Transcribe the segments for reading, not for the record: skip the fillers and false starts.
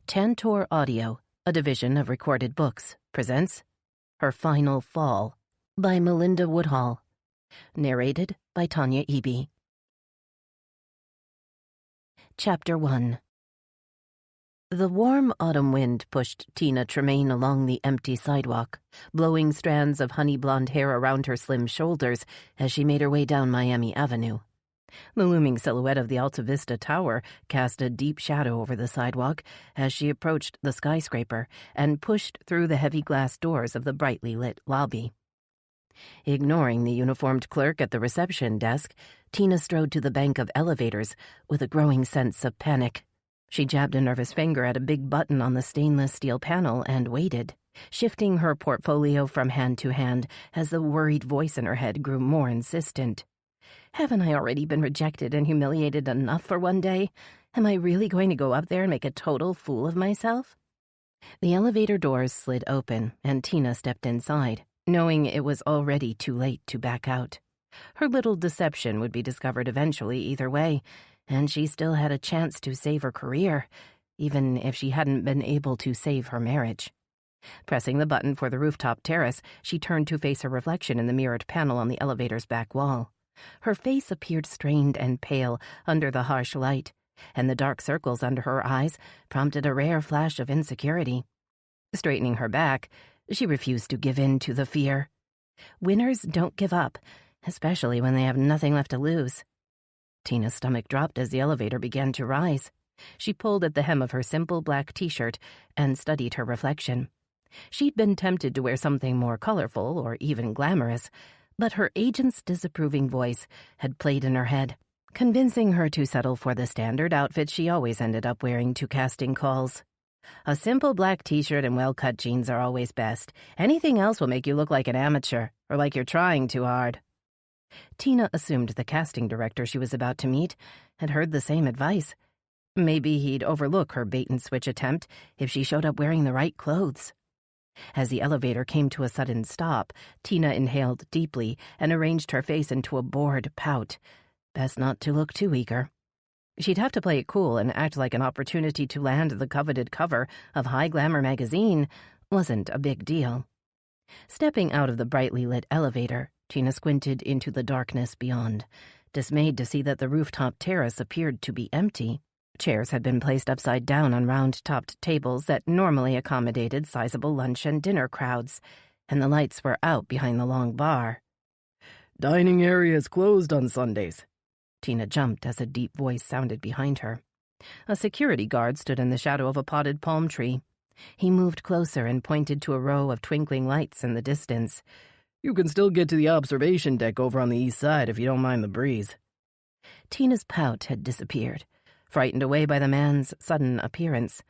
Tantor Audio, a division of Recorded Books, presents Her Final Fall by Melinda Woodhall. Narrated by Tanya Eby. Chapter 1. The warm autumn wind pushed Tina Tremaine along the empty sidewalk, blowing strands of honey-blonde hair around her slim shoulders as she made her way down Miami Avenue. The looming silhouette of the Alta Vista Tower cast a deep shadow over the sidewalk as she approached the skyscraper and pushed through the heavy glass doors of the brightly lit lobby. Ignoring the uniformed clerk at the reception desk, Tina strode to the bank of elevators with a growing sense of panic. She jabbed a nervous finger at a big button on the stainless steel panel and waited, shifting her portfolio from hand to hand as the worried voice in her head grew more insistent. Haven't I already been rejected and humiliated enough for one day? Am I really going to go up there and make a total fool of myself? The elevator doors slid open, and Tina stepped inside, knowing it was already too late to back out. Her little deception would be discovered eventually either way, and she still had a chance to save her career, even if she hadn't been able to save her marriage. Pressing the button for the rooftop terrace, she turned to face her reflection in the mirrored panel on the elevator's back wall. Her face appeared strained and pale under the harsh light, and the dark circles under her eyes prompted a rare flash of insecurity. Straightening her back, she refused to give in to the fear. Winners don't give up, especially when they have nothing left to lose. Tina's stomach dropped as the elevator began to rise. She pulled at the hem of her simple black t-shirt and studied her reflection. She'd been tempted to wear something more colorful or even glamorous, but her agent's disapproving voice had played in her head, convincing her to settle for the standard outfit she always ended up wearing to casting calls. A simple black t-shirt and well-cut jeans are always best. Anything else will make you look like an amateur, or like you're trying too hard. Tina assumed the casting director she was about to meet had heard the same advice. Maybe he'd overlook her bait-and-switch attempt if she showed up wearing the right clothes. As the elevator came to a sudden stop, Tina inhaled deeply and arranged her face into a bored pout. Best not to look too eager. She'd have to play it cool and act like an opportunity to land the coveted cover of High Glamour magazine wasn't a big deal. Stepping out of the brightly lit elevator, Tina squinted into the darkness beyond, dismayed to see that the rooftop terrace appeared to be empty. Chairs had been placed upside down on round-topped tables that normally accommodated sizable lunch and dinner crowds, and the lights were out behind the long bar. "Dining area is closed on Sundays." Tina jumped as a deep voice sounded behind her. A security guard stood in the shadow of a potted palm tree. He moved closer and pointed to a row of twinkling lights in the distance. "You can still get to the observation deck over on the east side if you don't mind the breeze." Tina's pout had disappeared, frightened away by the man's sudden appearance.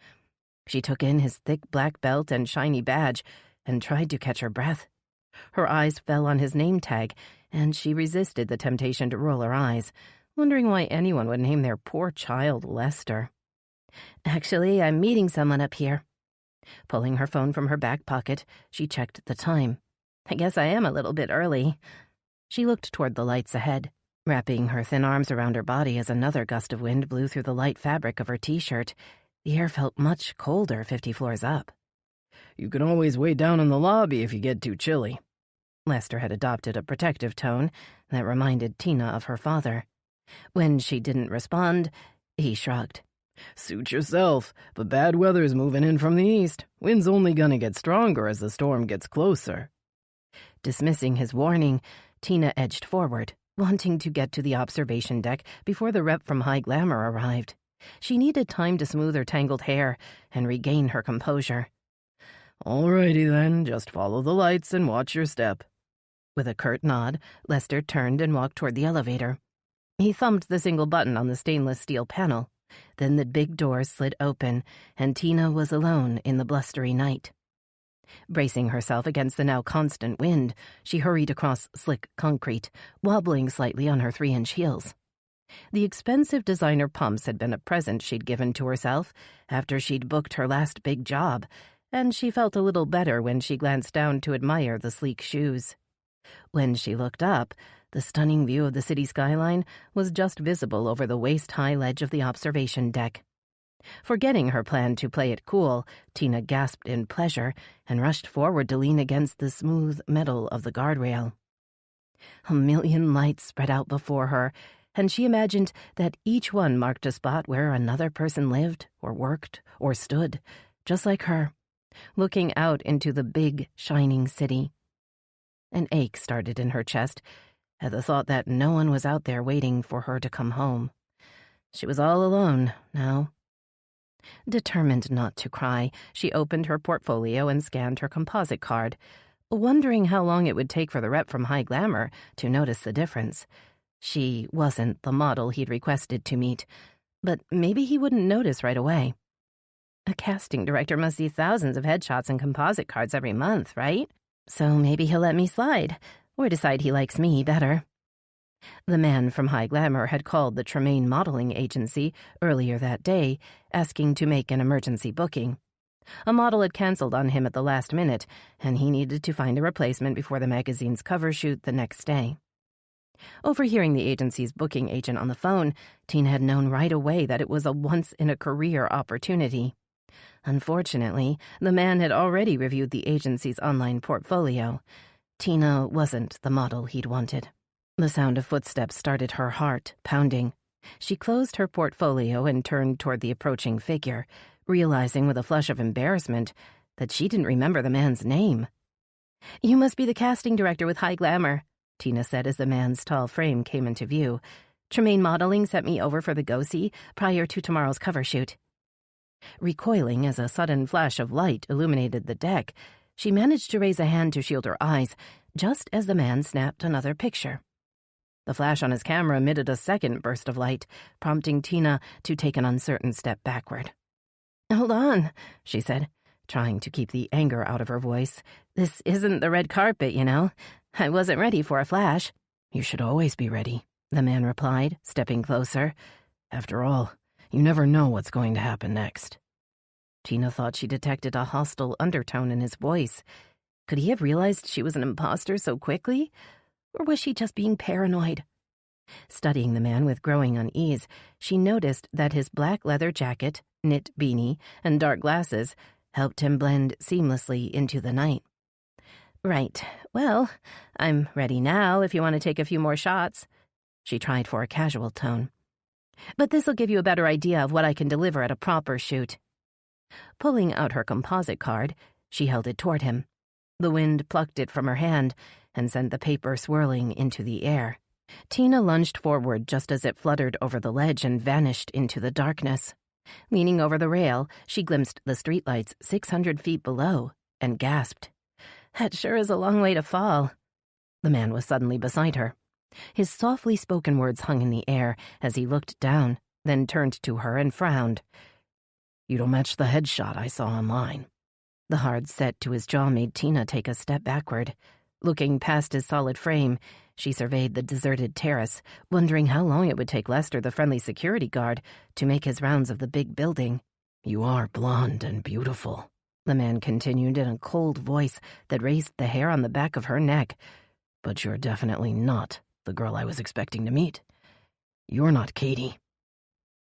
She took in his thick black belt and shiny badge and tried to catch her breath. Her eyes fell on his name tag, and she resisted the temptation to roll her eyes, wondering why anyone would name their poor child Lester. "Actually, I'm meeting someone up here." Pulling her phone from her back pocket, she checked the time. "I guess I am a little bit early." She looked toward the lights ahead, wrapping her thin arms around her body as another gust of wind blew through the light fabric of her t-shirt. The air felt much colder 50 floors up. "You can always wait down in the lobby if you get too chilly." Lester had adopted a protective tone that reminded Tina of her father. When she didn't respond, he shrugged. "Suit yourself, but bad weather's moving in from the east. Wind's only gonna get stronger as the storm gets closer." Dismissing his warning, Tina edged forward, wanting to get to the observation deck before the rep from High Glamour arrived. She needed time to smooth her tangled hair and regain her composure. "Alrighty then, just follow the lights and watch your step." With a curt nod, Lester turned and walked toward the elevator. He thumped the single button on the stainless steel panel. Then the big doors slid open, and Tina was alone in the blustery night. Bracing herself against the now constant wind, she hurried across slick concrete, wobbling slightly on her 3-inch heels. The expensive designer pumps had been a present she'd given to herself after she'd booked her last big job, and she felt a little better when she glanced down to admire the sleek shoes. When she looked up, the stunning view of the city skyline was just visible over the waist-high ledge of the observation deck. Forgetting her plan to play it cool, Tina gasped in pleasure and rushed forward to lean against the smooth metal of the guardrail. A million lights spread out before her, and she imagined that each one marked a spot where another person lived or worked or stood, just like her, looking out into the big, shining city. An ache started in her chest at the thought that no one was out there waiting for her to come home. She was all alone now. Determined not to cry, she opened her portfolio and scanned her composite card, wondering how long it would take for the rep from High Glamour to notice the difference. She wasn't the model he'd requested to meet, but maybe he wouldn't notice right away. A casting director must see thousands of headshots and composite cards every month, right? So maybe he'll let me slide, or decide he likes me better. The man from High Glamour had called the Tremaine modeling agency earlier that day, asking to make an emergency booking. A model had canceled on him at the last minute, and he needed to find a replacement before the magazine's cover shoot the next day. Overhearing the agency's booking agent on the phone, Tina had known right away that it was a once-in-a-career opportunity. Unfortunately, the man had already reviewed the agency's online portfolio. Tina wasn't the model he'd wanted. The sound of footsteps started her heart pounding. She closed her portfolio and turned toward the approaching figure, realizing with a flush of embarrassment that she didn't remember the man's name. "You must be the casting director with High Glamour," Tina said as the man's tall frame came into view. "Tremaine Modeling sent me over for the go-see prior to tomorrow's cover shoot." Recoiling as a sudden flash of light illuminated the deck, she managed to raise a hand to shield her eyes just as the man snapped another picture. The flash on his camera emitted a second burst of light, prompting Tina to take an uncertain step backward. "Hold on," she said, trying to keep the anger out of her voice. "This isn't the red carpet, you know. I wasn't ready for a flash." "You should always be ready," the man replied, stepping closer. "After all, you never know what's going to happen next." Tina thought she detected a hostile undertone in his voice. Could he have realized she was an imposter so quickly? Or was she just being paranoid? Studying the man with growing unease, she noticed that his black leather jacket, knit beanie, and dark glasses helped him blend seamlessly into the night. "Right. Well, I'm ready now if you want to take a few more shots." She tried for a casual tone. "But this'll give you a better idea of what I can deliver at a proper shoot." Pulling out her composite card, she held it toward him. The wind plucked it from her hand and sent the paper swirling into the air. Tina lunged forward just as it fluttered over the ledge and vanished into the darkness. Leaning over the rail, she glimpsed the streetlights 600 feet below and gasped. "That sure is a long way to fall." The man was suddenly beside her. His softly spoken words hung in the air as he looked down, then turned to her and frowned. "You don't match the headshot I saw online." The hard set to his jaw made Tina take a step backward. Looking past his solid frame, she surveyed the deserted terrace, wondering how long it would take Lester, the friendly security guard, to make his rounds of the big building. "You are blonde and beautiful," the man continued in a cold voice that raised the hair on the back of her neck. "But you're definitely not the girl I was expecting to meet. You're not Katie."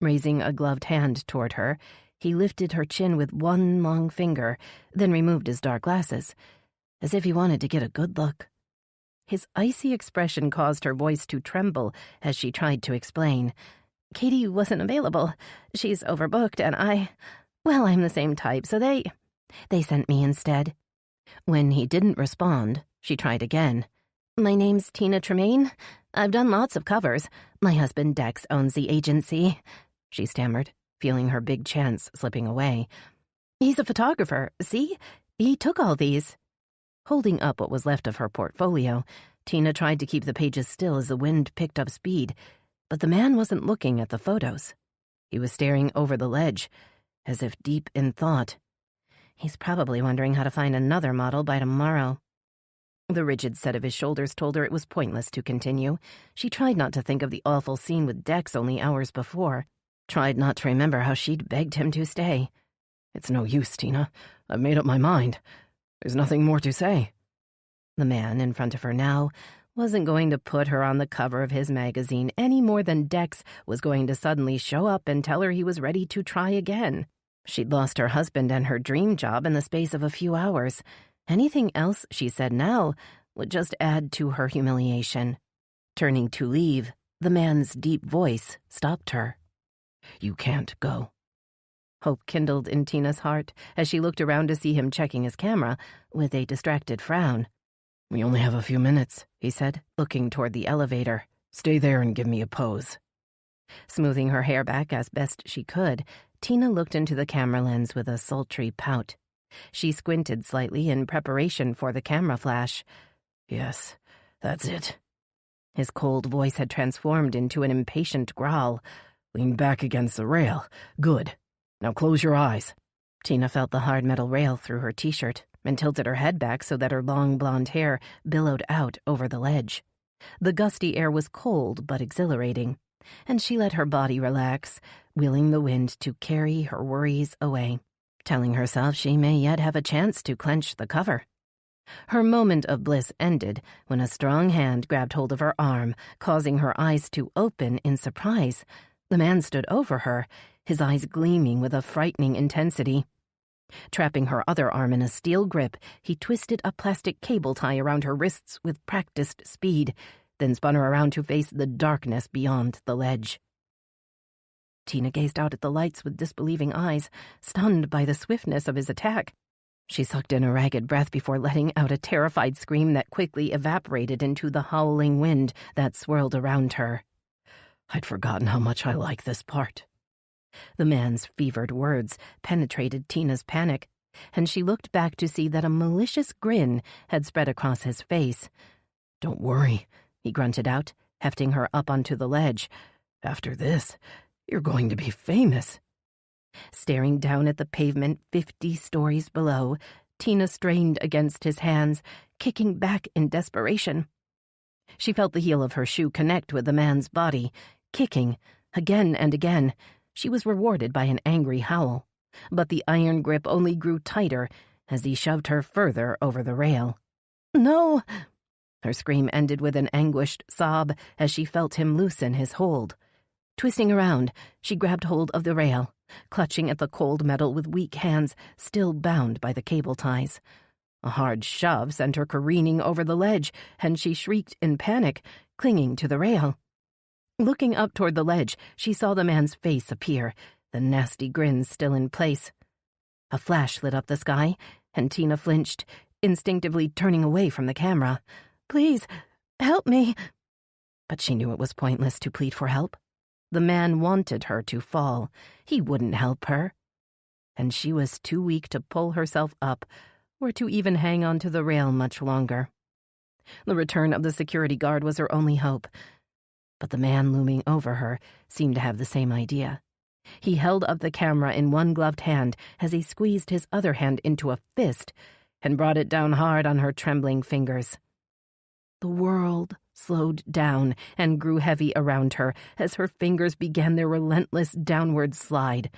Raising a gloved hand toward her, he lifted her chin with one long finger, then removed his dark glasses, as if he wanted to get a good look. His icy expression caused her voice to tremble as she tried to explain. "Katie wasn't available. She's overbooked, and I'm the same type, so they sent me instead." When he didn't respond, she tried again. "My name's Tina Tremaine. I've done lots of covers. My husband Dex owns the agency," she stammered, feeling her big chance slipping away. "He's a photographer, see? He took all these." Holding up what was left of her portfolio, Tina tried to keep the pages still as the wind picked up speed, but the man wasn't looking at the photos. He was staring over the ledge, as if deep in thought. He's probably wondering how to find another model by tomorrow. The rigid set of his shoulders told her it was pointless to continue. She tried not to think of the awful scene with Dex only hours before, tried not to remember how she'd begged him to stay. "It's no use, Tina. I've made up my mind. There's nothing more to say." The man in front of her now wasn't going to put her on the cover of his magazine any more than Dex was going to suddenly show up and tell her he was ready to try again. She'd lost her husband and her dream job in the space of a few hours. Anything else she said now would just add to her humiliation. Turning to leave, the man's deep voice stopped her. "You can't go." Hope kindled in Tina's heart as she looked around to see him checking his camera with a distracted frown. "We only have a few minutes," he said, looking toward the elevator. "Stay there and give me a pose." Smoothing her hair back as best she could, Tina looked into the camera lens with a sultry pout. She squinted slightly in preparation for the camera flash. "Yes, that's it." His cold voice had transformed into an impatient growl. "Lean back against the rail. Good. Now close your eyes." Tina felt the hard metal rail through her t-shirt and tilted her head back so that her long blonde hair billowed out over the ledge. The gusty air was cold but exhilarating, and she let her body relax, willing the wind to carry her worries away, telling herself she may yet have a chance to clench the cover. Her moment of bliss ended when a strong hand grabbed hold of her arm, causing her eyes to open in surprise. The man stood over her, his eyes gleaming with a frightening intensity. Trapping her other arm in a steel grip, he twisted a plastic cable tie around her wrists with practiced speed, then spun her around to face the darkness beyond the ledge. Tina gazed out at the lights with disbelieving eyes, stunned by the swiftness of his attack. She sucked in a ragged breath before letting out a terrified scream that quickly evaporated into the howling wind that swirled around her. "I'd forgotten how much I like this part." The man's fevered words penetrated Tina's panic, and she looked back to see that a malicious grin had spread across his face. "Don't worry," he grunted out, hefting her up onto the ledge. "After this, you're going to be famous." Staring down at the pavement 50 stories below, Tina strained against his hands, kicking back in desperation. She felt the heel of her shoe connect with the man's body, kicking again and again. She was rewarded by an angry howl, but the iron grip only grew tighter as he shoved her further over the rail. "No!" Her scream ended with an anguished sob as she felt him loosen his hold. Twisting around, she grabbed hold of the rail, clutching at the cold metal with weak hands still bound by the cable ties. A hard shove sent her careening over the ledge, and she shrieked in panic, clinging to the rail. Looking up toward the ledge, she saw the man's face appear, the nasty grin still in place. A flash lit up the sky, and Tina flinched, instinctively turning away from the camera. "Please, help me." But she knew it was pointless to plead for help. The man wanted her to fall. He wouldn't help her. And she was too weak to pull herself up or to even hang onto the rail much longer. The return of the security guard was her only hope. But the man looming over her seemed to have the same idea. He held up the camera in one gloved hand as he squeezed his other hand into a fist and brought it down hard on her trembling fingers. The world slowed down and grew heavy around her as her fingers began their relentless downward slide.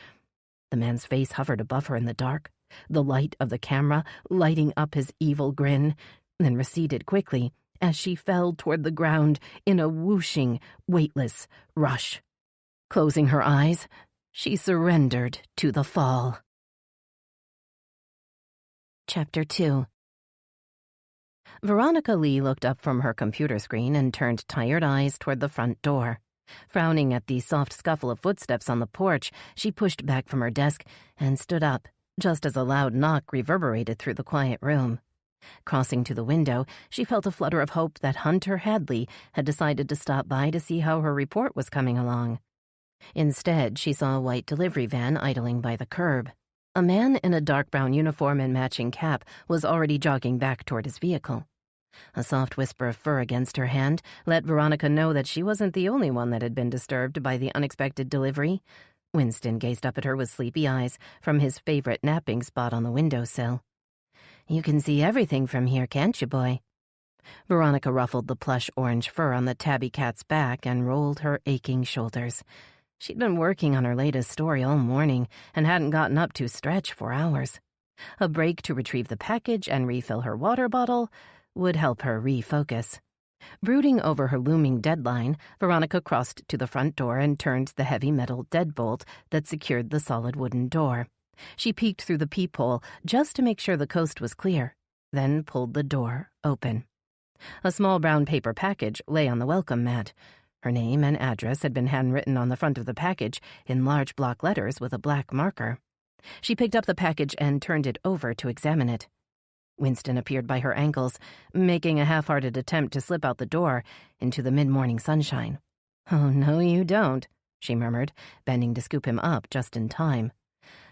The man's face hovered above her in the dark, the light of the camera lighting up his evil grin, then receded quickly as she fell toward the ground in a whooshing, weightless rush. Closing her eyes, she surrendered to the fall. Chapter 2. Veronica Lee looked up from her computer screen and turned tired eyes toward the front door. Frowning at the soft scuffle of footsteps on the porch, she pushed back from her desk and stood up, just as a loud knock reverberated through the quiet room. Crossing to the window, she felt a flutter of hope that Hunter Hadley had decided to stop by to see how her report was coming along. Instead, she saw a white delivery van idling by the curb. A man in a dark brown uniform and matching cap was already jogging back toward his vehicle. A soft whisper of fur against her hand let Veronica know that she wasn't the only one that had been disturbed by the unexpected delivery. Winston gazed up at her with sleepy eyes from his favorite napping spot on the windowsill. "You can see everything from here, can't you, boy?" Veronica ruffled the plush orange fur on the tabby cat's back and rolled her aching shoulders. She'd been working on her latest story all morning and hadn't gotten up to stretch for hours. A break to retrieve the package and refill her water bottle would help her refocus. Brooding over her looming deadline, Veronica crossed to the front door and turned the heavy metal deadbolt that secured the solid wooden door. She peeked through the peephole just to make sure the coast was clear, then pulled the door open. A small brown paper package lay on the welcome mat. Her name and address had been handwritten on the front of the package in large block letters with a black marker. She picked up the package and turned it over to examine it. Winston appeared by her ankles, making a half-hearted attempt to slip out the door into the mid-morning sunshine. "Oh, no, you don't," she murmured, bending to scoop him up just in time.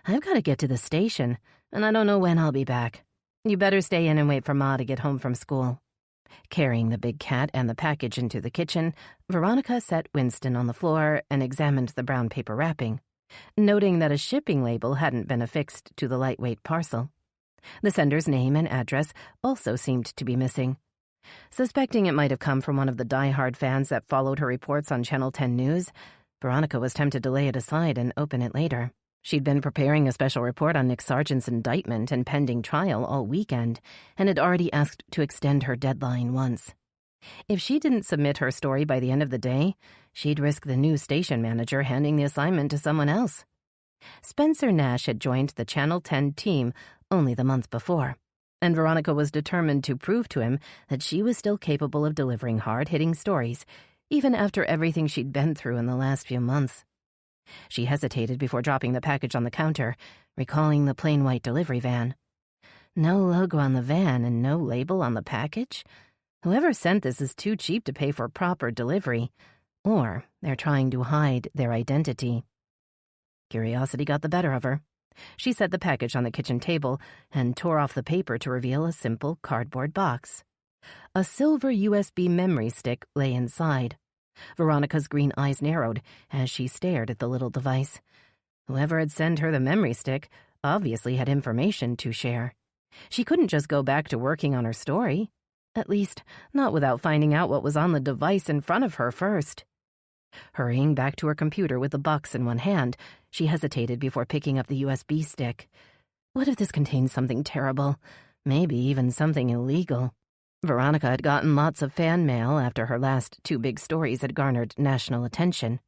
"I've got to get to the station, and I don't know when I'll be back. You better stay in and wait for Ma to get home from school." Carrying the big cat and the package into the kitchen, Veronica set Winston on the floor and examined the brown paper wrapping, noting that a shipping label hadn't been affixed to the lightweight parcel. The sender's name and address also seemed to be missing. Suspecting it might have come from one of the die-hard fans that followed her reports on Channel 10 News, Veronica was tempted to lay it aside and open it later. She'd been preparing a special report on Nick Sargent's indictment and pending trial all weekend, and had already asked to extend her deadline once. If she didn't submit her story by the end of the day, she'd risk the new station manager handing the assignment to someone else. Spencer Nash had joined the Channel 10 team only the month before, and Veronica was determined to prove to him that she was still capable of delivering hard-hitting stories, even after everything she'd been through in the last few months. She hesitated before dropping the package on the counter, recalling the plain white delivery van. No logo on the van and no label on the package? Whoever sent this is too cheap to pay for proper delivery, or they're trying to hide their identity. Curiosity got the better of her. She set the package on the kitchen table and tore off the paper to reveal a simple cardboard box. A silver USB memory stick lay inside. Veronica's green eyes narrowed as she stared at the little device. Whoever had sent her the memory stick obviously had information to share. She couldn't just go back to working on her story. At least, not without finding out what was on the device in front of her first. Hurrying back to her computer with the box in one hand, she hesitated before picking up the USB stick. What if this contained something terrible? Maybe even something illegal. Veronica had gotten lots of fan mail after her last 2 big stories had garnered national attention,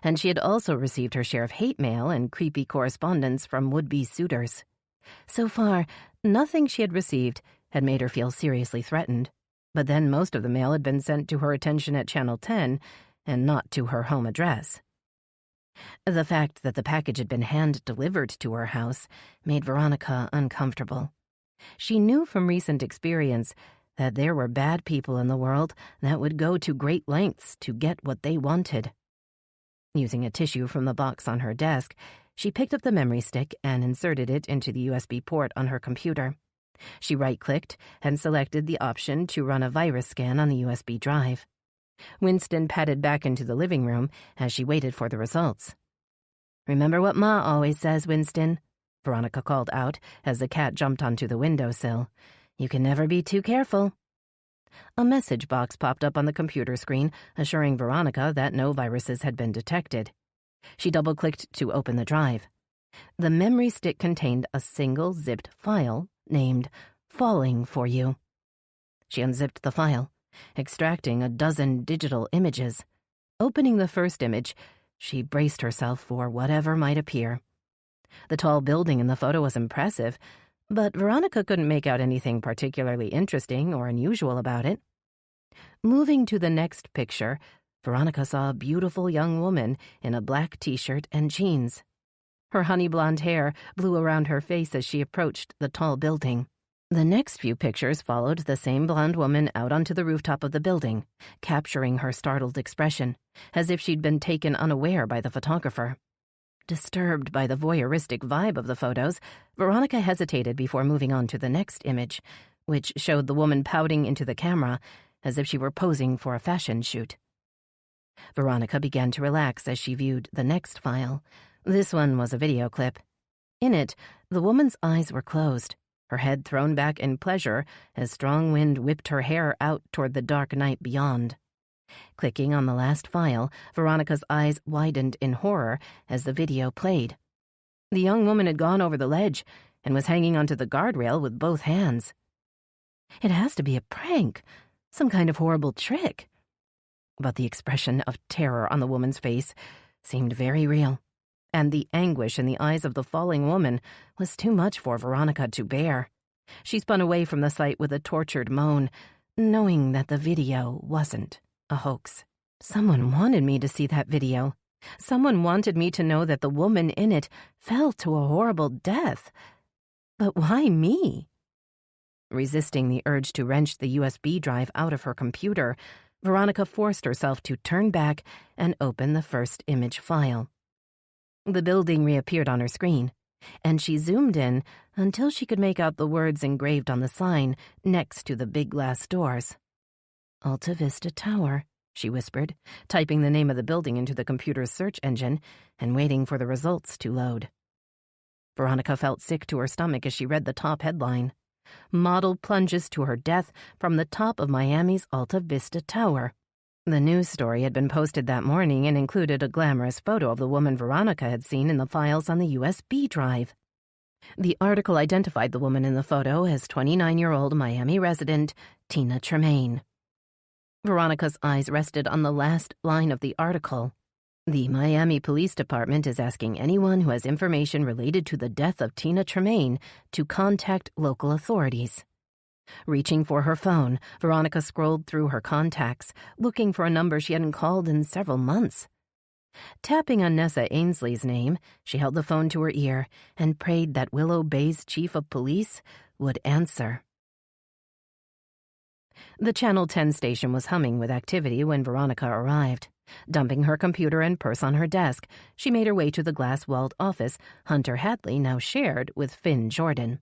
and she had also received her share of hate mail and creepy correspondence from would-be suitors. So far, nothing she had received had made her feel seriously threatened, but then most of the mail had been sent to her attention at Channel 10 and not to her home address. The fact that the package had been hand-delivered to her house made Veronica uncomfortable. She knew from recent experience that there were bad people in the world that would go to great lengths to get what they wanted. Using a tissue from the box on her desk, she picked up the memory stick and inserted it into the USB port on her computer. She right-clicked and selected the option to run a virus scan on the USB drive. Winston padded back into the living room as she waited for the results. "Remember what Ma always says, Winston," Veronica called out as the cat jumped onto the windowsill. "You can never be too careful." A message box popped up on the computer screen, assuring Veronica that no viruses had been detected. She double-clicked to open the drive. The memory stick contained a single zipped file named Falling for You. She unzipped the file, extracting a dozen digital images. Opening the first image, she braced herself for whatever might appear. The tall building in the photo was impressive, but Veronica couldn't make out anything particularly interesting or unusual about it. Moving to the next picture, Veronica saw a beautiful young woman in a black t-shirt and jeans. Her honey blonde hair blew around her face as she approached the tall building. The next few pictures followed the same blonde woman out onto the rooftop of the building, capturing her startled expression, as if she'd been taken unaware by the photographer. Disturbed by the voyeuristic vibe of the photos, Veronica hesitated before moving on to the next image, which showed the woman pouting into the camera as if she were posing for a fashion shoot. Veronica began to relax as she viewed the next file. This one was a video clip. In it, the woman's eyes were closed, her head thrown back in pleasure as strong wind whipped her hair out toward the dark night beyond. Clicking on the last file, Veronica's eyes widened in horror as the video played. The young woman had gone over the ledge and was hanging onto the guardrail with both hands. "It has to be a prank. Some kind of horrible trick. But the expression of terror on the woman's face seemed very real, and the anguish in the eyes of the falling woman was too much for Veronica to bear. She spun away from the sight with a tortured moan, knowing that the video wasn't a hoax. Someone wanted me to see that video. Someone wanted me to know that the woman in it fell to a horrible death. But why me? Resisting the urge to wrench the USB drive out of her computer, Veronica forced herself to turn back and open the first image file. The building reappeared on her screen, and she zoomed in until she could make out the words engraved on the sign next to the big glass doors. Alta Vista Tower, she whispered, typing the name of the building into the computer's search engine and waiting for the results to load. Veronica felt sick to her stomach as she read the top headline. Model plunges to her death from the top of Miami's Alta Vista Tower. The news story had been posted that morning and included a glamorous photo of the woman Veronica had seen in the files on the USB drive. The article identified the woman in the photo as 29-year-old Miami resident Tina Tremaine. Veronica's eyes rested on the last line of the article. The Miami Police Department is asking anyone who has information related to the death of Tina Tremaine to contact local authorities. Reaching for her phone, Veronica scrolled through her contacts, looking for a number she hadn't called in several months. Tapping on Nessa Ainsley's name, she held the phone to her ear and prayed that Willow Bay's chief of police would answer. The Channel 10 station was humming with activity when Veronica arrived. Dumping her computer and purse on her desk, she made her way to the glass-walled office Hunter Hadley now shared with Finn Jordan.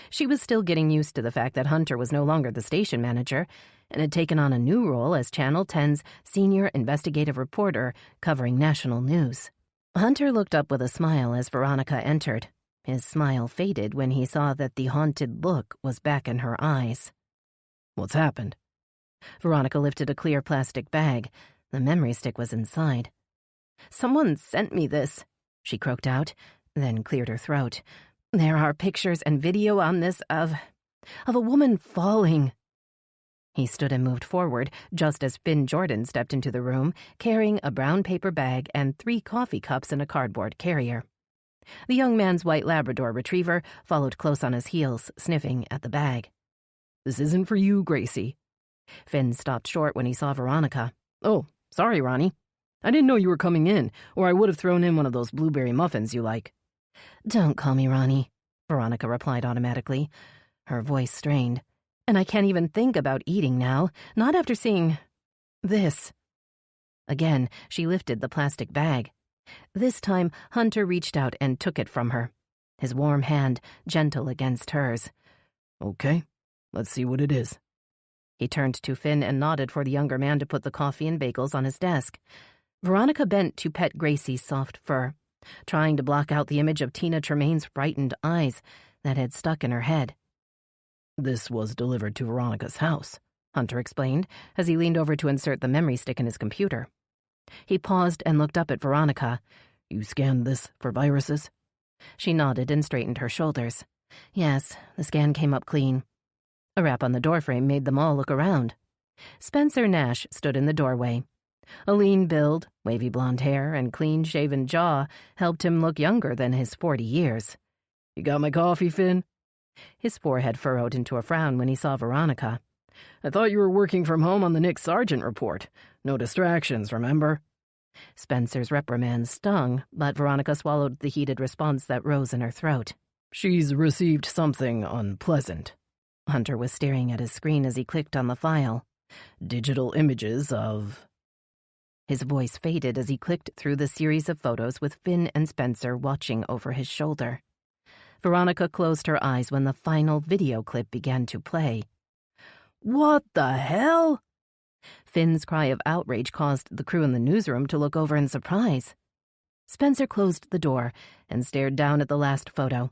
She was still getting used to the fact that Hunter was no longer the station manager and had taken on a new role as Channel 10's senior investigative reporter covering national news. Hunter looked up with a smile as Veronica entered. His smile faded when he saw that the haunted look was back in her eyes. "What's happened?" Veronica lifted a clear plastic bag. The memory stick was inside. "Someone sent me this," she croaked out, then cleared her throat. "There are pictures and video on this of a woman falling." He stood and moved forward just as Finn Jordan stepped into the room, carrying a brown paper bag and 3 coffee cups in a cardboard carrier. The young man's white Labrador retriever followed close on his heels, sniffing at the bag. "This isn't for you, Gracie." Finn stopped short when he saw Veronica. "Oh, sorry, Ronnie. I didn't know you were coming in, or I would have thrown in one of those blueberry muffins you like." "Don't call me Ronnie," Veronica replied automatically. Her voice strained. "And I can't even think about eating now, not after seeing this." Again, she lifted the plastic bag. This time, Hunter reached out and took it from her, his warm hand gentle against hers. "Okay, let's see what it is." He turned to Finn and nodded for the younger man to put the coffee and bagels on his desk. Veronica bent to pet Gracie's soft fur, trying to block out the image of Tina Tremaine's frightened eyes that had stuck in her head. "This was delivered to Veronica's house," Hunter explained as he leaned over to insert the memory stick in his computer. He paused and looked up at Veronica. "You scanned this for viruses?" She nodded and straightened her shoulders. "Yes, the scan came up clean." A rap on the doorframe made them all look around. Spencer Nash stood in the doorway. A lean build, wavy blonde hair, and clean-shaven jaw helped him look younger than his 40 years. "You got my coffee, Finn?" His forehead furrowed into a frown when he saw Veronica. "I thought you were working from home on the Nick Sargent report. No distractions, remember?" Spencer's reprimand stung, but Veronica swallowed the heated response that rose in her throat. "She's received something unpleasant." Hunter was staring at his screen as he clicked on the file. "Digital images of..." His voice faded as he clicked through the series of photos with Finn and Spencer watching over his shoulder. Veronica closed her eyes when the final video clip began to play. "What the hell?" Finn's cry of outrage caused the crew in the newsroom to look over in surprise. Spencer closed the door and stared down at the last photo,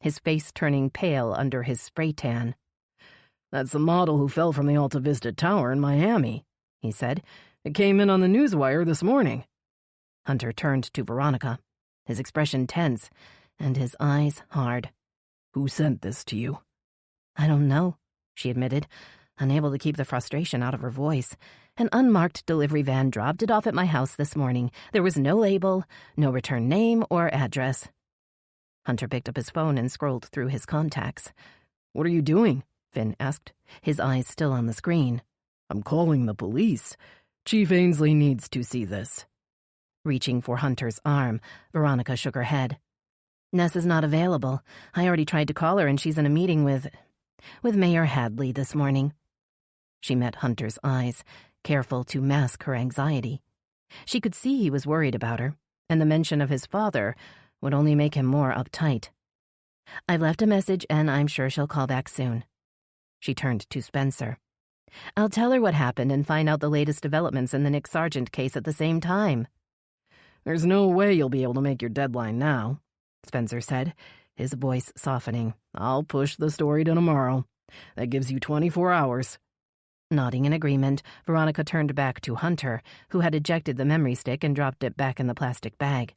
his face turning pale under his spray tan. "That's the model who fell from the Alta Vista Tower in Miami," he said. "It came in on the newswire this morning." Hunter turned to Veronica, his expression tense and his eyes hard. "Who sent this to you?" "I don't know," she admitted. Unable to keep the frustration out of her voice, an unmarked delivery van dropped it off at my house this morning. There was no label, no return name or address. Hunter picked up his phone and scrolled through his contacts. "What are you doing?" Finn asked, his eyes still on the screen. "I'm calling the police. Chief Ainsley needs to see this." Reaching for Hunter's arm, Veronica shook her head. "Nessa's not available. I already tried to call her and she's in a meeting with Mayor Hadley this morning." She met Hunter's eyes, careful to mask her anxiety. She could see he was worried about her, and the mention of his father would only make him more uptight. "I've left a message and I'm sure she'll call back soon." She turned to Spencer. "I'll tell her what happened and find out the latest developments in the Nick Sargent case at the same time." "There's no way you'll be able to make your deadline now," Spencer said, his voice softening. "I'll push the story to tomorrow. That gives you 24 hours. Nodding in agreement, Veronica turned back to Hunter, who had ejected the memory stick and dropped it back in the plastic bag.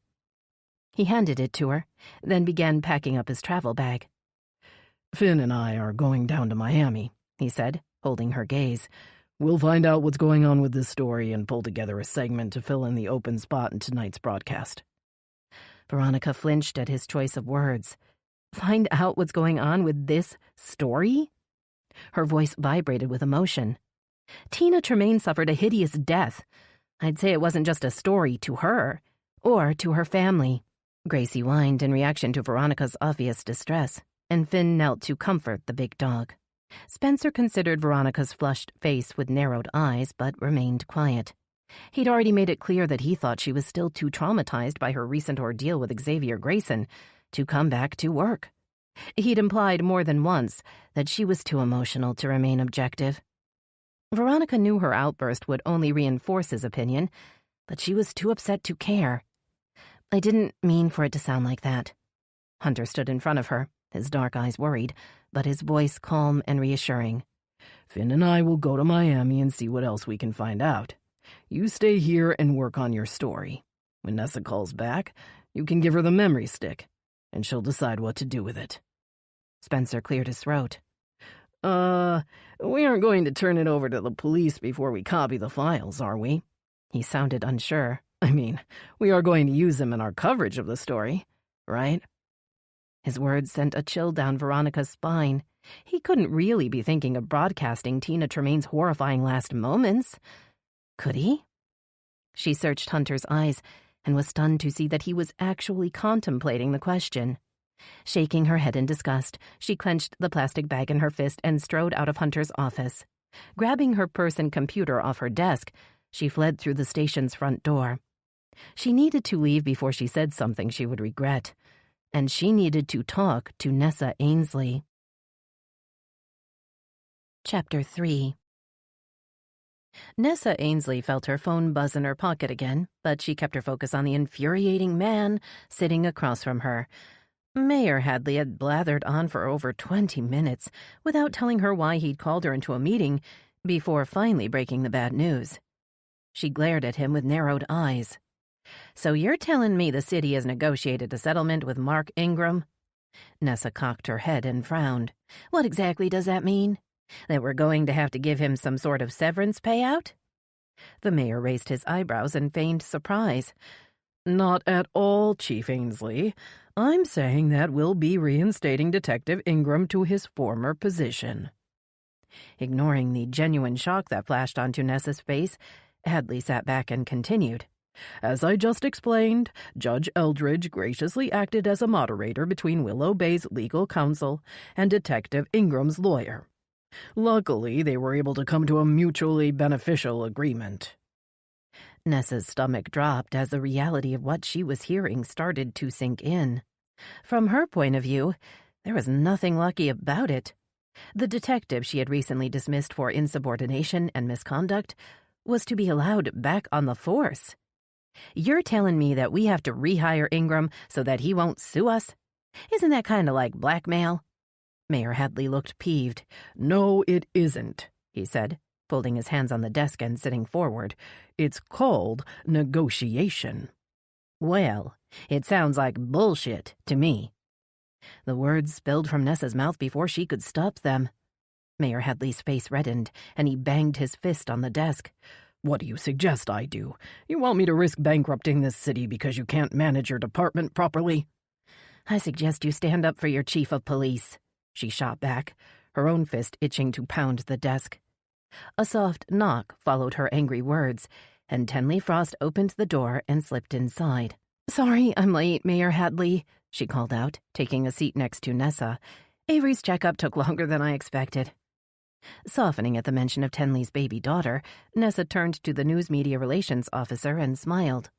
He handed it to her, then began packing up his travel bag. "Finn and I are going down to Miami," he said, holding her gaze. "We'll find out what's going on with this story and pull together a segment to fill in the open spot in tonight's broadcast." Veronica flinched at his choice of words. Find out what's going on with this story? Her voice vibrated with emotion. Tina Tremaine suffered a hideous death. I'd say it wasn't just a story to her, or to her family. Gracie whined in reaction to Veronica's obvious distress, and Finn knelt to comfort the big dog. Spencer considered Veronica's flushed face with narrowed eyes, but remained quiet. He'd already made it clear that he thought she was still too traumatized by her recent ordeal with Xavier Grayson to come back to work. He'd implied more than once that she was too emotional to remain objective. Veronica knew her outburst would only reinforce his opinion, but she was too upset to care. "I didn't mean for it to sound like that." Hunter stood in front of her, his dark eyes worried, but his voice calm and reassuring. "Finn and I will go to Miami and see what else we can find out. You stay here and work on your story. When Nessa calls back, you can give her the memory stick, and she'll decide what to do with it." Spencer cleared his throat. We aren't going to turn it over to the police before we copy the files, are we?" He sounded unsure. "I mean, we are going to use them in our coverage of the story, right?" His words sent a chill down Veronica's spine. He couldn't really be thinking of broadcasting Tina Tremaine's horrifying last moments. Could he? She searched Hunter's eyes and was stunned to see that he was actually contemplating the question. Shaking her head in disgust, she clenched the plastic bag in her fist and strode out of Hunter's office. Grabbing her purse and computer off her desk, she fled through the station's front door. She needed to leave before she said something she would regret, and she needed to talk to Nessa Ainsley. Chapter 3. Nessa Ainsley felt her phone buzz in her pocket again, but she kept her focus on the infuriating man sitting across from her. Mayor Hadley had blathered on for over 20 minutes without telling her why he'd called her into a meeting before finally breaking the bad news. She glared at him with narrowed eyes. "So you're telling me the city has negotiated a settlement with Mark Ingram?" Nessa cocked her head and frowned. "What exactly does that mean? That we're going to have to give him some sort of severance payout?" The mayor raised his eyebrows and feigned surprise. "Not at all, Chief Ainsley. I'm saying that we'll be reinstating Detective Ingram to his former position." Ignoring the genuine shock that flashed onto Nessa's face, Hadley sat back and continued. "As I just explained, Judge Eldridge graciously acted as a moderator between Willow Bay's legal counsel and Detective Ingram's lawyer. Luckily, they were able to come to a mutually beneficial agreement." Nessa's stomach dropped as the reality of what she was hearing started to sink in. From her point of view, there was nothing lucky about it. The detective she had recently dismissed for insubordination and misconduct was to be allowed back on the force. "You're telling me that we have to rehire Ingram so that he won't sue us? Isn't that kind of like blackmail?" Mayor Hadley looked peeved. "No, it isn't," he said, folding his hands on the desk and sitting forward. "It's called negotiation." "Well, it sounds like bullshit to me." The words spilled from Nessa's mouth before she could stop them. Mayor Hadley's face reddened, and he banged his fist on the desk. What do you suggest I do? You want me to risk bankrupting this city because you can't manage your department properly? I suggest you stand up for your chief of police, she shot back, her own fist itching to pound the desk. A soft knock followed her angry words, and Tenley Frost opened the door and slipped inside. Sorry I'm late, Mayor Hadley, she called out, taking a seat next to Nessa. Avery's checkup took longer than I expected. Softening at the mention of Tenley's baby daughter, Nessa turned to the news media relations officer and smiled.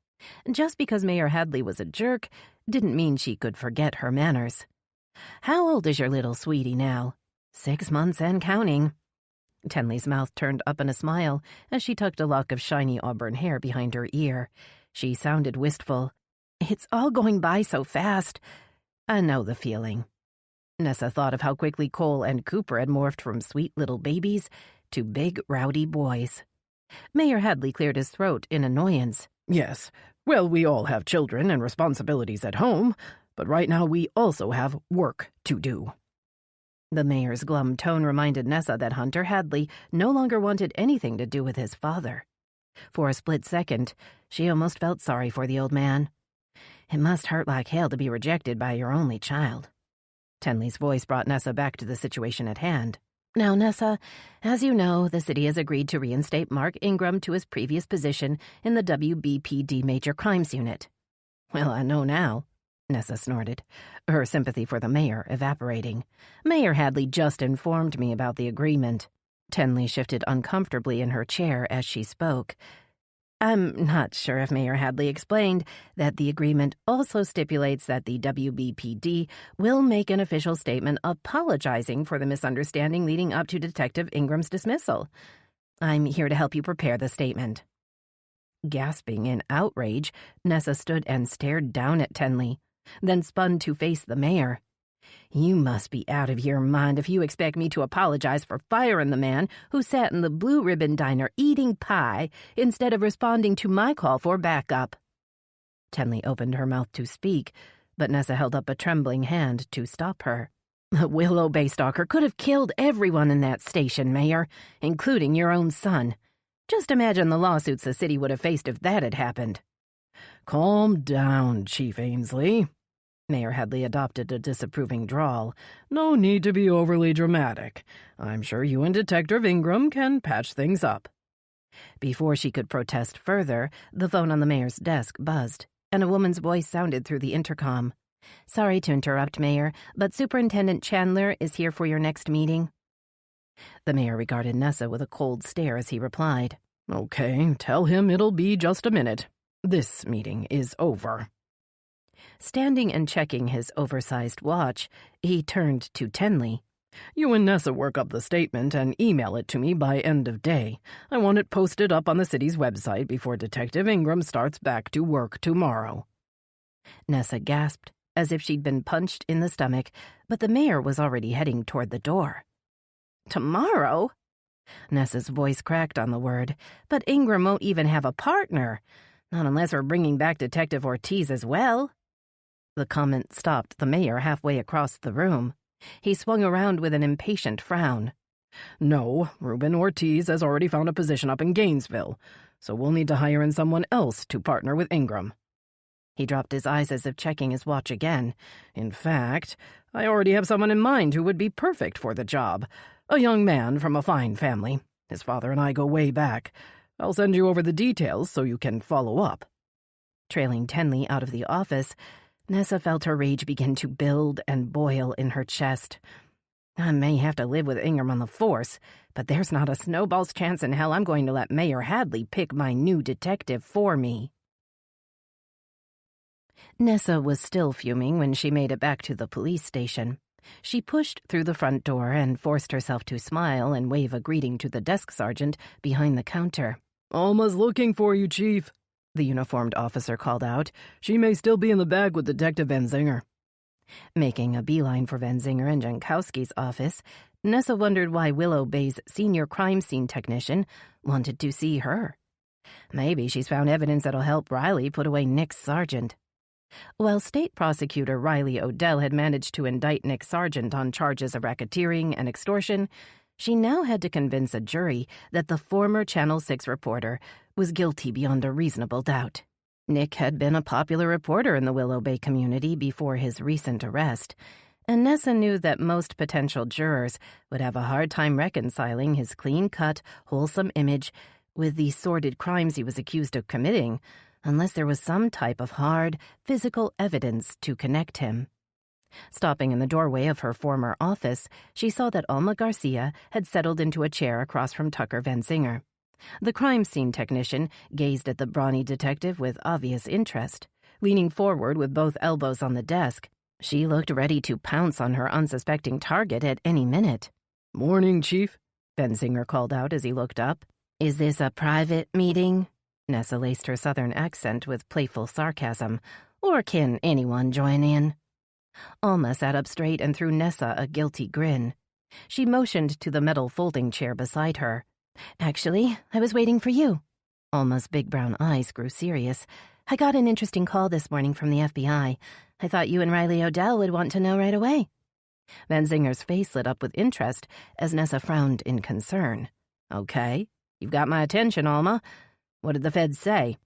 Just because Mayor Hadley was a jerk didn't mean she could forget her manners. How old is your little sweetie now? 6 months and counting. Tenley's mouth turned up in a smile as she tucked a lock of shiny auburn hair behind her ear. She sounded wistful. It's all going by so fast. I know the feeling. Nessa thought of how quickly Cole and Cooper had morphed from sweet little babies to big, rowdy boys. Mayor Hadley cleared his throat in annoyance. Yes, well, we all have children and responsibilities at home, but right now we also have work to do. The mayor's glum tone reminded Nessa that Hunter Hadley no longer wanted anything to do with his father. For a split second, she almost felt sorry for the old man. It must hurt like hell to be rejected by your only child. Tenley's voice brought Nessa back to the situation at hand. Now, Nessa, as you know, the city has agreed to reinstate Mark Ingram to his previous position in the WBPD Major Crimes Unit. Well, I know now, Nessa snorted, her sympathy for the mayor evaporating. Mayor Hadley just informed me about the agreement. Tenley shifted uncomfortably in her chair as she spoke. I'm not sure if Mayor Hadley explained that the agreement also stipulates that the WBPD will make an official statement apologizing for the misunderstanding leading up to Detective Ingram's dismissal. I'm here to help you prepare the statement. Gasping in outrage, Nessa stood and stared down at Tenley, then spun to face the mayor. You must be out of your mind if you expect me to apologize for firing the man who sat in the Blue Ribbon Diner eating pie instead of responding to my call for backup. Tenley opened her mouth to speak, but Nessa held up a trembling hand to stop her. Willow Baystalker could have killed everyone in that station, Mayor, including your own son. Just imagine the lawsuits the city would have faced if that had happened. Calm down, Chief Ainsley. Mayor Hadley adopted a disapproving drawl. No need to be overly dramatic. I'm sure you and Detective Ingram can patch things up. Before she could protest further, the phone on the mayor's desk buzzed, and a woman's voice sounded through the intercom. Sorry to interrupt, Mayor, but Superintendent Chandler is here for your next meeting. The mayor regarded Nessa with a cold stare as he replied. Okay, tell him it'll be just a minute. This meeting is over. Standing and checking his oversized watch, he turned to Tenley. You and Nessa work up the statement and email it to me by end of day. I want it posted up on the city's website before Detective Ingram starts back to work tomorrow. Nessa gasped, as if she'd been punched in the stomach, but the mayor was already heading toward the door. Tomorrow? Nessa's voice cracked on the word, but Ingram won't even have a partner. Not unless we're bringing back Detective Ortiz as well. The comment stopped the mayor halfway across the room. He swung around with an impatient frown. No, Ruben Ortiz has already found a position up in Gainesville, so we'll need to hire in someone else to partner with Ingram. He dropped his eyes as if checking his watch again. In fact, I already have someone in mind who would be perfect for the job. A young man from a fine family. His father and I go way back. I'll send you over the details so you can follow up. Trailing Tenley out of the office, Nessa felt her rage begin to build and boil in her chest. I may have to live with Ingram on the force, but there's not a snowball's chance in hell I'm going to let Mayor Hadley pick my new detective for me. Nessa was still fuming when she made it back to the police station. She pushed through the front door and forced herself to smile and wave a greeting to the desk sergeant behind the counter. Alma's looking for you, Chief, the uniformed officer called out. She may still be in the bag with Detective Van Zinger. Making a beeline for Van Zinger and Jankowski's office, Nessa wondered why Willow Bay's senior crime scene technician wanted to see her. Maybe she's found evidence that'll help Riley put away Nick's sergeant. While State Prosecutor Riley Odell had managed to indict Nick Sargent on charges of racketeering and extortion, She now had to convince a jury that the former Channel 6 reporter was guilty beyond a reasonable doubt. Nick had been a popular reporter in the Willow Bay community before his recent arrest, and Nessa knew that most potential jurors would have a hard time reconciling his clean-cut, wholesome image with the sordid crimes he was accused of committing, unless there was some type of hard, physical evidence to connect him. Stopping in the doorway of her former office, she saw that Alma Garcia had settled into a chair across from Tucker Van Zinger. The crime scene technician gazed at the brawny detective with obvious interest. Leaning forward with both elbows on the desk, she looked ready to pounce on her unsuspecting target at any minute. "Morning, Chief," Van Zinger called out as he looked up. "Is this a private meeting?" Nessa laced her southern accent with playful sarcasm. "Or can anyone join in?" Alma sat up straight and threw Nessa a guilty grin. She motioned to the metal folding chair beside her. "Actually, I was waiting for you." Alma's big brown eyes grew serious. "I got an interesting call this morning from the FBI. I thought you and Riley Odell would want to know right away." Van Zinger's face lit up with interest as Nessa frowned in concern. "Okay, you've got my attention, Alma. What did the feds say?"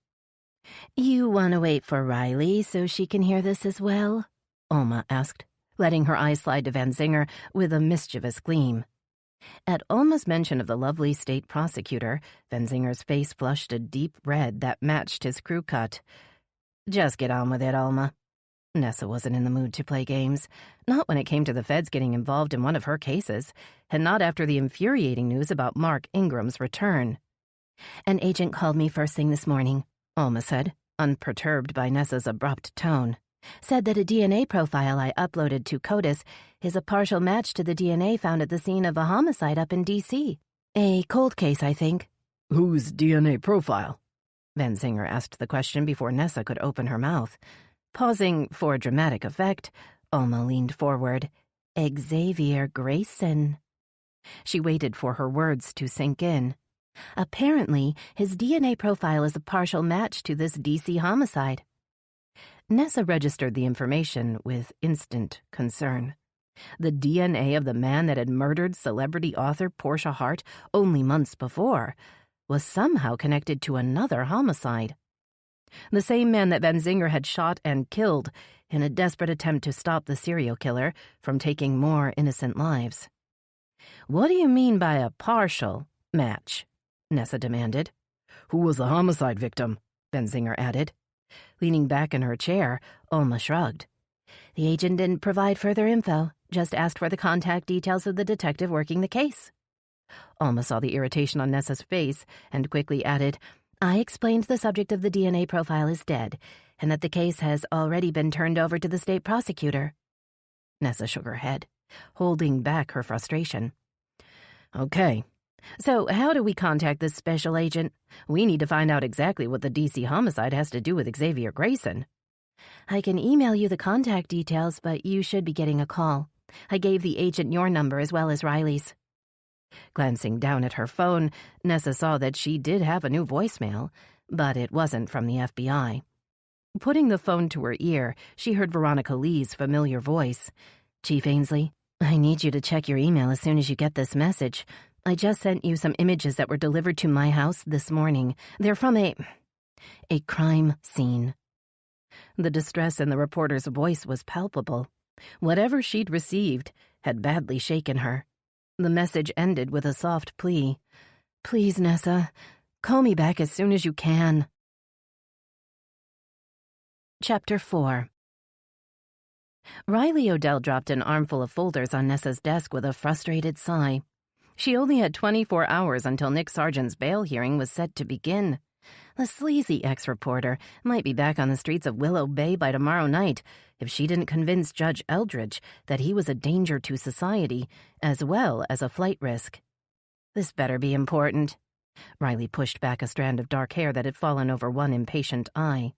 "You want to wait for Riley so she can hear this as well?" Alma asked, letting her eyes slide to Van Zinger with a mischievous gleam. At Alma's mention of the lovely state prosecutor, Van Zinger's face flushed a deep red that matched his crew cut. "Just get on with it, Alma." Nessa wasn't in the mood to play games, not when it came to the feds getting involved in one of her cases, and not after the infuriating news about Mark Ingram's return. "An agent called me first thing this morning," Alma said, unperturbed by Nessa's abrupt tone. "Said that a DNA profile I uploaded to CODIS is a partial match to the DNA found at the scene of a homicide up in D.C. A cold case, I think." "Whose DNA profile?" Van Zinger asked the question before Nessa could open her mouth. Pausing for dramatic effect, Alma leaned forward. "Xavier Grayson." She waited for her words to sink in. "Apparently, his DNA profile is a partial match to this D.C. homicide." Nessa registered the information with instant concern. The DNA of the man that had murdered celebrity author Portia Hart only months before was somehow connected to another homicide. The same man that Van Zinger had shot and killed in a desperate attempt to stop the serial killer from taking more innocent lives. "What do you mean by a partial match?" Nessa demanded. "Who was the homicide victim?" Van Zinger added. Leaning back in her chair, Alma shrugged. "The agent didn't provide further info, just asked for the contact details of the detective working the case." Alma saw the irritation on Nessa's face and quickly added, "I explained the subject of the DNA profile is dead, and that the case has already been turned over to the state prosecutor." Nessa shook her head, holding back her frustration. "Okay. So how do we contact this special agent? We need to find out exactly what the D.C. homicide has to do with Xavier Grayson." "I can email you the contact details, but you should be getting a call. I gave the agent your number as well as Riley's." Glancing down at her phone, Nessa saw that she did have a new voicemail, but it wasn't from the FBI. Putting the phone to her ear, she heard Veronica Lee's familiar voice. "Chief Ainsley, I need you to check your email as soon as you get this message. I just sent you some images that were delivered to my house this morning. They're from a crime scene." The distress in the reporter's voice was palpable. Whatever she'd received had badly shaken her. The message ended with a soft plea. "Please, Nessa, call me back as soon as you can." Chapter 4. Riley Odell dropped an armful of folders on Nessa's desk with a frustrated sigh. She only had 24 hours until Nick Sargent's bail hearing was set to begin. The sleazy ex-reporter might be back on the streets of Willow Bay by tomorrow night if she didn't convince Judge Eldridge that he was a danger to society as well as a flight risk. This better be important. Riley pushed back a strand of dark hair that had fallen over one impatient eye.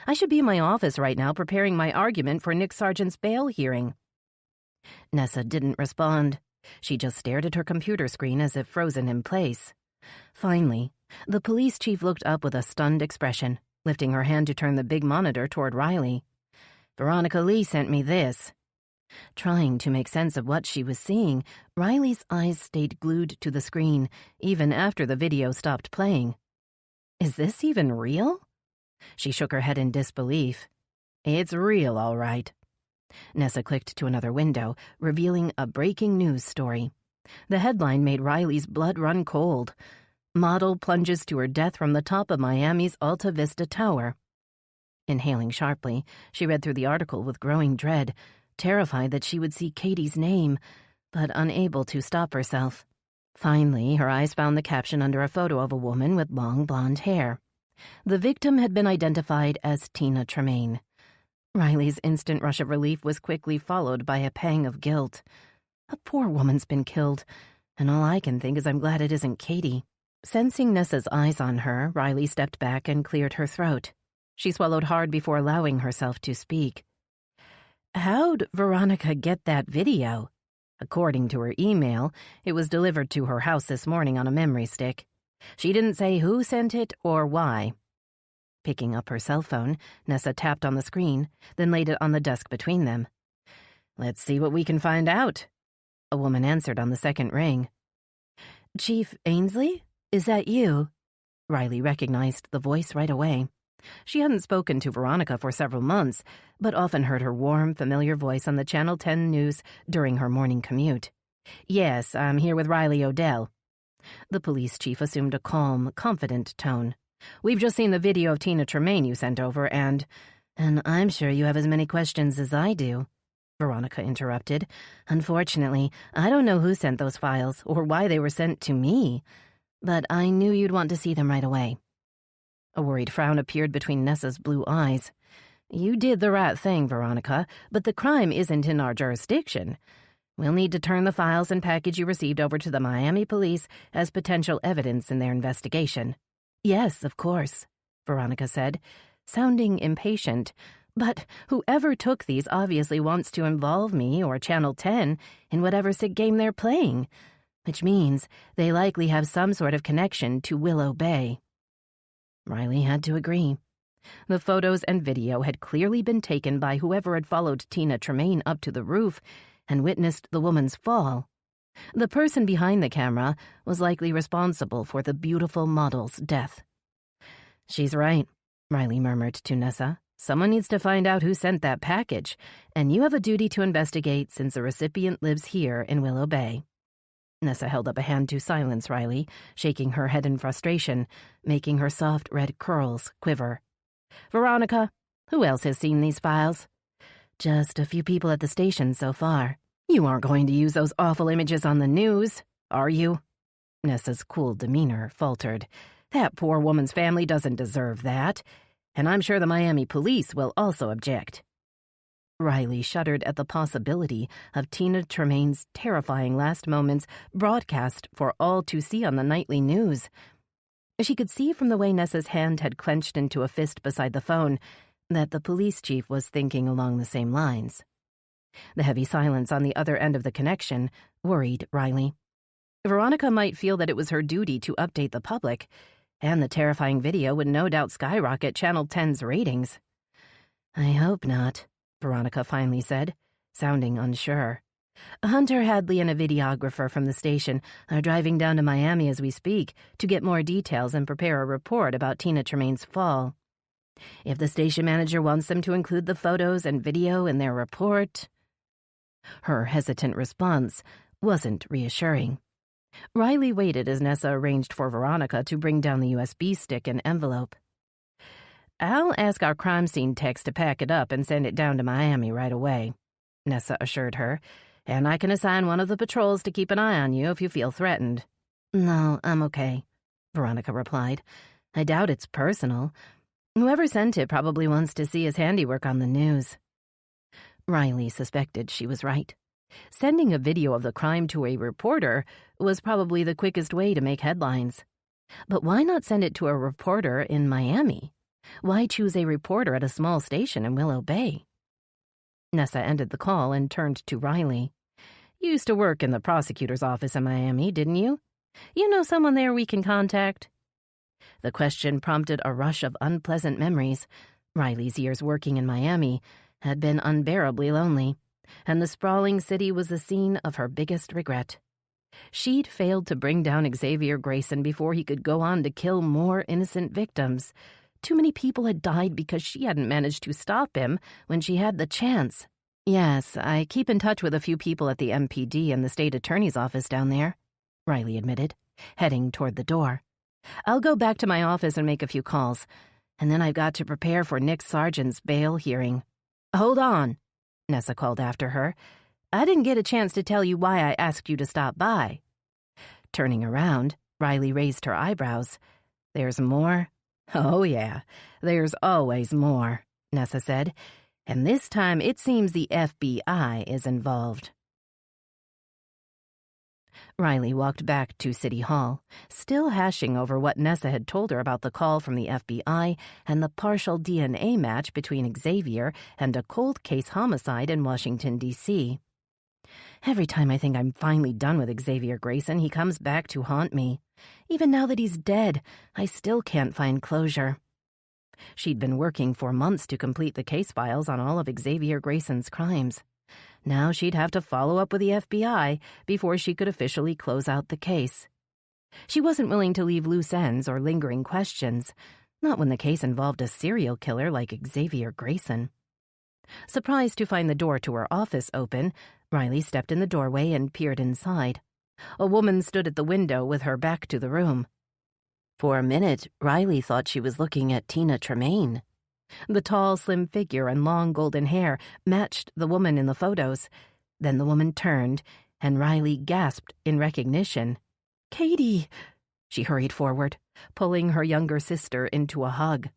"I should be in my office right now preparing my argument for Nick Sargent's bail hearing." Nessa didn't respond. She just stared at her computer screen as if frozen in place. Finally, the police chief looked up with a stunned expression, lifting her hand to turn the big monitor toward Riley. "Veronica Lee sent me this." Trying to make sense of what she was seeing, Riley's eyes stayed glued to the screen, even after the video stopped playing. Is this even real? She shook her head in disbelief. It's real, all right. Nessa clicked to another window, revealing a breaking news story. The headline made Riley's blood run cold. Model plunges to her death from the top of Miami's Alta Vista Tower. Inhaling sharply, she read through the article with growing dread, terrified that she would see Katie's name, but unable to stop herself. Finally, her eyes found the caption under a photo of a woman with long blonde hair. The victim had been identified as Tina Tremaine. Riley's instant rush of relief was quickly followed by a pang of guilt. A poor woman's been killed, and all I can think is I'm glad it isn't Katie. Sensing Nessa's eyes on her, Riley stepped back and cleared her throat. She swallowed hard before allowing herself to speak. How'd Veronica get that video? According to her email, it was delivered to her house this morning on a memory stick. She didn't say who sent it or why. Picking up her cell phone, Nessa tapped on the screen, then laid it on the desk between them. Let's see what we can find out. A woman answered on the second ring. Chief Ainsley? Is that you? Riley recognized the voice right away. She hadn't spoken to Veronica for several months, but often heard her warm, familiar voice on the Channel 10 news during her morning commute. Yes, I'm here with Riley Odell. The police chief assumed a calm, confident tone. We've just seen the video of Tina Tremaine you sent over, and I'm sure you have as many questions as I do. Veronica interrupted. Unfortunately, I don't know who sent those files or why they were sent to me, but I knew you'd want to see them right away. A worried frown appeared between Nessa's blue eyes. You did the right thing, Veronica, but the crime isn't in our jurisdiction. We'll need to turn the files and package you received over to the Miami police as potential evidence in their investigation. Yes, of course, Veronica said, sounding impatient. But whoever took these obviously wants to involve me or Channel 10 in whatever sick game they're playing, which means they likely have some sort of connection to Willow Bay. Riley had to agree. The photos and video had clearly been taken by whoever had followed Tina Tremaine up to the roof and witnessed the woman's fall. The person behind the camera was likely responsible for the beautiful model's death. She's right, Riley murmured to Nessa. Someone needs to find out who sent that package, and you have a duty to investigate since the recipient lives here in Willow Bay. Nessa held up a hand to silence Riley, shaking her head in frustration, making her soft red curls quiver. Veronica, who else has seen these files? Just a few people at the station so far. You aren't going to use those awful images on the news, are you? Nessa's cool demeanor faltered. That poor woman's family doesn't deserve that, and I'm sure the Miami police will also object. Riley shuddered at the possibility of Tina Tremaine's terrifying last moments broadcast for all to see on the nightly news. She could see from the way Nessa's hand had clenched into a fist beside the phone that the police chief was thinking along the same lines. The heavy silence on the other end of the connection worried Riley. Veronica might feel that it was her duty to update the public, and the terrifying video would no doubt skyrocket Channel 10's ratings. I hope not, Veronica finally said, sounding unsure. Hunter Hadley and a videographer from the station are driving down to Miami as we speak to get more details and prepare a report about Tina Tremaine's fall. If the station manager wants them to include the photos and video in their report... Her hesitant response wasn't reassuring. Riley waited as Nessa arranged for Veronica to bring down the USB stick and envelope. I'll ask our crime scene techs to pack it up and send it down to Miami right away, Nessa assured her, and I can assign one of the patrols to keep an eye on you if you feel threatened. No, I'm okay, Veronica replied. I doubt it's personal. Whoever sent it probably wants to see his handiwork on the news. Riley suspected she was right. Sending a video of the crime to a reporter was probably the quickest way to make headlines. But why not send it to a reporter in Miami? Why choose a reporter at a small station in Willow Bay? Nessa ended the call and turned to Riley. You used to work in the prosecutor's office in Miami, didn't you? You know someone there we can contact? The question prompted a rush of unpleasant memories. Riley's years working in Miami had been unbearably lonely. and the sprawling city was the scene of her biggest regret. She'd failed to bring down Xavier Grayson before he could go on to kill more innocent victims. Too many people had died because she hadn't managed to stop him when she had the chance. Yes, I keep in touch with a few people at the MPD and the state attorney's office down there, Riley admitted, heading toward the door. I'll go back to my office and make a few calls, and then I've got to prepare for Nick Sargent's bail hearing. Hold on, Nessa called after her. I didn't get a chance to tell you why I asked you to stop by. Turning around, Riley raised her eyebrows. There's more? Oh, yeah, there's always more, Nessa said, and this time it seems the FBI is involved. Riley walked back to City Hall, still hashing over what Nessa had told her about the call from the FBI and the partial DNA match between Xavier and a cold case homicide in Washington, D.C. Every time I think I'm finally done with Xavier Grayson, he comes back to haunt me. Even now that he's dead, I still can't find closure. She'd been working for months to complete the case files on all of Xavier Grayson's crimes. Now she'd have to follow up with the FBI before she could officially close out the case. She wasn't willing to leave loose ends or lingering questions, not when the case involved a serial killer like Xavier Grayson. Surprised to find the door to her office open, Riley stepped in the doorway and peered inside. A woman stood at the window with her back to the room. For a minute, Riley thought she was looking at Tina Tremaine. The tall, slim figure and long golden hair matched the woman in the photos. Then the woman turned, and Riley gasped in recognition. "Katie!" She hurried forward, pulling her younger sister into a hug.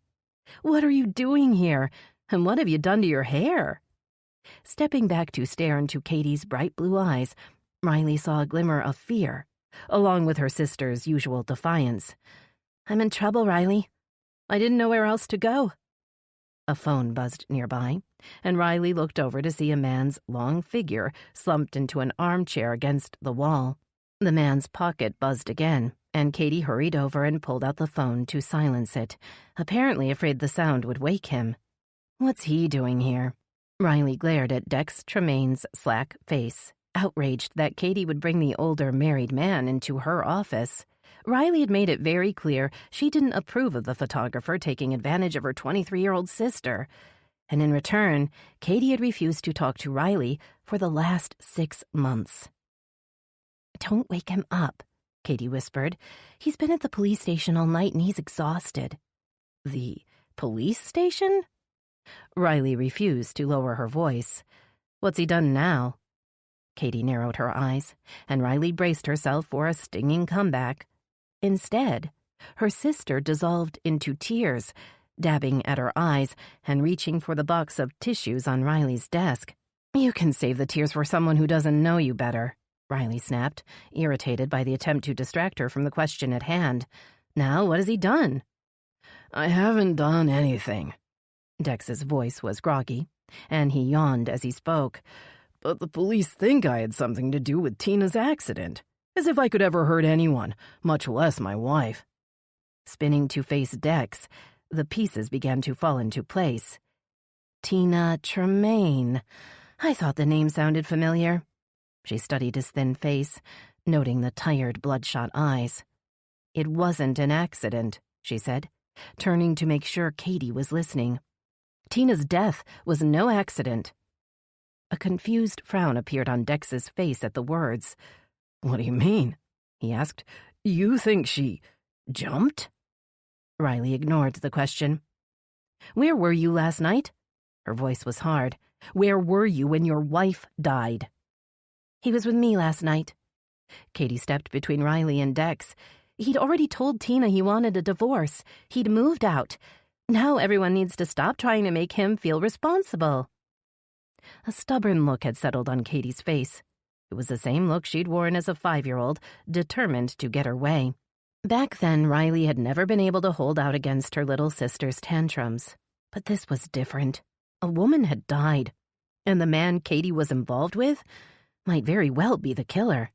"What are you doing here? And what have you done to your hair?" Stepping back to stare into Katie's bright blue eyes, Riley saw a glimmer of fear, along with her sister's usual defiance. "I'm in trouble, Riley. I didn't know where else to go." A phone buzzed nearby, and Riley looked over to see a man's long figure slumped into an armchair against the wall. The man's pocket buzzed again, and Katie hurried over and pulled out the phone to silence it, apparently afraid the sound would wake him. What's he doing here? Riley glared at Dex Tremaine's slack face, outraged that Katie would bring the older married man into her office. Riley had made it very clear she didn't approve of the photographer taking advantage of her 23-year-old sister. And in return, Katie had refused to talk to Riley for the last 6 months. "Don't wake him up," Katie whispered. "He's been at the police station all night and he's exhausted." "The police station?" Riley refused to lower her voice. "What's he done now?" Katie narrowed her eyes, and Riley braced herself for a stinging comeback. Instead, her sister dissolved into tears, dabbing at her eyes and reaching for the box of tissues on Riley's desk. "You can save the tears for someone who doesn't know you better," Riley snapped, irritated by the attempt to distract her from the question at hand. "Now, what has he done?" "I haven't done anything." Dex's voice was groggy, and he yawned as he spoke. "But the police think I had something to do with Tina's accident. As if I could ever hurt anyone, much less my wife." Spinning to face Dex, the pieces began to fall into place. Tina Tremaine. I thought the name sounded familiar. She studied his thin face, noting the tired, bloodshot eyes. "It wasn't an accident," she said, turning to make sure Katie was listening. "Tina's death was no accident." A confused frown appeared on Dex's face at the words. "What do you mean?" he asked. "You think she jumped?" Riley ignored the question. "Where were you last night?" Her voice was hard. "Where were you when your wife died?" "He was with me last night." Katie stepped between Riley and Dex. "He'd already told Tina he wanted a divorce. He'd moved out. Now everyone needs to stop trying to make him feel responsible." A stubborn look had settled on Katie's face. It was the same look she'd worn as a 5-year-old, determined to get her way. Back then, Riley had never been able to hold out against her little sister's tantrums. But this was different. A woman had died, and the man Katie was involved with might very well be the killer.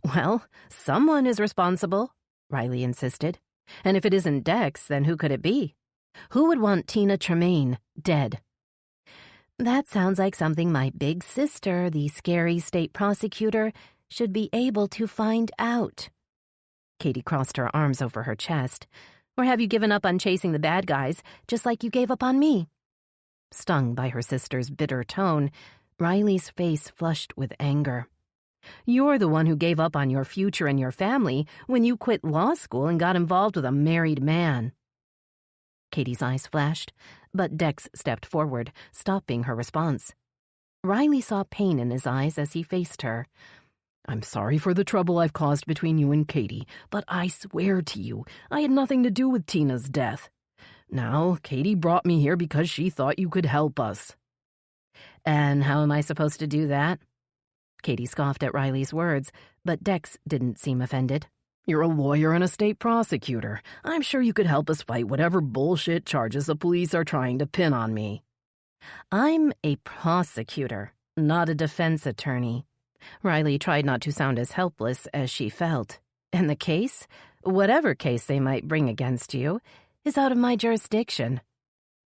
"Well, someone is responsible," Riley insisted. "And if it isn't Dex, then who could it be? Who would want Tina Tremaine dead?" That sounds like something my big sister, the scary state prosecutor, should be able to find out. Katie crossed her arms over her chest. Or have you given up on chasing the bad guys, just like you gave up on me? Stung by her sister's bitter tone, Riley's face flushed with anger. You're the one who gave up on your future and your family when you quit law school and got involved with a married man. Katie's eyes flashed, but Dex stepped forward, stopping her response. Riley saw pain in his eyes as he faced her. I'm sorry for the trouble I've caused between you and Katie, but I swear to you, I had nothing to do with Tina's death. Now, Katie brought me here because she thought you could help us. And how am I supposed to do that? Katie scoffed at Riley's words, but Dex didn't seem offended. You're a lawyer and a state prosecutor. I'm sure you could help us fight whatever bullshit charges the police are trying to pin on me. I'm a prosecutor, not a defense attorney. Riley tried not to sound as helpless as she felt. And the case, whatever case they might bring against you, is out of my jurisdiction.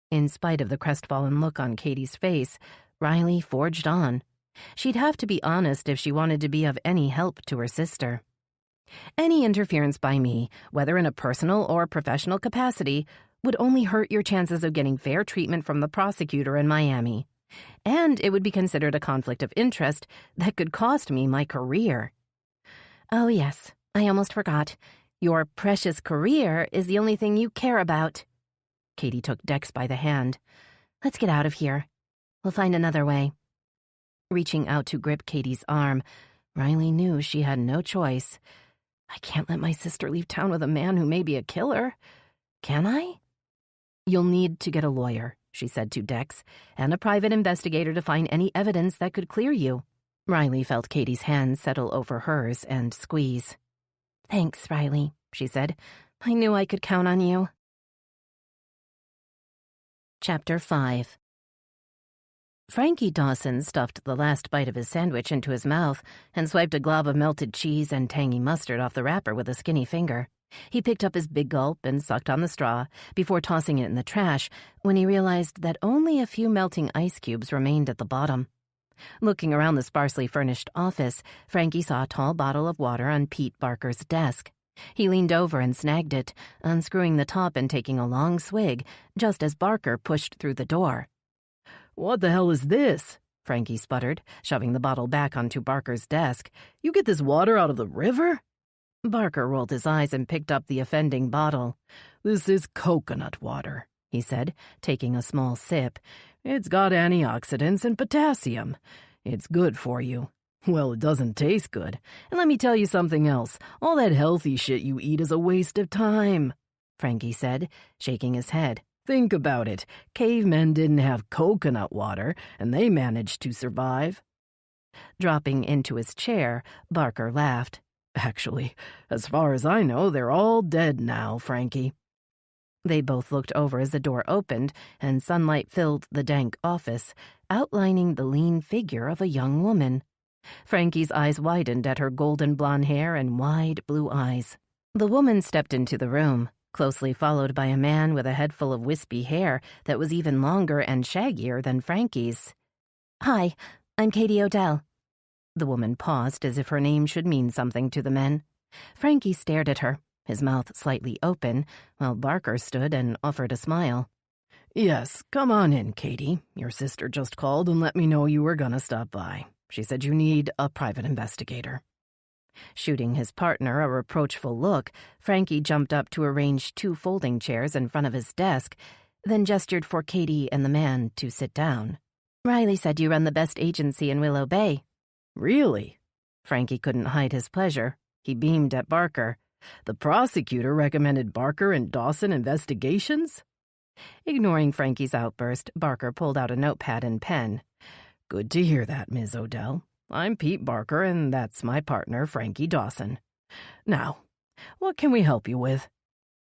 In spite of the crestfallen look on Katie's face, Riley forged on. She'd have to be honest if she wanted to be of any help to her sister. Any interference by me, whether in a personal or professional capacity, would only hurt your chances of getting fair treatment from the prosecutor in Miami. And it would be considered a conflict of interest that could cost me my career. Oh yes, I almost forgot. Your precious career is the only thing you care about. Katie took Dex by the hand. Let's get out of here. We'll find another way. Reaching out to grip Katie's arm, Riley knew she had no choice. I can't let my sister leave town with a man who may be a killer. Can I? You'll need to get a lawyer, she said to Dex, and a private investigator to find any evidence that could clear you. Riley felt Katie's hand settle over hers and squeeze. Thanks, Riley, she said. I knew I could count on you. Chapter 5. Frankie Dawson stuffed the last bite of his sandwich into his mouth and swiped a glob of melted cheese and tangy mustard off the wrapper with a skinny finger. He picked up his big gulp and sucked on the straw before tossing it in the trash when he realized that only a few melting ice cubes remained at the bottom. Looking around the sparsely furnished office, Frankie saw a tall bottle of water on Pete Barker's desk. He leaned over and snagged it, unscrewing the top and taking a long swig, just as Barker pushed through the door. What the hell is this? Frankie sputtered, shoving the bottle back onto Barker's desk. You get this water out of the river? Barker rolled his eyes and picked up the offending bottle. This is coconut water, he said, taking a small sip. It's got antioxidants and potassium. It's good for you. Well, it doesn't taste good. And let me tell you something else. All that healthy shit you eat is a waste of time, Frankie said, shaking his head. Think about it. Cavemen didn't have coconut water, and they managed to survive. Dropping into his chair, Barker laughed. Actually, as far as I know, they're all dead now, Frankie. They both looked over as the door opened, and sunlight filled the dank office, outlining the lean figure of a young woman. Frankie's eyes widened at her golden blonde hair and wide blue eyes. The woman stepped into the room, closely followed by a man with a head full of wispy hair that was even longer and shaggier than Frankie's. Hi, I'm Katie Odell. The woman paused as if her name should mean something to the men. Frankie stared at her, his mouth slightly open, while Barker stood and offered a smile. Yes, come on in, Katie. Your sister just called and let me know you were gonna stop by. She said you need a private investigator. Shooting his partner a reproachful look, Frankie jumped up to arrange 2 folding chairs in front of his desk, then gestured for Katie and the man to sit down. Riley said you run the best agency in Willow Bay. Really? Frankie couldn't hide his pleasure. He beamed at Barker. The prosecutor recommended Barker and Dawson investigations? Ignoring Frankie's outburst, Barker pulled out a notepad and pen. Good to hear that, Ms. Odell. I'm Pete Barker, and that's my partner, Frankie Dawson. Now, what can we help you with?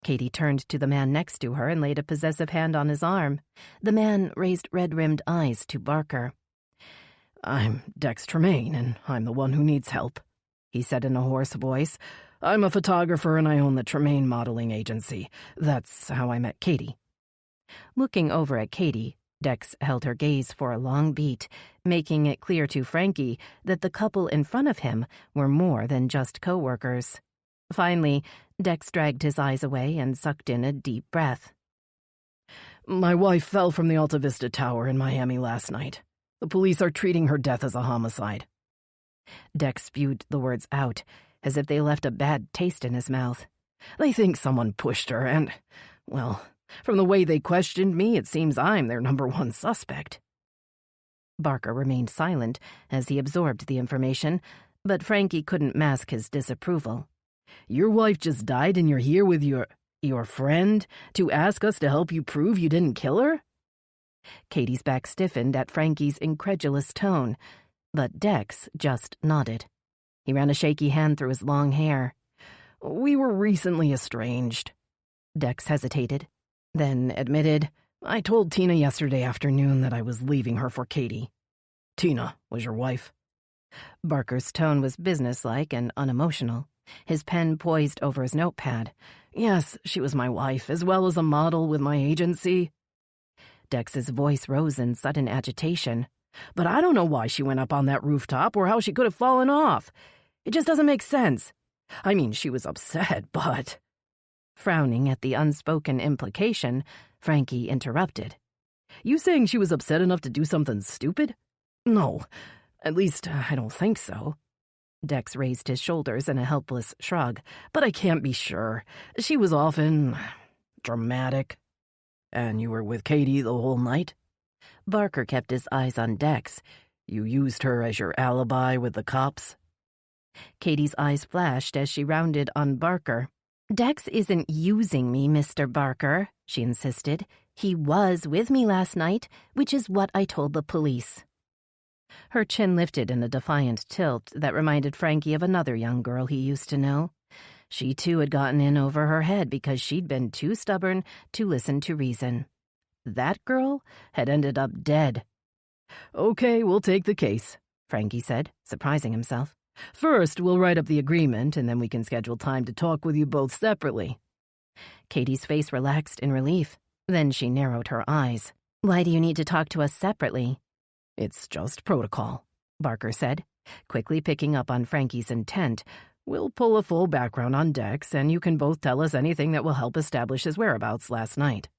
Katie turned to the man next to her and laid a possessive hand on his arm. The man raised red-rimmed eyes to Barker. I'm Dex Tremaine, and I'm the one who needs help, he said in a hoarse voice. I'm a photographer, and I own the Tremaine modeling agency. That's how I met Katie. Looking over at Katie, Dex held her gaze for a long beat, making it clear to Frankie that the couple in front of him were more than just co-workers. Finally, Dex dragged his eyes away and sucked in a deep breath. My wife fell from the Alta Vista Tower in Miami last night. The police are treating her death as a homicide. Dex spewed the words out, as if they left a bad taste in his mouth. They think someone pushed her and, well, from the way they questioned me, it seems I'm their #1 suspect. Barker remained silent as he absorbed the information, but Frankie couldn't mask his disapproval. Your wife just died and you're here with your friend to ask us to help you prove you didn't kill her? Katie's back stiffened at Frankie's incredulous tone, but Dex just nodded. He ran a shaky hand through his long hair. We were recently estranged. Dex hesitated, then admitted, I told Tina yesterday afternoon that I was leaving her for Katie. Tina was your wife. Barker's tone was businesslike and unemotional, his pen poised over his notepad. Yes, she was my wife, as well as a model with my agency. Dex's voice rose in sudden agitation. But I don't know why she went up on that rooftop or how she could have fallen off. It just doesn't make sense. I mean, she was upset, but... Frowning at the unspoken implication, Frankie interrupted. You saying she was upset enough to do something stupid? No, at least I don't think so. Dex raised his shoulders in a helpless shrug. But I can't be sure. She was often dramatic. And you were with Katie the whole night? Barker kept his eyes on Dex. You used her as your alibi with the cops? Katie's eyes flashed as she rounded on Barker. Dex isn't using me, Mr. Barker, she insisted. He was with me last night, which is what I told the police. Her chin lifted in a defiant tilt that reminded Frankie of another young girl he used to know. She too had gotten in over her head because she'd been too stubborn to listen to reason. That girl had ended up dead. Okay, we'll take the case, Frankie said, surprising himself. First, we'll write up the agreement, and then we can schedule time to talk with you both separately. Katie's face relaxed in relief. Then she narrowed her eyes. Why do you need to talk to us separately? It's just protocol, Barker said, quickly picking up on Frankie's intent. We'll pull a full background on Dex, and you can both tell us anything that will help establish his whereabouts last night.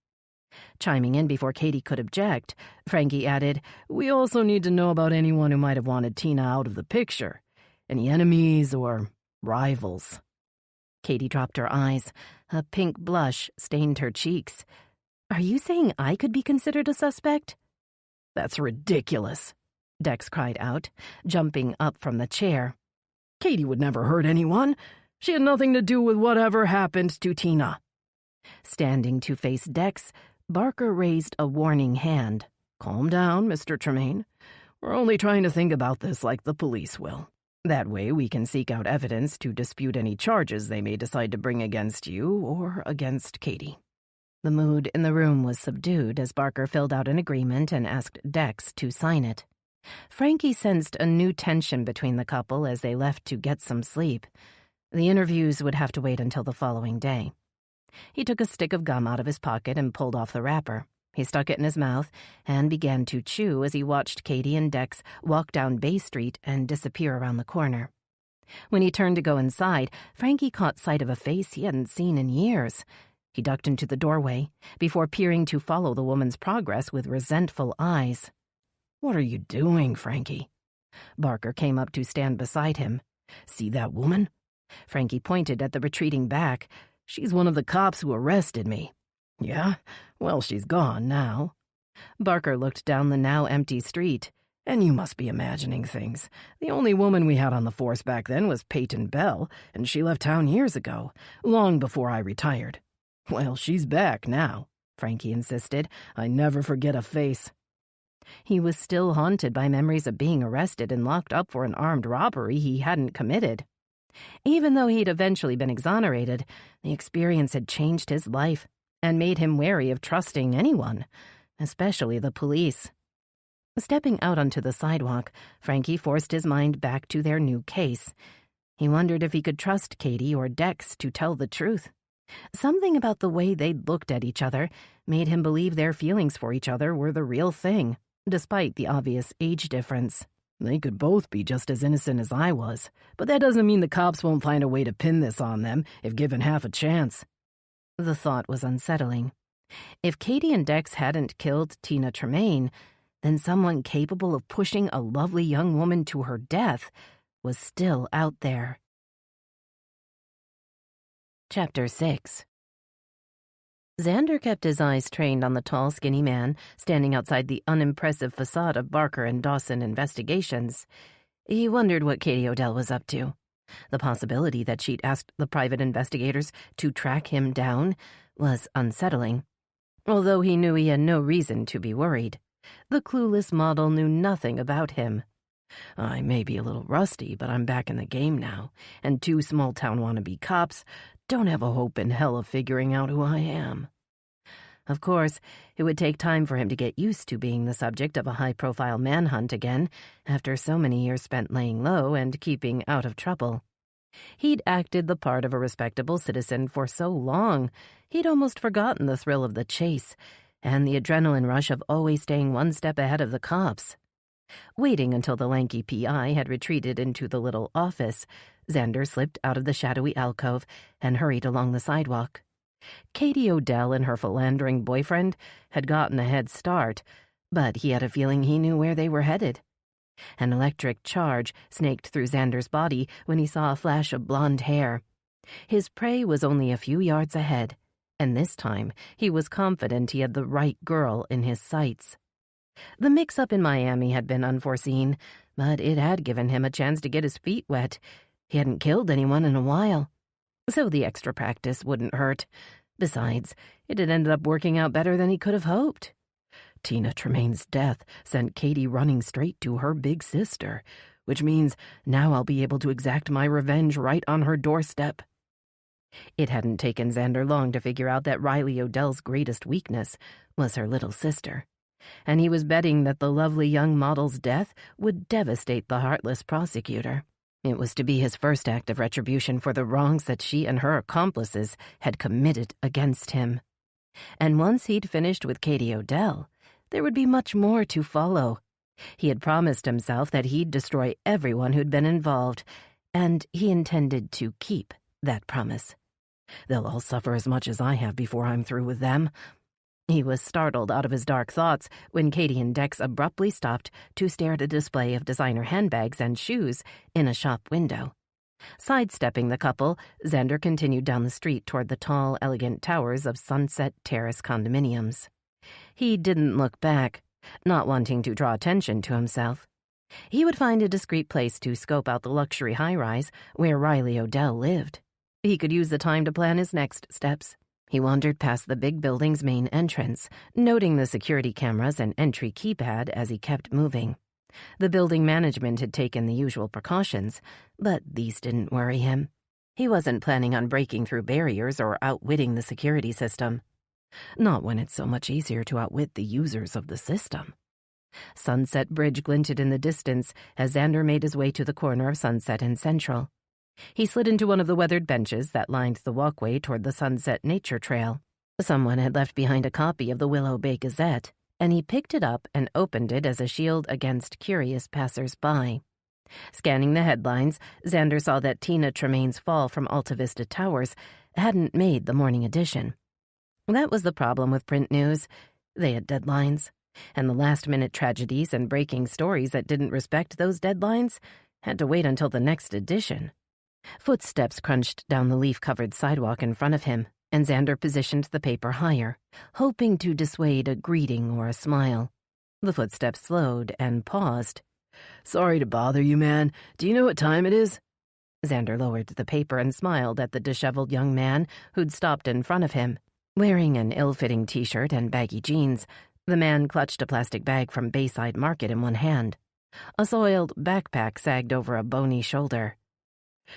Chiming in before Katie could object, Frankie added, We also need to know about anyone who might have wanted Tina out of the picture. Any enemies or rivals? Katie dropped her eyes. A pink blush stained her cheeks. Are you saying I could be considered a suspect? That's ridiculous, Dex cried out, jumping up from the chair. Katie would never hurt anyone. She had nothing to do with whatever happened to Tina. Standing to face Dex, Barker raised a warning hand. Calm down, Mr. Tremaine. We're only trying to think about this like the police will. That way we can seek out evidence to dispute any charges they may decide to bring against you or against Katie. The mood in the room was subdued as Barker filled out an agreement and asked Dex to sign it. Frankie sensed a new tension between the couple as they left to get some sleep. The interviews would have to wait until the following day. He took a stick of gum out of his pocket and pulled off the wrapper. He stuck it in his mouth and began to chew as he watched Katie and Dex walk down Bay Street and disappear around the corner. When he turned to go inside, Frankie caught sight of a face he hadn't seen in years. He ducked into the doorway before peering to follow the woman's progress with resentful eyes. What are you doing, Frankie? Barker came up to stand beside him. See that woman? Frankie pointed at the retreating back. She's one of the cops who arrested me. Yeah? Well, she's gone now. Barker looked down the now empty street. And you must be imagining things. The only woman we had on the force back then was Peyton Bell, and she left town years ago, long before I retired. Well, she's back now, Frankie insisted. I never forget a face. He was still haunted by memories of being arrested and locked up for an armed robbery he hadn't committed. Even though he'd eventually been exonerated, the experience had changed his life and made him wary of trusting anyone, especially the police. Stepping out onto the sidewalk, Frankie forced his mind back to their new case. He wondered if he could trust Katie or Dex to tell the truth. Something about the way they'd looked at each other made him believe their feelings for each other were the real thing, despite the obvious age difference. They could both be just as innocent as I was, but that doesn't mean the cops won't find a way to pin this on them if given half a chance. The thought was unsettling. If Katie and Dex hadn't killed Tina Tremaine, then someone capable of pushing a lovely young woman to her death was still out there. Chapter 6. Xander kept his eyes trained on the tall, skinny man standing outside the unimpressive facade of Barker and Dawson Investigations. He wondered what Katie Odell was up to. The possibility that she'd asked the private investigators to track him down was unsettling, although he knew he had no reason to be worried. The clueless model knew nothing about him. I may be a little rusty, but I'm back in the game now, and two small-town wannabe cops don't have a hope in hell of figuring out who I am. Of course, it would take time for him to get used to being the subject of a high-profile manhunt again after so many years spent laying low and keeping out of trouble. He'd acted the part of a respectable citizen for so long, he'd almost forgotten the thrill of the chase and the adrenaline rush of always staying one step ahead of the cops. Waiting until the lanky PI had retreated into the little office, Xander slipped out of the shadowy alcove and hurried along the sidewalk. Katie Odell and her philandering boyfriend had gotten a head start, but he had a feeling he knew where they were headed. An electric charge snaked through Xander's body when he saw a flash of blonde hair. His prey was only a few yards ahead, and this time he was confident he had the right girl in his sights. The mix-up in Miami had been unforeseen, but it had given him a chance to get his feet wet. He hadn't killed anyone in a while, so the extra practice wouldn't hurt. Besides, it had ended up working out better than he could have hoped. Tina Tremaine's death sent Katie running straight to her big sister, which means now I'll be able to exact my revenge right on her doorstep. It hadn't taken Xander long to figure out that Riley Odell's greatest weakness was her little sister, and he was betting that the lovely young model's death would devastate the heartless prosecutor. It was to be his first act of retribution for the wrongs that she and her accomplices had committed against him. And once he'd finished with Katie Odell, there would be much more to follow. He had promised himself that he'd destroy everyone who'd been involved, and he intended to keep that promise. They'll all suffer as much as I have before I'm through with them. He was startled out of his dark thoughts when Katie and Dex abruptly stopped to stare at a display of designer handbags and shoes in a shop window. Sidestepping the couple, Xander continued down the street toward the tall, elegant towers of Sunset Terrace condominiums. He didn't look back, not wanting to draw attention to himself. He would find a discreet place to scope out the luxury high-rise where Riley Odell lived. He could use the time to plan his next steps. He wandered past the big building's main entrance, noting the security cameras and entry keypad as he kept moving. The building management had taken the usual precautions, but these didn't worry him. He wasn't planning on breaking through barriers or outwitting the security system. Not when it's so much easier to outwit the users of the system. Sunset Bridge glinted in the distance as Xander made his way to the corner of Sunset and Central. He slid into one of the weathered benches that lined the walkway toward the Sunset Nature Trail. Someone had left behind a copy of the Willow Bay Gazette, and he picked it up and opened it as a shield against curious passers-by. Scanning the headlines, Xander saw that Tina Tremaine's fall from Alta Vista Towers hadn't made the morning edition. That was the problem with print news. They had deadlines, and the last-minute tragedies and breaking stories that didn't respect those deadlines had to wait until the next edition. Footsteps crunched down the leaf-covered sidewalk in front of him, and Xander positioned the paper higher, hoping to dissuade a greeting or a smile. The footsteps slowed and paused. "Sorry to bother you, man. Do you know what time it is?" Xander lowered the paper and smiled at the disheveled young man who'd stopped in front of him. Wearing an ill-fitting t-shirt and baggy jeans, the man clutched a plastic bag from Bayside Market in one hand. A soiled backpack sagged over a bony shoulder.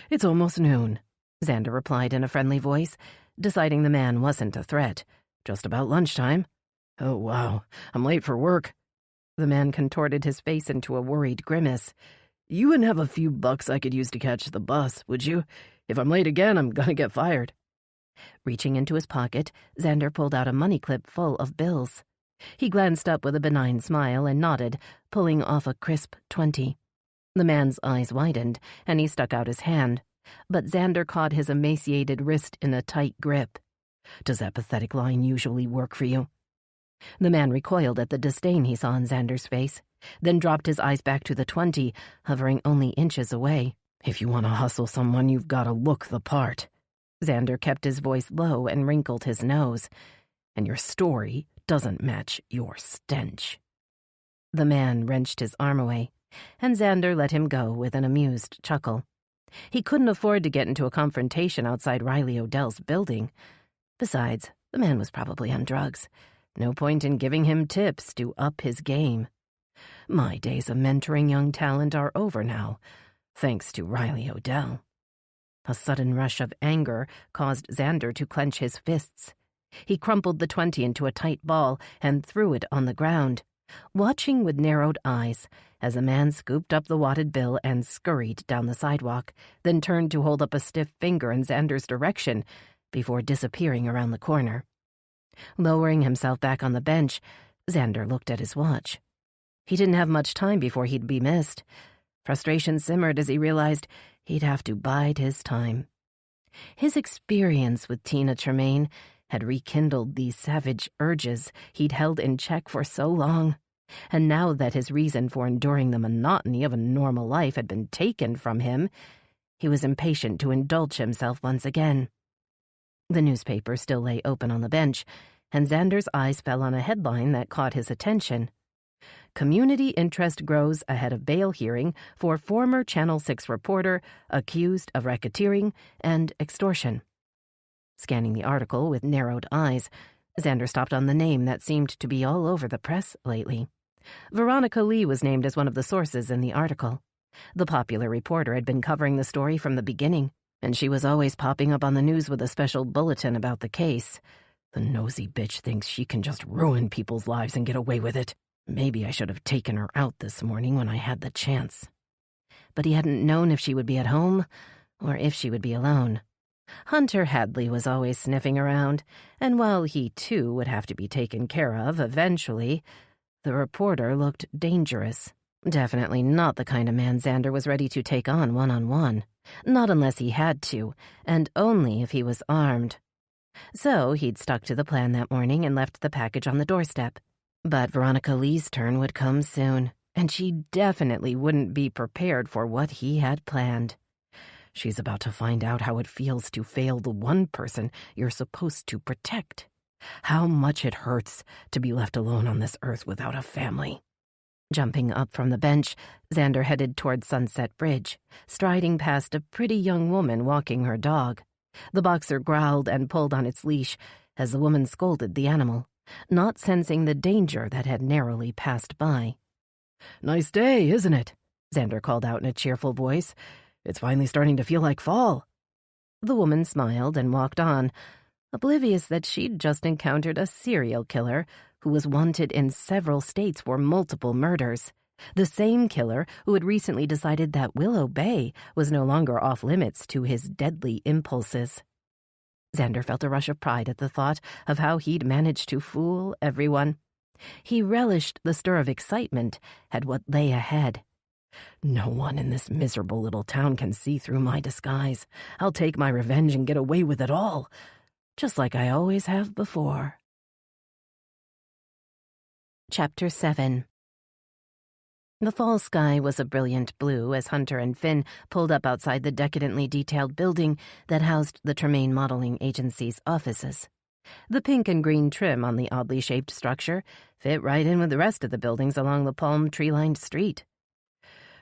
"It's almost noon," Xander replied in a friendly voice, deciding the man wasn't a threat. "Just about lunchtime." "Oh, wow. I'm late for work." The man contorted his face into a worried grimace. "You wouldn't have a few bucks I could use to catch the bus, would you? If I'm late again, I'm gonna get fired." Reaching into his pocket, Xander pulled out a money clip full of bills. He glanced up with a benign smile and nodded, pulling off a crisp 20. The man's eyes widened, and he stuck out his hand, but Xander caught his emaciated wrist in a tight grip. "Does that pathetic line usually work for you?" The man recoiled at the disdain he saw in Xander's face, then dropped his eyes back to the 20, hovering only inches away. "If you want to hustle someone, you've got to look the part." Xander kept his voice low and wrinkled his nose. "And your story doesn't match your stench." The man wrenched his arm away, and Xander let him go with an amused chuckle. He couldn't afford to get into a confrontation outside Riley Odell's building. Besides, the man was probably on drugs. No point in giving him tips to up his game. My days of mentoring young talent are over now, thanks to Riley Odell. A sudden rush of anger caused Xander to clench his fists. He crumpled the 20 into a tight ball and threw it on the ground, watching with narrowed eyes as a man scooped up the wadded bill and scurried down the sidewalk, then turned to hold up a stiff finger in Xander's direction before disappearing around the corner. Lowering himself back on the bench, Xander looked at his watch. He didn't have much time before he'd be missed. Frustration simmered as he realized he'd have to bide his time. His experience with Tina Tremaine had rekindled these savage urges he'd held in check for so long, and now that his reason for enduring the monotony of a normal life had been taken from him, he was impatient to indulge himself once again. The newspaper still lay open on the bench, and Xander's eyes fell on a headline that caught his attention. "Community interest grows ahead of bail hearing for former Channel 6 reporter accused of racketeering and extortion." Scanning the article with narrowed eyes, Xander stopped on the name that seemed to be all over the press lately. Veronica Lee was named as one of the sources in the article. The popular reporter had been covering the story from the beginning, and she was always popping up on the news with a special bulletin about the case. The nosy bitch thinks she can just ruin people's lives and get away with it. Maybe I should have taken her out this morning when I had the chance. But he hadn't known if she would be at home or if she would be alone. Hunter Hadley was always sniffing around, and while he too would have to be taken care of eventually, the reporter looked dangerous. Definitely not the kind of man Xander was ready to take on one-on-one. Not unless he had to, and only if he was armed. So he'd stuck to the plan that morning and left the package on the doorstep. But Veronica Lee's turn would come soon, and she definitely wouldn't be prepared for what he had planned. She's about to find out how it feels to fail the one person you're supposed to protect. How much it hurts to be left alone on this earth without a family. Jumping up from the bench, Xander headed toward Sunset Bridge, striding past a pretty young woman walking her dog. The boxer growled and pulled on its leash as the woman scolded the animal, not sensing the danger that had narrowly passed by. "Nice day, isn't it?" Xander called out in a cheerful voice. "It's finally starting to feel like fall." The woman smiled and walked on, oblivious that she'd just encountered a serial killer who was wanted in several states for multiple murders. The same killer who had recently decided that Willow Bay was no longer off-limits to his deadly impulses. Xander felt a rush of pride at the thought of how he'd managed to fool everyone. He relished the stir of excitement at what lay ahead. "No one in this miserable little town can see through my disguise. I'll take my revenge and get away with it all, just like I always have before." Chapter 7. The fall sky was a brilliant blue as Hunter and Finn pulled up outside the decadently detailed building that housed the Tremaine Modeling Agency's offices. The pink and green trim on the oddly shaped structure fit right in with the rest of the buildings along the palm tree-lined street.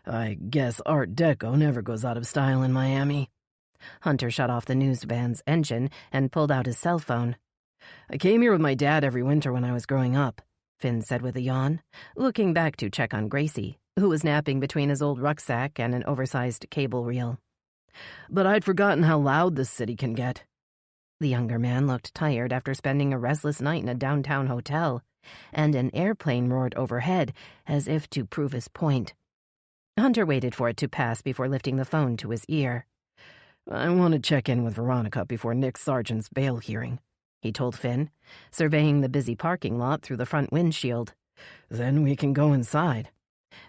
"I guess Art Deco never goes out of style in Miami." Hunter shut off the news van's engine and pulled out his cell phone. "I came here with my dad every winter when I was growing up," Finn said with a yawn, looking back to check on Gracie, who was napping between his old rucksack and an oversized cable reel. "But I'd forgotten how loud this city can get." The younger man looked tired after spending a restless night in a downtown hotel, and an airplane roared overhead as if to prove his point. Hunter waited for it to pass before lifting the phone to his ear. I want to check in with Veronica before Nick Sargent's bail hearing, he told Finn, surveying the busy parking lot through the front windshield. Then we can go inside.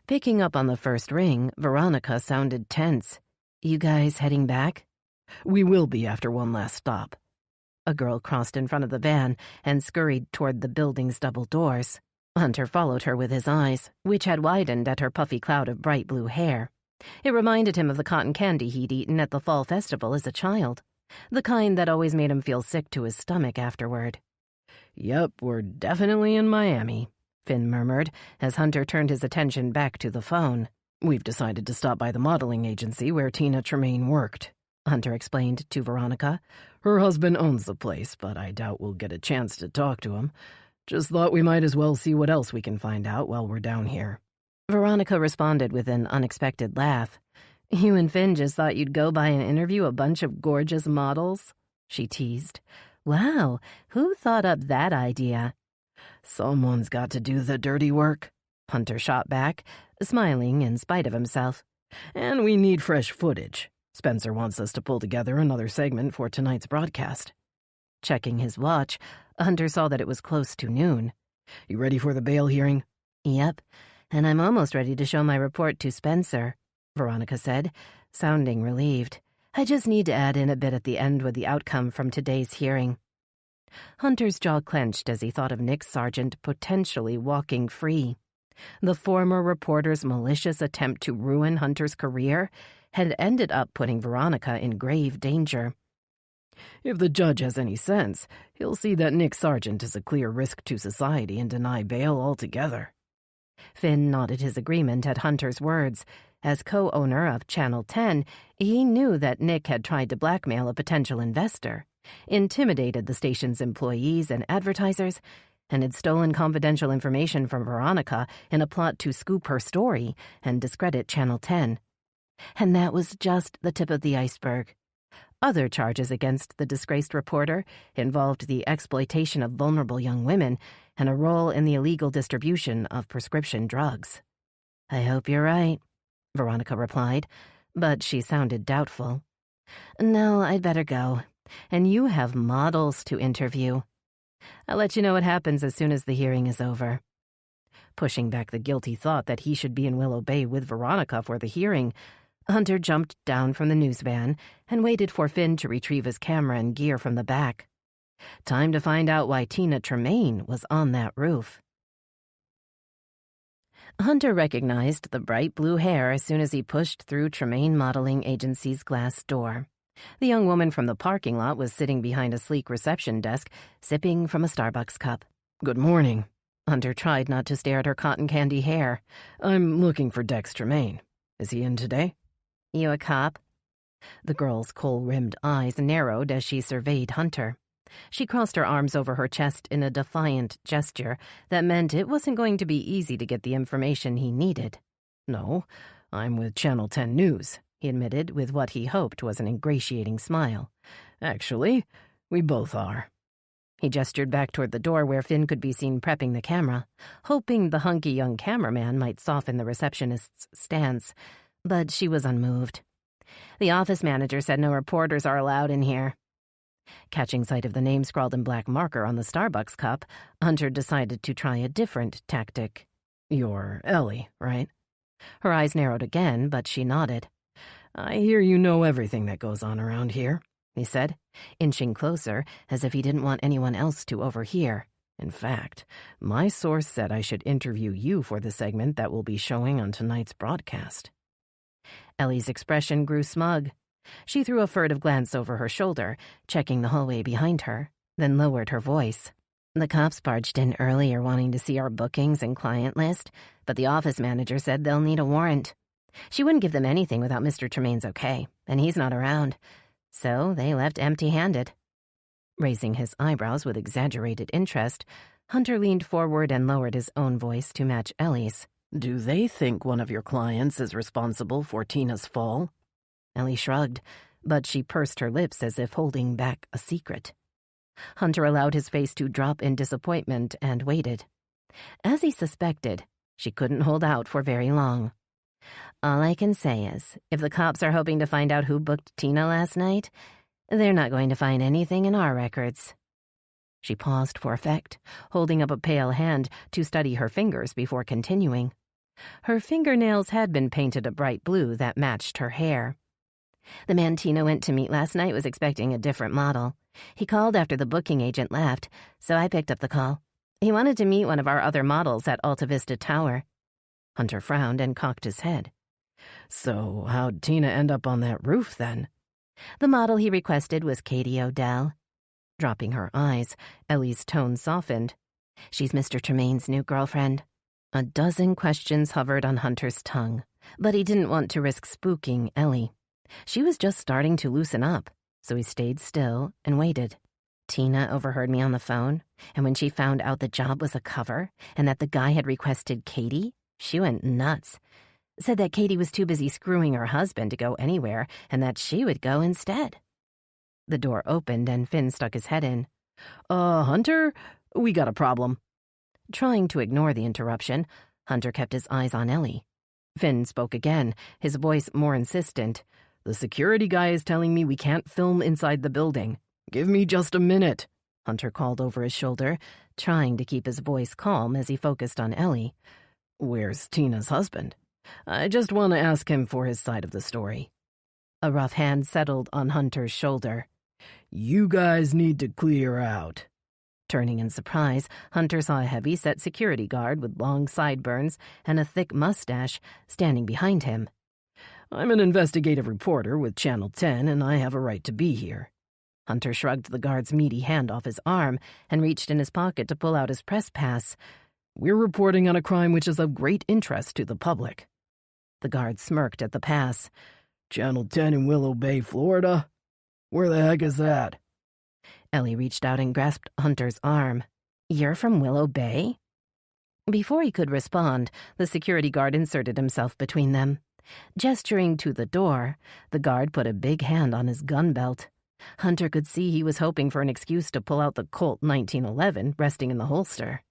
Picking up on the first ring, Veronica sounded tense. You guys heading back? We will be after one last stop. A girl crossed in front of the van and scurried toward the building's double doors. Hunter followed her with his eyes, which had widened at her puffy cloud of bright blue hair. It reminded him of the cotton candy he'd eaten at the fall festival as a child, the kind that always made him feel sick to his stomach afterward. Yep, we're definitely in Miami, Finn murmured as Hunter turned his attention back to the phone. We've decided to stop by the modeling agency where Tina Tremaine worked, Hunter explained to Veronica. Her husband owns the place, but I doubt we'll get a chance to talk to him. Just thought we might as well see what else we can find out while we're down here. Veronica responded with an unexpected laugh. You and Finn just thought you'd go by and interview a bunch of gorgeous models? She teased. Wow, who thought up that idea? Someone's got to do the dirty work, Hunter shot back, smiling in spite of himself. And we need fresh footage. Spencer wants us to pull together another segment for tonight's broadcast. Checking his watch, Hunter saw that it was close to noon. You ready for the bail hearing? Yep, and I'm almost ready to show my report to Spencer, Veronica said, sounding relieved. I just need to add in a bit at the end with the outcome from today's hearing. Hunter's jaw clenched as he thought of Nick Sargent potentially walking free. The former reporter's malicious attempt to ruin Hunter's career had ended up putting Veronica in grave danger. If the judge has any sense, he'll see that Nick Sargent is a clear risk to society and deny bail altogether. Finn nodded his agreement at Hunter's words. As co-owner of Channel 10, he knew that Nick had tried to blackmail a potential investor, intimidated the station's employees and advertisers, and had stolen confidential information from Veronica in a plot to scoop her story and discredit Channel 10. And that was just the tip of the iceberg. Other charges against the disgraced reporter involved the exploitation of vulnerable young women and a role in the illegal distribution of prescription drugs. I hope you're right, Veronica replied, but she sounded doubtful. No, I'd better go, and you have models to interview. I'll let you know what happens as soon as the hearing is over. Pushing back the guilty thought that he should be in Willow Bay with Veronica for the hearing, Hunter jumped down from the news van and waited for Finn to retrieve his camera and gear from the back. Time to find out why Tina Tremaine was on that roof. Hunter recognized the bright blue hair as soon as he pushed through Tremaine Modeling Agency's glass door. The young woman from the parking lot was sitting behind a sleek reception desk, sipping from a Starbucks cup. Good morning. Hunter tried not to stare at her cotton candy hair. I'm looking for Dex Tremaine. Is he in today? You a cop? The girl's kohl-rimmed eyes narrowed as she surveyed Hunter. She crossed her arms over her chest in a defiant gesture that meant it wasn't going to be easy to get the information he needed. No, I'm with Channel 10 News, he admitted with what he hoped was an ingratiating smile. Actually, we both are. He gestured back toward the door where Finn could be seen prepping the camera, hoping the hunky young cameraman might soften the receptionist's stance, but she was unmoved. The office manager said no reporters are allowed in here. Catching sight of the name scrawled in black marker on the Starbucks cup, Hunter decided to try a different tactic. You're Ellie, right? Her eyes narrowed again, but she nodded. I hear you know everything that goes on around here, he said, inching closer as if he didn't want anyone else to overhear. In fact, my source said I should interview you for the segment that will be showing on tonight's broadcast. Ellie's expression grew smug. She threw a furtive glance over her shoulder, checking the hallway behind her, then lowered her voice. The cops barged in earlier wanting to see our bookings and client list, but the office manager said they'll need a warrant. She wouldn't give them anything without Mr. Tremaine's okay, and he's not around. So they left empty-handed. Raising his eyebrows with exaggerated interest, Hunter leaned forward and lowered his own voice to match Ellie's. Do they think one of your clients is responsible for Tina's fall? Ellie shrugged, but she pursed her lips as if holding back a secret. Hunter allowed his face to drop in disappointment and waited. As he suspected, she couldn't hold out for very long. All I can say is, if the cops are hoping to find out who booked Tina last night, they're not going to find anything in our records. She paused for effect, holding up a pale hand to study her fingers before continuing. Her fingernails had been painted a bright blue that matched her hair. The man Tina went to meet last night was expecting a different model. He called after the booking agent left, so I picked up the call. He wanted to meet one of our other models at Alta Vista Tower. Hunter frowned and cocked his head. So how'd Tina end up on that roof, then? The model he requested was Katie Odell. Dropping her eyes, Ellie's tone softened. She's Mr. Tremaine's new girlfriend. A dozen questions hovered on Hunter's tongue, but he didn't want to risk spooking Ellie. She was just starting to loosen up, so he stayed still and waited. Tina overheard me on the phone, and when she found out the job was a cover and that the guy had requested Katie, she went nuts. Said that Katie was too busy screwing her husband to go anywhere and that she would go instead. The door opened and Finn stuck his head in. Hunter, we got a problem." Trying to ignore the interruption, Hunter kept his eyes on Ellie. Finn spoke again, his voice more insistent. "The security guy is telling me we can't film inside the building. Give me just a minute," Hunter called over his shoulder, trying to keep his voice calm as he focused on Ellie. "Where's Tina's husband? I just want to ask him for his side of the story." A rough hand settled on Hunter's shoulder. "You guys need to clear out." Turning in surprise, Hunter saw a heavy-set security guard with long sideburns and a thick mustache standing behind him. "I'm an investigative reporter with Channel 10, and I have a right to be here." Hunter shrugged the guard's meaty hand off his arm and reached in his pocket to pull out his press pass. "We're reporting on a crime which is of great interest to the public." The guard smirked at the pass. "Channel 10 in Willow Bay, Florida? Where the heck is that?" Ellie reached out and grasped Hunter's arm. "You're from Willow Bay?" Before he could respond, the security guard inserted himself between them. Gesturing to the door, the guard put a big hand on his gun belt. Hunter could see he was hoping for an excuse to pull out the Colt 1911 resting in the holster.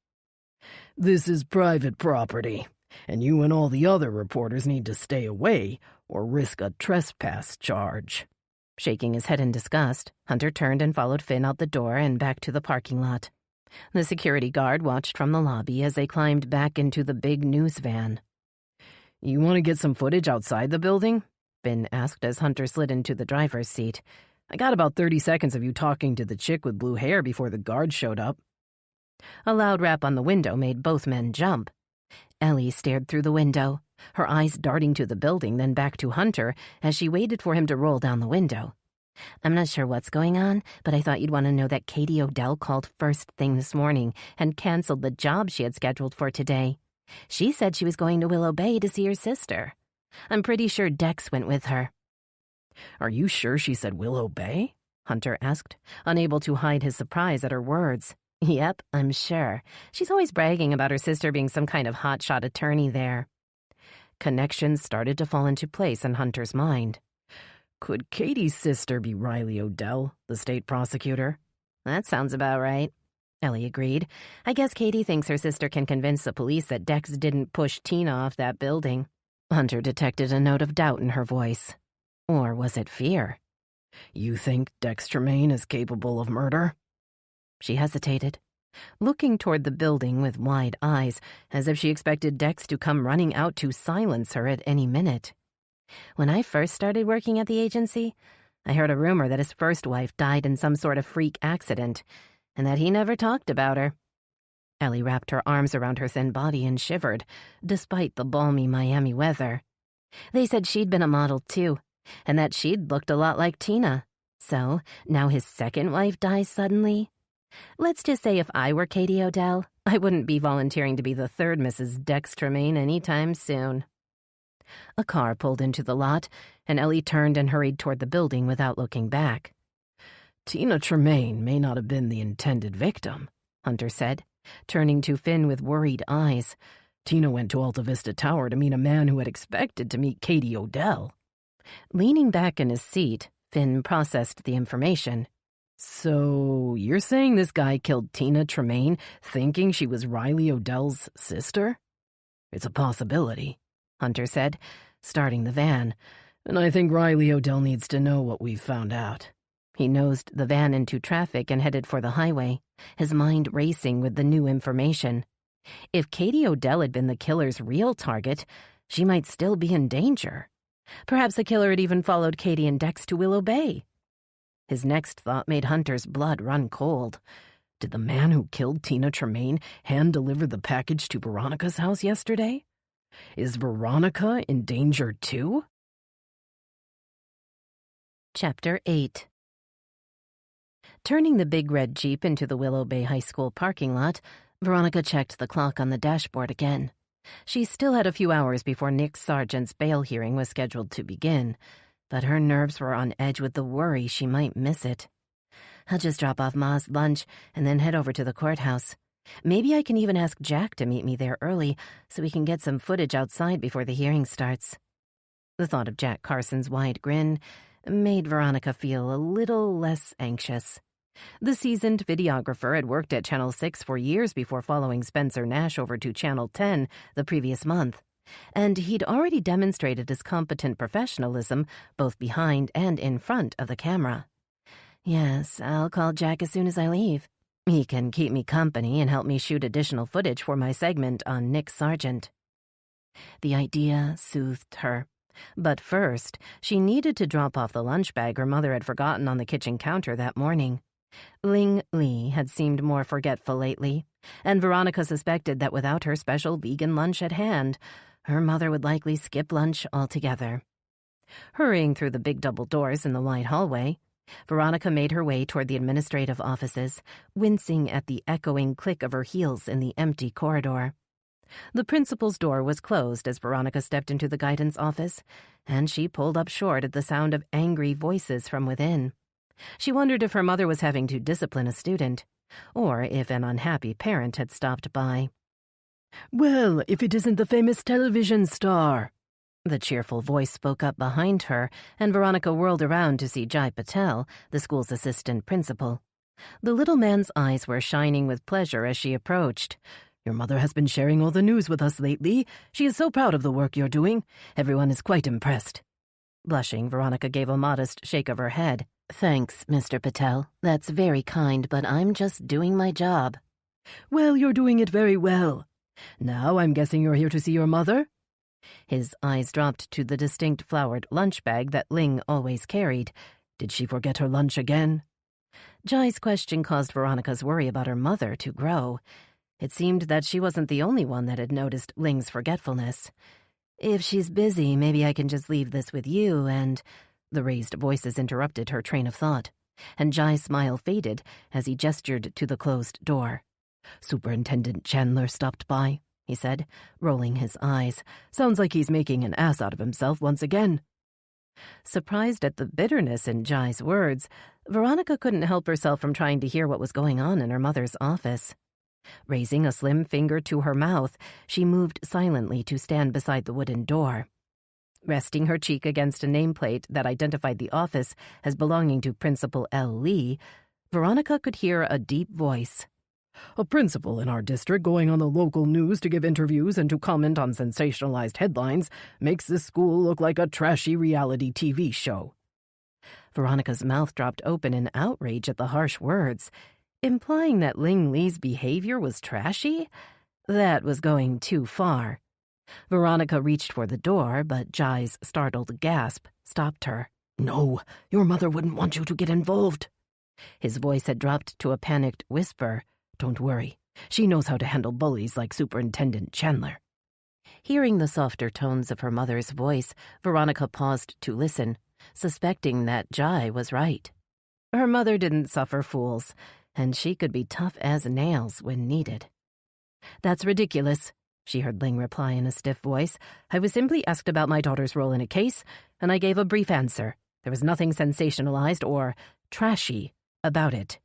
"This is private property, and you and all the other reporters need to stay away or risk a trespass charge." Shaking his head in disgust, Hunter turned and followed Finn out the door and back to the parking lot. The security guard watched from the lobby as they climbed back into the big news van. "You want to get some footage outside the building?" Finn asked as Hunter slid into the driver's seat. "I got about 30 seconds of you talking to the chick with blue hair before the guard showed up." A loud rap on the window made both men jump. Ellie stared through the window, her eyes darting to the building, then back to Hunter as she waited for him to roll down the window. "I'm not sure what's going on, but I thought you'd want to know that Katie Odell called first thing this morning and canceled the job she had scheduled for today. She said she was going to Willow Bay to see her sister. I'm pretty sure Dex went with her." "Are you sure she said Willow Bay?" Hunter asked, unable to hide his surprise at her words. "Yep, I'm sure. She's always bragging about her sister being some kind of hotshot attorney there." Connections started to fall into place in Hunter's mind. Could Katie's sister be Riley Odell, the state prosecutor? "That sounds about right," Ellie agreed. "I guess Katie thinks her sister can convince the police that Dex didn't push Tina off that building." Hunter detected a note of doubt in her voice. Or was it fear? "You think Dex Tremaine is capable of murder?" She hesitated, looking toward the building with wide eyes, as if she expected Dex to come running out to silence her at any minute. "When I first started working at the agency, I heard a rumor that his first wife died in some sort of freak accident, and that he never talked about her." Ellie wrapped her arms around her thin body and shivered, despite the balmy Miami weather. "They said she'd been a model too, and that she'd looked a lot like Tina. So, now his second wife dies suddenly? Let's just say if I were Katie Odell, I wouldn't be volunteering to be the third Mrs. Dex Tremaine anytime soon." A car pulled into the lot, and Ellie turned and hurried toward the building without looking back. "Tina Tremaine may not have been the intended victim," Hunter said, turning to Finn with worried eyes. "Tina went to Alta Vista Tower to meet a man who had expected to meet Katie Odell." Leaning back in his seat, Finn processed the information. "So, you're saying this guy killed Tina Tremaine thinking she was Riley Odell's sister?" "It's a possibility. Hunter said, starting the van. "And I think Riley Odell needs to know what we've found out." He nosed the van into traffic and headed for the highway, his mind racing with the new information. If Katie Odell had been the killer's real target, she might still be in danger. Perhaps the killer had even followed Katie and Dex to Willow Bay. His next thought made Hunter's blood run cold. Did the man who killed Tina Tremaine hand-deliver the package to Veronica's house yesterday? Is Veronica in danger too? Chapter 8. Turning the big red Jeep into the Willow Bay High School parking lot, Veronica checked the clock on the dashboard again. She still had a few hours before Nick Sargent's bail hearing was scheduled to begin, but her nerves were on edge with the worry she might miss it. I'll just drop off Ma's lunch and then head over to the courthouse. Maybe I can even ask Jack to meet me there early so we can get some footage outside before the hearing starts. The thought of Jack Carson's wide grin made Veronica feel a little less anxious. The seasoned videographer had worked at Channel 6 for years before following Spencer Nash over to Channel 10 the previous month, and he'd already demonstrated his competent professionalism both behind and in front of the camera. Yes, I'll call Jack as soon as I leave. He can keep me company and help me shoot additional footage for my segment on Nick Sargent. The idea soothed her. But first, she needed to drop off the lunch bag her mother had forgotten on the kitchen counter that morning. Ling Lee had seemed more forgetful lately, and Veronica suspected that without her special vegan lunch at hand, her mother would likely skip lunch altogether. Hurrying through the big double doors in the wide hallway, Veronica made her way toward the administrative offices, wincing at the echoing click of her heels in the empty corridor. The principal's door was closed as Veronica stepped into the guidance office, and she pulled up short at the sound of angry voices from within. She wondered if her mother was having to discipline a student, or if an unhappy parent had stopped by. "Well, if it isn't the famous television star," the cheerful voice spoke up behind her, and Veronica whirled around to see Jai Patel, the school's assistant principal. The little man's eyes were shining with pleasure as she approached. "Your mother has been sharing all the news with us lately. She is so proud of the work you're doing. Everyone is quite impressed." Blushing, Veronica gave a modest shake of her head. "Thanks, Mr. Patel. That's very kind, but I'm just doing my job." "Well, you're doing it very well. Now I'm guessing you're here to see your mother?" His eyes dropped to the distinct flowered lunch bag that Ling always carried. Did she forget her lunch again? Jai's question caused Veronica's worry about her mother to grow. It seemed that she wasn't the only one that had noticed Ling's forgetfulness. "If she's busy, maybe I can just leave this with you and—" The raised voices interrupted her train of thought, and Jai's smile faded as he gestured to the closed door. "Superintendent Chandler stopped by," he said, rolling his eyes. "Sounds like he's making an ass out of himself once again." Surprised at the bitterness in Jai's words, Veronica couldn't help herself from trying to hear what was going on in her mother's office. Raising a slim finger to her mouth, she moved silently to stand beside the wooden door. Resting her cheek against a nameplate that identified the office as belonging to Principal L. Lee, Veronica could hear a deep voice. "A principal in our district going on the local news to give interviews and to comment on sensationalized headlines makes this school look like a trashy reality TV show." Veronica's mouth dropped open in outrage at the harsh words, implying that Ling Lee's behavior was trashy? That was going too far. Veronica reached for the door, but Jai's startled gasp stopped her. "No, your mother wouldn't want you to get involved." His voice had dropped to a panicked whisper. "Don't worry. She knows how to handle bullies like Superintendent Chandler." Hearing the softer tones of her mother's voice, Veronica paused to listen, suspecting that Jai was right. Her mother didn't suffer fools, and she could be tough as nails when needed. "That's ridiculous," she heard Ling reply in a stiff voice. "I was simply asked about my daughter's role in a case, and I gave a brief answer. There was nothing sensationalized or trashy about it."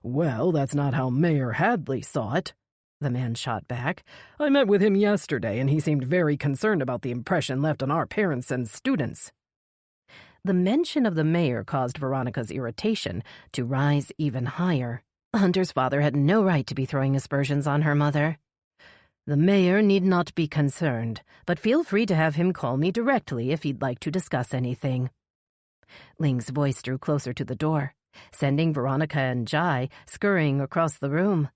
"Well, that's not how Mayor Hadley saw it," the man shot back. "I met with him yesterday, and he seemed very concerned about the impression left on our parents and students." The mention of the mayor caused Veronica's irritation to rise even higher. Hunter's father had no right to be throwing aspersions on her mother. The mayor need not be concerned, but feel free to have him call me directly if he'd like to discuss anything. Ling's voice drew closer to the door, sending Veronica and Jai scurrying across the room.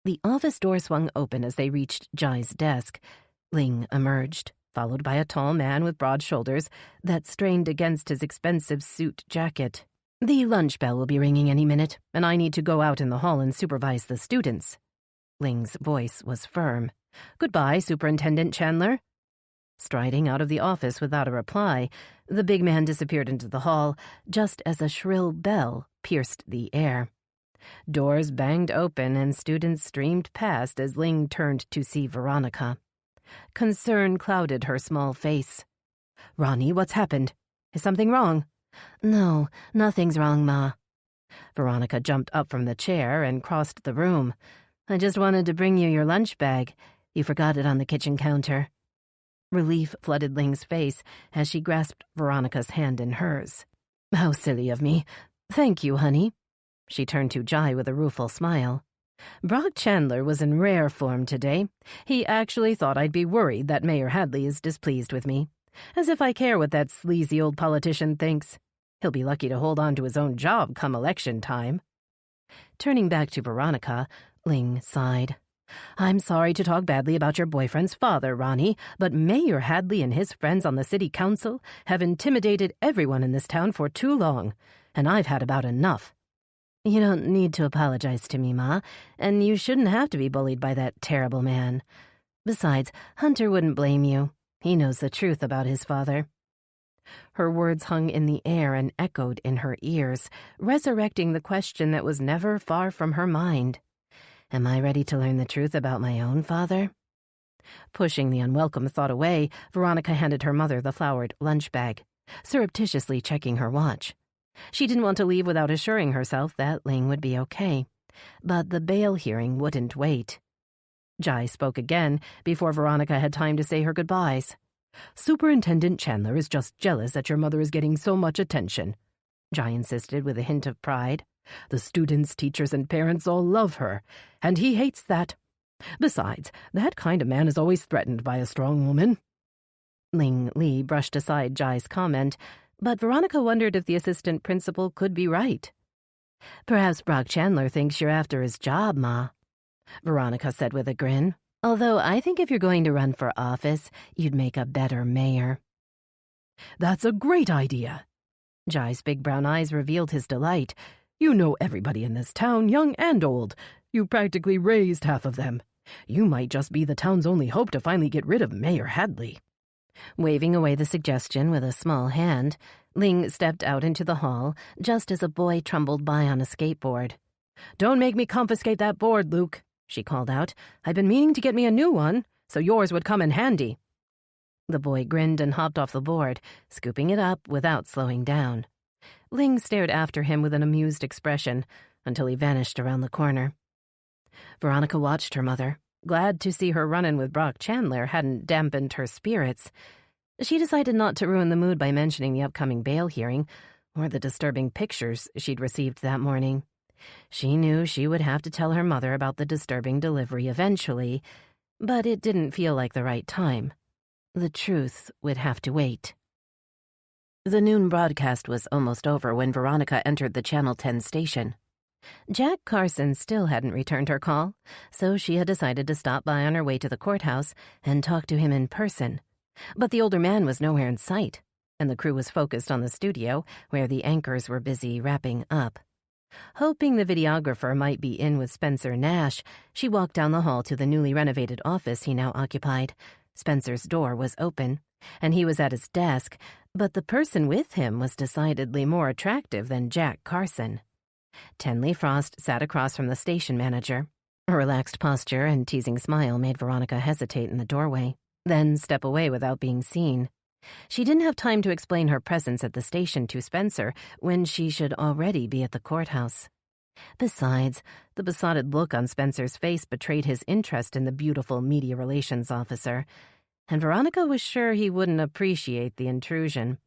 The office door swung open as they reached Jai's desk. Ling emerged, followed by a tall man with broad shoulders that strained against his expensive suit jacket. The lunch bell will be ringing any minute, and I need to go out in the hall and supervise the students. Ling's voice was firm. Goodbye, Superintendent Chandler. Striding out of the office without a reply, the big man disappeared into the hall just as a shrill bell pierced the air. Doors banged open and students streamed past as Ling turned to see Veronica. Concern clouded her small face. "Ronnie, what's happened? Is something wrong?" "No, nothing's wrong, Ma." Veronica jumped up from the chair and crossed the room. "I just wanted to bring you your lunch bag. You forgot it on the kitchen counter." Relief flooded Ling's face as she grasped Veronica's hand in hers. "How silly of me. Thank you, honey." She turned to Jai with a rueful smile. "Brock Chandler was in rare form today. He actually thought I'd be worried that Mayor Hadley is displeased with me. As if I care what that sleazy old politician thinks. He'll be lucky to hold on to his own job come election time." Turning back to Veronica, Ling sighed. "I'm sorry to talk badly about your boyfriend's father, Ronnie, but Mayor Hadley and his friends on the city council have intimidated everyone in this town for too long, and I've had about enough." "You don't need to apologize to me, Ma, and you shouldn't have to be bullied by that terrible man. Besides, Hunter wouldn't blame you. He knows the truth about his father." Her words hung in the air and echoed in her ears, resurrecting the question that was never far from her mind. Am I ready to learn the truth about my own father? Pushing the unwelcome thought away, Veronica handed her mother the flowered lunch bag, surreptitiously checking her watch. She didn't want to leave without assuring herself that Ling would be okay. But the bail hearing wouldn't wait. Jai spoke again before Veronica had time to say her goodbyes. "Superintendent Chandler is just jealous that your mother is getting so much attention," Jai insisted with a hint of pride. "The students, teachers, and parents all love her, and he hates that. Besides, that kind of man is always threatened by a strong woman." Ling Li brushed aside Jai's comment, but Veronica wondered if the assistant principal could be right. "Perhaps Brock Chandler thinks you're after his job, Ma," Veronica said with a grin. "Although I think if you're going to run for office, you'd make a better mayor." "That's a great idea." Jai's big brown eyes revealed his delight. "You know everybody in this town, young and old. You practically raised half of them. You might just be the town's only hope to finally get rid of Mayor Hadley." Waving away the suggestion with a small hand, Ling stepped out into the hall just as a boy trundled by on a skateboard. "Don't make me confiscate that board, Luke," she called out. "I've been meaning to get me a new one, so yours would come in handy." The boy grinned and hopped off the board, scooping it up without slowing down. Ling stared after him with an amused expression until he vanished around the corner. Veronica watched her mother, glad to see her run-in with Brock Chandler hadn't dampened her spirits. She decided not to ruin the mood by mentioning the upcoming bail hearing or the disturbing pictures she'd received that morning. She knew she would have to tell her mother about the disturbing delivery eventually, but it didn't feel like the right time. The truth would have to wait. The noon broadcast was almost over when Veronica entered the Channel 10 station. Jack Carson still hadn't returned her call, so she had decided to stop by on her way to the courthouse and talk to him in person. But the older man was nowhere in sight, and the crew was focused on the studio, where the anchors were busy wrapping up. Hoping the videographer might be in with Spencer Nash, she walked down the hall to the newly renovated office he now occupied. Spencer's door was open, and he was at his desk, but the person with him was decidedly more attractive than Jack Carson. Tenley Frost sat across from the station manager. Her relaxed posture and teasing smile made Veronica hesitate in the doorway, then step away without being seen. She didn't have time to explain her presence at the station to Spencer when she should already be at the courthouse. Besides, the besotted look on Spencer's face betrayed his interest in the beautiful media relations officer, and Veronica was sure he wouldn't appreciate the intrusion.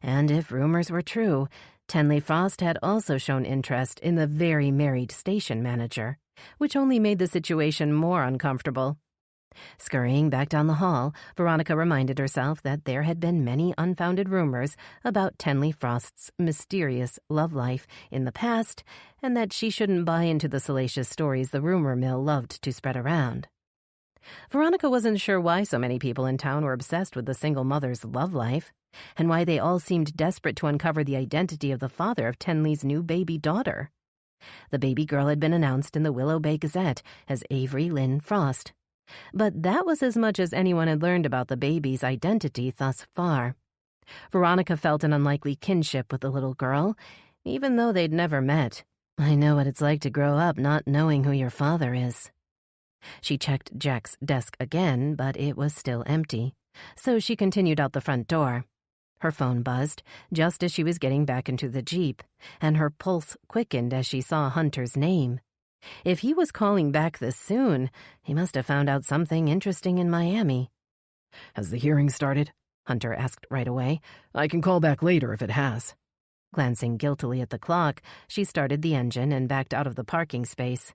And if rumors were true, Tenley Frost had also shown interest in the very married station manager, which only made the situation more uncomfortable. Scurrying back down the hall, Veronica reminded herself that there had been many unfounded rumors about Tenley Frost's mysterious love life in the past, and that she shouldn't buy into the salacious stories the rumor mill loved to spread around. Veronica wasn't sure why so many people in town were obsessed with the single mother's love life, and why they all seemed desperate to uncover the identity of the father of Tenley's new baby daughter. The baby girl had been announced in the Willow Bay Gazette as Avery Lynn Frost. But that was as much as anyone had learned about the baby's identity thus far. Veronica felt an unlikely kinship with the little girl, even though they'd never met. "I know what it's like to grow up not knowing who your father is." She checked Jack's desk again, but it was still empty, so she continued out the front door. Her phone buzzed just as she was getting back into the Jeep, and her pulse quickened as she saw Hunter's name. If he was calling back this soon, he must have found out something interesting in Miami. "Has the hearing started?" Hunter asked right away. "I can call back later if it has." Glancing guiltily at the clock, she started the engine and backed out of the parking space.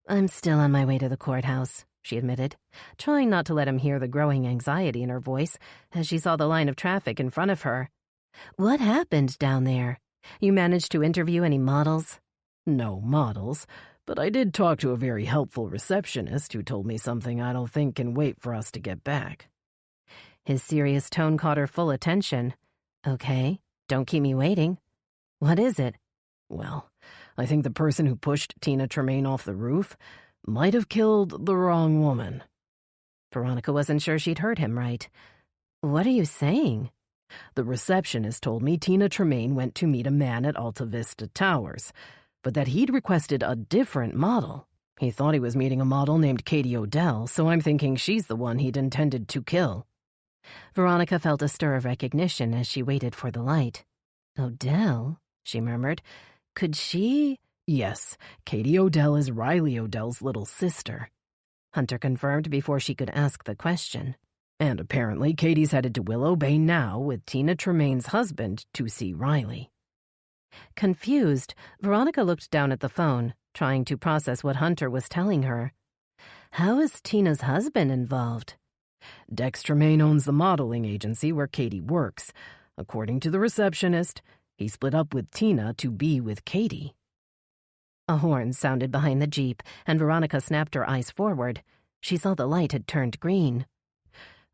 "I'm still on my way to the courthouse," she admitted, trying not to let him hear the growing anxiety in her voice as she saw the line of traffic in front of her. "What happened down there? You managed to interview any models?" "No models, but I did talk to a very helpful receptionist who told me something I don't think can wait for us to get back." His serious tone caught her full attention. "Okay, don't keep me waiting. What is it?" "Well, I think the person who pushed Tina Tremaine off the roof might have killed the wrong woman." Veronica wasn't sure she'd heard him right. "What are you saying?" "The receptionist told me Tina Tremaine went to meet a man at Alta Vista Towers, but that he'd requested a different model. He thought he was meeting a model named Katie Odell, so I'm thinking she's the one he'd intended to kill." Veronica felt a stir of recognition as she waited for the light. "Odell?" she murmured. "Could she—" "Yes, Katie Odell is Riley Odell's little sister," Hunter confirmed before she could ask the question. "And apparently Katie's headed to Willow Bay now with Tina Tremaine's husband to see Riley." Confused, Veronica looked down at the phone, trying to process what Hunter was telling her. How is Tina's husband involved? "Dex Tremaine owns the modeling agency where Katie works. According to the receptionist, he split up with Tina to be with Katie." A horn sounded behind the Jeep, and Veronica snapped her eyes forward. She saw the light had turned green.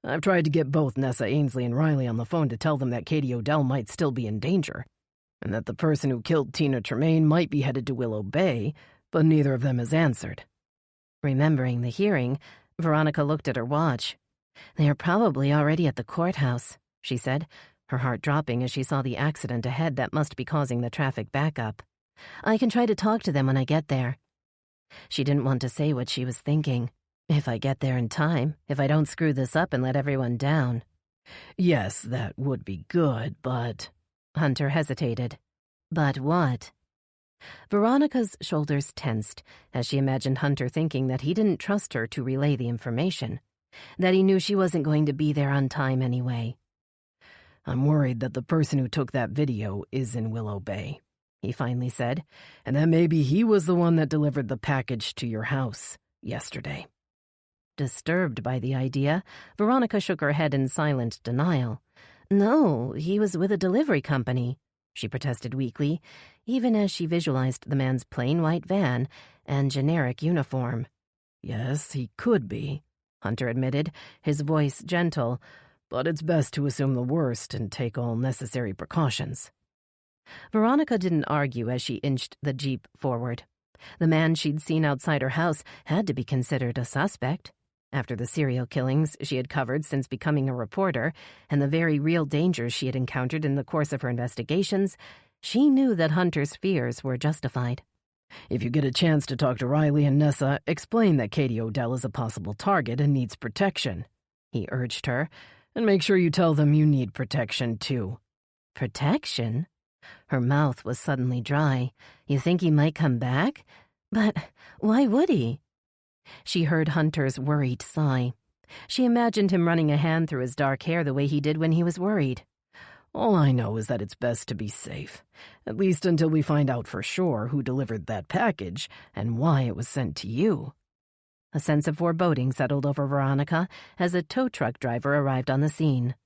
"I've tried to get both Nessa Ainsley and Riley on the phone to tell them that Katie Odell might still be in danger, and that the person who killed Tina Tremaine might be headed to Willow Bay, but neither of them has answered." Remembering the hearing, Veronica looked at her watch. "They are probably already at the courthouse," she said, her heart dropping as she saw the accident ahead that must be causing the traffic backup. "I can try to talk to them when I get there." She didn't want to say what she was thinking. If I get there in time, if I don't screw this up and let everyone down. "Yes, that would be good, but—" Hunter hesitated. "But what?" Veronica's shoulders tensed as she imagined Hunter thinking that he didn't trust her to relay the information, that he knew she wasn't going to be there on time anyway. "I'm worried that the person who took that video is in Willow Bay," he finally said, "and that maybe he was the one that delivered the package to your house yesterday." Disturbed by the idea, Veronica shook her head in silent denial. "No, he was with a delivery company," she protested weakly, even as she visualized the man's plain white van and generic uniform. "Yes, he could be," Hunter admitted, his voice gentle, "but it's best to assume the worst and take all necessary precautions." Veronica didn't argue as she inched the Jeep forward. The man she'd seen outside her house had to be considered a suspect. After the serial killings she had covered since becoming a reporter and the very real dangers she had encountered in the course of her investigations, she knew that Hunter's fears were justified. "If you get a chance to talk to Riley and Nessa, explain that Katie Odell is a possible target and needs protection," he urged her, "and make sure you tell them you need protection too." "Protection?" Her mouth was suddenly dry. "You think he might come back? But why would he?" She heard Hunter's worried sigh. She imagined him running a hand through his dark hair the way he did when he was worried. "All I know is that it's best to be safe, at least until we find out for sure who delivered that package and why it was sent to you." A sense of foreboding settled over Veronica as a tow truck driver arrived on the scene.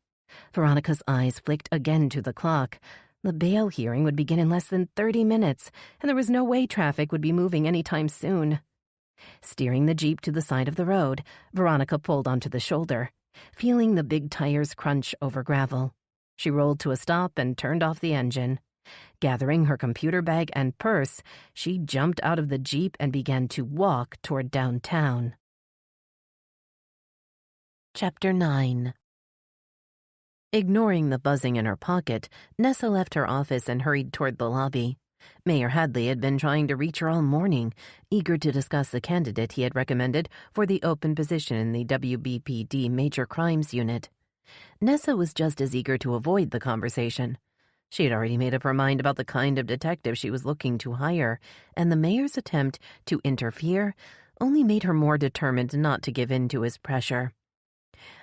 Veronica's eyes flicked again to the clock. The bail hearing would begin in less than 30 minutes, and there was no way traffic would be moving anytime soon. Steering the Jeep to the side of the road, Veronica pulled onto the shoulder, feeling the big tires crunch over gravel. She rolled to a stop and turned off the engine. Gathering her computer bag and purse, she jumped out of the Jeep and began to walk toward downtown. Chapter 9. Ignoring the buzzing in her pocket, Nessa left her office and hurried toward the lobby. Mayor Hadley had been trying to reach her all morning, eager to discuss the candidate he had recommended for the open position in the WBPD Major Crimes Unit. Nessa was just as eager to avoid the conversation. She had already made up her mind about the kind of detective she was looking to hire, and the mayor's attempt to interfere only made her more determined not to give in to his pressure.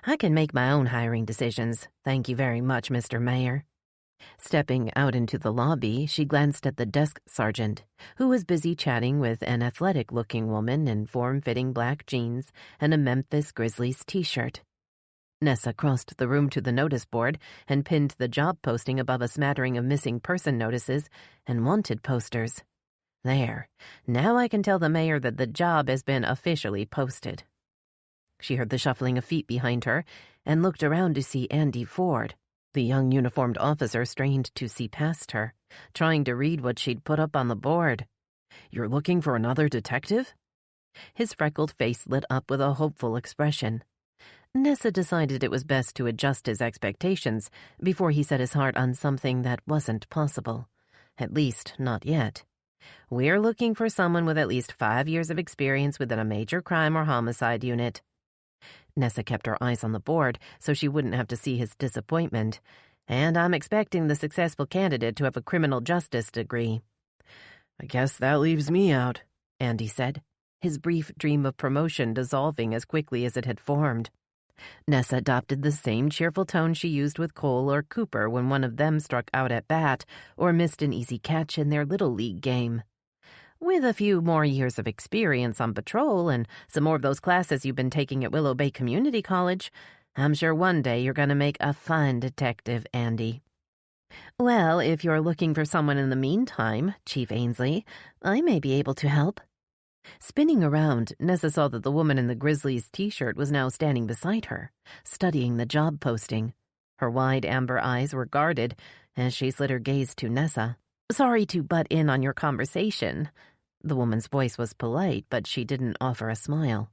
"I can make my own hiring decisions, thank you very much, Mr. Mayor." Stepping out into the lobby, she glanced at the desk sergeant, who was busy chatting with an athletic-looking woman in form-fitting black jeans and a Memphis Grizzlies t-shirt. Nessa crossed the room to the notice board and pinned the job posting above a smattering of missing person notices and wanted posters. There, now I can tell the mayor that the job has been officially posted. She heard the shuffling of feet behind her and looked around to see Andy Ford. The young uniformed officer strained to see past her, trying to read what she'd put up on the board. "You're looking for another detective?" His freckled face lit up with a hopeful expression. Nessa decided it was best to adjust his expectations before he set his heart on something that wasn't possible. At least, not yet. "We're looking for someone with at least 5 years of experience within a major crime or homicide unit." Nessa kept her eyes on the board so she wouldn't have to see his disappointment. "And I'm expecting the successful candidate to have a criminal justice degree." "I guess that leaves me out," Andy said, his brief dream of promotion dissolving as quickly as it had formed. Nessa adopted the same cheerful tone she used with Cole or Cooper when one of them struck out at bat or missed an easy catch in their Little League game. "With a few more years of experience on patrol and some more of those classes you've been taking at Willow Bay Community College, I'm sure one day you're going to make a fine detective, Andy." "Well, if you're looking for someone in the meantime, Chief Ainsley, I may be able to help." Spinning around, Nessa saw that the woman in the Grizzlies t-shirt was now standing beside her, studying the job posting. Her wide amber eyes were guarded as she slid her gaze to Nessa. "Sorry to butt in on your conversation." The woman's voice was polite, but she didn't offer a smile.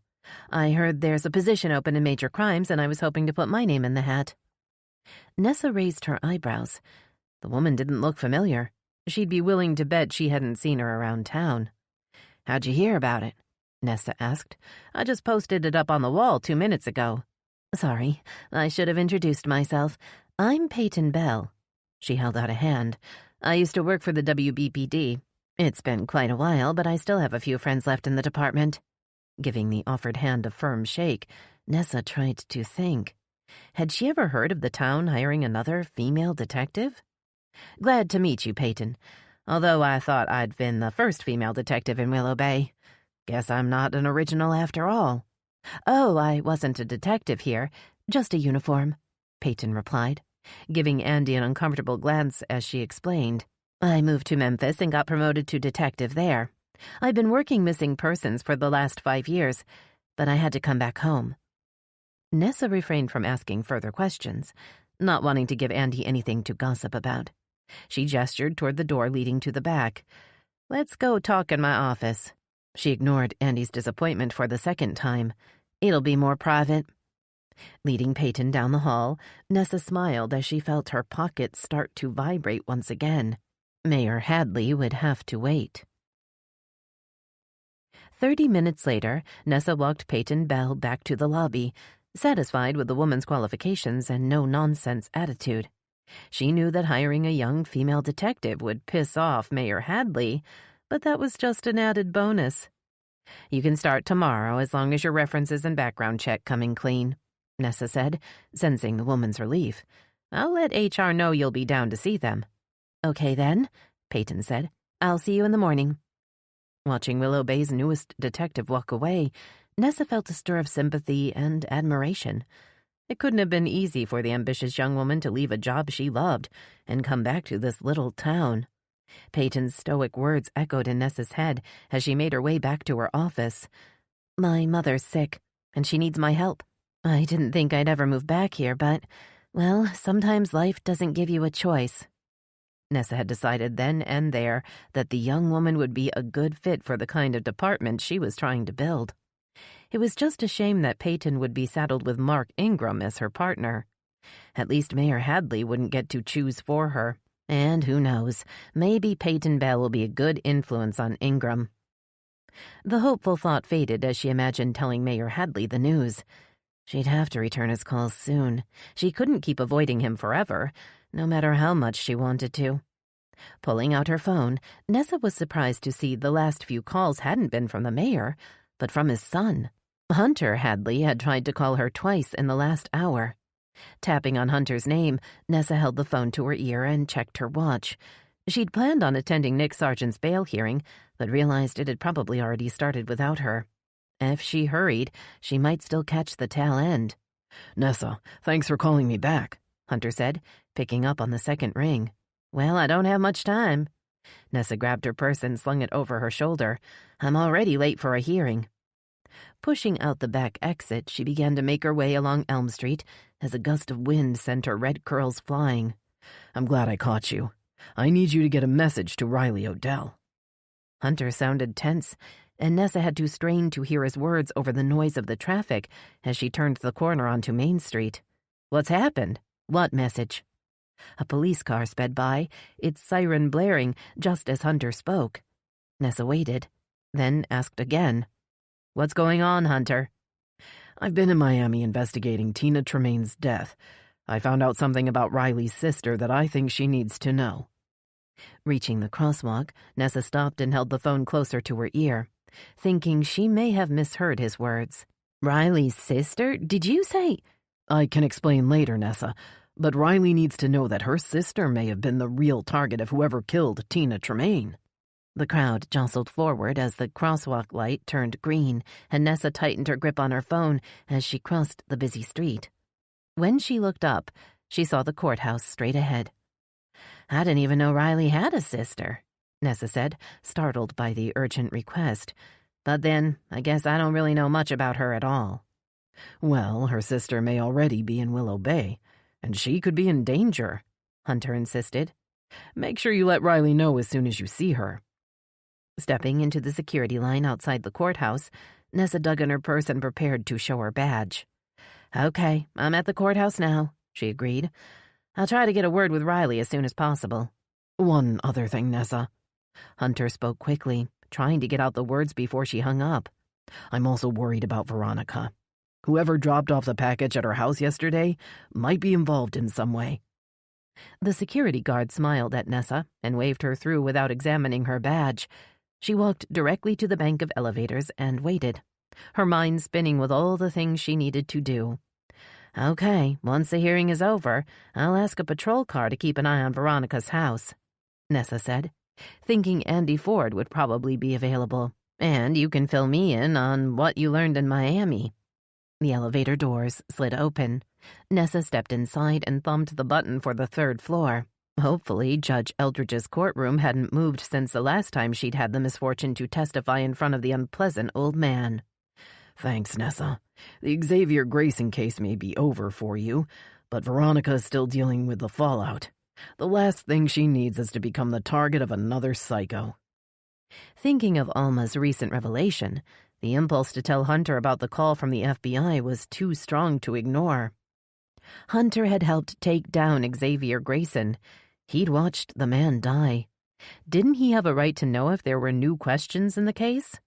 "I heard there's a position open in major crimes, and I was hoping to put my name in the hat." Nessa raised her eyebrows. The woman didn't look familiar. She'd be willing to bet she hadn't seen her around town. "How'd you hear about it?" Nessa asked. "I just posted it up on the wall 2 minutes ago." "Sorry, I should have introduced myself. I'm Peyton Bell." She held out a hand. "I used to work for the WBPD. It's been quite a while, but I still have a few friends left in the department." Giving the offered hand a firm shake, Nessa tried to think. Had she ever heard of the town hiring another female detective? "Glad to meet you, Peyton. Although I thought I'd been the first female detective in Willow Bay. Guess I'm not an original after all." "Oh, I wasn't a detective here, just a uniform," Peyton replied, giving Andy an uncomfortable glance as she explained. "I moved to Memphis and got promoted to detective there. I've been working missing persons for the last 5 years, but I had to come back home." Nessa refrained from asking further questions, not wanting to give Andy anything to gossip about. She gestured toward the door leading to the back. "Let's go talk in my office." She ignored Andy's disappointment for the second time. "It'll be more private." Leading Peyton down the hall, Nessa smiled as she felt her pockets start to vibrate once again. Mayor Hadley would have to wait. 30 minutes later, Nessa walked Peyton Bell back to the lobby, satisfied with the woman's qualifications and no-nonsense attitude. She knew that hiring a young female detective would piss off Mayor Hadley, but that was just an added bonus. "You can start tomorrow as long as your references and background check come in clean," Nessa said, sensing the woman's relief. "I'll let HR know you'll be down to see them." "Okay then," Peyton said. "I'll see you in the morning." Watching Willow Bay's newest detective walk away, Nessa felt a stir of sympathy and admiration. It couldn't have been easy for the ambitious young woman to leave a job she loved and come back to this little town. Peyton's stoic words echoed in Nessa's head as she made her way back to her office. "My mother's sick, and she needs my help. I didn't think I'd ever move back here, but, well, sometimes life doesn't give you a choice." Nessa had decided then and there that the young woman would be a good fit for the kind of department she was trying to build. It was just a shame that Peyton would be saddled with Mark Ingram as her partner. At least Mayor Hadley wouldn't get to choose for her. And who knows, maybe Peyton Bell will be a good influence on Ingram. The hopeful thought faded as she imagined telling Mayor Hadley the news. She'd have to return his calls soon. She couldn't keep avoiding him forever, no matter how much she wanted to. Pulling out her phone, Nessa was surprised to see the last few calls hadn't been from the mayor, but from his son. Hunter Hadley had tried to call her twice in the last hour. Tapping on Hunter's name, Nessa held the phone to her ear and checked her watch. She'd planned on attending Nick Sargent's bail hearing, but realized it had probably already started without her. If she hurried, she might still catch the tail end. "Nessa, thanks for calling me back," Hunter said, picking up on the second ring. "Well, I don't have much time." Nessa grabbed her purse and slung it over her shoulder. "I'm already late for a hearing." Pushing out the back exit, she began to make her way along Elm Street as a gust of wind sent her red curls flying. "I'm glad I caught you. I need you to get a message to Riley Odell." Hunter sounded tense, and Nessa had to strain to hear his words over the noise of the traffic as she turned the corner onto Main Street. "What's happened? What message?" A police car sped by, its siren blaring just as Hunter spoke. Nessa waited, then asked again. "What's going on, Hunter?" "I've been in Miami investigating Tina Tremaine's death. I found out something about Riley's sister that I think she needs to know." Reaching the crosswalk, Nessa stopped and held the phone closer to her ear, thinking she may have misheard his words. "Riley's sister? Did you say—" "I can explain later, Nessa, but Riley needs to know that her sister may have been the real target of whoever killed Tina Tremaine." The crowd jostled forward as the crosswalk light turned green, and Nessa tightened her grip on her phone as she crossed the busy street. When she looked up, she saw the courthouse straight ahead. "I didn't even know Riley had a sister," Nessa said, startled by the urgent request. "But then, I guess I don't really know much about her at all." "Well, her sister may already be in Willow Bay, and she could be in danger," Hunter insisted. "Make sure you let Riley know as soon as you see her." Stepping into the security line outside the courthouse, Nessa dug in her purse and prepared to show her badge. "Okay, I'm at the courthouse now," she agreed. "I'll try to get a word with Riley as soon as possible." "One other thing, Nessa." Hunter spoke quickly, trying to get out the words before she hung up. "I'm also worried about Veronica. Whoever dropped off the package at her house yesterday might be involved in some way." The security guard smiled at Nessa and waved her through without examining her badge. She walked directly to the bank of elevators and waited, her mind spinning with all the things she needed to do. "Okay, once the hearing is over, I'll ask a patrol car to keep an eye on Veronica's house," Nessa said, thinking Andy Ford would probably be available. "And you can fill me in on what you learned in Miami." The elevator doors slid open. Nessa stepped inside and thumbed the button for the third floor. Hopefully, Judge Eldridge's courtroom hadn't moved since the last time she'd had the misfortune to testify in front of the unpleasant old man. "Thanks, Nessa. The Xavier Grayson case may be over for you, but Veronica is still dealing with the fallout. The last thing she needs is to become the target of another psycho." Thinking of Alma's recent revelation, the impulse to tell Hunter about the call from the FBI was too strong to ignore. Hunter had helped take down Xavier Grayson. He'd watched the man die. Didn't he have a right to know if there were new questions in the case?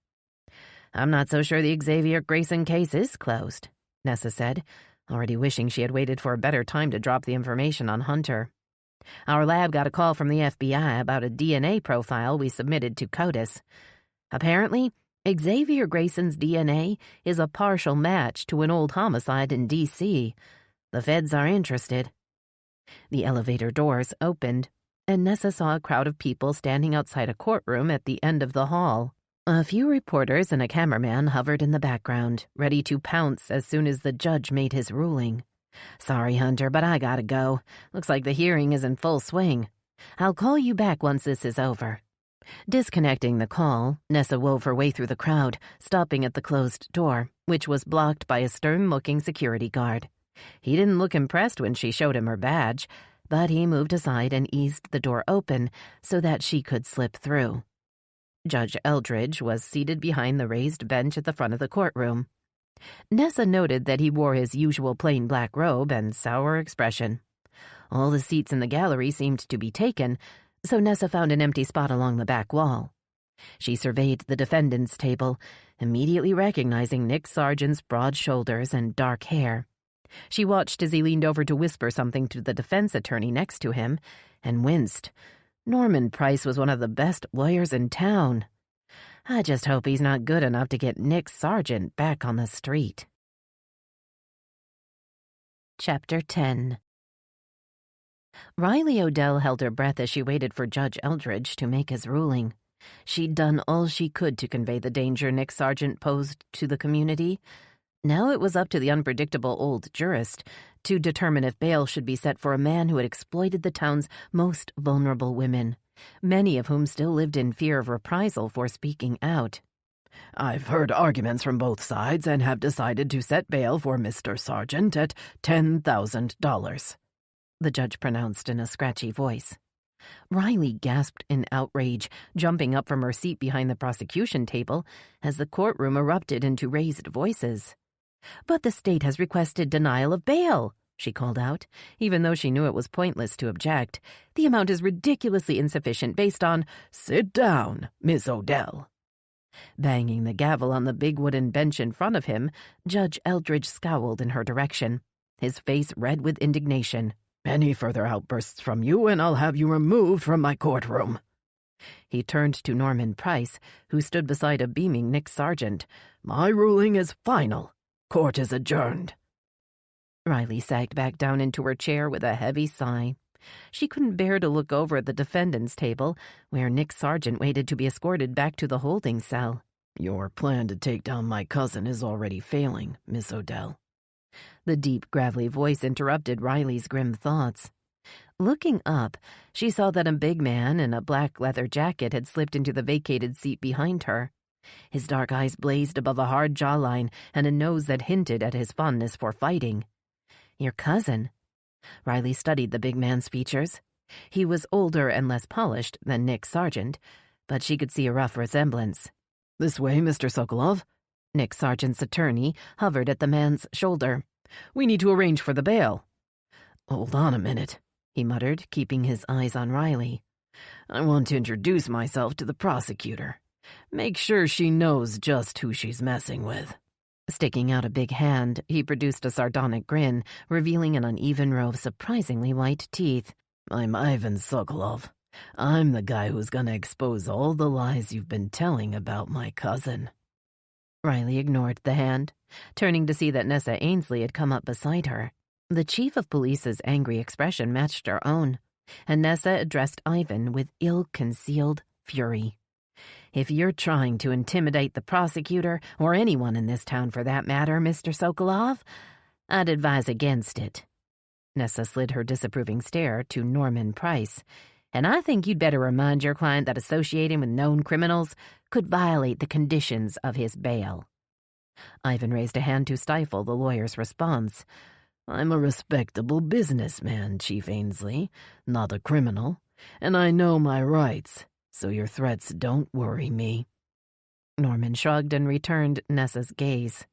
"I'm not so sure the Xavier Grayson case is closed," Nessa said, already wishing she had waited for a better time to drop the information on Hunter. "Our lab got a call from the FBI about a DNA profile we submitted to CODIS. Apparently, Xavier Grayson's DNA is a partial match to an old homicide in D.C. The feds are interested." The elevator doors opened, and Nessa saw a crowd of people standing outside a courtroom at the end of the hall. A few reporters and a cameraman hovered in the background, ready to pounce as soon as the judge made his ruling. "Sorry, Hunter, but I gotta go. Looks like the hearing is in full swing. I'll call you back once this is over." Disconnecting the call, Nessa wove her way through the crowd, stopping at the closed door, which was blocked by a stern-looking security guard. He didn't look impressed when she showed him her badge, but he moved aside and eased the door open so that she could slip through. Judge Eldridge was seated behind the raised bench at the front of the courtroom. Nessa noted that he wore his usual plain black robe and sour expression. All the seats in the gallery seemed to be taken, so Nessa found an empty spot along the back wall. She surveyed the defendant's table, immediately recognizing Nick Sargent's broad shoulders and dark hair. She watched as he leaned over to whisper something to the defense attorney next to him, and winced. Norman Price was one of the best lawyers in town. I just hope he's not good enough to get Nick Sargent back on the street. Chapter 10. Riley Odell held her breath as she waited for Judge Eldridge to make his ruling. She'd done all she could to convey the danger Nick Sargent posed to the community. Now it was up to the unpredictable old jurist to determine if bail should be set for a man who had exploited the town's most vulnerable women, many of whom still lived in fear of reprisal for speaking out. "I've heard arguments from both sides and have decided to set bail for Mr. Sargent at $10,000, the judge pronounced in a scratchy voice. Riley gasped in outrage, jumping up from her seat behind the prosecution table as the courtroom erupted into raised voices. "But the state has requested denial of bail," she called out, even though she knew it was pointless to object. "The amount is ridiculously insufficient based on—" "Sit down, Miss Odell." Banging the gavel on the big wooden bench in front of him, Judge Eldridge scowled in her direction, his face red with indignation. "Any further outbursts from you and I'll have you removed from my courtroom." He turned to Norman Price, who stood beside a beaming Nick Sargent. "My ruling is final. Court is adjourned." Riley sagged back down into her chair with a heavy sigh. She couldn't bear to look over at the defendant's table, where Nick Sargent waited to be escorted back to the holding cell. "Your plan to take down my cousin is already failing, Miss Odell." The deep, gravelly voice interrupted Riley's grim thoughts. Looking up, she saw that a big man in a black leather jacket had slipped into the vacated seat behind her. His dark eyes blazed above a hard jawline and a nose that hinted at his fondness for fighting. "Your cousin?" Riley studied the big man's features. He was older and less polished than Nick Sargent, but she could see a rough resemblance. "This way, Mr. Sokolov." Nick Sargent's attorney hovered at the man's shoulder. "We need to arrange for the bail." "Hold on a minute," he muttered, keeping his eyes on Riley. "I want to introduce myself to the prosecutor. Make sure she knows just who she's messing with." Sticking out a big hand, he produced a sardonic grin, revealing an uneven row of surprisingly white teeth. "I'm Ivan Sokolov. I'm the guy who's gonna expose all the lies you've been telling about my cousin." Riley ignored the hand, turning to see that Nessa Ainsley had come up beside her. The chief of police's angry expression matched her own, and Nessa addressed Ivan with ill-concealed fury. "If you're trying to intimidate the prosecutor, or anyone in this town for that matter, Mr. Sokolov, I'd advise against it." Nessa slid her disapproving stare to Norman Price. "And I think you'd better remind your client that associating with known criminals could violate the conditions of his bail." Ivan raised a hand to stifle the lawyer's response. "I'm a respectable businessman, Chief Ainsley, not a criminal, and I know my rights, so your threats don't worry me." Norman shrugged and returned Nessa's gaze.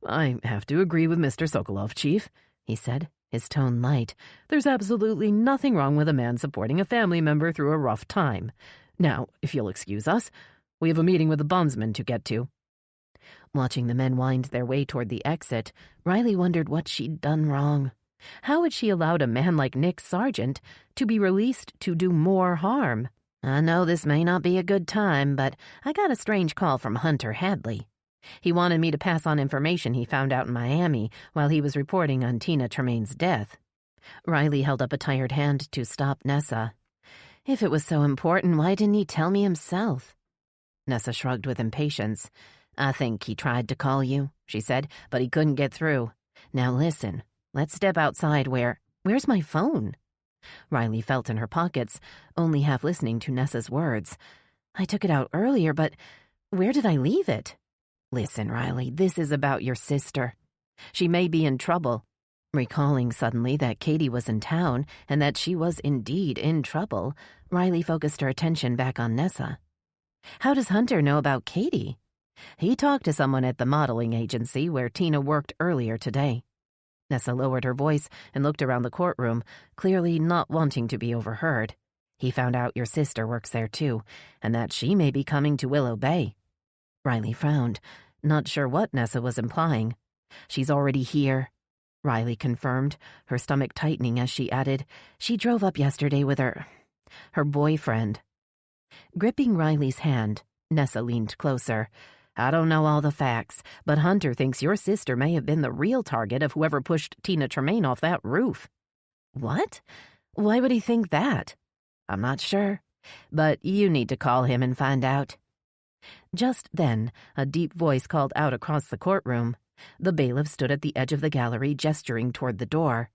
"I have to agree with Mr. Sokolov, Chief," he said, his tone light. "There's absolutely nothing wrong with a man supporting a family member through a rough time. Now, if you'll excuse us, we have a meeting with the bondsman to get to." Watching the men wind their way toward the exit, Riley wondered what she'd done wrong. How had she allowed a man like Nick Sargent to be released to do more harm? "I know this may not be a good time, but I got a strange call from Hunter Hadley. He wanted me to pass on information he found out in Miami while he was reporting on Tina Tremaine's death." Riley held up a tired hand to stop Nessa. "If it was so important, why didn't he tell me himself?" Nessa shrugged with impatience. I think he tried to call you, she said, but he couldn't get through. Now listen, let's step outside Where's my phone? Riley felt in her pockets, only half listening to Nessa's words. I took it out earlier, but where did I leave it? Listen, Riley, this is about your sister. She may be in trouble. Recalling suddenly that Katie was in town and that she was indeed in trouble, Riley focused her attention back on Nessa. How does Hunter know about Katie? He talked to someone at the modeling agency where Tina worked earlier today. Nessa lowered her voice and looked around the courtroom, clearly not wanting to be overheard. He found out your sister works there too, and that she may be coming to Willow Bay. Riley frowned, not sure what Nessa was implying. She's already here, Riley confirmed, her stomach tightening as she added, she drove up yesterday with her boyfriend. Gripping Riley's hand, Nessa leaned closer. I don't know all the facts, but Hunter thinks your sister may have been the real target of whoever pushed Tina Tremaine off that roof. What? Why would he think that? I'm not sure, but you need to call him and find out. Just then, a deep voice called out across the courtroom. The bailiff stood at the edge of the gallery, gesturing toward the door.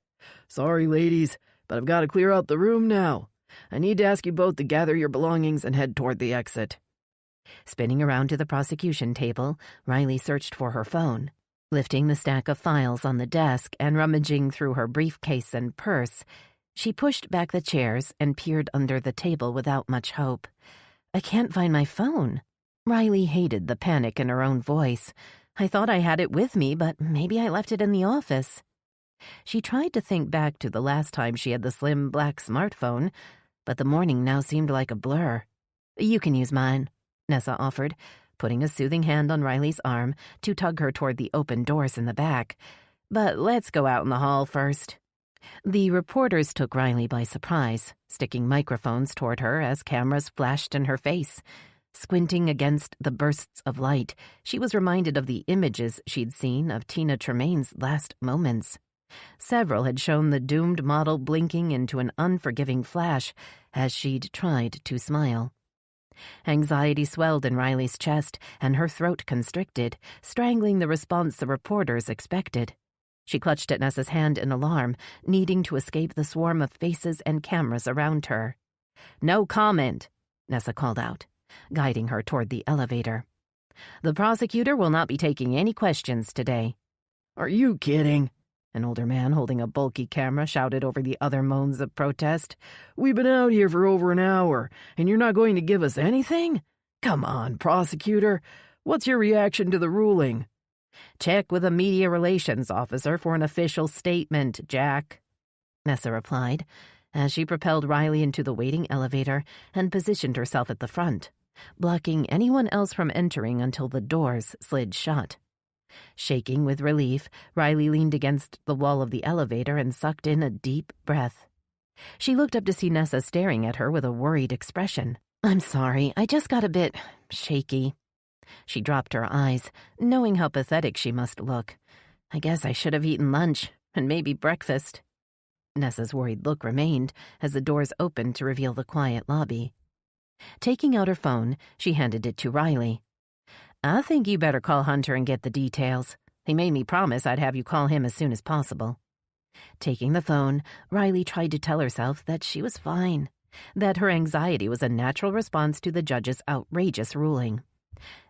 Sorry, ladies, but I've got to clear out the room now. I need to ask you both to gather your belongings and head toward the exit. Spinning around to the prosecution table, Riley searched for her phone. Lifting the stack of files on the desk and rummaging through her briefcase and purse, she pushed back the chairs and peered under the table without much hope. I can't find my phone. Riley hated the panic in her own voice. I thought I had it with me, but maybe I left it in the office. She tried to think back to the last time she had the slim black smartphone, but the morning now seemed like a blur. You can use mine, Nessa offered, putting a soothing hand on Riley's arm to tug her toward the open doors in the back. But let's go out in the hall first. The reporters took Riley by surprise, sticking microphones toward her as cameras flashed in her face. Squinting against the bursts of light, she was reminded of the images she'd seen of Tina Tremaine's last moments. Several had shown the doomed model blinking into an unforgiving flash as she'd tried to smile. Anxiety swelled in Riley's chest, and her throat constricted, strangling the response the reporters expected. She clutched at Nessa's hand in alarm, needing to escape the swarm of faces and cameras around her. No comment, Nessa called out, guiding her toward the elevator. The prosecutor will not be taking any questions today. Are you kidding? An older man holding a bulky camera shouted over the other moans of protest. We've been out here for over an hour, and you're not going to give us anything? Come on, prosecutor. What's your reaction to the ruling? Check with a media relations officer for an official statement, Jack, Nessa replied, as she propelled Riley into the waiting elevator and positioned herself at the front, blocking anyone else from entering until the doors slid shut. Shaking with relief, Riley leaned against the wall of the elevator and sucked in a deep breath. She looked up to see Nessa staring at her with a worried expression. I'm sorry, I just got a bit shaky. She dropped her eyes, knowing how pathetic she must look. I guess I should have eaten lunch, and maybe breakfast. Nessa's worried look remained as the doors opened to reveal the quiet lobby. Taking out her phone, she handed it to Riley. I think you better call Hunter and get the details. He made me promise I'd have you call him as soon as possible. Taking the phone, Riley tried to tell herself that she was fine, that her anxiety was a natural response to the judge's outrageous ruling,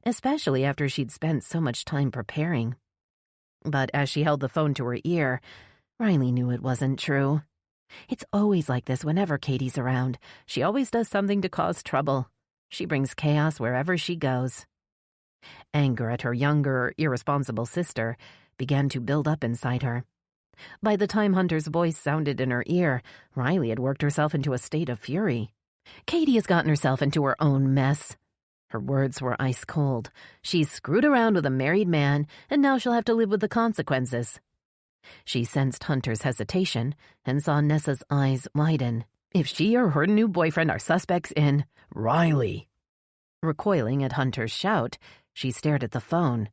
especially after she'd spent so much time preparing. But as she held the phone to her ear, Riley knew it wasn't true. It's always like this whenever Katie's around. She always does something to cause trouble. She brings chaos wherever she goes. Anger at her younger, irresponsible sister began to build up inside her. By the time Hunter's voice sounded in her ear, Riley had worked herself into a state of fury. Katie has gotten herself into her own mess. Her words were ice cold. She's screwed around with a married man, and now she'll have to live with the consequences. She sensed Hunter's hesitation and saw Nessa's eyes widen. If she or her new boyfriend are suspects in Riley. Recoiling at Hunter's shout, she stared at the phone.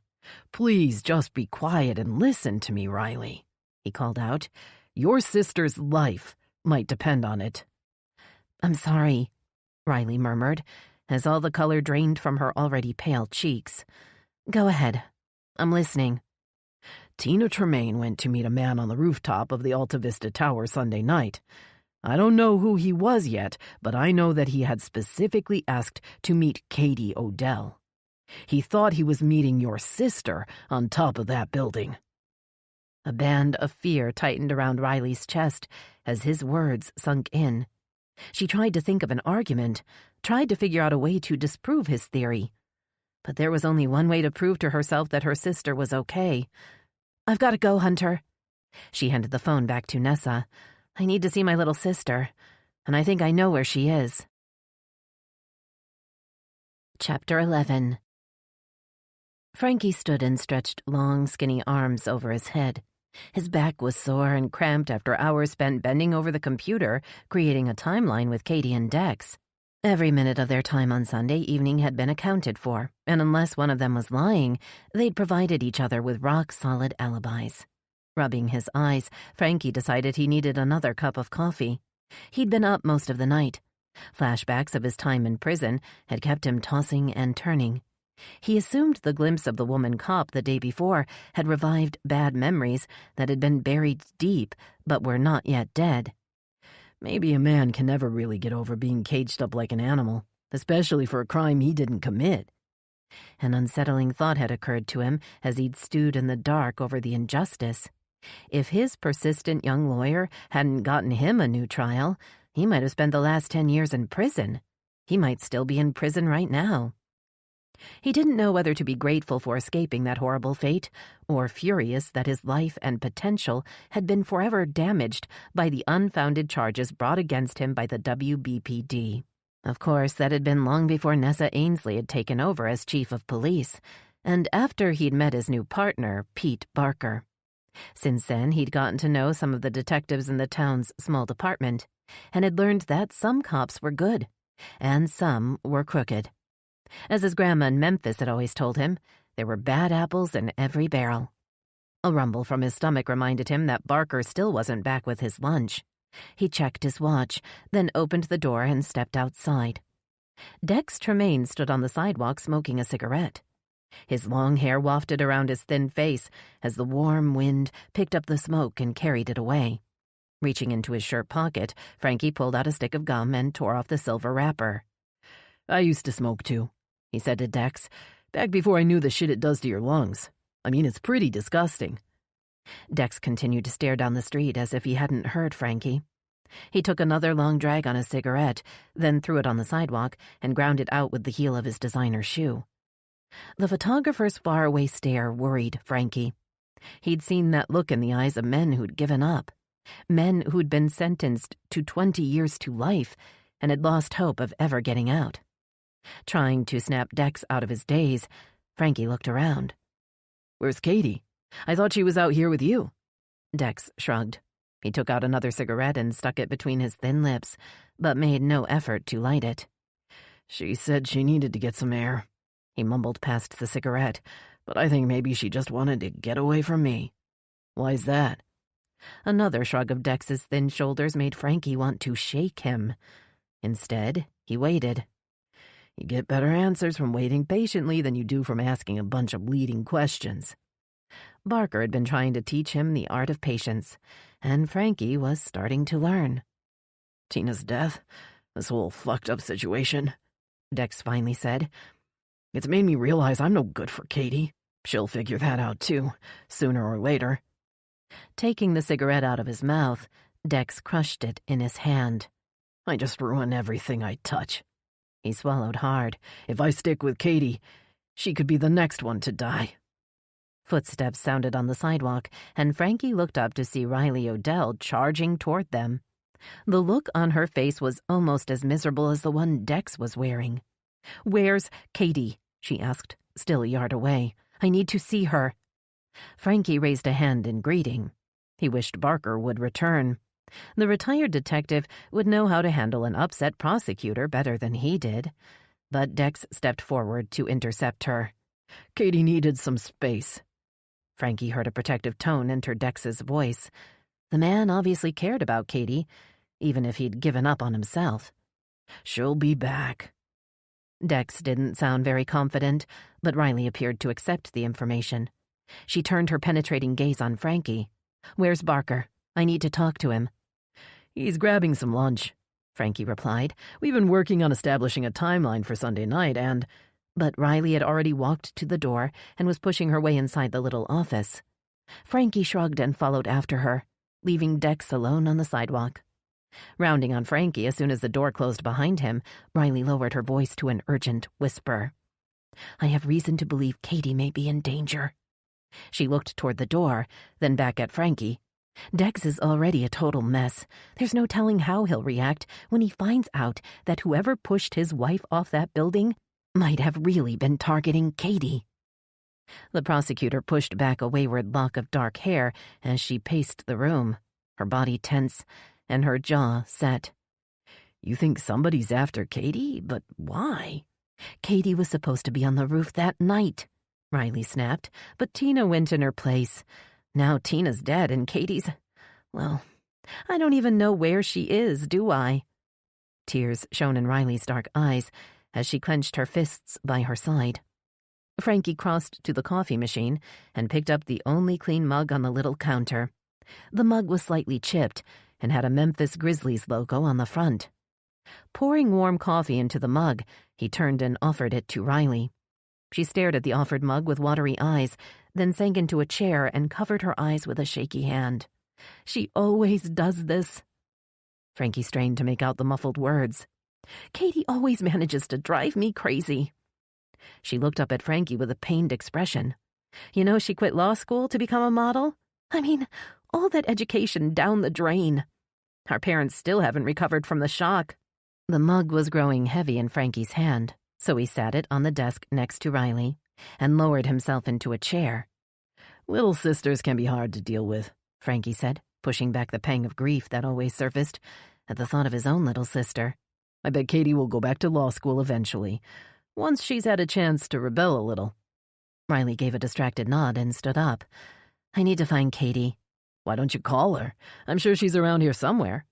Please just be quiet and listen to me, Riley, he called out. Your sister's life might depend on it. I'm sorry, Riley murmured, as all the color drained from her already pale cheeks. "Go ahead. I'm listening." Tina Tremaine went to meet a man on the rooftop of the Alta Vista Tower Sunday night. I don't know who he was yet, but I know that he had specifically asked to meet Katie Odell. He thought he was meeting your sister on top of that building. A band of fear tightened around Riley's chest as his words sunk in. She tried to think of an argument, tried to figure out a way to disprove his theory. But there was only one way to prove to herself that her sister was okay. "I've got to go, Hunter." She handed the phone back to Nessa. "I need to see my little sister, and I think I know where she is." Chapter 11. Frankie stood and stretched long, skinny arms over his head. His back was sore and cramped after hours spent bending over the computer, creating a timeline with Katie and Dex. Every minute of their time on Sunday evening had been accounted for, and unless one of them was lying, they'd provided each other with rock-solid alibis. Rubbing his eyes, Frankie decided he needed another cup of coffee. He'd been up most of the night. Flashbacks of his time in prison had kept him tossing and turning. He assumed the glimpse of the woman cop the day before had revived bad memories that had been buried deep but were not yet dead. Maybe a man can never really get over being caged up like an animal, especially for a crime he didn't commit. An unsettling thought had occurred to him as he'd stewed in the dark over the injustice. If his persistent young lawyer hadn't gotten him a new trial, he might have spent the last 10 years in prison. He might still be in prison right now. He didn't know whether to be grateful for escaping that horrible fate, or furious that his life and potential had been forever damaged by the unfounded charges brought against him by the WBPD. Of course, that had been long before Nessa Ainsley had taken over as chief of police, and after he'd met his new partner, Pete Barker. Since then, he'd gotten to know some of the detectives in the town's small department, and had learned that some cops were good, and some were crooked. As his grandma in Memphis had always told him, there were bad apples in every barrel. A rumble from his stomach reminded him that Barker still wasn't back with his lunch. He checked his watch, then opened the door and stepped outside. Dex Tremaine stood on the sidewalk smoking a cigarette. His long hair wafted around his thin face as the warm wind picked up the smoke and carried it away. Reaching into his shirt pocket, Frankie pulled out a stick of gum and tore off the silver wrapper. "I used to smoke too," he said to Dex, "back before I knew the shit it does to your lungs. I mean, it's pretty disgusting." Dex continued to stare down the street as if he hadn't heard Frankie. He took another long drag on his cigarette, then threw it on the sidewalk and ground it out with the heel of his designer shoe. The photographer's faraway stare worried Frankie. He'd seen that look in the eyes of men who'd given up, men who'd been sentenced to 20 years to life and had lost hope of ever getting out. Trying to snap Dex out of his daze, Frankie looked around. "Where's Katie? I thought she was out here with you." Dex shrugged. He took out another cigarette and stuck it between his thin lips, but made no effort to light it. "She said she needed to get some air," he mumbled past the cigarette, "but I think maybe she just wanted to get away from me." "Why's that?" Another shrug of Dex's thin shoulders made Frankie want to shake him. Instead, he waited. "You get better answers from waiting patiently than you do from asking a bunch of leading questions." Barker had been trying to teach him the art of patience, and Frankie was starting to learn. "Tina's death, this whole fucked-up situation," Dex finally said. "It's made me realize I'm no good for Katie. She'll figure that out too, sooner or later." Taking the cigarette out of his mouth, Dex crushed it in his hand. "I just ruin everything I touch." He swallowed hard. "If I stick with Katie, she could be the next one to die." Footsteps sounded on the sidewalk, and Frankie looked up to see Riley Odell charging toward them. The look on her face was almost as miserable as the one Dex was wearing. "Where's Katie?" she asked, still a yard away. "I need to see her." Frankie raised a hand in greeting. He wished Barker would return. The retired detective would know how to handle an upset prosecutor better than he did. But Dex stepped forward to intercept her. "Katie needed some space." Frankie heard a protective tone enter Dex's voice. The man obviously cared about Katie, even if he'd given up on himself. "She'll be back." Dex didn't sound very confident, but Riley appeared to accept the information. She turned her penetrating gaze on Frankie. "Where's Barker? I need to talk to him." "He's grabbing some lunch," Frankie replied. "We've been working on establishing a timeline for Sunday night and—" But Riley had already walked to the door and was pushing her way inside the little office. Frankie shrugged and followed after her, leaving Dex alone on the sidewalk. Rounding on Frankie as soon as the door closed behind him, Riley lowered her voice to an urgent whisper. "I have reason to believe Katie may be in danger." She looked toward the door, then back at Frankie. "Dex is already a total mess. There's no telling how he'll react when he finds out that whoever pushed his wife off that building might have really been targeting Katie." The prosecutor pushed back a wayward lock of dark hair as she paced the room, her body tense and her jaw set. "You think somebody's after Katie? But why?" "Katie was supposed to be on the roof that night," Riley snapped, "but Tina went in her place. Now Tina's dead and Katie's... well, I don't even know where she is, do I?" Tears shone in Riley's dark eyes as she clenched her fists by her side. Frankie crossed to the coffee machine and picked up the only clean mug on the little counter. The mug was slightly chipped and had a Memphis Grizzlies logo on the front. Pouring warm coffee into the mug, he turned and offered it to Riley. She stared at the offered mug with watery eyes, then sank into a chair and covered her eyes with a shaky hand. "She always does this." Frankie strained to make out the muffled words. "Katie always manages to drive me crazy." She looked up at Frankie with a pained expression. "You know she quit law school to become a model? I mean, all that education down the drain. Our parents still haven't recovered from the shock." The mug was growing heavy in Frankie's hand, so he sat it on the desk next to Riley and lowered himself into a chair. "Little sisters can be hard to deal with," Frankie said, pushing back the pang of grief that always surfaced at the thought of his own little sister. "I bet Katie will go back to law school eventually, once she's had a chance to rebel a little." Riley gave a distracted nod and stood up. "I need to find Katie." "Why don't you call her? I'm sure she's around here somewhere."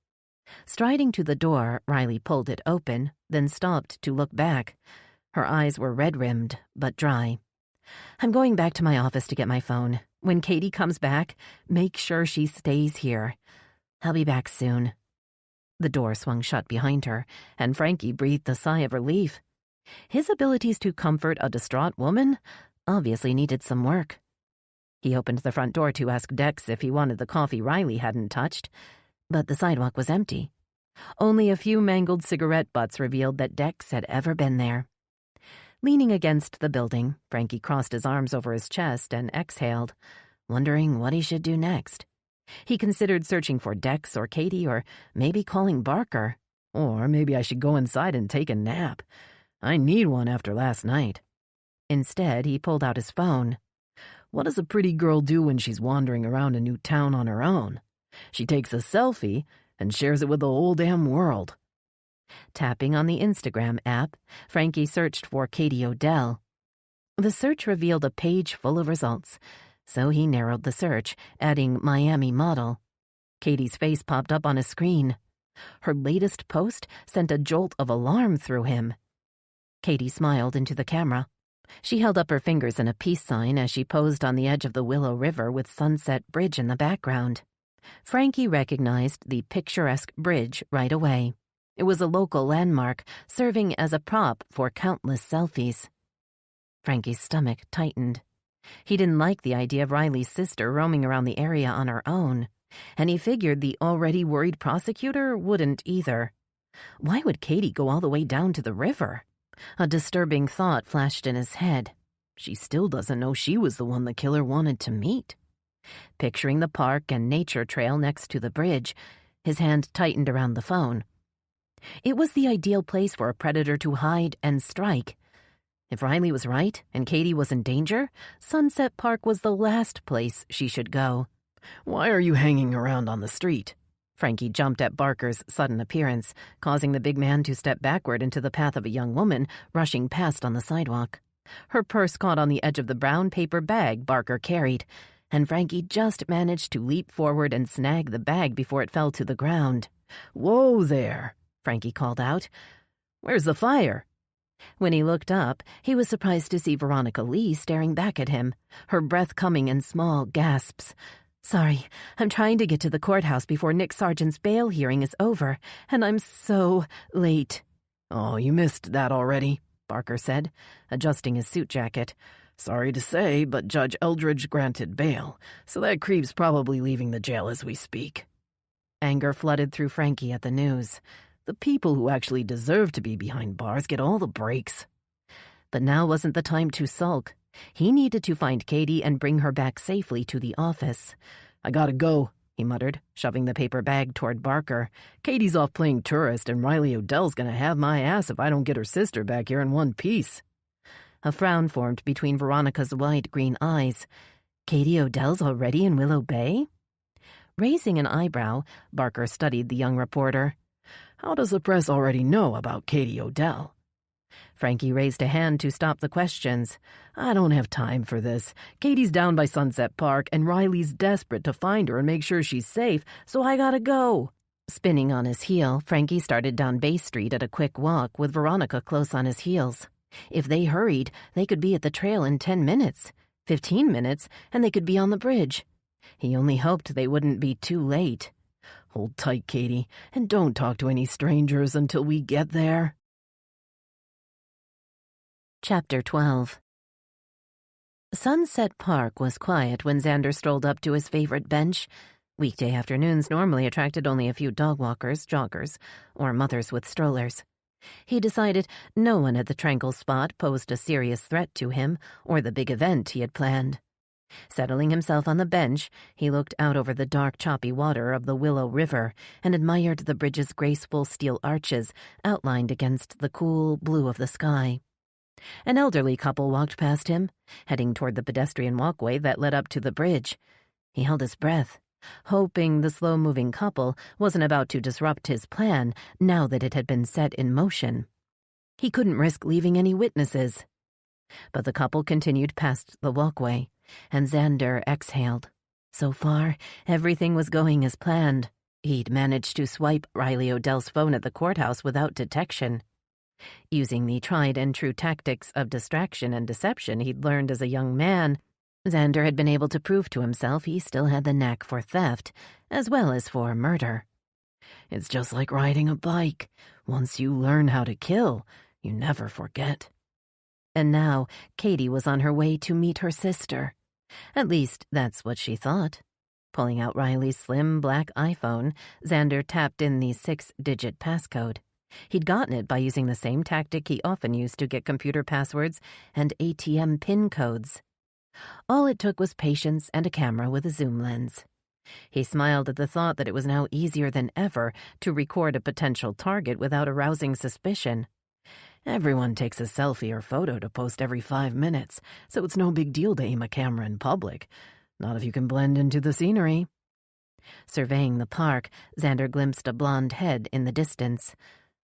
Striding to the door, Riley pulled it open, then stopped to look back. Her eyes were red-rimmed, but dry. "I'm going back to my office to get my phone. When Katie comes back, make sure she stays here. I'll be back soon." The door swung shut behind her, and Frankie breathed a sigh of relief. His abilities to comfort a distraught woman obviously needed some work. He opened the front door to ask Dex if he wanted the coffee Riley hadn't touched, but the sidewalk was empty. Only a few mangled cigarette butts revealed that Dex had ever been there. Leaning against the building, Frankie crossed his arms over his chest and exhaled, wondering what he should do next. He considered searching for Dex or Katie, or maybe calling Barker. Or maybe I should go inside and take a nap. I need one after last night. Instead, he pulled out his phone. What does a pretty girl do when she's wandering around a new town on her own? She takes a selfie and shares it with the whole damn world. Tapping on the Instagram app, Frankie searched for Katie Odell. The search revealed a page full of results, so he narrowed the search, adding Miami model. Katie's face popped up on his screen. Her latest post sent a jolt of alarm through him. Katie smiled into the camera. She held up her fingers in a peace sign as she posed on the edge of the Willow River with Sunset Bridge in the background. Frankie recognized the picturesque bridge right away. It was a local landmark, serving as a prop for countless selfies. Frankie's stomach tightened. He didn't like the idea of Riley's sister roaming around the area on her own, and he figured the already worried prosecutor wouldn't either. Why would Katie go all the way down to the river? A disturbing thought flashed in his head. She still doesn't know she was the one the killer wanted to meet. Picturing the park and nature trail next to the bridge, his hand tightened around the phone. It was the ideal place for a predator to hide and strike. If Riley was right and Katie was in danger, Sunset Park was the last place she should go. "Why are you hanging around on the street?" Frankie jumped at Barker's sudden appearance, causing the big man to step backward into the path of a young woman rushing past on the sidewalk. Her purse caught on the edge of the brown paper bag Barker carried, and Frankie just managed to leap forward and snag the bag before it fell to the ground. "Whoa there," Frankie called out. "Where's the fire?" When he looked up, he was surprised to see Veronica Lee staring back at him, her breath coming in small gasps. "Sorry, I'm trying to get to the courthouse before Nick Sargent's bail hearing is over, and I'm so late." "Oh, you missed that already," Barker said, adjusting his suit jacket. "Sorry to say, but Judge Eldridge granted bail, so that creep's probably leaving the jail as we speak." Anger flooded through Frankie at the news. The people who actually deserve to be behind bars get all the breaks. But now wasn't the time to sulk. He needed to find Katie and bring her back safely to the office. "I gotta go," he muttered, shoving the paper bag toward Barker. "Katie's off playing tourist, and Riley Odell's gonna have my ass if I don't get her sister back here in one piece." A frown formed between Veronica's wide green eyes. Katie Odell's already in Willow Bay? Raising an eyebrow, Barker studied the young reporter. "How does the press already know about Katie Odell?" Frankie raised a hand to stop the questions. "I don't have time for this. Katie's down by Sunset Park, and Riley's desperate to find her and make sure she's safe, so I gotta go." Spinning on his heel, Frankie started down Bay Street at a quick walk with Veronica close on his heels. If they hurried, they could be at the trail in 10 minutes, 15 minutes, and they could be on the bridge. He only hoped they wouldn't be too late. "Hold tight, Katie, and don't talk to any strangers until we get there." Chapter 12. Sunset Park was quiet when Xander strolled up to his favorite bench. Weekday afternoons normally attracted only a few dog walkers, joggers, or mothers with strollers. He decided no one at the tranquil spot posed a serious threat to him or the big event he had planned. Settling himself on the bench, he looked out over the dark, choppy water of the Willow River and admired the bridge's graceful steel arches outlined against the cool blue of the sky. An elderly couple walked past him, heading toward the pedestrian walkway that led up to the bridge. He held his breath, hoping the slow-moving couple wasn't about to disrupt his plan now that it had been set in motion. He couldn't risk leaving any witnesses. But the couple continued past the walkway, and Xander exhaled. So far, everything was going as planned. He'd managed to swipe Riley Odell's phone at the courthouse without detection. Using the tried-and-true tactics of distraction and deception he'd learned as a young man, Xander had been able to prove to himself he still had the knack for theft, as well as for murder. It's just like riding a bike. Once you learn how to kill, you never forget. And now Katie was on her way to meet her sister. At least that's what she thought. Pulling out Riley's slim black iPhone, Xander tapped in the 6-digit passcode. He'd gotten it by using the same tactic he often used to get computer passwords and ATM PIN codes. All it took was patience and a camera with a zoom lens. He smiled at the thought that it was now easier than ever to record a potential target without arousing suspicion. Everyone takes a selfie or photo to post every 5 minutes, so it's no big deal to aim a camera in public. Not if you can blend into the scenery. Surveying the park, Xander glimpsed a blonde head in the distance.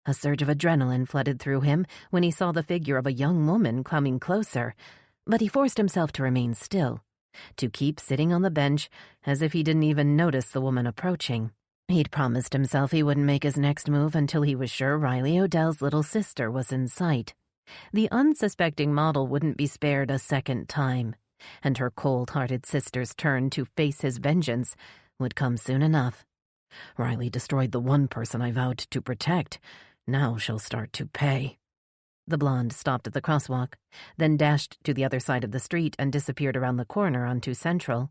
A surge of adrenaline flooded through him when he saw the figure of a young woman coming closer, but he forced himself to remain still, to keep sitting on the bench as if he didn't even notice the woman approaching. He'd promised himself he wouldn't make his next move until he was sure Riley Odell's little sister was in sight. The unsuspecting model wouldn't be spared a second time, and her cold-hearted sister's turn to face his vengeance would come soon enough. Riley destroyed the one person I vowed to protect. Now she'll start to pay. The blonde stopped at the crosswalk, then dashed to the other side of the street and disappeared around the corner onto Central.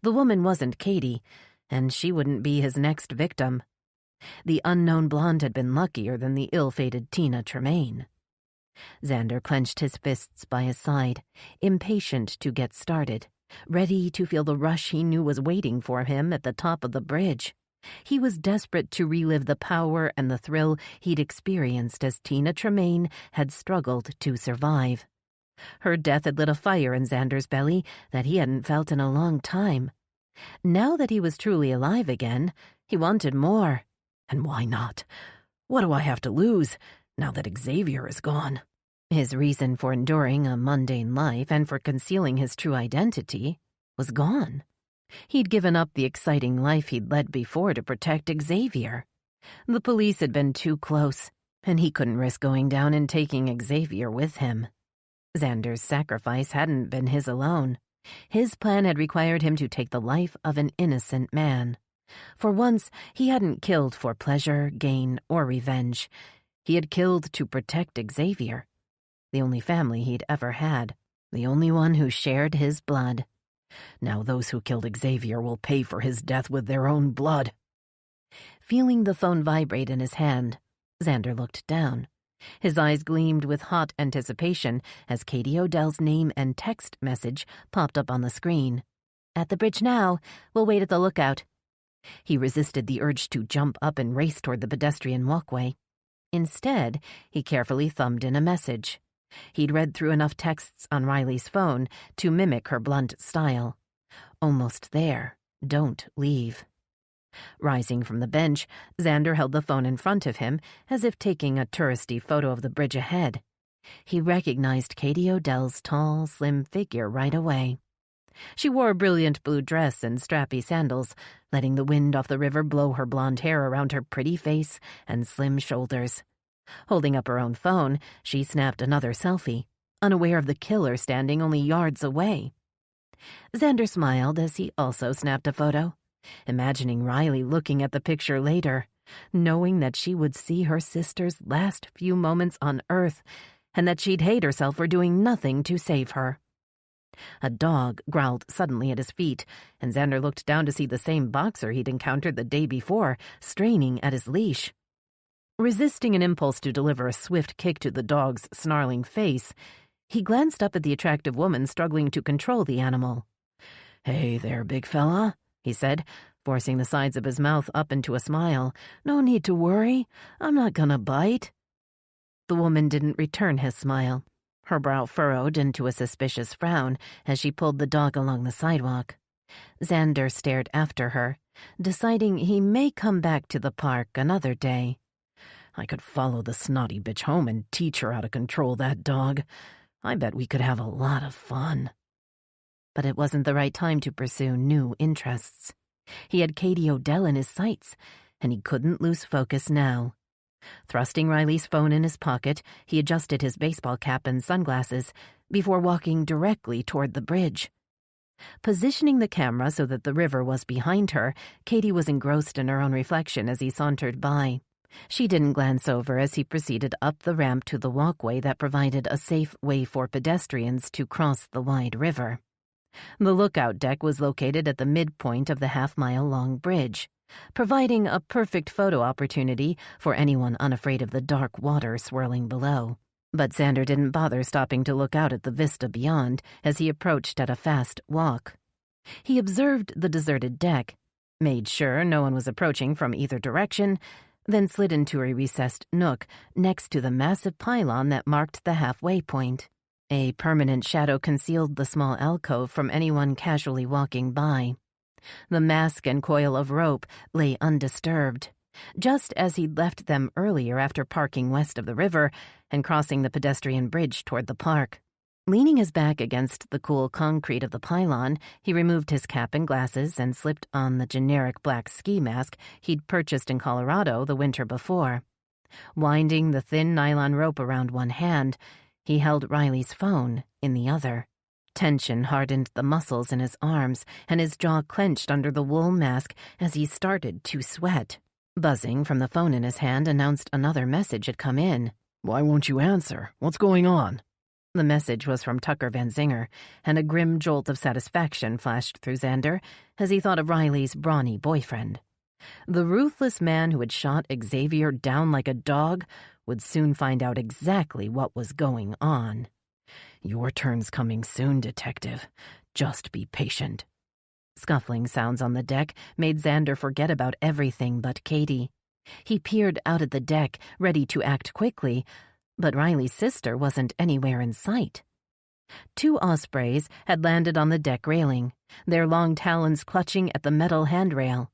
The woman wasn't Katie, and she wouldn't be his next victim. The unknown blonde had been luckier than the ill-fated Tina Tremaine. Xander clenched his fists by his side, impatient to get started, ready to feel the rush he knew was waiting for him at the top of the bridge. He was desperate to relive the power and the thrill he'd experienced as Tina Tremaine had struggled to survive. Her death had lit a fire in Xander's belly that he hadn't felt in a long time. Now that he was truly alive again, he wanted more. And why not? What do I have to lose now that Xavier is gone? His reason for enduring a mundane life and for concealing his true identity was gone. He'd given up the exciting life he'd led before to protect Xavier. The police had been too close. and he couldn't risk going down and taking Xavier with him. Xander's sacrifice hadn't been his alone. His plan had required him to take the life of an innocent man. For once, he hadn't killed for pleasure, gain, or revenge. He had killed to protect Xavier, the only family he'd ever had, the only one who shared his blood. Now those who killed Xavier will pay for his death with their own blood. Feeling the phone vibrate in his hand, Xander looked down. His eyes gleamed with hot anticipation as Katie Odell's name and text message popped up on the screen. "At the bridge now. We'll wait at the lookout." He resisted the urge to jump up and race toward the pedestrian walkway. Instead, he carefully thumbed in a message. He'd read through enough texts on Riley's phone to mimic her blunt style. "Almost there. Don't leave." Rising from the bench, Xander held the phone in front of him as if taking a touristy photo of the bridge ahead. He recognized Katie Odell's tall, slim figure right away. She wore a brilliant blue dress and strappy sandals, letting the wind off the river blow her blonde hair around her pretty face and slim shoulders. Holding up her own phone, she snapped another selfie, unaware of the killer standing only yards away. Xander smiled as he also snapped a photo, imagining Riley looking at the picture later, knowing that she would see her sister's last few moments on Earth and that she'd hate herself for doing nothing to save her. A dog growled suddenly at his feet, and Xander looked down to see the same boxer he'd encountered the day before, straining at his leash. Resisting an impulse to deliver a swift kick to the dog's snarling face, he glanced up at the attractive woman struggling to control the animal. "Hey there, big fella," he said, forcing the sides of his mouth up into a smile. "No need to worry. I'm not gonna bite." The woman didn't return his smile. Her brow furrowed into a suspicious frown as she pulled the dog along the sidewalk. Xander stared after her, deciding he may come back to the park another day. "I could follow the snotty bitch home and teach her how to control that dog. I bet we could have a lot of fun." But it wasn't the right time to pursue new interests. He had Katie Odell in his sights, and he couldn't lose focus now. Thrusting Riley's phone in his pocket, he adjusted his baseball cap and sunglasses before walking directly toward the bridge. Positioning the camera so that the river was behind her, Katie was engrossed in her own reflection as he sauntered by. She didn't glance over as he proceeded up the ramp to the walkway that provided a safe way for pedestrians to cross the wide river. The lookout deck was located at the midpoint of the half-mile-long bridge, providing a perfect photo opportunity for anyone unafraid of the dark water swirling below. But Xander didn't bother stopping to look out at the vista beyond as he approached at a fast walk. He observed the deserted deck, made sure no one was approaching from either direction, then slid into a recessed nook next to the massive pylon that marked the halfway point. A permanent shadow concealed the small alcove from anyone casually walking by. The mask and coil of rope lay undisturbed, just as he'd left them earlier after parking west of the river and crossing the pedestrian bridge toward the park. Leaning his back against the cool concrete of the pylon, he removed his cap and glasses and slipped on the generic black ski mask he'd purchased in Colorado the winter before. Winding the thin nylon rope around one hand, he held Riley's phone in the other. Tension hardened the muscles in his arms, and his jaw clenched under the wool mask as he started to sweat. Buzzing from the phone in his hand announced another message had come in. "Why won't you answer? What's going on?" The message was from Tucker Van Zinger, and a grim jolt of satisfaction flashed through Xander as he thought of Riley's brawny boyfriend. The ruthless man who had shot Xavier down like a dog would soon find out exactly what was going on. "Your turn's coming soon, detective. Just be patient." Scuffling sounds on the deck made Xander forget about everything but Katie. He peered out at the deck, ready to act quickly, but Riley's sister wasn't anywhere in sight. 2 ospreys had landed on the deck railing, their long talons clutching at the metal handrail.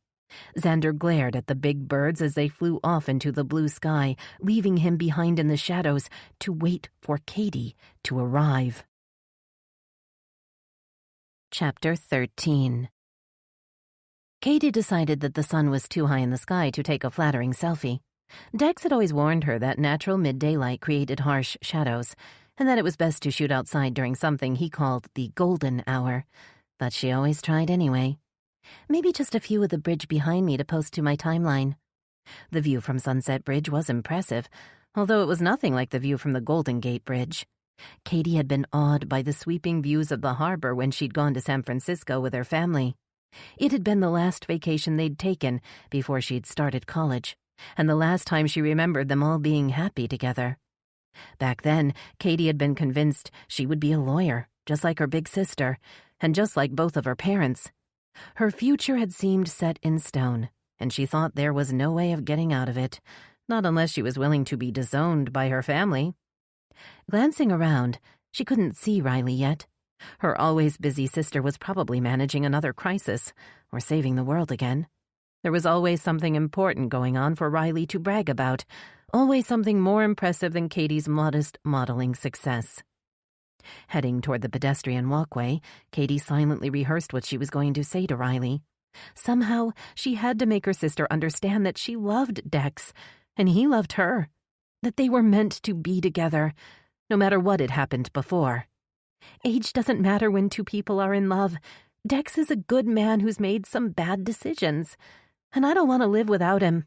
Xander glared at the big birds as they flew off into the blue sky, leaving him behind in the shadows to wait for Katie to arrive. Chapter 13. Katie decided that the sun was too high in the sky to take a flattering selfie, Dex had always warned her that natural midday light created harsh shadows, and that it was best to shoot outside during something he called the golden hour, but she always tried anyway. Maybe just a few of the bridge behind me to post to my timeline. The view from Sunset Bridge was impressive, although it was nothing like the view from the Golden Gate Bridge. Katie had been awed by the sweeping views of the harbor when she'd gone to San Francisco with her family. It had been the last vacation they'd taken before she'd started college, and the last time she remembered them all being happy together. Back then, Katie had been convinced she would be a lawyer, just like her big sister, and just like both of her parents. Her future had seemed set in stone, and she thought there was no way of getting out of it, not unless she was willing to be disowned by her family. Glancing around, she couldn't see Riley yet. Her always busy sister was probably managing another crisis, or saving the world again. There was always something important going on for Riley to brag about, always something more impressive than Katie's modest modeling success. Heading toward the pedestrian walkway, Katie silently rehearsed what she was going to say to Riley. Somehow, she had to make her sister understand that she loved Dex, and he loved her, that they were meant to be together, no matter what had happened before. Age doesn't matter when two people are in love. Dex is a good man who's made some bad decisions, and I don't want to live without him.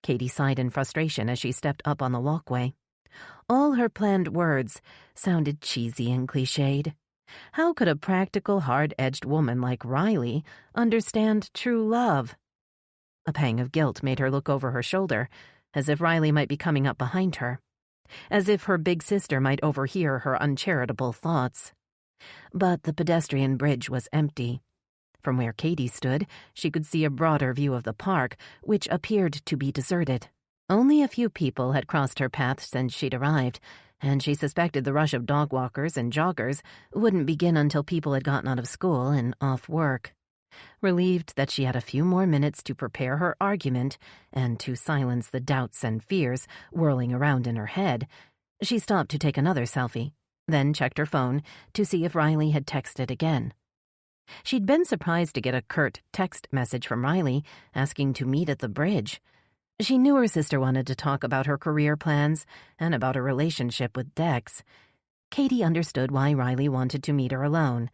Katie sighed in frustration as she stepped up on the walkway. All her planned words sounded cheesy and cliched. How could a practical, hard-edged woman like Riley understand true love? A pang of guilt made her look over her shoulder, as if Riley might be coming up behind her, as if her big sister might overhear her uncharitable thoughts. But the pedestrian bridge was empty. From where Katie stood, she could see a broader view of the park, which appeared to be deserted. Only a few people had crossed her path since she'd arrived, and she suspected the rush of dog walkers and joggers wouldn't begin until people had gotten out of school and off work. Relieved that she had a few more minutes to prepare her argument and to silence the doubts and fears whirling around in her head, she stopped to take another selfie, then checked her phone to see if Riley had texted again. She'd been surprised to get a curt text message from Riley asking to meet at the bridge. She knew her sister wanted to talk about her career plans and about her relationship with Dex. Katie understood why Riley wanted to meet her alone,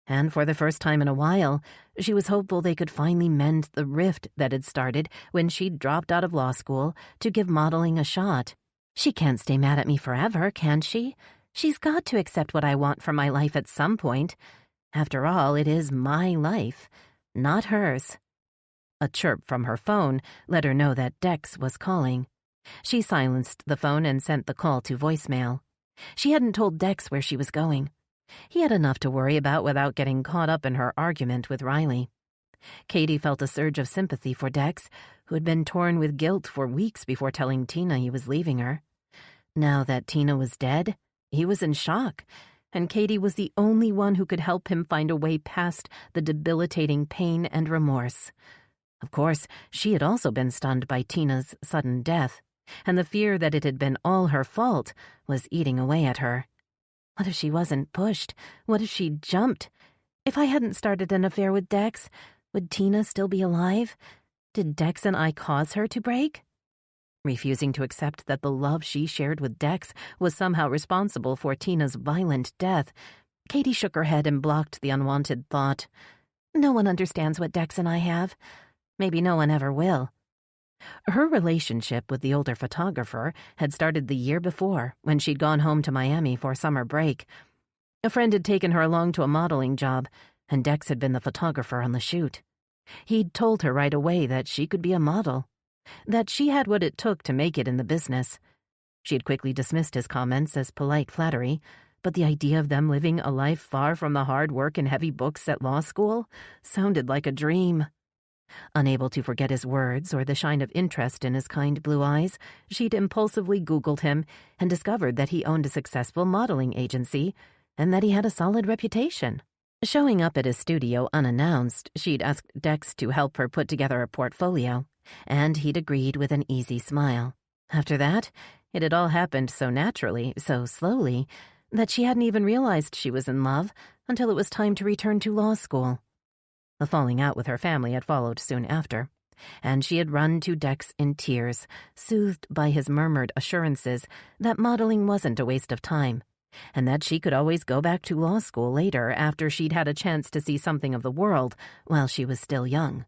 and for the first time in a while, she was hopeful they could finally mend the rift that had started when she'd dropped out of law school to give modeling a shot. She can't stay mad at me forever, can she? She's got to accept what I want from my life at some point. After all, it is my life, not hers. A chirp from her phone let her know that Dex was calling. She silenced the phone and sent the call to voicemail. She hadn't told Dex where she was going. He had enough to worry about without getting caught up in her argument with Riley. Katie felt a surge of sympathy for Dex, who had been torn with guilt for weeks before telling Tina he was leaving her. Now that Tina was dead, he was in shock, and Katie was the only one who could help him find a way past the debilitating pain and remorse. Of course, she had also been stunned by Tina's sudden death, and the fear that it had been all her fault was eating away at her. What if she wasn't pushed? What if she'd jumped? If I hadn't started an affair with Dex, would Tina still be alive? Did Dex and I cause her to break? Refusing to accept that the love she shared with Dex was somehow responsible for Tina's violent death, Katie shook her head and blocked the unwanted thought. No one understands what Dex and I have. Maybe no one ever will. Her relationship with the older photographer had started the year before, when she'd gone home to Miami for summer break. A friend had taken her along to a modeling job, and Dex had been the photographer on the shoot. He'd told her right away that she could be a model, that she had what it took to make it in the business. She had quickly dismissed his comments as polite flattery, but the idea of them living a life far from the hard work and heavy books at law school sounded like a dream. Unable to forget his words or the shine of interest in his kind blue eyes, she'd impulsively Googled him and discovered that he owned a successful modeling agency and that he had a solid reputation. Showing up at his studio unannounced, she'd asked Dex to help her put together a portfolio, and he'd agreed with an easy smile. After that, it had all happened so naturally, so slowly, that she hadn't even realized she was in love until it was time to return to law school. The falling out with her family had followed soon after. And she had run to Dex in tears, soothed by his murmured assurances that modeling wasn't a waste of time, and that she could always go back to law school later after she'd had a chance to see something of the world while she was still young.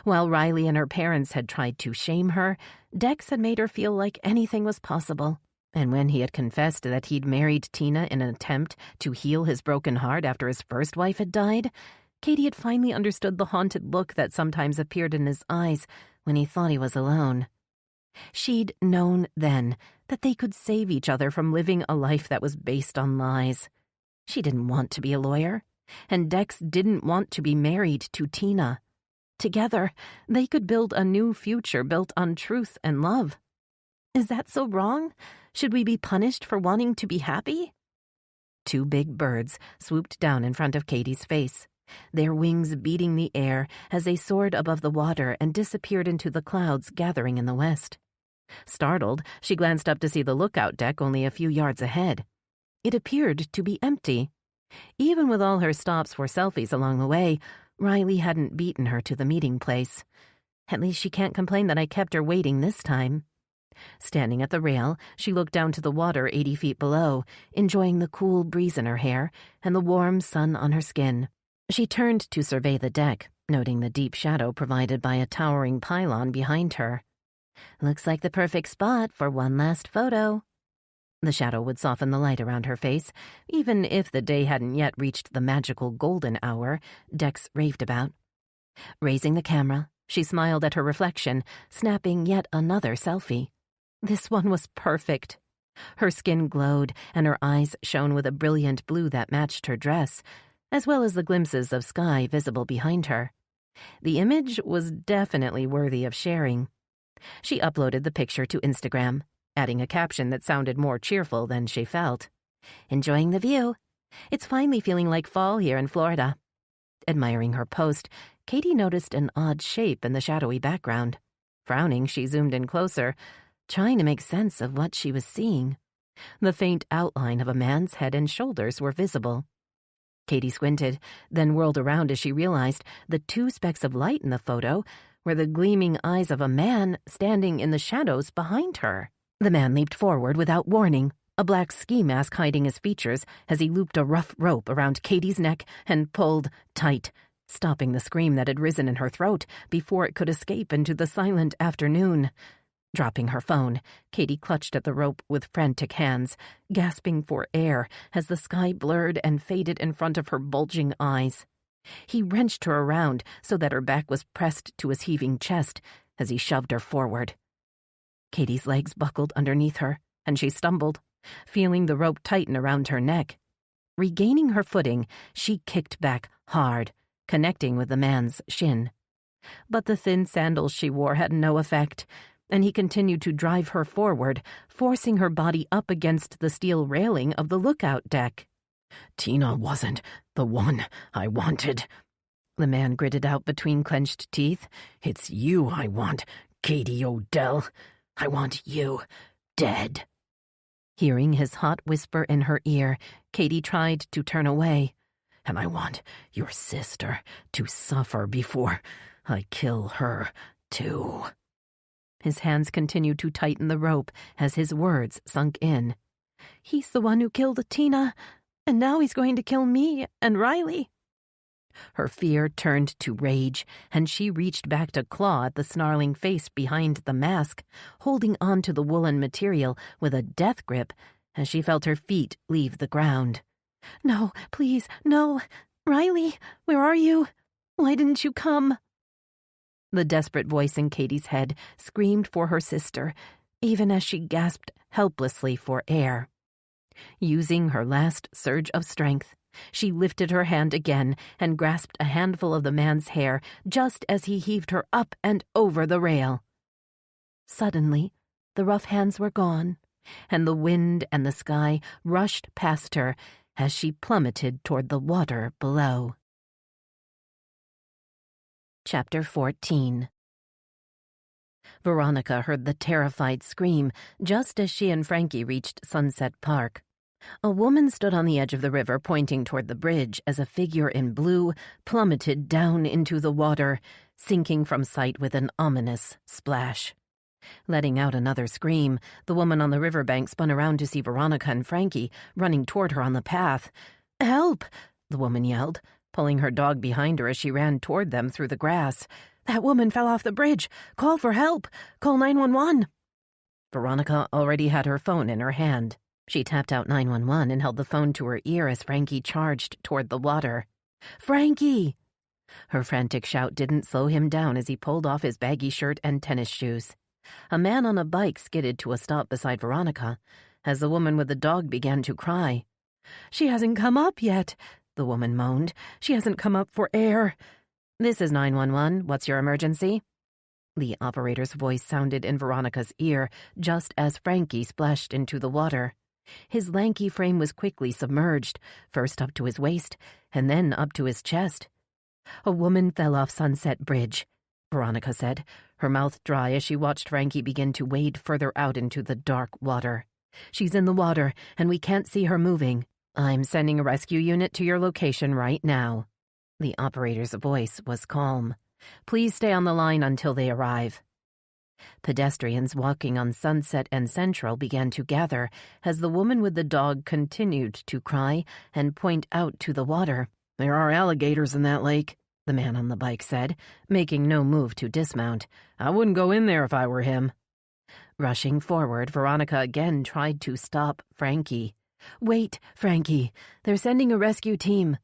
While Riley and her parents had tried to shame her, Dex had made her feel like anything was possible. And when he had confessed that he'd married Tina in an attempt to heal his broken heart after his first wife had died, Katie had finally understood the haunted look that sometimes appeared in his eyes when he thought he was alone. She'd known then that they could save each other from living a life that was based on lies. She didn't want to be a lawyer, and Dex didn't want to be married to Tina. Together, they could build a new future built on truth and love. Is that so wrong? Should we be punished for wanting to be happy? Two big birds swooped down in front of Katie's face, their wings beating the air as they soared above the water and disappeared into the clouds gathering in the west. Startled, she glanced up to see the lookout deck only a few yards ahead. It appeared to be empty. Even with all her stops for selfies along the way, Riley hadn't beaten her to the meeting place. At least she can't complain that I kept her waiting this time. Standing at the rail, she looked down to the water 80 feet below, enjoying the cool breeze in her hair and the warm sun on her skin. She turned to survey the deck, noting the deep shadow provided by a towering pylon behind her. Looks like the perfect spot for one last photo. The shadow would soften the light around her face, even if the day hadn't yet reached the magical golden hour Dex raved about. Raising the camera, she smiled at her reflection, snapping yet another selfie. This one was perfect. Her skin glowed, and her eyes shone with a brilliant blue that matched her dress, as well as the glimpses of sky visible behind her. The image was definitely worthy of sharing. She uploaded the picture to Instagram, adding a caption that sounded more cheerful than she felt. Enjoying the view. It's finally feeling like fall here in Florida. Admiring her post, Katie noticed an odd shape in the shadowy background. Frowning, she zoomed in closer, trying to make sense of what she was seeing. The faint outline of a man's head and shoulders were visible. Katie squinted, then whirled around as she realized the two specks of light in the photo were the gleaming eyes of a man standing in the shadows behind her. The man leaped forward without warning, a black ski mask hiding his features as he looped a rough rope around Katie's neck and pulled tight, stopping the scream that had risen in her throat before it could escape into the silent afternoon. Dropping her phone, Katie clutched at the rope with frantic hands, gasping for air as the sky blurred and faded in front of her bulging eyes. He wrenched her around so that her back was pressed to his heaving chest as he shoved her forward. Katie's legs buckled underneath her, and she stumbled, feeling the rope tighten around her neck. Regaining her footing, she kicked back hard, connecting with the man's shin. But the thin sandals she wore had no effect, and he continued to drive her forward, forcing her body up against the steel railing of the lookout deck. Tina wasn't the one I wanted, the man gritted out between clenched teeth. It's you I want, Katie Odell. I want you dead. Hearing his hot whisper in her ear, Katie tried to turn away. And I want your sister to suffer before I kill her, too. His hands continued to tighten the rope as his words sunk in. He's the one who killed Tina, and now he's going to kill me and Riley. Her fear turned to rage, and she reached back to claw at the snarling face behind the mask, holding on to the woolen material with a death grip as she felt her feet leave the ground. No, please, no. Riley, where are you? Why didn't you come? The desperate voice in Katie's head screamed for her sister, even as she gasped helplessly for air. Using her last surge of strength, she lifted her hand again and grasped a handful of the man's hair just as he heaved her up and over the rail. Suddenly, the rough hands were gone, and the wind and the sky rushed past her as she plummeted toward the water below. Chapter 14. Veronica heard the terrified scream just as she and Frankie reached Sunset Park. A woman stood on the edge of the river pointing toward the bridge as a figure in blue plummeted down into the water, sinking from sight with an ominous splash. Letting out another scream, the woman on the riverbank spun around to see Veronica and Frankie running toward her on the path. "Help!" the woman yelled, pulling her dog behind her as she ran toward them through the grass. "That woman fell off the bridge! Call for help! Call 911! Veronica already had her phone in her hand. She tapped out 911 and held the phone to her ear as Frankie charged toward the water. "Frankie!" Her frantic shout didn't slow him down as he pulled off his baggy shirt and tennis shoes. A man on a bike skidded to a stop beside Veronica as the woman with the dog began to cry. "She hasn't come up yet," the woman moaned. "She hasn't come up for air." "This is 911. What's your emergency?" The operator's voice sounded in Veronica's ear just as Frankie splashed into the water. His lanky frame was quickly submerged, first up to his waist and then up to his chest. "A woman fell off Sunset Bridge," Veronica said, her mouth dry as she watched Frankie begin to wade further out into the dark water. "She's in the water, and we can't see her moving. I'm sending a rescue unit to your location right now." The operator's voice was calm. "Please stay on the line until they arrive." Pedestrians walking on Sunset and Central began to gather as the woman with the dog continued to cry and point out to the water. "There are alligators in that lake," the man on the bike said, making no move to dismount. "I wouldn't go in there if I were him." Rushing forward, Veronica again tried to stop Frankie. "Wait, Frankie. They're sending a rescue team."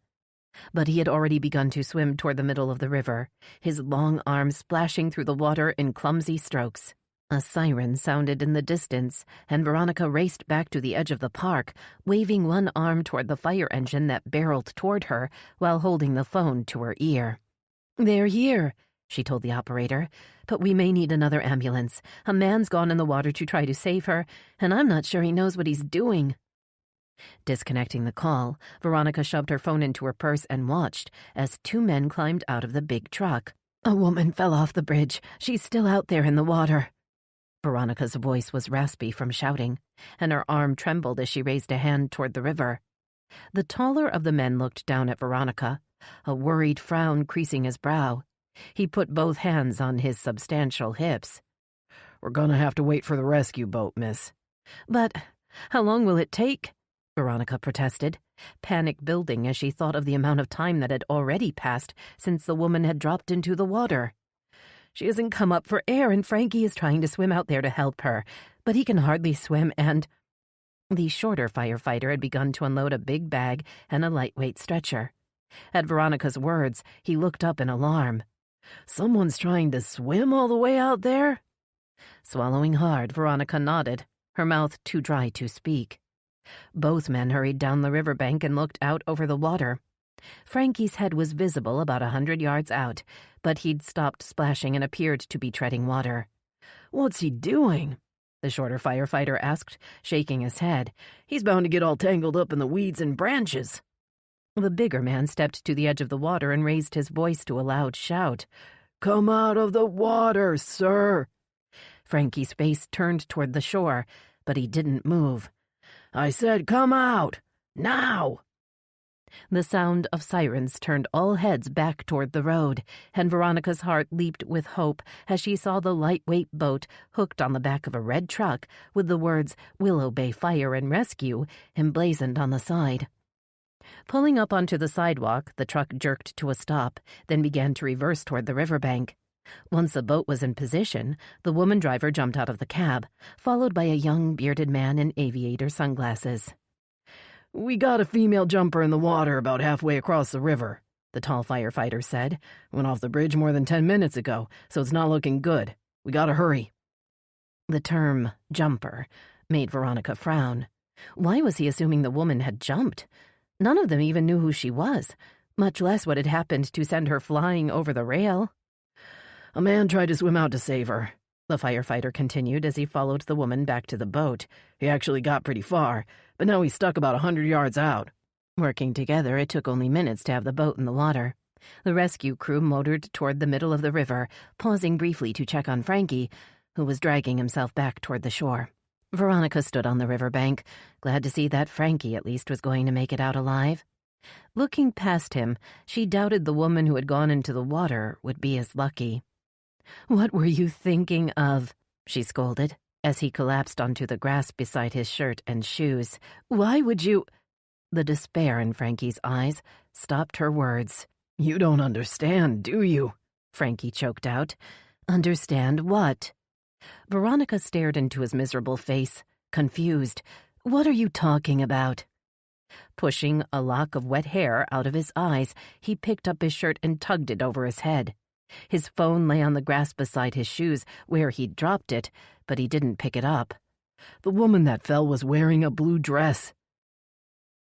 But he had already begun to swim toward the middle of the river, his long arms splashing through the water in clumsy strokes. A siren sounded in the distance, and Veronica raced back to the edge of the park, waving one arm toward the fire engine that barreled toward her while holding the phone to her ear. "They're here," she told the operator, "but we may need another ambulance. A man's gone in the water to try to save her, and I'm not sure he knows what he's doing." Disconnecting the call, Veronica shoved her phone into her purse and watched as two men climbed out of the big truck. "A woman fell off the bridge. She's still out there in the water." Veronica's voice was raspy from shouting, and her arm trembled as she raised a hand toward the river. The taller of the men looked down at Veronica, a worried frown creasing his brow. He put both hands on his substantial hips. "We're gonna have to wait for the rescue boat, miss." "But how long will it take?" Veronica protested, panic building as she thought of the amount of time that had already passed since the woman had dropped into the water. "She hasn't come up for air, and Frankie is trying to swim out there to help her, but he can hardly swim, and—" The shorter firefighter had begun to unload a big bag and a lightweight stretcher. At Veronica's words, he looked up in alarm. "Someone's trying to swim all the way out there?" Swallowing hard, Veronica nodded, her mouth too dry to speak. Both men hurried down the riverbank and looked out over the water. Frankie's head was visible about 100 yards out, but he'd stopped splashing and appeared to be treading water. "What's he doing?" the shorter firefighter asked, shaking his head. "He's bound to get all tangled up in the weeds and branches." The bigger man stepped to the edge of the water and raised his voice to a loud shout. "Come out of the water, sir!" Frankie's face turned toward the shore, but he didn't move. "I said come out! Now!" The sound of sirens turned all heads back toward the road, and Veronica's heart leaped with hope as she saw the lightweight boat hooked on the back of a red truck with the words Willow Bay Fire and Rescue emblazoned on the side. Pulling up onto the sidewalk, the truck jerked to a stop, then began to reverse toward the riverbank. Once the boat was in position, the woman driver jumped out of the cab, followed by a young bearded man in aviator sunglasses. "We got a female jumper in the water about halfway across the river," the tall firefighter said. "Went off the bridge more than 10 minutes ago, so it's not looking good. We gotta hurry." The term jumper made Veronica frown. Why was he assuming the woman had jumped? None of them even knew who she was, much less what had happened to send her flying over the rail. "A man tried to swim out to save her," the firefighter continued as he followed the woman back to the boat. "He actually got pretty far, but now he's stuck about 100 yards out." Working together, it took only minutes to have the boat in the water. The rescue crew motored toward the middle of the river, pausing briefly to check on Frankie, who was dragging himself back toward the shore. Veronica stood on the riverbank, glad to see that Frankie at least was going to make it out alive. Looking past him, she doubted the woman who had gone into the water would be as lucky. "What were you thinking of?" she scolded, as he collapsed onto the grass beside his shirt and shoes. "Why would you—" The despair in Frankie's eyes stopped her words. "You don't understand, do you?" Frankie choked out. "Understand what?" Veronica stared into his miserable face, confused. "What are you talking about?" Pushing a lock of wet hair out of his eyes, he picked up his shirt and tugged it over his head. His phone lay on the grass beside his shoes, where he'd dropped it, but he didn't pick it up. "The woman that fell was wearing a blue dress."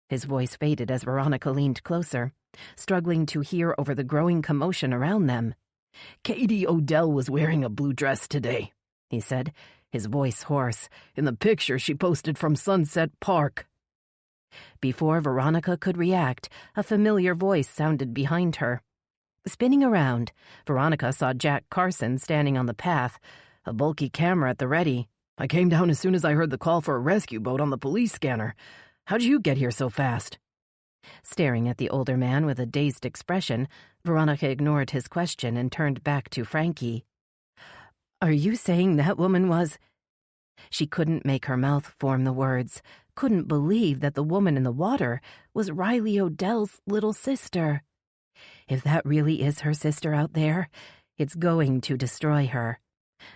His voice faded as Veronica leaned closer, struggling to hear over the growing commotion around them. "Katie Odell was wearing a blue dress today," he said, his voice hoarse. "In the picture she posted from Sunset Park." Before Veronica could react, a familiar voice sounded behind her. Spinning around, Veronica saw Jack Carson standing on the path, a bulky camera at the ready. "I came down as soon as I heard the call for a rescue boat on the police scanner. How'd you get here so fast?" Staring at the older man with a dazed expression, Veronica ignored his question and turned back to Frankie. "Are you saying that woman was—" She couldn't make her mouth form the words, couldn't believe that the woman in the water was Riley Odell's little sister. If that really is her sister out there, it's going to destroy her.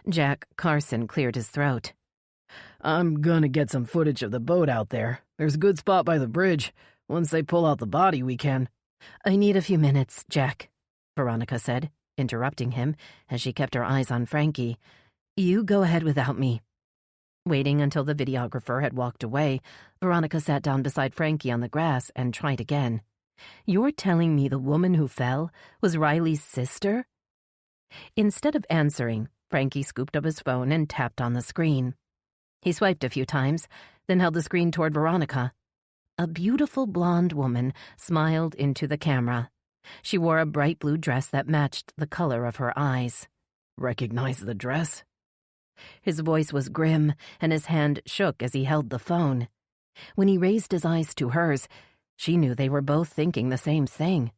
Jack Carson cleared his throat. "I'm gonna get some footage of the boat out there. There's a good spot by the bridge. Once they pull out the body, we can—" "I need a few minutes, Jack," Veronica said, interrupting him as she kept her eyes on Frankie. "You go ahead without me." Waiting until the videographer had walked away, Veronica sat down beside Frankie on the grass and tried again. "You're telling me the woman who fell was Riley's sister?" Instead of answering, Frankie scooped up his phone and tapped on the screen. He swiped a few times, then held the screen toward Veronica. A beautiful blonde woman smiled into the camera. She wore a bright blue dress that matched the color of her eyes. "Recognize the dress?" His voice was grim, and his hand shook as he held the phone. When he raised his eyes to hers, she knew they were both thinking the same thing.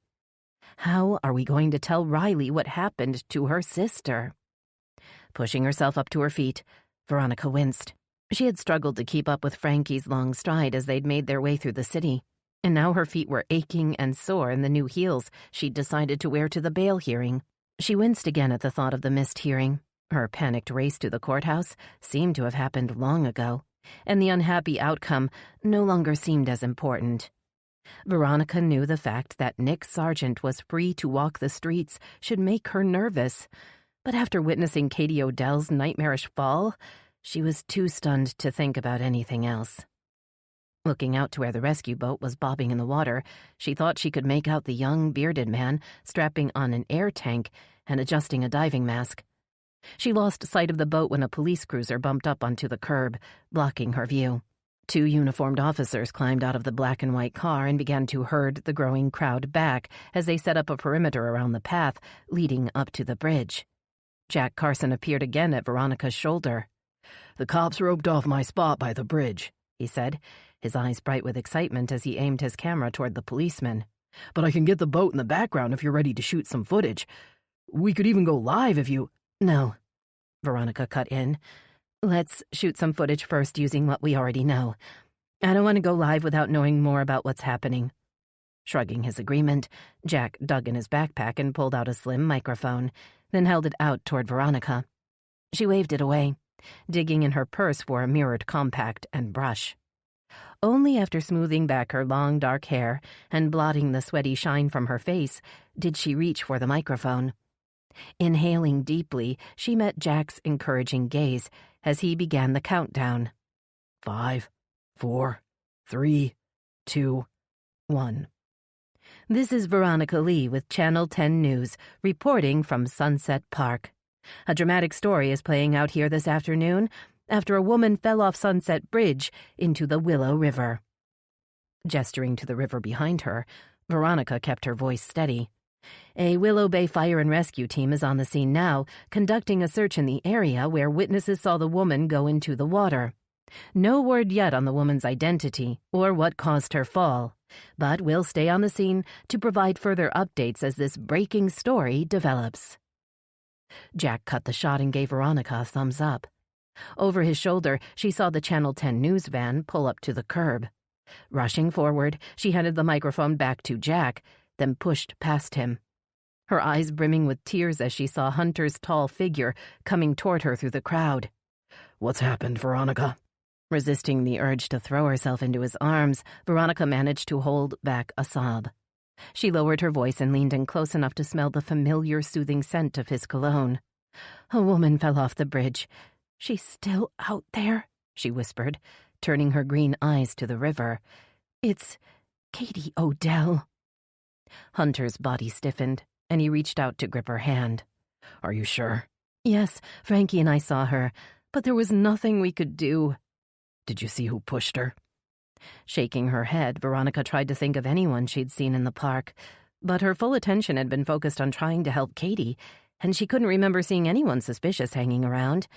How are we going to tell Riley what happened to her sister? Pushing herself up to her feet, Veronica winced. She had struggled to keep up with Frankie's long stride as they'd made their way through the city, and now her feet were aching and sore in the new heels she'd decided to wear to the bail hearing. She winced again at the thought of the missed hearing. Her panicked race to the courthouse seemed to have happened long ago, and the unhappy outcome no longer seemed as important. Veronica knew the fact that Nick Sargent was free to walk the streets should make her nervous, but after witnessing Katie Odell's nightmarish fall, she was too stunned to think about anything else. Looking out to where the rescue boat was bobbing in the water, she thought she could make out the young, bearded man strapping on an air tank and adjusting a diving mask. She lost sight of the boat when a police cruiser bumped up onto the curb, blocking her view. 2 uniformed officers climbed out of the black and white car and began to herd the growing crowd back as they set up a perimeter around the path leading up to the bridge. Jack Carson appeared again at Veronica's shoulder. "The cops roped off my spot by the bridge," he said, his eyes bright with excitement as he aimed his camera toward the policeman. "But I can get the boat in the background if you're ready to shoot some footage. We could even go live if you—" "No," Veronica cut in. "Let's shoot some footage first using what we already know. I don't want to go live without knowing more about what's happening." Shrugging his agreement, Jack dug in his backpack and pulled out a slim microphone, then held it out toward Veronica. She waved it away, digging in her purse for a mirrored compact and brush. Only after smoothing back her long dark hair and blotting the sweaty shine from her face did she reach for the microphone. Inhaling deeply, she met Jack's encouraging gaze as he began the countdown. 5, 4, 3, 2, 1. This is Veronica Lee with Channel 10 News, reporting from Sunset Park. A dramatic story is playing out here this afternoon after a woman fell off Sunset Bridge into the Willow River. Gesturing to the river behind her, Veronica kept her voice steady. A Willow Bay Fire and Rescue team is on the scene now, conducting a search in the area where witnesses saw the woman go into the water. No word yet on the woman's identity or what caused her fall, but we'll stay on the scene to provide further updates as this breaking story develops. Jack cut the shot and gave Veronica a thumbs up. Over his shoulder, she saw the Channel 10 news van pull up to the curb. Rushing forward, she handed the microphone back to Jack, then pushed past him. Her eyes brimming with tears as she saw Hunter's tall figure coming toward her through the crowd. "What's happened, Veronica?" Resisting the urge to throw herself into his arms, Veronica managed to hold back a sob. She lowered her voice and leaned in close enough to smell the familiar, soothing scent of his cologne. "A woman fell off the bridge. She's still out there," she whispered, turning her green eyes to the river. "It's Katie Odell." Hunter's body stiffened, and he reached out to grip her hand. "Are you sure?" "Yes, Frankie and I saw her, but there was nothing we could do." "Did you see who pushed her?" Shaking her head, Veronica tried to think of anyone she'd seen in the park, but her full attention had been focused on trying to help Katie, and she couldn't remember seeing anyone suspicious hanging around.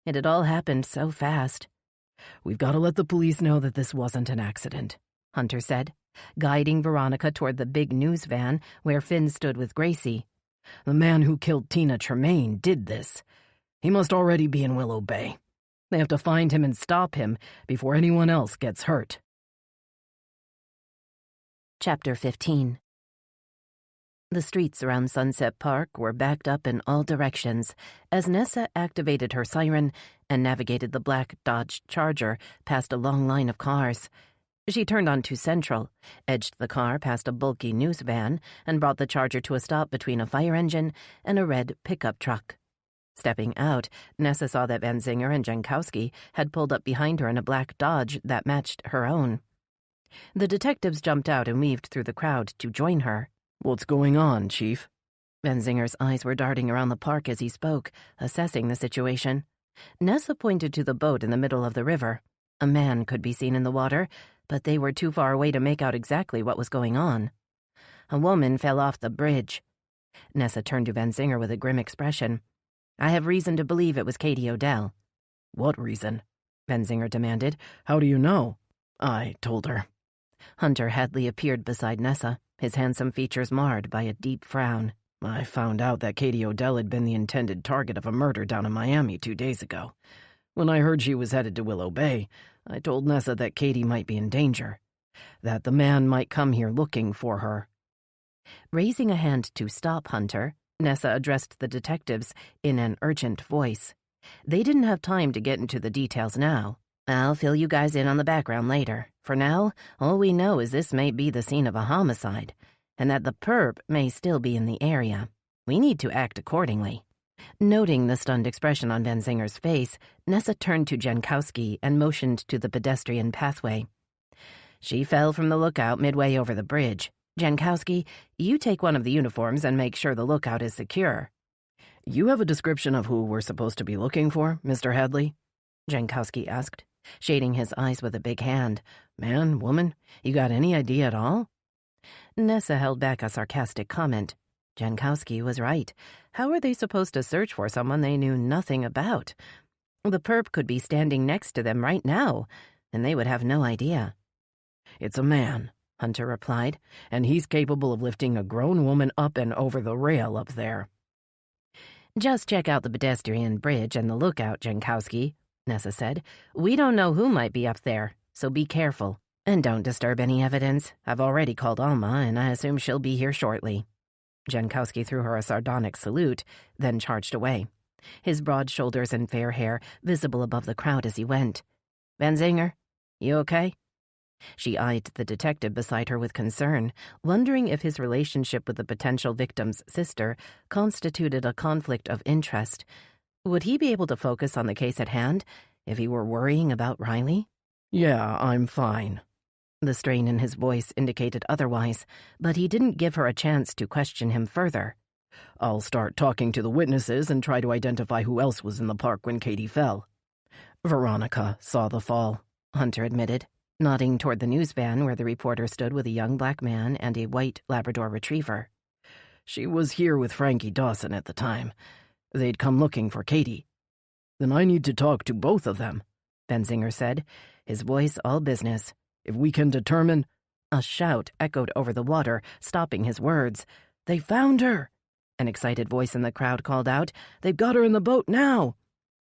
It had all happened so fast. "We've got to let the police know that this wasn't an accident," Hunter said, guiding Veronica toward the big news van where Finn stood with Gracie. "The man who killed Tina Tremaine did this. He must already be in Willow Bay. They have to find him and stop him before anyone else gets hurt." Chapter 15. The streets around Sunset Park were backed up in all directions as Nessa activated her siren and navigated the black Dodge Charger past a long line of cars. She turned onto Central, edged the car past a bulky news van, and brought the Charger to a stop between a fire engine and a red pickup truck. Stepping out, Nessa saw that Van Zinger and Jankowski had pulled up behind her in a black Dodge that matched her own. The detectives jumped out and weaved through the crowd to join her. "What's going on, Chief?" Van Zinger's eyes were darting around the park as he spoke, assessing the situation. Nessa pointed to the boat in the middle of the river. A man could be seen in the water, but they were too far away to make out exactly what was going on. "A woman fell off the bridge." Nessa turned to Van Zinger with a grim expression. "I have reason to believe it was Katie Odell." "What reason?" Van Zinger demanded. "How do you know?" "I told her." Hunter Hadley appeared beside Nessa, his handsome features marred by a deep frown. "I found out that Katie Odell had been the intended target of a murder down in Miami 2 days ago. When I heard she was headed to Willow Bay, I told Nessa that Katie might be in danger, that the man might come here looking for her." Raising a hand to stop Hunter, Nessa addressed the detectives in an urgent voice. They didn't have time to get into the details now. "I'll fill you guys in on the background later. For now, all we know is this may be the scene of a homicide, and that the perp may still be in the area. We need to act accordingly." Noting the stunned expression on Van Zinger's face, Nessa turned to Jankowski and motioned to the pedestrian pathway. "She fell from the lookout midway over the bridge. Jankowski, you take one of the uniforms and make sure the lookout is secure." "You have a description of who we're supposed to be looking for, Mr. Hadley?" Jankowski asked, shading his eyes with a big hand. "Man, woman, you got any idea at all?" Nessa held back a sarcastic comment. Jankowski was right. How were they supposed to search for someone they knew nothing about? The perp could be standing next to them right now, and they would have no idea. "It's a man," Hunter replied, "and he's capable of lifting a grown woman up and over the rail up there." "Just check out the pedestrian bridge and the lookout, Jankowski," Nessa said. "We don't know who might be up there, so be careful. And don't disturb any evidence. I've already called Alma, and I assume she'll be here shortly." Jankowski threw her a sardonic salute, then charged away, his broad shoulders and fair hair visible above the crowd as he went. "Van Zinger, you okay?" She eyed the detective beside her with concern, wondering if his relationship with the potential victim's sister constituted a conflict of interest. Would he be able to focus on the case at hand if he were worrying about Riley? "Yeah, I'm fine." The strain in his voice indicated otherwise, but he didn't give her a chance to question him further. "I'll start talking to the witnesses and try to identify who else was in the park when Katie fell." "Veronica saw the fall," Hunter admitted, nodding toward the news van where the reporter stood with a young black man and a white Labrador retriever. "She was here with Frankie Dawson at the time. They'd come looking for Katie. Then I need to talk to both of them. Benzinger said, his voice all business. "If we can determine—" A shout echoed over the water, stopping his words. "They found her!" An excited voice in the crowd called out. "They've got her in the boat now!"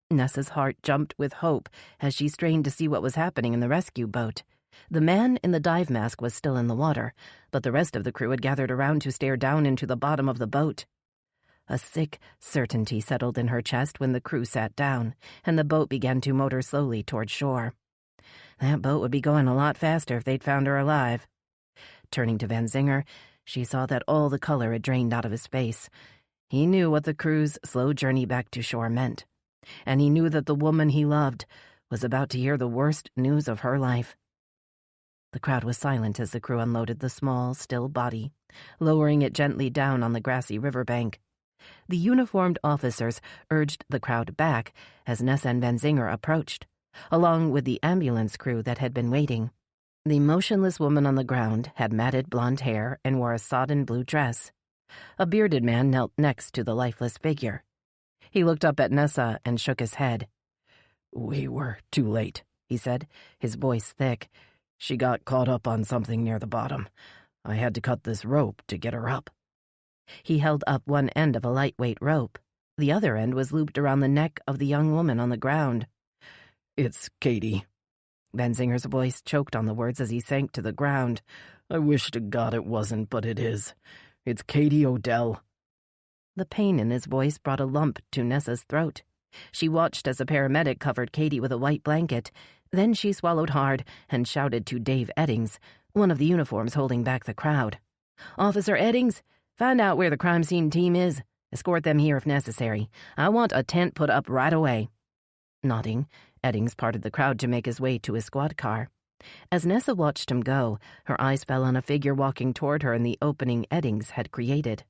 Nessa's heart jumped with hope as she strained to see what was happening in the rescue boat. The man in the dive mask was still in the water, but the rest of the crew had gathered around to stare down into the bottom of the boat. A sick certainty settled in her chest when the crew sat down, and the boat began to motor slowly toward shore. That boat would be going a lot faster if they'd found her alive. Turning to Benzinger, she saw that all the color had drained out of his face. He knew what the crew's slow journey back to shore meant, and he knew that the woman he loved was about to hear the worst news of her life. The crowd was silent as the crew unloaded the small, still body, lowering it gently down on the grassy riverbank. The uniformed officers urged the crowd back as Nessa and Benzinger approached, along with the ambulance crew that had been waiting. The motionless woman on the ground had matted blonde hair and wore a sodden blue dress. A bearded man knelt next to the lifeless figure. He looked up at Nessa and shook his head. "We were too late," he said, his voice thick. "She got caught up on something near the bottom. I had to cut this rope to get her up." He held up one end of a lightweight rope. The other end was looped around the neck of the young woman on the ground. "It's Katie." Benzinger's voice choked on the words as he sank to the ground. "I wish to God it wasn't, but it is. It's Katie Odell." The pain in his voice brought a lump to Nessa's throat. She watched as a paramedic covered Katie with a white blanket. Then she swallowed hard and shouted to Dave Eddings, one of the uniforms holding back the crowd. "Officer Eddings, find out where the crime scene team is. Escort them here if necessary. I want a tent put up right away." Nodding, Eddings parted the crowd to make his way to his squad car. As Nessa watched him go, her eyes fell on a figure walking toward her in the opening Eddings had created.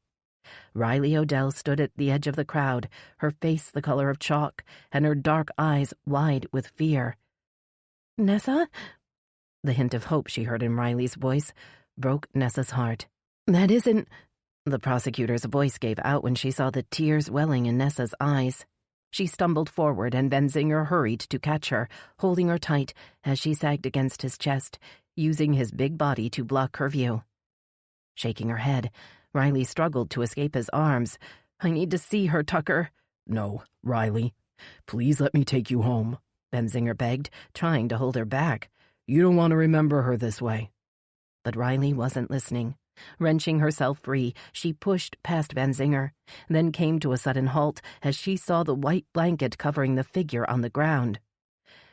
Riley Odell stood at the edge of the crowd, her face the color of chalk, and her dark eyes wide with fear. "Nessa?" The hint of hope she heard in Riley's voice broke Nessa's heart. "That isn't—" The prosecutor's voice gave out when she saw the tears welling in Nessa's eyes. She stumbled forward, and Benzinger hurried to catch her, holding her tight as she sagged against his chest, using his big body to block her view. Shaking her head, Riley struggled to escape his arms. "I need to see her, Tucker." "No, Riley. Please let me take you home," Benzinger begged, trying to hold her back. "You don't want to remember her this way." But Riley wasn't listening. Wrenching herself free, she pushed past Benzinger, then came to a sudden halt as she saw the white blanket covering the figure on the ground.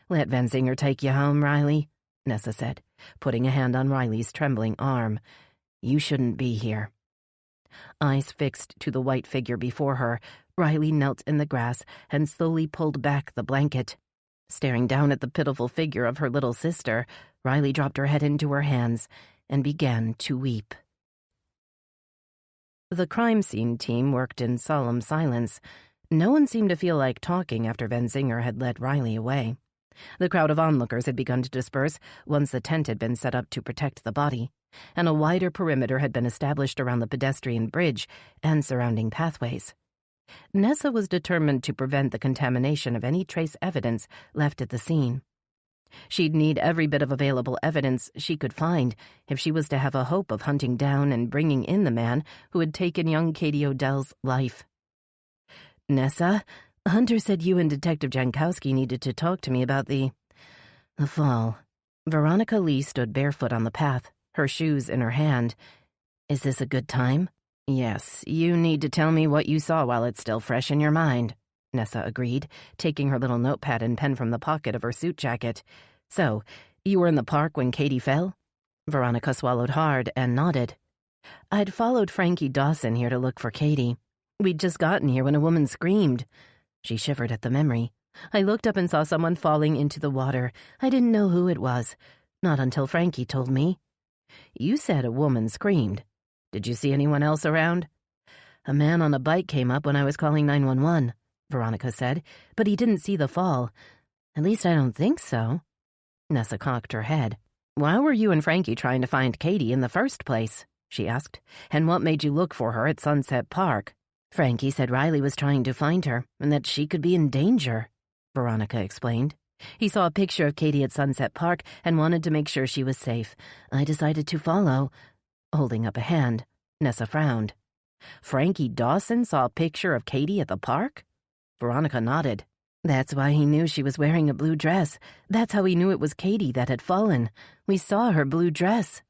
"Let Benzinger take you home, Riley," Nessa said, putting a hand on Riley's trembling arm. "You shouldn't be here." Eyes fixed to the white figure before her, Riley knelt in the grass and slowly pulled back the blanket. Staring down at the pitiful figure of her little sister, Riley dropped her head into her hands and began to weep. The crime scene team worked in solemn silence. No one seemed to feel like talking after Benzinger had led Riley away. The crowd of onlookers had begun to disperse once the tent had been set up to protect the body, and a wider perimeter had been established around the pedestrian bridge and surrounding pathways. Nessa was determined to prevent the contamination of any trace evidence left at the scene. She'd need every bit of available evidence she could find if she was to have a hope of hunting down and bringing in the man who had taken young Katie Odell's life. "Nessa, Hunter said you and Detective Jankowski needed to talk to me about the fall." Veronica Lee stood barefoot on the path, her shoes in her hand. "Is this a good time?" "Yes, you need to tell me what you saw while it's still fresh in your mind," Nessa agreed, taking her little notepad and pen from the pocket of her suit jacket. "So, you were in the park when Katie fell?" Veronica swallowed hard and nodded. "I'd followed Frankie Dawson here to look for Katie. We'd just gotten here when a woman screamed." She shivered at the memory. "I looked up and saw someone falling into the water. I didn't know who it was. Not until Frankie told me." "You said a woman screamed. Did you see anyone else around?" "A man on a bike came up when I was calling 911. Veronica said, "but he didn't see the fall. At least I don't think so." Nessa cocked her head. "Why were you and Frankie trying to find Katie in the first place?" she asked. "And what made you look for her at Sunset Park?" "Frankie said Riley was trying to find her and that she could be in danger," Veronica explained. He saw a picture of Katie at Sunset Park and wanted to make sure she was safe. I decided to follow. Holding up a hand, Nessa frowned. Frankie Dawson saw a picture of Katie at the park? Veronica nodded. That's why he knew she was wearing a blue dress. That's how he knew it was Katie that had fallen. We saw her blue dress.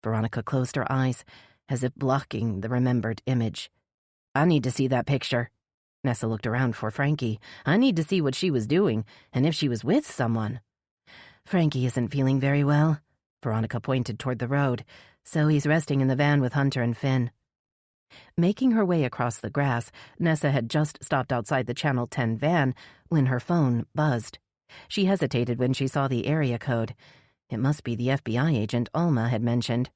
Veronica closed her eyes, as if blocking the remembered image. I need to see that picture. Nessa looked around for Frankie. I need to see what she was doing, and if she was with someone. Frankie isn't feeling very well. Veronica pointed toward the road, so he's resting in the van with Hunter and Finn. Making her way across the grass, Nessa had just stopped outside the Channel 10 van when her phone buzzed. She hesitated when she saw the area code. It must be the FBI agent Alma had mentioned.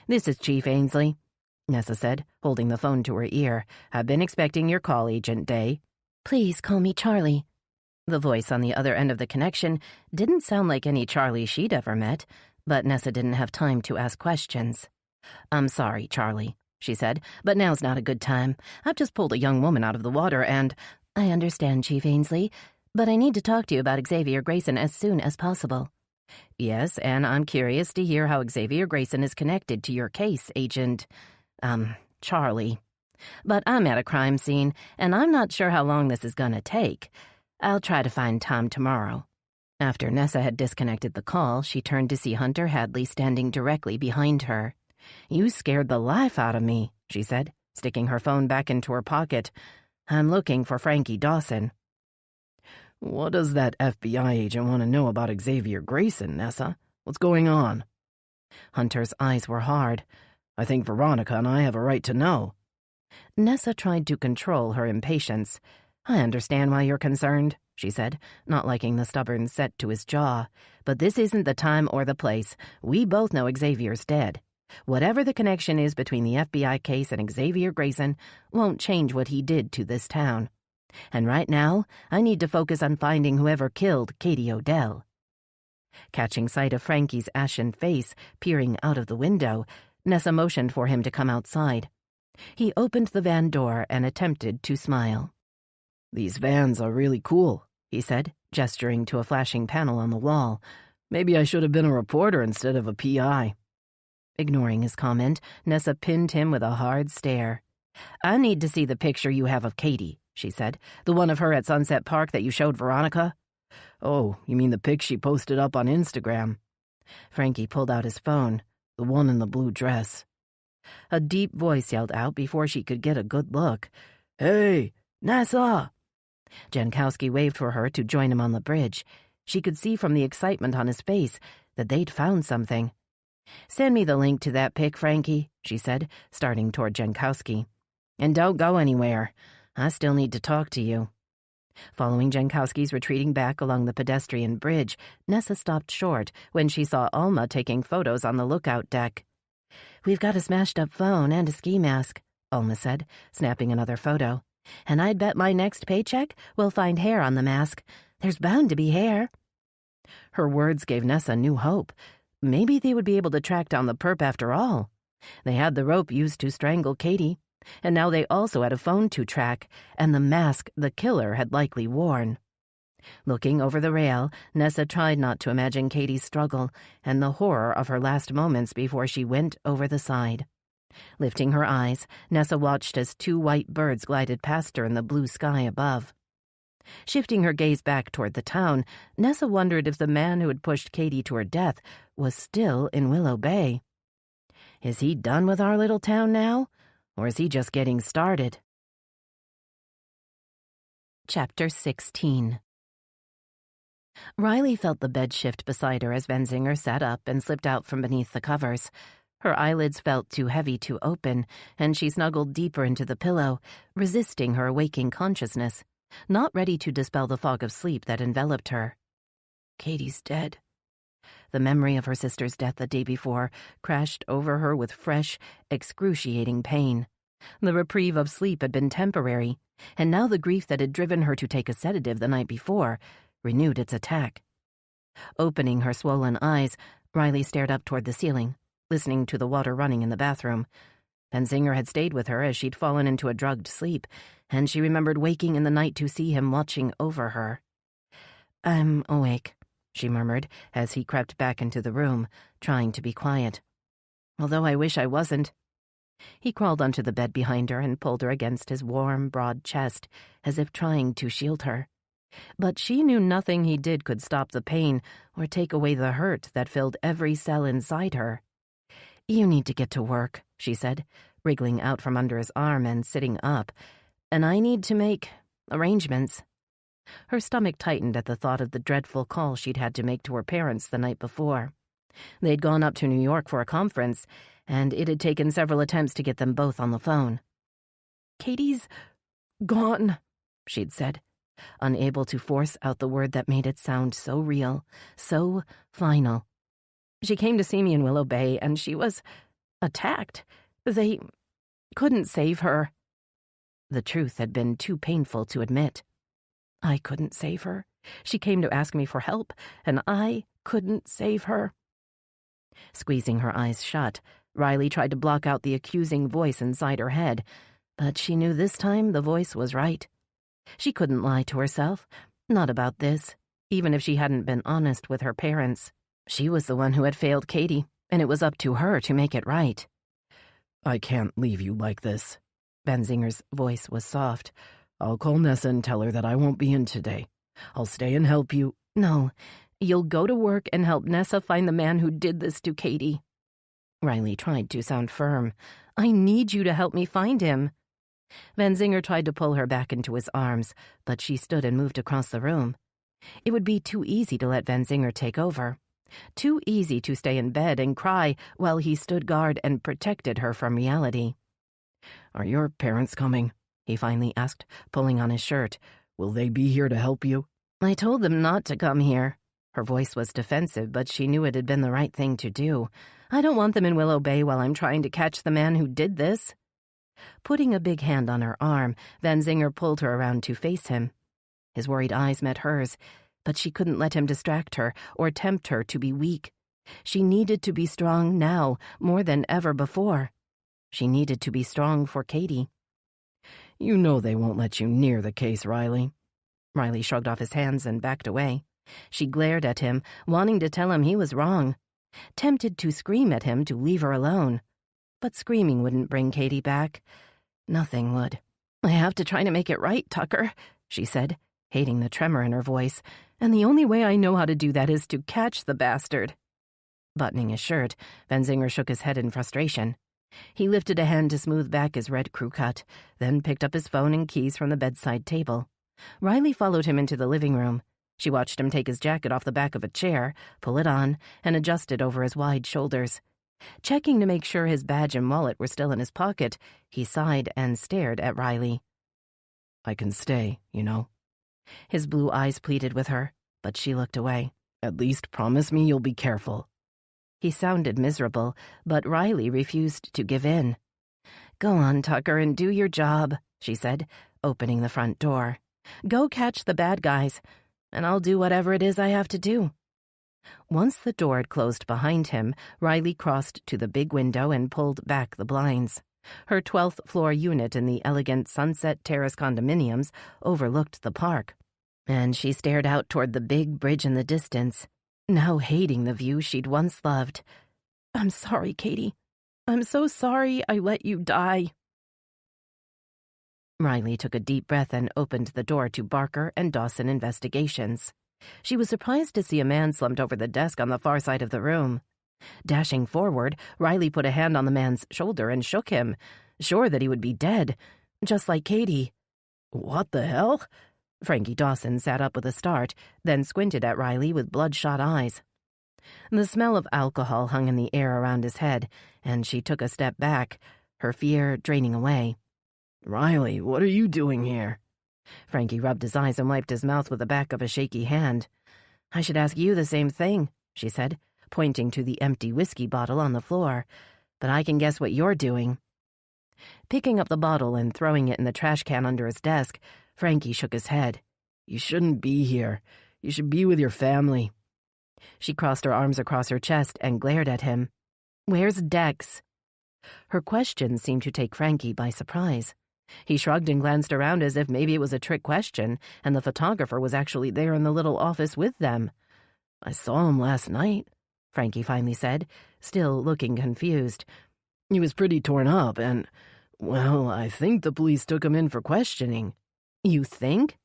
This is Chief Ainsley, Nessa said, holding the phone to her ear. I've been expecting your call, Agent Day. Please call me Charlie. The voice on the other end of the connection didn't sound like any Charlie she'd ever met, but Nessa didn't have time to ask questions. I'm sorry, Charlie, she said, but now's not a good time. I've just pulled a young woman out of the water and— I understand, Chief Ainsley, but I need to talk to you about Xavier Grayson as soon as possible. Yes, and I'm curious to hear how Xavier Grayson is connected to your case, Agent, Charlie. But I'm at a crime scene, and I'm not sure how long this is gonna take. I'll try to find time tomorrow. After Nessa had disconnected the call, she turned to see Hunter Hadley standing directly behind her. You scared the life out of me, she said, sticking her phone back into her pocket. I'm looking for Frankie Dawson. What does that FBI agent want to know about Xavier Grayson, Nessa? What's going on? Hunter's eyes were hard. I think Veronica and I have a right to know. Nessa tried to control her impatience. I understand why you're concerned, she said, not liking the stubborn set to his jaw. But this isn't the time or the place. We both know Xavier's dead. Whatever the connection is between the FBI case and Xavier Grayson won't change what he did to this town. And right now, I need to focus on finding whoever killed Katie Odell. Catching sight of Frankie's ashen face peering out of the window, Nessa motioned for him to come outside. He opened the van door and attempted to smile. These vans are really cool, he said, gesturing to a flashing panel on the wall. Maybe I should have been a reporter instead of a PI. Ignoring his comment, Nessa pinned him with a hard stare. I need to see the picture you have of Katie, she said. The one of her at Sunset Park that you showed Veronica? Oh, you mean the pic she posted up on Instagram? Frankie pulled out his phone. The one in the blue dress. A deep voice yelled out before she could get a good look. Hey, Nessa! Jankowski waved for her to join him on the bridge. She could see from the excitement on his face that they'd found something. Send me the link to that pic, Frankie, she said, starting toward Jankowski. And don't go anywhere. I still need to talk to you. Following Jankowski's retreating back along the pedestrian bridge, Nessa stopped short when she saw Alma taking photos on the lookout deck. We've got a smashed-up phone and a ski mask, Alma said, snapping another photo. And I'd bet my next paycheck we'll find hair on the mask. There's bound to be hair. Her words gave Nessa new hope. Maybe they would be able to track down the perp after all. They had the rope used to strangle Katie, and now they also had a phone to track, and the mask the killer had likely worn. Looking over the rail, Nessa tried not to imagine Katie's struggle and the horror of her last moments before she went over the side. Lifting her eyes, Nessa watched as two white birds glided past her in the blue sky above. Shifting her gaze back toward the town, Nessa wondered if the man who had pushed Katie to her death was still in Willow Bay. Is he done with our little town now, or is he just getting started? Chapter 16. Riley felt the bed shift beside her as Benzinger sat up and slipped out from beneath the covers. Her eyelids felt too heavy to open, and she snuggled deeper into the pillow, resisting her waking consciousness, not ready to dispel the fog of sleep that enveloped her. Katie's dead. The memory of her sister's death the day before crashed over her with fresh, excruciating pain. The reprieve of sleep had been temporary, and now the grief that had driven her to take a sedative the night before renewed its attack. Opening her swollen eyes, Riley stared up toward the ceiling, listening to the water running in the bathroom. Benzinger had stayed with her as she'd fallen into a drugged sleep, and she remembered waking in the night to see him watching over her. I'm awake," she murmured as he crept back into the room, trying to be quiet. "Although I wish I wasn't." He crawled onto the bed behind her and pulled her against his warm, broad chest, as if trying to shield her. But she knew nothing he did could stop the pain or take away the hurt that filled every cell inside her. "You need to get to work," she said, wriggling out from under his arm and sitting up. "And I need to make arrangements." Her stomach tightened at the thought of the dreadful call she'd had to make to her parents the night before. They'd gone up to New York for a conference, and it had taken several attempts to get them both on the phone. "Katie's gone," she'd said, unable to force out the word that made it sound so real, so final. "She came to see me in Willow Bay, and she was attacked. They couldn't save her." The truth had been too painful to admit. "I couldn't save her. She came to ask me for help, and I couldn't save her." Squeezing her eyes shut, Riley tried to block out the accusing voice inside her head, but she knew this time the voice was right. She couldn't lie to herself, not about this, even if she hadn't been honest with her parents. She was the one who had failed Katie, and it was up to her to make it right. "I can't leave you like this." Benzinger's voice was soft. "I'll call Nessa and tell her that I won't be in today. I'll stay and help you." "No, you'll go to work and help Nessa find the man who did this to Katie." Riley tried to sound firm. "I need you to help me find him." Benzinger tried to pull her back into his arms, but she stood and moved across the room. It would be too easy to let Benzinger take over. Too easy to stay in bed and cry while he stood guard and protected her from reality. "Are your parents coming?" he finally asked, pulling on his shirt. "Will they be here to help you?" "I told them not to come here." Her voice was defensive, but she knew it had been the right thing to do. "I don't want them in Willow Bay while I'm trying to catch the man who did this." Putting a big hand on her arm, Benzinger pulled her around to face him. His worried eyes met hers, but she couldn't let him distract her or tempt her to be weak. She needed to be strong now, more than ever before. She needed to be strong for Katie. "You know they won't let you near the case, Riley." Riley shrugged off his hands and backed away. She glared at him, wanting to tell him he was wrong. Tempted to scream at him to leave her alone. But screaming wouldn't bring Katie back. Nothing would. "I have to try to make it right, Tucker," she said, hating the tremor in her voice. "And the only way I know how to do that is to catch the bastard." Buttoning his shirt, Benzinger shook his head in frustration. He lifted a hand to smooth back his red crew cut, then picked up his phone and keys from the bedside table. Riley followed him into the living room. She watched him take his jacket off the back of a chair, pull it on, and adjust it over his wide shoulders. Checking to make sure his badge and wallet were still in his pocket, he sighed and stared at Riley. "I can stay, you know." His blue eyes pleaded with her, but she looked away. "At least promise me you'll be careful." He sounded miserable, but Riley refused to give in. "Go on, Tucker, and do your job," she said, opening the front door. "Go catch the bad guys, and I'll do whatever it is I have to do." Once the door had closed behind him, Riley crossed to the big window and pulled back the blinds. Her 12th floor unit in the elegant Sunset Terrace condominiums overlooked the park, and she stared out toward the big bridge in the distance, now hating the view she'd once loved. "I'm sorry, Katie. I'm so sorry I let you die." Riley took a deep breath and opened the door to Barker and Dawson Investigations. She was surprised to see a man slumped over the desk on the far side of the room. Dashing forward, Riley put a hand on the man's shoulder and shook him, sure that he would be dead, just like Katie. "What the hell?" Frankie Dawson sat up with a start, then squinted at Riley with bloodshot eyes. The smell of alcohol hung in the air around his head, and she took a step back, her fear draining away. "Riley, what are you doing here?" Frankie rubbed his eyes and wiped his mouth with the back of a shaky hand. "I should ask you the same thing," she said, pointing to the empty whiskey bottle on the floor. "But I can guess what you're doing." Picking up the bottle and throwing it in the trash can under his desk, Frankie shook his head. "You shouldn't be here. You should be with your family." She crossed her arms across her chest and glared at him. "Where's Dex?" Her question seemed to take Frankie by surprise. He shrugged and glanced around as if maybe it was a trick question, and the photographer was actually there in the little office with them. I saw him last night, Frankie finally said, still looking confused. He was pretty torn up, and, well, I think the police took him in for questioning. You think?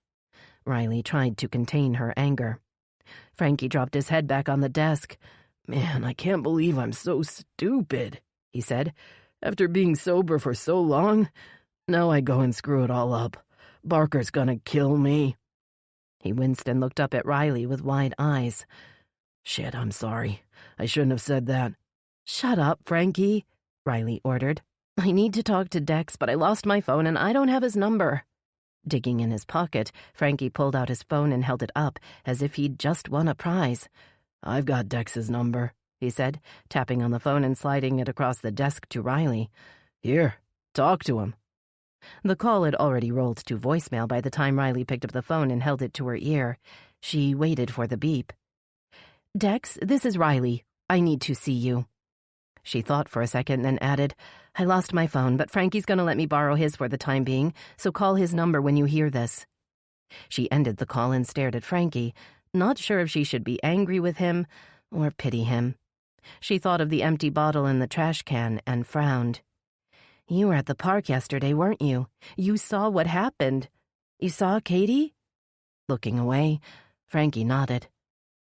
Riley tried to contain her anger. Frankie dropped his head back on the desk. Man, I can't believe I'm so stupid, he said. After being sober for so long, now I go and screw it all up. Barker's gonna kill me. He winced and looked up at Riley with wide eyes. Shit, I'm sorry. I shouldn't have said that. Shut up, Frankie, Riley ordered. I need to talk to Dex, but I lost my phone and I don't have his number. Digging in his pocket, Frankie pulled out his phone and held it up as if he'd just won a prize. I've got Dex's number, he said, tapping on the phone and sliding it across the desk to Riley. Here, talk to him. The call had already rolled to voicemail by the time Riley picked up the phone and held it to her ear. She waited for the beep. Dex, this is Riley. I need to see you. She thought for a second, then added, I lost my phone, but Frankie's going to let me borrow his for the time being, so call his number when you hear this. She ended the call and stared at Frankie, not sure if she should be angry with him or pity him. She thought of the empty bottle in the trash can and frowned. You were at the park yesterday, weren't you? You saw what happened. You saw Katie? Looking away, Frankie nodded.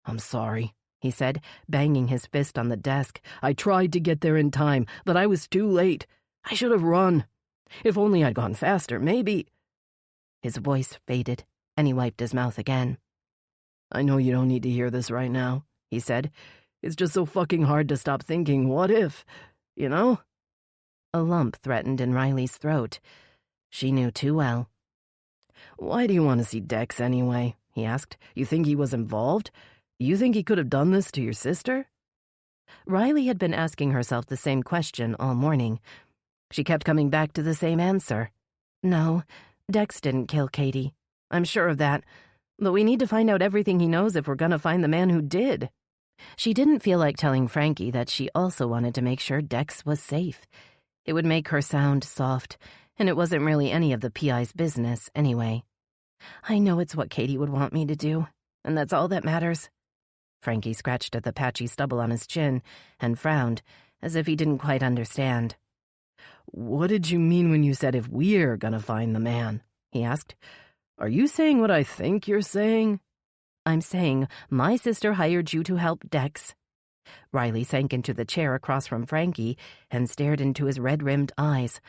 I'm sorry, he said, banging his fist on the desk. I tried to get there in time, but I was too late. I should have run. If only I'd gone faster, maybe. His voice faded, and he wiped his mouth again. I know you don't need to hear this right now, he said. It's just so fucking hard to stop thinking, what if, you know? A lump threatened in Riley's throat. She knew too well. Why do you want to see Dex anyway? He asked. You think he was involved? You think he could have done this to your sister? Riley had been asking herself the same question all morning. She kept coming back to the same answer. No, Dex didn't kill Katie. I'm sure of that. But we need to find out everything he knows if we're going to find the man who did. She didn't feel like telling Frankie that she also wanted to make sure Dex was safe. It would make her sound soft, and it wasn't really any of the PI's business anyway. I know it's what Katie would want me to do, and that's all that matters. Frankie scratched at the patchy stubble on his chin and frowned, as if he didn't quite understand. What did you mean when you said if we're gonna find the man? He asked. Are you saying what I think you're saying? I'm saying my sister hired you to help Dex. Riley sank into the chair across from Frankie and stared into his red-rimmed eyes.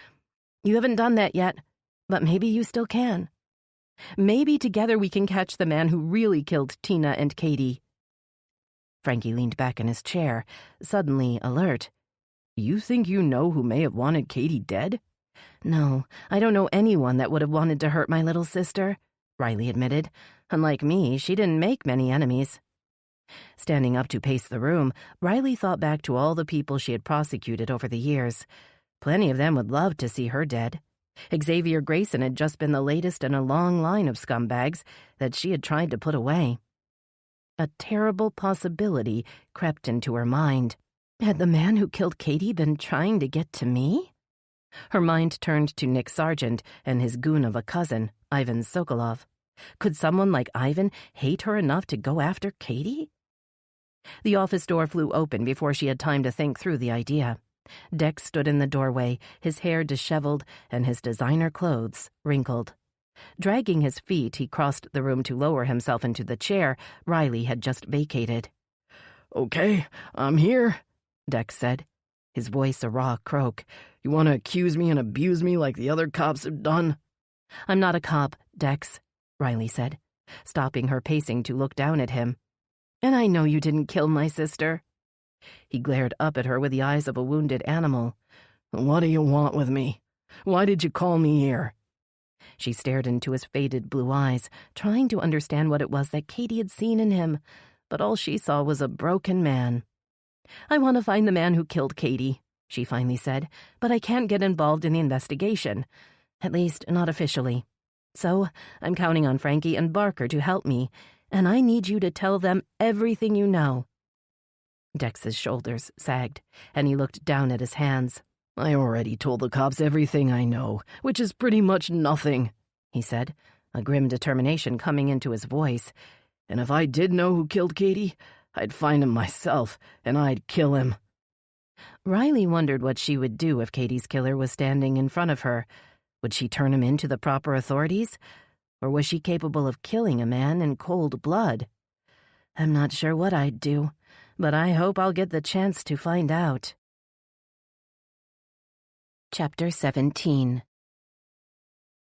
You haven't done that yet, but maybe you still can. Maybe together we can catch the man who really killed Tina and Katie. Frankie leaned back in his chair, suddenly alert. You think you know who may have wanted Katie dead? No, I don't know anyone that would have wanted to hurt my little sister, Riley admitted. Unlike me, she didn't make many enemies. Standing up to pace the room, Riley thought back to all the people she had prosecuted over the years. Plenty of them would love to see her dead. Xavier Grayson had just been the latest in a long line of scumbags that she had tried to put away. A terrible possibility crept into her mind. Had the man who killed Katie been trying to get to me? Her mind turned to Nick Sargent and his goon of a cousin, Ivan Sokolov. Could someone like Ivan hate her enough to go after Katie? The office door flew open before she had time to think through the idea. Dex stood in the doorway, his hair disheveled and his designer clothes wrinkled. Dragging his feet, he crossed the room to lower himself into the chair Riley had just vacated. Okay, I'm here, Dex said, his voice a raw croak. You want to accuse me and abuse me like the other cops have done? I'm not a cop, Dex, Riley said, stopping her pacing to look down at him. And I know you didn't kill my sister. He glared up at her with the eyes of a wounded animal. What do you want with me? Why did you call me here? She stared into his faded blue eyes, trying to understand what it was that Katie had seen in him, but all she saw was a broken man. I want to find the man who killed Katie, she finally said, but I can't get involved in the investigation. At least, not officially. So, I'm counting on Frankie and Barker to help me, and I need you to tell them everything you know. Dex's shoulders sagged, and he looked down at his hands. I already told the cops everything I know, which is pretty much nothing, he said, a grim determination coming into his voice. And if I did know who killed Katie, I'd find him myself, and I'd kill him. Riley wondered what she would do if Katie's killer was standing in front of her. Would she turn him in to the proper authorities? Or was she capable of killing a man in cold blood? I'm not sure what I'd do, but I hope I'll get the chance to find out. Chapter 17.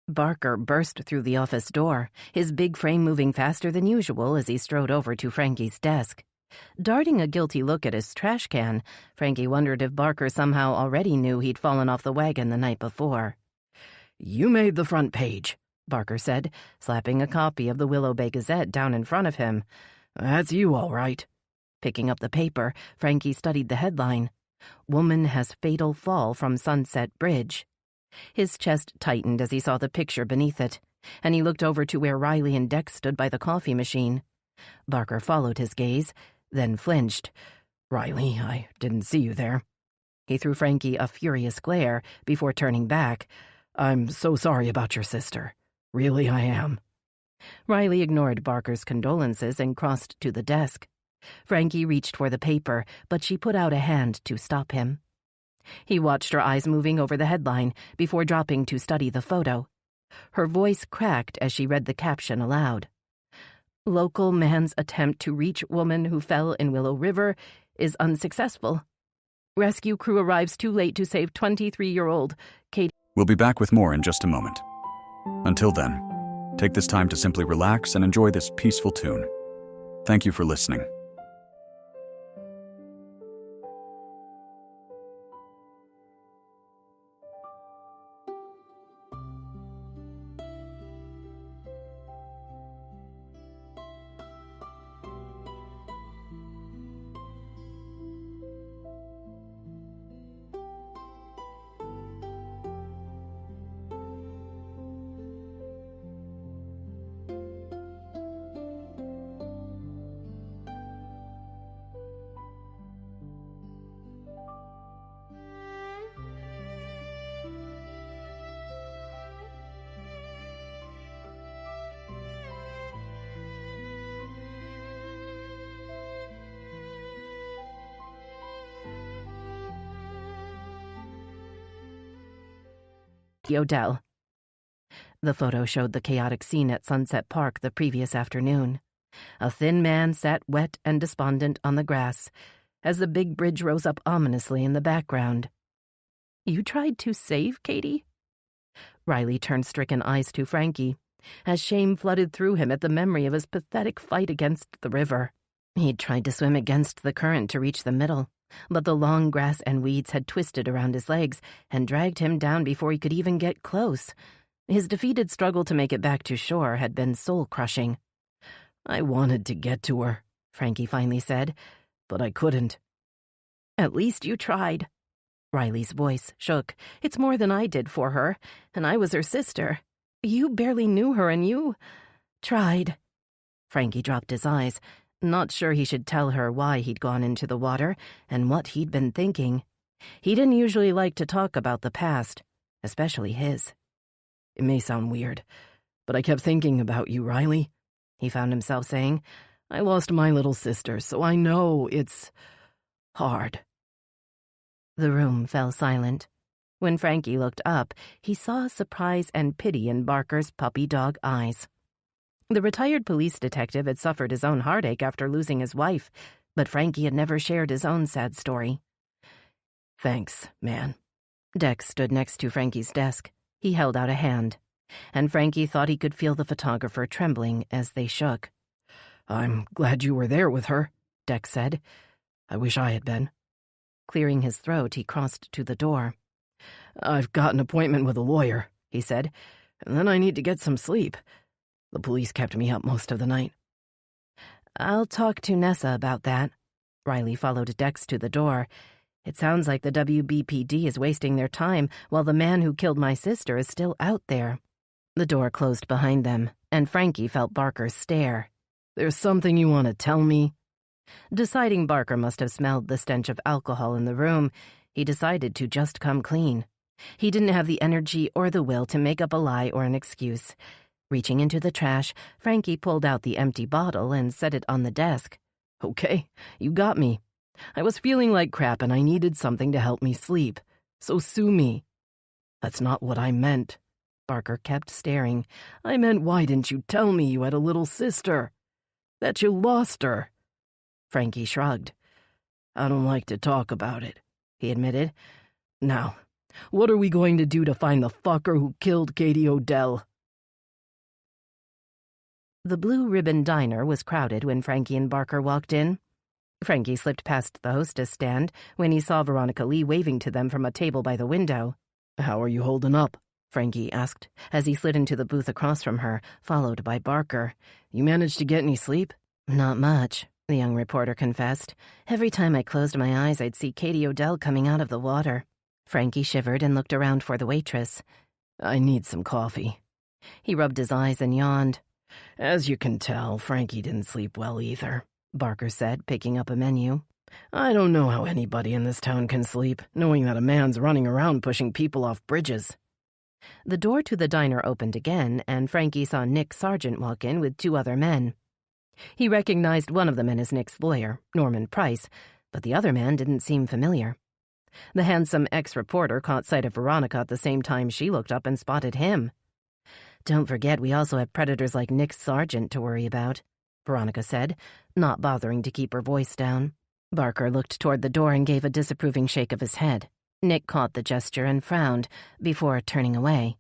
Barker burst through the office door, his big frame moving faster than usual as he strode over to Frankie's desk. Darting a guilty look at his trash can, Frankie wondered if Barker somehow already knew he'd fallen off the wagon the night before. You made the front page, Barker said, slapping a copy of the Willow Bay Gazette down in front of him. That's you, all right. Picking up the paper, Frankie studied the headline. Woman has fatal fall from Sunset Bridge. His chest tightened as he saw the picture beneath it, and he looked over to where Riley and Dex stood by the coffee machine. Barker followed his gaze, then flinched. Riley, I didn't see you there. He threw Frankie a furious glare before turning back. I'm so sorry about your sister. Really, I am. Riley ignored Barker's condolences and crossed to the desk. Frankie reached for the paper, but she put out a hand to stop him. He watched her eyes moving over the headline before dropping to study the photo. Her voice cracked as she read the caption aloud. Local man's attempt to reach woman who fell in Willow River is unsuccessful. Rescue crew arrives too late to save 23-year-old Katie. We'll be back with more in just a moment. Until then, take this time to simply relax and enjoy this peaceful tune. Thank you for listening. Odell. The photo showed the chaotic scene at Sunset Park the previous afternoon. A thin man sat wet and despondent on the grass as the big bridge rose up ominously in the background. You tried to save Katie? Riley turned stricken eyes to Frankie as shame flooded through him at the memory of his pathetic fight against the river. He'd tried to swim against the current to reach the middle, but the long grass and weeds had twisted around his legs and dragged him down before he could even get close. His defeated struggle to make it back to shore had been soul-crushing. I wanted to get to her, Frankie finally said, but I couldn't. At least you tried. Riley's voice shook. It's more than I did for her, and I was her sister. You barely knew her, and you tried. Frankie dropped his eyes, not sure he should tell her why he'd gone into the water and what he'd been thinking. He didn't usually like to talk about the past, especially his. It may sound weird, but I kept thinking about you, Riley, he found himself saying. I lost my little sister, so I know it's hard. The room fell silent. When Frankie looked up, he saw surprise and pity in Barker's puppy dog eyes. The retired police detective had suffered his own heartache after losing his wife, but Frankie had never shared his own sad story. Thanks, man. Dex stood next to Frankie's desk. He held out a hand, and Frankie thought he could feel the photographer trembling as they shook. I'm glad you were there with her, Dex said. I wish I had been. Clearing his throat, he crossed to the door. I've got an appointment with a lawyer, he said, and then I need to get some sleep. The police kept me up most of the night. I'll talk to Nessa about that. Riley followed Dex to the door. It sounds like the WBPD is wasting their time while the man who killed my sister is still out there. The door closed behind them, and Frankie felt Barker's stare. There's something you want to tell me? Deciding Barker must have smelled the stench of alcohol in the room, He decided to just come clean. He didn't have the energy or the will to make up a lie or an excuse. Reaching into the trash, Frankie pulled out the empty bottle and set it on the desk. Okay, you got me. I was feeling like crap and I needed something to help me sleep. So sue me. That's not what I meant. Barker kept staring. I meant, why didn't you tell me you had a little sister? That you lost her. Frankie shrugged. I don't like to talk about it, he admitted. Now, what are we going to do to find the fucker who killed Katie Odell? The Blue Ribbon Diner was crowded when Frankie and Barker walked in. Frankie slipped past the hostess stand when he saw Veronica Lee waving to them from a table by the window. How are you holding up? Frankie asked, as he slid into the booth across from her, followed by Barker. You managed to get any sleep? Not much, the young reporter confessed. Every time I closed my eyes, I'd see Katie Odell coming out of the water. Frankie shivered and looked around for the waitress. I need some coffee. He rubbed his eyes and yawned. As you can tell, Frankie didn't sleep well either, Barker said, picking up a menu. I don't know how anybody in this town can sleep, knowing that a man's running around pushing people off bridges. The door to the diner opened again, and Frankie saw Nick Sargent walk in with 2 other men. He recognized one of the men as Nick's lawyer, Norman Price, but the other man didn't seem familiar. The handsome ex-reporter caught sight of Veronica at the same time she looked up and spotted him. Don't forget we also have predators like Nick Sargent to worry about, Veronica said, not bothering to keep her voice down. Barker looked toward the door and gave a disapproving shake of his head. Nick caught the gesture and frowned, before turning away.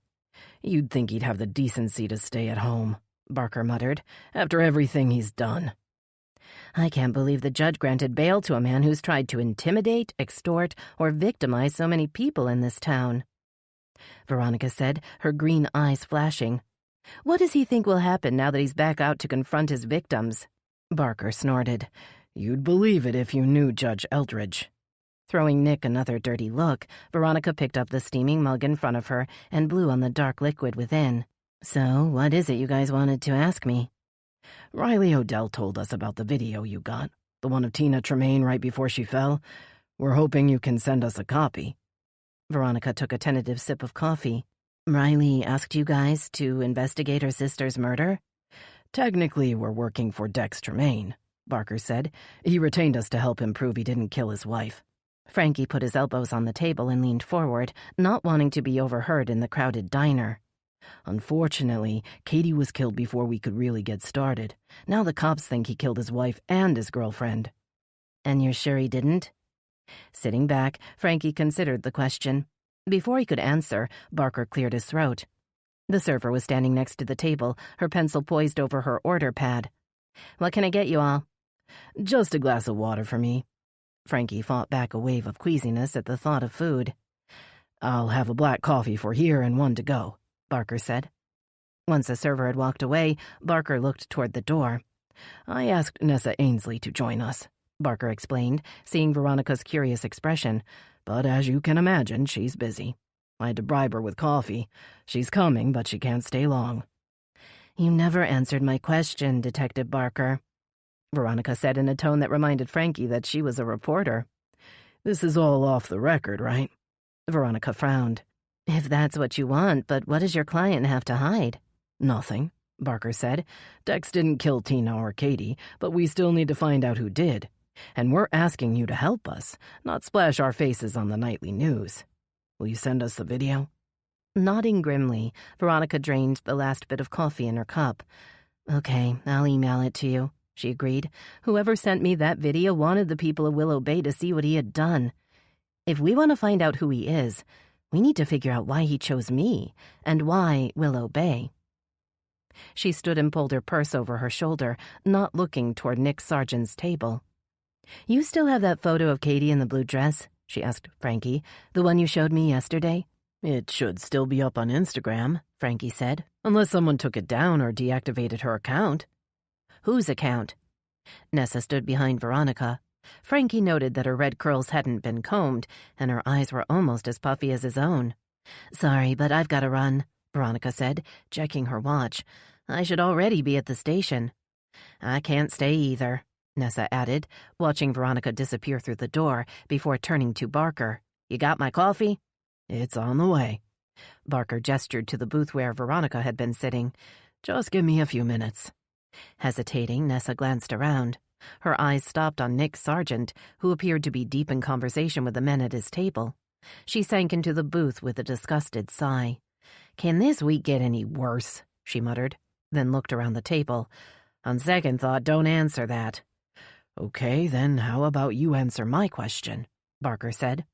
You'd think he'd have the decency to stay at home, Barker muttered, after everything he's done. I can't believe the judge granted bail to a man who's tried to intimidate, extort, or victimize so many people in this town. Veronica said, her green eyes flashing. What does he think will happen now that he's back out to confront his victims? Barker snorted. You'd believe it if you knew Judge Eldridge. Throwing Nick another dirty look, Veronica picked up the steaming mug in front of her and blew on the dark liquid within. So, what is it you guys wanted to ask me? Riley Odell told us about the video you got, the one of Tina Tremaine right before she fell. We're hoping you can send us a copy. Veronica took a tentative sip of coffee. Riley asked you guys to investigate her sister's murder? Technically, we're working for Dex Tremaine, Barker said. He retained us to help him prove he didn't kill his wife. Frankie put his elbows on the table and leaned forward, not wanting to be overheard in the crowded diner. Unfortunately, Katie was killed before we could really get started. Now the cops think he killed his wife and his girlfriend. And you're sure he didn't? Sitting back, Frankie considered the question. Before he could answer, Barker cleared his throat. The server was standing next to the table, her pencil poised over her order pad. What can I get you all? Just a glass of water for me. Frankie fought back a wave of queasiness at the thought of food. I'll have a black coffee for here and one to go, Barker said. Once the server had walked away, Barker looked toward the door. I asked Nessa Ainsley to join us, Barker explained, seeing Veronica's curious expression. But as you can imagine, she's busy. I had to bribe her with coffee. She's coming, but she can't stay long. You never answered my question, Detective Barker, Veronica said in a tone that reminded Frankie that she was a reporter. This is all off the record, right? Veronica frowned. If that's what you want, but what does your client have to hide? Nothing, Barker said. Dex didn't kill Tina or Katie, but we still need to find out who did. And we're asking you to help us, not splash our faces on the nightly news. Will you send us the video? Nodding grimly, Veronica drained the last bit of coffee in her cup. Okay, I'll email it to you, she agreed. Whoever sent me that video wanted the people of Willow Bay to see what he had done. If we want to find out who he is, we need to figure out why he chose me, and why Willow Bay. She stood and pulled her purse over her shoulder, not looking toward Nick Sargent's table. You still have that photo of Katie in the blue dress? She asked Frankie. The one you showed me yesterday? It should still be up on Instagram, Frankie said, unless someone took it down or deactivated her account. Whose account? Nessa stood behind Veronica. Frankie noted that her red curls hadn't been combed, and her eyes were almost as puffy as his own. Sorry, but I've got to run, Veronica said, checking her watch. I should already be at the station. I can't stay either, Nessa added, watching Veronica disappear through the door before turning to Barker. You got my coffee?" "It's on the way." Barker gestured to the booth where Veronica had been sitting. "Just give me a few minutes." Hesitating, Nessa glanced around. Her eyes stopped on Nick Sargent, who appeared to be deep in conversation with the men at his table. She sank into the booth with a disgusted sigh. "Can this week get any worse?" she muttered, then looked around the table. "On second thought, don't answer that." "Okay, then how about you answer my question?" Barker said.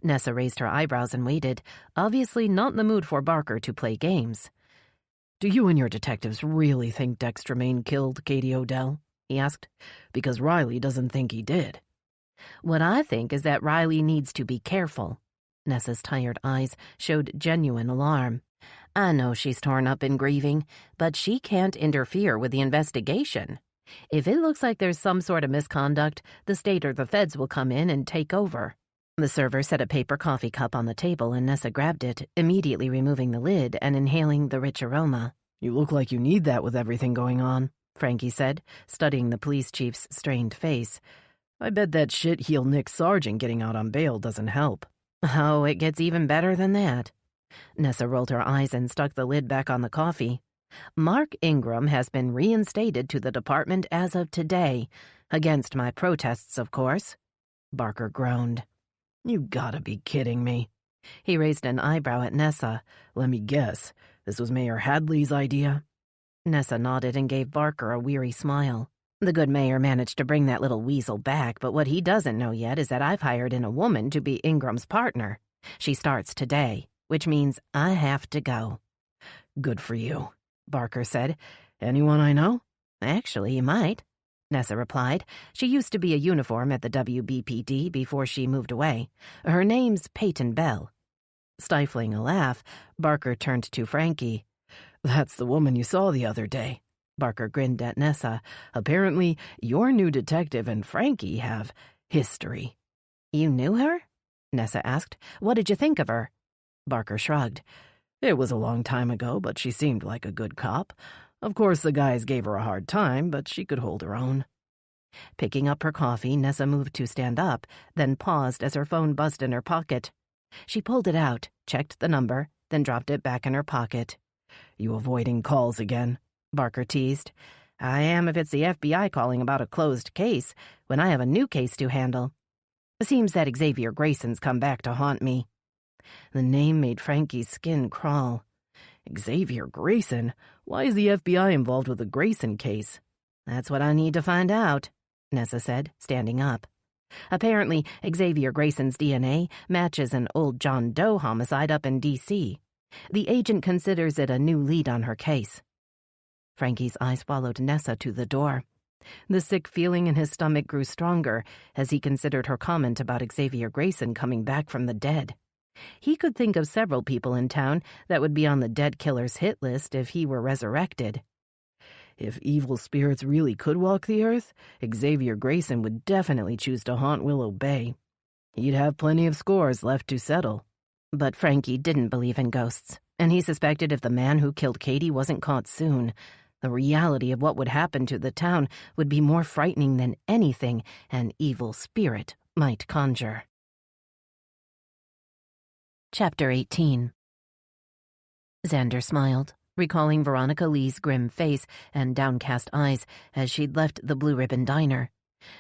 Nessa raised her eyebrows and waited, obviously not in the mood for Barker to play games. "Do you and your detectives really think Dex Tremaine killed Katie Odell?" he asked. "Because Riley doesn't think he did." "What I think is that Riley needs to be careful." Nessa's tired eyes showed genuine alarm. "I know she's torn up in grieving, but she can't interfere with the investigation. If it looks like there's some sort of misconduct, the state or the feds will come in and take over." The server set a paper coffee cup on the table and Nessa grabbed it, immediately removing the lid and inhaling the rich aroma. "You look like you need that with everything going on," Frankie said, studying the police chief's strained face. "I bet that shit-heel Nick Sargent getting out on bail doesn't help." "Oh, it gets even better than that." Nessa rolled her eyes and stuck the lid back on the coffee. "Mark Ingram has been reinstated to the department as of today, against my protests, of course." Barker groaned. "You gotta be kidding me." He raised an eyebrow at Nessa. "Let me guess, this was Mayor Hadley's idea?" Nessa nodded and gave Barker a weary smile. "The good mayor managed to bring that little weasel back, but what he doesn't know yet is that I've hired in a woman to be Ingram's partner. She starts today, which means I have to go." "Good for you," Barker said. "Anyone I know?" "Actually, you might," Nessa replied. "She used to be a uniform at the WBPD before she moved away. Her name's Peyton Bell." Stifling a laugh, Barker turned to Frankie. "That's the woman you saw the other day." Barker grinned at Nessa. "Apparently, your new detective and Frankie have history." "You knew her?" Nessa asked. "What did you think of her?" Barker shrugged. "It was a long time ago, but she seemed like a good cop. Of course, the guys gave her a hard time, but she could hold her own." Picking up her coffee, Nessa moved to stand up, then paused as her phone buzzed in her pocket. She pulled it out, checked the number, then dropped it back in her pocket. "You avoiding calls again?" Barker teased. "I am if it's the FBI calling about a closed case, when I have a new case to handle. Seems that Xavier Grayson's come back to haunt me." The name made Frankie's skin crawl. "Xavier Grayson? Why is the FBI involved with the Grayson case?" "That's what I need to find out," Nessa said, standing up. "Apparently, Xavier Grayson's DNA matches an old John Doe homicide up in D.C. The agent considers it a new lead on her case." Frankie's eyes followed Nessa to the door. The sick feeling in his stomach grew stronger as he considered her comment about Xavier Grayson coming back from the dead. He could think of several people in town that would be on the dead killer's hit list if he were resurrected. If evil spirits really could walk the earth, Xavier Grayson would definitely choose to haunt Willow Bay. He'd have plenty of scores left to settle. But Frankie didn't believe in ghosts, and he suspected if the man who killed Katie wasn't caught soon, the reality of what would happen to the town would be more frightening than anything an evil spirit might conjure. Chapter 18. Xander smiled, recalling Veronica Lee's grim face and downcast eyes as she'd left the Blue Ribbon Diner.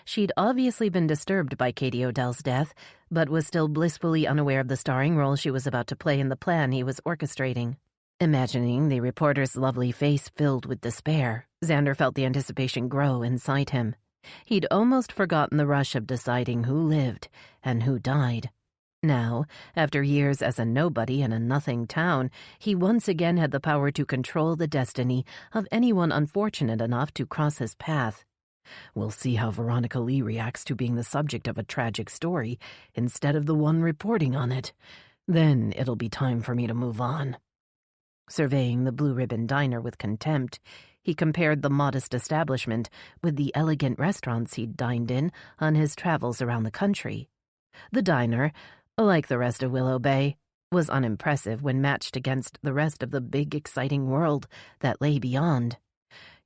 She'd obviously been disturbed by Katie Odell's death, but was still blissfully unaware of the starring role she was about to play in the plan he was orchestrating. Imagining the reporter's lovely face filled with despair, Xander felt the anticipation grow inside him. He'd almost forgotten the rush of deciding who lived and who died. Now, after years as a nobody in a nothing town, he once again had the power to control the destiny of anyone unfortunate enough to cross his path. We'll see how Veronica Lee reacts to being the subject of a tragic story instead of the one reporting on it. Then it'll be time for me to move on. Surveying the Blue Ribbon Diner with contempt, he compared the modest establishment with the elegant restaurants he'd dined in on his travels around the country. The diner, like the rest of Willow Bay, was unimpressive when matched against the rest of the big, exciting world that lay beyond.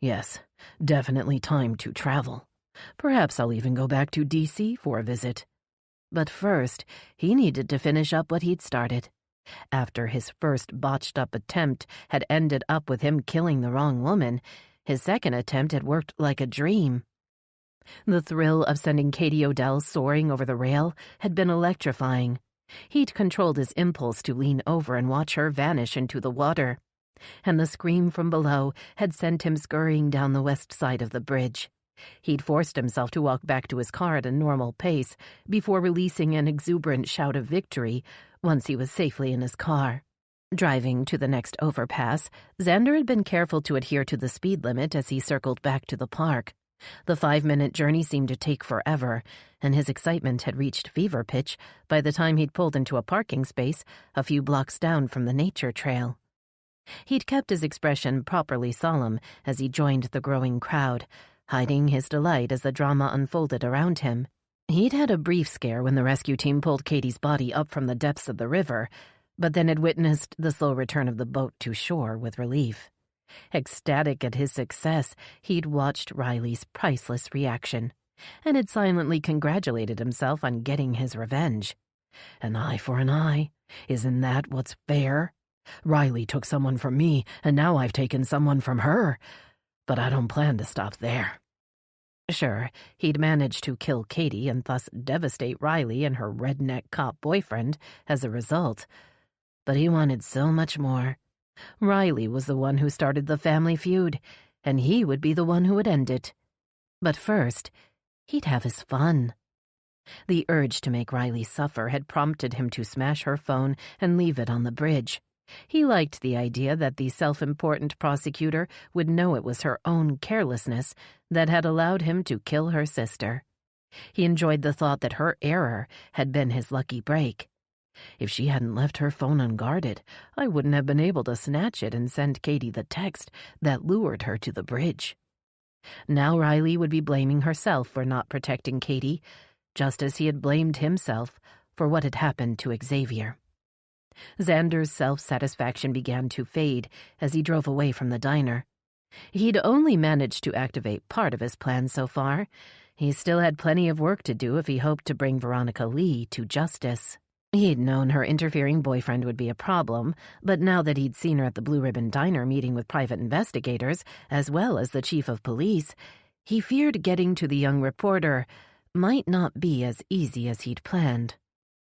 Yes, definitely time to travel. Perhaps I'll even go back to D.C. for a visit. But first, he needed to finish up what he'd started. After his first botched-up attempt had ended up with him killing the wrong woman, his second attempt had worked like a dream. The thrill of sending Katie Odell soaring over the rail had been electrifying. He'd controlled his impulse to lean over and watch her vanish into the water, and the scream from below had sent him scurrying down the west side of the bridge. He'd forced himself to walk back to his car at a normal pace before releasing an exuberant shout of victory once he was safely in his car. Driving to the next overpass, Xander had been careful to adhere to the speed limit as he circled back to the park. The 5-minute journey seemed to take forever, and his excitement had reached fever pitch by the time he'd pulled into a parking space a few blocks down from the nature trail. He'd kept his expression properly solemn as he joined the growing crowd, hiding his delight as the drama unfolded around him. He'd had a brief scare when the rescue team pulled Katie's body up from the depths of the river, but then had witnessed the slow return of the boat to shore with relief. Ecstatic at his success, he'd watched Riley's priceless reaction, and had silently congratulated himself on getting his revenge. An eye for an eye. Isn't that what's fair? Riley took someone from me, and now I've taken someone from her. But I don't plan to stop there. Sure, he'd managed to kill Katie and thus devastate Riley and her redneck cop boyfriend as a result. But he wanted so much more. Riley was the one who started the family feud, and he would be the one who would end it. But first, he'd have his fun. The urge to make Riley suffer had prompted him to smash her phone and leave it on the bridge. He liked the idea that the self-important prosecutor would know it was her own carelessness that had allowed him to kill her sister. He enjoyed the thought that her error had been his lucky break. If she hadn't left her phone unguarded, I wouldn't have been able to snatch it and send Katie the text that lured her to the bridge. Now Riley would be blaming herself for not protecting Katie, just as he had blamed himself for what had happened to Xavier. Xander's self-satisfaction began to fade as he drove away from the diner. He'd only managed to activate part of his plan so far. He still had plenty of work to do if he hoped to bring Veronica Lee to justice. He'd known her interfering boyfriend would be a problem, but now that he'd seen her at the Blue Ribbon Diner meeting with private investigators, as well as the chief of police, he feared getting to the young reporter might not be as easy as he'd planned.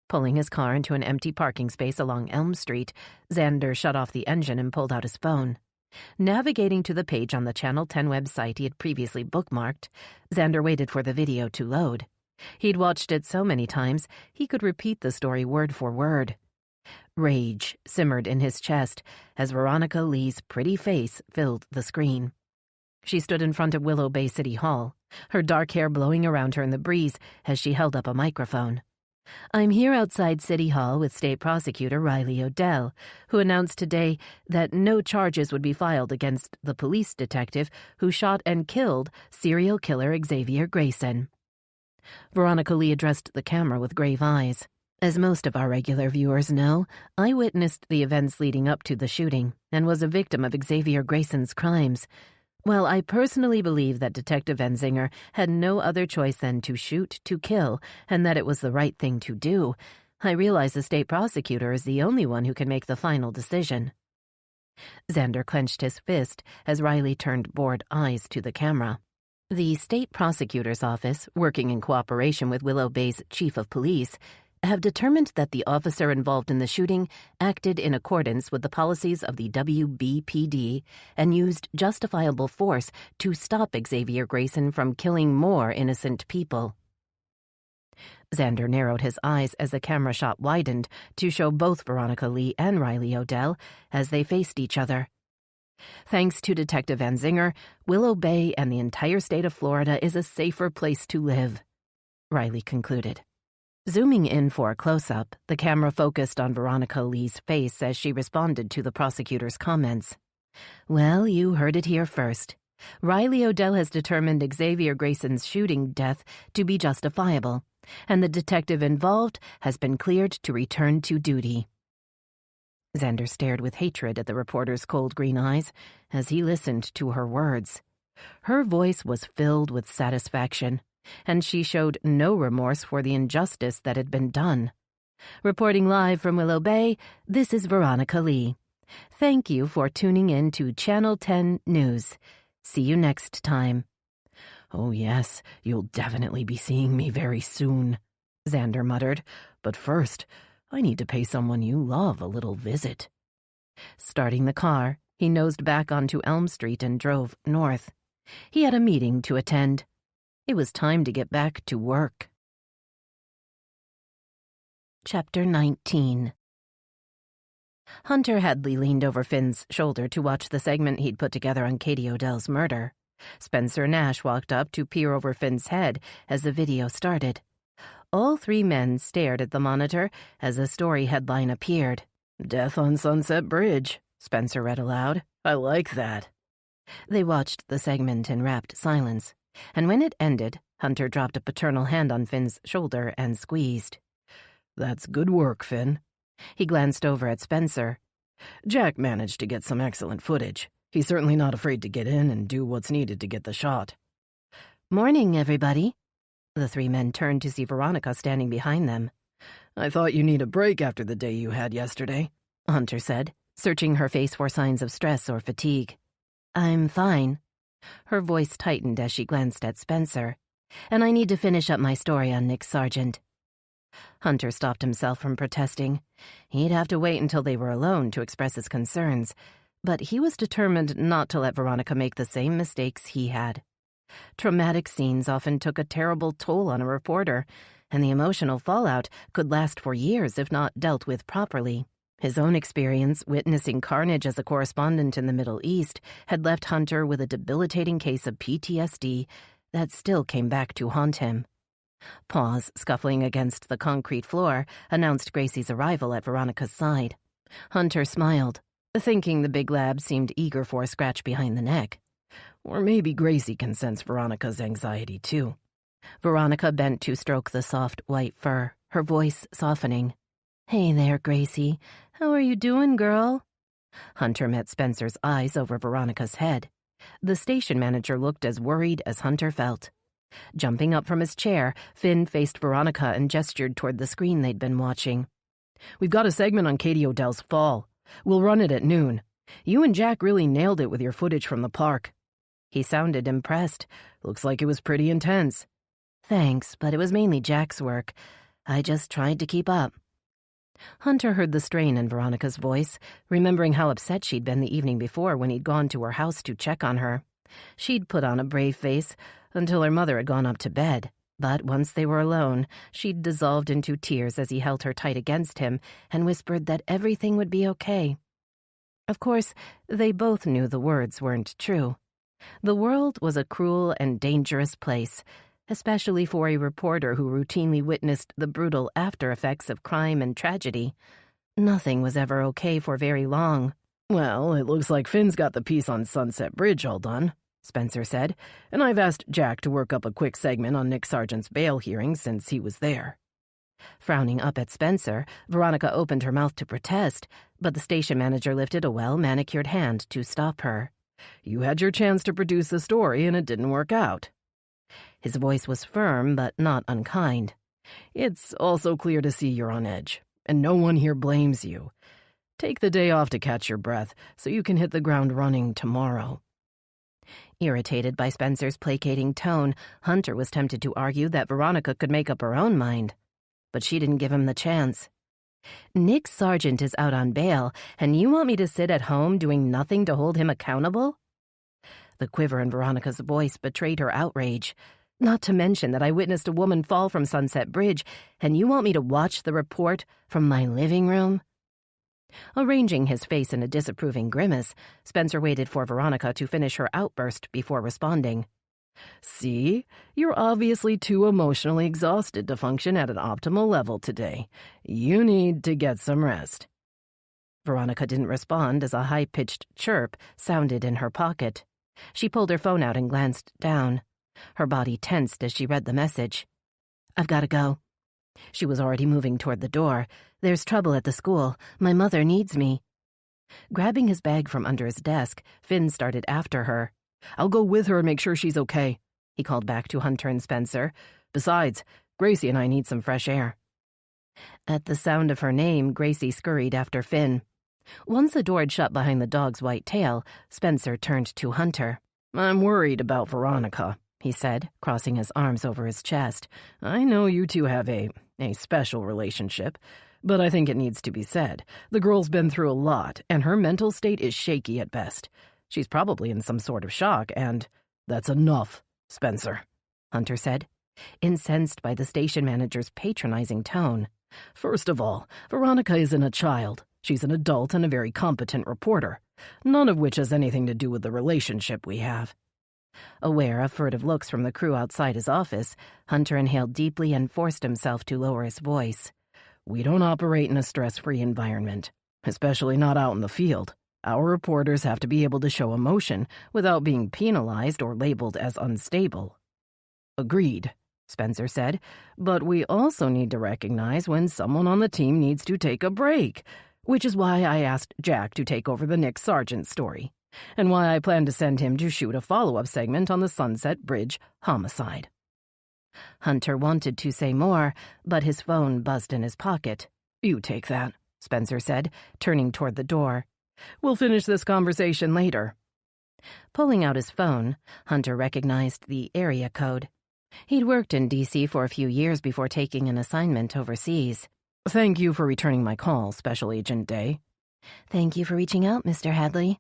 Pulling his car into an empty parking space along Elm Street, Xander shut off the engine and pulled out his phone. Navigating to the page on the Channel 10 website he had previously bookmarked, Xander waited for the video to load. He'd watched it so many times, he could repeat the story word for word. Rage simmered in his chest as Veronica Lee's pretty face filled the screen. She stood in front of Willow Bay City Hall, her dark hair blowing around her in the breeze as she held up a microphone. I'm here outside City Hall with State Prosecutor Riley Odell, who announced today that no charges would be filed against the police detective who shot and killed serial killer Xavier Grayson. Veronica Lee addressed the camera with grave eyes. As most of our regular viewers know, I witnessed the events leading up to the shooting and was a victim of Xavier Grayson's crimes. While I personally believe that Detective Enzinger had no other choice than to shoot to kill and that it was the right thing to do, I realize the state prosecutor is the only one who can make the final decision. Xander clenched his fist as Riley turned bored eyes to the camera. The state prosecutor's office, working in cooperation with Willow Bay's chief of police, have determined that the officer involved in the shooting acted in accordance with the policies of the WBPD and used justifiable force to stop Xavier Grayson from killing more innocent people. Xander narrowed his eyes as the camera shot widened to show both Veronica Lee and Riley Odell as they faced each other. Thanks to Detective Enzinger, Willow Bay and the entire state of Florida is a safer place to live, Riley concluded. Zooming in for a close-up, the camera focused on Veronica Lee's face as she responded to the prosecutor's comments. Well, you heard it here first. Riley Odell has determined Xavier Grayson's shooting death to be justifiable, and the detective involved has been cleared to return to duty. Xander stared with hatred at the reporter's cold green eyes as he listened to her words. Her voice was filled with satisfaction. and she showed no remorse for the injustice that had been done. Reporting live from Willow Bay, this is Veronica Lee. Thank you for tuning in to Channel 10 News. See you next time. "Oh yes, you'll definitely be seeing me very soon," Xander muttered. "But first, I need to pay someone you love a little visit." Starting the car, he nosed back onto Elm Street and drove north. He had a meeting to attend. It was time to get back to work. Chapter 19. Hunter Hadley leaned over Finn's shoulder to watch the segment he'd put together on Katie Odell's murder. Spencer Nash walked up to peer over Finn's head as the video started. All three men stared at the monitor as a story headline appeared. "Death on Sunset Bridge," Spencer read aloud. "I like that." They watched the segment in rapt silence, and when it ended, Hunter dropped a paternal hand on Finn's shoulder and squeezed. "That's good work, Finn." He glanced over at Spencer. "Jack managed to get some excellent footage. He's certainly not afraid to get in and do what's needed to get the shot." "Morning, everybody." The three men turned to see Veronica standing behind them. "I thought you need a break after the day you had yesterday," Hunter said, searching her face for signs of stress or fatigue. "I'm fine." Her voice tightened as she glanced at Spencer. "And I need to finish up my story on Nick Sargent." Hunter stopped himself from protesting. He'd have to wait until they were alone to express his concerns, but he was determined not to let Veronica make the same mistakes he had. Traumatic scenes often took a terrible toll on a reporter, and the emotional fallout could last for years if not dealt with properly. His own experience witnessing carnage as a correspondent in the Middle East had left Hunter with a debilitating case of PTSD that still came back to haunt him. Paws scuffling against the concrete floor announced Gracie's arrival at Veronica's side. Hunter smiled, thinking the big lab seemed eager for a scratch behind the neck. Or maybe Gracie can sense Veronica's anxiety, too. Veronica bent to stroke the soft white fur, her voice softening. "Hey there, Gracie. How are you doing, girl?" Hunter met Spencer's eyes over Veronica's head. The station manager looked as worried as Hunter felt. Jumping up from his chair, Finn faced Veronica and gestured toward the screen they'd been watching. "We've got a segment on Katie Odell's fall. We'll run it at noon. You and Jack really nailed it with your footage from the park." He sounded impressed. "Looks like it was pretty intense." "Thanks, but it was mainly Jack's work. I just tried to keep up." Hunter heard the strain in Veronica's voice, remembering how upset she'd been the evening before when he'd gone to her house to check on her. She'd put on a brave face until her mother had gone up to bed, but once they were alone, she'd dissolved into tears as he held her tight against him and whispered that everything would be okay. Of course, they both knew the words weren't true. The world was a cruel and dangerous place, especially for a reporter who routinely witnessed the brutal after effects of crime and tragedy. Nothing was ever okay for very long. "Well, it looks like Finn's got the piece on Sunset Bridge all done," Spencer said, "and I've asked Jack to work up a quick segment on Nick Sargent's bail hearing since he was there." Frowning up at Spencer, Veronica opened her mouth to protest, but the station manager lifted a well-manicured hand to stop her. "You had your chance to produce the story and it didn't work out." His voice was firm but not unkind. "It's also clear to see you're on edge, and no one here blames you. Take the day off to catch your breath so you can hit the ground running tomorrow." Irritated by Spencer's placating tone, Hunter was tempted to argue that Veronica could make up her own mind. But she didn't give him the chance. "Nick Sargent is out on bail, and you want me to sit at home doing nothing to hold him accountable?" The quiver in Veronica's voice betrayed her outrage. "Not to mention that I witnessed a woman fall from Sunset Bridge, and you want me to watch the report from my living room?" Arranging his face in a disapproving grimace, Spencer waited for Veronica to finish her outburst before responding. "See, you're obviously too emotionally exhausted to function at an optimal level today. You need to get some rest." Veronica didn't respond as a high-pitched chirp sounded in her pocket. She pulled her phone out and glanced down. Her body tensed as she read the message. "I've got to go." She was already moving toward the door. "There's trouble at the school. My mother needs me." Grabbing his bag from under his desk, Finn started after her. "I'll go with her and make sure she's okay." he called back to Hunter and Spencer. "Besides, Gracie and I need some fresh air." At the sound of her name, Gracie scurried after Finn. Once the door had shut behind the dog's white tail, Spencer turned to Hunter. "I'm worried about Veronica," he said, crossing his arms over his chest. "I know you two have a special relationship, but I think it needs to be said. The girl's been through a lot, and her mental state is shaky at best. She's probably in some sort of shock, and that's enough, Spencer," Hunter said, incensed by the station manager's patronizing tone. "First of all, Veronica isn't a child. She's an adult and a very competent reporter, none of which has anything to do with the relationship we have." Aware of furtive looks from the crew outside his office, Hunter inhaled deeply and forced himself to lower his voice. "We don't operate in a stress-free environment, especially not out in the field. Our reporters have to be able to show emotion without being penalized or labeled as unstable." "Agreed," Spencer said, "but we also need to recognize when someone on the team needs to take a break, which is why I asked Jack to take over the Nick Sargent story, and why I plan to send him to shoot a follow-up segment on the Sunset Bridge homicide." Hunter wanted to say more, but his phone buzzed in his pocket. "You take that," Spencer said, turning toward the door. "We'll finish this conversation later." Pulling out his phone, Hunter recognized the area code. He'd worked in D.C. for a few years before taking an assignment overseas. "Thank you for returning my call, Special Agent Day." "Thank you for reaching out, Mr. Hadley."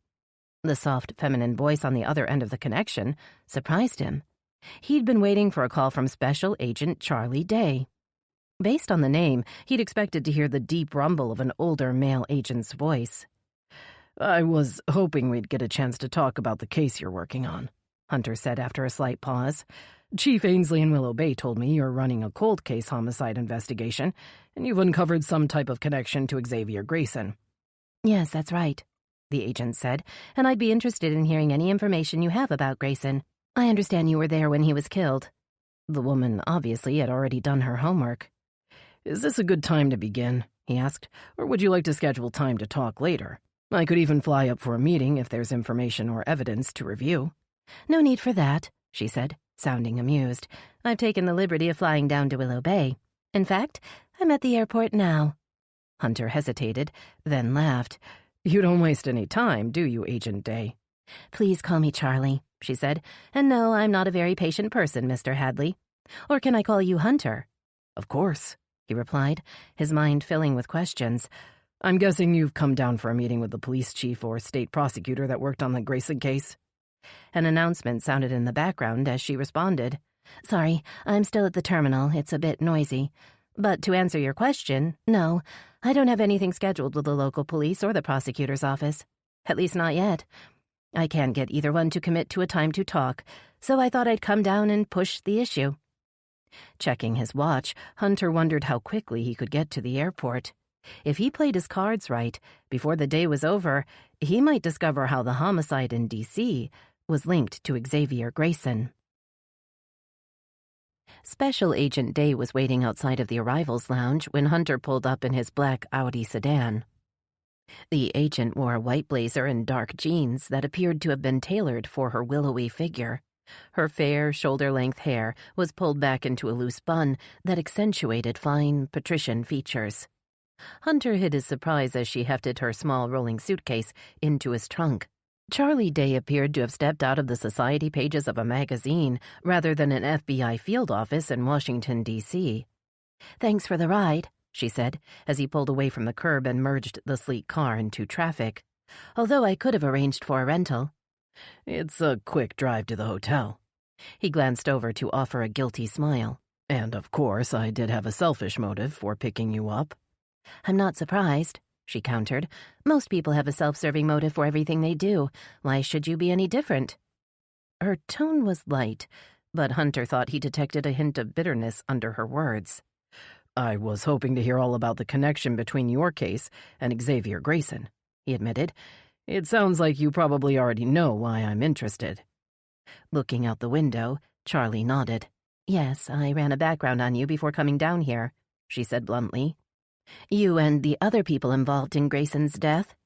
The soft, feminine voice on the other end of the connection surprised him. He'd been waiting for a call from Special Agent Charlie Day. Based on the name, he'd expected to hear the deep rumble of an older male agent's voice. "I was hoping we'd get a chance to talk about the case you're working on," Hunter said after a slight pause. "Chief Ainsley in Willow Bay told me you're running a cold case homicide investigation, and you've uncovered some type of connection to Xavier Grayson." "Yes, that's right," the agent said, "and I'd be interested in hearing any information you have about Grayson. I understand you were there when he was killed." The woman obviously had already done her homework. "Is this a good time to begin?" he asked, "or would you like to schedule time to talk later? I could even fly up for a meeting if there's information or evidence to review." "No need for that," she said, sounding amused. "I've taken the liberty of flying down to Willow Bay. In fact, I'm at the airport now." Hunter hesitated, then laughed. "You don't waste any time, do you, Agent Day?" "Please call me Charlie," she said. "And no, I'm not a very patient person, Mr. Hadley. Or can I call you Hunter?" "Of course," he replied, his mind filling with questions. "I'm guessing you've come down for a meeting with the police chief or state prosecutor that worked on the Grayson case?" An announcement sounded in the background as she responded. "Sorry, I'm still at the terminal. It's a bit noisy. But to answer your question, no, I don't have anything scheduled with the local police or the prosecutor's office. At least not yet. I can't get either one to commit to a time to talk, so I thought I'd come down and push the issue." Checking his watch, Hunter wondered how quickly he could get to the airport. If he played his cards right, before the day was over, he might discover how the homicide in D.C. was linked to Xavier Grayson. Special Agent Day was waiting outside of the arrivals lounge when Hunter pulled up in his black Audi sedan. The agent wore a white blazer and dark jeans that appeared to have been tailored for her willowy figure. Her fair, shoulder-length hair was pulled back into a loose bun that accentuated fine, patrician features. Hunter hid his surprise as she hefted her small rolling suitcase into his trunk. Charlie Day appeared to have stepped out of the society pages of a magazine rather than an FBI field office in Washington, D.C. "Thanks for the ride," she said, as he pulled away from the curb and merged the sleek car into traffic. "Although I could have arranged for a rental." "It's a quick drive to the hotel." He glanced over to offer a guilty smile. "And of course, I did have a selfish motive for picking you up." "I'm not surprised," she countered. "Most people have a self-serving motive for everything they do. Why should you be any different?" Her tone was light, but Hunter thought he detected a hint of bitterness under her words. "I was hoping to hear all about the connection between your case and Xavier Grayson," he admitted. "It sounds like you probably already know why I'm interested." Looking out the window, Charlie nodded. "Yes, I ran a background on you before coming down here," she said bluntly. "You and the other people involved in Grayson's death?"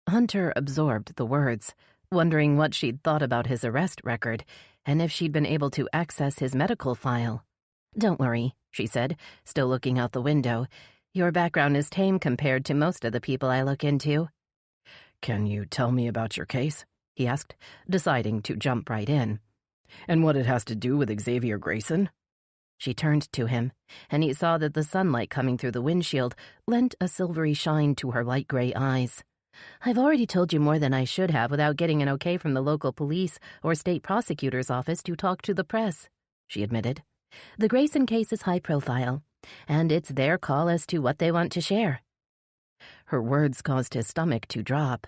Hunter absorbed the words, wondering what she'd thought about his arrest record, and if she'd been able to access his medical file. "Don't worry," she said, still looking out the window. "Your background is tame compared to most of the people I look into." "Can you tell me about your case?" he asked, deciding to jump right in. "And what it has to do with Xavier Grayson?" She turned to him, and he saw that the sunlight coming through the windshield lent a silvery shine to her light gray eyes. "I've already told you more than I should have without getting an okay from the local police or state prosecutor's office to talk to the press," she admitted. "The Grayson case is high profile, and it's their call as to what they want to share." Her words caused his stomach to drop.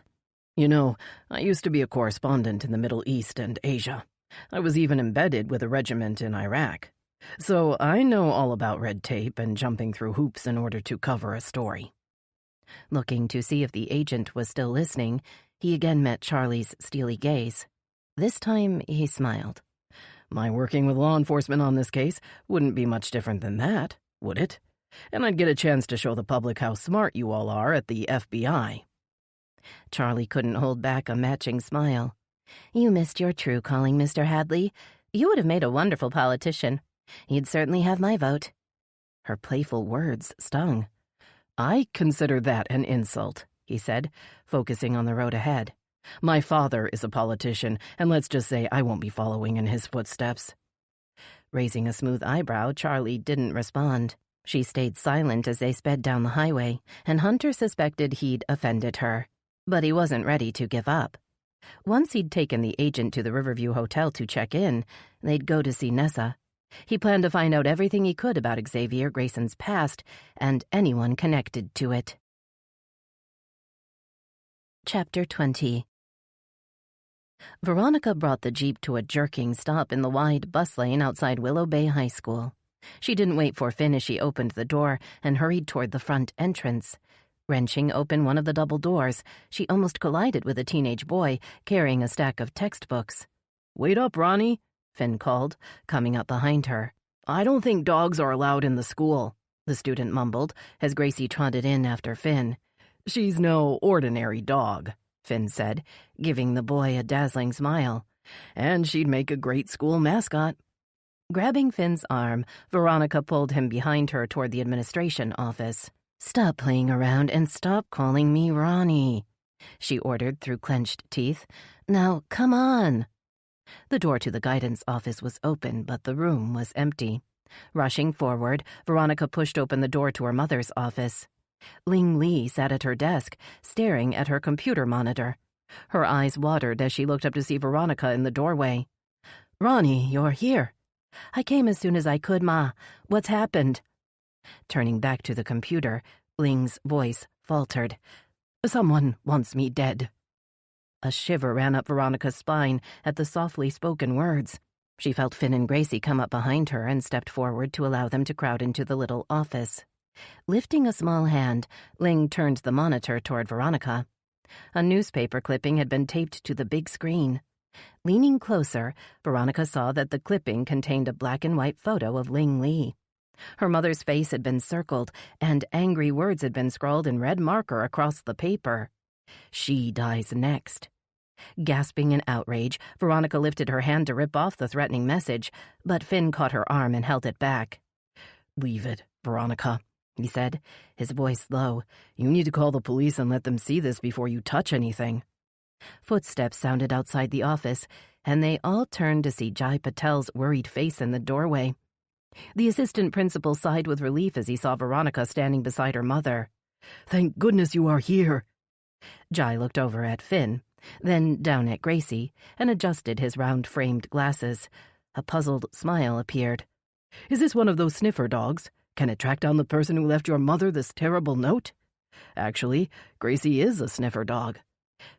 "You know, I used to be a correspondent in the Middle East and Asia. I was even embedded with a regiment in Iraq. So I know all about red tape and jumping through hoops in order to cover a story." Looking to see if the agent was still listening, he again met Charlie's steely gaze. This time he smiled. "My working with law enforcement on this case wouldn't be much different than that, would it? And I'd get a chance to show the public how smart you all are at the FBI." Charlie couldn't hold back a matching smile. "You missed your true calling, Mr. Hadley. You would have made a wonderful politician. You'd certainly have my vote." Her playful words stung. "I consider that an insult," he said, focusing on the road ahead. "My father is a politician, and let's just say I won't be following in his footsteps." Raising a smooth eyebrow, Charlie didn't respond. She stayed silent as they sped down the highway, and Hunter suspected he'd offended her. But he wasn't ready to give up. Once he'd taken the agent to the Riverview Hotel to check in, they'd go to see Nessa. He planned to find out everything he could about Xavier Grayson's past and anyone connected to it. Chapter 20. Veronica brought the Jeep to a jerking stop in the wide bus lane outside Willow Bay High School. She didn't wait for Finn as she opened the door and hurried toward the front entrance. Wrenching open one of the double doors, she almost collided with a teenage boy carrying a stack of textbooks. "Wait up, Ronnie," Finn called, coming up behind her. "I don't think dogs are allowed in the school," the student mumbled as Gracie trotted in after Finn. "She's no ordinary dog," Finn said, giving the boy a dazzling smile. "And she'd make a great school mascot." Grabbing Finn's arm, Veronica pulled him behind her toward the administration office. "Stop playing around and stop calling me Ronnie," she ordered through clenched teeth. "Now, come on." The door to the guidance office was open, but the room was empty. Rushing forward, Veronica pushed open the door to her mother's office. Ling Li sat at her desk, staring at her computer monitor. Her eyes watered as she looked up to see Veronica in the doorway. "Ronnie, you're here." "I came as soon as I could, Ma. What's happened?" Turning back to the computer, Ling's voice faltered. "Someone wants me dead." A shiver ran up Veronica's spine at the softly spoken words. She felt Finn and Gracie come up behind her and stepped forward to allow them to crowd into the little office. Lifting a small hand, Ling turned the monitor toward Veronica. A newspaper clipping had been taped to the big screen. Leaning closer, Veronica saw that the clipping contained a black-and-white photo of Ling Li. Her mother's face had been circled, and angry words had been scrawled in red marker across the paper. "She dies next." Gasping in outrage, Veronica lifted her hand to rip off the threatening message, but Finn caught her arm and held it back. "Leave it, Veronica," he said, his voice low. "You need to call the police and let them see this before you touch anything." Footsteps sounded outside the office, and they all turned to see Jai Patel's worried face in the doorway. The assistant principal sighed with relief as he saw Veronica standing beside her mother. "Thank goodness you are here." Jai looked over at Finn, then down at Gracie, and adjusted his round-framed glasses. A puzzled smile appeared. "Is this one of those sniffer dogs? Can it track down the person who left your mother this terrible note?" "Actually, Gracie is a sniffer dog,"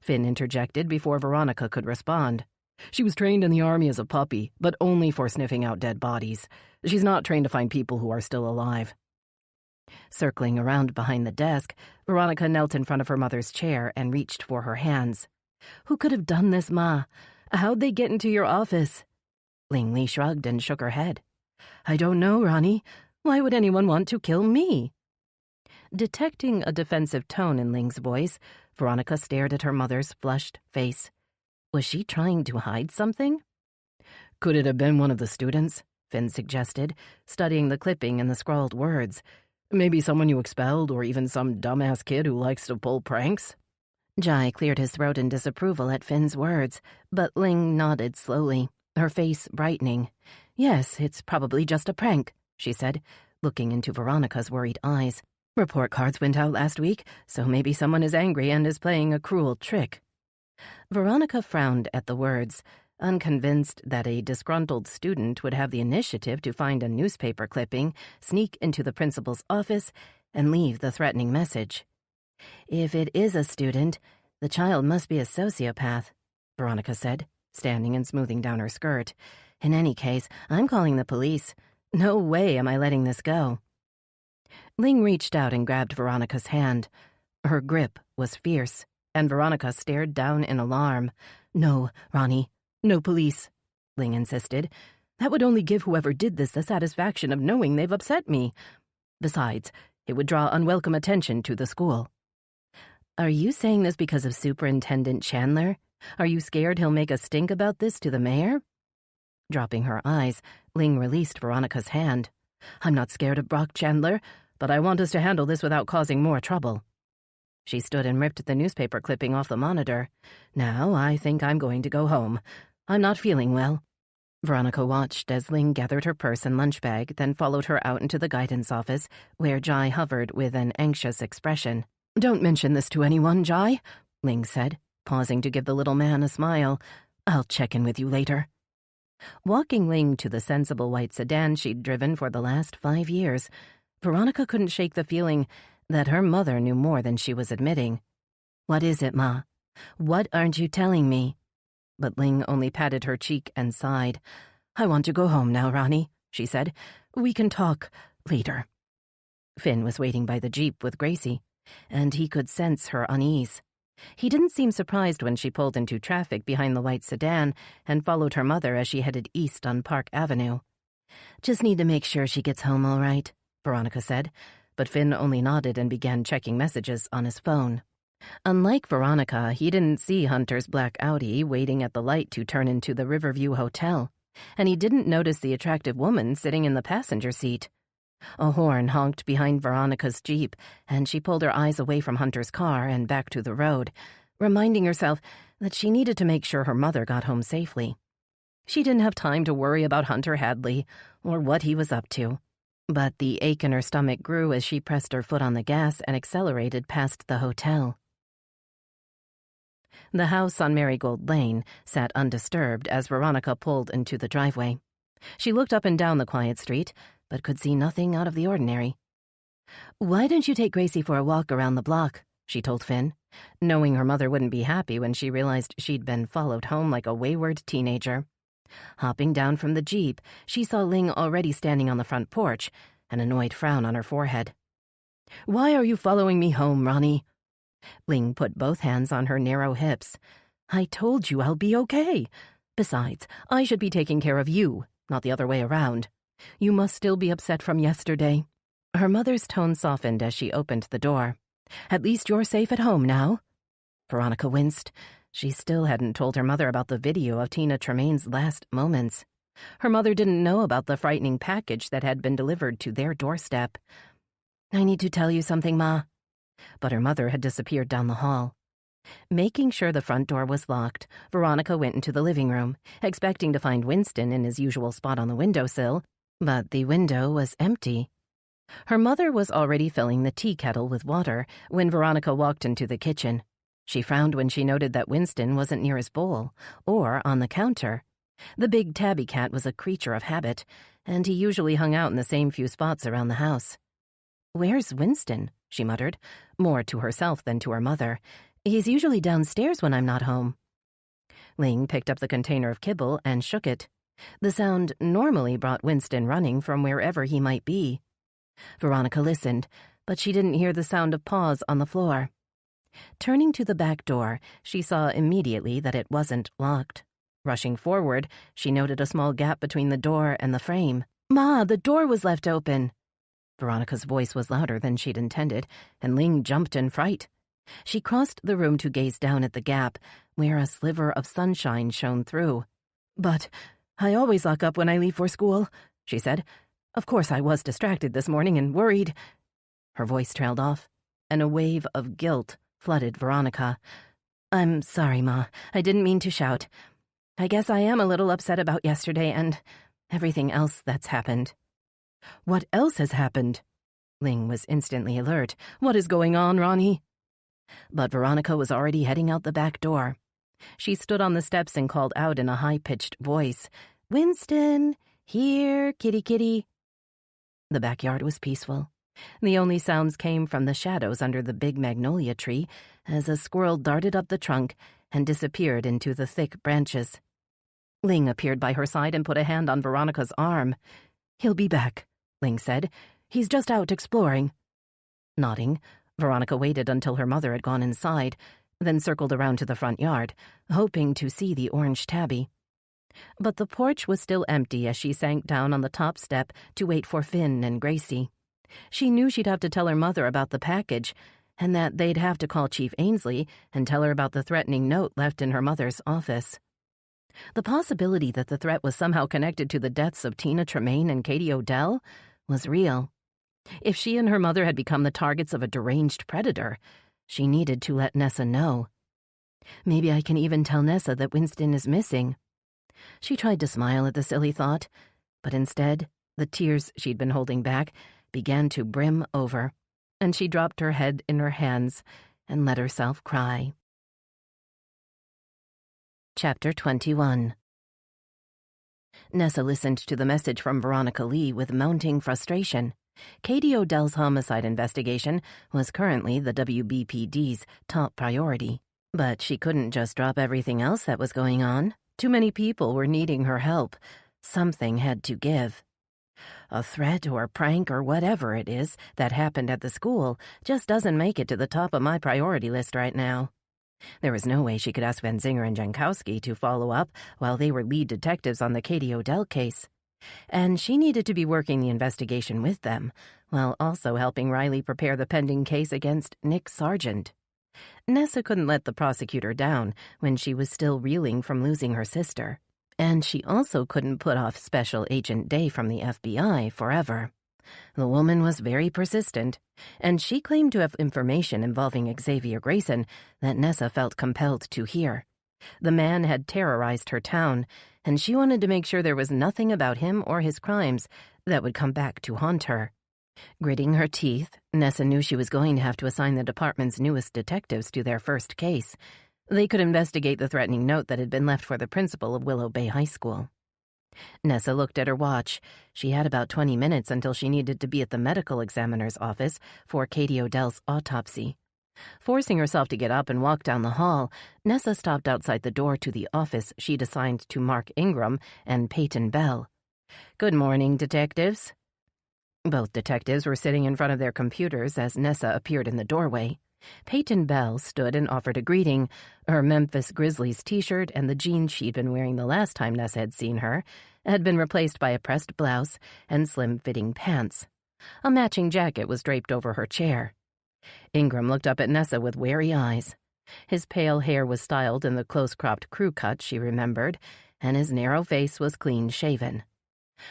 Finn interjected before Veronica could respond. "She was trained in the army as a puppy, but only for sniffing out dead bodies. She's not trained to find people who are still alive." Circling around behind the desk, Veronica knelt in front of her mother's chair and reached for her hands. "Who could have done this, Ma? How'd they get into your office?" Ling Li shrugged and shook her head. "I don't know, Ronnie. Why would anyone want to kill me?" Detecting a defensive tone in Ling's voice, Veronica stared at her mother's flushed face. Was she trying to hide something? Could it have been one of the students? Finn suggested, studying the clipping and the scrawled words. Maybe someone you expelled, or even some dumbass kid who likes to pull pranks? Jai cleared his throat in disapproval at Finn's words, but Ling nodded slowly, her face brightening. Yes, it's probably just a prank, she said, looking into Veronica's worried eyes. Report cards went out last week, so maybe someone is angry and is playing a cruel trick. Veronica frowned at the words, unconvinced that a disgruntled student would have the initiative to find a newspaper clipping, sneak into the principal's office, and leave the threatening message. If it is a student, the child must be a sociopath, Veronica said, standing and smoothing down her skirt. In any case, I'm calling the police. No way am I letting this go. Ling reached out and grabbed Veronica's hand. Her grip was fierce, and Veronica stared down in alarm. No, Ronnie, no police, Ling insisted. That would only give whoever did this the satisfaction of knowing they've upset me. Besides, it would draw unwelcome attention to the school. Are you saying this because of Superintendent Chandler? Are you scared he'll make a stink about this to the mayor? Dropping her eyes, Ling released Veronica's hand. I'm not scared of Brock Chandler, but I want us to handle this without causing more trouble. She stood and ripped the newspaper clipping off the monitor. Now I think I'm going to go home. I'm not feeling well. Veronica watched as Ling gathered her purse and lunch bag, then followed her out into the guidance office, where Jai hovered with an anxious expression. Don't mention this to anyone, Jai, Ling said, pausing to give the little man a smile. I'll check in with you later. Walking Ling to the sensible white sedan she'd driven for the last 5 years, Veronica couldn't shake the feeling that her mother knew more than she was admitting. What is it, Ma? What aren't you telling me? But Ling only patted her cheek and sighed. I want to go home now, Ronnie, she said. We can talk later. Finn was waiting by the jeep with Gracie, and he could sense her unease. He didn't seem surprised when she pulled into traffic behind the white sedan and followed her mother as she headed east on Park Avenue. Just need to make sure she gets home all right, Veronica said, but Finn only nodded and began checking messages on his phone. Unlike Veronica, he didn't see Hunter's black Audi waiting at the light to turn into the Riverview Hotel, and he didn't notice the attractive woman sitting in the passenger seat. A horn honked behind Veronica's Jeep, and she pulled her eyes away from Hunter's car and back to the road, reminding herself that she needed to make sure her mother got home safely. She didn't have time to worry about Hunter Hadley or what he was up to. But the ache in her stomach grew as she pressed her foot on the gas and accelerated past the hotel. The house on Marigold Lane sat undisturbed as Veronica pulled into the driveway. She looked up and down the quiet street, but could see nothing out of the ordinary. Why don't you take Gracie for a walk around the block? She told Finn, knowing her mother wouldn't be happy when she realized she'd been followed home like a wayward teenager. Hopping down from the Jeep, she saw Ling already standing on the front porch, an annoyed frown on her forehead. Why are you following me home, Ronnie? Ling put both hands on her narrow hips. I told you I'll be okay. Besides, I should be taking care of you, not the other way around. You must still be upset from yesterday. Her mother's tone softened as she opened the door. At least you're safe at home now. Veronica winced. She still hadn't told her mother about the video of Tina Tremaine's last moments. Her mother didn't know about the frightening package that had been delivered to their doorstep. I need to tell you something, Ma. But her mother had disappeared down the hall. Making sure the front door was locked, Veronica went into the living room, expecting to find Winston in his usual spot on the windowsill, but the window was empty. Her mother was already filling the tea kettle with water when Veronica walked into the kitchen. She frowned when she noted that Winston wasn't near his bowl, or on the counter. The big tabby cat was a creature of habit, and he usually hung out in the same few spots around the house. Where's Winston? She muttered, more to herself than to her mother. He's usually downstairs when I'm not home. Ling picked up the container of kibble and shook it. The sound normally brought Winston running from wherever he might be. Veronica listened, but she didn't hear the sound of paws on the floor. Turning to the back door, she saw immediately that it wasn't locked. Rushing forward, she noted a small gap between the door and the frame. Ma, the door was left open. Veronica's voice was louder than she'd intended, and Ling jumped in fright. She crossed the room to gaze down at the gap, where a sliver of sunshine shone through. But I always lock up when I leave for school, she said. Of course I was distracted this morning and worried. Her voice trailed off, and a wave of guilt flooded Veronica. I'm sorry, Ma. I didn't mean to shout. I guess I am a little upset about yesterday and everything else that's happened. What else has happened? Ling was instantly alert. What is going on, Ronnie? But Veronica was already heading out the back door. She stood on the steps and called out in a high-pitched voice, Winston, here, kitty kitty. The backyard was peaceful. The only sounds came from the shadows under the big magnolia tree as a squirrel darted up the trunk and disappeared into the thick branches. Ling appeared by her side and put a hand on Veronica's arm. He'll be back, Ling said. He's just out exploring. Nodding, Veronica waited until her mother had gone inside, then circled around to the front yard, hoping to see the orange tabby. But the porch was still empty as she sank down on the top step to wait for Finn and Gracie. She knew she'd have to tell her mother about the package, and that they'd have to call Chief Ainsley and tell her about the threatening note left in her mother's office. The possibility that the threat was somehow connected to the deaths of Tina Tremaine and Katie Odell was real. If she and her mother had become the targets of a deranged predator, she needed to let Nessa know. Maybe I can even tell Nessa that Winston is missing. She tried to smile at the silly thought, but instead, the tears she'd been holding back began to brim over, and she dropped her head in her hands and let herself cry. Chapter 21. Nessa listened to the message from Veronica Lee with mounting frustration. Katie Odell's homicide investigation was currently the WBPD's top priority, but she couldn't just drop everything else that was going on. Too many people were needing her help. Something had to give. A threat or prank or whatever it is that happened at the school just doesn't make it to the top of my priority list right now. There was no way she could ask Van Zinger and Jankowski to follow up while they were lead detectives on the Katie Odell case. And she needed to be working the investigation with them, while also helping Riley prepare the pending case against Nick Sargent. Nessa couldn't let the prosecutor down when she was still reeling from losing her sister. And she also couldn't put off Special Agent Day from the FBI forever. The woman was very persistent, and she claimed to have information involving Xavier Grayson that Nessa felt compelled to hear. The man had terrorized her town, and she wanted to make sure there was nothing about him or his crimes that would come back to haunt her. Gritting her teeth, Nessa knew she was going to have to assign the department's newest detectives to their first case. They could investigate the threatening note that had been left for the principal of Willow Bay High School. Nessa looked at her watch. She had about 20 minutes until she needed to be at the medical examiner's office for Katie Odell's autopsy. Forcing herself to get up and walk down the hall, Nessa stopped outside the door to the office she'd assigned to Mark Ingram and Peyton Bell. "Good morning, detectives." Both detectives were sitting in front of their computers as Nessa appeared in the doorway. Peyton Bell stood and offered a greeting. Her Memphis Grizzlies t-shirt and the jeans she'd been wearing the last time Nessa had seen her had been replaced by a pressed blouse and slim-fitting pants. A matching jacket was draped over her chair. Ingram looked up at Nessa with wary eyes. His pale hair was styled in the close-cropped crew cut she remembered, and his narrow face was clean-shaven.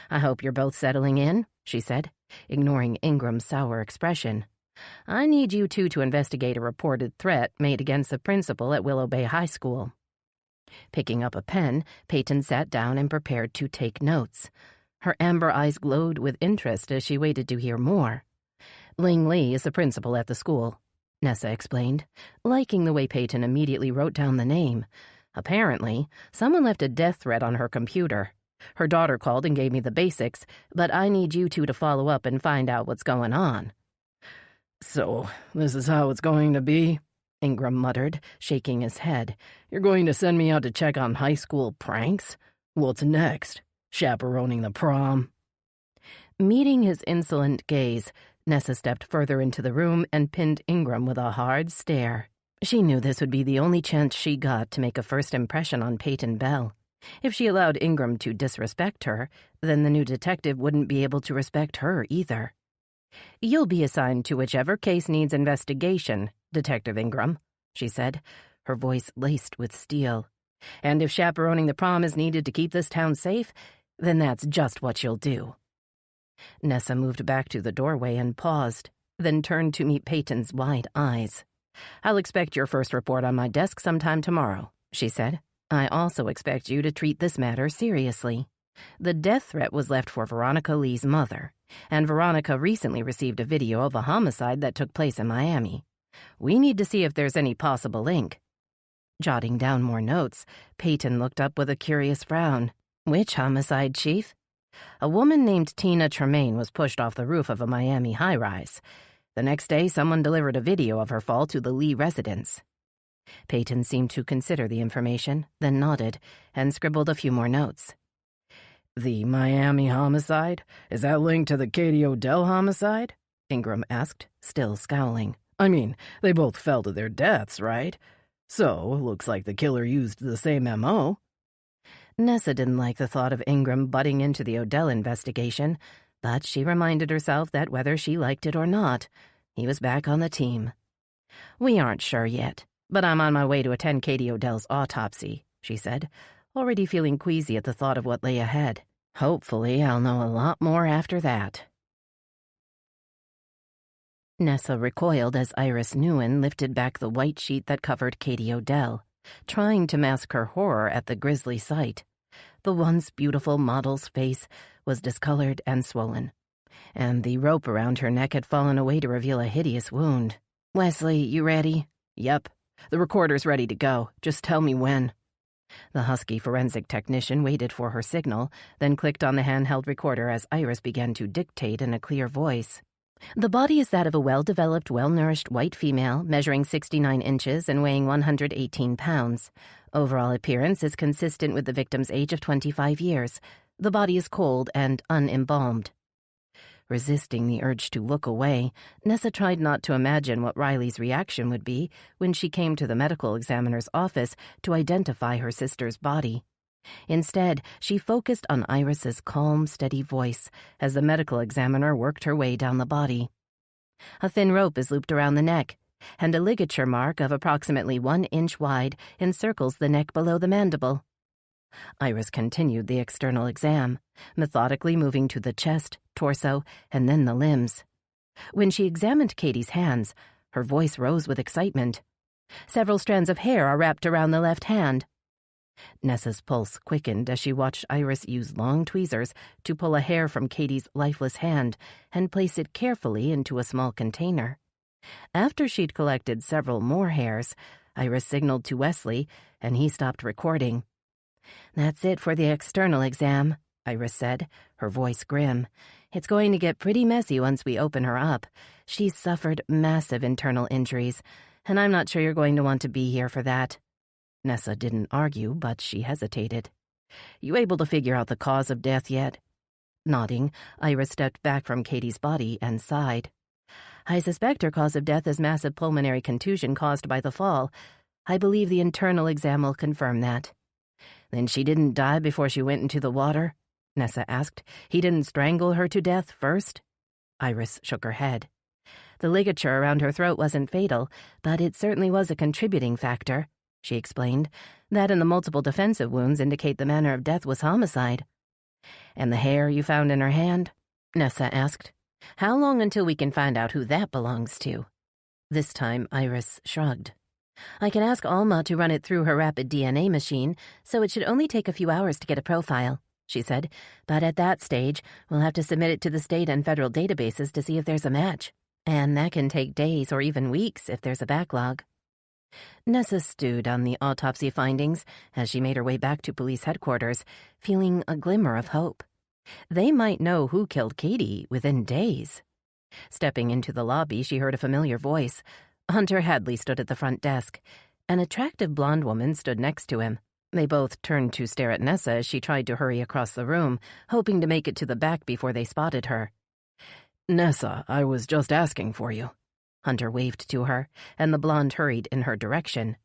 "I hope you're both settling in," she said, ignoring Ingram's sour expression. "I need you two to investigate a reported threat made against the principal at Willow Bay High School." Picking up a pen, Peyton sat down and prepared to take notes. Her amber eyes glowed with interest as she waited to hear more. "Ling Lee is the principal at the school," Nessa explained, liking the way Peyton immediately wrote down the name. "Apparently, someone left a death threat on her computer. Her daughter called and gave me the basics, but I need you two to follow up and find out what's going on." "So, this is how it's going to be?" Ingram muttered, shaking his head. "You're going to send me out to check on high school pranks? What's next? Chaperoning the prom?" Meeting his insolent gaze, Nessa stepped further into the room and pinned Ingram with a hard stare. She knew this would be the only chance she got to make a first impression on Peyton Bell. If she allowed Ingram to disrespect her, then the new detective wouldn't be able to respect her either. "You'll be assigned to whichever case needs investigation, Detective Ingram," she said, her voice laced with steel. And if chaperoning the prom is needed to keep this town safe, then that's just what you'll do. Nessa moved back to the doorway and paused, then turned to meet Peyton's wide eyes. "I'll expect your first report on my desk sometime tomorrow," she said. "I also expect you to treat this matter seriously. The death threat was left for Veronica Lee's mother, and Veronica recently received a video of a homicide that took place in Miami. We need to see if there's any possible link." Jotting down more notes, Peyton looked up with a curious frown. "Which homicide, Chief?" "A woman named Tina Tremaine was pushed off the roof of a Miami high-rise. The next day, someone delivered a video of her fall to the Lee residence." Peyton seemed to consider the information, then nodded, and scribbled a few more notes. "The Miami homicide? Is that linked to the Katie Odell homicide?" Ingram asked, still scowling. "I mean, they both fell to their deaths, right? So, looks like the killer used the same M.O. Nessa didn't like the thought of Ingram butting into the Odell investigation, but she reminded herself that whether she liked it or not, he was back on the team. "We aren't sure yet, but I'm on my way to attend Katie Odell's autopsy," she said, already feeling queasy at the thought of what lay ahead. "Hopefully, I'll know a lot more after that." Nessa recoiled as Iris Newen lifted back the white sheet that covered Katie Odell, trying to mask her horror at the grisly sight. The once beautiful model's face was discolored and swollen, and the rope around her neck had fallen away to reveal a hideous wound. "Wesley, you ready?" "Yep. The recorder's ready to go. Just tell me when." The husky forensic technician waited for her signal, then clicked on the handheld recorder as Iris began to dictate in a clear voice. "The body is that of a well-developed, well-nourished white female, measuring 69 inches and weighing 118 pounds. Overall appearance is consistent with the victim's age of 25 years. The body is cold and unembalmed." Resisting the urge to look away, Nessa tried not to imagine what Riley's reaction would be when she came to the medical examiner's office to identify her sister's body. Instead, she focused on Iris's calm, steady voice as the medical examiner worked her way down the body. "A thin rope is looped around the neck, and a ligature mark of approximately 1 inch wide encircles the neck below the mandible." Iris continued the external exam, methodically moving to the chest, torso, and then the limbs. When she examined Katie's hands, her voice rose with excitement. "Several strands of hair are wrapped around the left hand." Nessa's pulse quickened as she watched Iris use long tweezers to pull a hair from Katie's lifeless hand and place it carefully into a small container. After she'd collected several more hairs, Iris signaled to Wesley, and he stopped recording. "That's it for the external exam," Iris said, her voice grim. "It's going to get pretty messy once we open her up. She's suffered massive internal injuries, and I'm not sure you're going to want to be here for that." Nessa didn't argue, but she hesitated. "You able to figure out the cause of death yet?" Nodding, Iris stepped back from Katie's body and sighed. "I suspect her cause of death is massive pulmonary contusion caused by the fall. I believe the internal exam will confirm that." "Then she didn't die before she went into the water?" Nessa asked. "He didn't strangle her to death first?" Iris shook her head. "The ligature around her throat wasn't fatal, but it certainly was a contributing factor," she explained. "That and the multiple defensive wounds indicate the manner of death was homicide." "And the hair you found in her hand?" Nessa asked. "How long until we can find out who that belongs to?" This time Iris shrugged. "I can ask Alma to run it through her rapid DNA machine, so it should only take a few hours to get a profile," she said. "But at that stage, we'll have to submit it to the state and federal databases to see if there's a match. And that can take days or even weeks if there's a backlog." Nessa stewed on the autopsy findings as she made her way back to police headquarters, feeling a glimmer of hope. They might know who killed Katie within days. Stepping into the lobby, she heard a familiar voice. Hunter Hadley stood at the front desk. An attractive blonde woman stood next to him. They both turned to stare at Nessa as she tried to hurry across the room, hoping to make it to the back before they spotted her. "Nessa, I was just asking for you." Hunter waved to her, and the blonde hurried in her direction.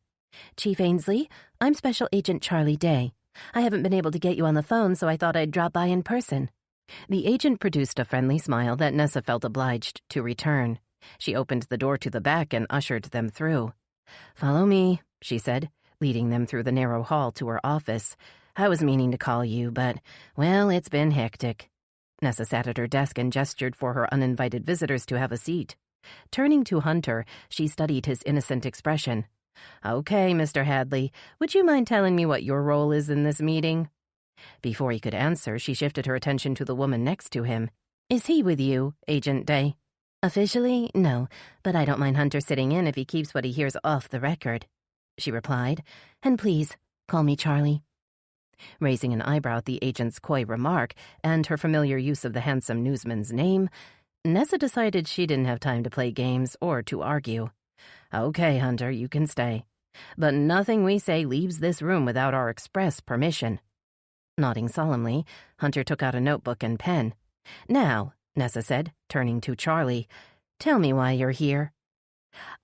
"Chief Ainsley, I'm Special Agent Charlie Day. I haven't been able to get you on the phone, so I thought I'd drop by in person." The agent produced a friendly smile that Nessa felt obliged to return. She opened the door to the back and ushered them through. "Follow me," she said. leading them through the narrow hall to her office. "I was meaning to call you, but, well, it's been hectic." Nessa sat at her desk and gestured for her uninvited visitors to have a seat. Turning to Hunter, she studied his innocent expression. "Okay, Mr. Hadley, would you mind telling me what your role is in this meeting?" Before he could answer, she shifted her attention to the woman next to him. "Is he with you, Agent Day?" "Officially, no, but I don't mind Hunter sitting in if he keeps what he hears off the record," she replied. "And please, call me Charlie." Raising an eyebrow at the agent's coy remark and her familiar use of the handsome newsman's name, Nessa decided she didn't have time to play games or to argue. "Okay, Hunter, you can stay. But nothing we say leaves this room without our express permission." Nodding solemnly, Hunter took out a notebook and pen. "Now," Nessa said, turning to Charlie, "tell me why you're here."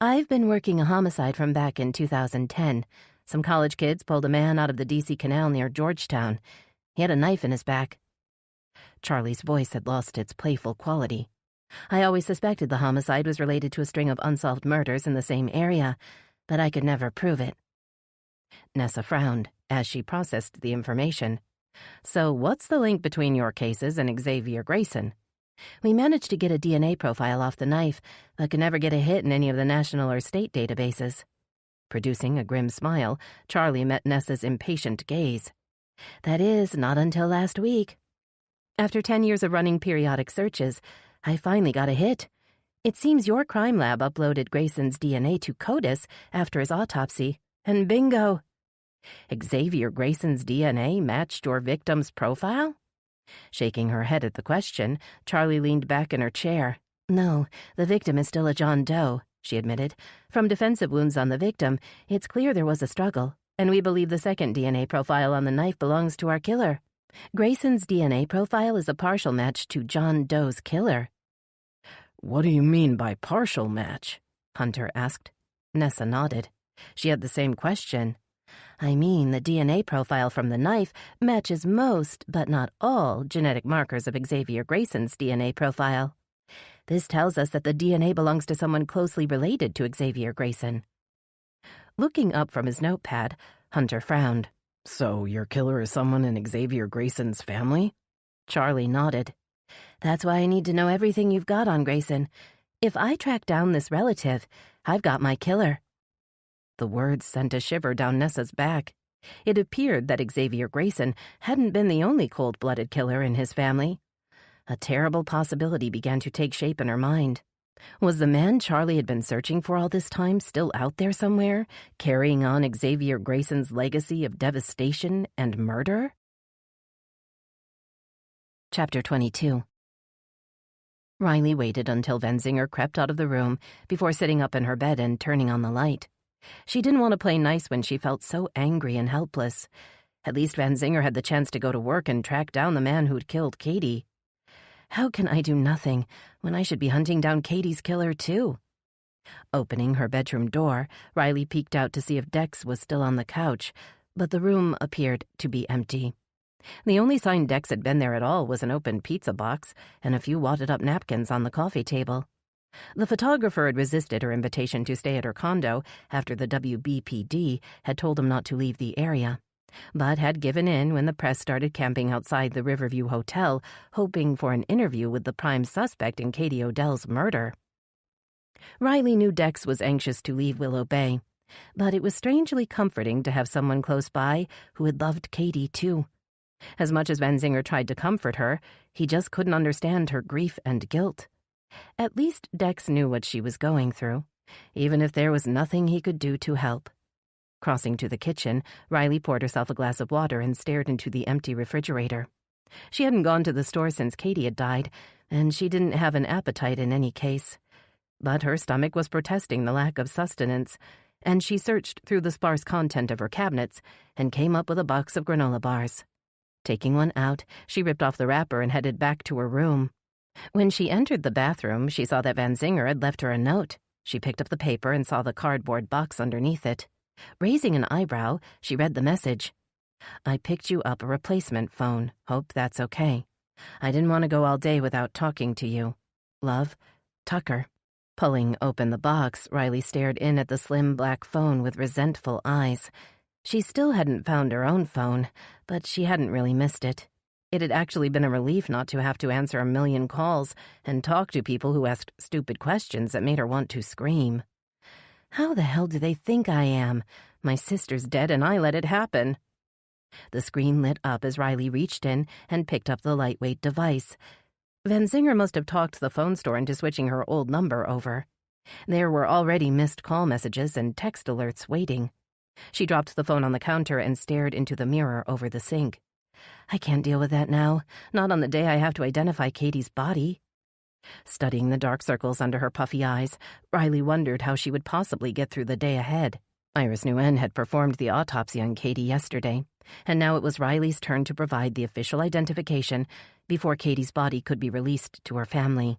"I've been working a homicide from back in 2010. Some college kids pulled a man out of the D.C. Canal near Georgetown. He had a knife in his back." Charlie's voice had lost its playful quality. "I always suspected the homicide was related to a string of unsolved murders in the same area, but I could never prove it." Nessa frowned as she processed the information. "So what's the link between your cases and Xavier Grayson?" "We managed to get a DNA profile off the knife, but could never get a hit in any of the national or state databases." Producing a grim smile, Charlie met Nessa's impatient gaze. "That is, not until last week. After 10 years of running periodic searches, I finally got a hit. It seems your crime lab uploaded Grayson's DNA to CODIS after his autopsy, and bingo! Xavier Grayson's DNA matched your victim's profile?" Shaking her head at the question, Charlie leaned back in her chair. "No, the victim is still a John Doe," she admitted. "From defensive wounds on the victim, it's clear there was a struggle, and we believe the second DNA profile on the knife belongs to our killer. Grayson's DNA profile is a partial match to John Doe's killer." What do you mean by partial match? Hunter asked. Nessa nodded. She had the same question. "I mean, the DNA profile from the knife matches most, but not all, genetic markers of Xavier Grayson's DNA profile. This tells us that the DNA belongs to someone closely related to Xavier Grayson." Looking up from his notepad, Hunter frowned. "So your killer is someone in Xavier Grayson's family?" Charlie nodded. "That's why I need to know everything you've got on Grayson. If I track down this relative, I've got my killer." The words sent a shiver down Nessa's back. It appeared that Xavier Grayson hadn't been the only cold-blooded killer in his family. A terrible possibility began to take shape in her mind. Was the man Charlie had been searching for all this time still out there somewhere, carrying on Xavier Grayson's legacy of devastation and murder? Chapter 22. Riley waited until Venzinger crept out of the room before sitting up in her bed and turning on the light. She didn't want to play nice when she felt so angry and helpless. At least Venzinger had the chance to go to work and track down the man who'd killed Katie. How can I do nothing when I should be hunting down Katie's killer, too? Opening her bedroom door, Riley peeked out to see if Dex was still on the couch, but the room appeared to be empty. The only sign Dex had been there at all was an open pizza box and a few wadded-up napkins on the coffee table. The photographer had resisted her invitation to stay at her condo after the WBPD had told him not to leave the area, but had given in when the press started camping outside the Riverview Hotel, hoping for an interview with the prime suspect in Katie Odell's murder. Riley knew Dex was anxious to leave Willow Bay, but it was strangely comforting to have someone close by who had loved Katie, too. As much as Venzinger tried to comfort her, he just couldn't understand her grief and guilt. At least Dex knew what she was going through, even if there was nothing he could do to help. Crossing to the kitchen, Riley poured herself a glass of water and stared into the empty refrigerator. She hadn't gone to the store since Katie had died, and she didn't have an appetite in any case. But her stomach was protesting the lack of sustenance, and she searched through the sparse content of her cabinets and came up with a box of granola bars. Taking one out, she ripped off the wrapper and headed back to her room. When she entered the bathroom, she saw that Venzinger had left her a note. She picked up the paper and saw the cardboard box underneath it. Raising an eyebrow, she read the message. "I picked you up a replacement phone. Hope that's okay. I didn't want to go all day without talking to you. Love, Tucker." Pulling open the box, Riley stared in at the slim black phone with resentful eyes. She still hadn't found her own phone, but she hadn't really missed it. It had actually been a relief not to have to answer a million calls and talk to people who asked stupid questions that made her want to scream. How the hell do they think I am? My sister's dead and I let it happen. The screen lit up as Riley reached in and picked up the lightweight device. Van Zinger must have talked the phone store into switching her old number over. There were already missed call messages and text alerts waiting. She dropped the phone on the counter and stared into the mirror over the sink. I can't deal with that now, not on the day I have to identify Katie's body. Studying the dark circles under her puffy eyes, Riley wondered how she would possibly get through the day ahead. Iris Nguyen had performed the autopsy on Katie yesterday, and now it was Riley's turn to provide the official identification before Katie's body could be released to her family.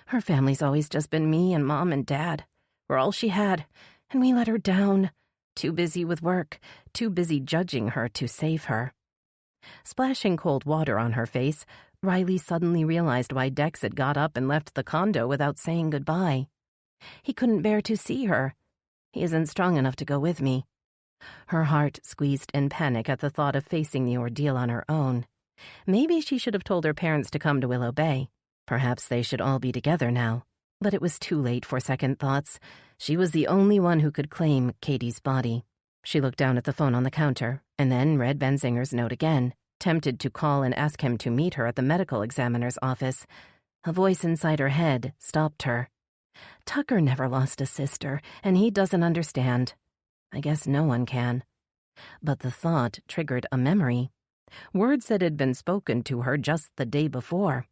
Her family's always just been me and Mom and Dad. We're all she had, and we let her down. Too busy with work, too busy judging her to save her. Splashing cold water on her face, Riley suddenly realized why Dex had got up and left the condo without saying goodbye. He couldn't bear to see her. He isn't strong enough to go with me. Her heart squeezed in panic at the thought of facing the ordeal on her own. Maybe she should have told her parents to come to Willow Bay. Perhaps they should all be together now. But it was too late for second thoughts. She was the only one who could claim Katie's body. She looked down at the phone on the counter, and then read Van Zinger's note again, tempted to call and ask him to meet her at the medical examiner's office. A voice inside her head stopped her. Tucker never lost a sister, and he doesn't understand. I guess no one can. But the thought triggered a memory. Words that had been spoken to her just the day before.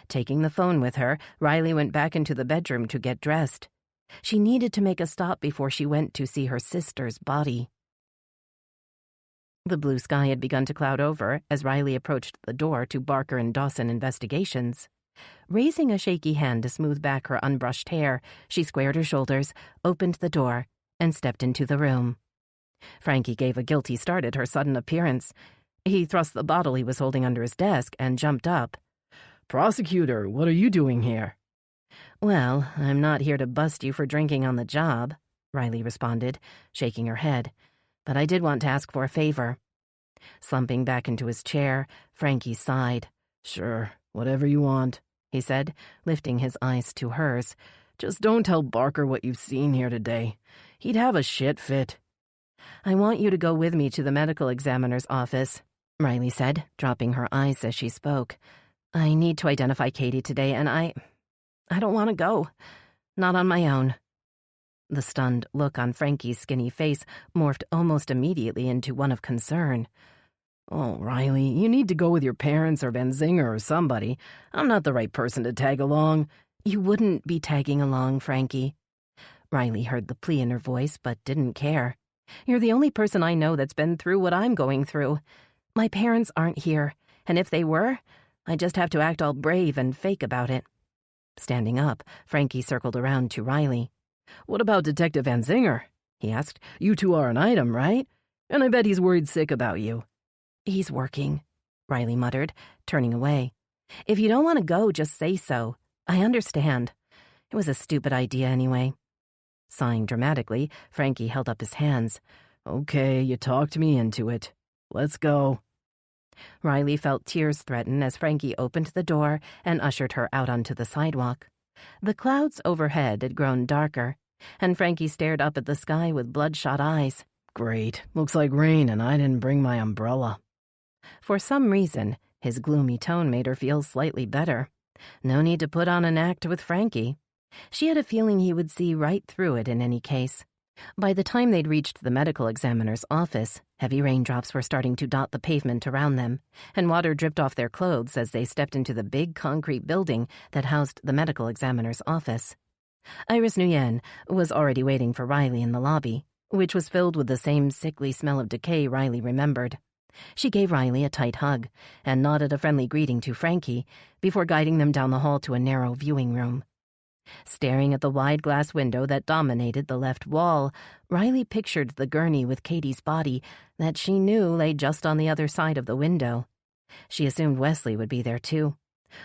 Taking the phone with her, Riley went back into the bedroom to get dressed. She needed to make a stop before she went to see her sister's body. The blue sky had begun to cloud over as Riley approached the door to Barker and Dawson Investigations. Raising a shaky hand to smooth back her unbrushed hair, she squared her shoulders, opened the door, and stepped into the room. Frankie gave a guilty start at her sudden appearance. He thrust the bottle he was holding under his desk and jumped up. Prosecutor, what are you doing here? Well, I'm not here to bust you for drinking on the job, Riley responded, shaking her head. But I did want to ask for a favor. Slumping back into his chair, Frankie sighed. Sure, whatever you want, he said, lifting his eyes to hers. Just don't tell Barker what you've seen here today. He'd have a shit fit. I want you to go with me to the medical examiner's office, Riley said, dropping her eyes as she spoke. I need to identify Katie today, and I don't want to go. Not on my own. The stunned look on Frankie's skinny face morphed almost immediately into one of concern. Oh, Riley, you need to go with your parents or Van Zinger or somebody. I'm not the right person to tag along. You wouldn't be tagging along, Frankie. Riley heard the plea in her voice, but didn't care. You're the only person I know that's been through what I'm going through. My parents aren't here, and if they were, I just have to act all brave and fake about it. Standing up, Frankie circled around to Riley. What about Detective Van Zinger? He asked. You two are an item, right? And I bet he's worried sick about you. He's working, Riley muttered, turning away. If you don't want to go, just say so. I understand. It was a stupid idea anyway. Sighing dramatically, Frankie held up his hands. Okay, you talked me into it. Let's go. Riley felt tears threaten as Frankie opened the door and ushered her out onto the sidewalk. The clouds overhead had grown darker, and Frankie stared up at the sky with bloodshot eyes. Great. Looks like rain, and I didn't bring my umbrella. For some reason, his gloomy tone made her feel slightly better. No need to put on an act with Frankie. She had a feeling he would see right through it in any case. By the time they'd reached the medical examiner's office, heavy raindrops were starting to dot the pavement around them, and water dripped off their clothes as they stepped into the big concrete building that housed the medical examiner's office. Iris Nguyen was already waiting for Riley in the lobby, which was filled with the same sickly smell of decay Riley remembered. She gave Riley a tight hug and nodded a friendly greeting to Frankie before guiding them down the hall to a narrow viewing room. Staring at the wide glass window that dominated the left wall, Riley pictured the gurney with Katie's body that she knew lay just on the other side of the window. She assumed Wesley would be there too.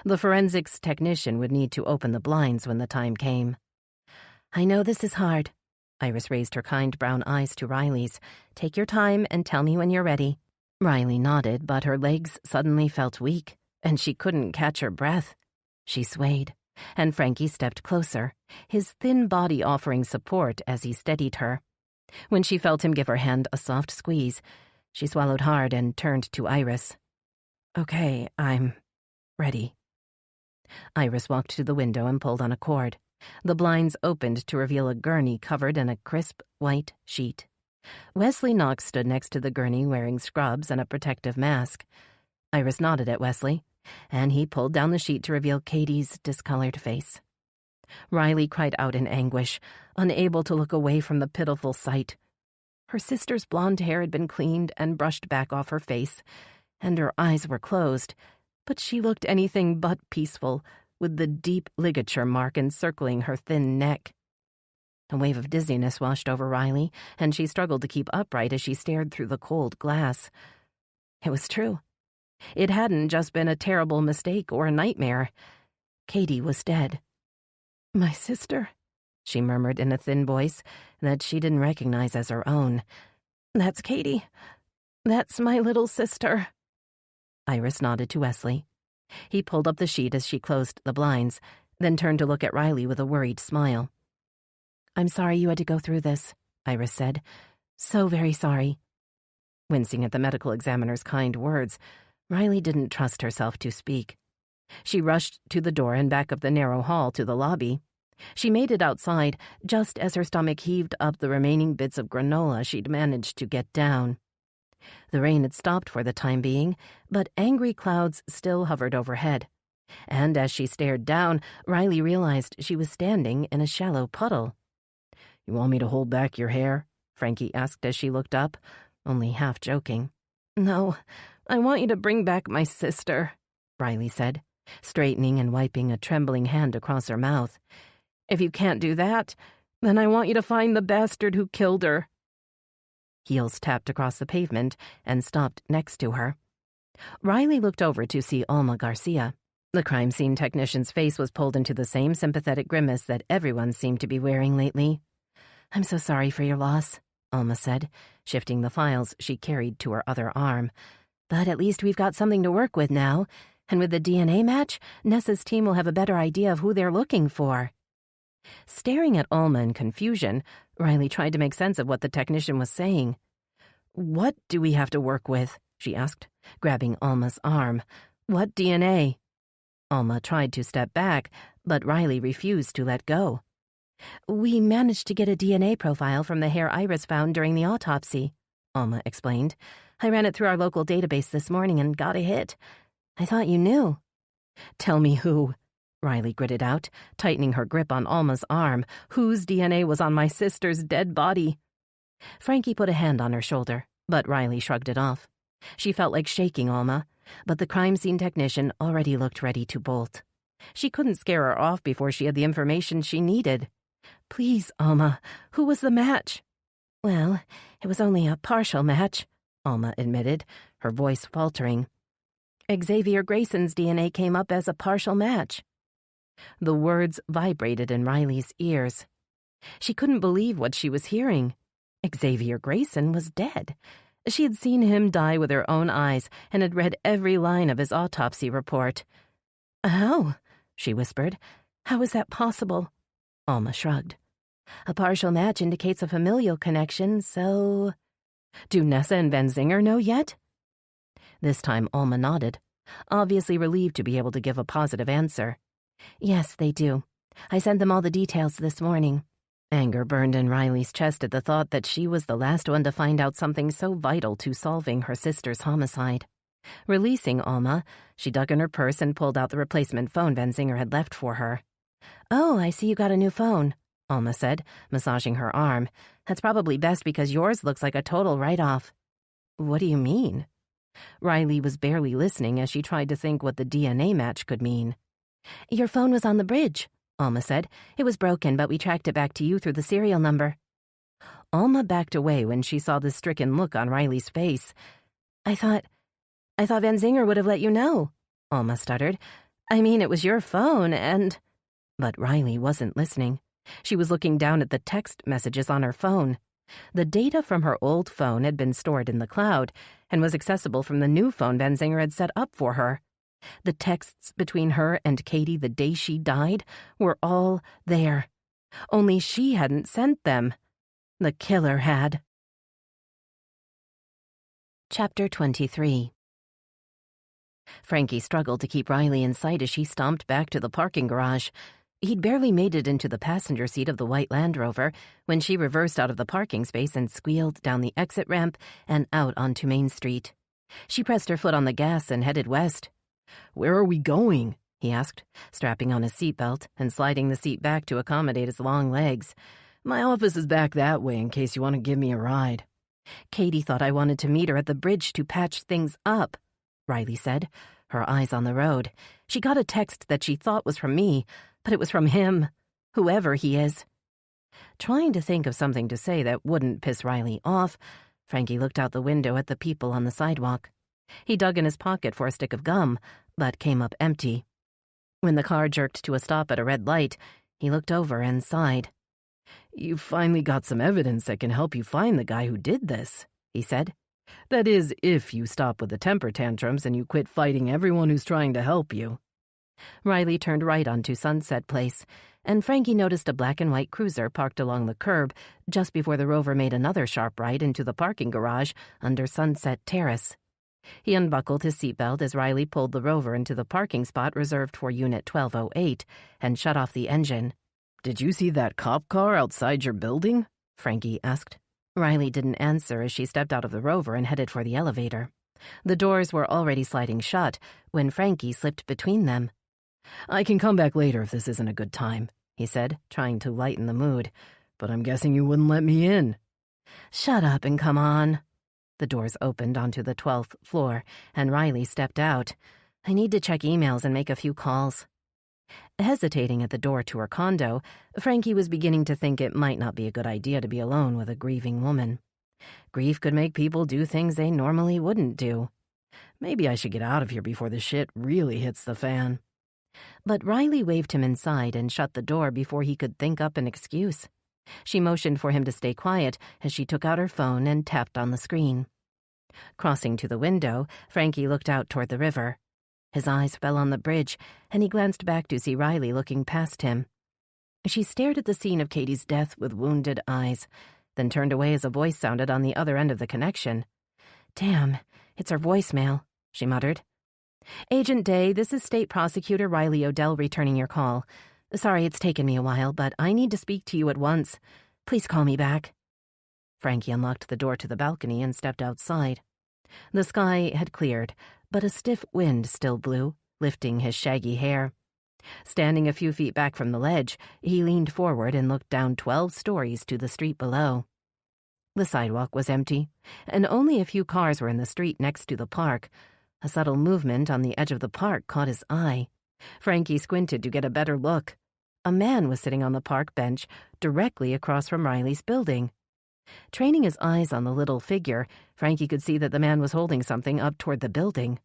The forensics technician would need to open the blinds when the time came. I know this is hard, Iris raised her kind brown eyes to Riley's. "Take your time and tell me when you're ready." Riley nodded, but her legs suddenly felt weak, and she couldn't catch her breath. She swayed, and Frankie stepped closer, his thin body offering support as he steadied her. When she felt him give her hand a soft squeeze, she swallowed hard and turned to Iris. "Okay, I'm ready." Iris walked to the window and pulled on a cord. The blinds opened to reveal a gurney covered in a crisp white sheet. Wesley Knox stood next to the gurney wearing scrubs and a protective mask. Iris nodded at Wesley, and he pulled down the sheet to reveal Katie's discolored face. Riley cried out in anguish, unable to look away from the pitiful sight. Her sister's blonde hair had been cleaned and brushed back off her face, and her eyes were closed, but she looked anything but peaceful, with the deep ligature mark encircling her thin neck. A wave of dizziness washed over Riley, and she struggled to keep upright as she stared through the cold glass. It was true. It hadn't just been a terrible mistake or a nightmare. Katie was dead. "My sister," she murmured in a thin voice that she didn't recognize as her own. "That's Katie. That's my little sister." Iris nodded to Wesley. He pulled up the sheet as she closed the blinds, then turned to look at Riley with a worried smile. "I'm sorry you had to go through this," Iris said. "So very sorry." Wincing at the medical examiner's kind words, Riley didn't trust herself to speak. She rushed to the door and back up the narrow hall to the lobby. She made it outside just as her stomach heaved up the remaining bits of granola she'd managed to get down. The rain had stopped for the time being, but angry clouds still hovered overhead. And as she stared down, Riley realized she was standing in a shallow puddle. "You want me to hold back your hair?" Frankie asked as she looked up, only half joking. "No, I want you to bring back my sister," Riley said, straightening and wiping a trembling hand across her mouth. "If you can't do that, then I want you to find the bastard who killed her." Heels tapped across the pavement and stopped next to her. Riley looked over to see Alma Garcia. The crime scene technician's face was pulled into the same sympathetic grimace that everyone seemed to be wearing lately. "I'm so sorry for your loss," Alma said, shifting the files she carried to her other arm. "But at least we've got something to work with now, and with the DNA match, Nessa's team will have a better idea of who they're looking for." Staring at Alma in confusion, Riley tried to make sense of what the technician was saying. "What do we have to work with?" she asked, grabbing Alma's arm. "What DNA?" Alma tried to step back, but Riley refused to let go. "We managed to get a DNA profile from the hair Iris found during the autopsy," Alma explained. "I ran it through our local database this morning and got a hit. I thought you knew." "Tell me who," Riley gritted out, tightening her grip on Alma's arm. "Whose DNA was on my sister's dead body?" Frankie put a hand on her shoulder, but Riley shrugged it off. She felt like shaking Alma, but the crime scene technician already looked ready to bolt. She couldn't scare her off before she had the information she needed. "Please, Alma, who was the match?" "Well, it was only a partial match," Alma admitted, her voice faltering. "Xavier Grayson's DNA came up as a partial match." The words vibrated in Riley's ears. She couldn't believe what she was hearing. Xavier Grayson was dead. She had seen him die with her own eyes and had read every line of his autopsy report. "How?" she whispered. "How is that possible?" Alma shrugged. "A partial match indicates a familial connection, so—" "Do Nessa and Van Zinger know yet?" This time Alma nodded, obviously relieved to be able to give a positive answer. "Yes, they do. I sent them all the details this morning." Anger burned in Riley's chest at the thought that she was the last one to find out something so vital to solving her sister's homicide. Releasing Alma, she dug in her purse and pulled out the replacement phone Van Zinger had left for her. "Oh, I see you got a new phone," Alma said, massaging her arm. "That's probably best because yours looks like a total write-off." "What do you mean?" Riley was barely listening as she tried to think what the DNA match could mean. "Your phone was on the bridge," Alma said. "It was broken, but we tracked it back to you through the serial number." Alma backed away when she saw the stricken look on Riley's face. I thought Van Zinger would have let you know," Alma stuttered. "I mean, it was your phone, and—" But Riley wasn't listening. She was looking down at the text messages on her phone. The data from her old phone had been stored in the cloud and was accessible from the new phone Benzinger had set up for her. The texts between her and Katie the day she died were all there. Only she hadn't sent them. The killer had. Chapter 23. Frankie struggled to keep Riley in sight as she stomped back to the parking garage. He'd barely made it into the passenger seat of the white Land Rover when she reversed out of the parking space and squealed down the exit ramp and out onto Main Street. She pressed her foot on the gas and headed west. "Where are we going?" he asked, strapping on his seatbelt and sliding the seat back to accommodate his long legs. "My office is back that way in case you want to give me a ride." "Katie thought I wanted to meet her at the bridge to patch things up," Riley said, her eyes on the road. She got a text that she thought was from me, but it was from him, whoever he is. Trying to think of something to say that wouldn't piss Riley off, Frankie looked out the window at the people on the sidewalk. He dug in his pocket for a stick of gum, but came up empty. When the car jerked to a stop at a red light, he looked over and sighed. "You've finally got some evidence that can help you find the guy who did this," he said. "That is, if you stop with the temper tantrums and you quit fighting everyone who's trying to help you." Riley turned right onto Sunset Place, and Frankie noticed a black and white cruiser parked along the curb just before the Rover made another sharp right into the parking garage under Sunset Terrace. He unbuckled his seatbelt as Riley pulled the Rover into the parking spot reserved for Unit 1208 and shut off the engine. "Did you see that cop car outside your building?" Frankie asked. Riley didn't answer as she stepped out of the Rover and headed for the elevator. The doors were already sliding shut when Frankie slipped between them. "I can come back later if this isn't a good time," he said, trying to lighten the mood. "But I'm guessing you wouldn't let me in." "Shut up and come on." The doors opened onto the 12th floor, and Riley stepped out. "I need to check emails and make a few calls." Hesitating at the door to her condo, Frankie was beginning to think it might not be a good idea to be alone with a grieving woman. Grief could make people do things they normally wouldn't do. "Maybe I should get out of here before the shit really hits the fan." But Riley waved him inside and shut the door before he could think up an excuse. She motioned for him to stay quiet as she took out her phone and tapped on the screen. Crossing to the window, Frankie looked out toward the river. His eyes fell on the bridge, and he glanced back to see Riley looking past him. She stared at the scene of Katie's death with wounded eyes, then turned away as a voice sounded on the other end of the connection. "Damn, it's her voicemail," she muttered. "Agent Day, this is State Prosecutor Riley Odell returning your call. Sorry it's taken me a while, but I need to speak to you at once. Please call me back." Frankie unlocked the door to the balcony and stepped outside. The sky had cleared, but a stiff wind still blew, lifting his shaggy hair. Standing a few feet back from the ledge, he leaned forward and looked down 12 stories to the street below. The sidewalk was empty, and only a few cars were in the street next to the park. A subtle movement on the edge of the park caught his eye. Frankie squinted to get a better look. A man was sitting on the park bench directly across from Riley's building. Training his eyes on the little figure, Frankie could see that the man was holding something up toward the building.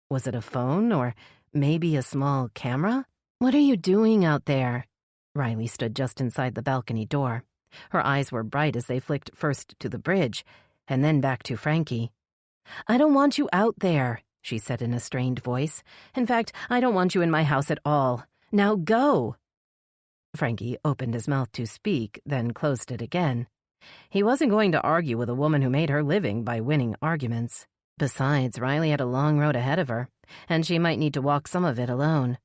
Was it a phone or maybe a small camera? "What are you doing out there?" Riley stood just inside the balcony door. Her eyes were bright as they flicked first to the bridge and then back to Frankie. "I don't want you out there," she said in a strained voice. "In fact, I don't want you in my house at all. Now go." Frankie opened his mouth to speak, then closed it again. He wasn't going to argue with a woman who made her living by winning arguments. Besides, Riley had a long road ahead of her, and she might need to walk some of it alone.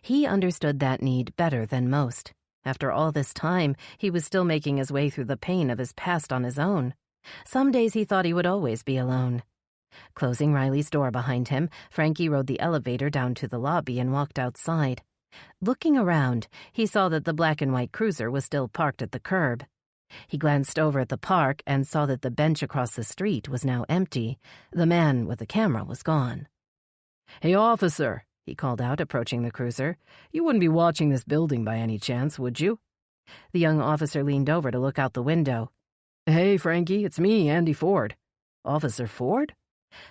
He understood that need better than most. After all this time, he was still making his way through the pain of his past on his own. Some days he thought he would always be alone. Closing Riley's door behind him, Frankie rode the elevator down to the lobby and walked outside. Looking around, he saw that the black and white cruiser was still parked at the curb. He glanced over at the park and saw that the bench across the street was now empty. The man with the camera was gone. "Hey, officer," he called out, approaching the cruiser. "You wouldn't be watching this building by any chance, would you?" The young officer leaned over to look out the window. "Hey, Frankie, it's me, Andy Ford." "Officer Ford?"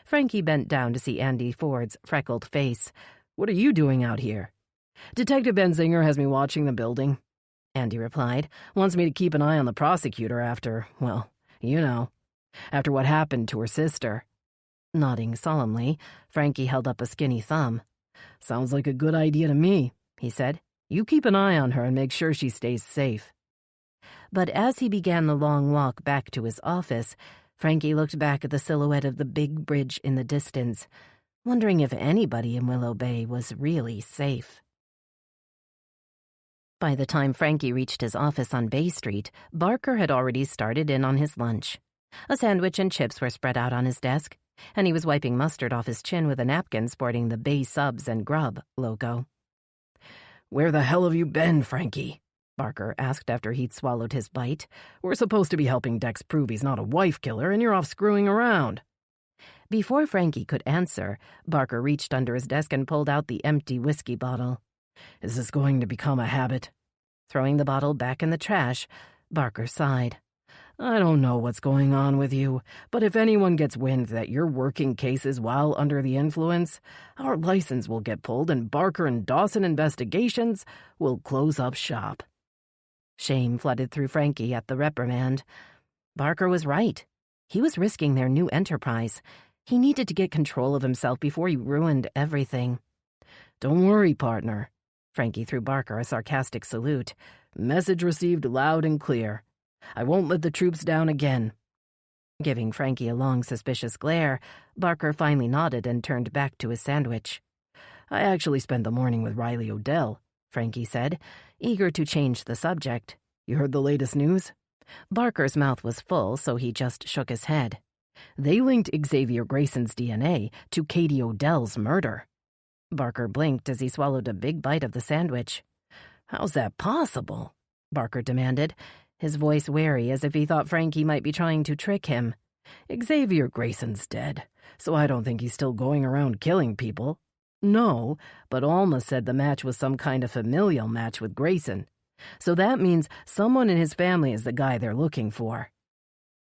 Frankie bent down to see Andy Ford's freckled face. "What are you doing out here?" "Detective Benzinger has me watching the building." Andy replied. Wants me to keep an eye on the prosecutor after, well, you know, after what happened to her sister. Nodding solemnly, Frankie held up a skinny thumb. Sounds like a good idea to me, he said. You keep an eye on her and make sure she stays safe. But as he began the long walk back to his office, Frankie looked back at the silhouette of the big bridge in the distance, wondering if anybody in Willow Bay was really safe. By the time Frankie reached his office on Bay Street, Barker had already started in on his lunch. A sandwich and chips were spread out on his desk, and he was wiping mustard off his chin with a napkin sporting the Bay Subs and Grub logo. "Where the hell have you been, Frankie?" Barker asked after he'd swallowed his bite. "We're supposed to be helping Dex prove he's not a wife killer, and you're off screwing around." Before Frankie could answer, Barker reached under his desk and pulled out the empty whiskey bottle. "Is this going to become a habit?" Throwing the bottle back in the trash, Barker sighed. "I don't know what's going on with you, but if anyone gets wind that you're working cases while under the influence, our license will get pulled and Barker and Dawson Investigations will close up shop." Shame flooded through Frankie at the reprimand. Barker was right. He was risking their new enterprise. He needed to get control of himself before he ruined everything. "Don't worry, partner." Frankie threw Barker a sarcastic salute. "Message received loud and clear. I won't let the troops down again." Giving Frankie a long, suspicious glare, Barker finally nodded and turned back to his sandwich. "I actually spent the morning with Riley Odell," Frankie said, eager to change the subject. "You heard the latest news?" Barker's mouth was full, so he just shook his head. "They linked Xavier Grayson's DNA to Katie Odell's murder." Barker blinked as he swallowed a big bite of the sandwich. "How's that possible?" Barker demanded, his voice wary as if he thought Frankie might be trying to trick him. "Xavier Grayson's dead, so I don't think he's still going around killing people. No, but Alma said the match was some kind of familial match with Grayson. So that means someone in his family is the guy they're looking for."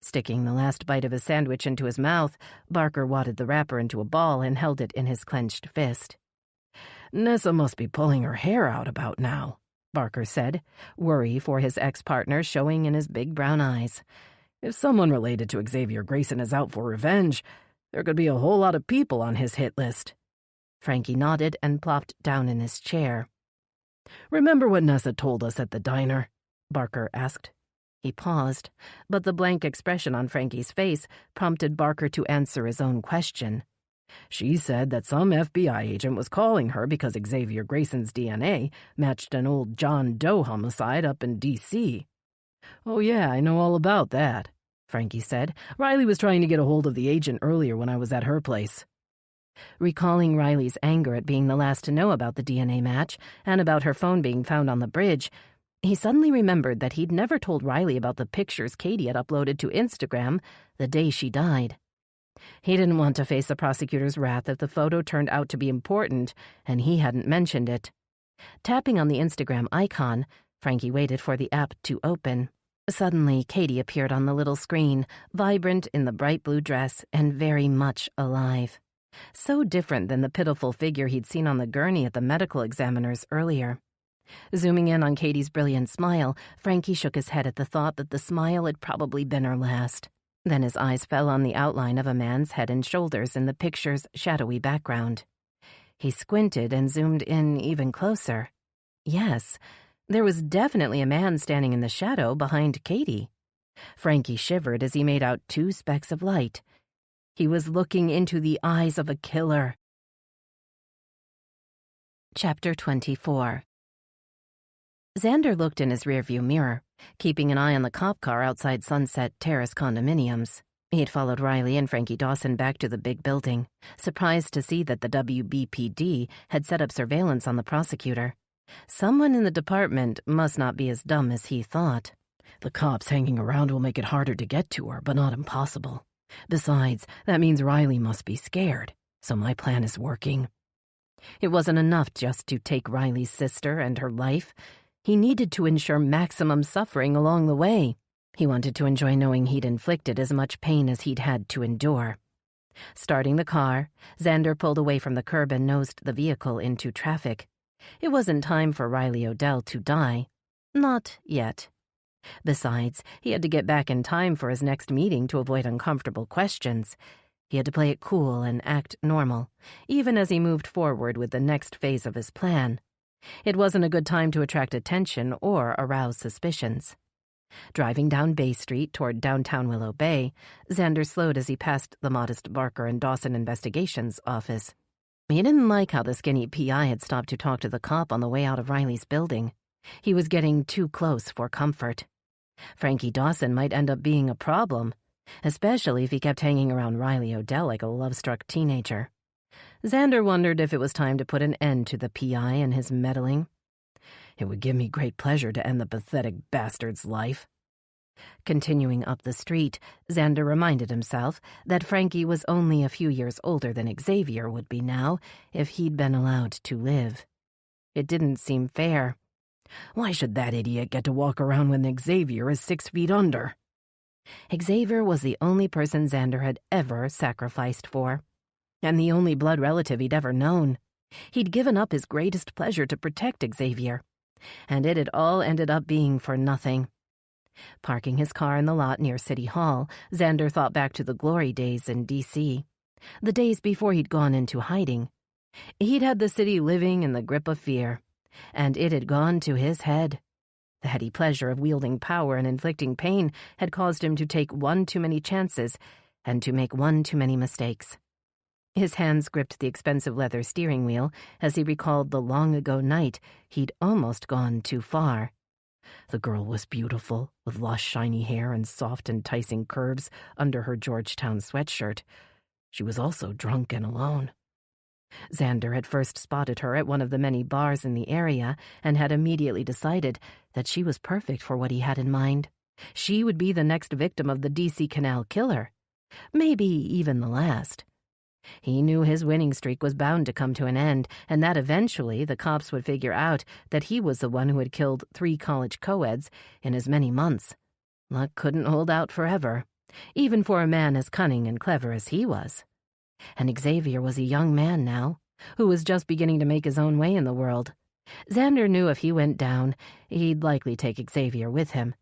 Sticking the last bite of his sandwich into his mouth, Barker wadded the wrapper into a ball and held it in his clenched fist. "Nessa must be pulling her hair out about now," Barker said, worry for his ex-partner showing in his big brown eyes. "If someone related to Xavier Grayson is out for revenge, there could be a whole lot of people on his hit list." Frankie nodded and plopped down in his chair. "Remember what Nessa told us at the diner?" Barker asked. He paused, but the blank expression on Frankie's face prompted Barker to answer his own question. "She said that some FBI agent was calling her because Xavier Grayson's DNA matched an old John Doe homicide up in D.C. "Oh yeah, I know all about that," Frankie said. "Riley was trying to get a hold of the agent earlier when I was at her place." Recalling Riley's anger at being the last to know about the DNA match and about her phone being found on the bridge, he suddenly remembered that he'd never told Riley about the pictures Katie had uploaded to Instagram the day she died. He didn't want to face the prosecutor's wrath if the photo turned out to be important and he hadn't mentioned it. Tapping on the Instagram icon, Frankie waited for the app to open. Suddenly, Katie appeared on the little screen, vibrant in the bright blue dress and very much alive. So different than the pitiful figure he'd seen on the gurney at the medical examiner's earlier. Zooming in on Katie's brilliant smile, Frankie shook his head at the thought that the smile had probably been her last. Then his eyes fell on the outline of a man's head and shoulders in the picture's shadowy background. He squinted and zoomed in even closer. Yes, there was definitely a man standing in the shadow behind Katie. Frankie shivered as he made out two specks of light. He was looking into the eyes of a killer. Chapter 24. Xander looked in his rearview mirror, keeping an eye on the cop car outside Sunset Terrace condominiums. He'd followed Riley and Frankie Dawson back to the big building, surprised to see that the WBPD had set up surveillance on the prosecutor. Someone in the department must not be as dumb as he thought. "The cops hanging around will make it harder to get to her, but not impossible. Besides, that means Riley must be scared, so my plan is working." It wasn't enough just to take Riley's sister and her life. He needed to ensure maximum suffering along the way. He wanted to enjoy knowing he'd inflicted as much pain as he'd had to endure. Starting the car, Xander pulled away from the curb and nosed the vehicle into traffic. It wasn't time for Riley Odell to die. Not yet. Besides, he had to get back in time for his next meeting to avoid uncomfortable questions. He had to play it cool and act normal, even as he moved forward with the next phase of his plan. It wasn't a good time to attract attention or arouse suspicions. Driving down Bay Street toward downtown Willow Bay, Xander slowed as he passed the modest Barker and Dawson Investigations office. He didn't like how the skinny PI had stopped to talk to the cop on the way out of Riley's building. He was getting too close for comfort. Frankie Dawson might end up being a problem, especially if he kept hanging around Riley Odell like a love-struck teenager. Xander wondered if it was time to put an end to the PI and his meddling. It would give me great pleasure to end the pathetic bastard's life. Continuing up the street, Xander reminded himself that Frankie was only a few years older than Xavier would be now if he'd been allowed to live. It didn't seem fair. Why should that idiot get to walk around when Xavier is 6 feet under? Xavier was the only person Xander had ever sacrificed for, and the only blood relative he'd ever known. He'd given up his greatest pleasure to protect Xavier, and it had all ended up being for nothing. Parking his car in the lot near City Hall, Xander thought back to the glory days in D.C., the days before he'd gone into hiding. He'd had the city living in the grip of fear, and it had gone to his head. The heady pleasure of wielding power and inflicting pain had caused him to take one too many chances and to make one too many mistakes. His hands gripped the expensive leather steering wheel as he recalled the long-ago night he'd almost gone too far. The girl was beautiful, with lush, shiny hair and soft, enticing curves under her Georgetown sweatshirt. She was also drunk and alone. Xander had first spotted her at one of the many bars in the area and had immediately decided that she was perfect for what he had in mind. She would be the next victim of the D.C. Canal killer, maybe even the last. He knew his winning streak was bound to come to an end, and that eventually the cops would figure out that he was the one who had killed 3 college co-eds in as many months. Luck couldn't hold out forever, even for a man as cunning and clever as he was. And Xavier was a young man now, who was just beginning to make his own way in the world. Xander knew if he went down, he'd likely take Xavier with him,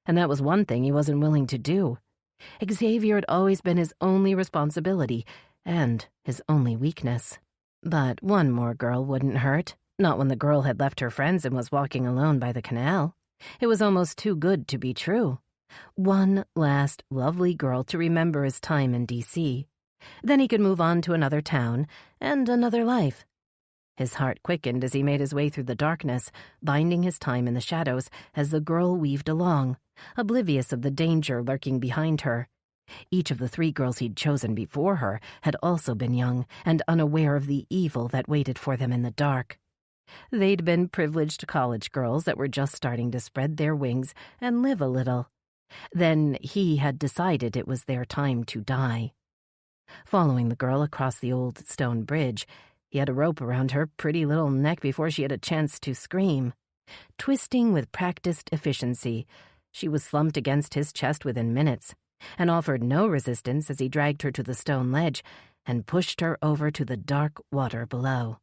and that was one thing he wasn't willing to do. Xavier had always been his only responsibility, and his only weakness. But one more girl wouldn't hurt, not when the girl had left her friends and was walking alone by the canal. It was almost too good to be true. One last lovely girl to remember his time in D.C. Then he could move on to another town and another life. His heart quickened as he made his way through the darkness, binding his time in the shadows as the girl weaved along, oblivious of the danger lurking behind her. Each of the 3 girls he'd chosen before her had also been young and unaware of the evil that waited for them in the dark. They'd been privileged college girls that were just starting to spread their wings and live a little. Then he had decided it was their time to die. Following the girl across the old stone bridge, he had a rope around her pretty little neck before she had a chance to scream. Twisting with practiced efficiency, she was slumped against his chest within minutes, and offered no resistance as he dragged her to the stone ledge and pushed her over to the dark water below.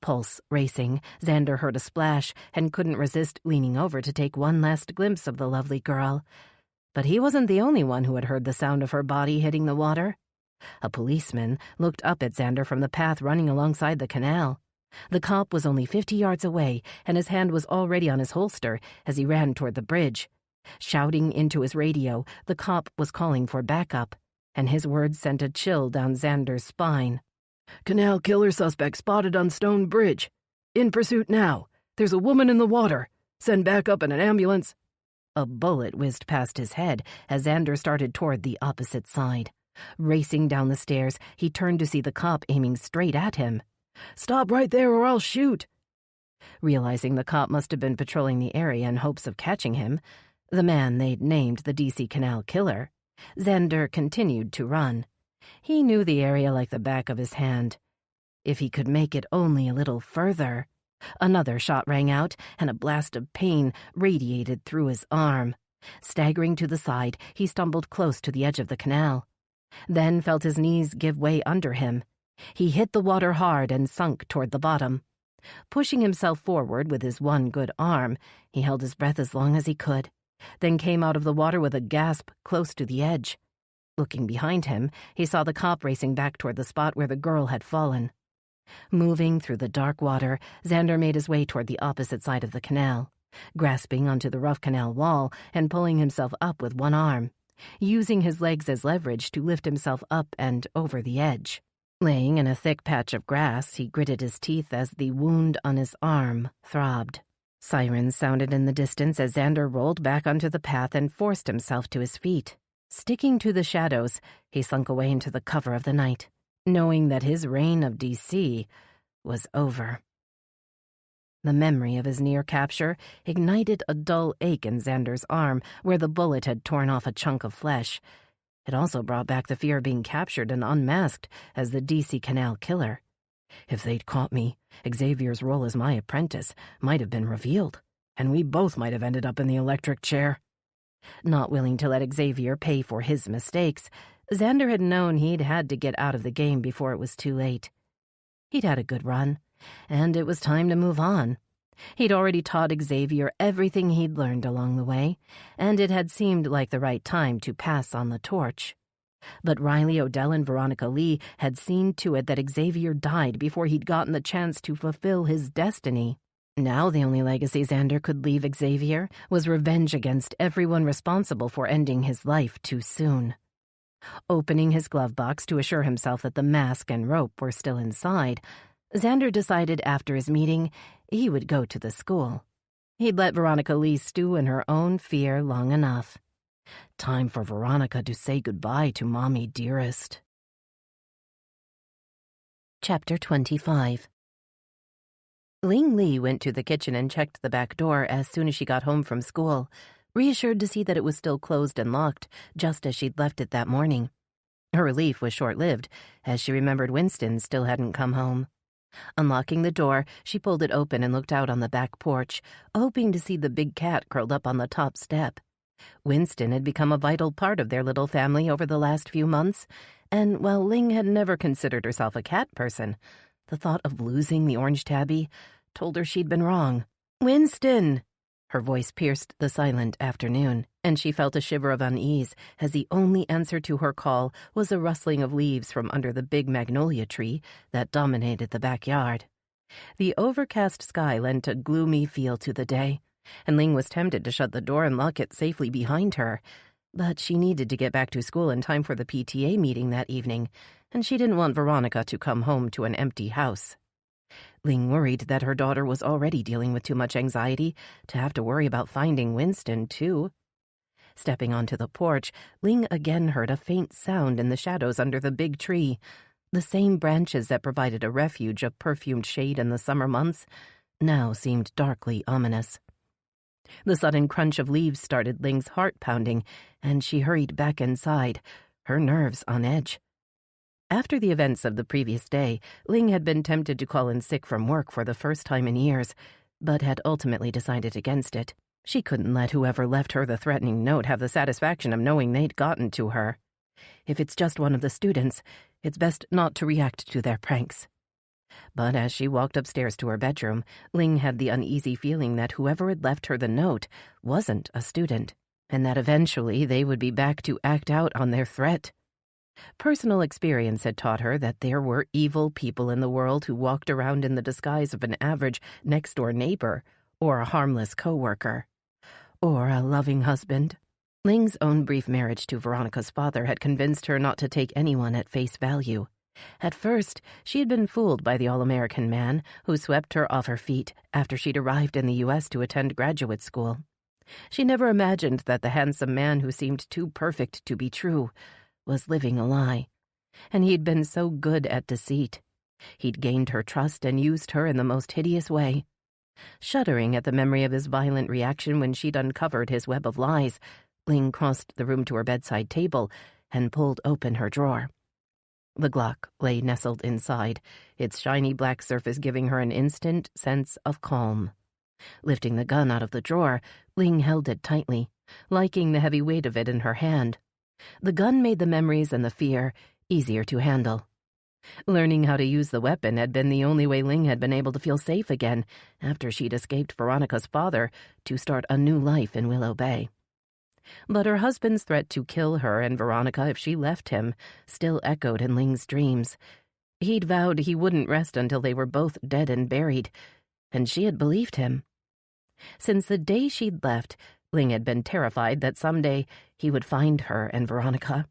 Pulse racing, Xander heard a splash and couldn't resist leaning over to take one last glimpse of the lovely girl. But he wasn't the only one who had heard the sound of her body hitting the water. A policeman looked up at Xander from the path running alongside the canal. The cop was only 50 yards away, and his hand was already on his holster as he ran toward the bridge. Shouting into his radio, the cop was calling for backup, and his words sent a chill down Xander's spine. "Canal killer suspect spotted on Stone Bridge. In pursuit now. There's a woman in the water. Send backup and an ambulance." A bullet whizzed past his head as Xander started toward the opposite side. Racing down the stairs, he turned to see the cop aiming straight at him. "Stop right there or I'll shoot." Realizing the cop must have been patrolling the area in hopes of catching him, the man they'd named the D.C. Canal Killer, Xander continued to run. He knew the area like the back of his hand. If he could make it only a little further. Another shot rang out, and a blast of pain radiated through his arm. Staggering to the side, he stumbled close to the edge of the canal. Then felt his knees give way under him. He hit the water hard and sunk toward the bottom. Pushing himself forward with his one good arm, he held his breath as long as he could, then came out of the water with a gasp close to the edge. Looking behind him, he saw the cop racing back toward the spot where the girl had fallen. Moving through the dark water, Xander made his way toward the opposite side of the canal, grasping onto the rough canal wall and pulling himself up with one arm, using his legs as leverage to lift himself up and over the edge. Laying in a thick patch of grass, he gritted his teeth as the wound on his arm throbbed. Sirens sounded in the distance as Xander rolled back onto the path and forced himself to his feet. Sticking to the shadows, he slunk away into the cover of the night, knowing that his reign of DC was over. The memory of his near capture ignited a dull ache in Xander's arm where the bullet had torn off a chunk of flesh. It also brought back the fear of being captured and unmasked as the DC Canal killer. If they'd caught me, Xavier's role as my apprentice might have been revealed, and we both might have ended up in the electric chair. Not willing to let Xavier pay for his mistakes, Xander had known he'd had to get out of the game before it was too late. He'd had a good run, and it was time to move on. He'd already taught Xavier everything he'd learned along the way, and it had seemed like the right time to pass on the torch. But Riley Odell and Veronica Lee had seen to it that Xavier died before he'd gotten the chance to fulfill his destiny. Now the only legacy Xander could leave Xavier was revenge against everyone responsible for ending his life too soon. Opening his glove box to assure himself that the mask and rope were still inside, Xander decided after his meeting he would go to the school. He'd let Veronica Lee stew in her own fear long enough. Time for Veronica to say goodbye to Mommy Dearest. Chapter 25. Ling Li went to the kitchen and checked the back door as soon as she got home from school, reassured to see that it was still closed and locked, just as she'd left it that morning. Her relief was short-lived, as she remembered Winston still hadn't come home. Unlocking the door, she pulled it open and looked out on the back porch, hoping to see the big cat curled up on the top step. Winston had become a vital part of their little family over the last few months, and while Ling had never considered herself a cat person, the thought of losing the orange tabby told her she'd been wrong. "Winston!" Her voice pierced the silent afternoon, and she felt a shiver of unease as the only answer to her call was a rustling of leaves from under the big magnolia tree that dominated the backyard. The overcast sky lent a gloomy feel to the day, and Ling was tempted to shut the door and lock it safely behind her. But she needed to get back to school in time for the PTA meeting that evening, and she didn't want Veronica to come home to an empty house. Ling worried that her daughter was already dealing with too much anxiety to have to worry about finding Winston, too. Stepping onto the porch, Ling again heard a faint sound in the shadows under the big tree. The same branches that provided a refuge of perfumed shade in the summer months now seemed darkly ominous. The sudden crunch of leaves started Ling's heart pounding, and she hurried back inside, her nerves on edge. After the events of the previous day, Ling had been tempted to call in sick from work for the first time in years, but had ultimately decided against it. She couldn't let whoever left her the threatening note have the satisfaction of knowing they'd gotten to her. If it's just one of the students, it's best not to react to their pranks. But as she walked upstairs to her bedroom, Ling had the uneasy feeling that whoever had left her the note wasn't a student, and that eventually they would be back to act out on their threat. Personal experience had taught her that there were evil people in the world who walked around in the disguise of an average next-door neighbor, or a harmless co-worker, or a loving husband. Ling's own brief marriage to Veronica's father had convinced her not to take anyone at face value. At first, she had been fooled by the all-American man who swept her off her feet after she'd arrived in the U.S. to attend graduate school. She never imagined that the handsome man who seemed too perfect to be true was living a lie. And he'd been so good at deceit. He'd gained her trust and used her in the most hideous way. Shuddering at the memory of his violent reaction when she'd uncovered his web of lies, Ling crossed the room to her bedside table and pulled open her drawer. The Glock lay nestled inside, its shiny black surface giving her an instant sense of calm. Lifting the gun out of the drawer, Ling held it tightly, liking the heavy weight of it in her hand. The gun made the memories and the fear easier to handle. Learning how to use the weapon had been the only way Ling had been able to feel safe again after she'd escaped Veronica's father to start a new life in Willow Bay. But her husband's threat to kill her and Veronica if she left him still echoed in Ling's dreams. He'd vowed he wouldn't rest until they were both dead and buried, and she had believed him. Since the day she'd left, Ling had been terrified that someday he would find her and Veronica,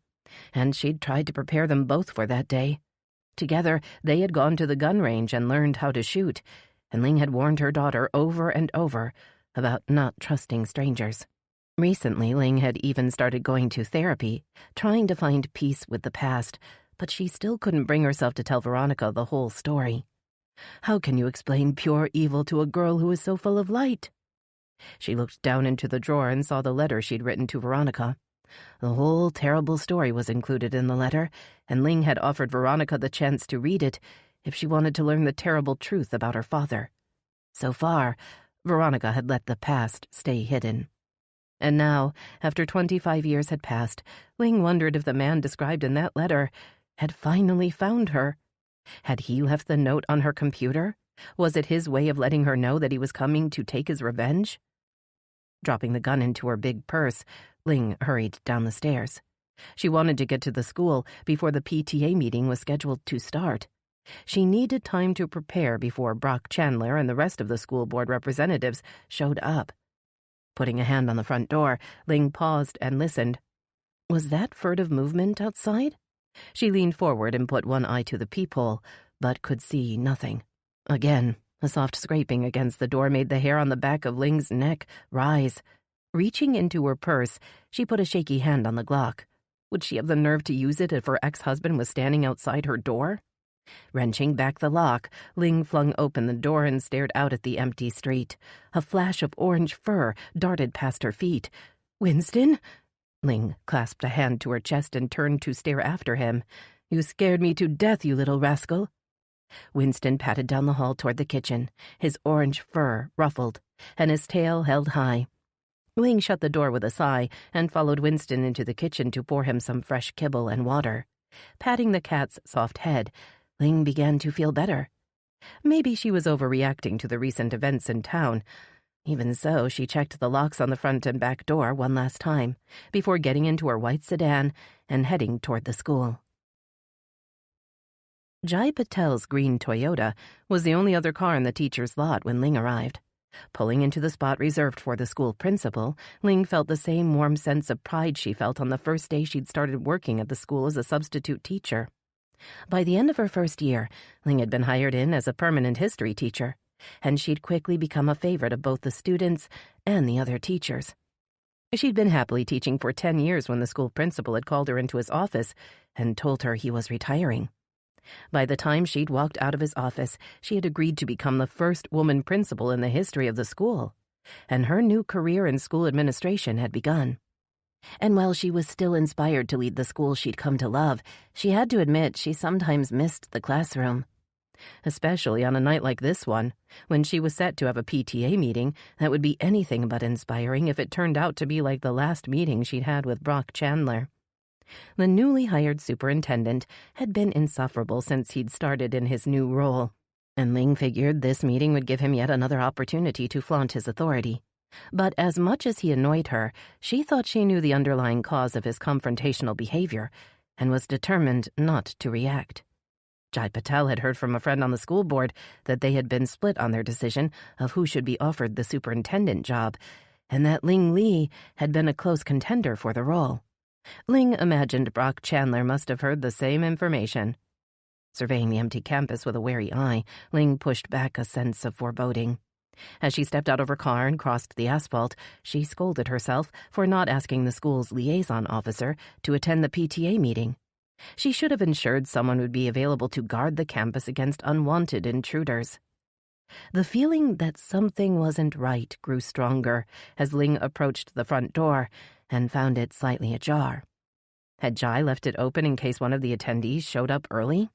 and she'd tried to prepare them both for that day. Together, they had gone to the gun range and learned how to shoot, and Ling had warned her daughter over and over about not trusting strangers. Recently, Ling had even started going to therapy, trying to find peace with the past, but she still couldn't bring herself to tell Veronica the whole story. How can you explain pure evil to a girl who is so full of light? She looked down into the drawer and saw the letter she'd written to Veronica. The whole terrible story was included in the letter, and Ling had offered Veronica the chance to read it if she wanted to learn the terrible truth about her father. So far, Veronica had let the past stay hidden. And now, after 25 years had passed, Ling wondered if the man described in that letter had finally found her. Had he left the note on her computer? Was it his way of letting her know that he was coming to take his revenge? Dropping the gun into her big purse, Ling hurried down the stairs. She wanted to get to the school before the PTA meeting was scheduled to start. She needed time to prepare before Brock Chandler and the rest of the school board representatives showed up. Putting a hand on the front door, Ling paused and listened. Was that furtive movement outside? She leaned forward and put one eye to the peephole, but could see nothing. Again, a soft scraping against the door made the hair on the back of Ling's neck rise. Reaching into her purse, she put a shaky hand on the Glock. Would she have the nerve to use it if her ex-husband was standing outside her door? Wrenching back the lock, Ling flung open the door and stared out at the empty street. A flash of orange fur darted past her feet. "Winston?" Ling clasped a hand to her chest and turned to stare after him. "You scared me to death, you little rascal." Winston patted down the hall toward the kitchen, his orange fur ruffled, and his tail held high. Ling shut the door with a sigh and followed Winston into the kitchen to pour him some fresh kibble and water. Patting the cat's soft head, Ling began to feel better. Maybe she was overreacting to the recent events in town. Even so, she checked the locks on the front and back door one last time, before getting into her white sedan and heading toward the school. Jai Patel's green Toyota was the only other car in the teacher's lot when Ling arrived. Pulling into the spot reserved for the school principal, Ling felt the same warm sense of pride she felt on the first day she'd started working at the school as a substitute teacher. By the end of her first year, Ling had been hired in as a permanent history teacher, and she'd quickly become a favorite of both the students and the other teachers. She'd been happily teaching for 10 years when the school principal had called her into his office and told her he was retiring. By the time she'd walked out of his office, she had agreed to become the first woman principal in the history of the school, and her new career in school administration had begun. And while she was still inspired to lead the school she'd come to love, she had to admit she sometimes missed the classroom. Especially on a night like this one, when she was set to have a PTA meeting that would be anything but inspiring if it turned out to be like the last meeting she'd had with Brock Chandler. The newly hired superintendent had been insufferable since he'd started in his new role, and Ling figured this meeting would give him yet another opportunity to flaunt his authority. But as much as he annoyed her, she thought she knew the underlying cause of his confrontational behavior and was determined not to react. Jai Patel had heard from a friend on the school board that they had been split on their decision of who should be offered the superintendent job, and that Ling Li had been a close contender for the role. Ling imagined Brock Chandler must have heard the same information. Surveying the empty campus with a wary eye, Ling pushed back a sense of foreboding. As she stepped out of her car and crossed the asphalt, she scolded herself for not asking the school's liaison officer to attend the PTA meeting. She should have ensured someone would be available to guard the campus against unwanted intruders. The feeling that something wasn't right grew stronger as Ling approached the front door and found it slightly ajar. Had Jai left it open in case one of the attendees showed up early?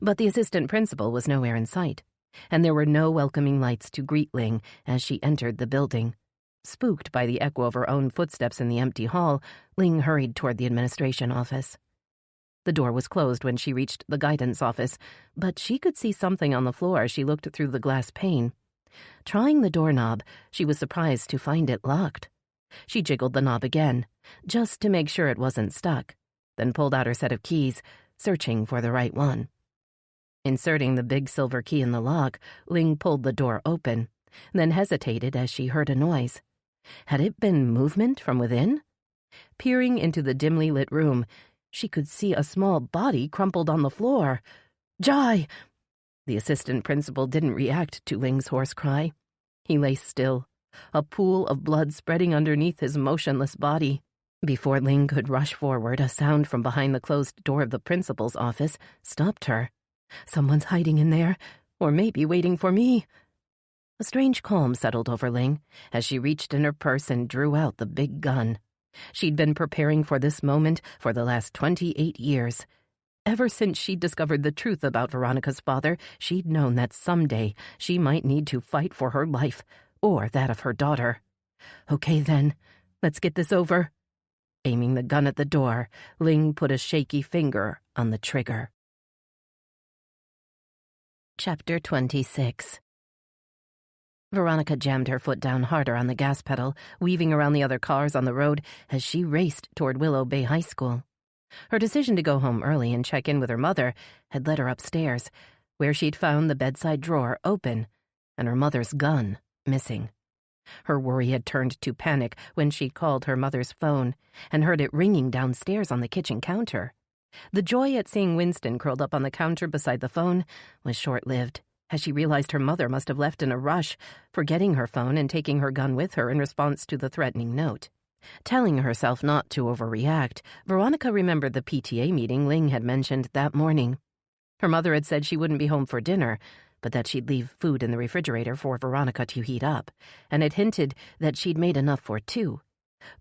But the assistant principal was nowhere in sight, and there were no welcoming lights to greet Ling as she entered the building. Spooked by the echo of her own footsteps in the empty hall, Ling hurried toward the administration office. The door was closed when she reached the guidance office, but she could see something on the floor as she looked through the glass pane. Trying the doorknob, she was surprised to find it locked. She jiggled the knob again, just to make sure it wasn't stuck, then pulled out her set of keys, searching for the right one. Inserting the big silver key in the lock, Ling pulled the door open, then hesitated as she heard a noise. Had it been movement from within? Peering into the dimly lit room, she could see a small body crumpled on the floor. "Jai!" The assistant principal didn't react to Ling's hoarse cry. He lay still, a pool of blood spreading underneath his motionless body. Before Ling could rush forward, a sound from behind the closed door of the principal's office stopped her. Someone's hiding in there, or maybe waiting for me. A strange calm settled over Ling as she reached in her purse and drew out the big gun. She'd been preparing for this moment for the last 28 years. Ever since she'd discovered the truth about Veronica's father, she'd known that someday she might need to fight for her life, or that of her daughter. Okay then, let's get this over. Aiming the gun at the door, Ling put a shaky finger on the trigger. Chapter 26. Veronica jammed her foot down harder on the gas pedal, weaving around the other cars on the road as she raced toward Willow Bay High School. Her decision to go home early and check in with her mother had led her upstairs, where she'd found the bedside drawer open and her mother's gun missing. Her worry had turned to panic when she'd called her mother's phone and heard it ringing downstairs on the kitchen counter. The joy at seeing Winston curled up on the counter beside the phone was short-lived, as she realized her mother must have left in a rush, forgetting her phone and taking her gun with her in response to the threatening note. Telling herself not to overreact, Veronica remembered the PTA meeting Ling had mentioned that morning. Her mother had said she wouldn't be home for dinner, but that she'd leave food in the refrigerator for Veronica to heat up, and had hinted that she'd made enough for two,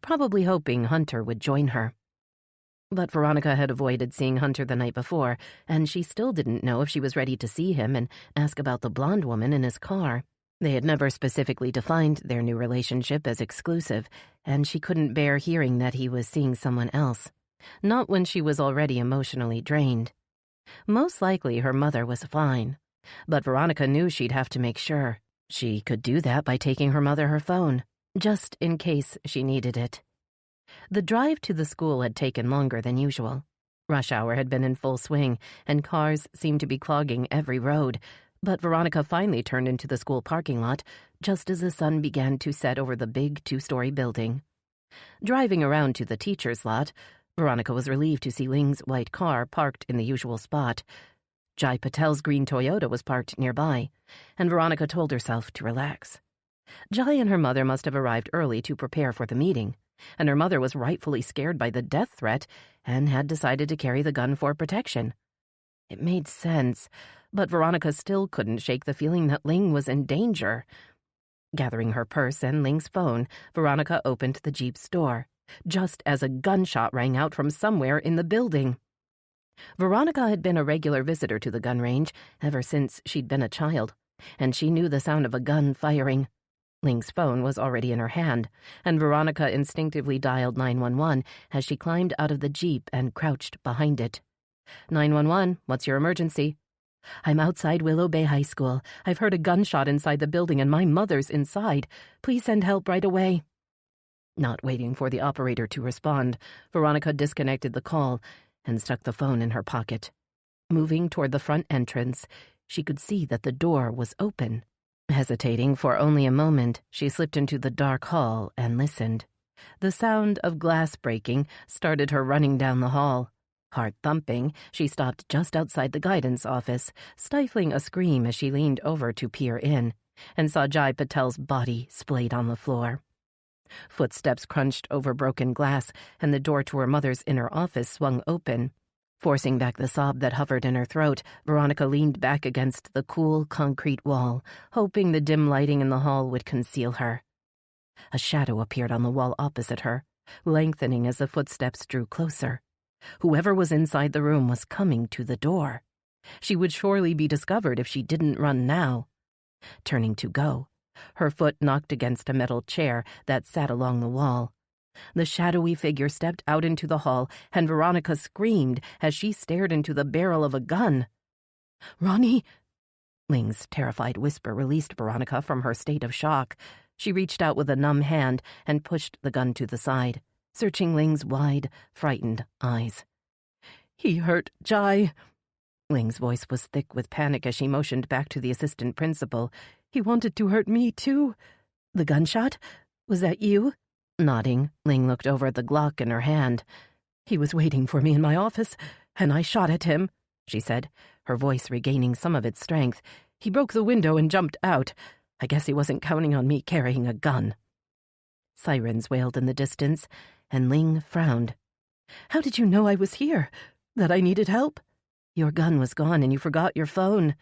probably hoping Hunter would join her. But Veronica had avoided seeing Hunter the night before, and she still didn't know if she was ready to see him and ask about the blonde woman in his car. They had never specifically defined their new relationship as exclusive, and she couldn't bear hearing that he was seeing someone else, not when she was already emotionally drained. Most likely her mother was fine, but Veronica knew she'd have to make sure. She could do that by taking her mother her phone, just in case she needed it. The drive to the school had taken longer than usual. Rush hour had been in full swing, and cars seemed to be clogging every road, but Veronica finally turned into the school parking lot just as the sun began to set over the big two-story building. Driving around to the teacher's lot, Veronica was relieved to see Ling's white car parked in the usual spot. Jai Patel's green Toyota was parked nearby, and Veronica told herself to relax. Jai and her mother must have arrived early to prepare for the meeting, and her mother was rightfully scared by the death threat and had decided to carry the gun for protection. It made sense, but Veronica still couldn't shake the feeling that Ling was in danger. Gathering her purse and Ling's phone, Veronica opened the Jeep's door, just as a gunshot rang out from somewhere in the building. Veronica had been a regular visitor to the gun range ever since she'd been a child, and she knew the sound of a gun firing. Ling's phone was already in her hand, and Veronica instinctively dialed 911 as she climbed out of the Jeep and crouched behind it. 911, what's your emergency? I'm outside Willow Bay High School. I've heard a gunshot inside the building and my mother's inside. Please send help right away. Not waiting for the operator to respond, Veronica disconnected the call and stuck the phone in her pocket. Moving toward the front entrance, she could see that the door was open. Hesitating for only a moment, she slipped into the dark hall and listened. The sound of glass breaking started her running down the hall. Heart thumping, she stopped just outside the guidance office, stifling a scream as she leaned over to peer in, and saw Jai Patel's body splayed on the floor. Footsteps crunched over broken glass, and the door to her mother's inner office swung open. Forcing back the sob that hovered in her throat, Veronica leaned back against the cool concrete wall, hoping the dim lighting in the hall would conceal her. A shadow appeared on the wall opposite her, lengthening as the footsteps drew closer. Whoever was inside the room was coming to the door. She would surely be discovered if she didn't run now. Turning to go, her foot knocked against a metal chair that sat along the wall. The shadowy figure stepped out into the hall, and Veronica screamed as she stared into the barrel of a gun. "Ronnie!" Ling's terrified whisper released Veronica from her state of shock. She reached out with a numb hand and pushed the gun to the side, searching Ling's wide, frightened eyes. "He hurt Jai." Ling's voice was thick with panic as she motioned back to the assistant principal. "He wanted to hurt me, too." "The gunshot? Was that you?" Nodding, Ling looked over at the Glock in her hand. "He was waiting for me in my office, and I shot at him," she said, her voice regaining some of its strength. "He broke the window and jumped out. I guess he wasn't counting on me carrying a gun." Sirens wailed in the distance, and Ling frowned. "How did you know I was here? That I needed help?" "Your gun was gone and you forgot your phone."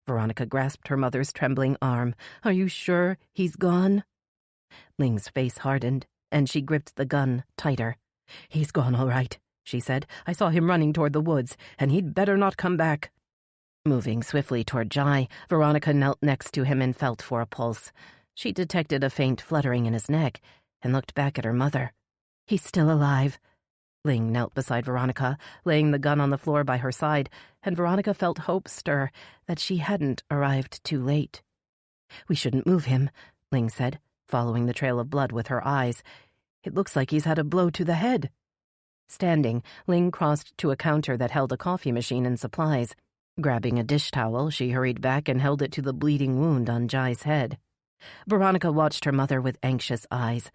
Veronica grasped her mother's trembling arm. "Are you sure he's gone?" Ling's face hardened, and she gripped the gun tighter. "He's gone all right," she said. "I saw him running toward the woods, and he'd better not come back." Moving swiftly toward Jai, Veronica knelt next to him and felt for a pulse. She detected a faint fluttering in his neck and looked back at her mother. "He's still alive." Ling knelt beside Veronica, laying the gun on the floor by her side, and Veronica felt hope stir that she hadn't arrived too late. "We shouldn't move him," Ling said, following the trail of blood with her eyes. "It looks like he's had a blow to the head." Standing, Ling crossed to a counter that held a coffee machine and supplies. Grabbing a dish towel, she hurried back and held it to the bleeding wound on Jai's head. Veronica watched her mother with anxious eyes,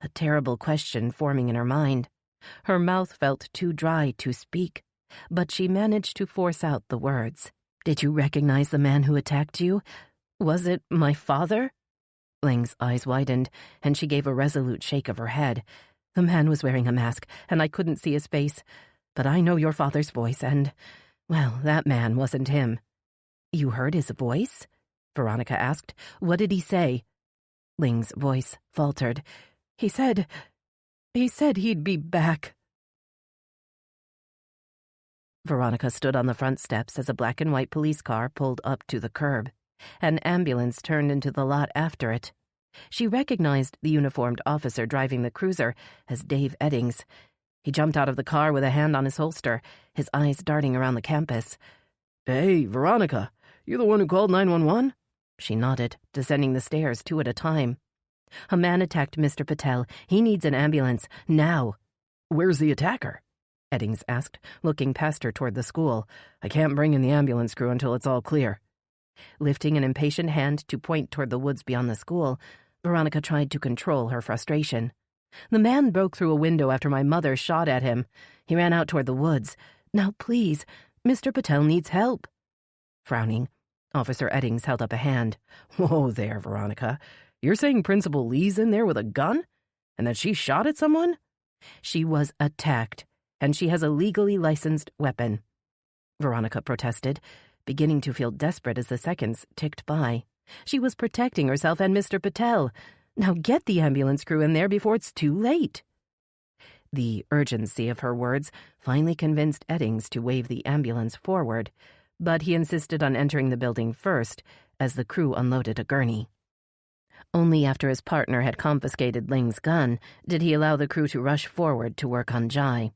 a terrible question forming in her mind. Her mouth felt too dry to speak, but she managed to force out the words. "Did you recognize the man who attacked you? Was it my father?" Ling's eyes widened, and she gave a resolute shake of her head. "The man was wearing a mask, and I couldn't see his face. But I know your father's voice, and, well, that man wasn't him." "You heard his voice?" Veronica asked. "What did he say?" Ling's voice faltered. He said he'd be back." Veronica stood on the front steps as a black and white police car pulled up to the curb. An ambulance turned into the lot after it. She recognized the uniformed officer driving the cruiser as Dave Eddings. He jumped out of the car with a hand on his holster, his eyes darting around the campus. "Hey, Veronica, you the one who called 911? She nodded, descending the stairs 2 at a time. "A man attacked Mr. Patel. He needs an ambulance, now." "Where's the attacker?" Eddings asked, looking past her toward the school. "I can't bring in the ambulance crew until it's all clear." Lifting an impatient hand to point toward the woods beyond the school, Veronica tried to control her frustration. "The man broke through a window after my mother shot at him. He ran out toward the woods. Now, please, Mr. Patel needs help." Frowning, Officer Eddings held up a hand. "Whoa there, Veronica. You're saying Principal Lee's in there with a gun? And that she shot at someone?" "She was attacked, and she has a legally licensed weapon," Veronica protested, beginning to feel desperate as the seconds ticked by. "She was protecting herself and Mr. Patel. Now get the ambulance crew in there before it's too late." The urgency of her words finally convinced Eddings to wave the ambulance forward, but he insisted on entering the building first as the crew unloaded a gurney. Only after his partner had confiscated Ling's gun did he allow the crew to rush forward to work on Jai.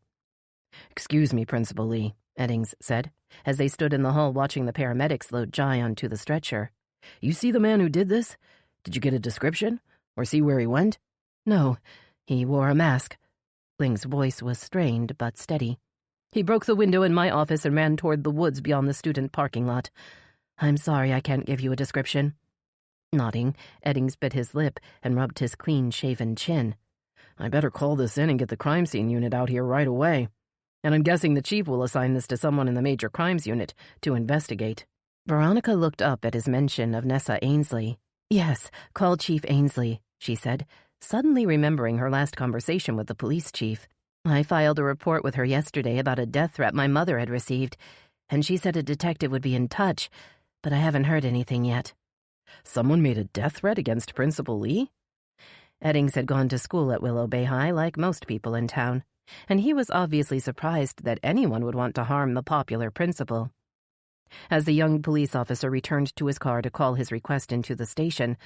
"Excuse me, Principal Lee," Eddings said, as they stood in the hall watching the paramedics load Jai onto the stretcher. "You see the man who did this? Did you get a description? Or see where he went?" "No, he wore a mask." Ling's voice was strained but steady. "He broke the window in my office and ran toward the woods beyond the student parking lot. I'm sorry I can't give you a description." Nodding, Eddings bit his lip and rubbed his clean-shaven chin. "I better call this in and get the crime scene unit out here right away. And I'm guessing the chief will assign this to someone in the major crimes unit to investigate." Veronica looked up at his mention of Nessa Ainsley. "Yes, call Chief Ainsley," she said, suddenly remembering her last conversation with the police chief. "I filed a report with her yesterday about a death threat my mother had received, and she said a detective would be in touch, but I haven't heard anything yet." "Someone made a death threat against Principal Lee?" Eddings had gone to school at Willow Bay High like most people in town, and he was obviously surprised that anyone would want to harm the popular principal. As the young police officer returned to his car to call his request into the station,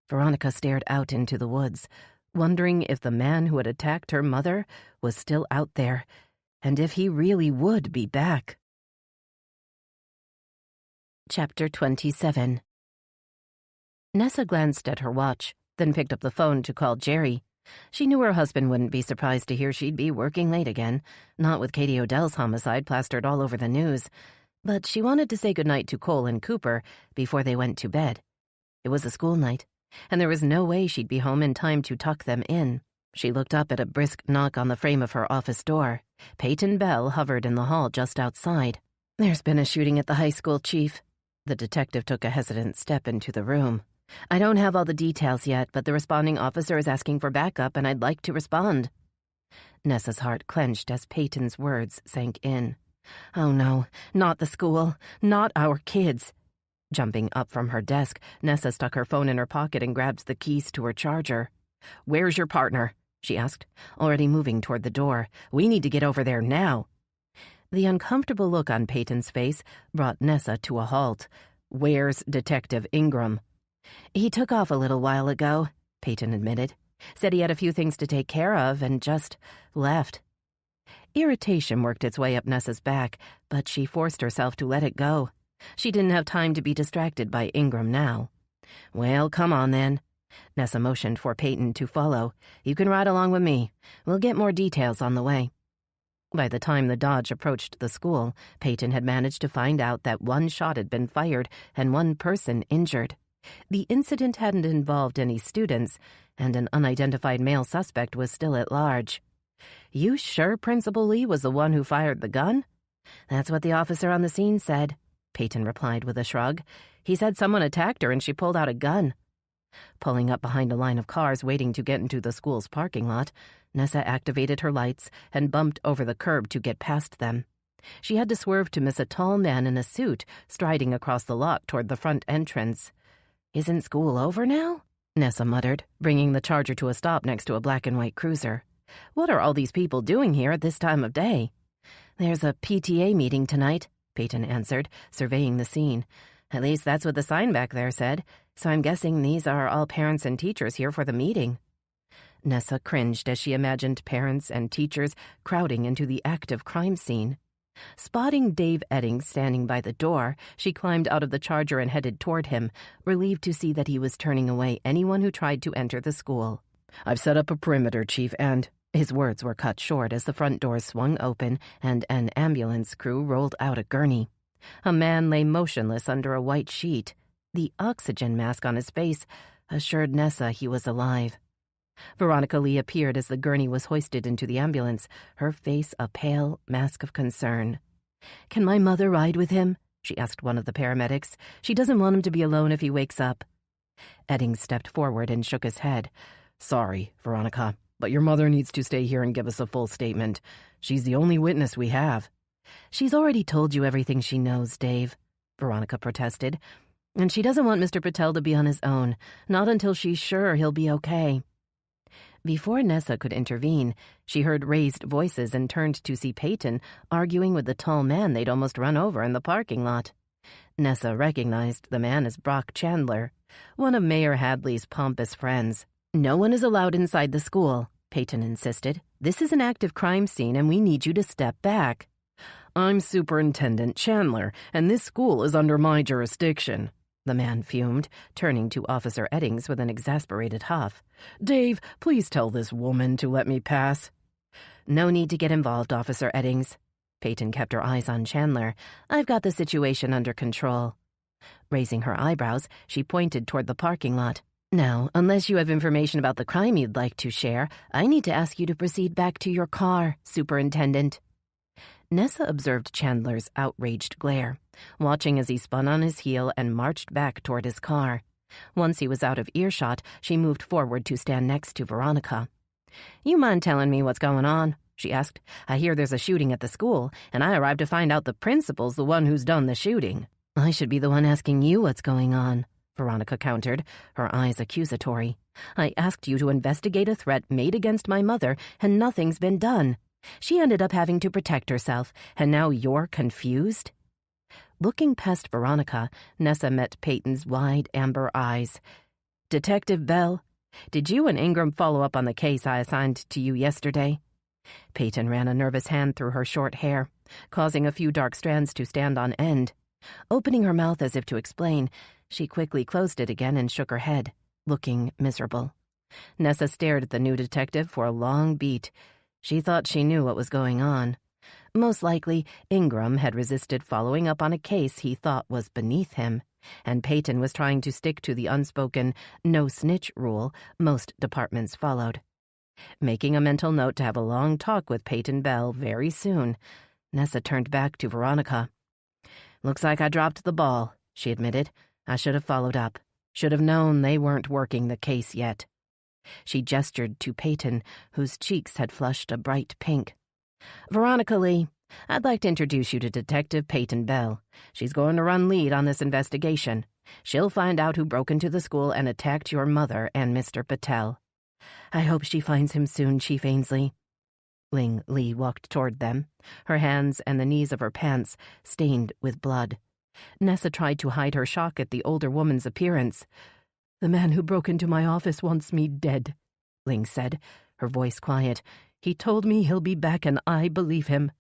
Veronica stared out into the woods, wondering if the man who had attacked her mother was still out there, and if he really would be back. Chapter 27. Nessa glanced at her watch, then picked up the phone to call Jerry. She knew her husband wouldn't be surprised to hear she'd be working late again, not with Katie Odell's homicide plastered all over the news. But she wanted to say goodnight to Cole and Cooper before they went to bed. It was a school night, and there was no way she'd be home in time to tuck them in. She looked up at a brisk knock on the frame of her office door. Peyton Bell hovered in the hall just outside. "There's been a shooting at the high school, Chief." The detective took a hesitant step into the room. "I don't have all the details yet, but the responding officer is asking for backup, and I'd like to respond." Nessa's heart clenched as Peyton's words sank in. "Oh no, not the school, not our kids." Jumping up from her desk, Nessa stuck her phone in her pocket and grabbed the keys to her charger. "Where's your partner?" she asked, already moving toward the door. "We need to get over there now." The uncomfortable look on Peyton's face brought Nessa to a halt. "Where's Detective Ingram?" "He took off a little while ago," Peyton admitted. "Said he had a few things to take care of and just left." Irritation worked its way up Nessa's back, but she forced herself to let it go. She didn't have time to be distracted by Ingram now. "Well, come on then." Nessa motioned for Peyton to follow. "You can ride along with me. We'll get more details on the way." By the time the Dodge approached the school, Peyton had managed to find out that one shot had been fired and one person injured. The incident hadn't involved any students, and an unidentified male suspect was still at large. "You sure Principal Lee was the one who fired the gun?" "That's what the officer on the scene said," Peyton replied with a shrug. "He said someone attacked her and she pulled out a gun." Pulling up behind a line of cars waiting to get into the school's parking lot, Nessa activated her lights and bumped over the curb to get past them. She had to swerve to miss a tall man in a suit striding across the lot toward the front entrance. "Isn't school over now?" Nessa muttered, bringing the Charger to a stop next to a black and white cruiser. "What are all these people doing here at this time of day?" "There's a PTA meeting tonight," Peyton answered, surveying the scene. "At least that's what the sign back there said, so I'm guessing these are all parents and teachers here for the meeting." Nessa cringed as she imagined parents and teachers crowding into the active crime scene. Spotting Dave Eddings standing by the door, she climbed out of the Charger and headed toward him, relieved to see that he was turning away anyone who tried to enter the school. "I've set up a perimeter, Chief, and—" His words were cut short as the front doors swung open and an ambulance crew rolled out a gurney. A man lay motionless under a white sheet. The oxygen mask on his face assured Nessa he was alive. Veronica Lee appeared as the gurney was hoisted into the ambulance, her face a pale mask of concern. "Can my mother ride with him?" she asked one of the paramedics. "She doesn't want him to be alone if he wakes up." Eddings stepped forward and shook his head. "Sorry, Veronica, but your mother needs to stay here and give us a full statement. She's the only witness we have." "She's already told you everything she knows, Dave," Veronica protested. "And she doesn't want Mr. Patel to be on his own, not until she's sure he'll be okay." Before Nessa could intervene, she heard raised voices and turned to see Peyton arguing with the tall man they'd almost run over in the parking lot. Nessa recognized the man as Brock Chandler, one of Mayor Hadley's pompous friends. "No one is allowed inside the school," Peyton insisted. "This is an active crime scene and we need you to step back." "I'm Superintendent Chandler, and this school is under my jurisdiction," the man fumed, turning to Officer Eddings with an exasperated huff. "Dave, please tell this woman to let me pass." "No need to get involved, Officer Eddings." Peyton kept her eyes on Chandler. "I've got the situation under control." Raising her eyebrows, she pointed toward the parking lot. "Now, unless you have information about the crime you'd like to share, I need to ask you to proceed back to your car, Superintendent." Nessa observed Chandler's outraged glare, watching as he spun on his heel and marched back toward his car. Once he was out of earshot, she moved forward to stand next to Veronica. "You mind telling me what's going on?" she asked. "I hear there's a shooting at the school, and I arrived to find out the principal's the one who's done the shooting." "I should be the one asking you what's going on," Veronica countered, her eyes accusatory. "I asked you to investigate a threat made against my mother, and nothing's been done. She ended up having to protect herself, and now you're confused?" Looking past Veronica, Nessa met Peyton's wide amber eyes. "Detective Bell," Did you and Ingram follow up on the case I assigned to you yesterday?" Peyton ran a nervous hand through her short hair, causing a few dark strands to stand on end. Opening her mouth as if to explain, she quickly closed it again and shook her head, looking miserable. Nessa stared at the new detective for a long beat. She thought she knew what was going on. Most likely, Ingram had resisted following up on a case he thought was beneath him, and Peyton was trying to stick to the unspoken no-snitch rule most departments followed. Making a mental note to have a long talk with Peyton Bell very soon, Nessa turned back to Veronica. "Looks like I dropped the ball," she admitted. "I should have followed up. Should have known they weren't working the case yet." She gestured to Peyton, whose cheeks had flushed a bright pink. "Veronica Lee, I'd like to introduce you to Detective Peyton Bell. She's going to run lead on this investigation. She'll find out who broke into the school and attacked your mother and Mr. Patel." "I hope she finds him soon, Chief Ainsley." Ling Lee walked toward them, her hands and the knees of her pants stained with blood. Nessa tried to hide her shock at the older woman's appearance. "The man who broke into my office wants me dead," Ling said, her voice quiet. "He told me he'll be back and I believe him."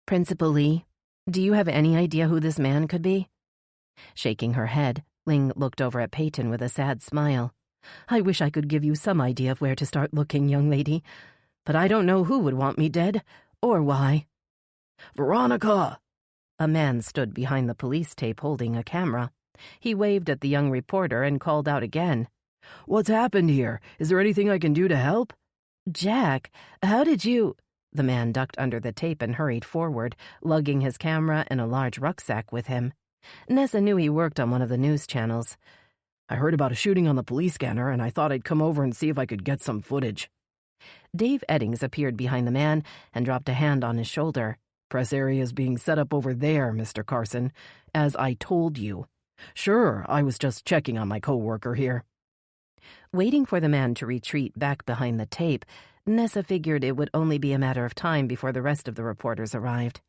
"Principal Lee, do you have any idea who this man could be?" Shaking her head, Ling looked over at Peyton with a sad smile. "I wish I could give you some idea of where to start looking, young lady, but I don't know who would want me dead, or why." "Veronica!" A man stood behind the police tape holding a camera. He waved at the young reporter and called out again. "What's happened here? Is there anything I can do to help?" "Jack, how did you—" The man ducked under the tape and hurried forward, lugging his camera and a large rucksack with him. Nessa knew he worked on one of the news channels. "I heard about a shooting on the police scanner, and I thought I'd come over and see if I could get some footage." Dave Eddings appeared behind the man and dropped a hand on his shoulder. "Press area is being set up over there, Mr. Carson, as I told you." "Sure, I was just checking on my co-worker here." Waiting for the man to retreat back behind the tape, Nessa figured it would only be a matter of time before the rest of the reporters arrived.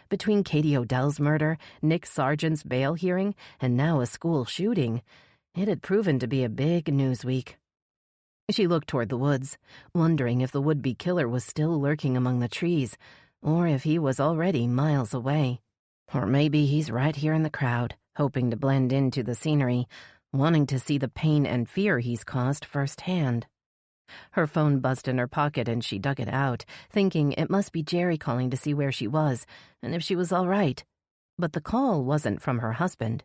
Between Katie Odell's murder, Nick Sargent's bail hearing, and now a school shooting, it had proven to be a big news week. She looked toward the woods, wondering if the would-be killer was still lurking among the trees, or if he was already miles away. Or maybe he's right here in the crowd, hoping to blend into the scenery, wanting to see the pain and fear he's caused firsthand. Her phone buzzed in her pocket and she dug it out, thinking it must be Jerry calling to see where she was and if she was all right. But the call wasn't from her husband.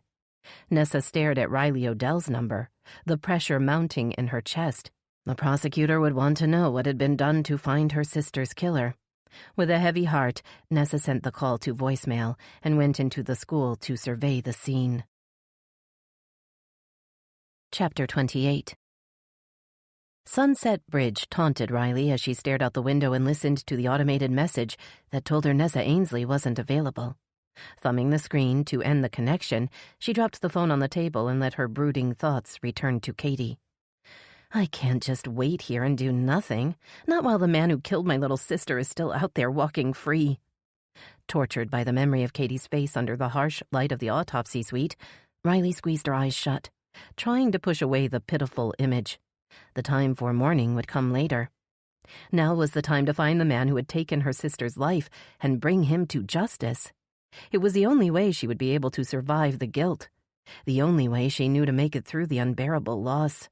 Nessa stared at Riley Odell's number, the pressure mounting in her chest. The prosecutor would want to know what had been done to find her sister's killer. With a heavy heart, Nessa sent the call to voicemail and went into the school to survey the scene. Chapter 28. Sunset Bridge taunted Riley as she stared out the window and listened to the automated message that told her Nessa Ainsley wasn't available. Thumbing the screen to end the connection, she dropped the phone on the table and let her brooding thoughts return to Katie. "I can't just wait here and do nothing, not while the man who killed my little sister is still out there walking free." Tortured by the memory of Katie's face under the harsh light of the autopsy suite, Riley squeezed her eyes shut, trying to push away the pitiful image. The time for mourning would come later. Now was the time to find the man who had taken her sister's life and bring him to justice. It was the only way she would be able to survive the guilt, the only way she knew to make it through the unbearable loss.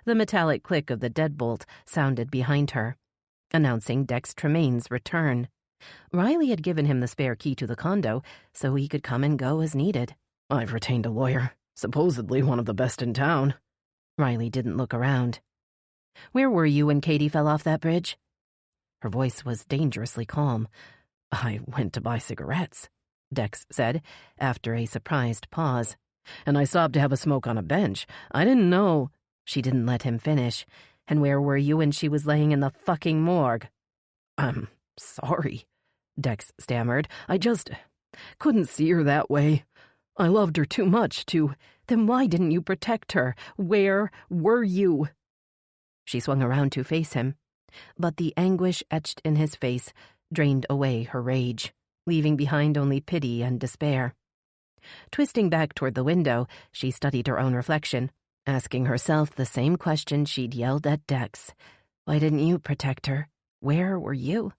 The metallic click of the deadbolt sounded behind her, announcing Dex Tremaine's return. Riley had given him the spare key to the condo so he could come and go as needed. "I've retained a lawyer, supposedly one of the best in town." Riley didn't look around. "Where were you when Katie fell off that bridge?" Her voice was dangerously calm. "I went to buy cigarettes," Dex said, after a surprised pause. "And I stopped to have a smoke on a bench. I didn't know—" She didn't let him finish. "And where were you when she was laying in the fucking morgue?" "I'm sorry," Dex stammered. "I just couldn't see her that way. I loved her too much to—" "Then why didn't you protect her? Where were you?" She swung around to face him, but the anguish etched in his face drained away her rage, leaving behind only pity and despair. Twisting back toward the window, she studied her own reflection, asking herself the same question she'd yelled at Dex. Why didn't you protect her? Where were you?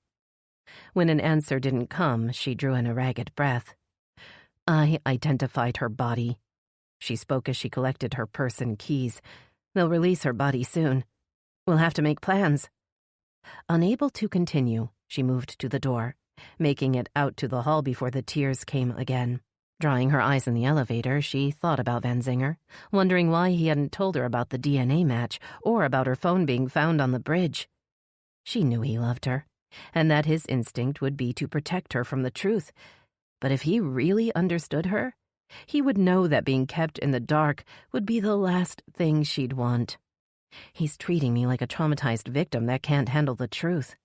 When an answer didn't come, she drew in a ragged breath. I identified her body. She spoke as she collected her purse and keys. They'll release her body soon. We'll have to make plans. Unable to continue, she moved to the door, making it out to the hall before the tears came again. Drying her eyes in the elevator, she thought about Van Zinger, wondering why he hadn't told her about the DNA match or about her phone being found on the bridge. She knew he loved her, and that his instinct would be to protect her from the truth. But if he really understood her, he would know that being kept in the dark would be the last thing she'd want. He's treating me like a traumatized victim that can't handle the truth.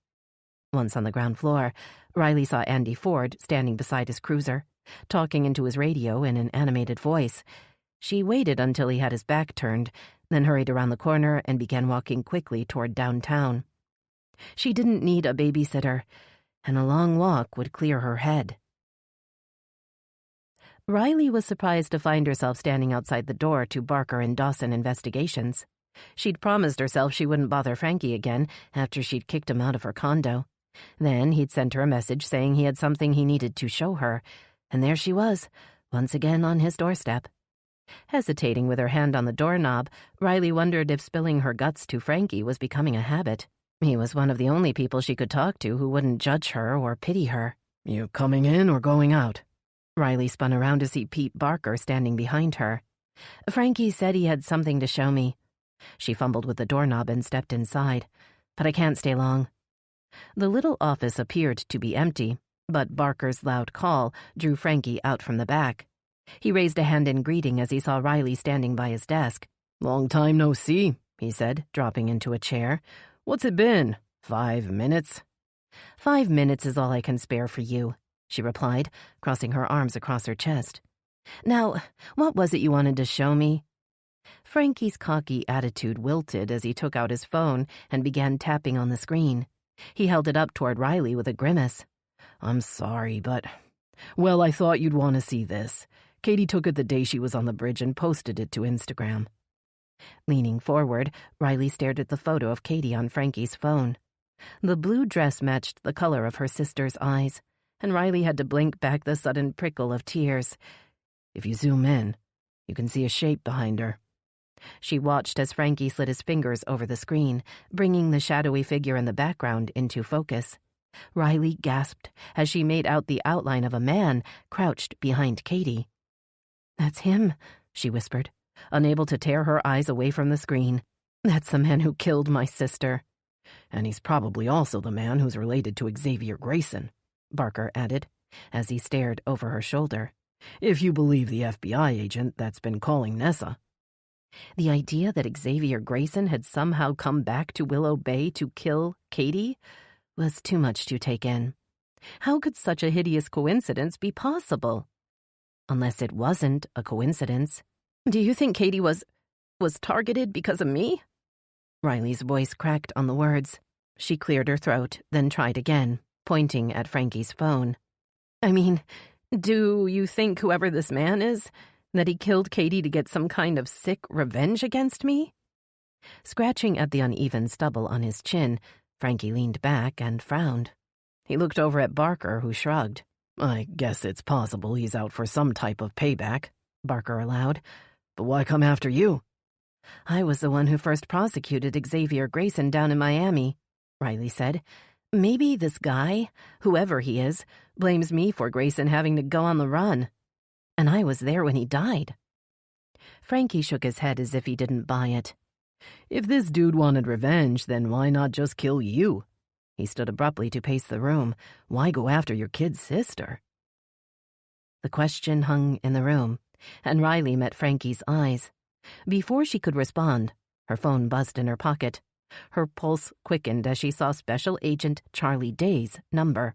Once on the ground floor, Riley saw Andy Ford standing beside his cruiser, talking into his radio in an animated voice. She waited until he had his back turned, then hurried around the corner and began walking quickly toward downtown. She didn't need a babysitter, and a long walk would clear her head. Riley was surprised to find herself standing outside the door to Barker and Dawson Investigations. She'd promised herself she wouldn't bother Frankie again after she'd kicked him out of her condo. Then he'd sent her a message saying he had something he needed to show her, and there she was, once again on his doorstep. Hesitating with her hand on the doorknob, Riley wondered if spilling her guts to Frankie was becoming a habit. He was one of the only people she could talk to who wouldn't judge her or pity her. You coming in or going out? Riley spun around to see Pete Barker standing behind her. Frankie said he had something to show me. She fumbled with the doorknob and stepped inside. But I can't stay long. The little office appeared to be empty, but Barker's loud call drew Frankie out from the back. He raised a hand in greeting as he saw Riley standing by his desk. Long time no see, he said, dropping into a chair. What's it been? 5 minutes? 5 minutes is all I can spare for you, she replied, crossing her arms across her chest. Now, what was it you wanted to show me? Frankie's cocky attitude wilted as he took out his phone and began tapping on the screen. He held it up toward Riley with a grimace. I'm sorry, but... Well, I thought you'd want to see this. Katie took it the day she was on the bridge and posted it to Instagram. Leaning forward, Riley stared at the photo of Katie on Frankie's phone. The blue dress matched the color of her sister's eyes, and Riley had to blink back the sudden prickle of tears. If you zoom in, you can see a shape behind her. She watched as Frankie slid his fingers over the screen, bringing the shadowy figure in the background into focus. Riley gasped as she made out the outline of a man crouched behind Katie. That's him, she whispered, unable to tear her eyes away from the screen. That's the man who killed my sister. And he's probably also the man who's related to Xavier Grayson, Barker added, as he stared over her shoulder. If you believe the FBI agent that's been calling Nessa. The idea that Xavier Grayson had somehow come back to Willow Bay to kill Katie was too much to take in. How could such a hideous coincidence be possible? Unless it wasn't a coincidence. Do you think Katie was targeted because of me? Riley's voice cracked on the words. She cleared her throat, then tried again, pointing at Frankie's phone. I mean, do you think whoever this man is, that he killed Katie to get some kind of sick revenge against me? Scratching at the uneven stubble on his chin, Frankie leaned back and frowned. He looked over at Barker, who shrugged. I guess it's possible he's out for some type of payback, Barker allowed. But why come after you? I was the one who first prosecuted Xavier Grayson down in Miami, Riley said. Maybe this guy, whoever he is, blames me for Grayson having to go on the run. And I was there when he died. Frankie shook his head as if he didn't buy it. If this dude wanted revenge, then why not just kill you? He stood abruptly to pace the room. Why go after your kid's sister? The question hung in the room, and Riley met Frankie's eyes. Before she could respond, her phone buzzed in her pocket. Her pulse quickened as she saw Special Agent Charlie Day's number.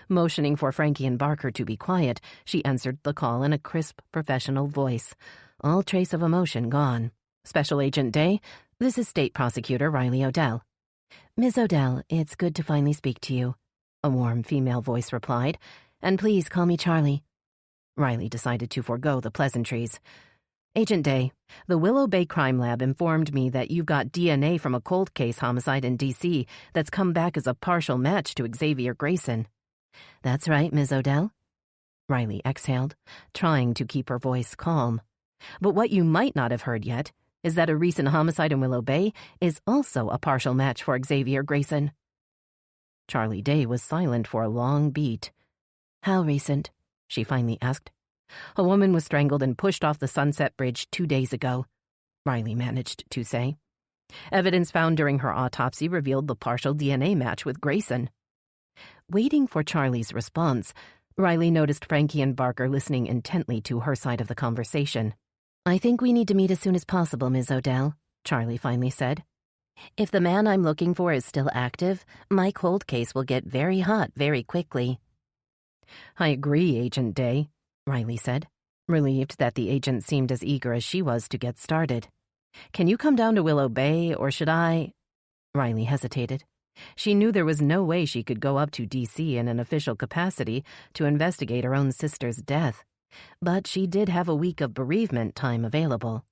Motioning for Frankie and Barker to be quiet, she answered the call in a crisp, professional voice. All trace of emotion gone. Special Agent Day, this is State Prosecutor Riley Odell. Ms. Odell, it's good to finally speak to you, a warm female voice replied. And please call me Charlie. Riley decided to forego the pleasantries. Agent Day, the Willow Bay Crime Lab informed me that you've got DNA from a cold case homicide in D.C. that's come back as a partial match to Xavier Grayson. That's right, Ms. Odell. Riley exhaled, trying to keep her voice calm. But what you might not have heard yet is that a recent homicide in Willow Bay is also a partial match for Xavier Grayson. Charlie Day was silent for a long beat. How recent? She finally asked. A woman was strangled and pushed off the Sunset Bridge 2 days ago, Riley managed to say. Evidence found during her autopsy revealed the partial DNA match with Grayson. Waiting for Charlie's response, Riley noticed Frankie and Barker listening intently to her side of the conversation. I think we need to meet as soon as possible, Ms. Odell, Charlie finally said. If the man I'm looking for is still active, my cold case will get very hot very quickly. I agree, Agent Day, Riley said, relieved that the agent seemed as eager as she was to get started. Can you come down to Willow Bay, or should I? Riley hesitated. She knew there was no way she could go up to D.C. in an official capacity to investigate her own sister's death, but she did have a week of bereavement time available.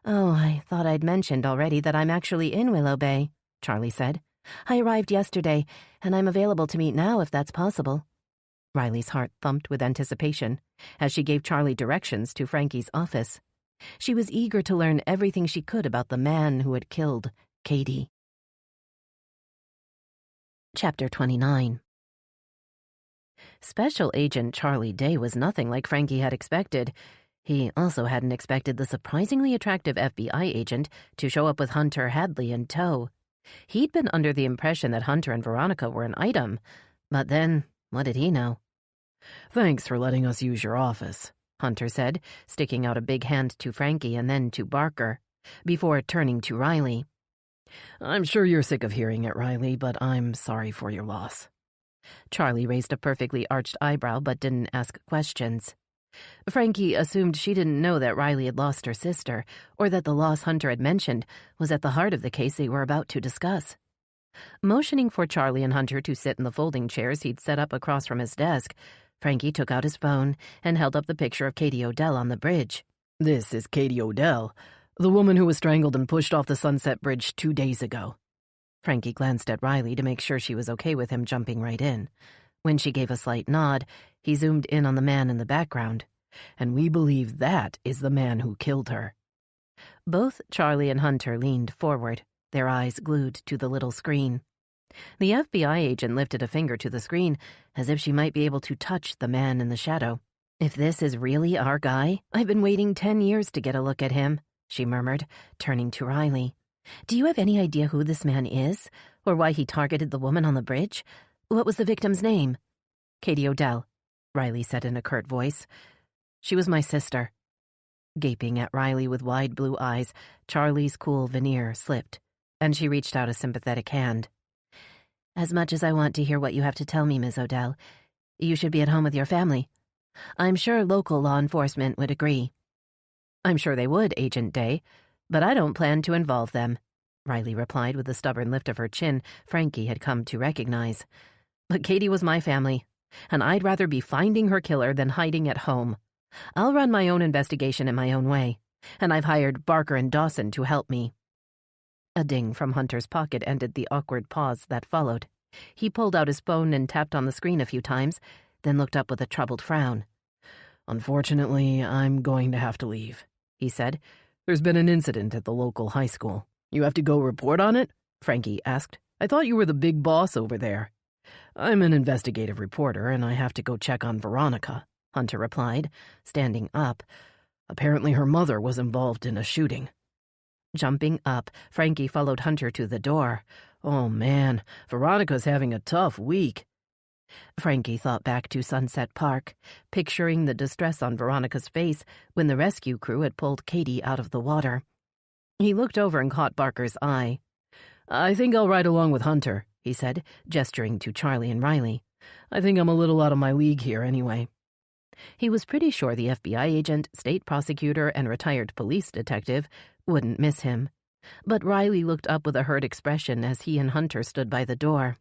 Oh, I thought I'd mentioned already that I'm actually in Willow Bay, Charlie said. I arrived yesterday, and I'm available to meet now if that's possible. Riley's heart thumped with anticipation as she gave Charlie directions to Frankie's office. She was eager to learn everything she could about the man who had killed Katie. Chapter 29. Special Agent Charlie Day was nothing like Frankie had expected. He also hadn't expected the surprisingly attractive FBI agent to show up with Hunter Hadley in tow. He'd been under the impression that Hunter and Veronica were an item, but then, what did he know? Thanks for letting us use your office, Hunter said, sticking out a big hand to Frankie and then to Barker, before turning to Riley. I'm sure you're sick of hearing it, Riley, but I'm sorry for your loss. Charlie raised a perfectly arched eyebrow but didn't ask questions. Frankie assumed she didn't know that Riley had lost her sister, or that the loss Hunter had mentioned was at the heart of the case they were about to discuss. Motioning for Charlie and Hunter to sit in the folding chairs he'd set up across from his desk, Frankie took out his phone and held up the picture of Katie Odell on the bridge. This is Katie Odell, the woman who was strangled and pushed off the Sunset Bridge 2 days ago. Frankie glanced at Riley to make sure she was okay with him jumping right in. When she gave a slight nod, he zoomed in on the man in the background. And we believe that is the man who killed her. Both Charlie and Hunter leaned forward, their eyes glued to the little screen. The FBI agent lifted a finger to the screen, as if she might be able to touch the man in the shadow. If this is really our guy, I've been waiting 10 years to get a look at him, she murmured, turning to Riley. Do you have any idea who this man is, or why he targeted the woman on the bridge? What was the victim's name? Katie Odell, Riley said in a curt voice. She was my sister. Gaping at Riley with wide blue eyes, Charlie's cool veneer slipped, and she reached out a sympathetic hand. As much as I want to hear what you have to tell me, Ms. Odell, you should be at home with your family. I'm sure local law enforcement would agree. I'm sure they would, Agent Day, but I don't plan to involve them, Riley replied with the stubborn lift of her chin Frankie had come to recognize. But Katie was my family, and I'd rather be finding her killer than hiding at home. I'll run my own investigation in my own way, and I've hired Barker and Dawson to help me. A ding from Hunter's pocket ended the awkward pause that followed. He pulled out his phone and tapped on the screen a few times, then looked up with a troubled frown. Unfortunately, I'm going to have to leave, he said. There's been an incident at the local high school. You have to go report on it? Frankie asked. I thought you were the big boss over there. I'm an investigative reporter, and I have to go check on Veronica, Hunter replied, standing up. Apparently her mother was involved in a shooting. Jumping up, Frankie followed Hunter to the door. Oh, man, Veronica's having a tough week. Frankie thought back to Sunset Park, picturing the distress on Veronica's face when the rescue crew had pulled Katie out of the water. He looked over and caught Barker's eye. I think I'll ride along with Hunter, he said, gesturing to Charlie and Riley. I think I'm a little out of my league here anyway. He was pretty sure the FBI agent, state prosecutor, and retired police detective wouldn't miss him. But Riley looked up with a hurt expression as he and Hunter stood by the door.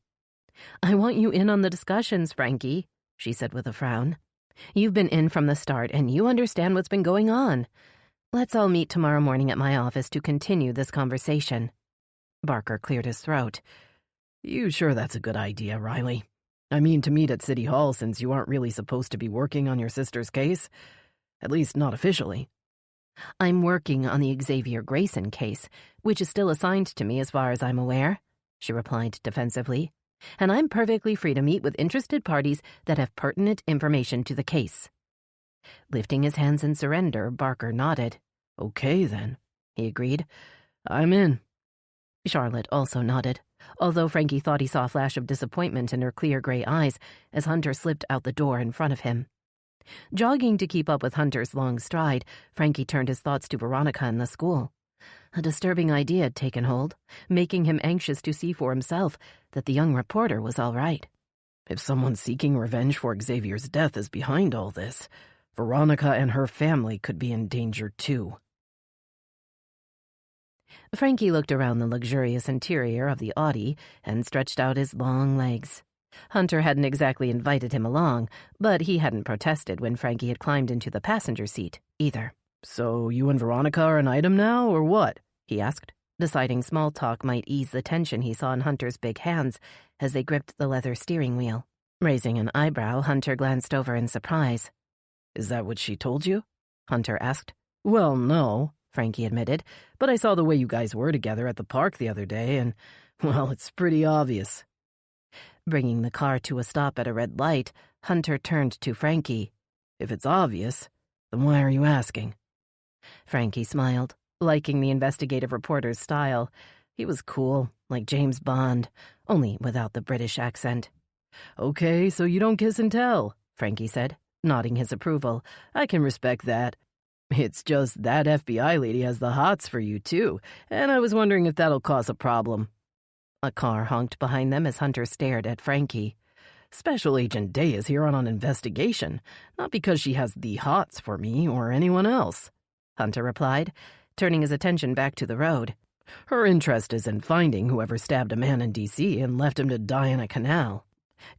I want you in on the discussions, Frankie, she said with a frown. You've been in from the start, and you understand what's been going on. Let's all meet tomorrow morning at my office to continue this conversation. Barker cleared his throat. You sure that's a good idea, Riley? I mean to meet at City Hall since you aren't really supposed to be working on your sister's case. At least not officially. I'm working on the Xavier Grayson case, which is still assigned to me as far as I'm aware, she replied defensively. And I'm perfectly free to meet with interested parties that have pertinent information to the case. Lifting his hands in surrender, Barker nodded. Okay, then, he agreed. I'm in. Charlotte also nodded, although Frankie thought he saw a flash of disappointment in her clear gray eyes as Hunter slipped out the door in front of him. Jogging to keep up with Hunter's long stride, Frankie turned his thoughts to Veronica and the school. A disturbing idea had taken hold, making him anxious to see for himself that the young reporter was all right. If someone seeking revenge for Xavier's death is behind all this, Veronica and her family could be in danger too. Frankie looked around the luxurious interior of the Audi and stretched out his long legs. Hunter hadn't exactly invited him along, but he hadn't protested when Frankie had climbed into the passenger seat, either. So you and Veronica are an item now, or what? He asked, deciding small talk might ease the tension he saw in Hunter's big hands as they gripped the leather steering wheel. Raising an eyebrow, Hunter glanced over in surprise. Is that what she told you? Hunter asked. Well, no, Frankie admitted, but I saw the way you guys were together at the park the other day, and, well, it's pretty obvious. Bringing the car to a stop at a red light, Hunter turned to Frankie. If it's obvious, then why are you asking? Frankie smiled, liking the investigative reporter's style. He was cool, like James Bond, only without the British accent. Okay, so you don't kiss and tell, Frankie said, nodding his approval. I can respect that. It's just that FBI lady has the hots for you, too, and I was wondering if that'll cause a problem. A car honked behind them as Hunter stared at Frankie. Special Agent Day is here on an investigation, not because she has the hots for me or anyone else, Hunter replied, turning his attention back to the road. Her interest is in finding whoever stabbed a man in D.C. and left him to die in a canal.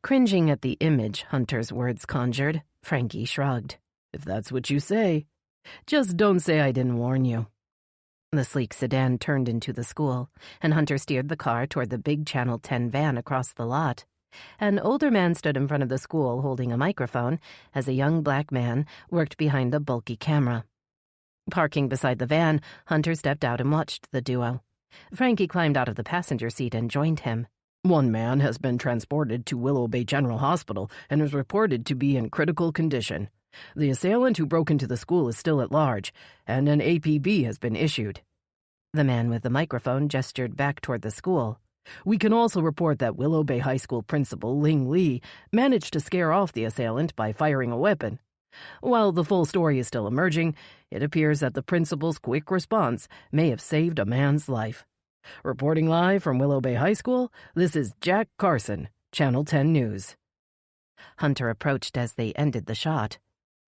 Cringing at the image Hunter's words conjured, Frankie shrugged. If that's what you say. Just don't say I didn't warn you. The sleek sedan turned into the school, and Hunter steered the car toward the big Channel 10 van across the lot. An older man stood in front of the school holding a microphone as a young black man worked behind a bulky camera. Parking beside the van, Hunter stepped out and watched the duo. Frankie climbed out of the passenger seat and joined him. One man has been transported to Willow Bay General Hospital and is reported to be in critical condition. The assailant who broke into the school is still at large, and an APB has been issued. The man with the microphone gestured back toward the school. We can also report that Willow Bay High School principal Ling Lee managed to scare off the assailant by firing a weapon. While the full story is still emerging, it appears that the principal's quick response may have saved a man's life. Reporting live from Willow Bay High School, this is Jack Carson, Channel 10 News. Hunter approached as they ended the shot.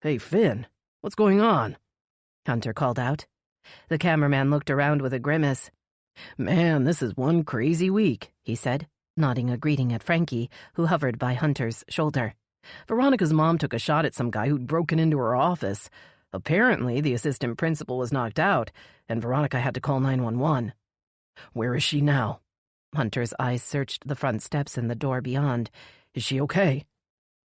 Hey, Finn, what's going on? Hunter called out. The cameraman looked around with a grimace. Man, this is one crazy week, he said, nodding a greeting at Frankie, who hovered by Hunter's shoulder. Veronica's mom took a shot at some guy who'd broken into her office. Apparently, the assistant principal was knocked out, and Veronica had to call 911. Where is she now? Hunter's eyes searched the front steps and the door beyond. Is she okay?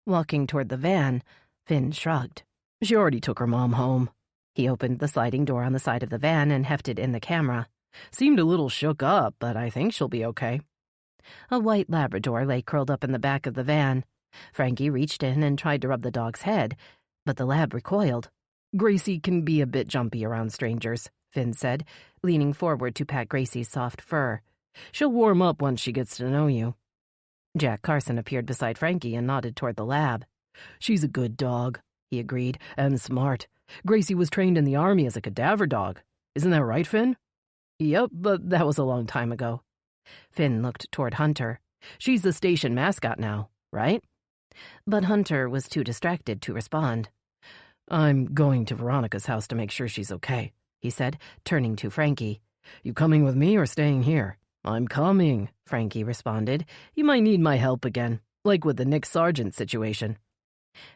Walking toward the van, Finn shrugged. She already took her mom home. He opened the sliding door on the side of the van and hefted in the camera. Seemed a little shook up, but I think she'll be okay. A white Labrador lay curled up in the back of the van. Frankie reached in and tried to rub the dog's head, but the lab recoiled. Gracie can be a bit jumpy around strangers, Finn said, leaning forward to pat Gracie's soft fur. She'll warm up once she gets to know you. Jack Carson appeared beside Frankie and nodded toward the lab. She's a good dog, he agreed, and smart. Gracie was trained in the army as a cadaver dog. Isn't that right, Finn? Yep, but that was a long time ago. Finn looked toward Hunter. She's the station mascot now, right? But Hunter was too distracted to respond. I'm going to Veronica's house to make sure she's okay, he said, turning to Frankie. You coming with me or staying here? I'm coming, Frankie responded. You might need my help again, like with the Nick Sargent situation.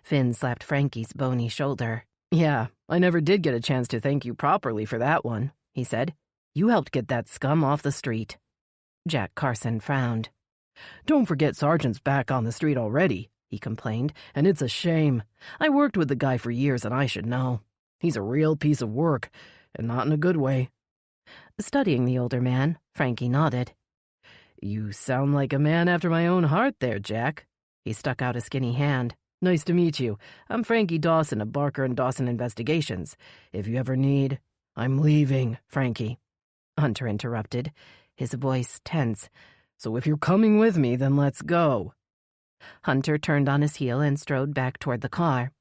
Finn slapped Frankie's bony shoulder. Yeah, I never did get a chance to thank you properly for that one, he said. You helped get that scum off the street. Jack Carson frowned. Don't forget Sergeant's back on the street already, he complained, and it's a shame. I worked with the guy for years and I should know. He's a real piece of work, and not in a good way. Studying the older man, Frankie nodded. You sound like a man after my own heart there, Jack. He stuck out a skinny hand. Nice to meet you. I'm Frankie Dawson of Barker and Dawson Investigations. If you ever need... I'm leaving, Frankie. Hunter interrupted, his voice tense. So if you're coming with me, then let's go. Hunter turned on his heel and strode back toward the car.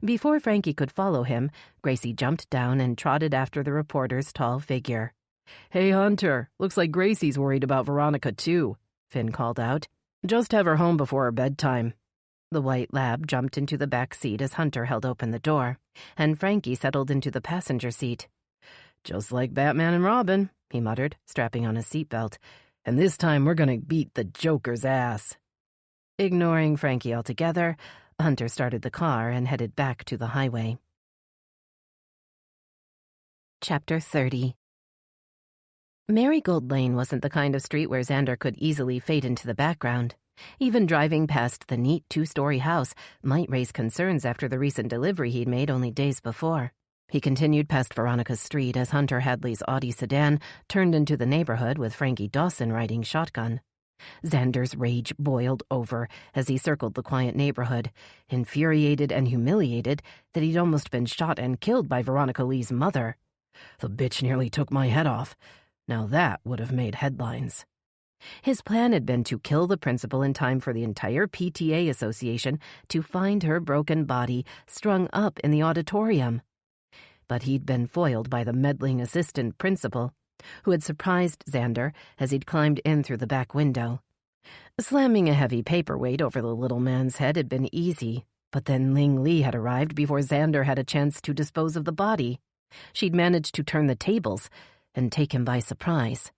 Before Frankie could follow him, Gracie jumped down and trotted after the reporter's tall figure. Hey, Hunter, looks like Gracie's worried about Veronica, too, Finn called out. Just have her home before her bedtime. The white lab jumped into the back seat as Hunter held open the door, and Frankie settled into the passenger seat. Just like Batman and Robin, he muttered, strapping on his seatbelt. And this time we're gonna beat the Joker's ass. Ignoring Frankie altogether, Hunter started the car and headed back to the highway. Chapter 30. Marigold Lane wasn't the kind of street where Xander could easily fade into the background. Even driving past the neat two-story house might raise concerns after the recent delivery he'd made only days before. He continued past Veronica's street as Hunter Hadley's Audi sedan turned into the neighborhood with Frankie Dawson riding shotgun. Xander's rage boiled over as he circled the quiet neighborhood, infuriated and humiliated that he'd almost been shot and killed by Veronica Lee's mother. The bitch nearly took my head off. Now that would have made headlines. His plan had been to kill the principal in time for the entire PTA association to find her broken body strung up in the auditorium. But he'd been foiled by the meddling assistant principal, who had surprised Xander as he'd climbed in through the back window. Slamming a heavy paperweight over the little man's head had been easy, but then Ling Lee had arrived before Xander had a chance to dispose of the body. She'd managed to turn the tables and take him by surprise.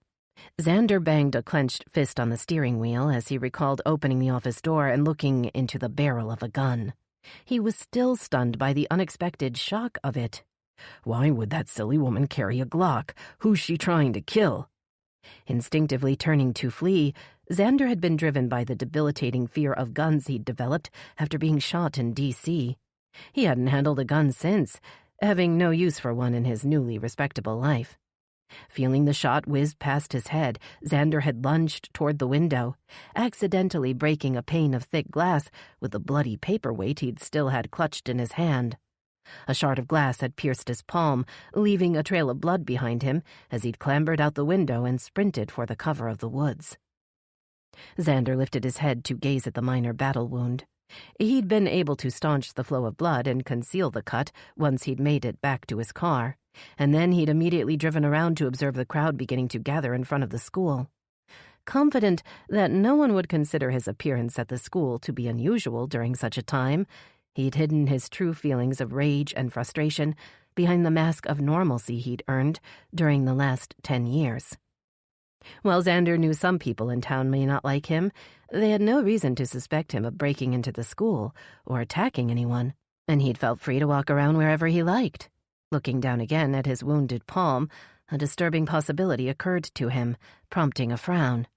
Xander banged a clenched fist on the steering wheel as he recalled opening the office door and looking into the barrel of a gun. He was still stunned by the unexpected shock of it. Why would that silly woman carry a Glock? Who's she trying to kill? Instinctively turning to flee, Xander had been driven by the debilitating fear of guns he'd developed after being shot in D.C. He hadn't handled a gun since, having no use for one in his newly respectable life. Feeling the shot whiz past his head, Xander had lunged toward the window, accidentally breaking a pane of thick glass with the bloody paperweight he'd still had clutched in his hand. A shard of glass had pierced his palm, leaving a trail of blood behind him as he'd clambered out the window and sprinted for the cover of the woods. Xander lifted his head to gaze at the minor battle wound. He'd been able to staunch the flow of blood and conceal the cut once he'd made it back to his car, and then he'd immediately driven around to observe the crowd beginning to gather in front of the school. Confident that no one would consider his appearance at the school to be unusual during such a time, he'd hidden his true feelings of rage and frustration behind the mask of normalcy he'd earned during the last 10 years. While Xander knew some people in town may not like him, they had no reason to suspect him of breaking into the school or attacking anyone, and he'd felt free to walk around wherever he liked. Looking down again at his wounded palm, a disturbing possibility occurred to him, prompting a frown.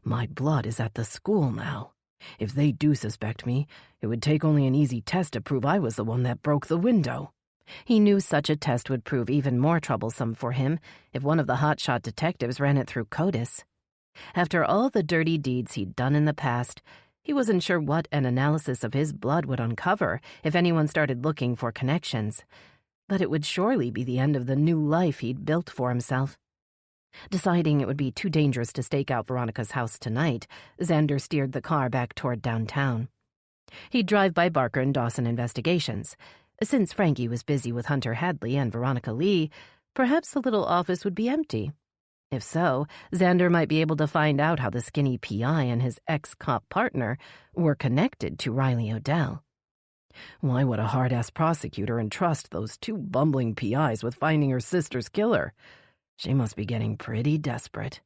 My blood is at the school now. If they do suspect me, it would take only an easy test to prove I was the one that broke the window. He knew such a test would prove even more troublesome for him if one of the hotshot detectives ran it through CODIS. After all the dirty deeds he'd done in the past, he wasn't sure what an analysis of his blood would uncover if anyone started looking for connections. But it would surely be the end of the new life he'd built for himself. Deciding it would be too dangerous to stake out Veronica's house tonight, Xander steered the car back toward downtown. He'd drive by Barker and Dawson Investigations. Since Frankie was busy with Hunter Hadley and Veronica Lee, perhaps the little office would be empty. If so, Xander might be able to find out how the skinny PI and his ex-cop partner were connected to Riley Odell. Why would a hard-ass prosecutor entrust those two bumbling PIs with finding her sister's killer? She must be getting pretty desperate.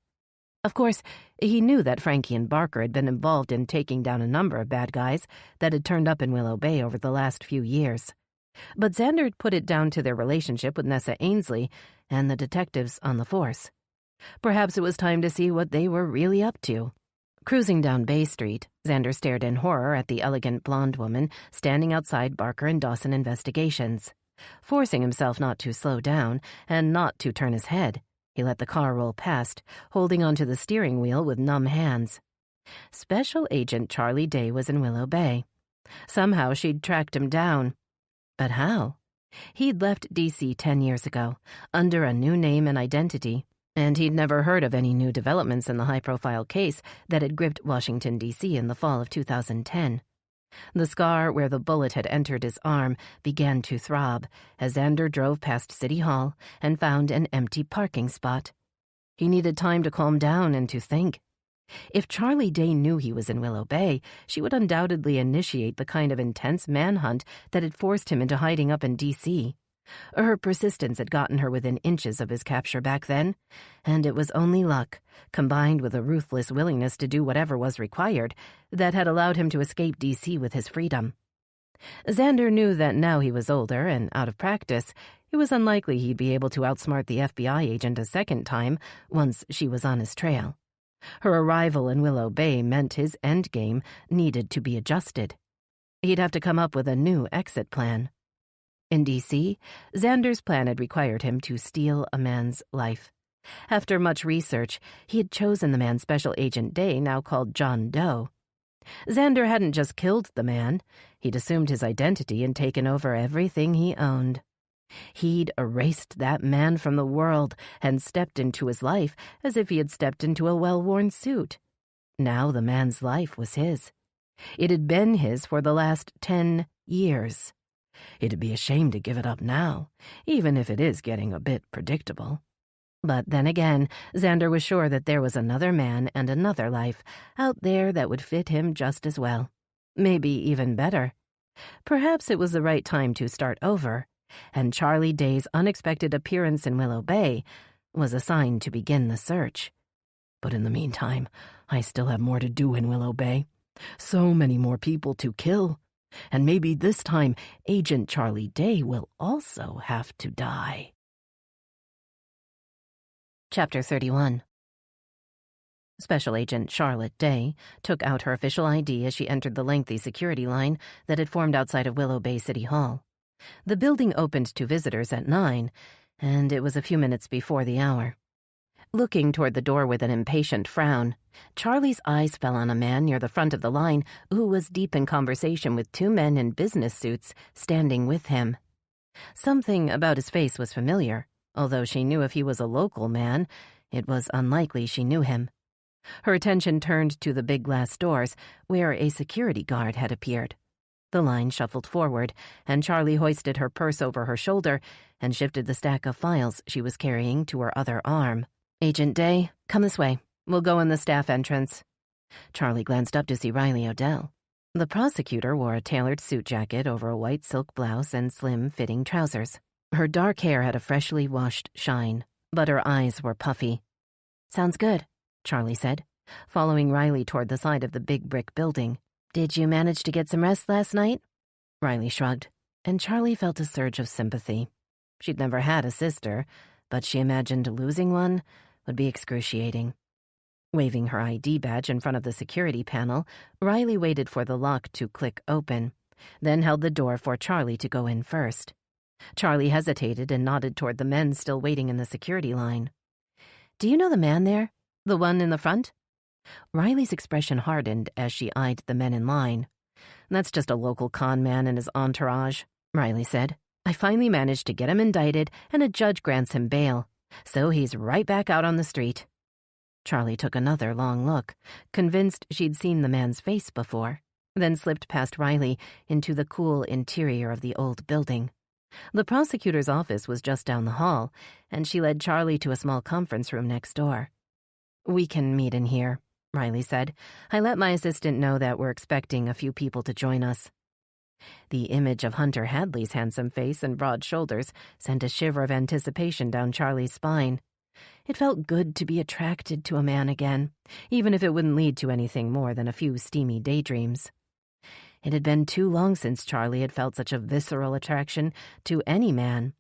Of course, he knew that Frankie and Barker had been involved in taking down a number of bad guys that had turned up in Willow Bay over the last few years. But Xander put it down to their relationship with Nessa Ainsley and the detectives on the force. Perhaps it was time to see what they were really up to. Cruising down Bay Street, Xander stared in horror at the elegant blonde woman standing outside Barker and Dawson Investigations. Forcing himself not to slow down and not to turn his head, he let the car roll past, holding onto the steering wheel with numb hands. Special Agent Charlie Day was in Willow Bay. Somehow she'd tracked him down. But how? He'd left D.C. 10 years ago, under a new name and identity, and he'd never heard of any new developments in the high-profile case that had gripped Washington, D.C. in the fall of 2010. The scar where the bullet had entered his arm began to throb as Xander drove past City Hall and found an empty parking spot. He needed time to calm down and to think. If Charlie Day knew he was in Willow Bay, she would undoubtedly initiate the kind of intense manhunt that had forced him into hiding up in D.C. Her persistence had gotten her within inches of his capture back then, and it was only luck, combined with a ruthless willingness to do whatever was required, that had allowed him to escape D.C. with his freedom. Xander knew that now he was older and out of practice, it was unlikely he'd be able to outsmart the FBI agent a second time once she was on his trail. Her arrival in Willow Bay meant his endgame needed to be adjusted. He'd have to come up with a new exit plan. In D.C., Xander's plan had required him to steal a man's life. After much research, he had chosen the man Special Agent Day now called John Doe. Xander hadn't just killed the man, he'd assumed his identity and taken over everything he owned. He'd erased that man from the world and stepped into his life as if he had stepped into a well-worn suit. Now the man's life was his. It had been his for the last 10 years. It'd be a shame to give it up now, even if it is getting a bit predictable. But then again, Xander was sure that there was another man and another life out there that would fit him just as well. Maybe even better. Perhaps it was the right time to start over, and Charlie Day's unexpected appearance in Willow Bay was a sign to begin the search. But in the meantime, I still have more to do in Willow Bay. So many more people to kill. And maybe this time, Agent Charlie Day will also have to die. Chapter 31. Special Agent Charlotte Day took out her official ID as she entered the lengthy security line that had formed outside of Willow Bay City Hall. The building opened to visitors at 9, and it was a few minutes before the hour. Looking toward the door with an impatient frown, Charlie's eyes fell on a man near the front of the line who was deep in conversation with 2 men in business suits standing with him. Something about his face was familiar, although she knew if he was a local man, it was unlikely she knew him. Her attention turned to the big glass doors, where a security guard had appeared. The line shuffled forward, and Charlie hoisted her purse over her shoulder and shifted the stack of files she was carrying to her other arm. "Agent Day, come this way. We'll go in the staff entrance." Charlie glanced up to see Riley Odell. The prosecutor wore a tailored suit jacket over a white silk blouse and slim-fitting trousers. Her dark hair had a freshly washed shine, but her eyes were puffy. "Sounds good," Charlie said, following Riley toward the side of the big brick building. "Did you manage to get some rest last night?" Riley shrugged, and Charlie felt a surge of sympathy. She'd never had a sister, but she imagined losing one would be excruciating. Waving her ID badge in front of the security panel, Riley waited for the lock to click open, then held the door for Charlie to go in first. Charlie hesitated and nodded toward the men still waiting in the security line. "Do you know the man there? The one in the front?" Riley's expression hardened as she eyed the men in line. "That's just a local con man and his entourage," Riley said. "I finally managed to get him indicted, and a judge grants him bail. So he's right back out on the street." Charlie took another long look, convinced she'd seen the man's face before, then slipped past Riley into the cool interior of the old building. The prosecutor's office was just down the hall, and she led Charlie to a small conference room next door. "We can meet in here," Riley said. "I let my assistant know that we're expecting a few people to join us." The image of Hunter Hadley's handsome face and broad shoulders sent a shiver of anticipation down Charlie's spine. It felt good to be attracted to a man again, even if it wouldn't lead to anything more than a few steamy daydreams. It had been too long since Charlie had felt such a visceral attraction to any man,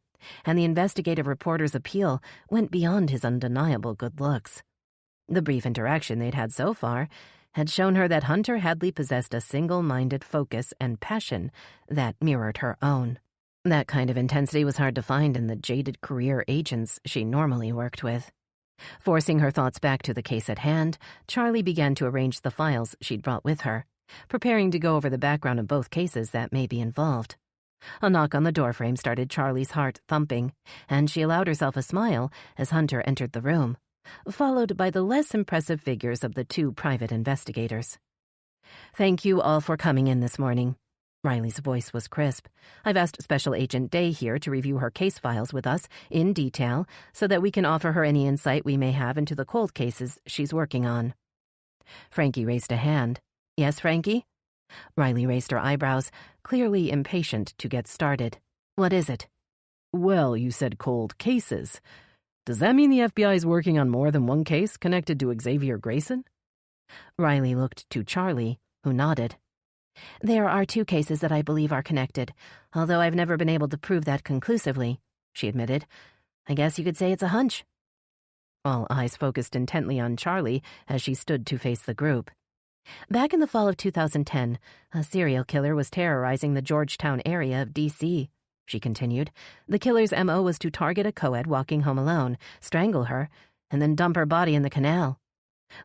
and the investigative reporter's appeal went beyond his undeniable good looks. The brief interaction they'd had so far had shown her that Hunter Hadley possessed a single-minded focus and passion that mirrored her own. That kind of intensity was hard to find in the jaded career agents she normally worked with. Forcing her thoughts back to the case at hand, Charlie began to arrange the files she'd brought with her, preparing to go over the background of both cases that may be involved. A knock on the doorframe started Charlie's heart thumping, and she allowed herself a smile as Hunter entered the room, followed by the less impressive figures of the two private investigators. "Thank you all for coming in this morning." Riley's voice was crisp. "I've asked Special Agent Day here to review her case files with us in detail so that we can offer her any insight we may have into the cold cases she's working on." Frankie raised a hand. "Yes, Frankie?" Riley raised her eyebrows, clearly impatient to get started. "What is it?" Well, you said cold cases. Does that mean the FBI is working on more than one case connected to Xavier Grayson? Riley looked to Charlie, who nodded. "There are 2 cases that I believe are connected, although I've never been able to prove that conclusively," she admitted. "I guess you could say it's a hunch." All eyes focused intently on Charlie as she stood to face the group. "Back in the fall of 2010, a serial killer was terrorizing the Georgetown area of D.C., she continued. The killer's M.O. was to target a co-ed walking home alone, strangle her, and then dump her body in the canal.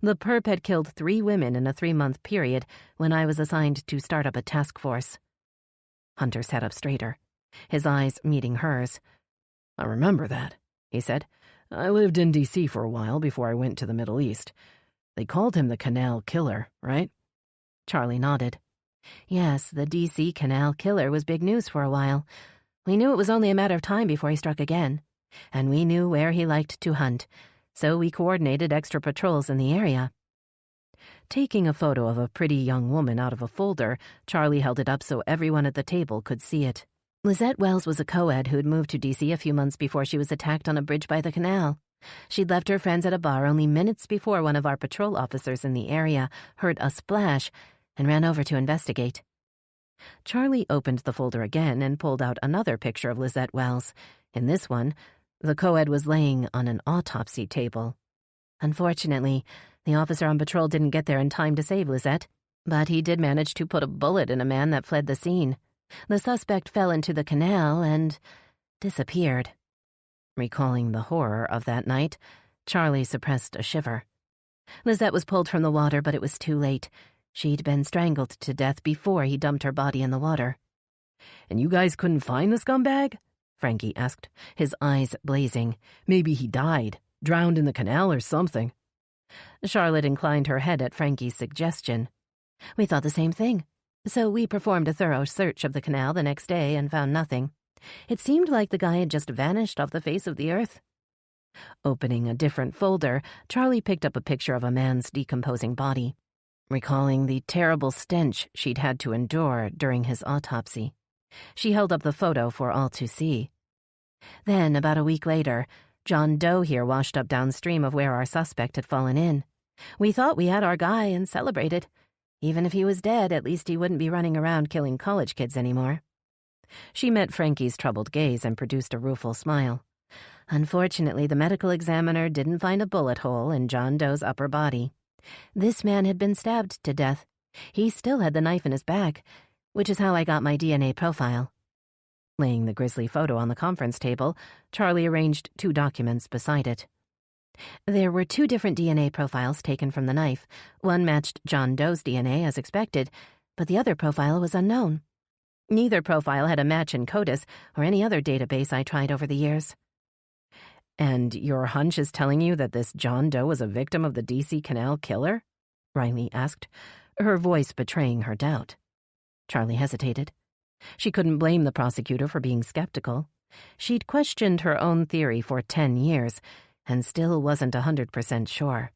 The perp had killed 3 women in a 3-month period when I was assigned to start up a task force." Hunter sat up straighter, his eyes meeting hers. "I remember that," he said. "I lived in D.C. for a while before I went to the Middle East. They called him the Canal Killer, right?" Charlie nodded. "Yes, the D.C. Canal Killer was big news for a while. We knew it was only a matter of time before he struck again, and we knew where he liked to hunt, so we coordinated extra patrols in the area." Taking a photo of a pretty young woman out of a folder, Charlie held it up so everyone at the table could see it. "Lizette Wells was a co-ed who'd moved to D.C. a few months before she was attacked on a bridge by the canal. She'd left her friends at a bar only minutes before one of our patrol officers in the area heard a splash and ran over to investigate." Charlie opened the folder again and pulled out another picture of Lizette Wells. In this one, the co-ed was laying on an autopsy table. "Unfortunately, the officer on patrol didn't get there in time to save Lizette, but he did manage to put a bullet in a man that fled the scene. The suspect fell into the canal and disappeared." Recalling the horror of that night, Charlie suppressed a shiver. "Lizette was pulled from the water, but it was too late. She'd been strangled to death before he dumped her body in the water." "And you guys couldn't find the scumbag?" Frankie asked, his eyes blazing. "Maybe he died, drowned in the canal or something." Charlotte inclined her head at Frankie's suggestion. "We thought the same thing, so we performed a thorough search of the canal the next day and found nothing. It seemed like the guy had just vanished off the face of the earth." Opening a different folder, Charlie picked up a picture of a man's decomposing body, recalling the terrible stench she'd had to endure during his autopsy. She held up the photo for all to see. "Then, about a week later, John Doe here washed up downstream of where our suspect had fallen in. We thought we had our guy and celebrated. Even if he was dead, at least he wouldn't be running around killing college kids anymore." She met Frankie's troubled gaze and produced a rueful smile. "Unfortunately, the medical examiner didn't find a bullet hole in John Doe's upper body. This man had been stabbed to death. He still had the knife in his back, which is how I got my DNA profile." Laying the grisly photo on the conference table, Charlie arranged 2 documents beside it. "There were 2 different DNA profiles taken from the knife. One matched John Doe's DNA as expected, but the other profile was unknown. Neither profile had a match in CODIS or any other database I tried over the years." "And your hunch is telling you that this John Doe was a victim of the D.C. Canal Killer?" Riley asked, her voice betraying her doubt. Charlie hesitated. She couldn't blame the prosecutor for being skeptical. She'd questioned her own theory for 10 years and still wasn't 100% sure.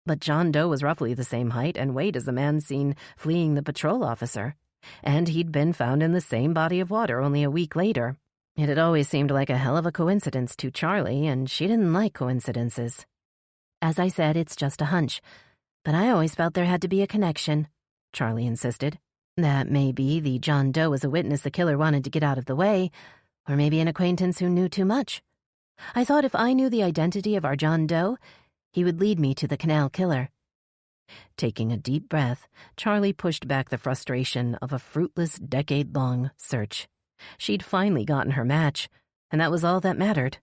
But John Doe was roughly the same height and weight as the man seen fleeing the patrol officer, and he'd been found in the same body of water only a week later. It had always seemed like a hell of a coincidence to Charlie, and she didn't like coincidences. "As I said, it's just a hunch, but I always felt there had to be a connection," Charlie insisted. That may be the John Doe was a witness the killer wanted to get out of the way, or maybe an acquaintance who knew too much. I thought if I knew the identity of our John Doe, he would lead me to the canal killer. Taking a deep breath, Charlie pushed back the frustration of a fruitless, decade-long search. She'd finally gotten her match, and that was all that mattered.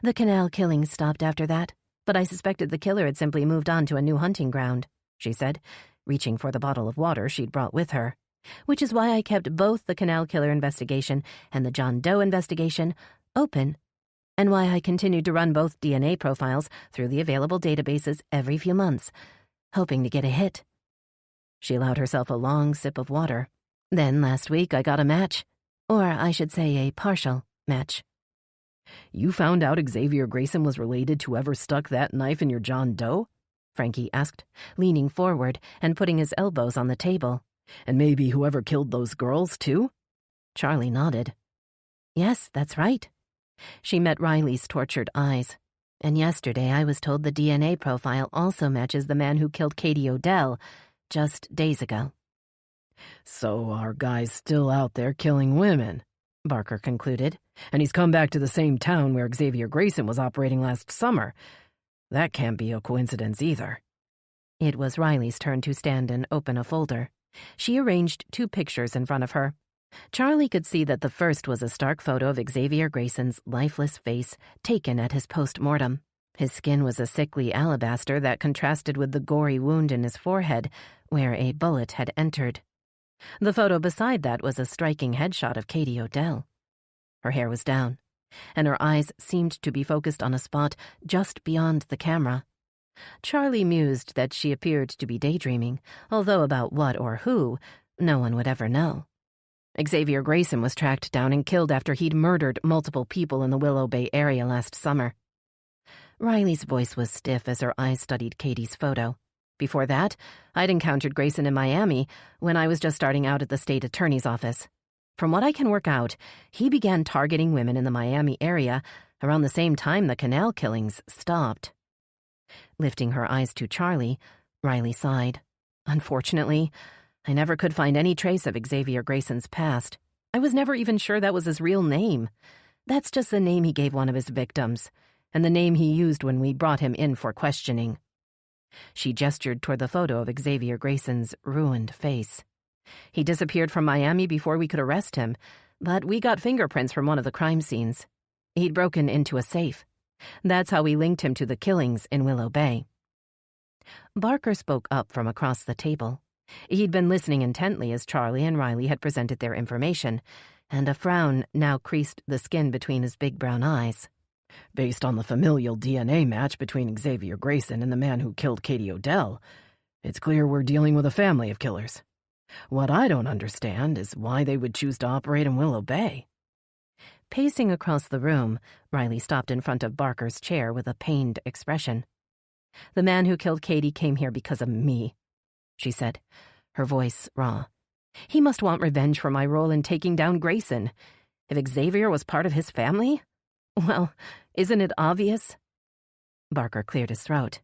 The canal killings stopped after that, but I suspected the killer had simply moved on to a new hunting ground, she said, reaching for the bottle of water she'd brought with her, which is why I kept both the canal killer investigation and the John Doe investigation open, and why I continued to run both DNA profiles through the available databases every few months, hoping to get a hit. She allowed herself a long sip of water. Then last week I got a match, or I should say a partial match. You found out Xavier Grayson was related to whoever stuck that knife in your John Doe? Frankie asked, leaning forward and putting his elbows on the table. And maybe whoever killed those girls, too? Charlie nodded. Yes, that's right. She met Riley's tortured eyes. And yesterday I was told the DNA profile also matches the man who killed Katie Odell just days ago. So our guy's still out there killing women, Barker concluded, and he's come back to the same town where Xavier Grayson was operating last summer. That can't be a coincidence either. It was Riley's turn to stand and open a folder. She arranged 2 pictures in front of her. Charlie could see that the first was a stark photo of Xavier Grayson's lifeless face taken at his post-mortem. His skin was a sickly alabaster that contrasted with the gory wound in his forehead, where a bullet had entered. The photo beside that was a striking headshot of Katie Odell. Her hair was down, and her eyes seemed to be focused on a spot just beyond the camera. Charlie mused that she appeared to be daydreaming, although about what or who, no one would ever know. Xavier Grayson was tracked down and killed after he'd murdered multiple people in the Willow Bay area last summer. Riley's voice was stiff as her eyes studied Katie's photo. Before that, I'd encountered Grayson in Miami when I was just starting out at the state attorney's office. From what I can work out, he began targeting women in the Miami area around the same time the canal killings stopped. Lifting her eyes to Charlie, Riley sighed. Unfortunately, I never could find any trace of Xavier Grayson's past. I was never even sure that was his real name. That's just the name he gave one of his victims, and the name he used when we brought him in for questioning. She gestured toward the photo of Xavier Grayson's ruined face. He disappeared from Miami before we could arrest him, but we got fingerprints from one of the crime scenes. He'd broken into a safe. That's how we linked him to the killings in Willow Bay. Barker spoke up from across the table. He'd been listening intently as Charlie and Riley had presented their information, and a frown now creased the skin between his big brown eyes. Based on the familial DNA match between Xavier Grayson and the man who killed Katie Odell, it's clear we're dealing with a family of killers. What I don't understand is why they would choose to operate in Willow Bay. Pacing across the room, Riley stopped in front of Barker's chair with a pained expression. The man who killed Katie came here because of me, she said, her voice raw. He must want revenge for my role in taking down Grayson. If Xavier was part of his family, well, isn't it obvious? Barker cleared his throat.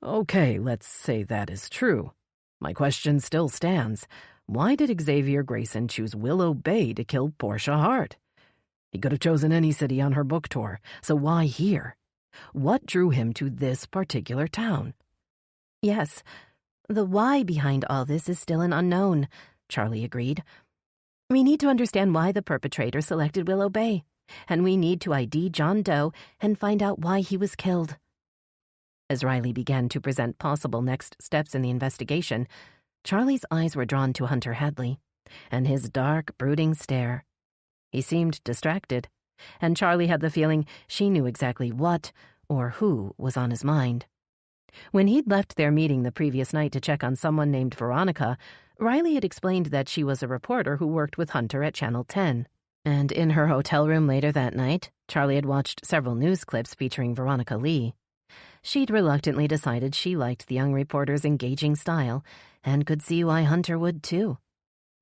Okay, let's say that is true. My question still stands. Why did Xavier Grayson choose Willow Bay to kill Portia Hart? He could have chosen any city on her book tour, so why here? What drew him to this particular town? Yes, the why behind all this is still an unknown, Charlie agreed. We need to understand why the perpetrator selected Willow Bay, and we need to ID John Doe and find out why he was killed. As Riley began to present possible next steps in the investigation, Charlie's eyes were drawn to Hunter Hadley, and his dark, brooding stare. He seemed distracted, and Charlie had the feeling she knew exactly what or who was on his mind. When he'd left their meeting the previous night to check on someone named Veronica, Riley had explained that she was a reporter who worked with Hunter at Channel 10. And in her hotel room later that night, Charlie had watched several news clips featuring Veronica Lee. She'd reluctantly decided she liked the young reporter's engaging style and could see why Hunter would too.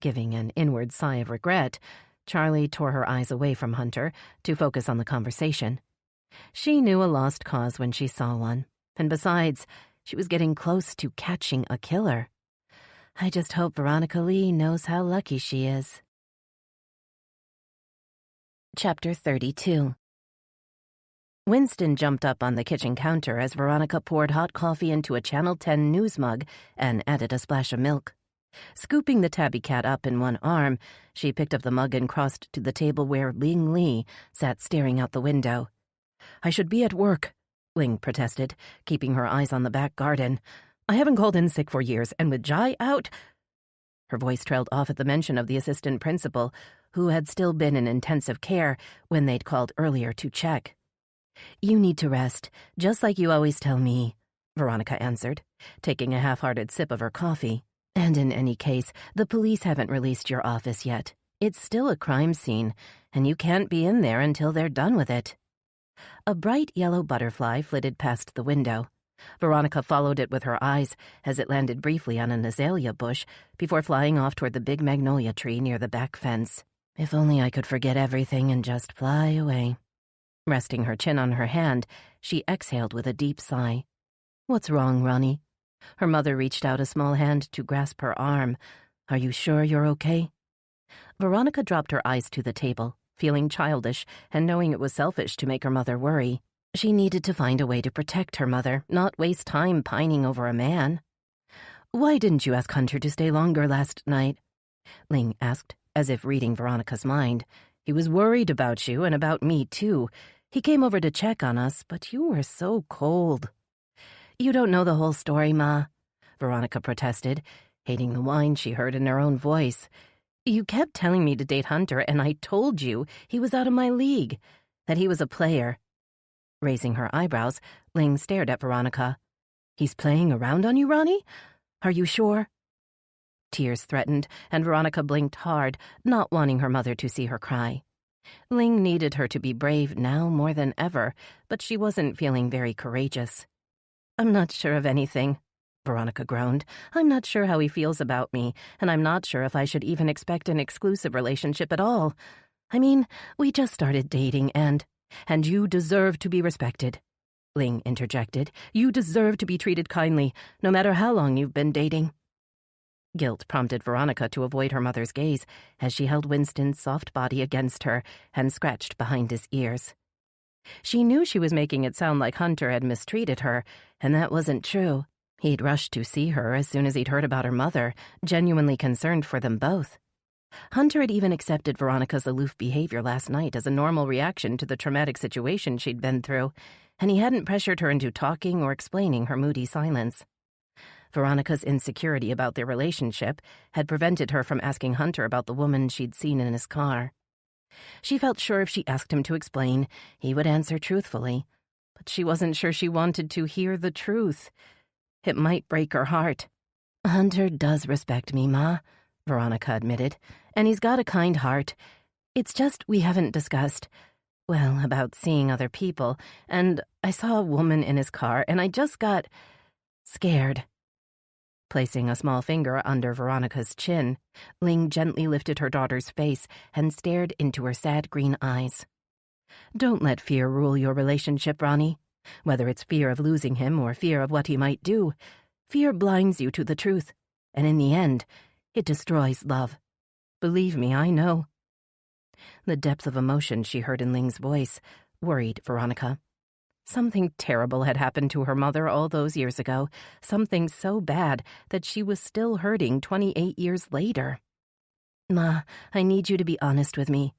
Giving an inward sigh of regret, Charlie tore her eyes away from Hunter to focus on the conversation. She knew a lost cause when she saw one, and besides, she was getting close to catching a killer. I just hope Veronica Lee knows how lucky she is. Chapter 32. Winston jumped up on the kitchen counter as Veronica poured hot coffee into a Channel 10 news mug and added a splash of milk. Scooping the tabby cat up in one arm, she picked up the mug and crossed to the table where Ling Li sat staring out the window. "I should be at work," Ling protested, keeping her eyes on the back garden. "I haven't called in sick for years, and with Jai out—" Her voice trailed off at the mention of the assistant principal, who had still been in intensive care when they'd called earlier to check. "You need to rest, just like you always tell me," Veronica answered, taking a half-hearted sip of her coffee. "And in any case, the police haven't released your office yet. It's still a crime scene, and you can't be in there until they're done with it." A bright yellow butterfly flitted past the window. Veronica followed it with her eyes as it landed briefly on an azalea bush before flying off toward the big magnolia tree near the back fence. If only I could forget everything and just fly away. Resting her chin on her hand, she exhaled with a deep sigh. "What's wrong, Ronnie?" Her mother reached out a small hand to grasp her arm. "Are you sure you're okay?" Veronica dropped her eyes to the table, feeling childish and knowing it was selfish to make her mother worry. She needed to find a way to protect her mother, not waste time pining over a man. "Why didn't you ask Hunter to stay longer last night?" Ling asked, as if reading Veronica's mind. "He was worried about you and about me, too. He came over to check on us, but you were so cold." "You don't know the whole story, Ma," Veronica protested, hating the whine she heard in her own voice. "You kept telling me to date Hunter, and I told you he was out of my league, that he was a player." Raising her eyebrows, Ling stared at Veronica. "He's playing around on you, Ronnie? Are you sure?" Tears threatened, and Veronica blinked hard, not wanting her mother to see her cry. Ling needed her to be brave now more than ever, but she wasn't feeling very courageous. "I'm not sure of anything," Veronica groaned. "I'm not sure how he feels about me, and I'm not sure if I should even expect an exclusive relationship at all. I mean, we just started dating and you deserve to be respected," Ling interjected. "You deserve to be treated kindly, no matter how long you've been dating." Guilt prompted Veronica to avoid her mother's gaze as she held Winston's soft body against her and scratched behind his ears. She knew she was making it sound like Hunter had mistreated her, and that wasn't true. He'd rushed to see her as soon as he'd heard about her mother, genuinely concerned for them both. Hunter had even accepted Veronica's aloof behavior last night as a normal reaction to the traumatic situation she'd been through, and he hadn't pressured her into talking or explaining her moody silence. Veronica's insecurity about their relationship had prevented her from asking Hunter about the woman she'd seen in his car. She felt sure if she asked him to explain, he would answer truthfully, but she wasn't sure she wanted to hear the truth. It might break her heart. "Hunter does respect me, Ma," Veronica admitted, "and he's got a kind heart. It's just we haven't discussed, well, about seeing other people, and I saw a woman in his car, and I just got scared." Placing a small finger under Veronica's chin, Ling gently lifted her daughter's face and stared into her sad green eyes. "Don't let fear rule your relationship, Ronnie. Whether it's fear of losing him or fear of what he might do, fear blinds you to the truth, and in the end, it destroys love. Believe me, I know." The depth of emotion she heard in Ling's voice worried Veronica. Something terrible had happened to her mother all those years ago, something so bad that she was still hurting 28 years later. "Ma, I need you to be honest with me."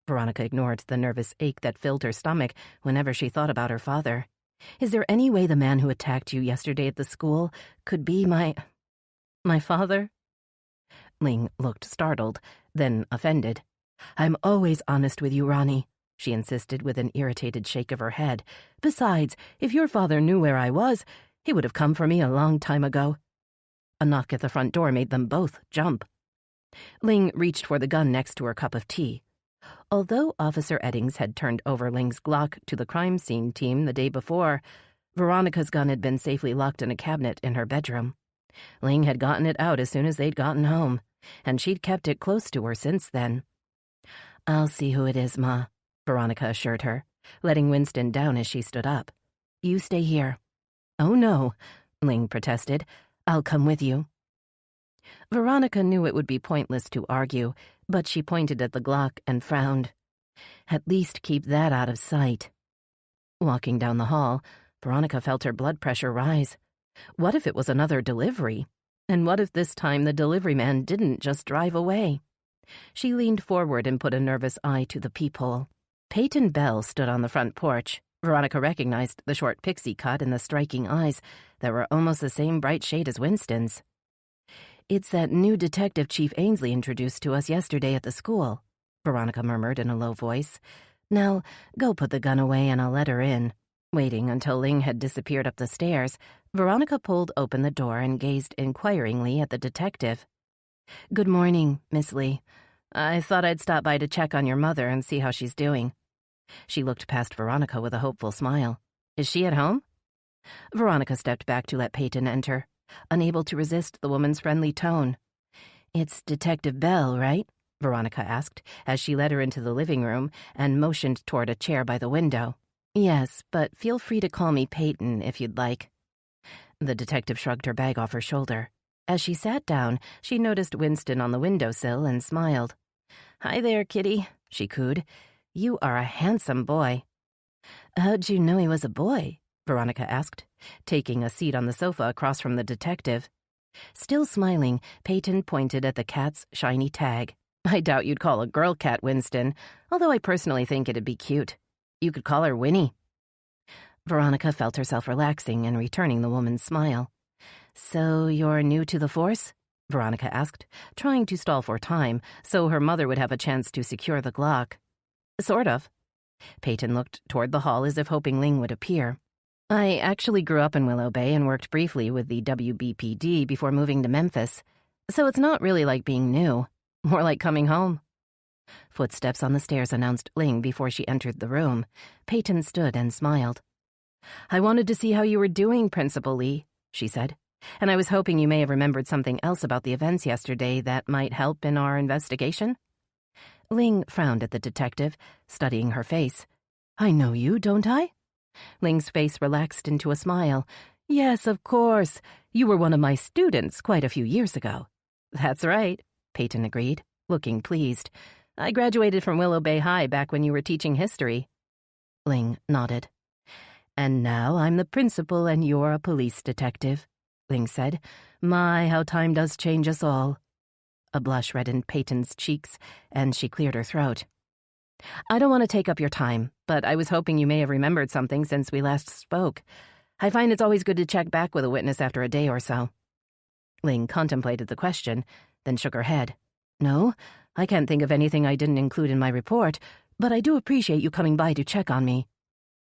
Veronica ignored the nervous ache that filled her stomach whenever she thought about her father. "Is there any way the man who attacked you yesterday at the school could be my father?" Ling looked startled, then offended. "I'm always honest with you, Ronnie," she insisted with an irritated shake of her head. "Besides, if your father knew where I was, he would have come for me a long time ago." A knock at the front door made them both jump. Ling reached for the gun next to her cup of tea. Although Officer Eddings had turned over Ling's Glock to the crime scene team the day before, Veronica's gun had been safely locked in a cabinet in her bedroom. Ling had gotten it out as soon as they'd gotten home, and she'd kept it close to her since then. "I'll see who it is, Ma," Veronica assured her, letting Winston down as she stood up. "You stay here." "Oh, no," Ling protested. "I'll come with you." Veronica knew it would be pointless to argue, but she pointed at the Glock and frowned. At least keep that out of sight. Walking down the hall, Veronica felt her blood pressure rise. What if it was another delivery? And what if this time the delivery man didn't just drive away? She leaned forward and put a nervous eye to the peephole. Peyton Bell stood on the front porch. Veronica recognized the short pixie cut and the striking eyes that were almost the same bright shade as Winston's. "It's that new detective Chief Ainsley introduced to us yesterday at the school," Veronica murmured in a low voice. "Now, go put the gun away and I'll let her in." Waiting until Ling had disappeared up the stairs, Veronica pulled open the door and gazed inquiringly at the detective. "Good morning, Miss Lee. I thought I'd stop by to check on your mother and see how she's doing." She looked past Veronica with a hopeful smile. "Is she at home?" Veronica stepped back to let Peyton enter, unable to resist the woman's friendly tone. "It's Detective Bell, right?" Veronica asked, as she led her into the living room and motioned toward a chair by the window. "Yes, but feel free to call me Peyton if you'd like." The detective shrugged her bag off her shoulder. As she sat down, she noticed Winston on the windowsill and smiled. "Hi there, kitty," she cooed. "You are a handsome boy." "How'd you know he was a boy?" Veronica asked, taking a seat on the sofa across from the detective. Still smiling, Peyton pointed at the cat's shiny tag. "I doubt you'd call a girl cat Winston, although I personally think it'd be cute. You could call her Winnie." Veronica felt herself relaxing and returning the woman's smile. "So you're new to the force?" Veronica asked, trying to stall for time so her mother would have a chance to secure the Glock. "Sort of." Peyton looked toward the hall as if hoping Ling would appear. "I actually grew up in Willow Bay and worked briefly with the WBPD before moving to Memphis, so it's not really like being new, more like coming home." Footsteps on the stairs announced Ling before she entered the room. Peyton stood and smiled. "I wanted to see how you were doing, Principal Lee," she said, "and I was hoping you may have remembered something else about the events yesterday that might help in our investigation." Ling frowned at the detective, studying her face. "I know you, don't I?" Ling's face relaxed into a smile. "Yes, of course. You were one of my students quite a few years ago." "That's right," Peyton agreed, looking pleased. "I graduated from Willow Bay High back when you were teaching history." Ling nodded. "And now I'm the principal and you're a police detective," Ling said. "My, how time does change us all." A blush reddened Peyton's cheeks, and she cleared her throat. "I don't want to take up your time, but I was hoping you may have remembered something since we last spoke. I find it's always good to check back with a witness after a day or so." Ling contemplated the question, then shook her head. "No, I can't think of anything I didn't include in my report, but I do appreciate you coming by to check on me."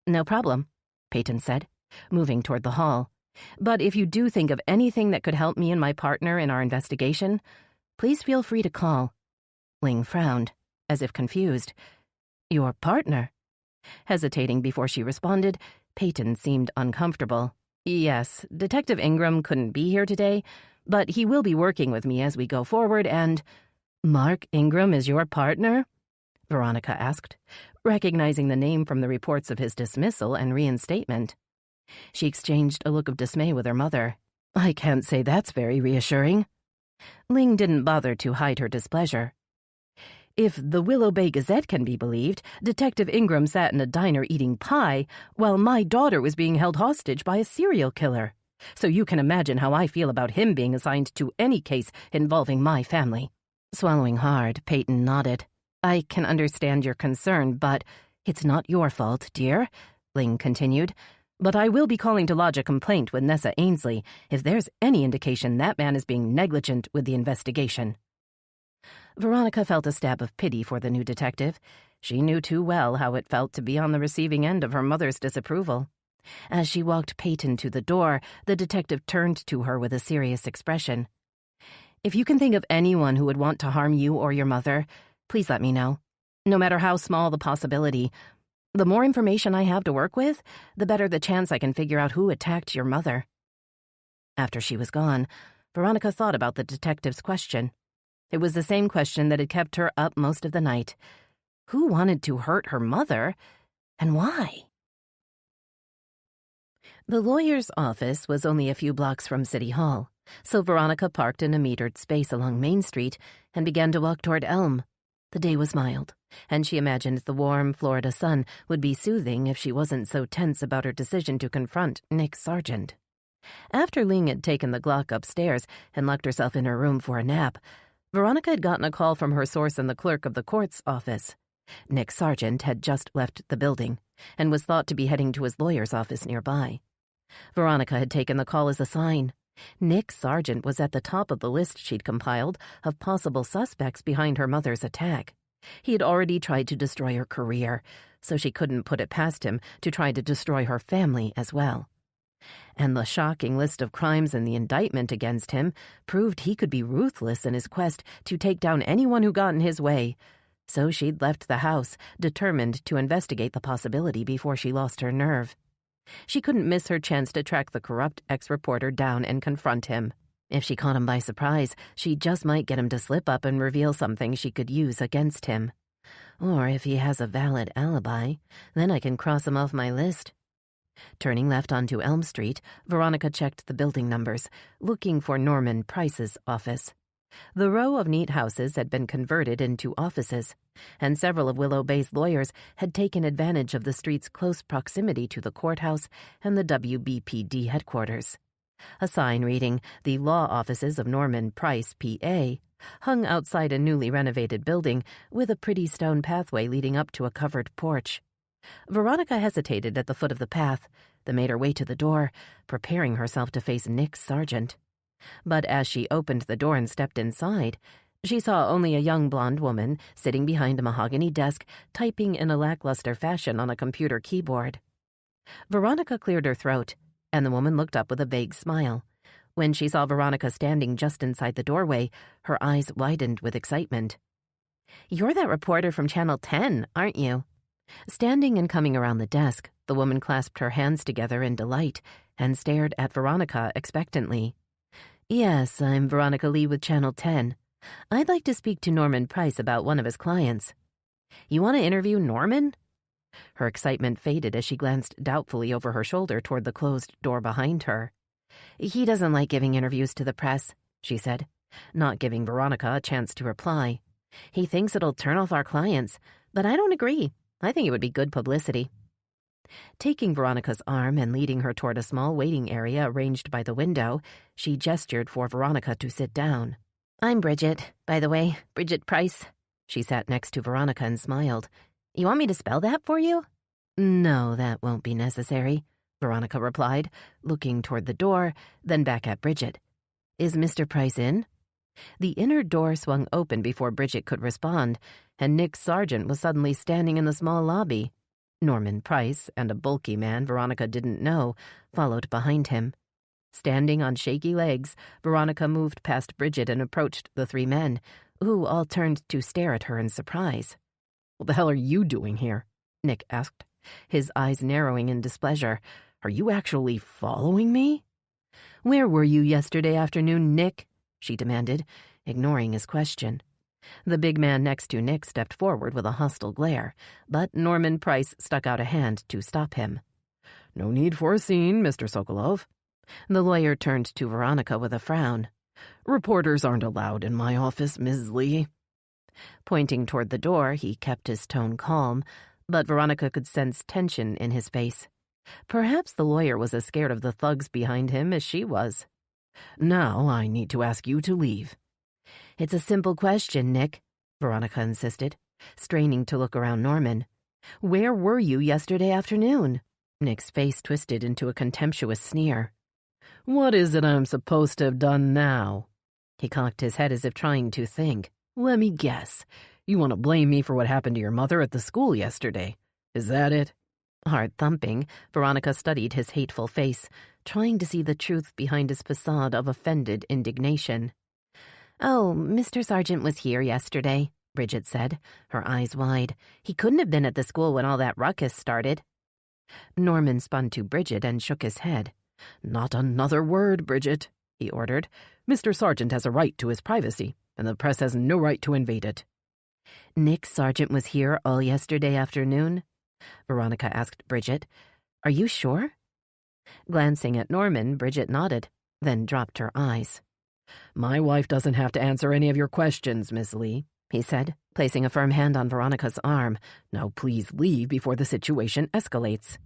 "No problem," Peyton said, moving toward the hall. "But if you do think of anything that could help me and my partner in our investigation, please feel free to call." Ling frowned, as if confused. "Your partner?" Hesitating before she responded, Peyton seemed uncomfortable. "Yes, Detective Ingram couldn't be here today, but he will be working with me as we go forward and—" "Mark Ingram is your partner?" Veronica asked, recognizing the name from the reports of his dismissal and reinstatement. She exchanged a look of dismay with her mother. "I can't say that's very reassuring." Ling didn't bother to hide her displeasure. "If the Willow Bay Gazette can be believed, Detective Ingram sat in a diner eating pie while my daughter was being held hostage by a serial killer. So you can imagine how I feel about him being assigned to any case involving my family." Swallowing hard, Peyton nodded. "I can understand your concern, but it's not your fault, dear," Ling continued. "But I will be calling to lodge a complaint with Nessa Ainsley if there's any indication that man is being negligent with the investigation." Veronica felt a stab of pity for the new detective. She knew too well how it felt to be on the receiving end of her mother's disapproval. As she walked Peyton to the door, the detective turned to her with a serious expression. "If you can think of anyone who would want to harm you or your mother, please let me know. No matter how small the possibility, the more information I have to work with, the better the chance I can figure out who attacked your mother." After she was gone, Veronica thought about the detective's question. It was the same question that had kept her up most of the night. Who wanted to hurt her mother, and why? The lawyer's office was only a few blocks from City Hall. So Veronica parked in a metered space along Main Street and began to walk toward Elm. The day was mild, and she imagined the warm Florida sun would be soothing if she wasn't so tense about her decision to confront Nick Sargent. After Ling had taken the Glock upstairs and locked herself in her room for a nap, Veronica had gotten a call from her source in the clerk of the court's office. Nick Sargent had just left the building and was thought to be heading to his lawyer's office nearby. Veronica had taken the call as a sign. Nick Sargent was at the top of the list she'd compiled of possible suspects behind her mother's attack. He had already tried to destroy her career, so she couldn't put it past him to try to destroy her family as well. And the shocking list of crimes in the indictment against him proved he could be ruthless in his quest to take down anyone who got in his way. So she'd left the house, determined to investigate the possibility before she lost her nerve. She couldn't miss her chance to track the corrupt ex-reporter down and confront him. If she caught him by surprise, she just might get him to slip up and reveal something she could use against him. Or if he has a valid alibi, then I can cross him off my list. Turning left onto Elm Street, Veronica checked the building numbers, looking for Norman Price's office. The row of neat houses had been converted into offices, and several of Willow Bay's lawyers had taken advantage of the street's close proximity to the courthouse and the WBPD headquarters. A sign reading, "The Law Offices of Norman Price, P.A., hung outside a newly renovated building with a pretty stone pathway leading up to a covered porch. Veronica hesitated at the foot of the path, then made her way to the door, preparing herself to face Nick Sargent. But as she opened the door and stepped inside, she saw only a young blonde woman sitting behind a mahogany desk, typing in a lackluster fashion on a computer keyboard. Veronica cleared her throat, and the woman looked up with a vague smile. When she saw Veronica standing just inside the doorway, her eyes widened with excitement. "You're that reporter from Channel 10, aren't you?" Standing and coming around the desk, the woman clasped her hands together in delight and stared at Veronica expectantly. "Yes, I'm Veronica Lee with Channel 10. I'd like to speak to Norman Price about one of his clients." "You want to interview Norman?" Her excitement faded as she glanced doubtfully over her shoulder toward the closed door behind her. "He doesn't like giving interviews to the press," she said, not giving Veronica a chance to reply. "He thinks it'll turn off our clients, but I don't agree. I think it would be good publicity." Taking Veronica's arm and leading her toward a small waiting area arranged by the window, she gestured for Veronica to sit down. "I'm Bridget, by the way, Bridget Price." She sat next to Veronica and smiled. "You want me to spell that for you?" "No, that won't be necessary," Veronica replied, looking toward the door, then back at Bridget. "Is Mr. Price in?" The inner door swung open before Bridget could respond, and Nick Sargent was suddenly standing in the small lobby. Norman Price and a bulky man Veronica didn't know followed behind him. Standing on shaky legs, Veronica moved past Bridget and approached the three men, who all turned to stare at her in surprise. "What the hell are you doing here?" Nick asked, his eyes narrowing in displeasure. "Are you actually following me?" "Where were you yesterday afternoon, Nick?" she demanded, ignoring his question. The big man next to Nick stepped forward with a hostile glare, but Norman Price stuck out a hand to stop him. "No need for a scene, Mr. Sokolov." The lawyer turned to Veronica with a frown. "Reporters aren't allowed in my office, Ms. Lee." Pointing toward the door, he kept his tone calm, but Veronica could sense tension in his face. Perhaps the lawyer was as scared of the thugs behind him as she was. "Now I need to ask you to leave." "It's a simple question, Nick," Veronica insisted, straining to look around Norman. "Where were you yesterday afternoon?" Nick's face twisted into a contemptuous sneer. "What is it I'm supposed to have done now?" He cocked his head as if trying to think. "Let me guess. You want to blame me for what happened to your mother at the school yesterday. Is that it?" Heart thumping, Veronica studied his hateful face, trying to see the truth behind his facade of offended indignation. "Oh, Mr. Sargent was here yesterday," Bridget said, her eyes wide. "He couldn't have been at the school when all that ruckus started." Norman spun to Bridget and shook his head. "Not another word, Bridget," he ordered. "Mr. Sargent has a right to his privacy, and the press has no right to invade it." "Nick Sargent was here all yesterday afternoon?" Veronica asked Bridget. "Are you sure?" Glancing at Norman, Bridget nodded. then dropped her eyes. "My wife doesn't have to answer any of your questions, Miss Lee," he said, placing a firm hand on Veronica's arm. "Now please leave before the situation escalates."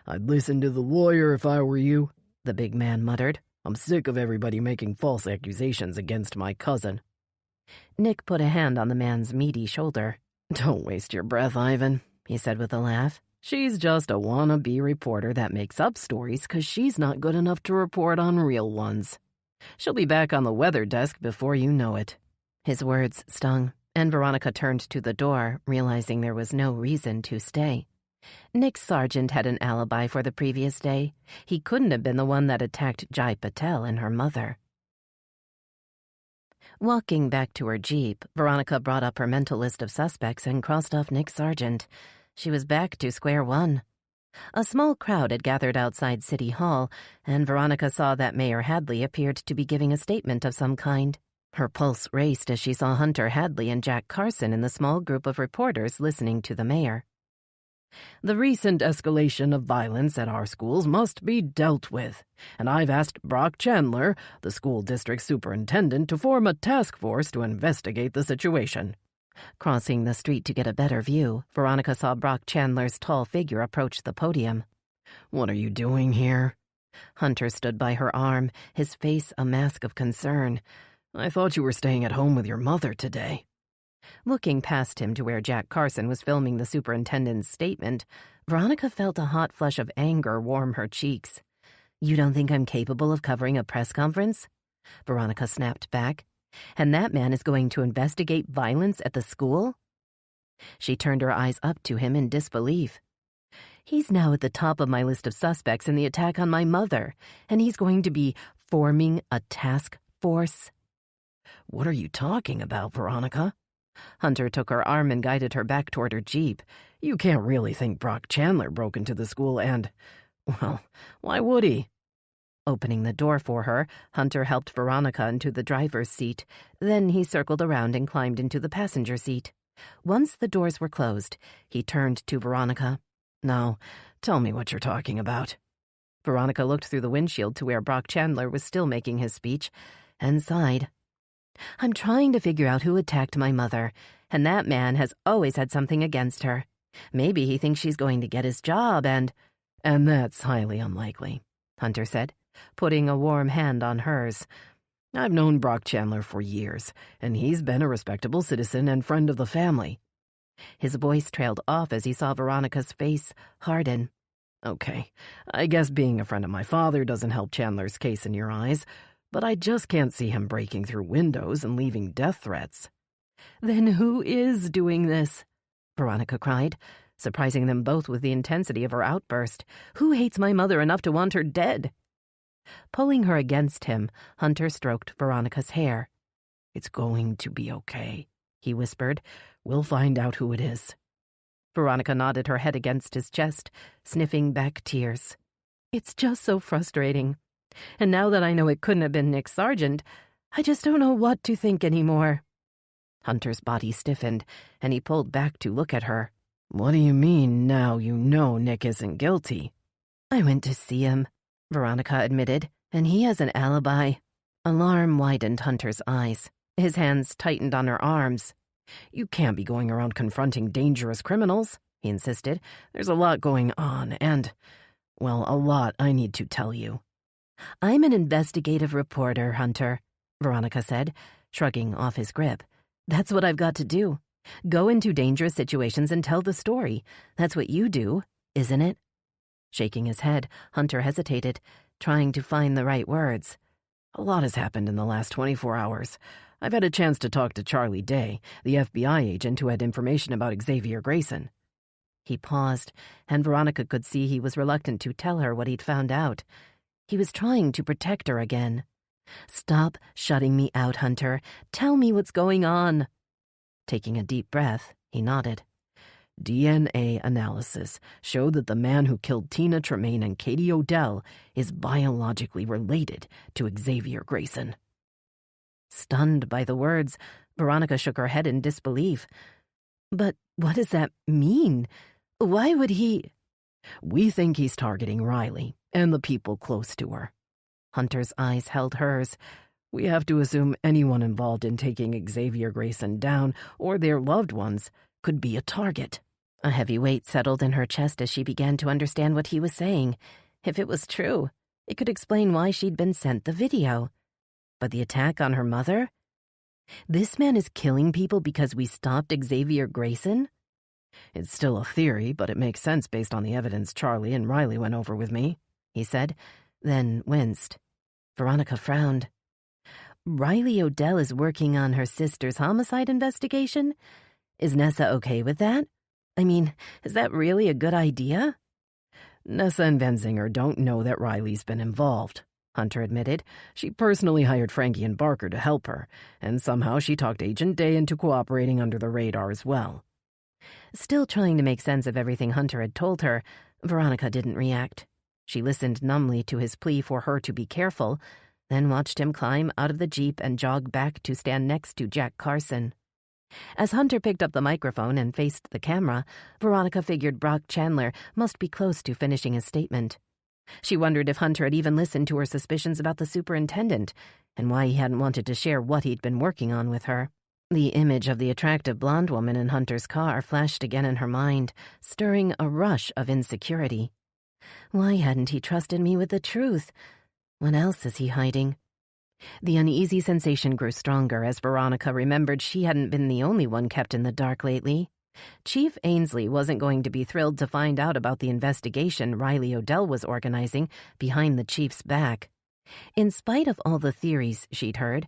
"I'd listen to the lawyer if I were you," the big man muttered. "I'm sick of everybody making false accusations against my cousin." Nick put a hand on the man's meaty shoulder. "Don't waste your breath, Ivan," he said with a laugh. "She's just a wannabe reporter that makes up stories because she's not good enough to report on real ones. She'll be back on the weather desk before you know it." His words stung, and Veronica turned to the door, realizing there was no reason to stay. Nick Sargent had an alibi for the previous day. He couldn't have been the one that attacked Jai Patel and her mother. Walking back to her Jeep, Veronica brought up her mental list of suspects and crossed off Nick Sargent. She was back to square one. A small crowd had gathered outside City Hall, and Veronica saw that Mayor Hadley appeared to be giving a statement of some kind. Her pulse raced as she saw Hunter Hadley and Jack Carson in the small group of reporters listening to the mayor. "The recent escalation of violence at our schools must be dealt with, and I've asked Brock Chandler, the school district superintendent, to form a task force to investigate the situation." Crossing the street to get a better view, Veronica saw Brock Chandler's tall figure approach the podium. "What are you doing here?" Hunter stood by her arm, his face a mask of concern. "I thought you were staying at home with your mother today." Looking past him to where Jack Carson was filming the superintendent's statement, Veronica felt a hot flush of anger warm her cheeks. "You don't think I'm capable of covering a press conference?" Veronica snapped back. "And that man is going to investigate violence at the school?" She turned her eyes up to him in disbelief. "He's now at the top of my list of suspects in the attack on my mother, and he's going to be forming a task force?" "What are you talking about, Veronica?" Hunter took her arm and guided her back toward her Jeep. "You can't really think Brock Chandler broke into the school and, well, why would he?" Opening the door for her, Hunter helped Veronica into the driver's seat. Then he circled around and climbed into the passenger seat. Once the doors were closed, he turned to Veronica. "Now, tell me what you're talking about." Veronica looked through the windshield to where Brock Chandler was still making his speech and sighed. "I'm trying to figure out who attacked my mother, and that man has always had something against her. Maybe he thinks she's going to get his job and—" "And that's highly unlikely," Hunter said, putting a warm hand on hers. "I've known Brock Chandler for years, and he's been a respectable citizen and friend of the family." His voice trailed off as he saw Veronica's face harden. "Okay, I guess being a friend of my father doesn't help Chandler's case in your eyes, but I just can't see him breaking through windows and leaving death threats." "Then who is doing this?" Veronica cried, surprising them both with the intensity of her outburst. "Who hates my mother enough to want her dead?" Pulling her against him, Hunter stroked Veronica's hair. "It's going to be okay," he whispered. "We'll find out who it is." Veronica nodded her head against his chest, sniffing back tears. "It's just so frustrating. And now that I know it couldn't have been Nick Sargent, I just don't know what to think anymore." Hunter's body stiffened, and he pulled back to look at her. "What do you mean, now you know Nick isn't guilty?" "I went to see him," Veronica admitted, "and he has an alibi." Alarm widened Hunter's eyes. His hands tightened on her arms. "You can't be going around confronting dangerous criminals," he insisted. "There's a lot going on, and, well, a lot I need to tell you." "I'm an investigative reporter, Hunter," Veronica said, shrugging off his grip. "That's what I've got to do. Go into dangerous situations and tell the story. That's what you do, isn't it?" Shaking his head, Hunter hesitated, trying to find the right words. "A lot has happened in the last 24 hours. I've had a chance to talk to Charlie Day, the FBI agent who had information about Xavier Grayson." He paused, and Veronica could see he was reluctant to tell her what he'd found out. He was trying to protect her again. "Stop shutting me out, Hunter. Tell me what's going on." Taking a deep breath, he nodded. "DNA analysis showed that the man who killed Tina Tremaine and Katie Odell is biologically related to Xavier Grayson." Stunned by the words, Veronica shook her head in disbelief. "But what does that mean? Why would he—" "We think he's targeting Riley and the people close to her." Hunter's eyes held hers. "We have to assume anyone involved in taking Xavier Grayson down, or their loved ones, could be a target." A heavy weight settled in her chest as she began to understand what he was saying. If it was true, it could explain why she'd been sent the video. But the attack on her mother? This man is killing people because we stopped Xavier Grayson? "It's still a theory, but it makes sense based on the evidence Charlie and Riley went over with me," he said, then winced. Veronica frowned. Riley Odell is working on her sister's homicide investigation? Is Nessa okay with that? I mean, is that really a good idea? "Nessa and Benzinger don't know that Riley's been involved," Hunter admitted. "She personally hired Frankie and Barker to help her, and somehow she talked Agent Day into cooperating under the radar as well." Still trying to make sense of everything Hunter had told her, Veronica didn't react. She listened numbly to his plea for her to be careful, then watched him climb out of the Jeep and jog back to stand next to Jack Carson. As Hunter picked up the microphone and faced the camera, Veronica figured Brock Chandler must be close to finishing his statement. She wondered if Hunter had even listened to her suspicions about the superintendent, and why he hadn't wanted to share what he'd been working on with her. The image of the attractive blonde woman in Hunter's car flashed again in her mind, stirring a rush of insecurity. Why hadn't he trusted me with the truth? What else is he hiding? The uneasy sensation grew stronger as Veronica remembered she hadn't been the only one kept in the dark lately. Chief Ainsley wasn't going to be thrilled to find out about the investigation Riley Odell was organizing behind the chief's back. In spite of all the theories she'd heard,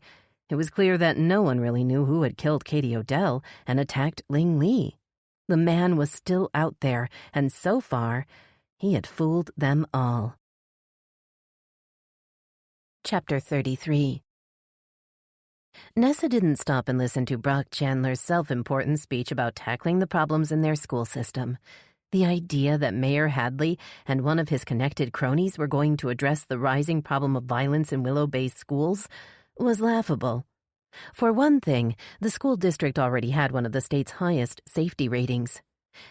it was clear that no one really knew who had killed Katie Odell and attacked Ling Lee. The man was still out there, and so far, he had fooled them all. Chapter 33. Nessa didn't stop and listen to Brock Chandler's self-important speech about tackling the problems in their school system. The idea that Mayor Hadley and one of his connected cronies were going to address the rising problem of violence in Willow Bay's schools was laughable. For one thing, the school district already had one of the state's highest safety ratings.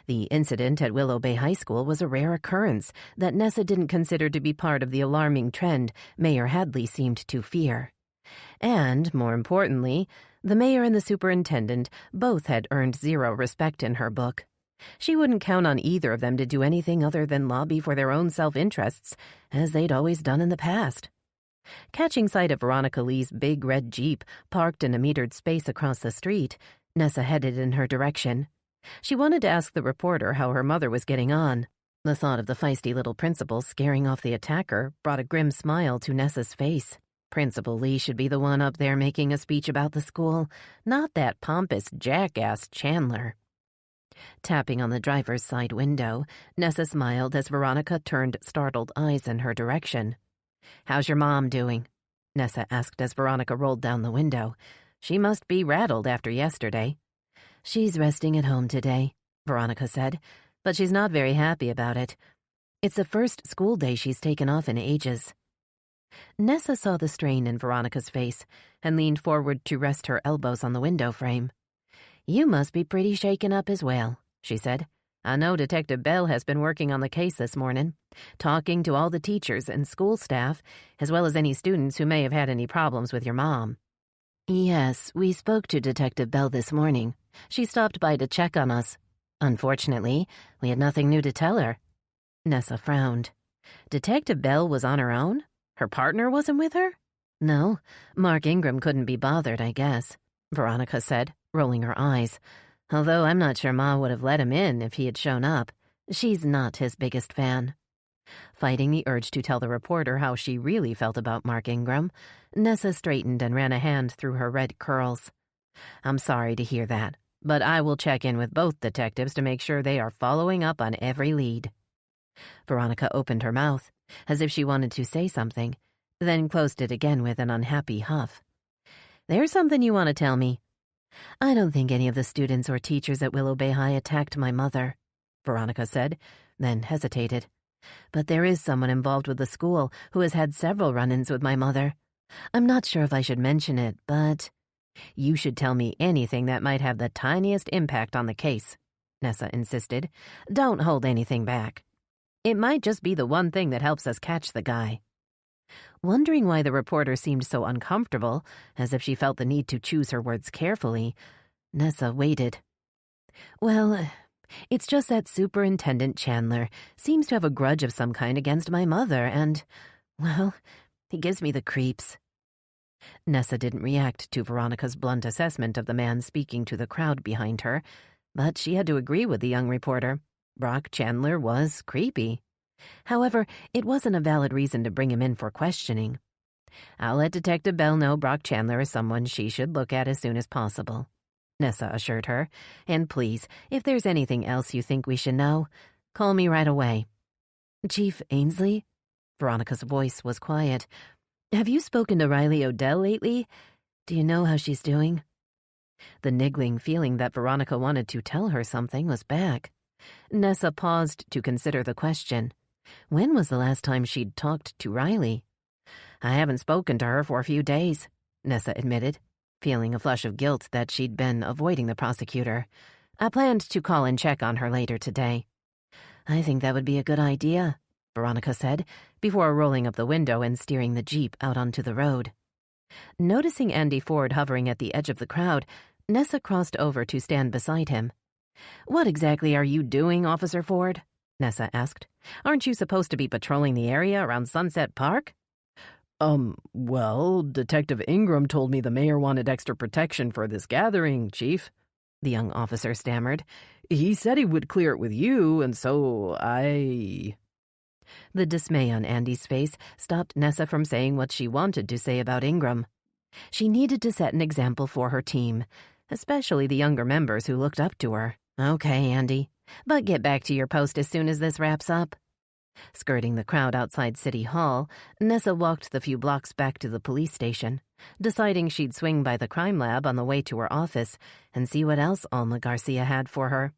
The incident at Willow Bay High School was a rare occurrence that Nessa didn't consider to be part of the alarming trend Mayor Hadley seemed to fear. And, more importantly, the mayor and the superintendent both had earned zero respect in her book. She wouldn't count on either of them to do anything other than lobby for their own self-interests, as they'd always done in the past. Catching sight of Veronica Lee's big red Jeep parked in a metered space across the street, Nessa headed in her direction. She wanted to ask the reporter how her mother was getting on. The thought of the feisty little principal scaring off the attacker brought a grim smile to Nessa's face. Principal Lee should be the one up there making a speech about the school, not that pompous jackass Chandler. Tapping on the driver's side window, Nessa smiled as Veronica turned startled eyes in her direction. "How's your mom doing?" Nessa asked as Veronica rolled down the window. "She must be rattled after yesterday." "She's resting at home today," Veronica said, "but she's not very happy about it. It's the first school day she's taken off in ages." Nessa saw the strain in Veronica's face and leaned forward to rest her elbows on the window frame. "You must be pretty shaken up as well," she said. "I know Detective Bell has been working on the case this morning, talking to all the teachers and school staff, as well as any students who may have had any problems with your mom." "Yes, we spoke to Detective Bell this morning. She stopped by to check on us. Unfortunately, we had nothing new to tell her." Nessa frowned. Detective Bell was on her own? Her partner wasn't with her? "No, Mark Ingram couldn't be bothered, I guess," Veronica said, rolling her eyes. "Although I'm not sure Ma would have let him in if he had shown up. She's not his biggest fan." Fighting the urge to tell the reporter how she really felt about Mark Ingram, Nessa straightened and ran a hand through her red curls. "I'm sorry to hear that, but I will check in with both detectives to make sure they are following up on every lead." Veronica opened her mouth, as if she wanted to say something, then closed it again with an unhappy huff. "There's something you want to tell me." "I don't think any of the students or teachers at Willow Bay High attacked my mother," Veronica said, then hesitated. "But there is someone involved with the school who has had several run-ins with my mother. I'm not sure if I should mention it, but—" "You should tell me anything that might have the tiniest impact on the case," Nessa insisted. "Don't hold anything back. It might just be the one thing that helps us catch the guy." Wondering why the reporter seemed so uncomfortable, as if she felt the need to choose her words carefully, Nessa waited. Well, it's just that Superintendent Chandler seems to have a grudge of some kind against my mother, and, well, he gives me the creeps. Nessa didn't react to Veronica's blunt assessment of the man speaking to the crowd behind her, but she had to agree with the young reporter. Brock Chandler was creepy. However, it wasn't a valid reason to bring him in for questioning. I'll let Detective Bell know Brock Chandler is someone she should look at as soon as possible, Nessa assured her. And please, if there's anything else you think we should know, call me right away. Chief Ainsley? Veronica's voice was quiet. Have you spoken to Riley Odell lately? Do you know how she's doing? The niggling feeling that Veronica wanted to tell her something was back. Nessa paused to consider the question. When was the last time she'd talked to Riley? I haven't spoken to her for a few days, Nessa admitted, feeling a flush of guilt that she'd been avoiding the prosecutor. I planned to call and check on her later today. I think that would be a good idea, Veronica said, before rolling up the window and steering the Jeep out onto the road. Noticing Andy Ford hovering at the edge of the crowd, Nessa crossed over to stand beside him. What exactly are you doing, Officer Ford? Nessa asked. Aren't you supposed to be patrolling the area around Sunset Park? Well, Detective Ingram told me the mayor wanted extra protection for this gathering, Chief, the young officer stammered. He said he would clear it with you, and so I... The dismay on Andy's face stopped Nessa from saying what she wanted to say about Ingram. She needed to set an example for her team, especially the younger members who looked up to her. Okay, Andy, but get back to your post as soon as this wraps up. Skirting the crowd outside City Hall, Nessa walked the few blocks back to the police station, deciding she'd swing by the crime lab on the way to her office and see what else Alma Garcia had for her.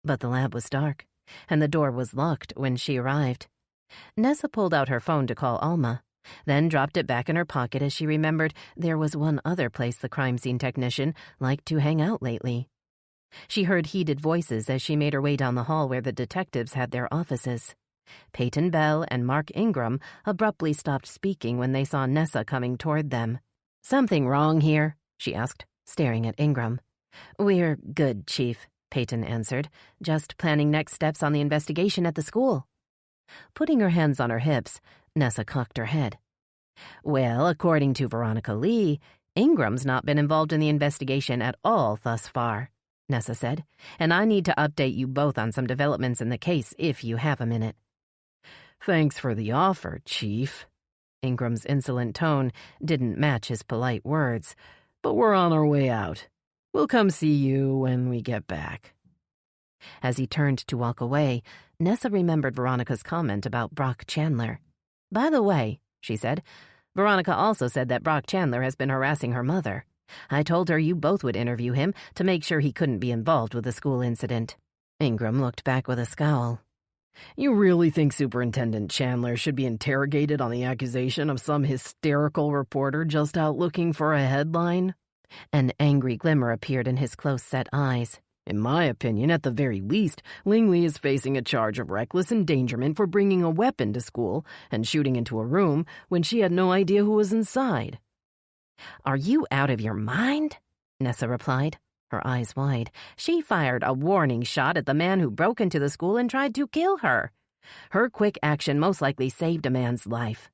But the lab was dark, and the door was locked when she arrived. Nessa pulled out her phone to call Alma, then dropped it back in her pocket as she remembered there was one other place the crime scene technician liked to hang out lately. She heard heated voices as she made her way down the hall where the detectives had their offices. Peyton Bell and Mark Ingram abruptly stopped speaking when they saw Nessa coming toward them. Something wrong here? She asked, staring at Ingram. We're good, Chief, Peyton answered, just planning next steps on the investigation at the school. Putting her hands on her hips, Nessa cocked her head. Well, according to Veronica Lee, Ingram's not been involved in the investigation at all thus far, Nessa said, and I need to update you both on some developments in the case if you have a minute. Thanks for the offer, Chief. Ingram's insolent tone didn't match his polite words, but we're on our way out. We'll come see you when we get back. As he turned to walk away, Nessa remembered Veronica's comment about Brock Chandler. By the way, she said, Veronica also said that Brock Chandler has been harassing her mother. I told her you both would interview him to make sure he couldn't be involved with the school incident. Ingram looked back with a scowl. You really think Superintendent Chandler should be interrogated on the accusation of some hysterical reporter just out looking for a headline? An angry glimmer appeared in his close-set eyes. In my opinion, at the very least, Lingley is facing a charge of reckless endangerment for bringing a weapon to school and shooting into a room when she had no idea who was inside. Are you out of your mind? Nessa replied, her eyes wide. She fired a warning shot at the man who broke into the school and tried to kill her. Her quick action most likely saved a man's life.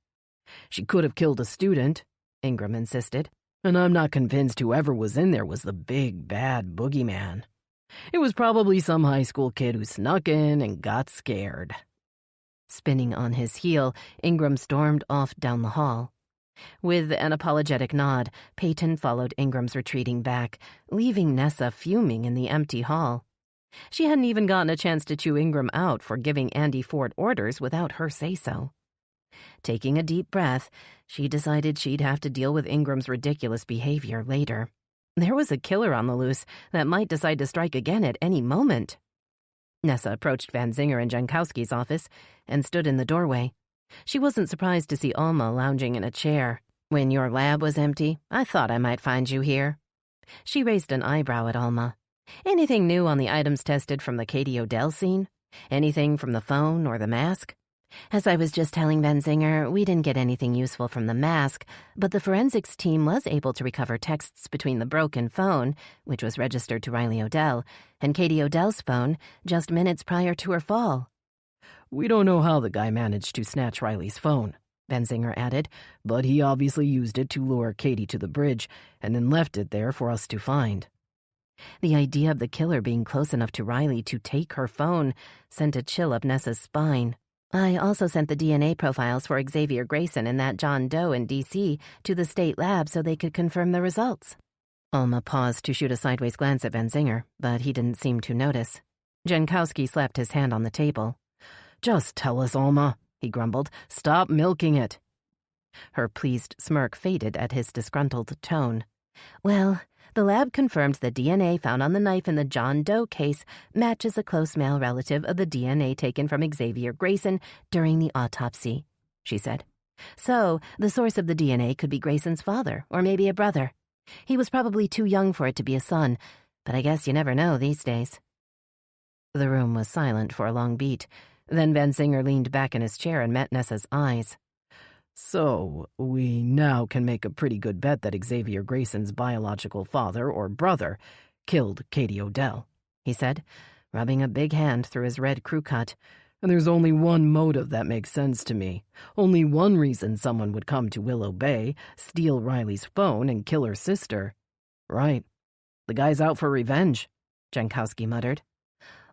She could have killed a student, Ingram insisted, and I'm not convinced whoever was in there was the big, bad boogeyman. It was probably some high school kid who snuck in and got scared. Spinning on his heel, Ingram stormed off down the hall. With an apologetic nod, Peyton followed Ingram's retreating back, leaving Nessa fuming in the empty hall. She hadn't even gotten a chance to chew Ingram out for giving Andy Ford orders without her say-so. Taking a deep breath, she decided she'd have to deal with Ingram's ridiculous behavior later. There was a killer on the loose that might decide to strike again at any moment. Nessa approached Van Zinger and Jankowski's office and stood in the doorway. She wasn't surprised to see Alma lounging in a chair. When your lab was empty, I thought I might find you here. She raised an eyebrow at Alma. Anything new on the items tested from the Katie Odell scene? Anything from the phone or the mask? As I was just telling Benzinger, we didn't get anything useful from the mask, but the forensics team was able to recover texts between the broken phone, which was registered to Riley Odell, and Katie Odell's phone just minutes prior to her fall. We don't know how the guy managed to snatch Riley's phone, Benzinger added, but he obviously used it to lure Katie to the bridge and then left it there for us to find. The idea of the killer being close enough to Riley to take her phone sent a chill up Nessa's spine. I also sent the DNA profiles for Xavier Grayson and that John Doe in D.C. to the state lab so they could confirm the results. Alma paused to shoot a sideways glance at Benzinger, but he didn't seem to notice. Jankowski slapped his hand on the table. Just tell us, Alma, he grumbled. Stop milking it. Her pleased smirk faded at his disgruntled tone. Well, the lab confirmed the DNA found on the knife in the John Doe case matches a close male relative of the DNA taken from Xavier Grayson during the autopsy, she said. So, the source of the DNA could be Grayson's father, or maybe a brother. He was probably too young for it to be a son, but I guess you never know these days. The room was silent for a long beat. Then Benzinger leaned back in his chair and met Nessa's eyes. So, we now can make a pretty good bet that Xavier Grayson's biological father or brother killed Katie Odell, he said, rubbing a big hand through his red crew cut. And there's only one motive that makes sense to me. Only one reason someone would come to Willow Bay, steal Riley's phone, and kill her sister. Right. The guy's out for revenge, Jankowski muttered.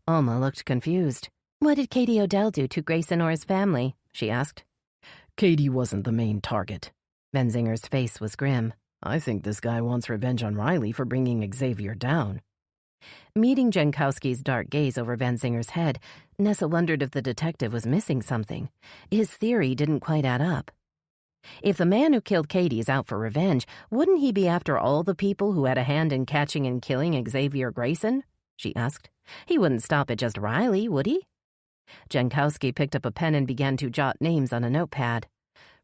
Alma looked confused. What did Katie Odell do to Grayson or his family? She asked. Katie wasn't the main target. Benzinger's face was grim. I think this guy wants revenge on Riley for bringing Xavier down. Meeting Jankowski's dark gaze over Benzinger's head, Nessa wondered if the detective was missing something. His theory didn't quite add up. If the man who killed Katie is out for revenge, wouldn't he be after all the people who had a hand in catching and killing Xavier Grayson? She asked. He wouldn't stop at just Riley, would he? Jankowski picked up a pen and began to jot names on a notepad.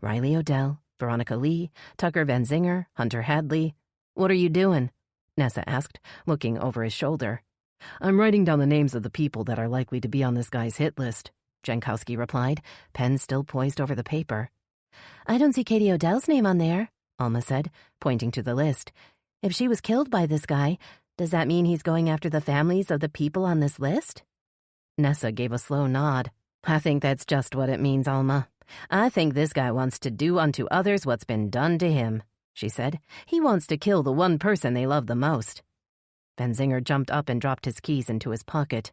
Riley Odell, Veronica Lee, Tucker Benzinger, Hunter Hadley. What are you doing? Nessa asked, looking over his shoulder. I'm writing down the names of the people that are likely to be on this guy's hit list, Jankowski replied, pen still poised over the paper. I don't see Katie Odell's name on there, Alma said, pointing to the list. If she was killed by this guy, does that mean he's going after the families of the people on this list? Nessa gave a slow nod. I think that's just what it means, Alma. I think this guy wants to do unto others what's been done to him, she said. He wants to kill the one person they love the most. Benzinger jumped up and dropped his keys into his pocket.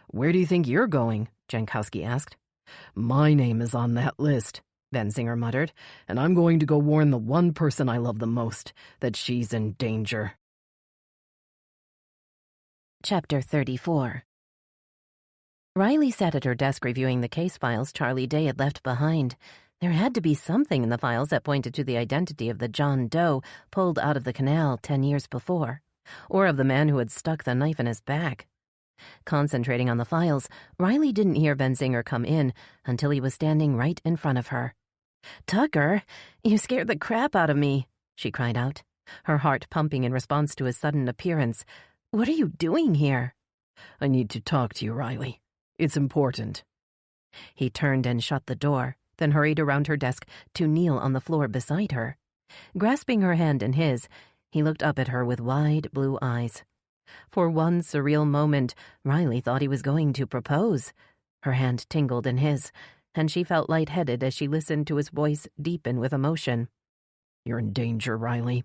Where do you think you're going? Jankowski asked. My name is on that list, Benzinger muttered, and I'm going to go warn the one person I love the most that she's in danger. Chapter 34. Riley sat at her desk reviewing the case files Charlie Day had left behind. There had to be something in the files that pointed to the identity of the John Doe pulled out of the canal 10 years before, or of the man who had stuck the knife in his back. Concentrating on the files, Riley didn't hear Benzinger come in until he was standing right in front of her. "Tucker, you scared the crap out of me," she cried out, her heart pumping in response to his sudden appearance. "What are you doing here?" I need to talk to you, Riley. It's important." He turned and shut the door, then hurried around her desk to kneel on the floor beside her. Grasping her hand in his, he looked up at her with wide blue eyes. For one surreal moment, Riley thought he was going to propose. Her hand tingled in his, and she felt lightheaded as she listened to his voice deepen with emotion. "You're in danger, Riley."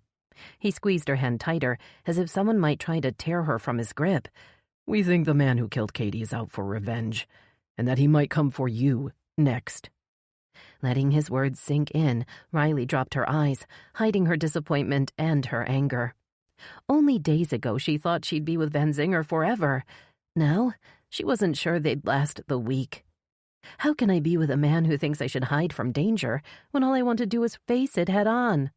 He squeezed her hand tighter, as if someone might try to tear her from his grip. "We think the man who killed Katie is out for revenge, and that he might come for you next." Letting his words sink in, Riley dropped her eyes, hiding her disappointment and her anger. Only days ago she thought she'd be with Benzinger forever. Now, she wasn't sure they'd last the week. How can I be with a man who thinks I should hide from danger when all I want to do is face it head on?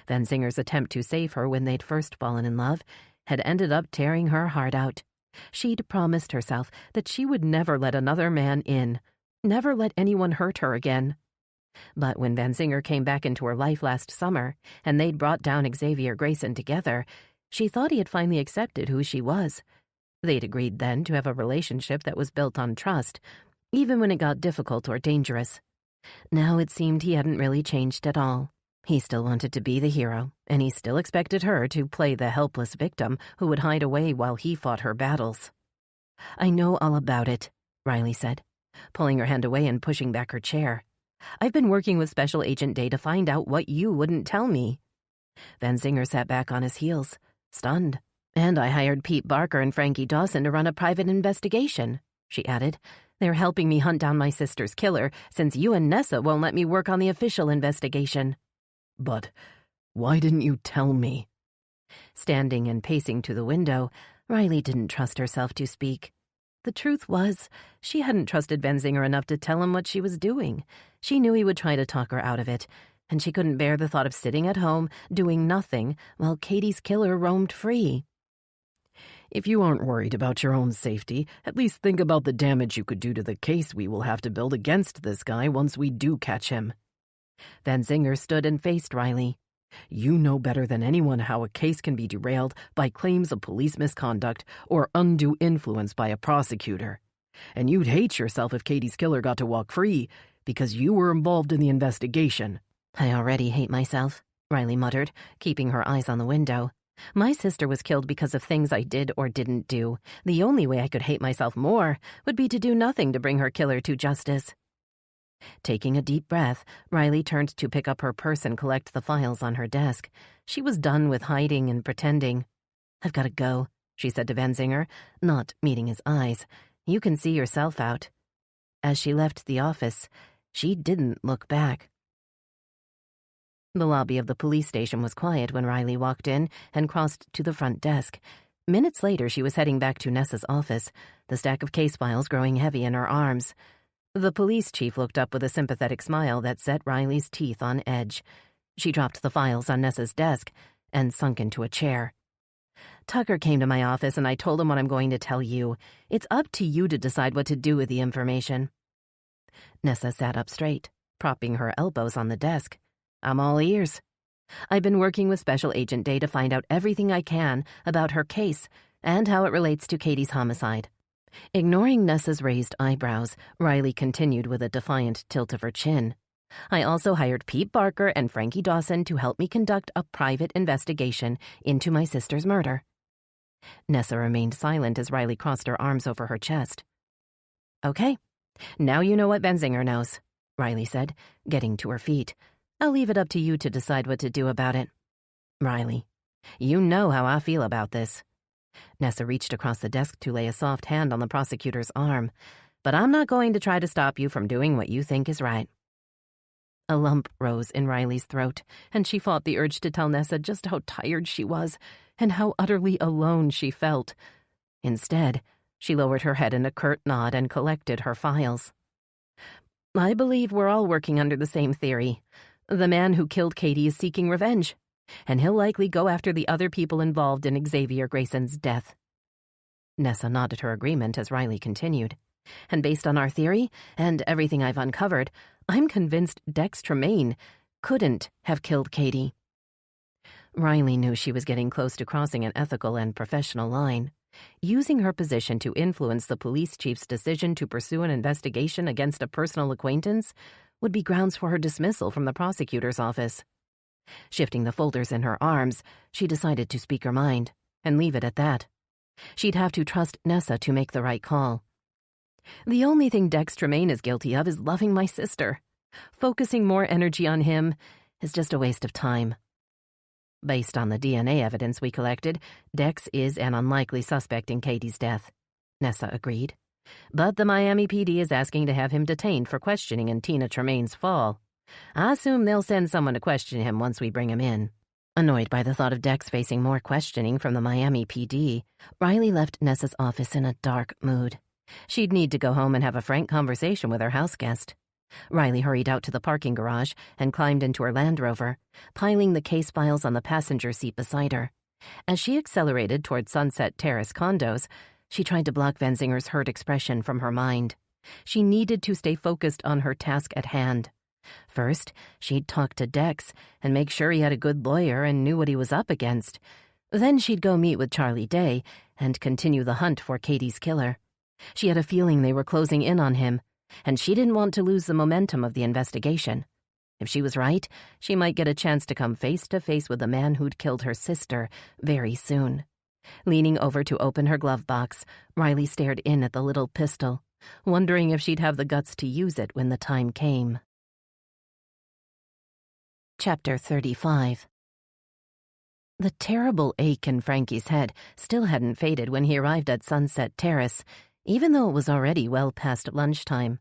Benzinger's attempt to save her when they'd first fallen in love had ended up tearing her heart out. She'd promised herself that she would never let another man in, never let anyone hurt her again. But when Benzinger came back into her life last summer, and they'd brought down Xavier Grayson together, she thought he had finally accepted who she was. They'd agreed then to have a relationship that was built on trust, even when it got difficult or dangerous. Now it seemed he hadn't really changed at all. He still wanted to be the hero, and he still expected her to play the helpless victim who would hide away while he fought her battles. "I know all about it," Riley said, pulling her hand away and pushing back her chair. "I've been working with Special Agent Day to find out what you wouldn't tell me." Van Zinger sat back on his heels, stunned. "And I hired Pete Barker and Frankie Dawson to run a private investigation," she added. "They're helping me hunt down my sister's killer, since you and Nessa won't let me work on the official investigation." "But why didn't you tell me?" Standing and pacing to the window, Riley didn't trust herself to speak. The truth was, she hadn't trusted Van Zinger enough to tell him what she was doing. She knew he would try to talk her out of it, and she couldn't bear the thought of sitting at home, doing nothing, while Katie's killer roamed free. "If you aren't worried about your own safety, at least think about the damage you could do to the case we will have to build against this guy once we do catch him." Van Zinger stood and faced Riley. "You know better than anyone how a case can be derailed by claims of police misconduct or undue influence by a prosecutor. And you'd hate yourself if Katie's killer got to walk free because you were involved in the investigation." "I already hate myself," Riley muttered, keeping her eyes on the window. "My sister was killed because of things I did or didn't do. The only way I could hate myself more would be to do nothing to bring her killer to justice." Taking a deep breath, Riley turned to pick up her purse and collect the files on her desk. She was done with hiding and pretending. "I've got to go," she said to Van Zinger, not meeting his eyes. "You can see yourself out." As she left the office, she didn't look back. The lobby of the police station was quiet when Riley walked in and crossed to the front desk. Minutes later, she was heading back to Nessa's office, the stack of case files growing heavy in her arms. The police chief looked up with a sympathetic smile that set Riley's teeth on edge. She dropped the files on Nessa's desk and sunk into a chair. "Tucker came to my office and I told him what I'm going to tell you. It's up to you to decide what to do with the information." Nessa sat up straight, propping her elbows on the desk. "I'm all ears. I've been working with Special Agent Day to find out everything I can about her case and how it relates to Katie's homicide." Ignoring Nessa's raised eyebrows, Riley continued with a defiant tilt of her chin. "I also hired Pete Barker and Frankie Dawson to help me conduct a private investigation into my sister's murder." Nessa remained silent as Riley crossed her arms over her chest. "Okay, now you know what Van Zinger knows," Riley said, getting to her feet. "I'll leave it up to you to decide what to do about it." "Riley, you know how I feel about this." Nessa reached across the desk to lay a soft hand on the prosecutor's arm. "But I'm not going to try to stop you from doing what you think is right." A lump rose in Riley's throat, and she fought the urge to tell Nessa just how tired she was and how utterly alone she felt. Instead, she lowered her head in a curt nod and collected her files. "I believe we're all working under the same theory. The man who killed Katie is seeking revenge, and he'll likely go after the other people involved in Xavier Grayson's death." Nessa nodded her agreement as Riley continued. "And based on our theory and everything I've uncovered, I'm convinced Dex Tremaine couldn't have killed Katie." Riley knew she was getting close to crossing an ethical and professional line. Using her position to influence the police chief's decision to pursue an investigation against a personal acquaintance would be grounds for her dismissal from the prosecutor's office. Shifting the folders in her arms, she decided to speak her mind and leave it at that. She'd have to trust Nessa to make the right call. "The only thing Dex Tremaine is guilty of is loving my sister. Focusing more energy on him is just a waste of time. Based on the DNA evidence we collected, Dex is an unlikely suspect in Katie's death," Nessa agreed. "But the Miami PD is asking to have him detained for questioning in Tina Tremaine's fall. I assume they'll send someone to question him once we bring him in." Annoyed by the thought of Dex facing more questioning from the Miami PD, Riley left Nessa's office in a dark mood. She'd need to go home and have a frank conversation with her houseguest. Riley hurried out to the parking garage and climbed into her Land Rover, piling the case files on the passenger seat beside her. As she accelerated toward Sunset Terrace condos, she tried to block Van Zinger's hurt expression from her mind. She needed to stay focused on her task at hand. First, she'd talk to Dex and make sure he had a good lawyer and knew what he was up against. Then she'd go meet with Charlie Day and continue the hunt for Katie's killer. She had a feeling they were closing in on him, and she didn't want to lose the momentum of the investigation. If she was right, she might get a chance to come face to face with the man who'd killed her sister very soon. Leaning over to open her glove box, Riley stared in at the little pistol, wondering if she'd have the guts to use it when the time came. Chapter 35. The terrible ache in Frankie's head still hadn't faded when he arrived at Sunset Terrace, even though it was already well past lunchtime.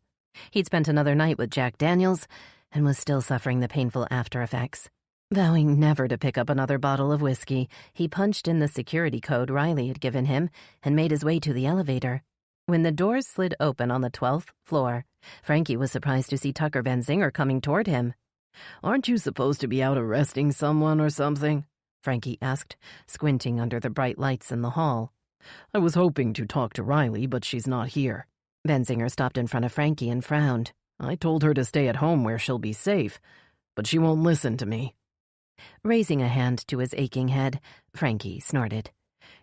He'd spent another night with Jack Daniels and was still suffering the painful after effects. Vowing never to pick up another bottle of whiskey, he punched in the security code Riley had given him and made his way to the elevator. When the doors slid open on the 12th floor, Frankie was surprised to see Tucker Van Zinger coming toward him. "Aren't you supposed to be out arresting someone or something?" Frankie asked, squinting under the bright lights in the hall. "I was hoping to talk to Riley, but she's not here." Van Zinger stopped in front of Frankie and frowned. "I told her to stay at home where she'll be safe, but she won't listen to me." Raising a hand to his aching head, Frankie snorted.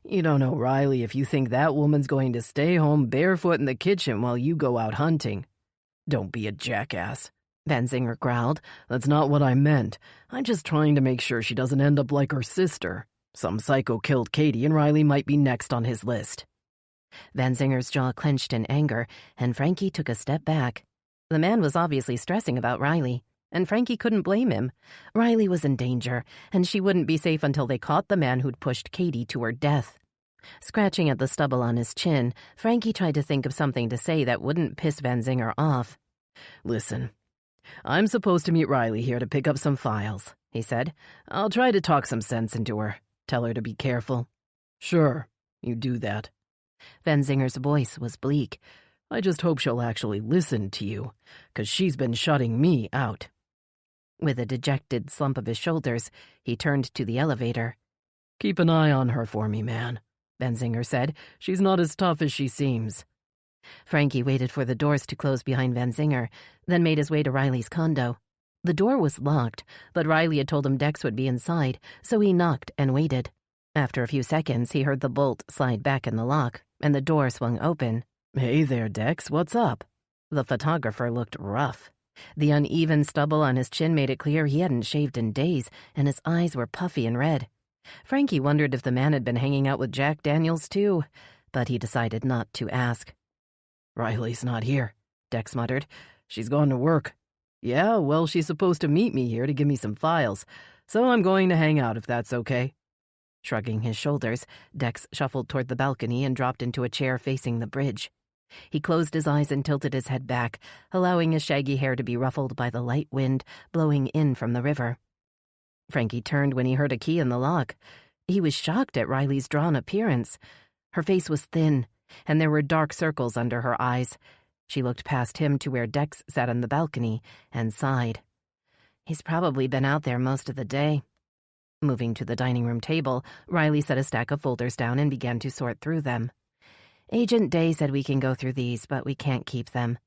"You don't know Riley if you think that woman's going to stay home barefoot in the kitchen while you go out hunting. Don't be a jackass." Van Zinger growled. "That's not what I meant. I'm just trying to make sure she doesn't end up like her sister. Some psycho killed Katie and Riley might be next on his list." Van Zinger's jaw clenched in anger, and Frankie took a step back. The man was obviously stressing about Riley, and Frankie couldn't blame him. Riley was in danger, and she wouldn't be safe until they caught the man who'd pushed Katie to her death. Scratching at the stubble on his chin, Frankie tried to think of something to say that wouldn't piss Van Zinger off. "Listen, I'm supposed to meet Riley here to pick up some files," he said. "I'll try to talk some sense into her. Tell her to be careful." "Sure, you do that." Van Zinger's voice was bleak. "I just hope she'll actually listen to you, 'cause she's been shutting me out." With a dejected slump of his shoulders, he turned to the elevator. "Keep an eye on her for me, man," Van Zinger said. "She's not as tough as she seems." Frankie waited for the doors to close behind Van Zinger, then made his way to Riley's condo. The door was locked, but Riley had told him Dex would be inside, so he knocked and waited. After a few seconds, he heard the bolt slide back in the lock, and the door swung open. "Hey there, Dex, what's up?" The photographer looked rough. The uneven stubble on his chin made it clear he hadn't shaved in days, and his eyes were puffy and red. Frankie wondered if the man had been hanging out with Jack Daniels too, but he decided not to ask. "Riley's not here," Dex muttered. "She's gone to work." "Yeah, well, she's supposed to meet me here to give me some files, so I'm going to hang out if that's okay." Shrugging his shoulders, Dex shuffled toward the balcony and dropped into a chair facing the bridge. He closed his eyes and tilted his head back, allowing his shaggy hair to be ruffled by the light wind blowing in from the river. Frankie turned when he heard a key in the lock. He was shocked at Riley's drawn appearance. Her face was thin, and there were dark circles under her eyes. She looked past him to where Dex sat on the balcony and sighed. He's probably been out there most of the day. Moving to the dining room table, Riley set a stack of folders down and began to sort through them. Agent Day said we can go through these, but we can't keep them.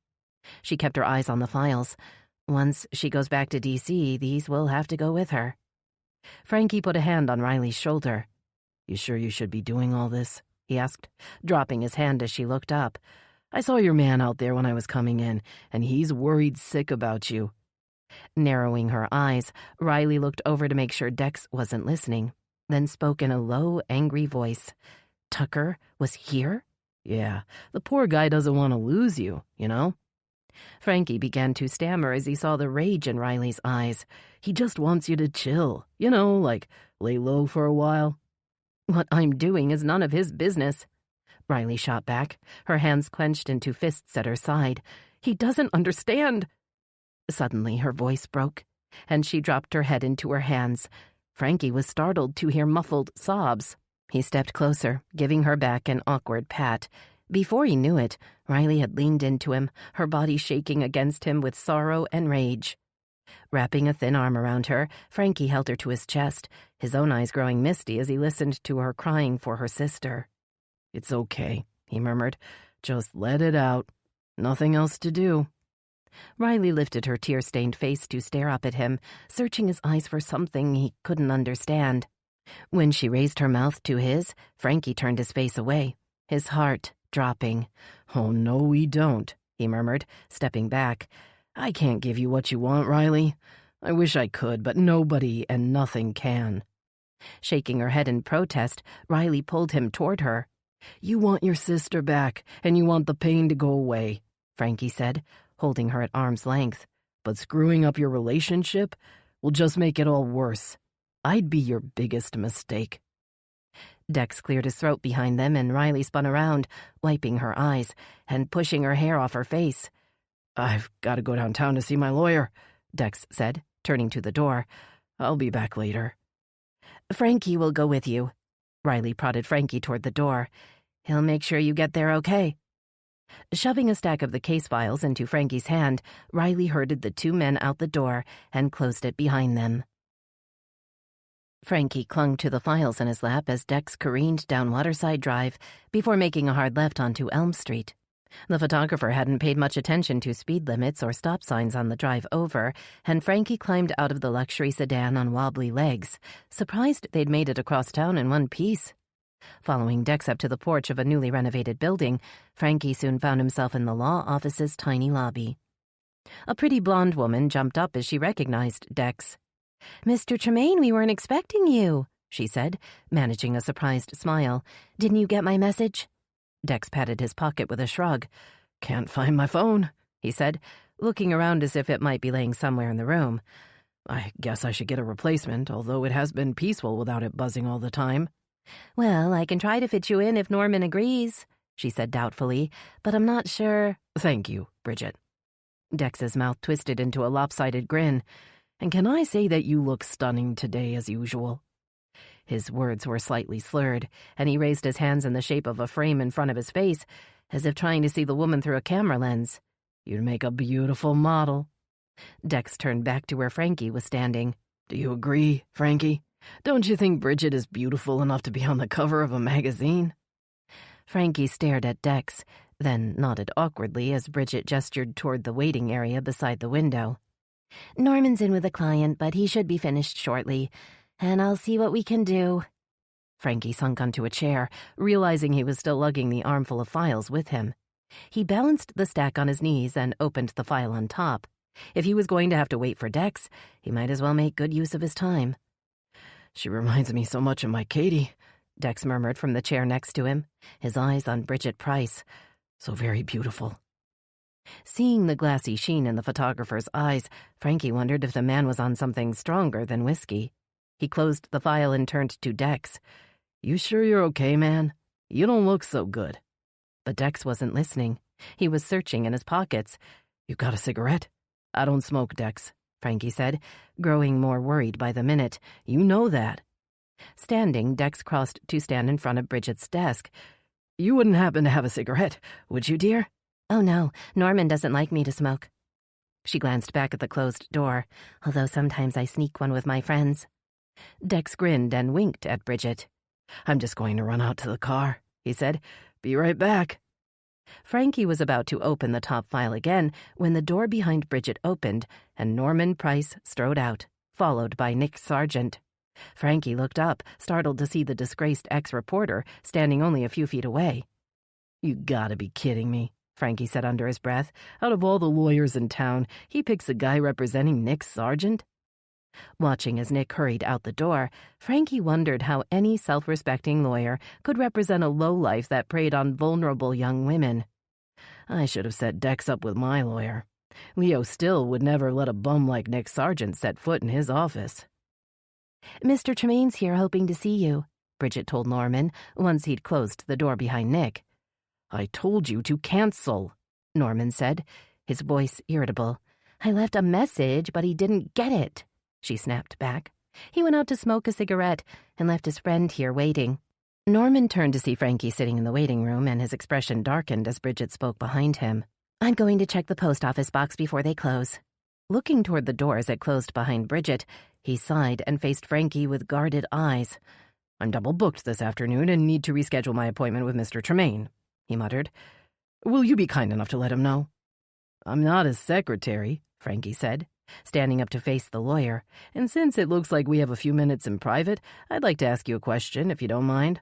She kept her eyes on the files. Once she goes back to D.C., these will have to go with her. Frankie put a hand on Riley's shoulder. "You sure you should be doing all this?" he asked, dropping his hand as she looked up. "I saw your man out there when I was coming in, and he's worried sick about you." Narrowing her eyes, Riley looked over to make sure Dex wasn't listening, then spoke in a low, angry voice. Tucker was here? "Yeah, the poor guy doesn't want to lose you, you know?" Frankie began to stammer as he saw the rage in Riley's eyes. "He just wants you to chill, you know, like lay low for a while." "What I'm doing is none of his business." Riley shot back, her hands clenched into fists at her side. "He doesn't understand." Suddenly her voice broke, and she dropped her head into her hands. Frankie was startled to hear muffled sobs. He stepped closer, giving her back an awkward pat. Before he knew it, Riley had leaned into him, her body shaking against him with sorrow and rage. Wrapping a thin arm around her, Frankie held her to his chest, his own eyes growing misty as he listened to her crying for her sister. "It's okay," he murmured. "Just let it out. Nothing else to do." Riley lifted her tear-stained face to stare up at him, searching his eyes for something he couldn't understand. When she raised her mouth to his, Frankie turned his face away, his heart dropping. "Oh, no, we don't," he murmured, stepping back. "I can't give you what you want, Riley. I wish I could, but nobody and nothing can." Shaking her head in protest, Riley pulled him toward her. "You want your sister back, and you want the pain to go away," Frankie said, holding her at arm's length. "But screwing up your relationship will just make it all worse. I'd be your biggest mistake." Dex cleared his throat behind them, and Riley spun around, wiping her eyes and pushing her hair off her face. "I've got to go downtown to see my lawyer," Dex said, turning to the door. "I'll be back later." "Frankie will go with you." Riley prodded Frankie toward the door. "He'll make sure you get there okay." Shoving a stack of the case files into Frankie's hand, Riley herded the two men out the door and closed it behind them. Frankie clung to the files in his lap as Dex careened down Waterside Drive before making a hard left onto Elm Street. The photographer hadn't paid much attention to speed limits or stop signs on the drive over, and Frankie climbed out of the luxury sedan on wobbly legs, surprised they'd made it across town in one piece. Following Dex up to the porch of a newly renovated building, Frankie soon found himself in the law office's tiny lobby. A pretty blonde woman jumped up as she recognized Dex. "Mr. Tremaine, we weren't expecting you," she said, managing a surprised smile. "Didn't you get my message?" Dex patted his pocket with a shrug. "Can't find my phone," he said, looking around as if it might be laying somewhere in the room. "I guess I should get a replacement, although it has been peaceful without it buzzing all the time." "Well, I can try to fit you in if Norman agrees," she said doubtfully, "but I'm not sure." "Thank you, Bridget." Dex's mouth twisted into a lopsided grin. "And can I say that you look stunning today as usual?" His words were slightly slurred, and he raised his hands in the shape of a frame in front of his face, as if trying to see the woman through a camera lens. "You'd make a beautiful model." Dex turned back to where Frankie was standing. "Do you agree, Frankie? Don't you think Bridget is beautiful enough to be on the cover of a magazine?" Frankie stared at Dex, then nodded awkwardly as Bridget gestured toward the waiting area beside the window. "Norman's in with a client, but he should be finished shortly, and I'll see what we can do." Frankie sunk onto a chair, realizing he was still lugging the armful of files with him. He balanced the stack on his knees and opened the file on top. If he was going to have to wait for Dex, he might as well make good use of his time. "She reminds me so much of my Katie," Dex murmured from the chair next to him, his eyes on Bridget Price. "So very beautiful." Seeing the glassy sheen in the photographer's eyes, Frankie wondered if the man was on something stronger than whiskey. He closed the file and turned to Dex. "You sure you're okay, man? You don't look so good." But Dex wasn't listening. He was searching in his pockets. "You got a cigarette?" "I don't smoke, Dex," Frankie said, growing more worried by the minute. "You know that." Standing, Dex crossed to stand in front of Bridget's desk. "You wouldn't happen to have a cigarette, would you, dear?" "Oh, no. Norman doesn't like me to smoke." She glanced back at the closed door, although sometimes I sneak one with my friends. Dex grinned and winked at Bridget. "I'm just going to run out to the car," he said. "Be right back." Frankie was about to open the top file again when the door behind Bridget opened and Norman Price strode out, followed by Nick Sargent. Frankie looked up, startled to see the disgraced ex-reporter standing only a few feet away. "You gotta be kidding me," Frankie said under his breath. "Out of all the lawyers in town, he picks a guy representing Nick Sargent?" Watching as Nick hurried out the door, Frankie wondered how any self-respecting lawyer could represent a lowlife that preyed on vulnerable young women. "I should have set Dex up with my lawyer. Leo Still would never let a bum like Nick Sargent set foot in his office." "Mr. Tremaine's here hoping to see you," Bridget told Norman once he'd closed the door behind Nick. "I told you to cancel," Norman said, his voice irritable. "I left a message, but he didn't get it," she snapped back. "He went out to smoke a cigarette and left his friend here waiting." Norman turned to see Frankie sitting in the waiting room, and his expression darkened as Bridget spoke behind him. "I'm going to check the post office box before they close." Looking toward the door as it closed behind Bridget, he sighed and faced Frankie with guarded eyes. "I'm double booked this afternoon and need to reschedule my appointment with Mr. Tremaine," he muttered. "Will you be kind enough to let him know?" "I'm not his secretary," Frankie said, standing up to face the lawyer. "And since it looks like we have a few minutes in private, I'd like to ask you a question, if you don't mind."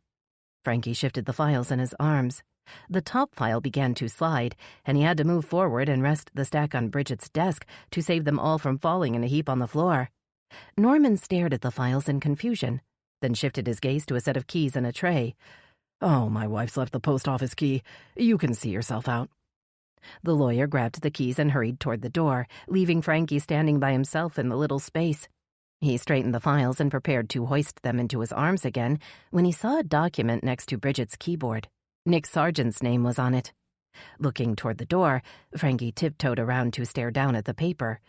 Frankie shifted the files in his arms. The top file began to slide, and he had to move forward and rest the stack on Bridget's desk to save them all from falling in a heap on the floor. Norman stared at the files in confusion, then shifted his gaze to a set of keys in a tray. "Oh, my wife's left the post office key. You can see yourself out." The lawyer grabbed the keys and hurried toward the door, leaving Frankie standing by himself in the little space. He straightened the files and prepared to hoist them into his arms again when he saw a document next to Bridget's keyboard. Nick Sargent's name was on it. Looking toward the door, Frankie tiptoed around to stare down at the paper.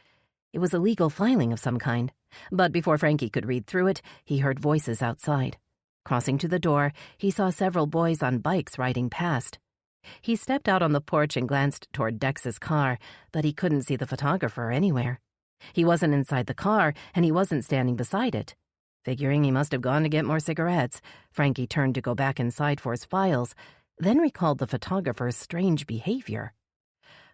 It was a legal filing of some kind, but before Frankie could read through it, he heard voices outside. Crossing to the door, he saw several boys on bikes riding past. He stepped out on the porch and glanced toward Dex's car, but he couldn't see the photographer anywhere. He wasn't inside the car, and he wasn't standing beside it. Figuring he must have gone to get more cigarettes, Frankie turned to go back inside for his files, then recalled the photographer's strange behavior.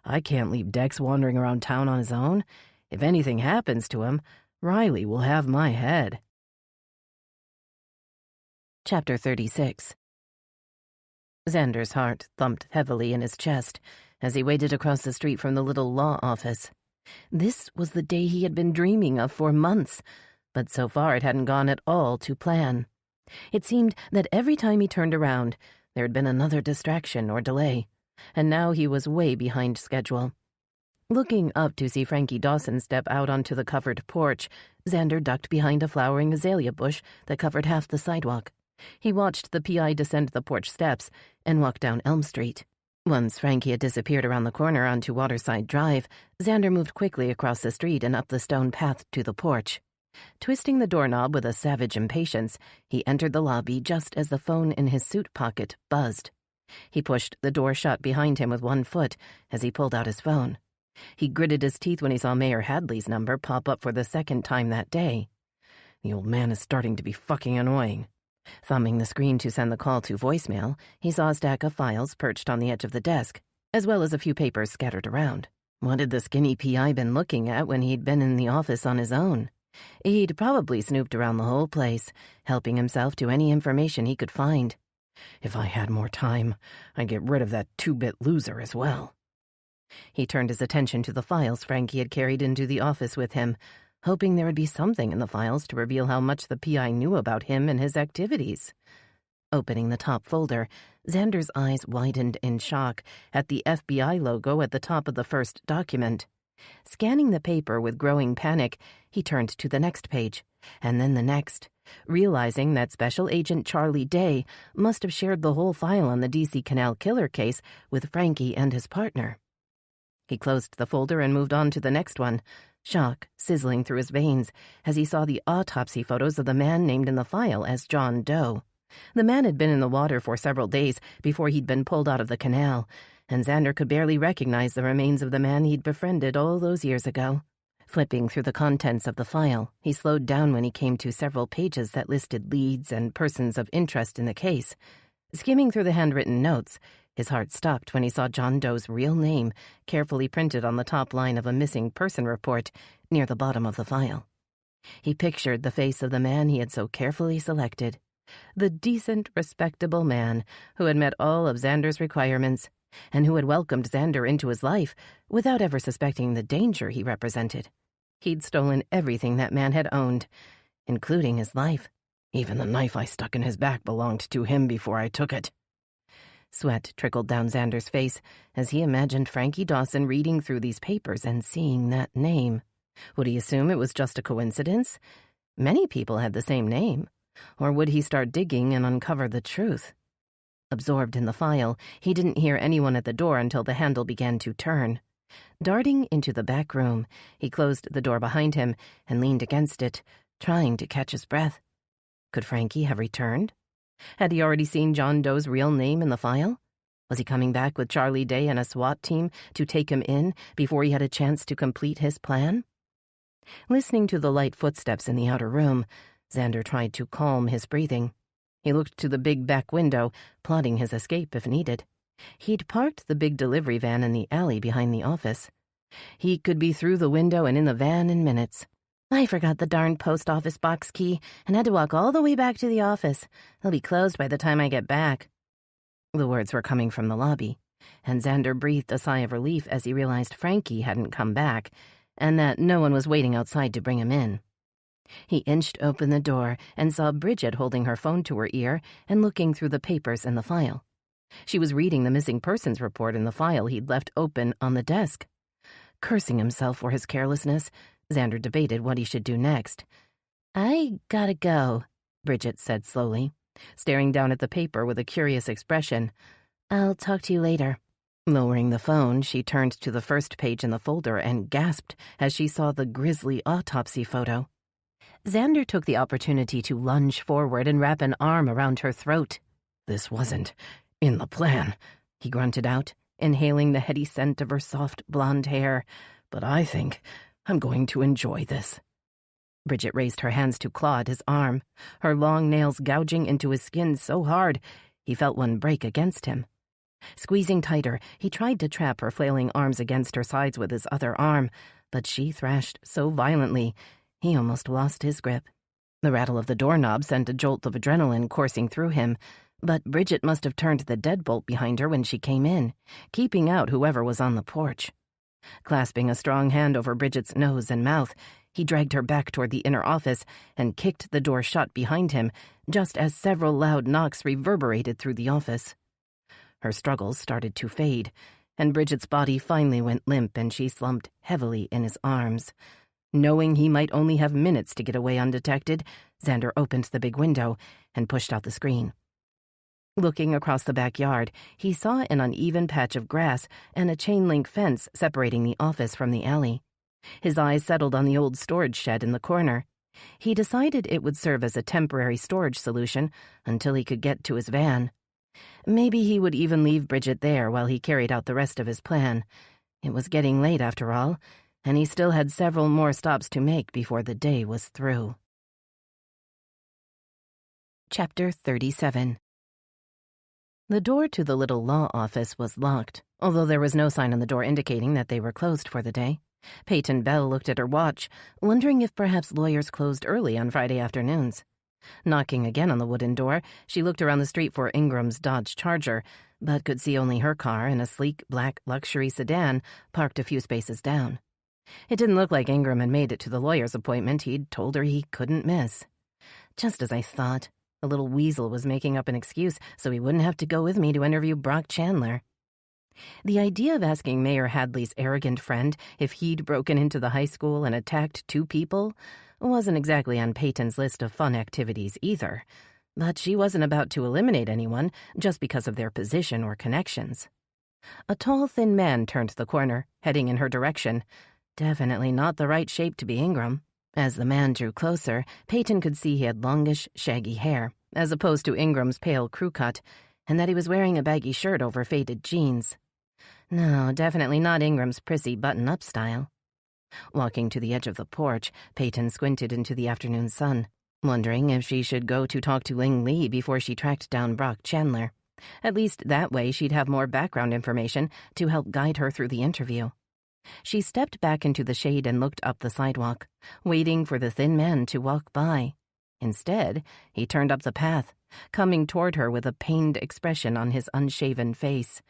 "I can't leave Dex wandering around town on his own. If anything happens to him, Riley will have my head." Chapter 36. Xander's heart thumped heavily in his chest as he waited across the street from the little law office. This was the day he had been dreaming of for months, but so far it hadn't gone at all to plan. It seemed that every time he turned around, there had been another distraction or delay, and now he was way behind schedule. Looking up to see Frankie Dawson step out onto the covered porch, Xander ducked behind a flowering azalea bush that covered half the sidewalk. He watched the PI descend the porch steps and walk down Elm Street. Once Frankie had disappeared around the corner onto Waterside Drive, Xander moved quickly across the street and up the stone path to the porch. Twisting the doorknob with a savage impatience, he entered the lobby just as the phone in his suit pocket buzzed. He pushed the door shut behind him with one foot as he pulled out his phone. He gritted his teeth when he saw Mayor Hadley's number pop up for the second time that day. The old man is starting to be fucking annoying. Thumbing the screen to send the call to voicemail, he saw a stack of files perched on the edge of the desk, as well as a few papers scattered around. What had the skinny PI been looking at when he'd been in the office on his own? He'd probably snooped around the whole place, helping himself to any information he could find. If I had more time, I'd get rid of that two-bit loser as well. He turned his attention to the files Frankie had carried into the office with him, hoping there would be something in the files to reveal how much the PI knew about him and his activities. Opening the top folder, Xander's eyes widened in shock at the FBI logo at the top of the first document. Scanning the paper with growing panic, he turned to the next page, and then the next, realizing that Special Agent Charlie Day must have shared the whole file on the DC Canal killer case with Frankie and his partner. He closed the folder and moved on to the next one, shock sizzling through his veins as he saw the autopsy photos of the man named in the file as John Doe. The man had been in the water for several days before he'd been pulled out of the canal, and Xander could barely recognize the remains of the man he'd befriended all those years ago. Flipping through the contents of the file, he slowed down when he came to several pages that listed leads and persons of interest in the case. Skimming through the handwritten notes, his heart stopped when he saw John Doe's real name carefully printed on the top line of a missing person report near the bottom of the file. He pictured the face of the man he had so carefully selected, the decent, respectable man who had met all of Xander's requirements and who had welcomed Xander into his life without ever suspecting the danger he represented. He'd stolen everything that man had owned, including his life. Even the knife I stuck in his back belonged to him before I took it. Sweat trickled down Xander's face as he imagined Frankie Dawson reading through these papers and seeing that name. Would he assume it was just a coincidence? Many people had the same name. Or would he start digging and uncover the truth? Absorbed in the file, he didn't hear anyone at the door until the handle began to turn. Darting into the back room, he closed the door behind him and leaned against it, trying to catch his breath. Could Frankie have returned? Had he already seen John Doe's real name in the file? Was he coming back with Charlie Day and a SWAT team to take him in before he had a chance to complete his plan? Listening to the light footsteps in the outer room, Xander tried to calm his breathing. He looked to the big back window, plotting his escape if needed. He'd parked the big delivery van in the alley behind the office. He could be through the window and in the van in minutes. I forgot the darned post office box key and had to walk all the way back to the office. They'll be closed by the time I get back. The words were coming from the lobby, and Xander breathed a sigh of relief as he realized Frankie hadn't come back and that no one was waiting outside to bring him in. He inched open the door and saw Bridget holding her phone to her ear and looking through the papers in the file. She was reading the missing persons report in the file he'd left open on the desk. Cursing himself for his carelessness, Xander debated what he should do next. "I gotta go," Bridget said slowly, staring down at the paper with a curious expression. "I'll talk to you later." Lowering the phone, she turned to the first page in the folder and gasped as she saw the grisly autopsy photo. Xander took the opportunity to lunge forward and wrap an arm around her throat. "This wasn't in the plan," he grunted out, inhaling the heady scent of her soft blonde hair. "But I think I'm going to enjoy this." Bridget raised her hands to claw at his arm, her long nails gouging into his skin so hard he felt one break against him. Squeezing tighter, he tried to trap her flailing arms against her sides with his other arm, but she thrashed so violently he almost lost his grip. The rattle of the doorknob sent a jolt of adrenaline coursing through him, but Bridget must have turned the deadbolt behind her when she came in, keeping out whoever was on the porch. Clasping a strong hand over Bridget's nose and mouth, he dragged her back toward the inner office and kicked the door shut behind him, just as several loud knocks reverberated through the office. Her struggles started to fade, and Bridget's body finally went limp and she slumped heavily in his arms. Knowing he might only have minutes to get away undetected, Xander opened the big window and pushed out the screen. Looking across the backyard, he saw an uneven patch of grass and a chain-link fence separating the office from the alley. His eyes settled on the old storage shed in the corner. He decided it would serve as a temporary storage solution until he could get to his van. Maybe he would even leave Bridget there while he carried out the rest of his plan. It was getting late after all, and he still had several more stops to make before the day was through. Chapter 37. The door to the little law office was locked, although there was no sign on the door indicating that they were closed for the day. Peyton Bell looked at her watch, wondering if perhaps lawyers closed early on Friday afternoons. Knocking again on the wooden door, she looked around the street for Ingram's Dodge Charger, but could see only her car and a sleek black luxury sedan parked a few spaces down. It didn't look like Ingram had made it to the lawyer's appointment he'd told her he couldn't miss. Just as I thought. The little weasel was making up an excuse so he wouldn't have to go with me to interview Brock Chandler. The idea of asking Mayor Hadley's arrogant friend if he'd broken into the high school and attacked 2 people wasn't exactly on Peyton's list of fun activities either, but she wasn't about to eliminate anyone just because of their position or connections. A tall, thin man turned the corner, heading in her direction. Definitely not the right shape to be Ingram. As the man drew closer, Peyton could see he had longish, shaggy hair, as opposed to Ingram's pale crew cut, and that he was wearing a baggy shirt over faded jeans. No, definitely not Ingram's prissy button-up style. Walking to the edge of the porch, Peyton squinted into the afternoon sun, wondering if she should go to talk to Ling Lee before she tracked down Brock Chandler. At least that way she'd have more background information to help guide her through the interview. She stepped back into the shade and looked up the sidewalk, waiting for the thin man to walk by. Instead, he turned up the path, coming toward her with a pained expression on his unshaven face.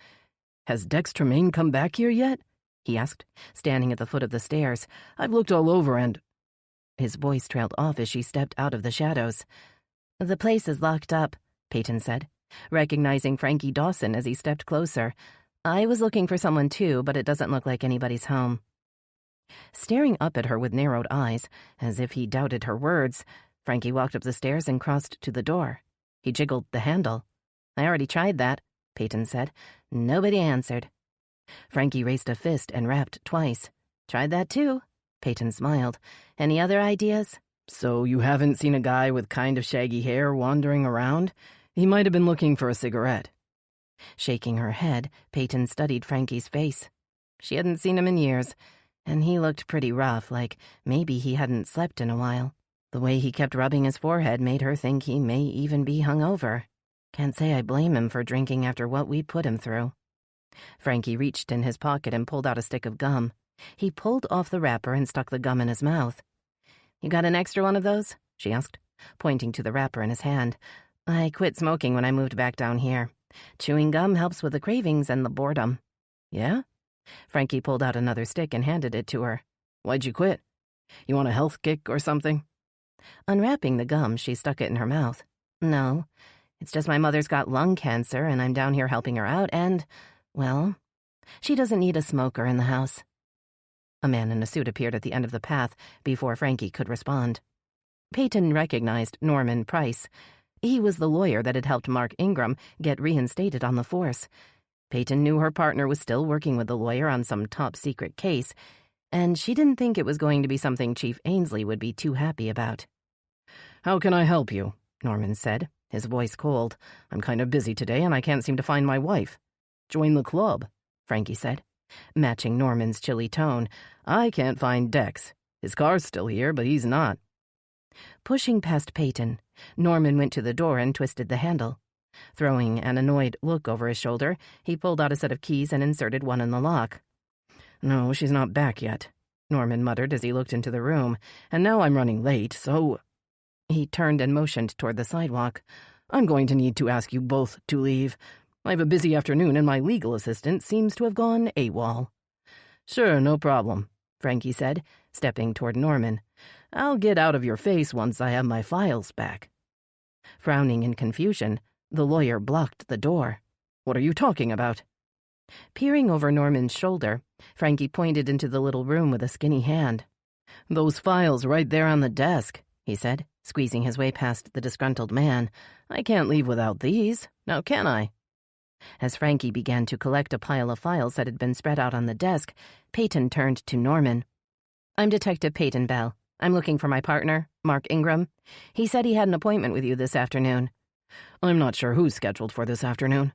"Has Dex Tremaine come back here yet?" he asked, standing at the foot of the stairs. "I've looked all over and—" His voice trailed off as she stepped out of the shadows. "The place is locked up," Peyton said, recognizing Frankie Dawson as he stepped closer. "I was looking for someone too, but it doesn't look like anybody's home." Staring up at her with narrowed eyes, as if he doubted her words, Frankie walked up the stairs and crossed to the door. He jiggled the handle. "I already tried that," Peyton said. "Nobody answered." Frankie raised a fist and rapped twice. "Tried that too," Peyton smiled. "Any other ideas?" "So you haven't seen a guy with kind of shaggy hair wandering around? He might have been looking for a cigarette." Shaking her head, Peyton studied Frankie's face. She hadn't seen him in years, and he looked pretty rough, like maybe he hadn't slept in a while. The way he kept rubbing his forehead made her think he may even be hungover. Can't say I blame him for drinking after what we put him through. Frankie reached in his pocket and pulled out a stick of gum. He pulled off the wrapper and stuck the gum in his mouth. "You got an extra one of those?" she asked, pointing to the wrapper in his hand. "I quit smoking when I moved back down here. Chewing gum helps with the cravings and the boredom. Yeah? Frankie pulled out another stick and handed it to her. Why'd you quit? You want a health kick or something? Unwrapping the gum, she stuck it in her mouth. No, it's just my mother's got lung cancer and I'm down here helping her out and, well, she doesn't need a smoker in the house. A man in a suit appeared at the end of the path before Frankie could respond. Peyton recognized Norman Price. He was the lawyer that had helped Mark Ingram get reinstated on the force. Peyton knew her partner was still working with the lawyer on some top-secret case, and she didn't think it was going to be something Chief Ainsley would be too happy about. "How can I help you?" Norman said, his voice cold. "I'm kind of busy today and I can't seem to find my wife." "Join the club," Frankie said, matching Norman's chilly tone. "I can't find Dex. His car's still here, but he's not." Pushing past Peyton, Norman went to the door and twisted the handle. Throwing an annoyed look over his shoulder, he pulled out a set of keys and inserted one in the lock. "No, she's not back yet," Norman muttered as he looked into the room. "And now I'm running late, so—" He turned and motioned toward the sidewalk. "I'm going to need to ask you both to leave. I have a busy afternoon and my legal assistant seems to have gone AWOL." "Sure, no problem," Frankie said, stepping toward Norman. "I'll get out of your face once I have my files back." Frowning in confusion, the lawyer blocked the door. "What are you talking about?" Peering over Norman's shoulder, Frankie pointed into the little room with a skinny hand. "Those files right there on the desk," he said, squeezing his way past the disgruntled man. "I can't leave without these, now can I?" As Frankie began to collect a pile of files that had been spread out on the desk, Peyton turned to Norman. "I'm Detective Peyton Bell. I'm looking for my partner, Mark Ingram. He said he had an appointment with you this afternoon." "I'm not sure who's scheduled for this afternoon."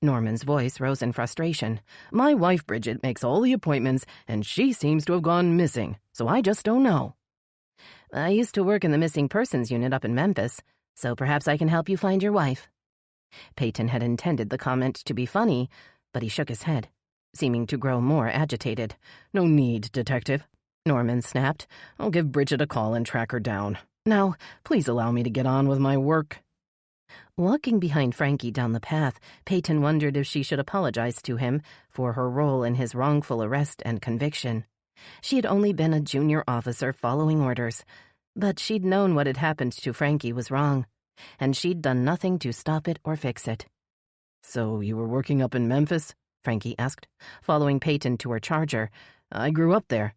Norman's voice rose in frustration. "My wife, Bridget, makes all the appointments, and she seems to have gone missing, so I just don't know." "I used to work in the missing persons unit up in Memphis, so perhaps I can help you find your wife." Peyton had intended the comment to be funny, but he shook his head, seeming to grow more agitated. "No need, Detective," Norman snapped. "I'll give Bridget a call and track her down. Now, please allow me to get on with my work." Walking behind Frankie down the path, Peyton wondered if she should apologize to him for her role in his wrongful arrest and conviction. She had only been a junior officer following orders, but she'd known what had happened to Frankie was wrong, and she'd done nothing to stop it or fix it. "So you were working up in Memphis?" Frankie asked, following Peyton to her charger. "I grew up there."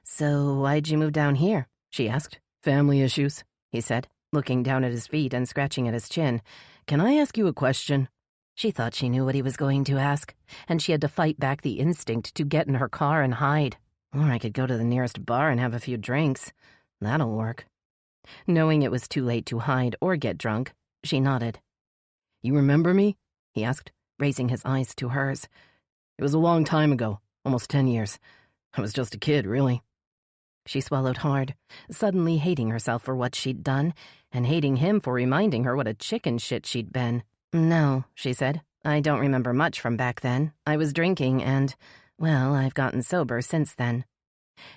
"So why'd you move down here?" she asked. "Family issues," he said, looking down at his feet and scratching at his chin. "Can I ask you a question?" She thought she knew what he was going to ask, and she had to fight back the instinct to get in her car and hide. Or I could go to the nearest bar and have a few drinks. That'll work. Knowing it was too late to hide or get drunk, she nodded. "You remember me?" he asked, raising his eyes to hers. "It was a long time ago, almost 10 years. I was just a kid, really." She swallowed hard, suddenly hating herself for what she'd done, and hating him for reminding her what a chicken shit she'd been. "No," she said. "I don't remember much from back then. I was drinking and, well, I've gotten sober since then."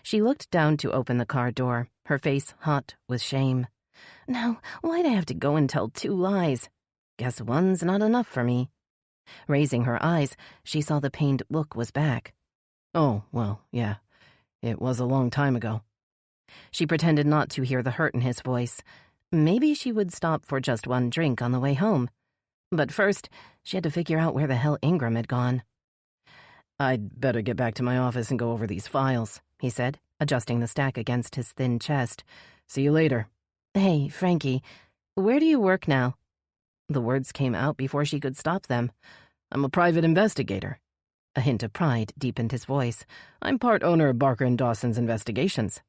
She looked down to open the car door, her face hot with shame. "Now, why'd I have to go and tell 2 lies? Guess one's not enough for me." Raising her eyes, she saw the pained look was back. "Oh, well, yeah. It was a long time ago." She pretended not to hear the hurt in his voice. Maybe she would stop for just one drink on the way home. But first, she had to figure out where the hell Ingram had gone. "I'd better get back to my office and go over these files," he said, adjusting the stack against his thin chest. "See you later." "Hey, Frankie, where do you work now?" The words came out before she could stop them. "I'm a private investigator." A hint of pride deepened his voice. "I'm part owner of Barker & Dawson's Investigations."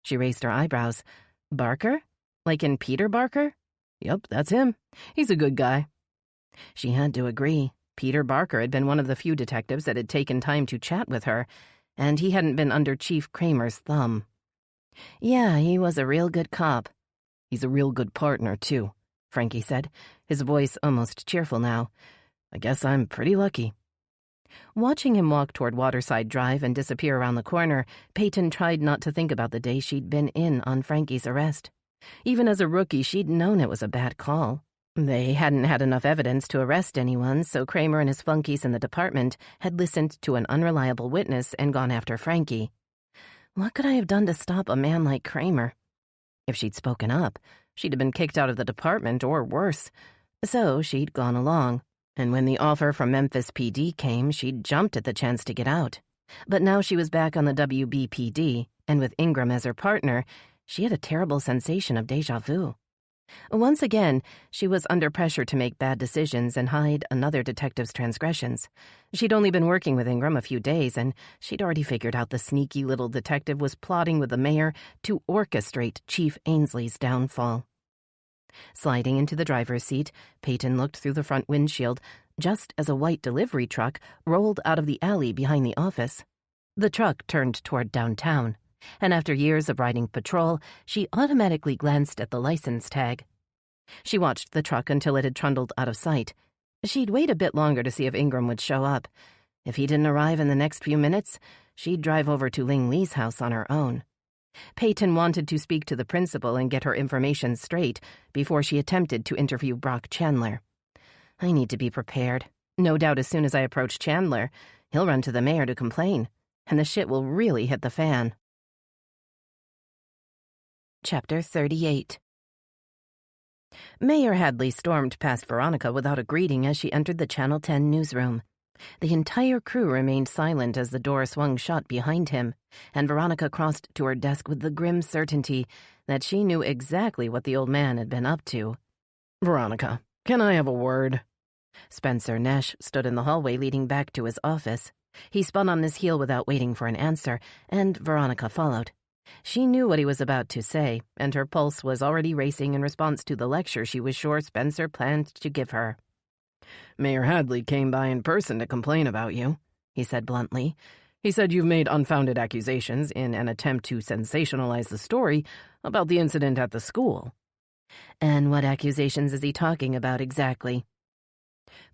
She raised her eyebrows. "Barker? Like in Peter Barker?" "Yep, that's him. He's a good guy." She had to agree. Peter Barker had been one of the few detectives that had taken time to chat with her, and he hadn't been under Chief Kramer's thumb. "Yeah, he was a real good cop." "He's a real good partner, too," Frankie said, his voice almost cheerful now. "I guess I'm pretty lucky." Watching him walk toward Waterside Drive and disappear around the corner, Peyton tried not to think about the day she'd been in on Frankie's arrest. Even as a rookie, she'd known it was a bad call. They hadn't had enough evidence to arrest anyone, so Kramer and his flunkies in the department had listened to an unreliable witness and gone after Frankie. What could I have done to stop a man like Kramer? If she'd spoken up, she'd have been kicked out of the department or worse. So she'd gone along, and when the offer from Memphis PD came, she'd jumped at the chance to get out. But now she was back on the WBPD, and with Ingram as her partner, she had a terrible sensation of déjà vu. Once again, she was under pressure to make bad decisions and hide another detective's transgressions. She'd only been working with Ingram a few days, and she'd already figured out the sneaky little detective was plotting with the mayor to orchestrate Chief Ainsley's downfall. Sliding into the driver's seat, Peyton looked through the front windshield just as a white delivery truck rolled out of the alley behind the office. The truck turned toward downtown, and after years of riding patrol, she automatically glanced at the license tag. She watched the truck until it had trundled out of sight. She'd wait a bit longer to see if Ingram would show up. If he didn't arrive in the next few minutes, she'd drive over to Ling Lee's house on her own. Peyton wanted to speak to the principal and get her information straight before she attempted to interview Brock Chandler. I need to be prepared. No doubt as soon as I approach Chandler, he'll run to the mayor to complain, and the shit will really hit the fan. Chapter 38. Mayor Hadley stormed past Veronica without a greeting as she entered the Channel 10 newsroom. The entire crew remained silent as the door swung shut behind him, and Veronica crossed to her desk with the grim certainty that she knew exactly what the old man had been up to. Veronica, can I have a word? Spencer Nash stood in the hallway leading back to his office. He spun on his heel without waiting for an answer, and Veronica followed. She knew what he was about to say, and her pulse was already racing in response to the lecture she was sure Spencer planned to give her. Mayor Hadley came by in person to complain about you, he said bluntly. He said you've made unfounded accusations in an attempt to sensationalize the story about the incident at the school. And what accusations is he talking about exactly?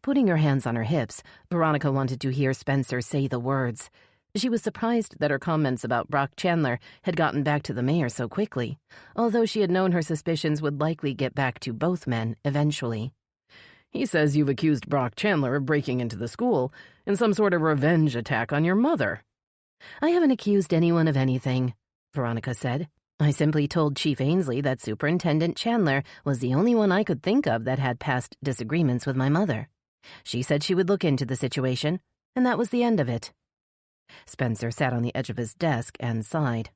Putting her hands on her hips, Veronica wanted to hear Spencer say the words. She was surprised that her comments about Brock Chandler had gotten back to the mayor so quickly, although she had known her suspicions would likely get back to both men eventually. He says you've accused Brock Chandler of breaking into the school in some sort of revenge attack on your mother. I haven't accused anyone of anything, Veronica said. I simply told Chief Ainsley that Superintendent Chandler was the only one I could think of that had past disagreements with my mother. She said she would look into the situation, and that was the end of it. Spencer sat on the edge of his desk and sighed.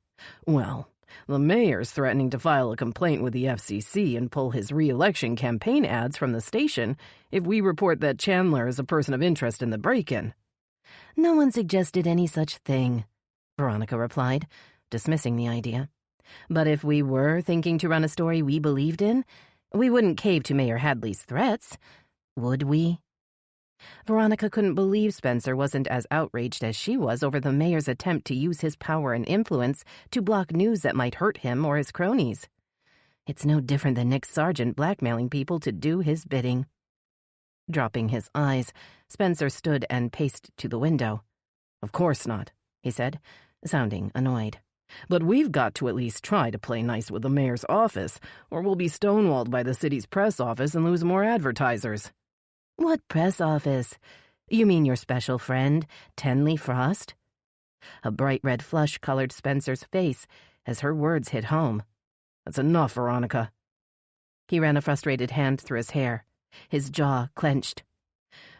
Well, the mayor's threatening to file a complaint with the FCC and pull his re-election campaign ads from the station if we report that Chandler is a person of interest in the break-in. No one suggested any such thing, Veronica replied, dismissing the idea. But if we were thinking to run a story we believed in, we wouldn't cave to Mayor Hadley's threats, would we? Veronica couldn't believe Spencer wasn't as outraged as she was over the mayor's attempt to use his power and influence to block news that might hurt him or his cronies. It's no different than Nick Sargent blackmailing people to do his bidding. Dropping his eyes, Spencer stood and paced to the window. Of course not, he said, sounding annoyed. But we've got to at least try to play nice with the mayor's office, or we'll be stonewalled by the city's press office and lose more advertisers. What press office? You mean your special friend, Tenley Frost? A bright red flush colored Spencer's face as her words hit home. That's enough, Veronica. He ran a frustrated hand through his hair. His jaw clenched.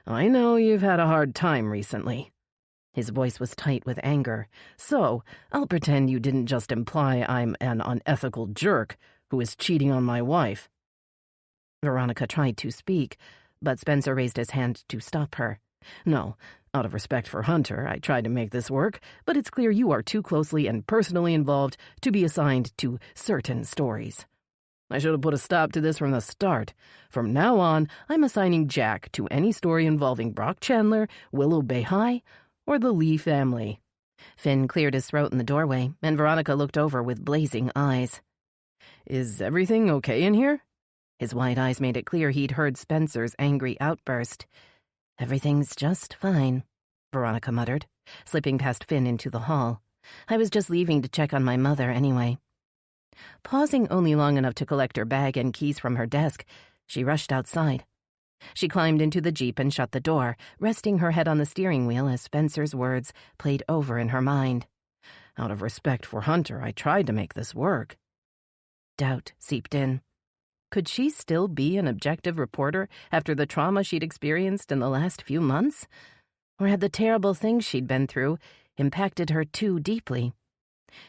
I know you've had a hard time recently. His voice was tight with anger. So, I'll pretend you didn't just imply I'm an unethical jerk who is cheating on my wife. Veronica tried to speak, but Spencer raised his hand to stop her. No, out of respect for Hunter, I tried to make this work, but it's clear you are too closely and personally involved to be assigned to certain stories. I should have put a stop to this from the start. From now on, I'm assigning Jack to any story involving Brock Chandler, Willow Bay High, or the Lee family. Finn cleared his throat in the doorway, and Veronica looked over with blazing eyes. Is everything okay in here? His wide eyes made it clear he'd heard Spencer's angry outburst. Everything's just fine, Veronica muttered, slipping past Finn into the hall. I was just leaving to check on my mother anyway. Pausing only long enough to collect her bag and keys from her desk, She rushed outside. She climbed into the Jeep and shut the door, resting her head on the steering wheel as Spencer's words played over in her mind. Out of respect for Hunter, I tried to make this work. Doubt seeped in. Could she still be an objective reporter after the trauma she'd experienced in the last few months? Or had the terrible things she'd been through impacted her too deeply?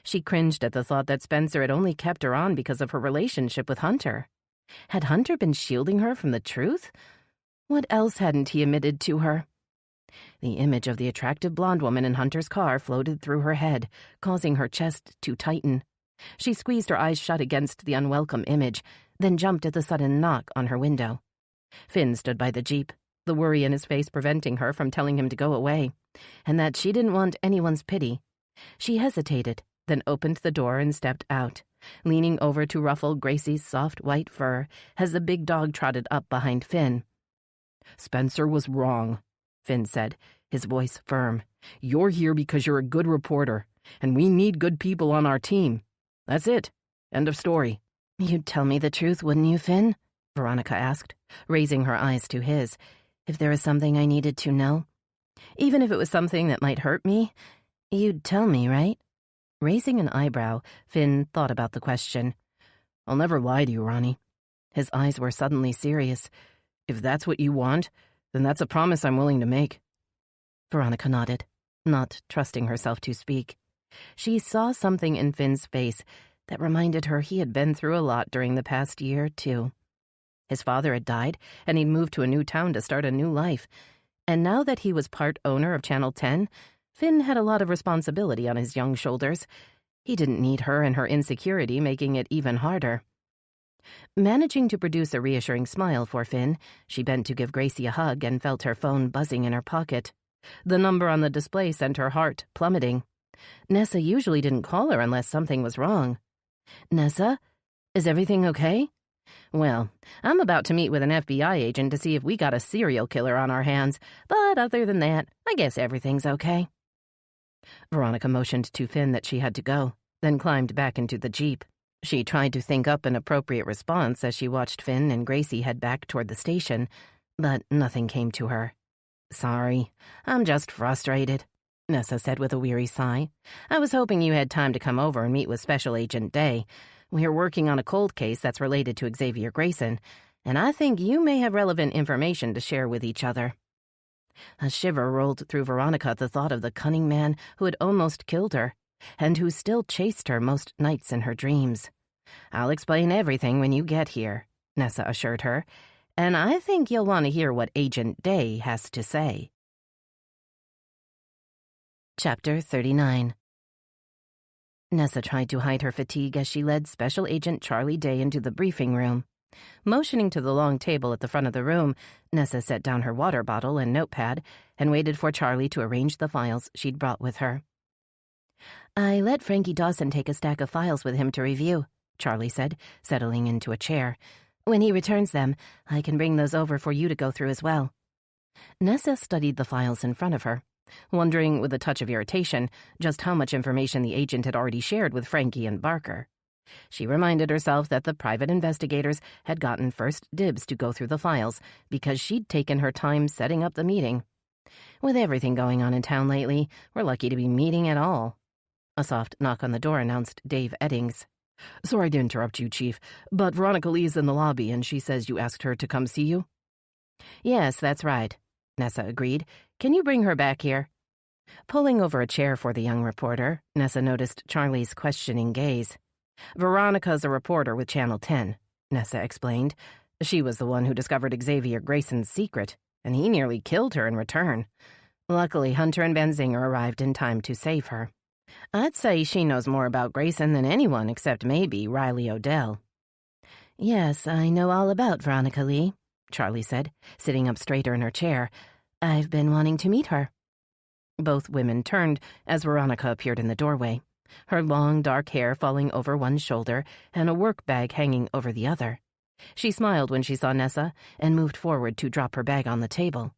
She cringed at the thought that Spencer had only kept her on because of her relationship with Hunter. Had Hunter been shielding her from the truth? What else hadn't he admitted to her? The image of the attractive blonde woman in Hunter's car floated through her head, causing her chest to tighten. She squeezed her eyes shut against the unwelcome image, then jumped at the sudden knock on her window. Finn stood by the Jeep, the worry in his face preventing her from telling him to go away, and that she didn't want anyone's pity. She hesitated, then opened the door and stepped out, leaning over to ruffle Gracie's soft white fur as the big dog trotted up behind Finn. Spencer was wrong, Finn said, his voice firm. You're here because you're a good reporter, and we need good people on our team. That's it. End of story. You'd tell me the truth, wouldn't you, Finn? Veronica asked, raising her eyes to his. If there was something I needed to know? Even if it was something that might hurt me, you'd tell me, right? Raising an eyebrow, Finn thought about the question. I'll never lie to you, Ronnie. His eyes were suddenly serious. If that's what you want, then that's a promise I'm willing to make. Veronica nodded, not trusting herself to speak. She saw something in Finn's face that reminded her he had been through a lot during the past year, too. His father had died, and he'd moved to a new town to start a new life. And now that he was part owner of Channel 10, Finn had a lot of responsibility on his young shoulders. He didn't need her and her insecurity, making it even harder. Managing to produce a reassuring smile for Finn, she bent to give Gracie a hug and felt her phone buzzing in her pocket. The number on the display sent her heart plummeting. Nessa usually didn't call her unless something was wrong. Nessa? Is everything okay? Well, I'm about to meet with an FBI agent to see if we got a serial killer on our hands, but other than that, I guess everything's okay. Veronica motioned to Finn that she had to go, then climbed back into the Jeep. She tried to think up an appropriate response as she watched Finn and Gracie head back toward the station, but nothing came to her. Sorry, I'm just frustrated, Nessa said with a weary sigh. I was hoping you had time to come over and meet with Special Agent Day. We're working on a cold case that's related to Xavier Grayson, and I think you may have relevant information to share with each other. A shiver rolled through Veronica at the thought of the cunning man who had almost killed her, and who still chased her most nights in her dreams. I'll explain everything when you get here, Nessa assured her, and I think you'll want to hear what Agent Day has to say. Chapter 39. Nessa tried to hide her fatigue as she led Special Agent Charlie Day into the briefing room. Motioning to the long table at the front of the room, Nessa set down her water bottle and notepad and waited for Charlie to arrange the files she'd brought with her. I let Frankie Dawson take a stack of files with him to review, Charlie said, settling into a chair. When he returns them, I can bring those over for you to go through as well. Nessa studied the files in front of her, wondering with a touch of irritation just how much information the agent had already shared with Frankie and Barker. She reminded herself that the private investigators had gotten first dibs to go through the files because she'd taken her time setting up the meeting. With everything going on in town lately, we're lucky to be meeting at all. A soft knock on the door announced Dave Eddings. Sorry to interrupt you, Chief, but Veronica Lee's in the lobby and she says you asked her to come see you? Yes, that's right, Nessa agreed. Can you bring her back here? Pulling over a chair for the young reporter, Nessa noticed Charlie's questioning gaze. Veronica's a reporter with Channel 10, Nessa explained. She was the one who discovered Xavier Grayson's secret, and he nearly killed her in return. Luckily, Hunter and Benzinger arrived in time to save her. I'd say she knows more about Grayson than anyone except maybe Riley Odell. Yes, I know all about Veronica Lee, Charlie said, sitting up straighter in her chair. I've been wanting to meet her. Both women turned as Veronica appeared in the doorway, her long dark hair falling over one shoulder and a work bag hanging over the other. She smiled when she saw Nessa and moved forward to drop her bag on the table.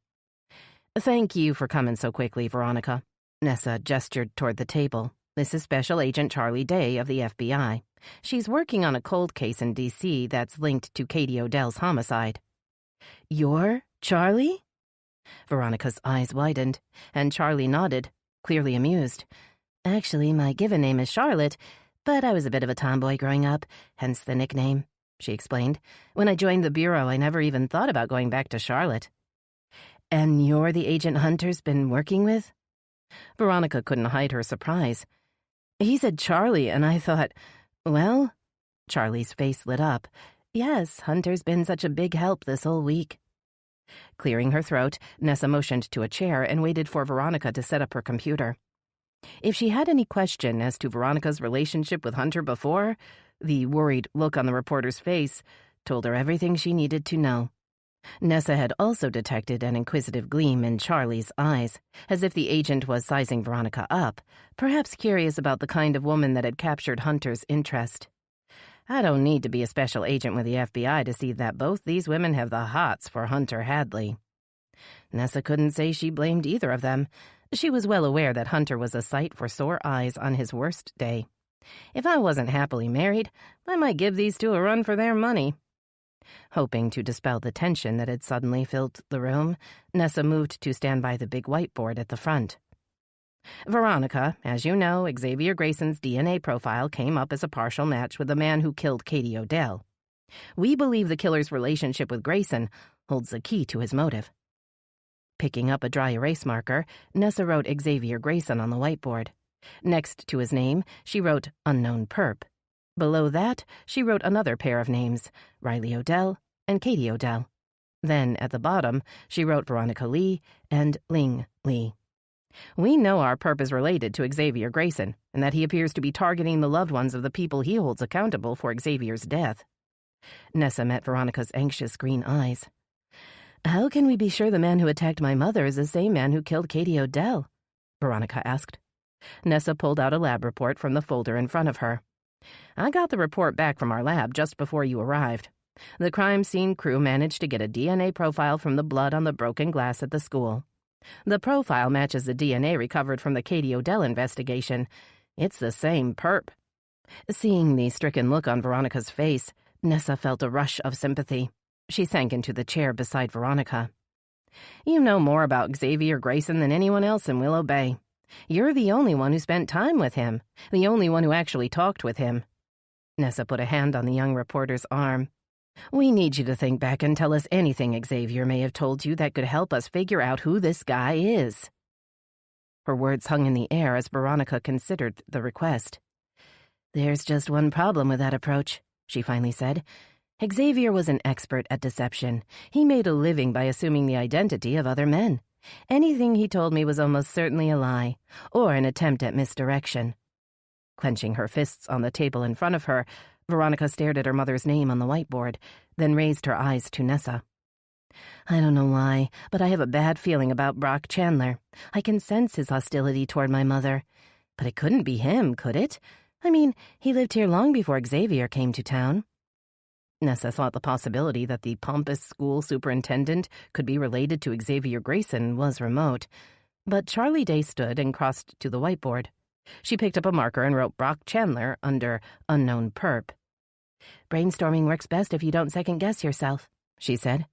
Thank you for coming so quickly, Veronica. Nessa gestured toward the table. This is Special Agent Charlie Day of the FBI. She's working on a cold case in D.C. that's linked to Katie Odell's homicide." "You're Charlie?" Veronica's eyes widened, and Charlie nodded, clearly amused. "Actually, my given name is Charlotte, but I was a bit of a tomboy growing up, hence the nickname," she explained. "When I joined the Bureau, I never even thought about going back to Charlotte." "And you're the agent Hunter's been working with?" Veronica couldn't hide her surprise. "He said Charlie, and I thought, well..." Charlie's face lit up. "Yes, Hunter's been such a big help this whole week." Clearing her throat, Nessa motioned to a chair and waited for Veronica to set up her computer. If she had any question as to Veronica's relationship with Hunter before, the worried look on the reporter's face told her everything she needed to know. Nessa had also detected an inquisitive gleam in Charlie's eyes, as if the agent was sizing Veronica up, perhaps curious about the kind of woman that had captured Hunter's interest. I don't need to be a special agent with the FBI to see that both these women have the hots for Hunter Hadley. Nessa couldn't say she blamed either of them. She was well aware that Hunter was a sight for sore eyes on his worst day. If I wasn't happily married, I might give these two a run for their money. Hoping to dispel the tension that had suddenly filled the room, Nessa moved to stand by the big whiteboard at the front. "Veronica, as you know, Xavier Grayson's DNA profile came up as a partial match with the man who killed Katie Odell. We believe the killer's relationship with Grayson holds the key to his motive." Picking up a dry erase marker, Nessa wrote Xavier Grayson on the whiteboard. Next to his name, she wrote Unknown Perp. Below that, she wrote another pair of names, Riley Odell and Katie Odell. Then, at the bottom, she wrote Veronica Lee and Ling Lee. "We know our Perp is related to Xavier Grayson, and that he appears to be targeting the loved ones of the people he holds accountable for Xavier's death." Nessa met Veronica's anxious green eyes. "How can we be sure the man who attacked my mother is the same man who killed Katie Odell?" Veronica asked. Nessa pulled out a lab report from the folder in front of her. "I got the report back from our lab just before you arrived. The crime scene crew managed to get a DNA profile from the blood on the broken glass at the school. The profile matches the DNA recovered from the Katie Odell investigation. It's the same Perp." Seeing the stricken look on Veronica's face, Nessa felt a rush of sympathy. She sank into the chair beside Veronica. "You know more about Xavier Grayson than anyone else in Willow Bay. You're the only one who spent time with him, the only one who actually talked with him." Nessa put a hand on the young reporter's arm. "We need you to think back and tell us anything Xavier may have told you that could help us figure out who this guy is." Her words hung in the air as Veronica considered the request. "There's just one problem with that approach," she finally said. "Xavier was an expert at deception. He made a living by assuming the identity of other men. Anything he told me was almost certainly a lie, or an attempt at misdirection." Clenching her fists on the table in front of her, Veronica stared at her mother's name on the whiteboard, then raised her eyes to Nessa. "I don't know why, but I have a bad feeling about Brock Chandler. I can sense his hostility toward my mother. But it couldn't be him, could it? I mean, he lived here long before Xavier came to town." Nessa thought the possibility that the pompous school superintendent could be related to Xavier Grayson was remote, but Charlie Day stood and crossed to the whiteboard. She picked up a marker and wrote Brock Chandler under Unknown Perp. "Brainstorming works best if you don't second-guess yourself," she said.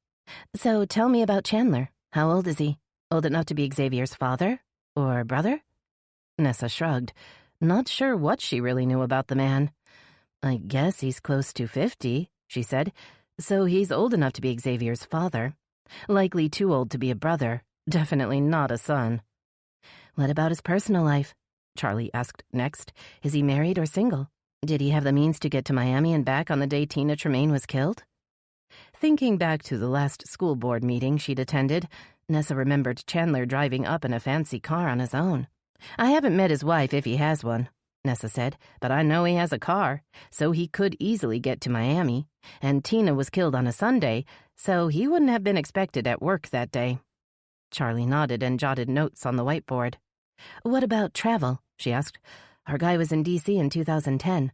"So tell me about Chandler. How old is he? Old enough to be Xavier's father? Or brother?" Nessa shrugged, not sure what she really knew about the man. "I guess he's close to 50, she said. "So he's old enough to be Xavier's father. Likely too old to be a brother. Definitely not a son." "What about his personal life?" Charlie asked next. "Is he married or single? Did he have the means to get to Miami and back on the day Tina Tremaine was killed?" Thinking back to the last school board meeting she'd attended, Nessa remembered Chandler driving up in a fancy car on his own. "I haven't met his wife if he has one," Nessa said, "but I know he has a car, so he could easily get to Miami. And Tina was killed on a Sunday, so he wouldn't have been expected at work that day." Charlie nodded and jotted notes on the whiteboard. "What about travel?" she asked. "Our guy was in D.C. in 2010.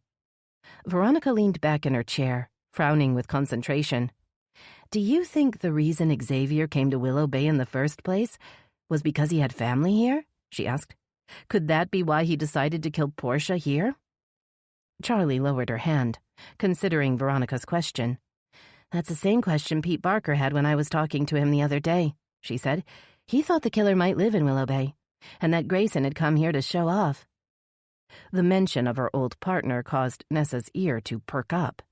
Veronica leaned back in her chair, frowning with concentration. "Do you think the reason Xavier came to Willow Bay in the first place was because he had family here?" she asked. Could that be why he decided to kill Portia here? Charlie lowered her hand, considering Veronica's question. That's the same question Pete Barker had when I was talking to him the other day, she said. He thought the killer might live in Willow Bay, and that Grayson had come here to show off. The mention of her old partner caused Nessa's ear to perk up.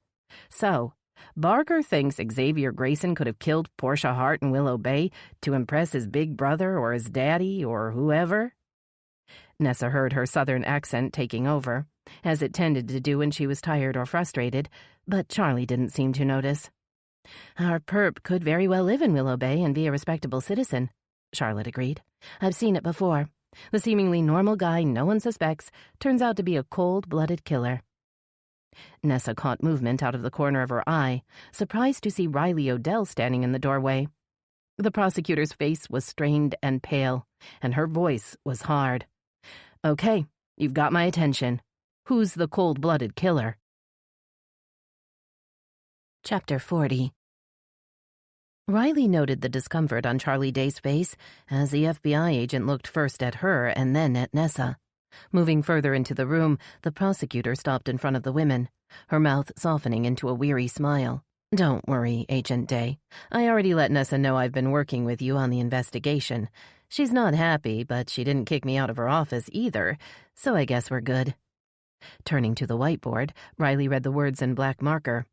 So, Barker thinks Xavier Grayson could have killed Portia Hart in Willow Bay to impress his big brother or his daddy or whoever? Nessa heard her southern accent taking over, as it tended to do when she was tired or frustrated, but Charlie didn't seem to notice. Our perp could very well live in Willow Bay and be a respectable citizen, Charlotte agreed. I've seen it before. The seemingly normal guy no one suspects turns out to be a cold-blooded killer. Nessa caught movement out of the corner of her eye, surprised to see Riley Odell standing in the doorway. The prosecutor's face was strained and pale, and her voice was hard. Okay, you've got my attention. Who's the cold-blooded killer? Chapter 40. Riley noted the discomfort on Charlie Day's face as the FBI agent looked first at her and then at Nessa. Moving further into the room, the prosecutor stopped in front of the women, her mouth softening into a weary smile. Don't worry, Agent Day. I already let Nessa know I've been working with you on the investigation. She's not happy, but she didn't kick me out of her office either, so I guess we're good. Turning to the whiteboard, Riley read the words in black marker.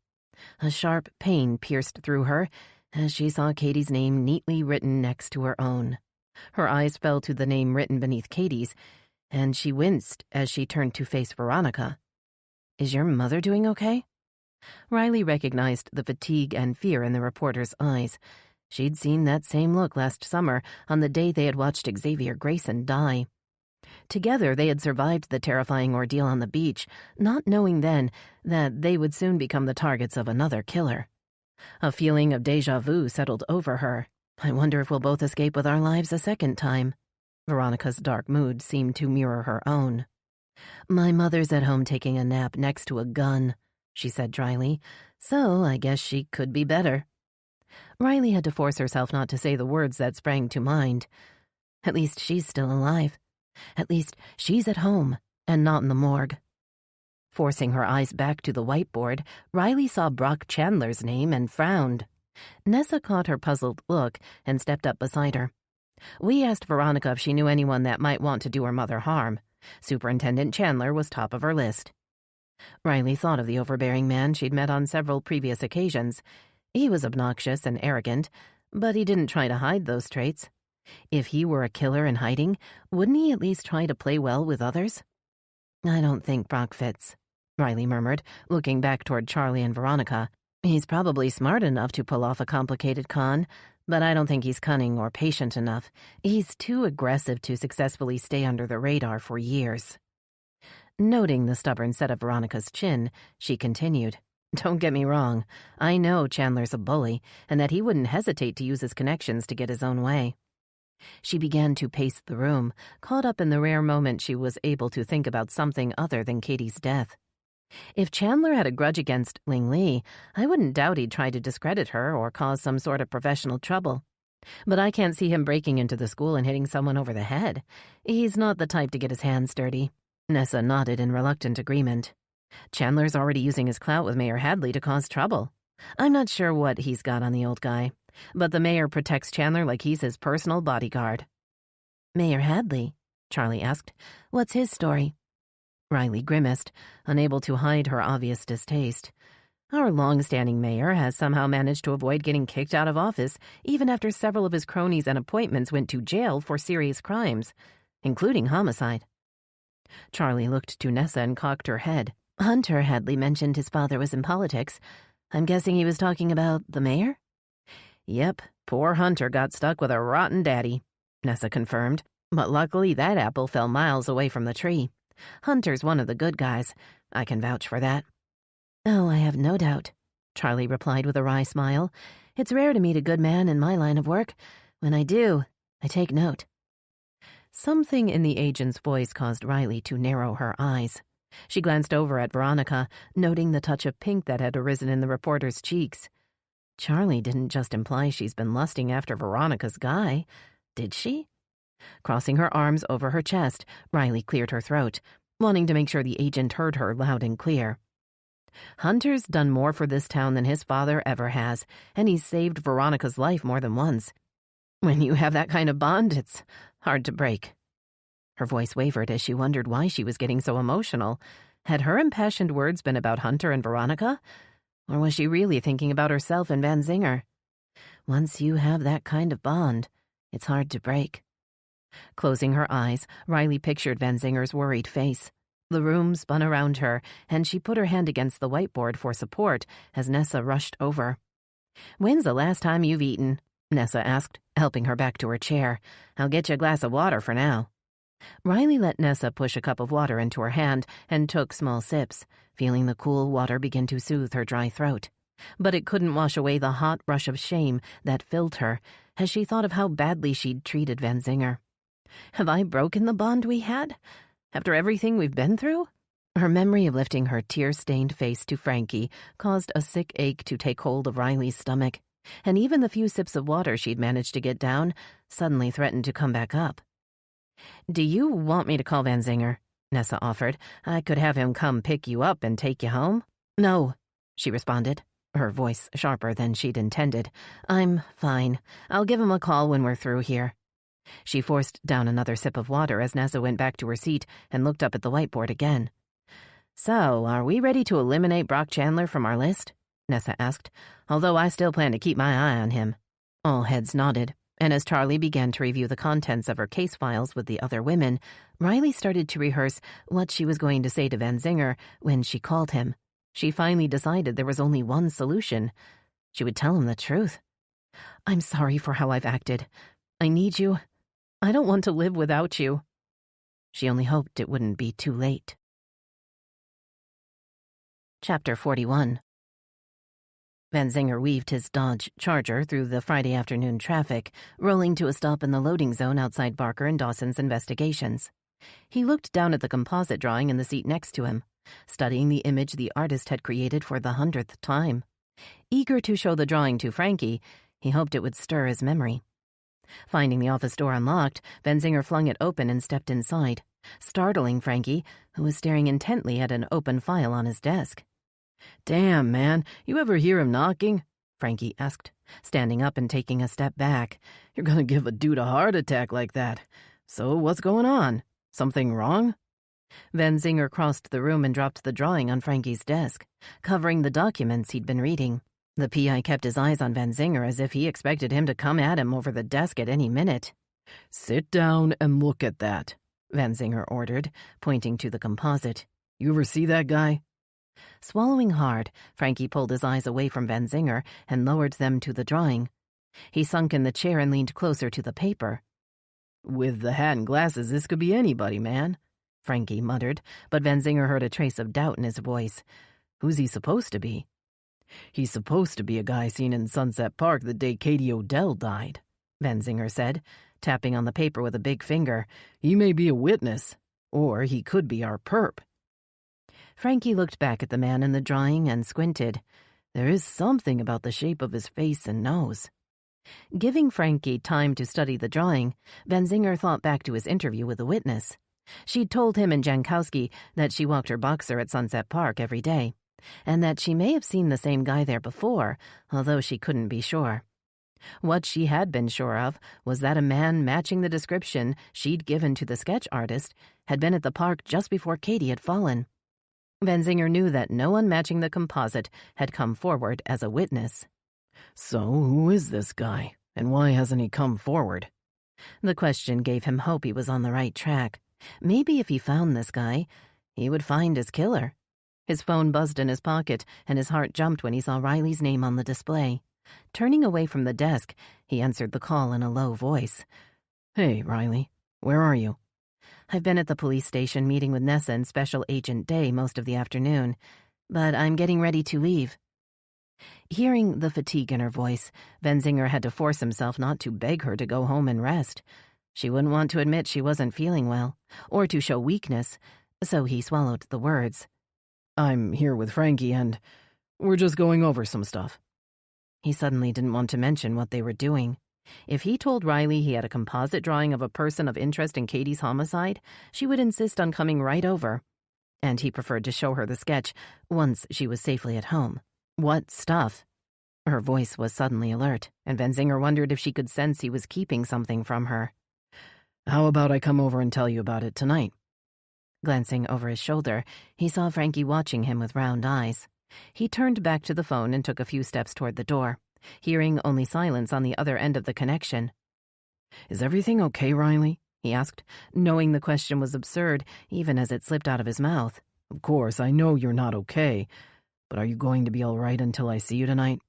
A sharp pain pierced through her as she saw Katie's name neatly written next to her own. Her eyes fell to the name written beneath Katie's, and she winced as she turned to face Veronica. Is your mother doing okay? Riley recognized the fatigue and fear in the reporter's eyes. She'd seen that same look last summer on the day they had watched Xavier Grayson die. Together they had survived the terrifying ordeal on the beach, not knowing then that they would soon become the targets of another killer. A feeling of déjà vu settled over her. I wonder if we'll both escape with our lives a second time. Veronica's dark mood seemed to mirror her own. My mother's at home taking a nap next to a gun, she said dryly, so I guess she could be better. Riley had to force herself not to say the words that sprang to mind. At least she's still alive. At least she's at home and not in the morgue. Forcing her eyes back to the whiteboard, Riley saw Brock Chandler's name and frowned. Nessa caught her puzzled look and stepped up beside her. We asked Veronica if she knew anyone that might want to do her mother harm. Superintendent Chandler was top of her list. Riley thought of the overbearing man she'd met on several previous occasions. He was obnoxious and arrogant, but he didn't try to hide those traits. If he were a killer in hiding, wouldn't he at least try to play well with others? I don't think Brock fits, Riley murmured, looking back toward Charlie and Veronica. He's probably smart enough to pull off a complicated con, but I don't think he's cunning or patient enough. He's too aggressive to successfully stay under the radar for years. Noting the stubborn set of Veronica's chin, she continued, Don't get me wrong. I know Chandler's a bully, and that he wouldn't hesitate to use his connections to get his own way. She began to pace the room, caught up in the rare moment she was able to think about something other than Katie's death. If Chandler had a grudge against Ling Li, I wouldn't doubt he'd try to discredit her or cause some sort of professional trouble. But I can't see him breaking into the school and hitting someone over the head. He's not the type to get his hands dirty. Nessa nodded in reluctant agreement. Chandler's already using his clout with Mayor Hadley to cause trouble. I'm not sure what he's got on the old guy, but the mayor protects Chandler like he's his personal bodyguard. Mayor Hadley? Charlie asked. What's his story? Riley grimaced, unable to hide her obvious distaste. Our long-standing mayor has somehow managed to avoid getting kicked out of office even after several of his cronies and appointments went to jail for serious crimes, including homicide. Charlie looked to Nessa and cocked her head. Hunter Hadley mentioned his father was in politics. I'm guessing he was talking about the mayor? Yep, poor Hunter got stuck with a rotten daddy, Nessa confirmed. But luckily that apple fell miles away from the tree. Hunter's one of the good guys. I can vouch for that. Oh, I have no doubt, Charlie replied with a wry smile. It's rare to meet a good man in my line of work. When I do, I take note. Something in the agent's voice caused Riley to narrow her eyes. She glanced over at Veronica, noting the touch of pink that had arisen in the reporter's cheeks. Charlie didn't just imply she's been lusting after Veronica's guy, did she? Crossing her arms over her chest, Riley cleared her throat, wanting to make sure the agent heard her loud and clear. Hunter's done more for this town than his father ever has, and he's saved Veronica's life more than once. When you have that kind of bond, it's hard to break. Her voice wavered as she wondered why she was getting so emotional. Had her impassioned words been about Hunter and Veronica? Or was she really thinking about herself and Van Zinger? Once you have that kind of bond, it's hard to break. Closing her eyes, Riley pictured Van Zinger's worried face. The room spun around her, and she put her hand against the whiteboard for support as Nessa rushed over. "When's the last time you've eaten?" Nessa asked, helping her back to her chair. "I'll get you a glass of water for now." Riley let Nessa push a cup of water into her hand and took small sips, feeling the cool water begin to soothe her dry throat. But it couldn't wash away the hot rush of shame that filled her as she thought of how badly she'd treated Van Zinger. Have I broken the bond we had? After everything we've been through? Her memory of lifting her tear-stained face to Frankie caused a sick ache to take hold of Riley's stomach, and even the few sips of water she'd managed to get down suddenly threatened to come back up. "Do you want me to call Van Zinger?" Nessa offered. "I could have him come pick you up and take you home." "No," she responded, her voice sharper than she'd intended. "I'm fine. I'll give him a call when we're through here." She forced down another sip of water as Nessa went back to her seat and looked up at the whiteboard again. "So, are we ready to eliminate Brock Chandler from our list?" Nessa asked, although I still plan to keep my eye on him. All heads nodded, and as Charlie began to review the contents of her case files with the other women, Riley started to rehearse what she was going to say to Van Zinger when she called him. She finally decided there was only one solution. She would tell him the truth. "I'm sorry for how I've acted. I need you. I don't want to live without you." She only hoped it wouldn't be too late. Chapter 41. Van Zinger weaved his Dodge Charger through the Friday afternoon traffic, rolling to a stop in the loading zone outside Barker and Dawson's investigations. He looked down at the composite drawing in the seat next to him, studying the image the artist had created for the 100th time. Eager to show the drawing to Frankie, he hoped it would stir his memory. Finding the office door unlocked, Van Zinger flung it open and stepped inside, startling Frankie, who was staring intently at an open file on his desk. "Damn, man, you ever hear him knocking?" Frankie asked, standing up and taking a step back. "You're gonna give a dude a heart attack like that. So what's going on? Something wrong?" Van Zinger crossed the room and dropped the drawing on Frankie's desk, covering the documents he'd been reading. The PI kept his eyes on Van Zinger as if he expected him to come at him over the desk at any minute. "Sit down and look at that," Van Zinger ordered, pointing to the composite. "You ever see that guy?" Swallowing hard, Frankie pulled his eyes away from Van Zinger and lowered them to the drawing. He sunk in the chair and leaned closer to the paper. "With the hat and glasses, this could be anybody, man," Frankie muttered, but Van Zinger heard a trace of doubt in his voice. "Who's he supposed to be?" "He's supposed to be a guy seen in Sunset Park the day Katie Odell died," Van Zinger said, tapping on the paper with a big finger. "He may be a witness, or he could be our perp." Frankie looked back at the man in the drawing and squinted. There is something about the shape of his face and nose. Giving Frankie time to study the drawing, Van Zinger thought back to his interview with the witness. She'd told him and Jankowski that she walked her boxer at Sunset Park every day, and that she may have seen the same guy there before, although she couldn't be sure. What she had been sure of was that a man matching the description she'd given to the sketch artist had been at the park just before Katie had fallen. Van Zinger knew that no one matching the composite had come forward as a witness. "So who is this guy, and why hasn't he come forward?" The question gave him hope he was on the right track. Maybe if he found this guy, he would find his killer. His phone buzzed in his pocket, and his heart jumped when he saw Riley's name on the display. Turning away from the desk, he answered the call in a low voice. "Hey, Riley, where are you?" "I've been at the police station meeting with Nessa and Special Agent Day most of the afternoon, but I'm getting ready to leave." Hearing the fatigue in her voice, Van Zinger had to force himself not to beg her to go home and rest. She wouldn't want to admit she wasn't feeling well, or to show weakness, so he swallowed the words. "I'm here with Frankie, and we're just going over some stuff." He suddenly didn't want to mention what they were doing. If he told Riley he had a composite drawing of a person of interest in Katie's homicide, she would insist on coming right over. And he preferred to show her the sketch once she was safely at home. What stuff? Her voice was suddenly alert, and Benzinger wondered if she could sense he was keeping something from her. How about I come over and tell you about it tonight? Glancing over his shoulder, he saw Frankie watching him with round eyes. He turned back to the phone and took a few steps toward the door, hearing only silence on the other end of the connection. Is everything okay, Riley? He asked, knowing the question was absurd, even as it slipped out of his mouth. Of course, I know you're not okay, but are you going to be all right until I see you tonight?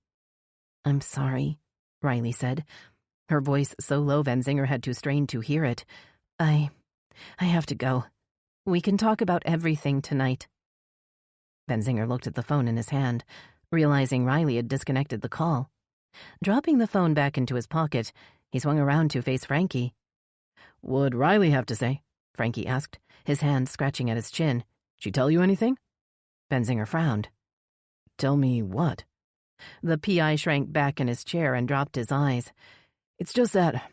I'm sorry, Riley said, her voice so low Benzinger had to strain to hear it. I have to go. We can talk about everything tonight. Benzinger looked at the phone in his hand, realizing Riley had disconnected the call. Dropping the phone back into his pocket, he swung around to face Frankie. What'd Riley have to say? Frankie asked, his hand scratching at his chin. She tell you anything? Benzinger frowned. Tell me what? The PI shrank back in his chair and dropped his eyes. It's just that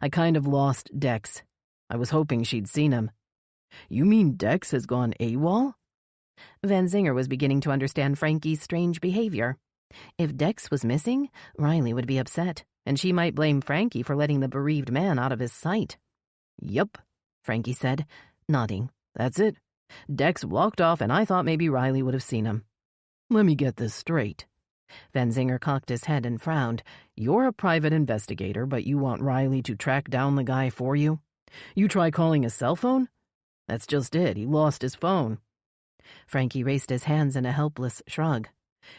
I kind of lost Dex. I was hoping she'd seen him. You mean Dex has gone AWOL? Benzinger was beginning to understand Frankie's strange behavior. If Dex was missing, Riley would be upset, and she might blame Frankie for letting the bereaved man out of his sight. Yup, Frankie said, nodding. That's it. Dex walked off, and I thought maybe Riley would have seen him. Let me get this straight. Benzinger cocked his head and frowned. You're a private investigator, but you want Riley to track down the guy for you? You try calling his cell phone? That's just it. He lost his phone. Frankie raised his hands in a helpless shrug.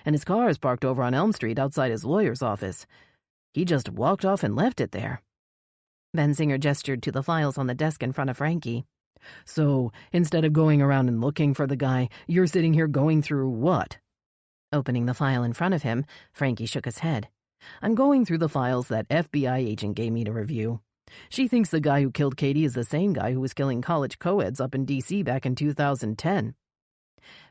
And his car is parked over on Elm Street outside his lawyer's office. He just walked off and left it there. Benzinger gestured to the files on the desk in front of Frankie. So, instead of going around and looking for the guy, you're sitting here going through what? Opening the file in front of him, Frankie shook his head. I'm going through the files that FBI agent gave me to review. She thinks the guy who killed Katie is the same guy who was killing college co-eds up in D.C. back in 2010.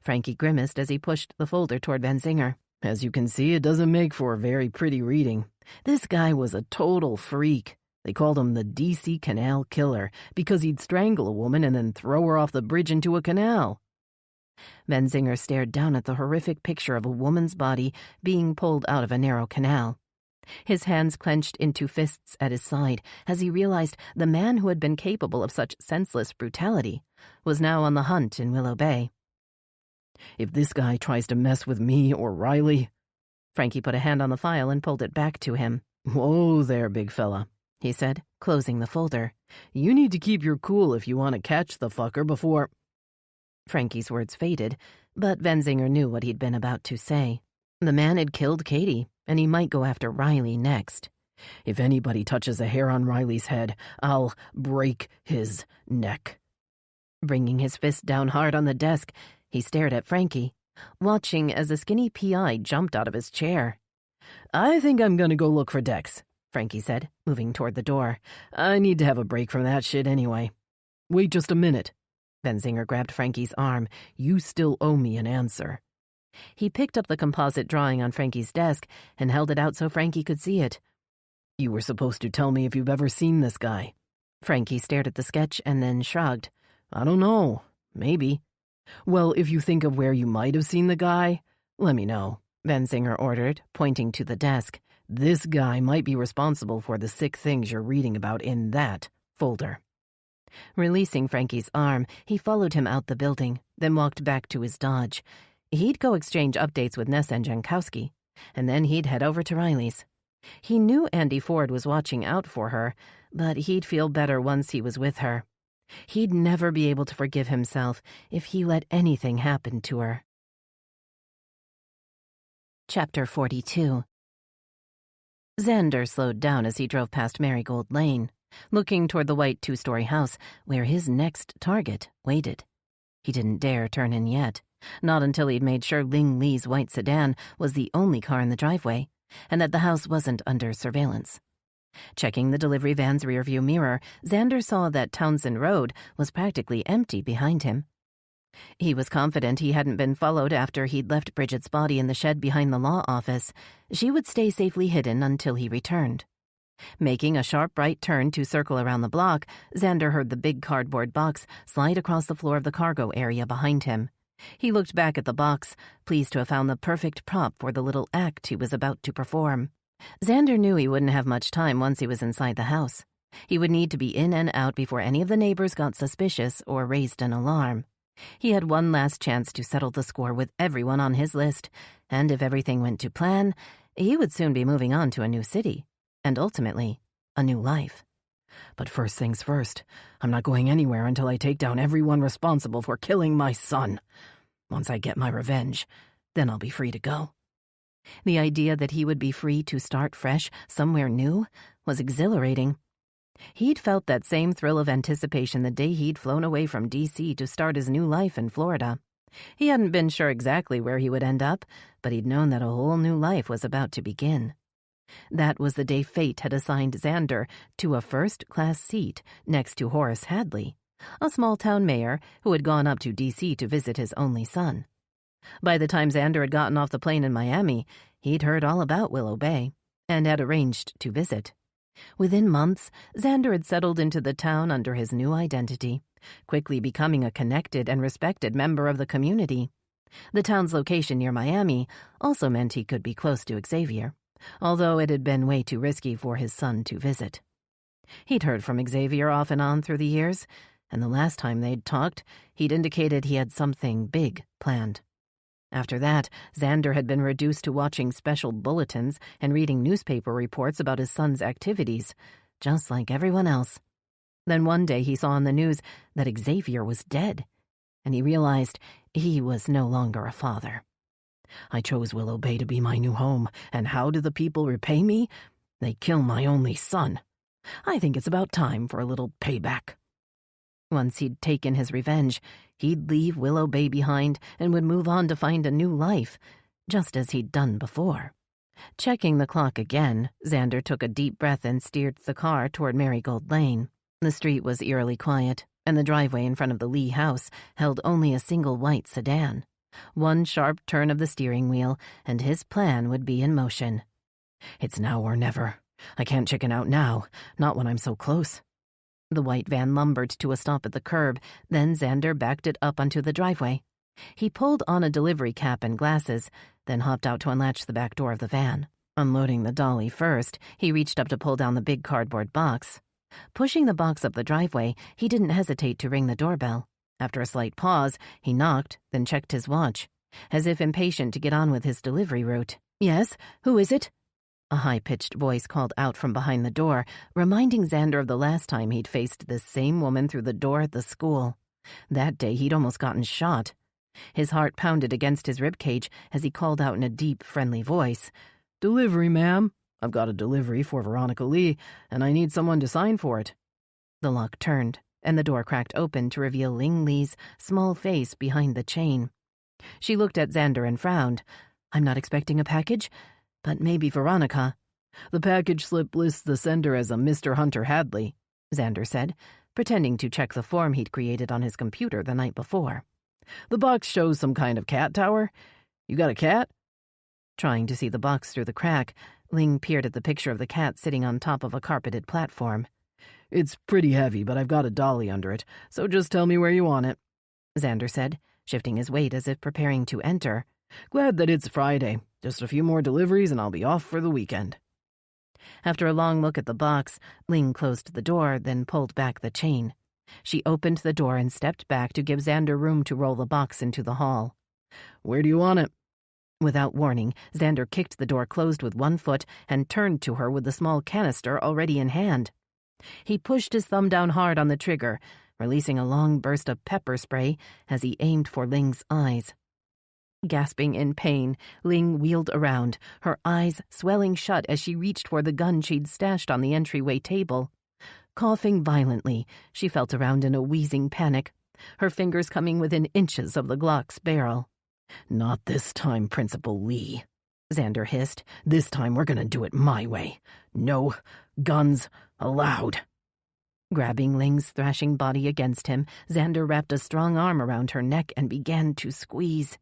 Frankie grimaced as he pushed the folder toward Benzinger. As you can see, it doesn't make for a very pretty reading. This guy was a total freak. They called him the D.C. Canal Killer because he'd strangle a woman and then throw her off the bridge into a canal. Benzinger stared down at the horrific picture of a woman's body being pulled out of a narrow canal. His hands clenched into fists at his side as he realized the man who had been capable of such senseless brutality was now on the hunt in Willow Bay. If this guy tries to mess with me or Riley... Frankie put a hand on the file and pulled it back to him. Whoa there, big fella, he said, closing the folder. You need to keep your cool if you want to catch the fucker before... Frankie's words faded, but Benzinger knew what he'd been about to say. The man had killed Katie, and he might go after Riley next. If anybody touches a hair on Riley's head, I'll break his neck. Bringing his fist down hard on the desk, he stared at Frankie, watching as the skinny PI jumped out of his chair. I think I'm gonna go look for Dex, Frankie said, moving toward the door. I need to have a break from that shit anyway. Wait just a minute. Benzinger grabbed Frankie's arm. You still owe me an answer. He picked up the composite drawing on Frankie's desk and held it out so Frankie could see it. You were supposed to tell me if you've ever seen this guy. Frankie stared at the sketch and then shrugged. I don't know. Maybe. Well, if you think of where you might have seen the guy, let me know, Benzinger ordered, pointing to the desk. This guy might be responsible for the sick things you're reading about in that folder. Releasing Frankie's arm, he followed him out the building, then walked back to his Dodge. He'd go exchange updates with Ness and Jankowski, and then he'd head over to Riley's. He knew Andy Ford was watching out for her, but he'd feel better once he was with her. He'd never be able to forgive himself if he let anything happen to her. Chapter 42. Xander slowed down as he drove past Marigold Lane, looking toward the white two-story house where his next target waited. He didn't dare turn in yet, not until he'd made sure Ling Li's white sedan was the only car in the driveway, and that the house wasn't under surveillance. Checking the delivery van's rearview mirror, Xander saw that Townsend Road was practically empty behind him. He was confident he hadn't been followed after he'd left Bridget's body in the shed behind the law office. She would stay safely hidden until he returned. Making a sharp right turn to circle around the block, Xander heard the big cardboard box slide across the floor of the cargo area behind him. He looked back at the box, pleased to have found the perfect prop for the little act he was about to perform. Xander knew he wouldn't have much time once he was inside the house. He would need to be in and out before any of the neighbors got suspicious or raised an alarm. He had one last chance to settle the score with everyone on his list, and if everything went to plan, he would soon be moving on to a new city, and ultimately, a new life. But first things first, I'm not going anywhere until I take down everyone responsible for killing my son. Once I get my revenge, then I'll be free to go. The idea that he would be free to start fresh somewhere new was exhilarating. He'd felt that same thrill of anticipation the day he'd flown away from D.C. to start his new life in Florida. He hadn't been sure exactly where he would end up, but he'd known that a whole new life was about to begin. That was the day fate had assigned Xander to a first-class seat next to Horace Hadley, a small-town mayor who had gone up to D.C. to visit his only son. By the time Xander had gotten off the plane in Miami, he'd heard all about Willow Bay and had arranged to visit. Within months, Xander had settled into the town under his new identity, quickly becoming a connected and respected member of the community. The town's location near Miami also meant he could be close to Xavier, although it had been way too risky for his son to visit. He'd heard from Xavier off and on through the years, and the last time they'd talked, he'd indicated he had something big planned. After that, Xander had been reduced to watching special bulletins and reading newspaper reports about his son's activities, just like everyone else. Then one day he saw on the news that Xavier was dead, and he realized he was no longer a father. I chose Willow Bay to be my new home, and how do the people repay me? They kill my only son. I think it's about time for a little payback. Once he'd taken his revenge, he'd leave Willow Bay behind and would move on to find a new life, just as he'd done before. Checking the clock again, Xander took a deep breath and steered the car toward Marigold Lane. The street was eerily quiet, and the driveway in front of the Lee house held only a single white sedan. One sharp turn of the steering wheel, and his plan would be in motion. It's now or never. I can't chicken out now, not when I'm so close. The white van lumbered to a stop at the curb, then Xander backed it up onto the driveway. He pulled on a delivery cap and glasses, then hopped out to unlatch the back door of the van. Unloading the dolly first, he reached up to pull down the big cardboard box. Pushing the box up the driveway, he didn't hesitate to ring the doorbell. After a slight pause, he knocked, then checked his watch, as if impatient to get on with his delivery route. "Yes, who is it?" A high-pitched voice called out from behind the door, reminding Xander of the last time he'd faced this same woman through the door at the school. That day he'd almost gotten shot. His heart pounded against his ribcage as he called out in a deep, friendly voice. "Delivery, ma'am. I've got a delivery for Veronica Lee, and I need someone to sign for it." The lock turned, and the door cracked open to reveal Ling Lee's small face behind the chain. She looked at Xander and frowned. "I'm not expecting a package, but maybe Veronica." "The package slip lists the sender as a Mr. Hunter Hadley," Xander said, pretending to check the form he'd created on his computer the night before. "The box shows some kind of cat tower. You got a cat?" Trying to see the box through the crack, Ling peered at the picture of the cat sitting on top of a carpeted platform. "It's pretty heavy, but I've got a dolly under it, so just tell me where you want it," Xander said, shifting his weight as if preparing to enter. "Glad that it's Friday. Just a few more deliveries and I'll be off for the weekend." After a long look at the box, Ling closed the door, then pulled back the chain. She opened the door and stepped back to give Xander room to roll the box into the hall. "Where do you want it?" Without warning, Xander kicked the door closed with one foot and turned to her with the small canister already in hand. He pushed his thumb down hard on the trigger, releasing a long burst of pepper spray as he aimed for Ling's eyes. Gasping in pain, Ling wheeled around, her eyes swelling shut as she reached for the gun she'd stashed on the entryway table. Coughing violently, she felt around in a wheezing panic, her fingers coming within inches of the Glock's barrel. "Not this time, Principal Lee," Xander hissed. "This time we're gonna do it my way. No guns allowed." Grabbing Ling's thrashing body against him, Xander wrapped a strong arm around her neck and began to squeeze.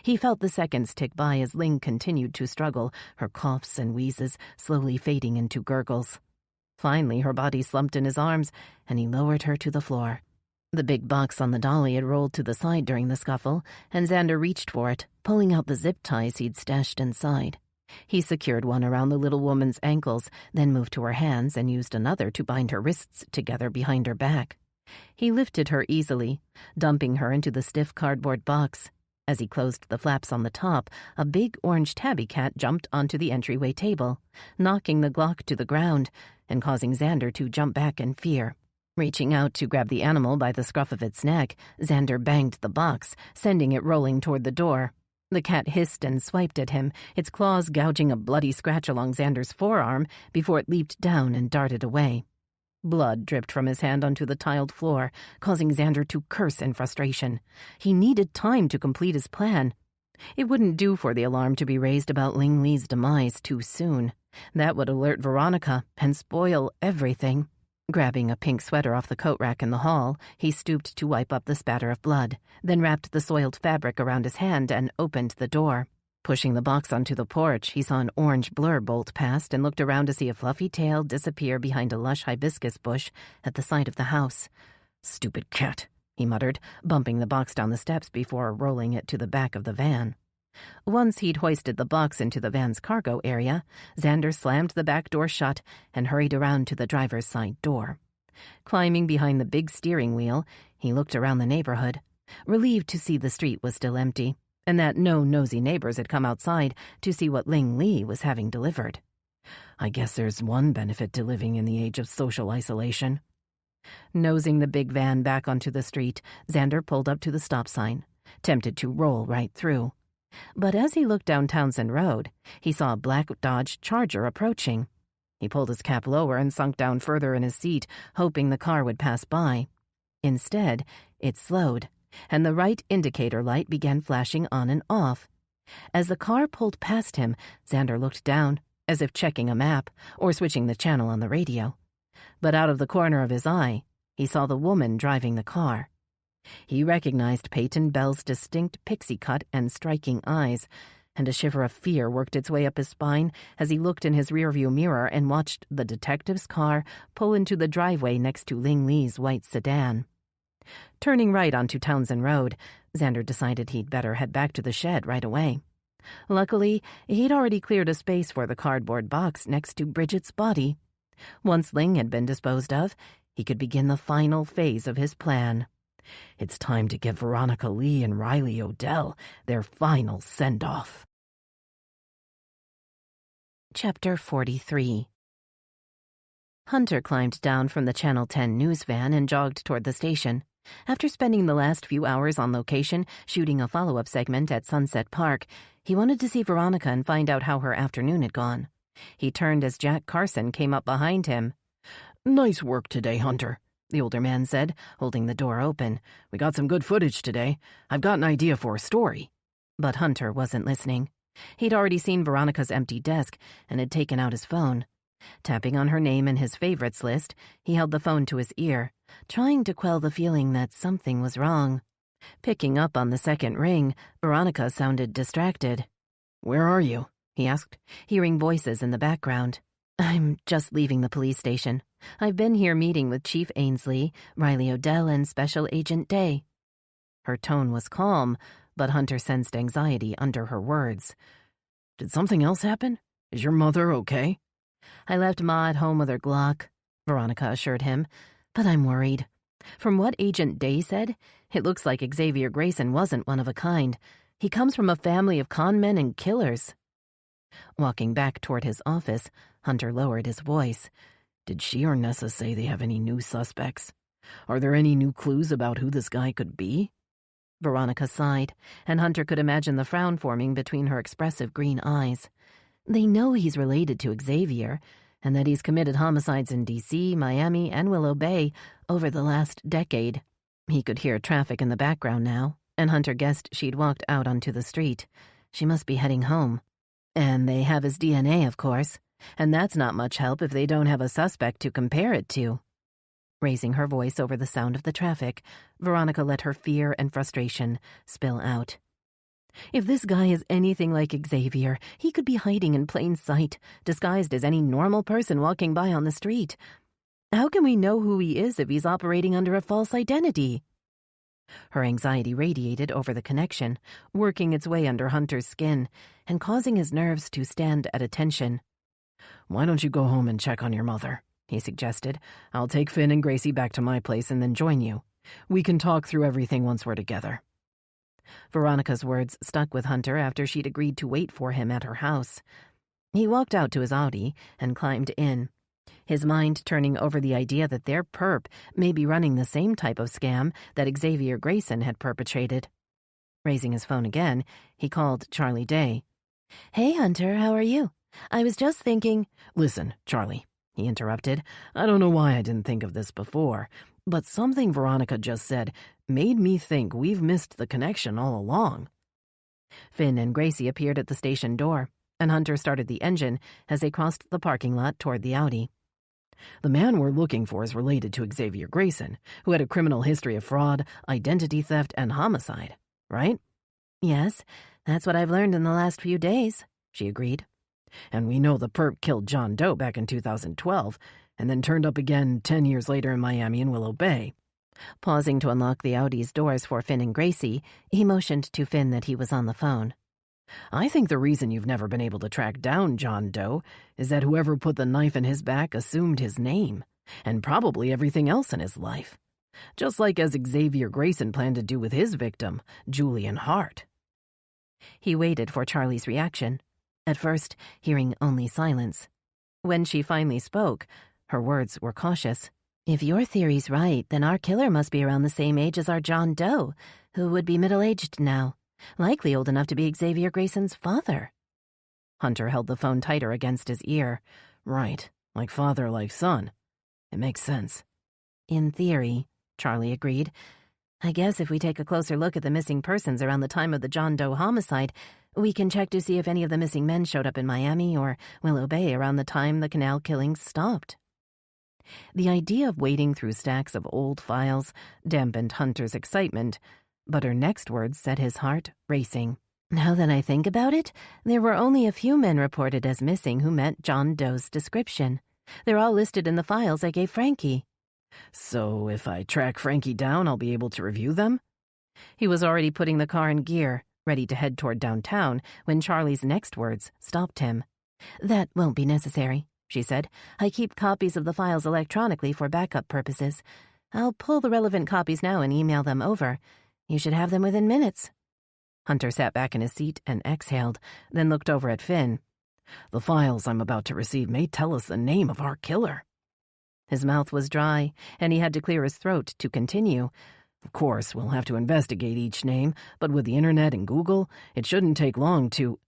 He felt the seconds tick by as Ling continued to struggle, her coughs and wheezes slowly fading into gurgles. Finally, her body slumped in his arms, and he lowered her to the floor. The big box on the dolly had rolled to the side during the scuffle, and Xander reached for it, pulling out the zip ties he'd stashed inside. He secured one around the little woman's ankles, then moved to her hands and used another to bind her wrists together behind her back. He lifted her easily, dumping her into the stiff cardboard box. As he closed the flaps on the top, a big orange tabby cat jumped onto the entryway table, knocking the Glock to the ground and causing Xander to jump back in fear. Reaching out to grab the animal by the scruff of its neck, Xander banged the box, sending it rolling toward the door. The cat hissed and swiped at him, its claws gouging a bloody scratch along Xander's forearm before it leaped down and darted away. Blood dripped from his hand onto the tiled floor, causing Xander to curse in frustration. He needed time to complete his plan. It wouldn't do for the alarm to be raised about Ling Li's demise too soon. That would alert Veronica and spoil everything. Grabbing a pink sweater off the coat rack in the hall, he stooped to wipe up the spatter of blood, then wrapped the soiled fabric around his hand and opened the door. Pushing the box onto the porch, he saw an orange blur bolt past and looked around to see a fluffy tail disappear behind a lush hibiscus bush at the side of the house. "Stupid cat," he muttered, bumping the box down the steps before rolling it to the back of the van. Once he'd hoisted the box into the van's cargo area, Xander slammed the back door shut and hurried around to the driver's side door. Climbing behind the big steering wheel, he looked around the neighborhood, relieved to see the street was still empty, and that no nosy neighbors had come outside to see what Ling Li was having delivered. I guess there's one benefit to living in the age of social isolation. Nosing the big van back onto the street, Xander pulled up to the stop sign, tempted to roll right through. But as he looked down Townsend Road, he saw a black Dodge Charger approaching. He pulled his cap lower and sunk down further in his seat, hoping the car would pass by. Instead, it slowed, and the right indicator light began flashing on and off. As the car pulled past him, Xander looked down, as if checking a map or switching the channel on the radio. But out of the corner of his eye, he saw the woman driving the car. He recognized Peyton Bell's distinct pixie cut and striking eyes, and a shiver of fear worked its way up his spine as he looked in his rearview mirror and watched the detective's car pull into the driveway next to Ling Li's white sedan. Turning right onto Townsend Road, Xander decided he'd better head back to the shed right away. Luckily, he'd already cleared a space for the cardboard box next to Bridget's body. Once Ling had been disposed of, he could begin the final phase of his plan. It's time to give Veronica Lee and Riley Odell their final send-off. Chapter 43. Hunter climbed down from the Channel 10 news van and jogged toward the station. After spending the last few hours on location shooting a follow-up segment at Sunset Park, he wanted to see Veronica and find out how her afternoon had gone. He turned as Jack Carson came up behind him. "Nice work today, Hunter," the older man said, holding the door open. "We got some good footage today. I've got an idea for a story." But Hunter wasn't listening. He'd already seen Veronica's empty desk and had taken out his phone. Tapping on her name in his favorites list, he held the phone to his ear, trying to quell the feeling that something was wrong. Picking up on the second ring, Veronica sounded distracted. "Where are you?" he asked, hearing voices in the background. "I'm just leaving the police station. I've been here meeting with Chief Ainsley, Riley Odell, and Special Agent Day." Her tone was calm, but Hunter sensed anxiety under her words. "Did something else happen? Is your mother okay?" "I left Ma at home with her Glock," Veronica assured him, "but I'm worried. From what Agent Day said, it looks like Xavier Grayson wasn't one of a kind. He comes from a family of con men and killers." Walking back toward his office, Hunter lowered his voice. "Did she or Nessa say they have any new suspects? Are there any new clues about who this guy could be?" Veronica sighed, and Hunter could imagine the frown forming between her expressive green eyes. "They know he's related to Xavier, and that he's committed homicides in D.C., Miami, and Willow Bay over the last decade." He could hear traffic in the background now, and Hunter guessed she'd walked out onto the street. She must be heading home. And they have his DNA, of course, and that's not much help if they don't have a suspect to compare it to. Raising her voice over the sound of the traffic, Veronica let her fear and frustration spill out. If this guy is anything like Xavier, he could be hiding in plain sight, disguised as any normal person walking by on the street. How can we know who he is if he's operating under a false identity? Her anxiety radiated over the connection, working its way under Hunter's skin and causing his nerves to stand at attention. "Why don't you go home and check on your mother?" he suggested. "I'll take Finn and Gracie back to my place and then join you. We can talk through everything once we're together." Veronica's words stuck with Hunter after she'd agreed to wait for him at her house. He walked out to his Audi and climbed in, his mind turning over the idea that their perp may be running the same type of scam that Xavier Grayson had perpetrated. Raising his phone again, he called Charlie Day. "Hey, Hunter, how are you? I was just thinking—" "Listen, Charlie," he interrupted. "I don't know why I didn't think of this before, but something Veronica just said made me think we've missed the connection all along." Finn and Gracie appeared at the station door, and Hunter started the engine as they crossed the parking lot toward the Audi. "The man we're looking for is related to Xavier Grayson, who had a criminal history of fraud, identity theft, and homicide, right?" "Yes, that's what I've learned in the last few days," she agreed. "And we know the perp killed John Doe back in 2012, and then turned up again 10 years later in Miami and Willow Bay." Pausing to unlock the Audi's doors for Finn and Gracie, he motioned to Finn that he was on the phone. "I think the reason you've never been able to track down John Doe is that whoever put the knife in his back assumed his name, and probably everything else in his life. Just like as Xavier Grayson planned to do with his victim, Julian Hart." He waited for Charlie's reaction, at first hearing only silence. When she finally spoke, her words were cautious. "If your theory's right, then our killer must be around the same age as our John Doe, who would be middle-aged now, likely old enough to be Xavier Grayson's father." Hunter held the phone tighter against his ear. "Right, like father, like son. It makes sense." "In theory," Charlie agreed. "I guess if we take a closer look at the missing persons around the time of the John Doe homicide, we can check to see if any of the missing men showed up in Miami or Willow Bay around the time the canal killings stopped." The idea of wading through stacks of old files dampened Hunter's excitement, but her next words set his heart racing. "Now that I think about it, there were only a few men reported as missing who met John Doe's description. They're all listed in the files I gave Frankie." "So if I track Frankie down, I'll be able to review them?" He was already putting the car in gear, ready to head toward downtown, when Charlie's next words stopped him. "That won't be necessary," she said. "I keep copies of the files electronically for backup purposes. I'll pull the relevant copies now and email them over. You should have them within minutes." Hunter sat back in his seat and exhaled, then looked over at Finn. "The files I'm about to receive may tell us the name of our killer." His mouth was dry, and he had to clear his throat to continue. "Of course, we'll have to investigate each name, but with the internet and Google, it shouldn't take long to—"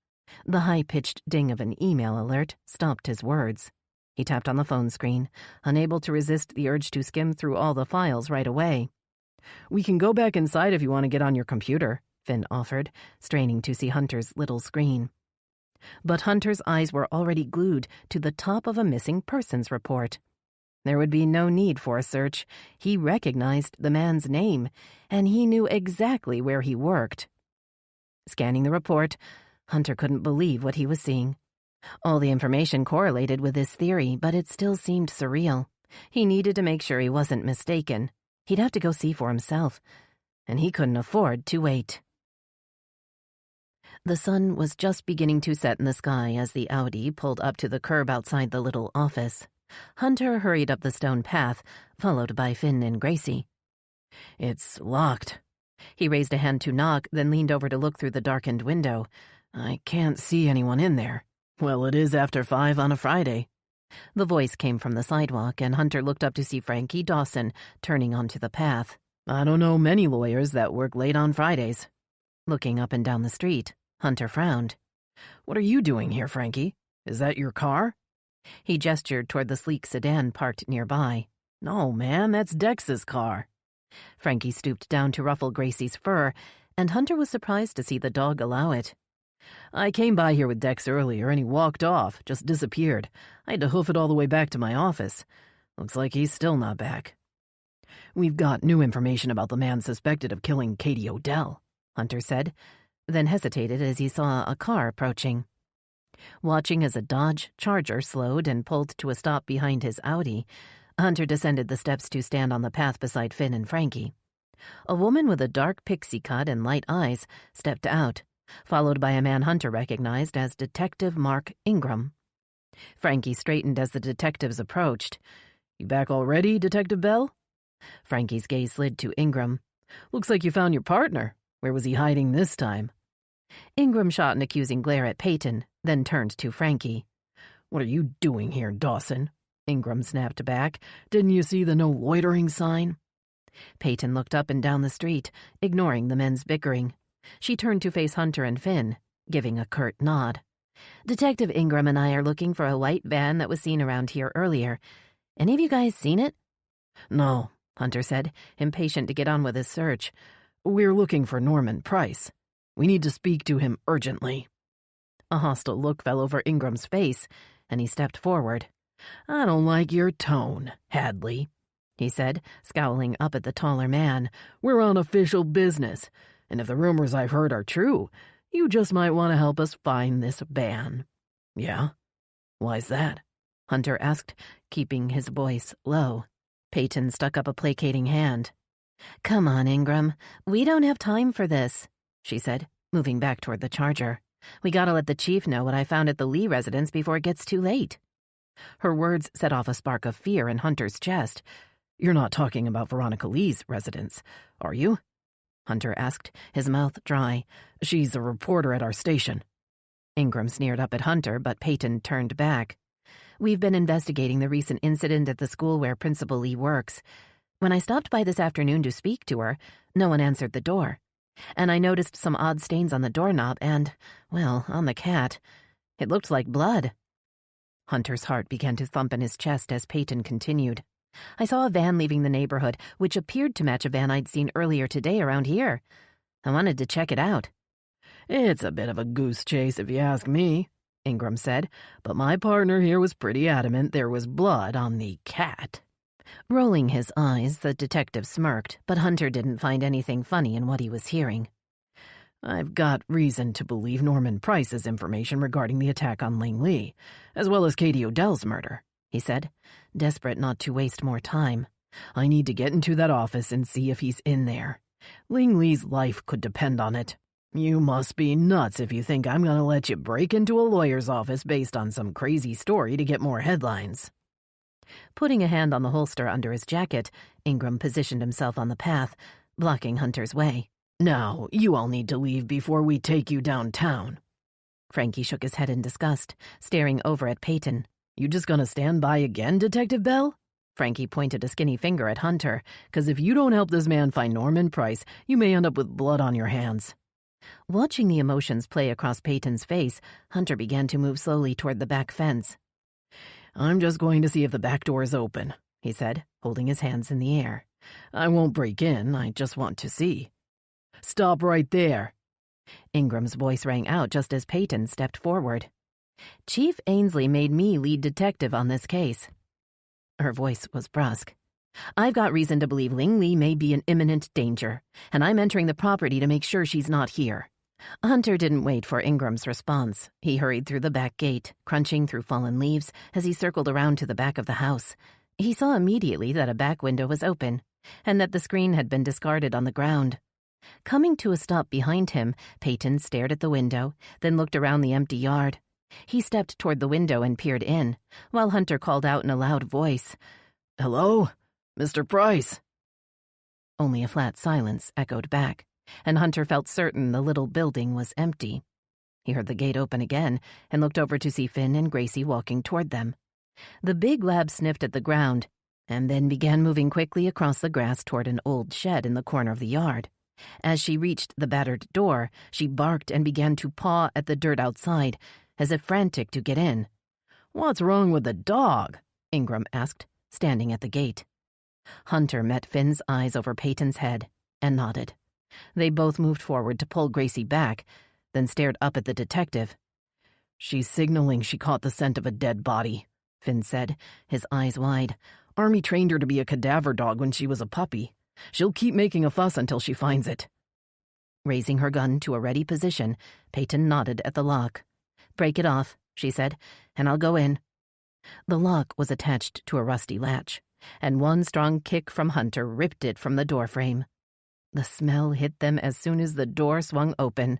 The high-pitched ding of an email alert stopped his words. He tapped on the phone screen, unable to resist the urge to skim through all the files right away. "We can go back inside if you want to get on your computer," Finn offered, straining to see Hunter's little screen. But Hunter's eyes were already glued to the top of a missing persons report. There would be no need for a search. He recognized the man's name, and he knew exactly where he worked. Scanning the report, Hunter couldn't believe what he was seeing. All the information correlated with his theory, but it still seemed surreal. He needed to make sure he wasn't mistaken. He'd have to go see for himself, and he couldn't afford to wait. The sun was just beginning to set in the sky as the Audi pulled up to the curb outside the little office. Hunter hurried up the stone path, followed by Finn and Gracie. "It's locked." He raised a hand to knock, then leaned over to look through the darkened window. "I can't see anyone in there." "Well, it is after 5 on a Friday." The voice came from the sidewalk, and Hunter looked up to see Frankie Dawson turning onto the path. "I don't know many lawyers that work late on Fridays." Looking up and down the street, Hunter frowned. "What are you doing here, Frankie? Is that your car?" He gestured toward the sleek sedan parked nearby. "No, man, that's Dex's car." Frankie stooped down to ruffle Gracie's fur, and Hunter was surprised to see the dog allow it. "I came by here with Dex earlier, and he walked off, just disappeared. I had to hoof it all the way back to my office. Looks like he's still not back." "We've got new information about the man suspected of killing Katie Odell," Hunter said. then hesitated as he saw a car approaching. Watching as a Dodge Charger slowed and pulled to a stop behind his Audi, Hunter descended the steps to stand on the path beside Finn and Frankie. A woman with a dark pixie cut and light eyes stepped out, followed by a man Hunter recognized as Detective Mark Ingram. Frankie straightened as the detectives approached. "You back already, Detective Bell?" Frankie's gaze slid to Ingram. "Looks like you found your partner. Where was he hiding this time?" Ingram shot an accusing glare at Peyton, then turned to Frankie. "What are you doing here, Dawson?" Ingram snapped back. "Didn't you see the no loitering sign?" Peyton looked up and down the street, ignoring the men's bickering. She turned to face Hunter and Finn, giving a curt nod. "Detective Ingram and I are looking for a white van that was seen around here earlier. Any of you guys seen it?" "No," Hunter said, impatient to get on with his search. "We're looking for Norman Price. We need to speak to him urgently." A hostile look fell over Ingram's face, and he stepped forward. "I don't like your tone, Hadley," he said, scowling up at the taller man. "We're on official business, and if the rumors I've heard are true, you just might want to help us find this van." "Yeah? Why's that?" Hunter asked, keeping his voice low. Peyton stuck up a placating hand. "Come on, Ingram. We don't have time for this," she said, moving back toward the Charger. "We gotta let the chief know what I found at the Lee residence before it gets too late." Her words set off a spark of fear in Hunter's chest. "You're not talking about Veronica Lee's residence, are you?" Hunter asked, his mouth dry. "She's a reporter at our station." Ingram sneered up at Hunter, but Peyton turned back. "We've been investigating the recent incident at the school where Principal Lee works. When I stopped by this afternoon to speak to her, no one answered the door. And I noticed some odd stains on the doorknob and, well, on the cat. It looked like blood." Hunter's heart began to thump in his chest as Peyton continued. "I saw a van leaving the neighborhood, which appeared to match a van I'd seen earlier today around here. I wanted to check it out." "It's a bit of a goose chase if you ask me," Ingram said, "but my partner here was pretty adamant there was blood on the cat." Rolling his eyes, the detective smirked, but Hunter didn't find anything funny in what he was hearing. "I've got reason to believe Norman Price's information regarding the attack on Ling Lee, as well as Katie Odell's murder," he said, desperate not to waste more time. "I need to get into that office and see if he's in there. Ling Lee's life could depend on it. You must be nuts if you think I'm going to let you break into a lawyer's office based on some crazy story to get more headlines." Putting a hand on the holster under his jacket, Ingram positioned himself on the path, blocking Hunter's way. "Now, you all need to leave before we take you downtown." Frankie shook his head in disgust, staring over at Peyton. "You just gonna stand by again, Detective Bell?" Frankie pointed a skinny finger at Hunter. "'Cause if you don't help this man find Norman Price, you may end up with blood on your hands." Watching the emotions play across Peyton's face, Hunter began to move slowly toward the back fence. "I'm just going to see if the back door is open," he said, holding his hands in the air. "I won't break in, I just want to see." "Stop right there." Ingram's voice rang out just as Peyton stepped forward. "Chief Ainsley made me lead detective on this case." Her voice was brusque. "I've got reason to believe Ling Lee may be in imminent danger, and I'm entering the property to make sure she's not here." Hunter didn't wait for Ingram's response. He hurried through the back gate, crunching through fallen leaves as he circled around to the back of the house. He saw immediately that a back window was open, and that the screen had been discarded on the ground. Coming to a stop behind him, Peyton stared at the window, then looked around the empty yard. He stepped toward the window and peered in, while Hunter called out in a loud voice, "Hello? Mr. Price?" Only a flat silence echoed back, and Hunter felt certain the little building was empty. He heard the gate open again and looked over to see Finn and Gracie walking toward them. The big lab sniffed at the ground and then began moving quickly across the grass toward an old shed in the corner of the yard. As she reached the battered door, she barked and began to paw at the dirt outside, as if frantic to get in. "What's wrong with the dog?" Ingram asked, standing at the gate. Hunter met Finn's eyes over Peyton's head and nodded. They both moved forward to pull Gracie back, then stared up at the detective. "She's signaling she caught the scent of a dead body," Finn said, his eyes wide. "Army trained her to be a cadaver dog when she was a puppy. She'll keep making a fuss until she finds it." Raising her gun to a ready position, Peyton nodded at the lock. "Break it off," she said, "and I'll go in." The lock was attached to a rusty latch, and one strong kick from Hunter ripped it from the doorframe. The smell hit them as soon as the door swung open.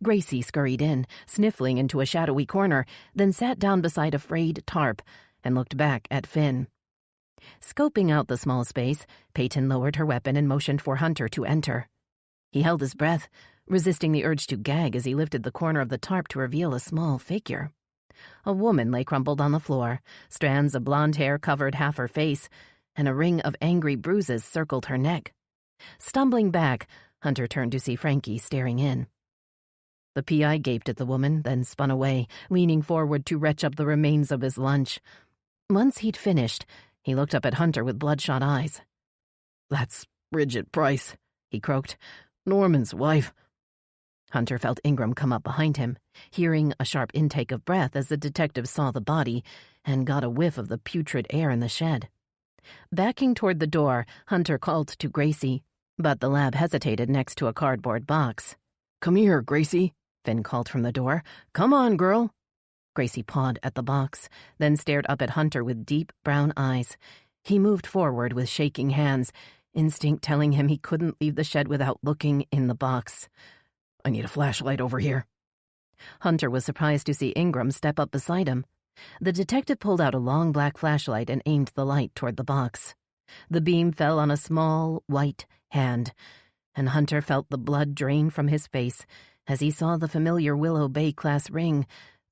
Gracie scurried in, sniffling into a shadowy corner, then sat down beside a frayed tarp and looked back at Finn. Scoping out the small space, Peyton lowered her weapon and motioned for Hunter to enter. He held his breath, resisting the urge to gag as he lifted the corner of the tarp to reveal a small figure. A woman lay crumpled on the floor, strands of blonde hair covered half her face, and a ring of angry bruises circled her neck. Stumbling back, Hunter turned to see Frankie staring in. The PI gaped at the woman, then spun away, leaning forward to retch up the remains of his lunch. Once he'd finished, he looked up at Hunter with bloodshot eyes. "That's Bridget Price," he croaked. "Norman's wife." Hunter felt Ingram come up behind him, hearing a sharp intake of breath as the detective saw the body and got a whiff of the putrid air in the shed. Backing toward the door, Hunter called to Gracie, but the lab hesitated next to a cardboard box. "Come here, Gracie," Finn called from the door. "Come on, girl." Gracie pawed at the box, then stared up at Hunter with deep brown eyes. He moved forward with shaking hands, instinct telling him he couldn't leave the shed without looking in the box. "I need a flashlight over here." Hunter was surprised to see Ingram step up beside him. The detective pulled out a long black flashlight and aimed the light toward the box. The beam fell on a small, white hand, and Hunter felt the blood drain from his face as he saw the familiar Willow Bay-class ring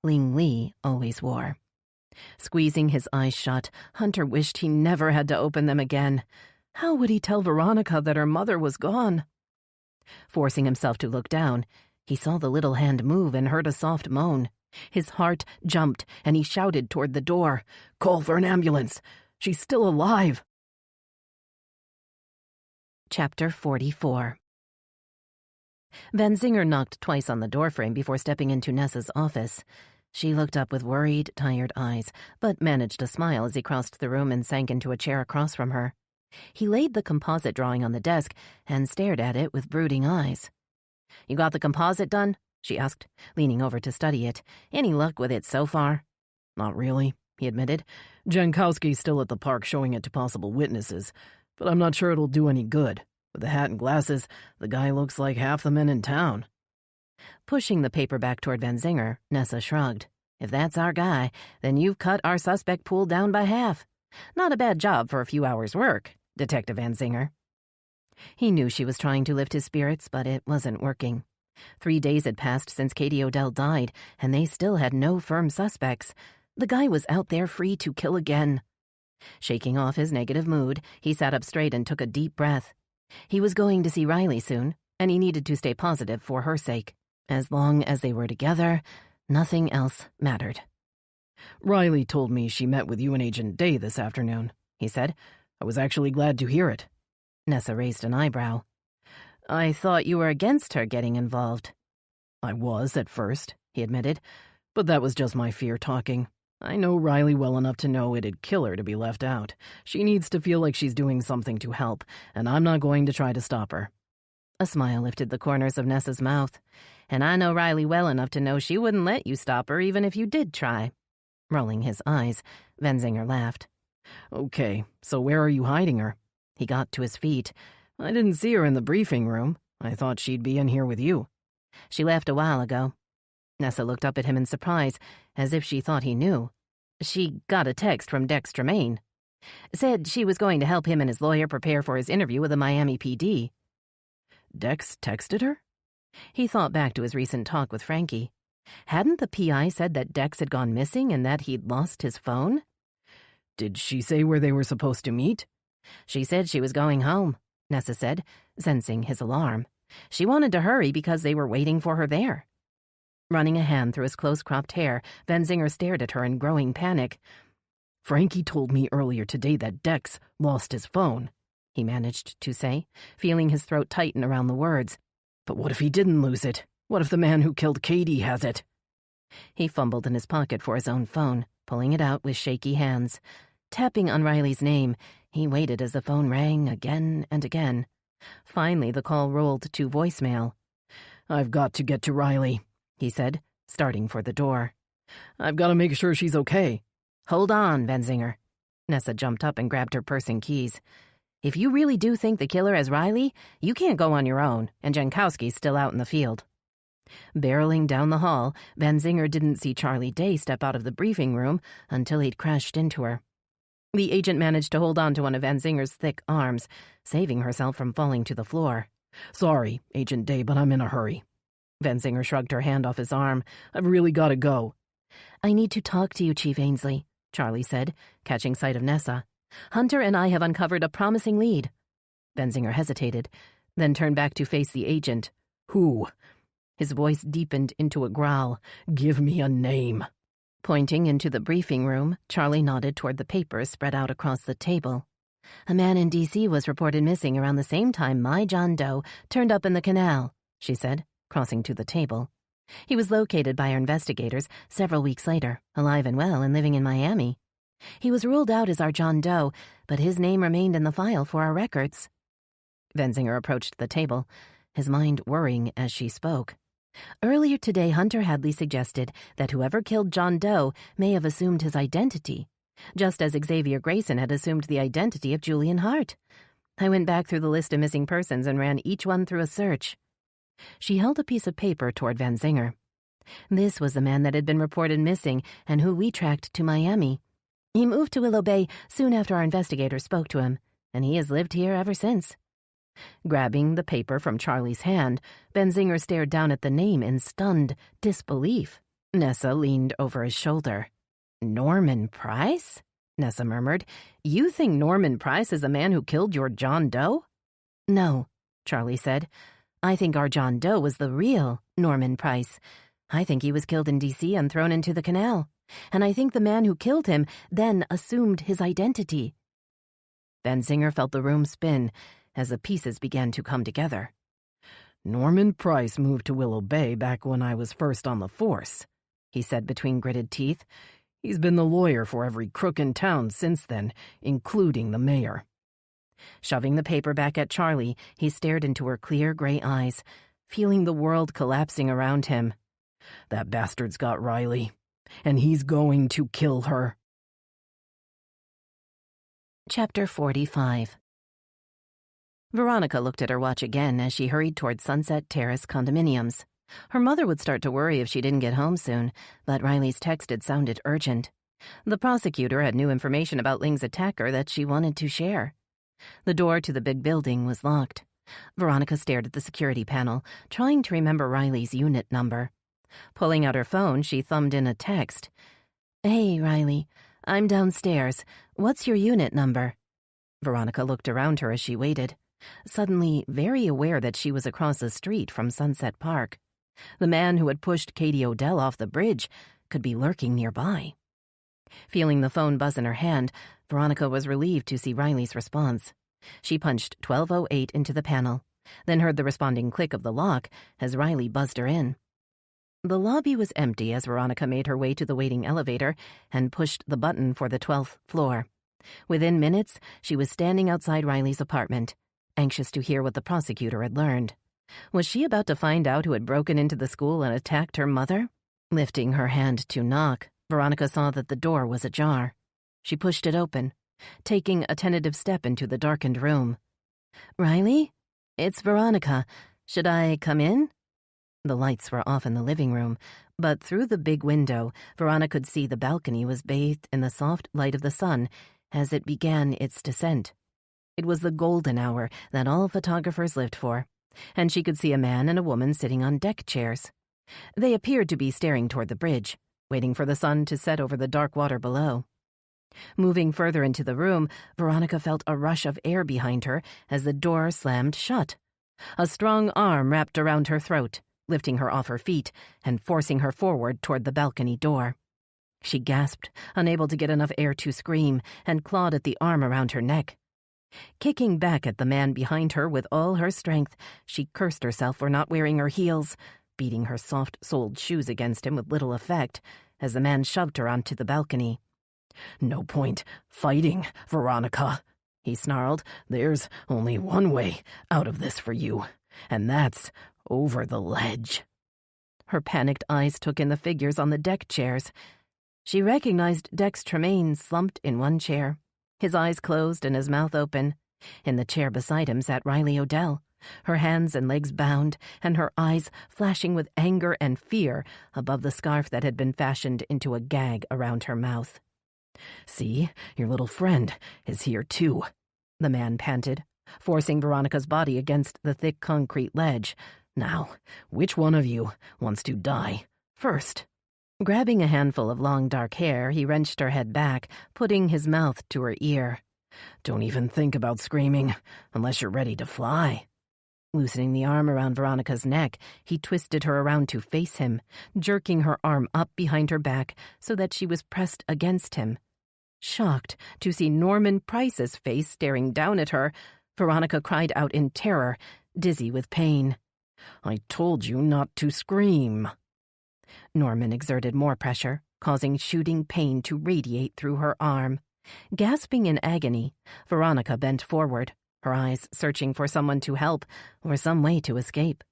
Ling Li always wore. Squeezing his eyes shut, Hunter wished he never had to open them again. How would he tell Veronica that her mother was gone? Forcing himself to look down, he saw the little hand move and heard a soft moan. His heart jumped, and he shouted toward the door, "Call for an ambulance! She's still alive!" Chapter 44. Van Zinger knocked twice on the doorframe before stepping into Nessa's office. She looked up with worried, tired eyes, but managed a smile as he crossed the room and sank into a chair across from her. He laid the composite drawing on the desk and stared at it with brooding eyes. "You got the composite done?" she asked, leaning over to study it. "Any luck with it so far?" "Not really," he admitted. "Jankowski's still at the park showing it to possible witnesses, but I'm not sure it'll do any good. With the hat and glasses, the guy looks like half the men in town." Pushing the paper back toward Van Zinger, Nessa shrugged. "If that's our guy, then you've cut our suspect pool down by half. Not a bad job for a few hours' work, Detective Van Zinger." He knew she was trying to lift his spirits, but it wasn't working. 3 days had passed since Katie Odell died, and they still had no firm suspects. The guy was out there free to kill again. Shaking off his negative mood, he sat up straight and took a deep breath. He was going to see Riley soon, and he needed to stay positive for her sake. As long as they were together, nothing else mattered. "Riley told me she met with you and Agent Day this afternoon," he said. "I was actually glad to hear it." Nessa raised an eyebrow. "I thought you were against her getting involved." "I was at first," he admitted, "but that was just my fear talking. I know Riley well enough to know it'd kill her to be left out. She needs to feel like she's doing something to help, and I'm not going to try to stop her." A smile lifted the corners of Nessa's mouth. "And I know Riley well enough to know she wouldn't let you stop her even if you did try." Rolling his eyes, Van Zinger laughed. "Okay, so where are you hiding her?" He got to his feet. "I didn't see her in the briefing room. I thought she'd be in here with you." "She left a while ago." Nessa looked up at him in surprise, as if she thought he knew. "She got a text from Dex Tremaine. Said she was going to help him and his lawyer prepare for his interview with the Miami PD." "Dex texted her?" He thought back to his recent talk with Frankie. Hadn't the PI said that Dex had gone missing and that he'd lost his phone? "Did she say where they were supposed to meet?" "She said she was going home," Nessa said, sensing his alarm. "She wanted to hurry because they were waiting for her there." Running a hand through his close-cropped hair, Van Zinger stared at her in growing panic. "Frankie told me earlier today that Dex lost his phone," he managed to say, feeling his throat tighten around the words. "But what if he didn't lose it? What if the man who killed Katie has it?" He fumbled in his pocket for his own phone, pulling it out with shaky hands. Tapping on Riley's name, he waited as the phone rang again and again. Finally, the call rolled to voicemail. I've got to get to Riley, he said, starting for the door. I've got to make sure she's okay. Hold on, Benzinger. Nessa jumped up and grabbed her purse and keys. If you really do think the killer is Riley, you can't go on your own, and Jankowski's still out in the field. Barreling down the hall, Benzinger didn't see Charlie Day step out of the briefing room until he'd crashed into her. The agent managed to hold on to one of Benzinger's thick arms, saving herself from falling to the floor. Sorry, Agent Day, but I'm in a hurry. Benzinger shrugged her hand off his arm. I've really got to go. I need to talk to you, Chief Ainsley, Charlie said, catching sight of Nessa. Hunter and I have uncovered a promising lead. Benzinger hesitated, then turned back to face the agent. Who? His voice deepened into a growl. Give me a name. Pointing into the briefing room, Charlie nodded toward the papers spread out across the table. A man in D.C. was reported missing around the same time my John Doe turned up in the canal, she said, crossing to the table. He was located by our investigators several weeks later, alive and well and living in Miami. He was ruled out as our John Doe, but his name remained in the file for our records. Benzinger approached the table, his mind whirring as she spoke. Earlier today, Hunter Hadley suggested that whoever killed John Doe may have assumed his identity, just as Xavier Grayson had assumed the identity of Julian Hart. I went back through the list of missing persons and ran each one through a search. She held a piece of paper toward Benzinger. This was the man that had been reported missing and who we tracked to Miami. He moved to Willow Bay soon after our investigators spoke to him, and he has lived here ever since. Grabbing the paper from Charlie's hand, Benzinger stared down at the name in stunned disbelief. Nessa leaned over his shoulder. Norman Price? Nessa murmured. You think Norman Price is the man who killed your John Doe? No, Charlie said. I think our John Doe was the real Norman Price. I think he was killed in D.C. and thrown into the canal. And I think the man who killed him then assumed his identity. Benzinger felt the room spin as the pieces began to come together. Norman Price moved to Willow Bay back when I was first on the force, he said between gritted teeth. He's been the lawyer for every crook in town since then, including the mayor. Shoving the paper back at Charlie, he stared into her clear gray eyes, feeling the world collapsing around him. That bastard's got Riley, and he's going to kill her. Chapter 45. Veronica looked at her watch again as she hurried toward Sunset Terrace condominiums. Her mother would start to worry if she didn't get home soon, but Riley's text had sounded urgent. The prosecutor had new information about Ling's attacker that she wanted to share. The door to the big building was locked. Veronica stared at the security panel, trying to remember Riley's unit number. Pulling out her phone, she thumbed in a text. Hey, Riley, I'm downstairs. What's your unit number? Veronica looked around her as she waited, suddenly very aware that she was across the street from Sunset Park. The man who had pushed Katie Odell off the bridge could be lurking nearby. Feeling the phone buzz in her hand, Veronica was relieved to see Riley's response. She punched 1208 into the panel, then heard the responding click of the lock as Riley buzzed her in. The lobby was empty as Veronica made her way to the waiting elevator and pushed the button for the 12th floor. Within minutes, she was standing outside Riley's apartment, anxious to hear what the prosecutor had learned. Was she about to find out who had broken into the school and attacked her mother? Lifting her hand to knock, Veronica saw that the door was ajar. She pushed it open, taking a tentative step into the darkened room. Riley? It's Veronica. Should I come in? The lights were off in the living room, but through the big window, Veronica could see the balcony was bathed in the soft light of the sun as it began its descent. It was the golden hour that all photographers lived for, and she could see a man and a woman sitting on deck chairs. They appeared to be staring toward the bridge, waiting for the sun to set over the dark water below. Moving further into the room, Veronica felt a rush of air behind her as the door slammed shut. A strong arm wrapped around her throat, lifting her off her feet and forcing her forward toward the balcony door. She gasped, unable to get enough air to scream, and clawed at the arm around her neck. Kicking back at the man behind her with all her strength, she cursed herself for not wearing her heels, beating her soft-soled shoes against him with little effect as the man shoved her onto the balcony. No point fighting, Veronica, he snarled. There's only one way out of this for you, and that's over the ledge. Her panicked eyes took in the figures on the deck chairs. She recognized Dex Tremaine slumped in one chair, his eyes closed and his mouth open. In the chair beside him sat Riley Odell, her hands and legs bound, and her eyes flashing with anger and fear above the scarf that had been fashioned into a gag around her mouth. "See, your little friend is here too," the man panted, forcing Veronica's body against the thick concrete ledge. "Now, which one of you wants to die first?" Grabbing a handful of long dark hair, he wrenched her head back, putting his mouth to her ear. "Don't even think about screaming unless you're ready to fly." Loosening the arm around Veronica's neck, he twisted her around to face him, jerking her arm up behind her back so that she was pressed against him. Shocked to see Norman Price's face staring down at her, Veronica cried out in terror, dizzy with pain. "I told you not to scream." Norman exerted more pressure, causing shooting pain to radiate through her arm. Gasping in agony, Veronica bent forward, her eyes searching for someone to help or some way to escape.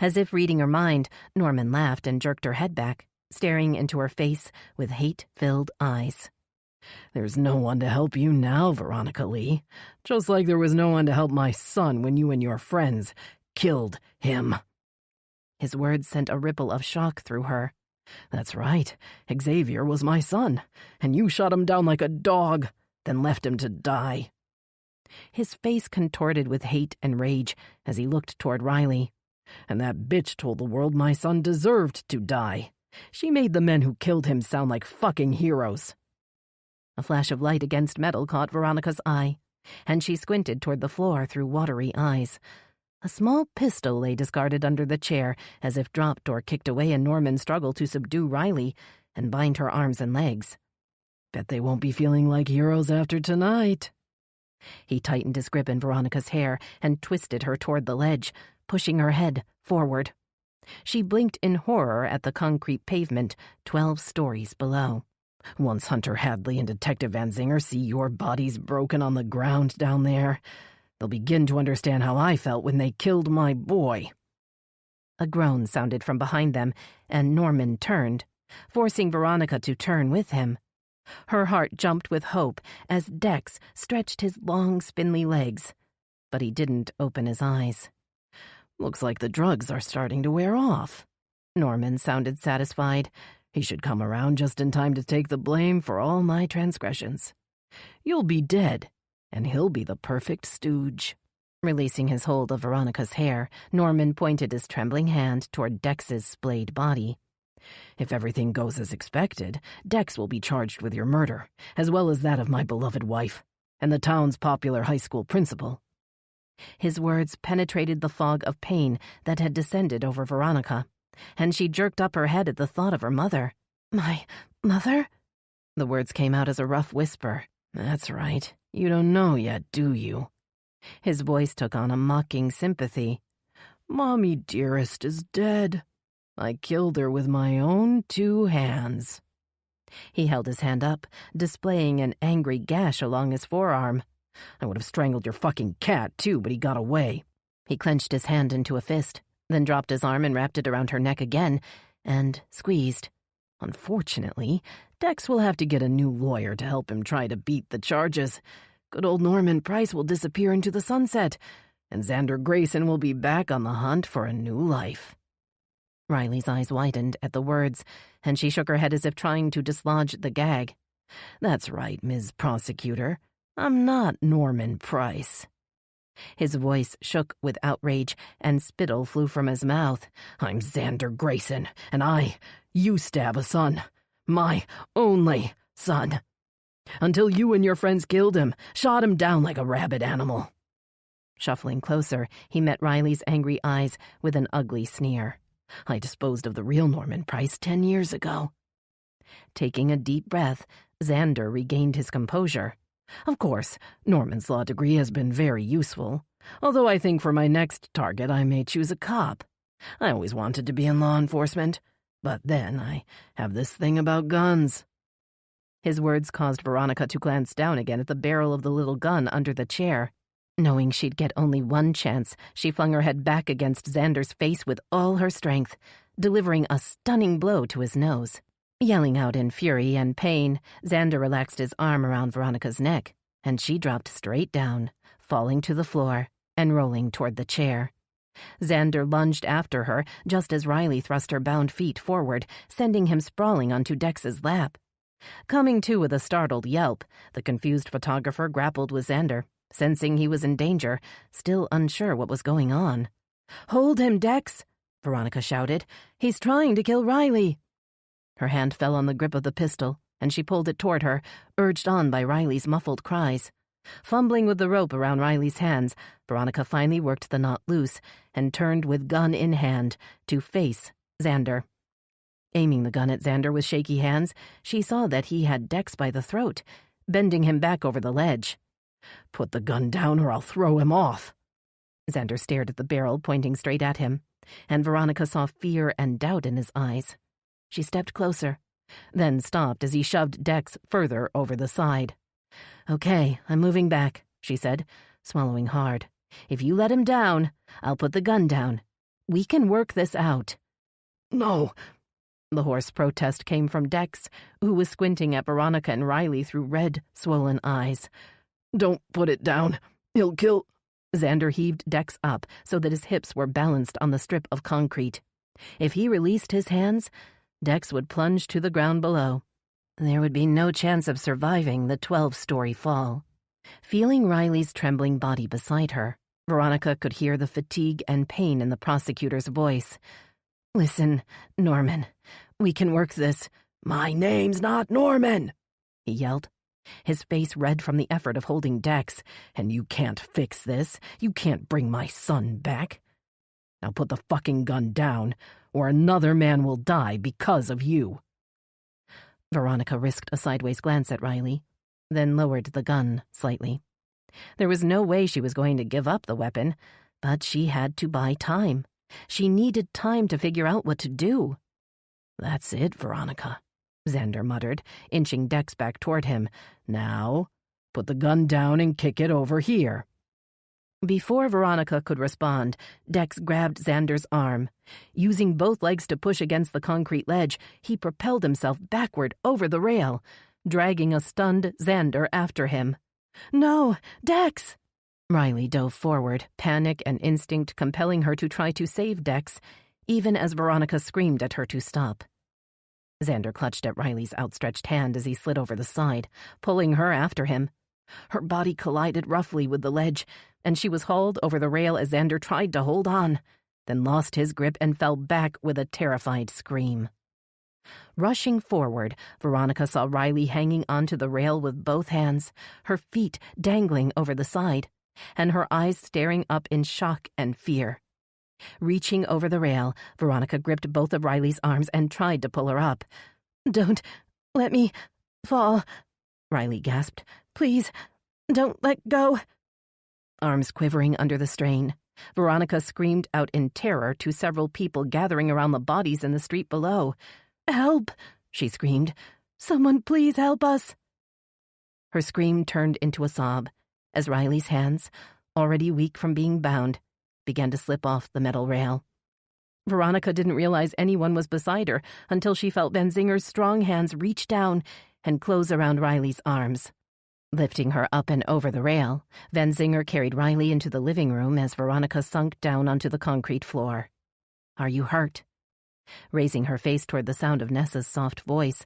As if reading her mind, Norman laughed and jerked her head back, staring into her face with hate-filled eyes. "There's no one to help you now, Veronica Lee. Just like there was no one to help my son when you and your friends killed him." His words sent a ripple of shock through her. "That's right. Xavier was my son, and you shot him down like a dog, then left him to die." His face contorted with hate and rage as he looked toward Riley. "And that bitch told the world my son deserved to die. She made the men who killed him sound like fucking heroes." A flash of light against metal caught Veronica's eye, and she squinted toward the floor through watery eyes. A small pistol lay discarded under the chair, as if dropped or kicked away in Norman's struggle to subdue Riley and bind her arms and legs. "Bet they won't be feeling like heroes after tonight." He tightened his grip in Veronica's hair and twisted her toward the ledge, pushing her head forward. She blinked in horror at the concrete pavement 12 stories below. "Once Hunter Hadley and Detective Van Zinger see your bodies broken on the ground down there, they'll begin to understand how I felt when they killed my boy." A groan sounded from behind them, and Norman turned, forcing Veronica to turn with him. Her heart jumped with hope as Dex stretched his long, spindly legs, but he didn't open his eyes. "Looks like the drugs are starting to wear off." Norman sounded satisfied. "He should come around just in time to take the blame for all my transgressions. You'll be dead, and he'll be the perfect stooge." Releasing his hold of Veronica's hair, Norman pointed his trembling hand toward Dex's splayed body. "If everything goes as expected, Dex will be charged with your murder, as well as that of my beloved wife, and the town's popular high school principal." His words penetrated the fog of pain that had descended over Veronica, and she jerked up her head at the thought of her mother. "My mother?" The words came out as a rough whisper. "That's right. You don't know yet, do you?" His voice took on a mocking sympathy. "Mommy dearest is dead. I killed her with my own 2 hands. He held his hand up, displaying an angry gash along his forearm. "I would have strangled your fucking cat, too, but he got away." He clenched his hand into a fist, then dropped his arm and wrapped it around her neck again, and squeezed. "Unfortunately, Dex will have to get a new lawyer to help him try to beat the charges. Good old Norman Price will disappear into the sunset, and Xander Grayson will be back on the hunt for a new life." Riley's eyes widened at the words, and she shook her head as if trying to dislodge the gag. "That's right, Ms. Prosecutor. I'm not Norman Price." His voice shook with outrage, and spittle flew from his mouth. "I'm Xander Grayson, and I used to have a son. My only son. Until you and your friends killed him, shot him down like a rabid animal." Shuffling closer, he met Riley's angry eyes with an ugly sneer. "I disposed of the real Norman Price 10 years ago." Taking a deep breath, Xander regained his composure. "Of course, Norman's law degree has been very useful, although I think for my next target I may choose a cop. I always wanted to be in law enforcement, but then I have this thing about guns." His words caused Veronica to glance down again at the barrel of the little gun under the chair. Knowing she'd get only one chance, she flung her head back against Xander's face with all her strength, delivering a stunning blow to his nose. Yelling out in fury and pain, Xander relaxed his arm around Veronica's neck, and she dropped straight down, falling to the floor and rolling toward the chair. Xander lunged after her just as Riley thrust her bound feet forward, sending him sprawling onto Dex's lap. Coming to with a startled yelp, the confused photographer grappled with Xander, sensing he was in danger, still unsure what was going on. "Hold him, Dex!" Veronica shouted. "He's trying to kill Riley!" Her hand fell on the grip of the pistol, and she pulled it toward her, urged on by Riley's muffled cries. Fumbling with the rope around Riley's hands, Veronica finally worked the knot loose and turned with gun in hand to face Xander. Aiming the gun at Xander with shaky hands, she saw that he had Dex by the throat, bending him back over the ledge. "Put the gun down or I'll throw him off." Xander stared at the barrel pointing straight at him, and Veronica saw fear and doubt in his eyes. She stepped closer, then stopped as he shoved Dex further over the side. "Okay, I'm moving back," she said, swallowing hard. "If you let him down, I'll put the gun down. We can work this out." "No." The hoarse protest came from Dex, who was squinting at Veronica and Riley through red, swollen eyes. "Don't put it down. He'll kill—" Xander heaved Dex up so that his hips were balanced on the strip of concrete. If he released his hands, Dex would plunge to the ground below. There would be no chance of surviving the 12-story fall. Feeling Riley's trembling body beside her, Veronica could hear the fatigue and pain in the prosecutor's voice. "Listen, Norman, we can work this." "My name's not Norman," he yelled, his face red from the effort of holding Dex. "And you can't fix this. You can't bring my son back. Now put the fucking gun down, or another man will die because of you." Veronica risked a sideways glance at Riley, then lowered the gun slightly. There was no way she was going to give up the weapon, but she had to buy time. She needed time to figure out what to do. "That's it, Veronica," Xander muttered, inching Dex back toward him. "Now, put the gun down and kick it over here." Before Veronica could respond, Dex grabbed Xander's arm. Using both legs to push against the concrete ledge, he propelled himself backward over the rail, dragging a stunned Xander after him. "No, Dex!" Riley dove forward, panic and instinct compelling her to try to save Dex, even as Veronica screamed at her to stop. Xander clutched at Riley's outstretched hand as he slid over the side, pulling her after him. Her body collided roughly with the ledge, and she was hauled over the rail as Xander tried to hold on, then lost his grip and fell back with a terrified scream. Rushing forward, Veronica saw Riley hanging onto the rail with both hands, her feet dangling over the side, and her eyes staring up in shock and fear. Reaching over the rail, Veronica gripped both of Riley's arms and tried to pull her up. "Don't let me fall," Riley gasped. "Please, don't let go." Arms quivering under the strain, Veronica screamed out in terror to several people gathering around the bodies in the street below. "Help!" she screamed. "Someone please help us!" Her scream turned into a sob as Riley's hands, already weak from being bound, began to slip off the metal rail. Veronica didn't realize anyone was beside her until she felt Benzinger's strong hands reach down and close around Riley's arms. Lifting her up and over the rail, Benzinger carried Riley into the living room as Veronica sunk down onto the concrete floor. "Are you hurt?" Raising her face toward the sound of Nessa's soft voice,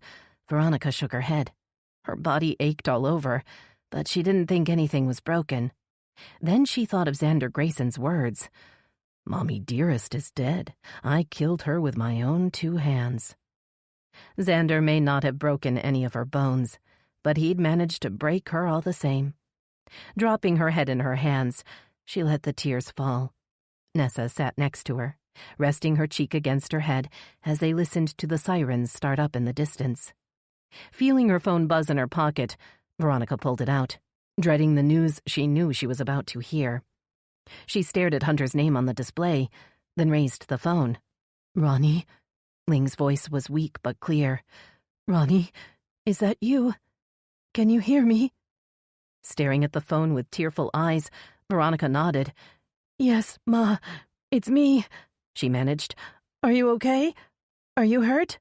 Veronica shook her head. Her body ached all over, but she didn't think anything was broken. Then she thought of Xander Grayson's words. "Mommy Dearest is dead. I killed her with my own 2 hands." Xander may not have broken any of her bones, but he'd managed to break her all the same. Dropping her head in her hands, she let the tears fall. Nessa sat next to her, resting her cheek against her head as they listened to the sirens start up in the distance. Feeling her phone buzz in her pocket, Veronica pulled it out, dreading the news she knew she was about to hear. She stared at Hunter's name on the display, then raised the phone. "Ronnie?" Ling's voice was weak but clear. "Ronnie, is that you? Can you hear me?" Staring at the phone with tearful eyes, Veronica nodded. "Yes, Ma, it's me," she managed. "Are you okay? Are you hurt?"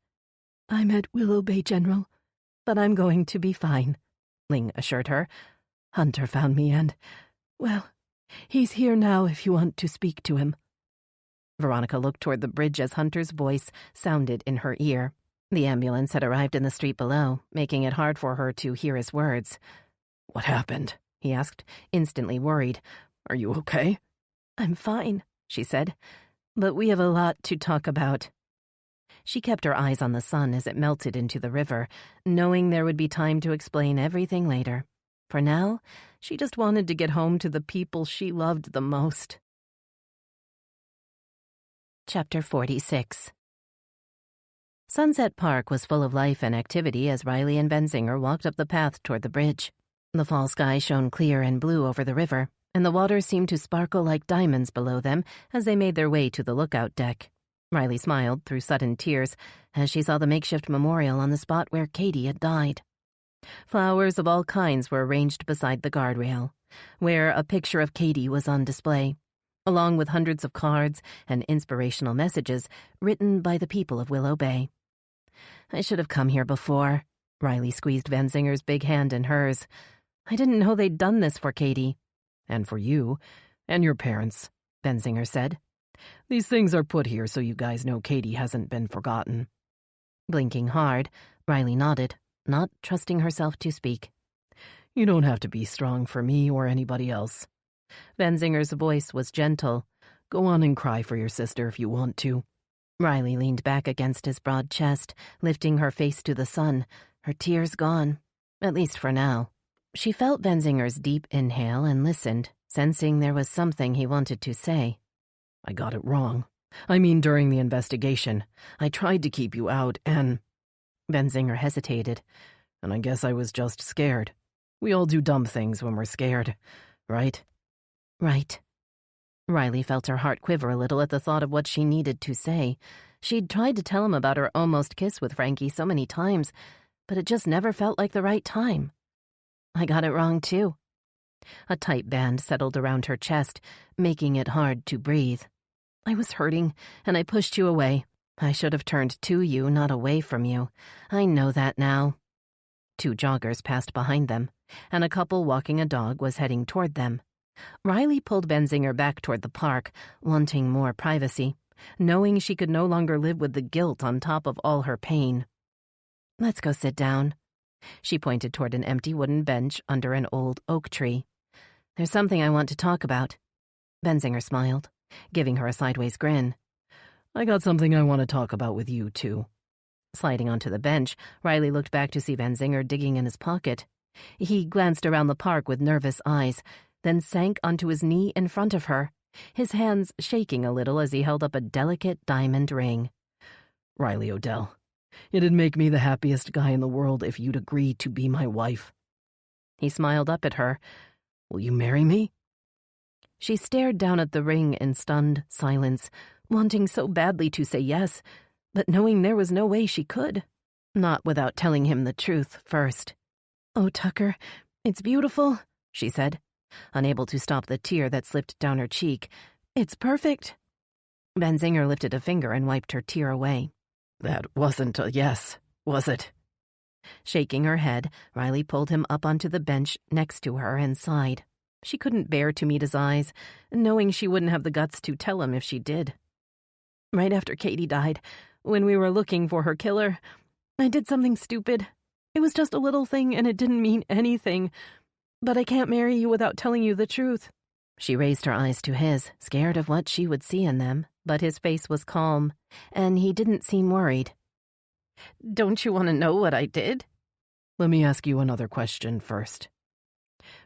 "I'm at Willow Bay, General, but I'm going to be fine," Ling assured her. "Hunter found me and, well, he's here now if you want to speak to him." Veronica looked toward the bridge as Hunter's voice sounded in her ear. The ambulance had arrived in the street below, making it hard for her to hear his words. "What happened?" he asked, instantly worried. "Are you okay?" "I'm fine," she said, "but we have a lot to talk about." She kept her eyes on the sun as it melted into the river, knowing there would be time to explain everything later. For now, she just wanted to get home to the people she loved the most. Chapter 46. Sunset Park was full of life and activity as Riley and Benzinger walked up the path toward the bridge. The fall sky shone clear and blue over the river, and the water seemed to sparkle like diamonds below them as they made their way to the lookout deck. Riley smiled through sudden tears as she saw the makeshift memorial on the spot where Katie had died. Flowers of all kinds were arranged beside the guardrail, where a picture of Katie was on display, along with hundreds of cards and inspirational messages written by the people of Willow Bay. "I should have come here before." Riley squeezed Benzinger's big hand in hers. "I didn't know they'd done this for Katie." "And for you, and your parents," Benzinger said. "These things are put here so you guys know Katie hasn't been forgotten." Blinking hard, Riley nodded, not trusting herself to speak. "You don't have to be strong for me or anybody else." Benzinger's voice was gentle. "Go on and cry for your sister if you want to." Riley leaned back against his broad chest, lifting her face to the sun, her tears gone, at least for now. She felt Benzinger's deep inhale and listened, sensing there was something he wanted to say. "I got it wrong. I mean, during the investigation, I tried to keep you out and—" Benzinger hesitated. "And I guess I was just scared. We all do dumb things when we're scared, right?" "Right." Riley felt her heart quiver a little at the thought of what she needed to say. She'd tried to tell him about her almost kiss with Frankie so many times, but it just never felt like the right time. "I got it wrong, too." A tight band settled around her chest, making it hard to breathe. "I was hurting, and I pushed you away. I should have turned to you, not away from you. I know that now." 2 joggers passed behind them, and a couple walking a dog was heading toward them. Riley pulled Benzinger back toward the park, wanting more privacy, knowing she could no longer live with the guilt on top of all her pain. "Let's go sit down." She pointed toward an empty wooden bench under an old oak tree. "There's something I want to talk about." Benzinger smiled, giving her a sideways grin. "I got something I want to talk about with you, too." Sliding onto the bench, Riley looked back to see Benzinger digging in his pocket. He glanced around the park with nervous eyes, then sank onto his knee in front of her, his hands shaking a little as he held up a delicate diamond ring. "Riley Odell, it'd make me the happiest guy in the world if you'd agree to be my wife." He smiled up at her. "Will you marry me?" She stared down at the ring in stunned silence, wanting so badly to say yes, but knowing there was no way she could. Not without telling him the truth first. "Oh, Tucker, it's beautiful," she said, unable to stop the tear that slipped down her cheek. "It's perfect." Benzinger lifted a finger and wiped her tear away. "That wasn't a yes, was it?" Shaking her head, Riley pulled him up onto the bench next to her and sighed. She couldn't bear to meet his eyes, knowing she wouldn't have the guts to tell him if she did. "Right after Katie died, when we were looking for her killer, I did something stupid. It was just a little thing and it didn't mean anything. But I can't marry you without telling you the truth." She raised her eyes to his, scared of what she would see in them, but his face was calm, and he didn't seem worried. "Don't you want to know what I did?" "Let me ask you another question first."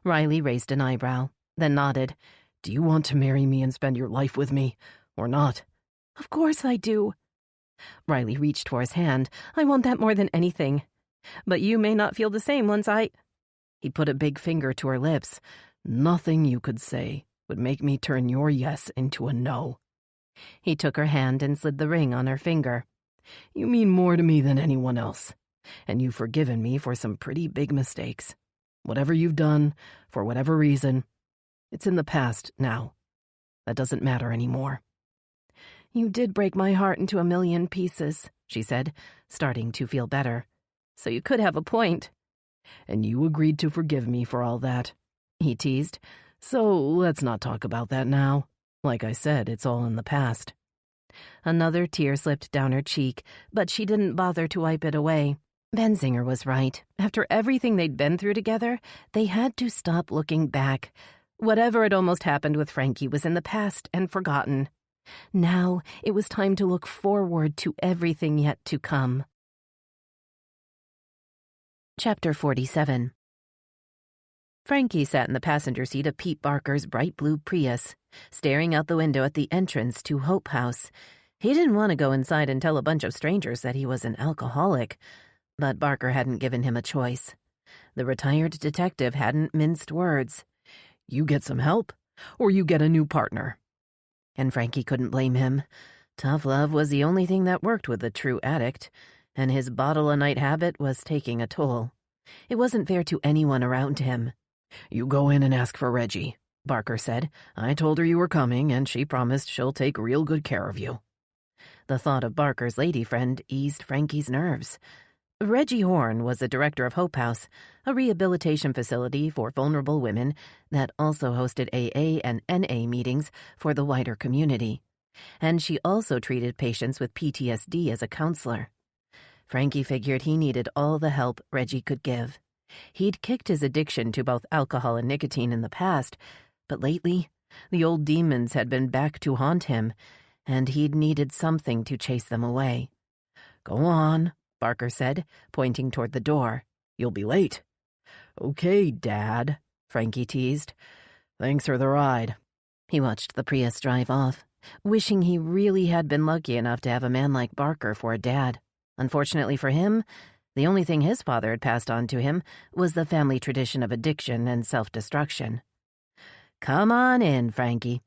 Riley raised an eyebrow, then nodded. "Do you want to marry me and spend your life with me, or not?" "Of course I do." Riley reached for his hand. "I want that more than anything. But you may not feel the same once I—" He put a big finger to her lips. "Nothing you could say would make me turn your yes into a no." He took her hand and slid the ring on her finger. "You mean more to me than anyone else, and you've forgiven me for some pretty big mistakes. Whatever you've done, for whatever reason, It's in the past now. That doesn't matter anymore. You did break my heart into a million pieces, she said, starting to feel better. So you could have a point. And you agreed to forgive me for all that, he teased. So let's not talk about that now. Like I said, it's all in the past. Another tear slipped down her cheek, but she didn't bother to wipe it away. Benzinger was right. After everything they'd been through together, they had to stop looking back. Whatever had almost happened with Frankie was in the past and forgotten. Now it was time to look forward to everything yet to come. Chapter 47. Frankie sat in the passenger seat of Pete Barker's bright blue Prius, staring out the window at the entrance to Hope House. He didn't want to go inside and tell a bunch of strangers that he was an alcoholic, but Barker hadn't given him a choice. The retired detective hadn't minced words. You get some help, or you get a new partner. And Frankie couldn't blame him. Tough love was the only thing that worked with a true addict, and his bottle-a-night habit was taking a toll. It wasn't fair to anyone around him. You go in and ask for Reggie, Barker said. I told her you were coming, and she promised she'll take real good care of you. The thought of Barker's lady friend eased Frankie's nerves. Reggie Horn was the director of Hope House, a rehabilitation facility for vulnerable women that also hosted AA and NA meetings for the wider community. And she also treated patients with PTSD as a counselor. Frankie figured he needed all the help Reggie could give. He'd kicked his addiction to both alcohol and nicotine in the past, but lately, the old demons had been back to haunt him, and he'd needed something to chase them away. Go on, Barker said, pointing toward the door. You'll be late. Okay, Dad, Frankie teased. Thanks for the ride. He watched the Prius drive off, wishing he really had been lucky enough to have a man like Barker for a dad. Unfortunately for him, the only thing his father had passed on to him was the family tradition of addiction and self-destruction. Come on in, Frankie.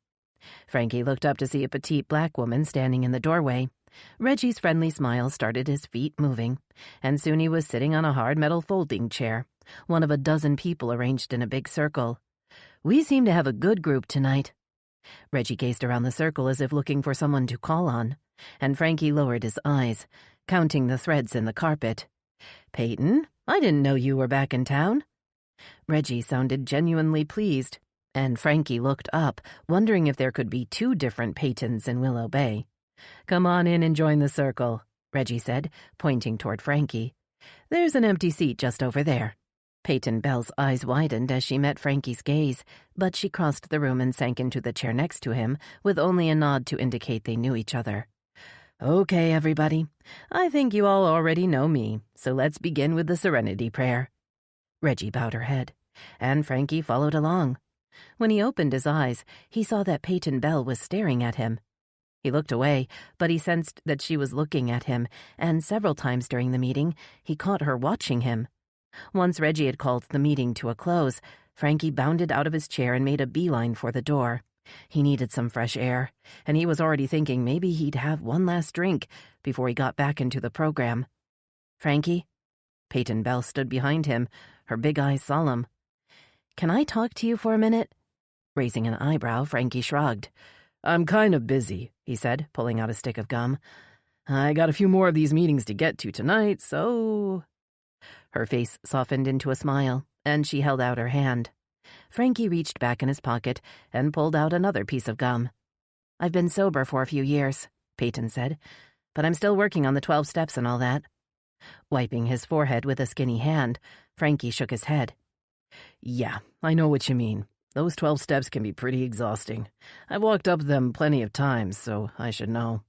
Frankie looked up to see a petite black woman standing in the doorway. Reggie's friendly smile started his feet moving, and soon he was sitting on a hard metal folding chair, one of a dozen people arranged in a big circle. We seem to have a good group tonight. Reggie gazed around the circle as if looking for someone to call on, and Frankie lowered his eyes, counting the threads in the carpet. Peyton, I didn't know you were back in town. Reggie sounded genuinely pleased, and Frankie looked up, wondering if there could be two different Peytons in Willow Bay. Come on in and join the circle, Reggie said, pointing toward Frankie. There's an empty seat just over there. Peyton Bell's eyes widened as she met Frankie's gaze, but she crossed the room and sank into the chair next to him, with only a nod to indicate they knew each other. Okay, everybody. I think you all already know me, so let's begin with the Serenity Prayer. Reggie bowed her head, and Frankie followed along. When he opened his eyes, he saw that Peyton Bell was staring at him. He looked away, but he sensed that she was looking at him, and several times during the meeting, he caught her watching him. Once Reggie had called the meeting to a close, Frankie bounded out of his chair and made a beeline for the door. He needed some fresh air, and he was already thinking maybe he'd have one last drink before he got back into the program. Frankie? Peyton Bell stood behind him, her big eyes solemn. Can I talk to you for a minute? Raising an eyebrow, Frankie shrugged. I'm kind of busy, he said, pulling out a stick of gum. I got a few more of these meetings to get to tonight, so... Her face softened into a smile, and she held out her hand. Frankie reached back in his pocket and pulled out another piece of gum. I've been sober for a few years, Peyton said, but I'm still working on the 12 steps and all that. Wiping his forehead with a skinny hand, Frankie shook his head. Yeah, I know what you mean. Those 12 steps can be pretty exhausting. I've walked up them plenty of times, so I should know.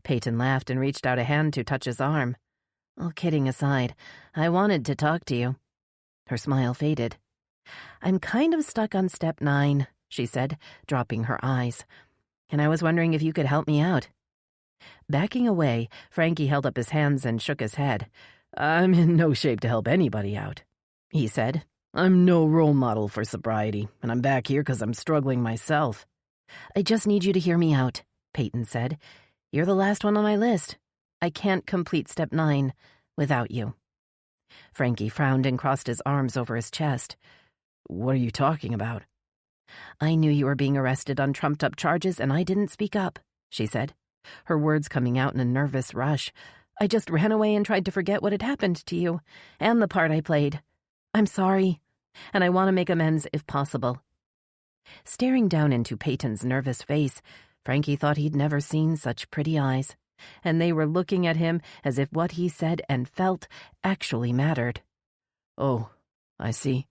Peyton laughed and reached out a hand to touch his arm. All kidding aside, I wanted to talk to you. Her smile faded. I'm kind of stuck on step 9, she said, dropping her eyes. And I was wondering if you could help me out. Backing away, Frankie held up his hands and shook his head. I'm in no shape to help anybody out, he said. I'm no role model for sobriety, and I'm back here because I'm struggling myself. I just need you to hear me out, Peyton said. You're the last one on my list. I can't complete step 9 without you. Frankie frowned and crossed his arms over his chest. What are you talking about? "I knew you were being arrested on trumped-up charges, and I didn't speak up," she said, her words coming out in a nervous rush. "I just ran away and tried to forget what had happened to you, and the part I played. I'm sorry, and I want to make amends if possible." Staring down into Peyton's nervous face, Frankie thought he'd never seen such pretty eyes, and they were looking at him as if what he said and felt actually mattered. "Oh, I see."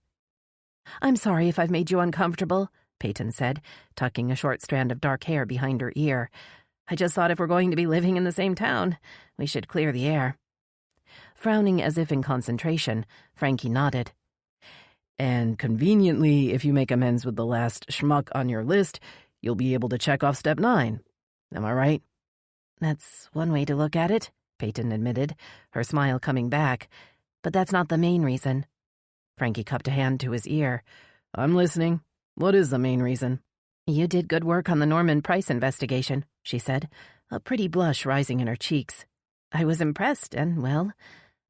"I'm sorry if I've made you uncomfortable," Peyton said, tucking a short strand of dark hair behind her ear. "I just thought if we're going to be living in the same town, we should clear the air." Frowning as if in concentration, Frankie nodded. "And conveniently, if you make amends with the last schmuck on your list, you'll be able to check off step 9. Am I right?" "That's one way to look at it," Peyton admitted, her smile coming back. "But that's not the main reason." Frankie cupped a hand to his ear. "I'm listening. What is the main reason?" "You did good work on the Norman Price investigation," she said, a pretty blush rising in her cheeks. "I was impressed, and, well,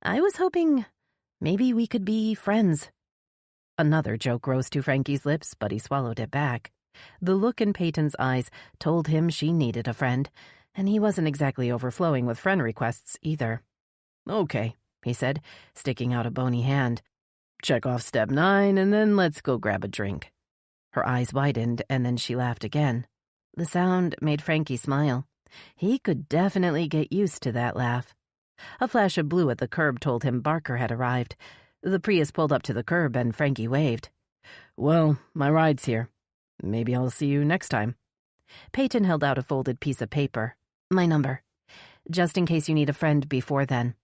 I was hoping maybe we could be friends." Another joke rose to Frankie's lips, but he swallowed it back. The look in Peyton's eyes told him she needed a friend, and he wasn't exactly overflowing with friend requests either. "Okay," he said, sticking out a bony hand. "Check off step 9, and then let's go grab a drink." Her eyes widened, and then she laughed again. The sound made Frankie smile. He could definitely get used to that laugh. A flash of blue at the curb told him Barker had arrived. The Prius pulled up to the curb, and Frankie waved. "Well, my ride's here. Maybe I'll see you next time." Peyton held out a folded piece of paper. "My number. Just in case you need a friend before then."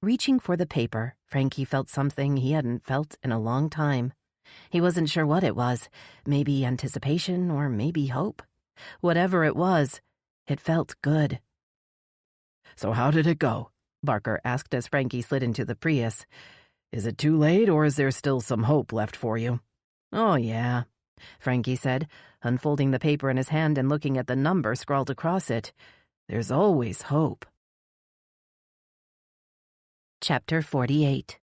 Reaching for the paper, Frankie felt something he hadn't felt in a long time. He wasn't sure what it was. Maybe anticipation or maybe hope. Whatever it was, it felt good. "So how did it go?" Barker asked as Frankie slid into the Prius. "Is it too late, or is there still some hope left for you?" "Oh, yeah," Frankie said, unfolding the paper in his hand and looking at the number scrawled across it. "There's always hope." Chapter 48.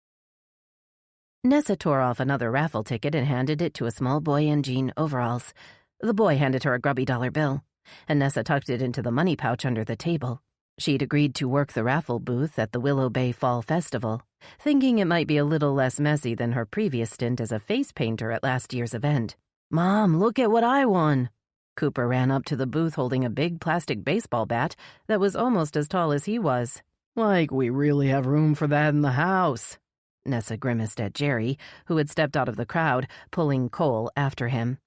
Nessa tore off another raffle ticket and handed it to a small boy in jean overalls. The boy handed her a grubby dollar bill, and Nessa tucked it into the money pouch under the table. She'd agreed to work the raffle booth at the Willow Bay Fall Festival, thinking it might be a little less messy than her previous stint as a face painter at last year's event. "Mom, look at what I won!" Cooper ran up to the booth holding a big plastic baseball bat that was almost as tall as he was. "Like we really have room for that in the house." Nessa grimaced at Jerry, who had stepped out of the crowd, pulling Cole after him.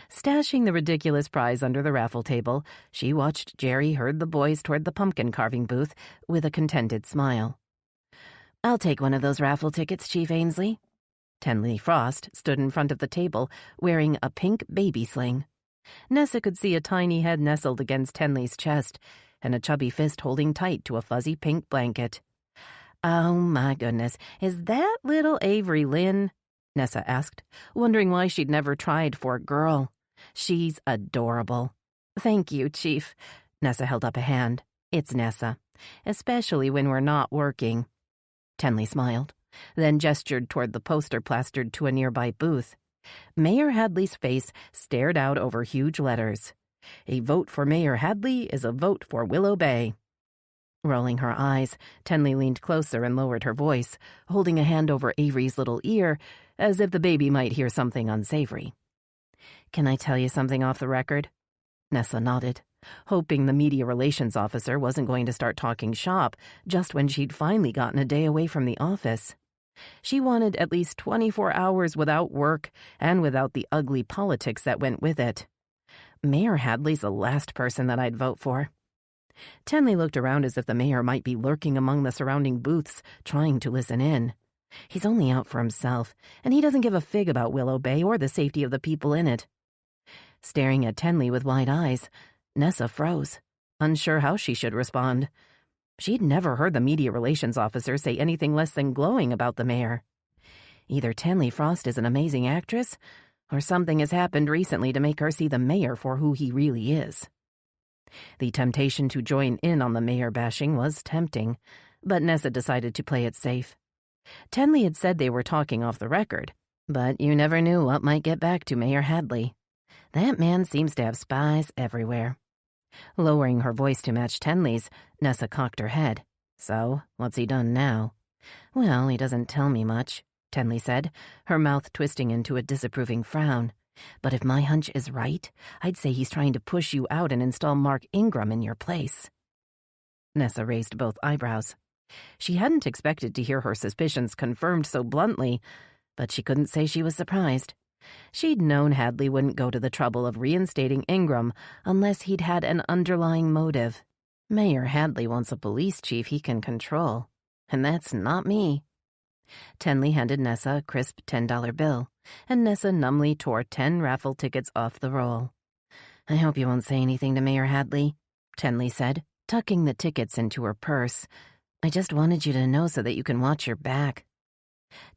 Stashing the ridiculous prize under the raffle table, she watched Jerry herd the boys toward the pumpkin carving booth with a contented smile. "I'll take one of those raffle tickets, Chief Ainsley." Tenley Frost stood in front of the table, wearing a pink baby sling. Nessa could see a tiny head nestled against Tenley's chest, and a chubby fist holding tight to a fuzzy pink blanket. "Oh, my goodness, is that little Avery Lynn?" Nessa asked, wondering why she'd never tried for a girl. "She's adorable." "Thank you, Chief." Nessa held up a hand. "It's Nessa, especially when we're not working." Tenley smiled, then gestured toward the poster plastered to a nearby booth. Mayor Hadley's face stared out over huge letters. "A vote for Mayor Hadley is a vote for Willow Bay." Rolling her eyes, Tenley leaned closer and lowered her voice, holding a hand over Avery's little ear, as if the baby might hear something unsavory. "Can I tell you something off the record?" Nessa nodded, hoping the media relations officer wasn't going to start talking shop just when she'd finally gotten a day away from the office. She wanted at least 24 hours without work and without the ugly politics that went with it. Mayor Hadley's the last person that I'd vote for. Tenley looked around as if the mayor might be lurking among the surrounding booths, trying to listen in. He's only out for himself, and he doesn't give a fig about Willow Bay or the safety of the people in it. Staring at Tenley with wide eyes, Nessa froze, unsure how she should respond. She'd never heard the media relations officer say anything less than glowing about the mayor. Either Tenley Frost is an amazing actress, or something has happened recently to make her see the mayor for who he really is. The temptation to join in on the mayor bashing was tempting, but Nessa decided to play it safe. Tenley had said they were talking off the record, But you never knew what might get back to Mayor Hadley. That man seems to have spies everywhere. Lowering her voice to match Tenley's, Nessa cocked her head. So, what's he done now? Well, he doesn't tell me much, Tenley said, her mouth twisting into a disapproving frown. But if my hunch is right, I'd say he's trying to push you out and install Mark Ingram in your place. Nessa raised both eyebrows. She hadn't expected to hear her suspicions confirmed so bluntly, but she couldn't say she was surprised. She'd known Hadley wouldn't go to the trouble of reinstating Ingram unless he'd had an underlying motive. Mayor Hadley wants a police chief he can control, and that's not me. Tenley handed Nessa a crisp $10 bill, and Nessa numbly tore 10 raffle tickets off the roll. "I hope you won't say anything to Mayor Hadley," Tenley said, tucking the tickets into her purse. "I just wanted you to know so that you can watch your back."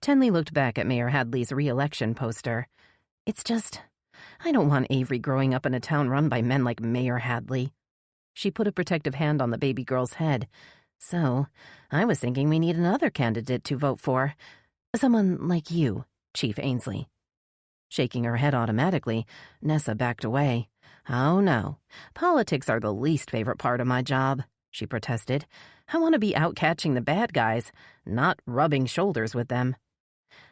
Tenley looked back at Mayor Hadley's re-election poster. "It's just, I don't want Avery growing up in a town run by men like Mayor Hadley." She put a protective hand on the baby girl's head. "So, I was thinking we need another candidate to vote for. Someone like you, Chief Ainsley." Shaking her head automatically, Nessa backed away. "Oh, no. Politics are the least favorite part of my job," she protested. "I want to be out catching the bad guys, not rubbing shoulders with them."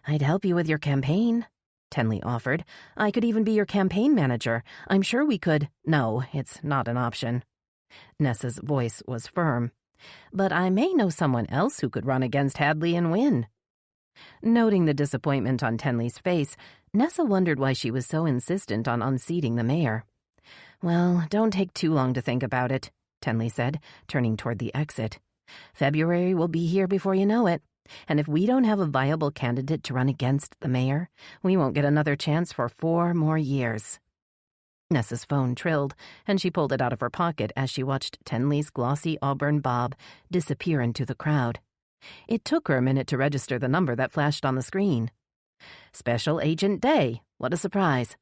"I'd help you with your campaign," Tenley offered. "I could even be your campaign manager. I'm sure we could—" "No, it's not an option." Nessa's voice was firm. "But I may know someone else who could run against Hadley and win." Noting the disappointment on Tenley's face, Nessa wondered why she was so insistent on unseating the mayor. "Well, don't take too long to think about it," Tenley said, turning toward the exit. "February will be here before you know it, and if we don't have a viable candidate to run against the mayor, we won't get another chance for 4 more years." Nessa's phone trilled, and she pulled it out of her pocket as she watched Tenley's glossy auburn bob disappear into the crowd. It took her a minute to register the number that flashed on the screen. "Special Agent Day. What a surprise."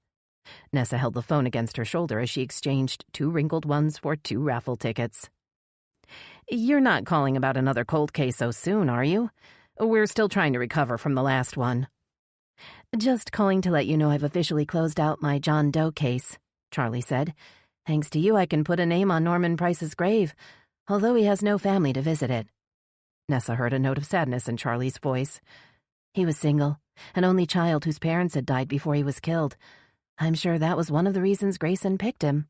Nessa held the phone against her shoulder as she exchanged 2 wrinkled ones for 2 raffle tickets. "You're not calling about another cold case so soon, are you? We're still trying to recover from the last one." "Just calling to let you know I've officially closed out my John Doe case," Charlie said. "Thanks to you, I can put a name on Norman Price's grave, although he has no family to visit it." Nessa heard a note of sadness in Charlie's voice. "He was single, an only child whose parents had died before he was killed. I'm sure that was one of the reasons Grayson picked him."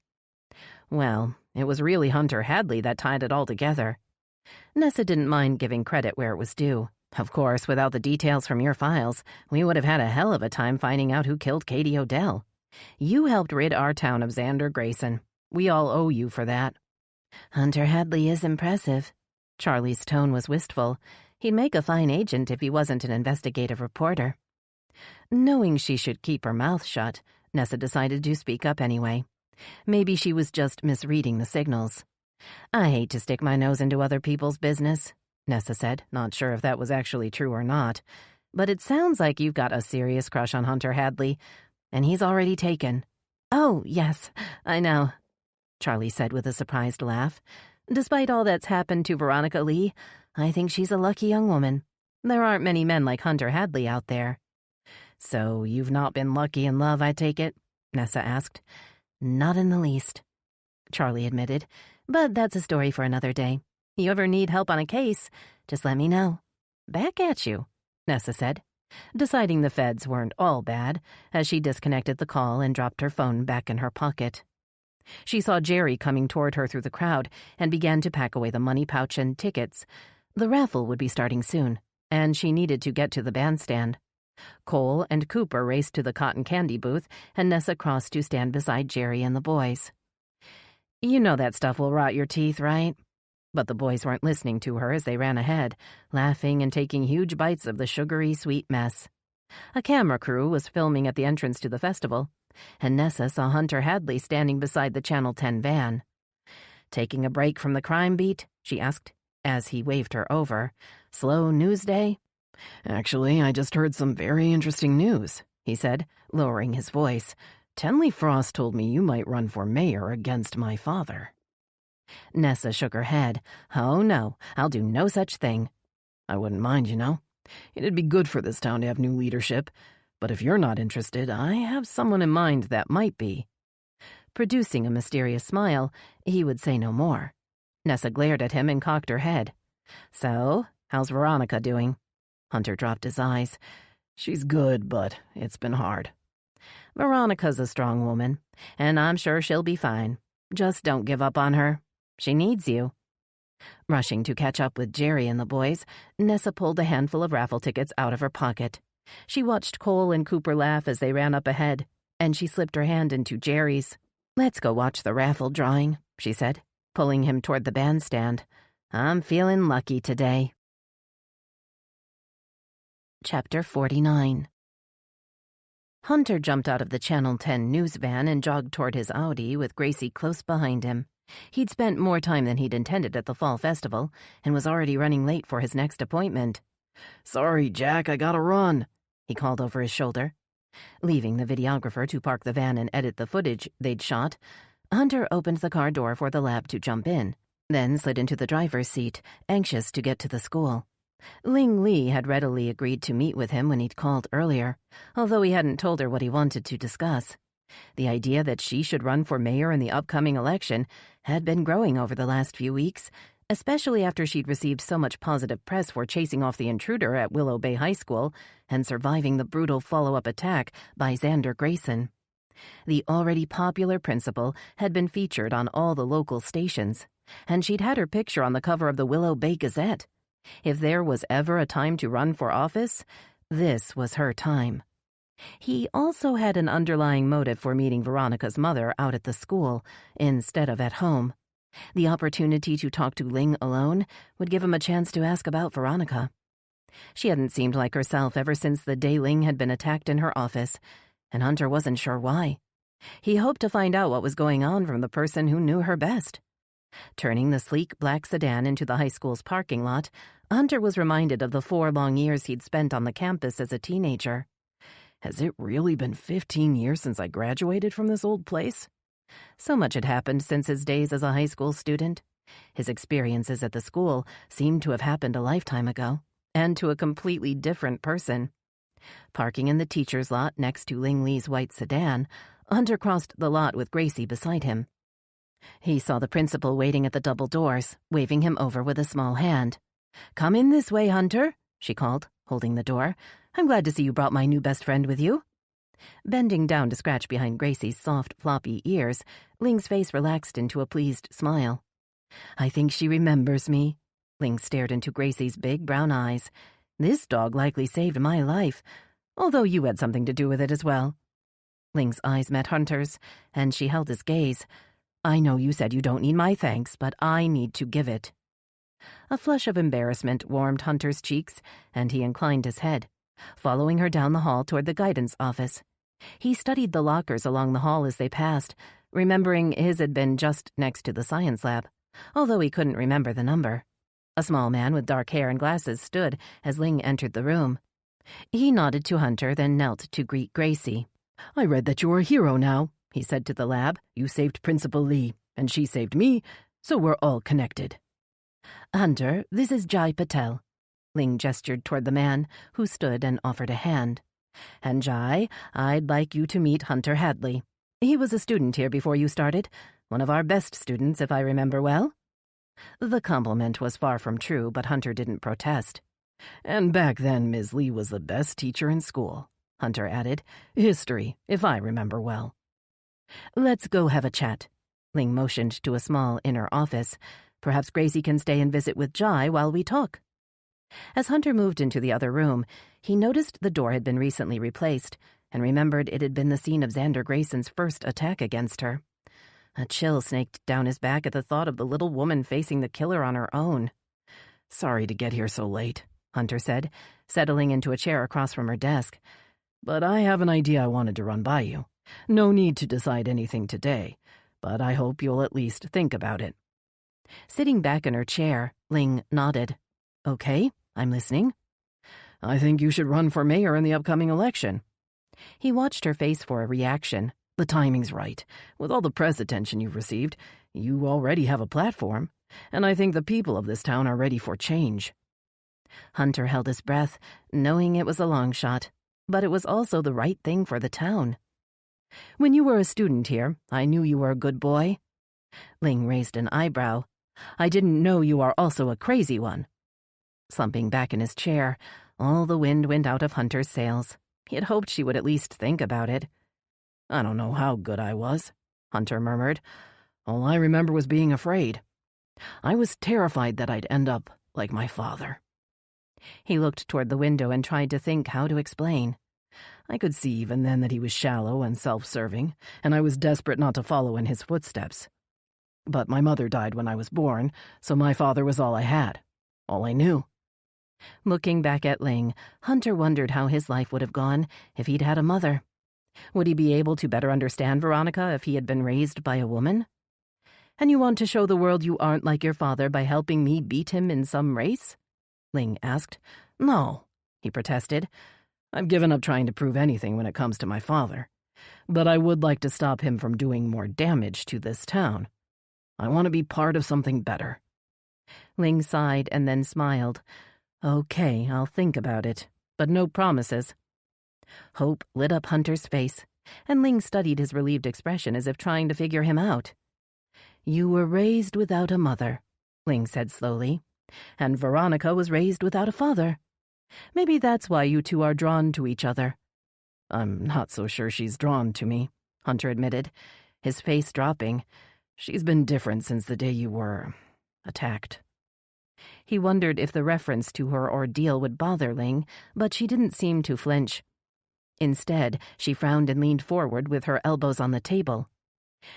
Well, it was really Hunter Hadley that tied it all together. Nessa didn't mind giving credit where it was due. "Of course, without the details from your files, we would have had a hell of a time finding out who killed Katie Odell. You helped rid our town of Xander Grayson. We all owe you for that." "Hunter Hadley is impressive." Charlie's tone was wistful. He'd make a fine agent if he wasn't an investigative reporter. Knowing she should keep her mouth shut, Nessa decided to speak up anyway. Maybe she was just misreading the signals. "I hate to stick my nose into other people's business," Nessa said, not sure if that was actually true or not. "But it sounds like you've got a serious crush on Hunter Hadley, and he's already taken." "Oh, yes, I know," Charlie said with a surprised laugh. "Despite all that's happened to Veronica Lee, I think she's a lucky young woman. There aren't many men like Hunter Hadley out there." "So you've not been lucky in love, I take it?" Nessa asked. "Not in the least," Charlie admitted. "But that's a story for another day. You ever need help on a case, just let me know." "Back at you," Nessa said, deciding the feds weren't all bad, as she disconnected the call and dropped her phone back in her pocket. She saw Jerry coming toward her through the crowd and began to pack away the money pouch and tickets. The raffle would be starting soon, and she needed to get to the bandstand. Cole and Cooper raced to the cotton candy booth, and Nessa crossed to stand beside Jerry and the boys. "You know that stuff will rot your teeth, right?" But the boys weren't listening to her as they ran ahead, laughing and taking huge bites of the sugary, sweet mess. A camera crew was filming at the entrance to the festival, and Nessa saw Hunter Hadley standing beside the Channel 10 van. "Taking a break from the crime beat?" she asked, as he waved her over. "Slow news day?" "Actually, I just heard some very interesting news," he said, lowering his voice. "Tenley Frost told me you might run for mayor against my father." Nessa shook her head. "Oh, no, I'll do no such thing." "I wouldn't mind, you know. It'd be good for this town to have new leadership. But if you're not interested, I have someone in mind that might be." Producing a mysterious smile, he would say no more. Nessa glared at him and cocked her head. "So, how's Veronica doing?" Hunter dropped his eyes. "She's good, but it's been hard." "Veronica's a strong woman, and I'm sure she'll be fine. Just don't give up on her. She needs you." Rushing to catch up with Jerry and the boys, Nessa pulled a handful of raffle tickets out of her pocket. She watched Cole and Cooper laugh as they ran up ahead, and she slipped her hand into Jerry's. "Let's go watch the raffle drawing," she said, pulling him toward the bandstand. "I'm feeling lucky today." Chapter 49. Hunter jumped out of the Channel 10 news van and jogged toward his Audi with Gracie close behind him. He'd spent more time than he'd intended at the fall festival and was already running late for his next appointment. "Sorry, Jack, I gotta run," he called over his shoulder. Leaving the videographer to park the van and edit the footage they'd shot, Hunter opened the car door for the lab to jump in, then slid into the driver's seat, anxious to get to the school. Ling Li had readily agreed to meet with him when he'd called earlier, although he hadn't told her what he wanted to discuss. The idea that she should run for mayor in the upcoming election had been growing over the last few weeks, especially after she'd received so much positive press for chasing off the intruder at Willow Bay High School and surviving the brutal follow-up attack by Xander Grayson. The already popular principal had been featured on all the local stations, and she'd had her picture on the cover of the Willow Bay Gazette. If there was ever a time to run for office, this was her time. He also had an underlying motive for meeting Veronica's mother out at the school instead of at home. The opportunity to talk to Ling alone would give him a chance to ask about Veronica. She hadn't seemed like herself ever since the day Ling had been attacked in her office, and Hunter wasn't sure why. He hoped to find out what was going on from the person who knew her best. Turning the sleek black sedan into the high school's parking lot, Hunter was reminded of the 4 long years he'd spent on the campus as a teenager. Has it really been 15 years since I graduated from this old place? So much had happened since his days as a high school student. His experiences at the school seemed to have happened a lifetime ago, and to a completely different person. Parking in the teacher's lot next to Ling Li's white sedan, Hunter crossed the lot with Gracie beside him. He saw the principal waiting at the double doors, waving him over with a small hand. "Come in this way, Hunter," she called, holding the door. "I'm glad to see you brought my new best friend with you." Bending down to scratch behind Gracie's soft, floppy ears, Ling's face relaxed into a pleased smile. "I think she remembers me." Ling stared into Gracie's big brown eyes. "This dog likely saved my life, although you had something to do with it as well." Ling's eyes met Hunter's, and she held his gaze. "I know you said you don't need my thanks, but I need to give it." A flush of embarrassment warmed Hunter's cheeks, and he inclined his head, following her down the hall toward the guidance office. He studied the lockers along the hall as they passed, remembering his had been just next to the science lab, although he couldn't remember the number. A small man with dark hair and glasses stood as Ling entered the room. He nodded to Hunter, then knelt to greet Gracie. "I read that you're a hero now," he said to the lab. "You saved Principal Lee, and she saved me, so we're all connected." "Hunter, this is Jai Patel." Ling gestured toward the man, who stood and offered a hand. "And Jai, I'd like you to meet Hunter Hadley. He was a student here before you started, one of our best students, if I remember well." The compliment was far from true, but Hunter didn't protest. "And back then, Ms. Lee was the best teacher in school," Hunter added. "History, if I remember well." "Let's go have a chat." Ling motioned to a small inner office. "Perhaps Gracie can stay and visit with Jai while we talk." As Hunter moved into the other room, he noticed the door had been recently replaced and remembered it had been the scene of Xander Grayson's first attack against her. A chill snaked down his back at the thought of the little woman facing the killer on her own. "Sorry to get here so late," Hunter said, settling into a chair across from her desk. "But I have an idea I wanted to run by you. No need to decide anything today, but I hope you'll at least think about it." Sitting back in her chair, Ling nodded. "Okay, I'm listening." "I think you should run for mayor in the upcoming election." He watched her face for a reaction. "The timing's right. With all the press attention you've received, you already have a platform, and I think the people of this town are ready for change." Hunter held his breath, knowing it was a long shot. but it was also the right thing for the town. When you were a student here, I knew you were a good boy. Ling raised an eyebrow. I didn't know you are also a crazy one. Slumping back in his chair, all the wind went out of Hunter's sails. He had hoped she would at least think about it. I don't know how good I was, Hunter murmured. All I remember was being afraid. I was terrified that I'd end up like my father. He looked toward the window and tried to think how to explain. I could see even then that he was shallow and self-serving, and I was desperate not to follow in his footsteps. But my mother died when I was born, so my father was all I had, all I knew. Looking back at Ling, Hunter wondered how his life would have gone if he'd had a mother. Would he be able to better understand Veronica if he had been raised by a woman? And you want to show the world you aren't like your father by helping me beat him in some race? Ling asked. No, he protested. I've given up trying to prove anything when it comes to my father. But I would like to stop him from doing more damage to this town. I want to be part of something better. Ling sighed and then smiled. Okay, I'll think about it, but no promises. Hope lit up Hunter's face, and Ling studied his relieved expression as if trying to figure him out. You were raised without a mother, Ling said slowly, and Veronica was raised without a father. Maybe that's why you two are drawn to each other. I'm not so sure she's drawn to me, Hunter admitted, his face dropping. She's been different since the day you were attacked. He wondered if the reference to her ordeal would bother Ling, but she didn't seem to flinch. Instead, she frowned and leaned forward with her elbows on the table.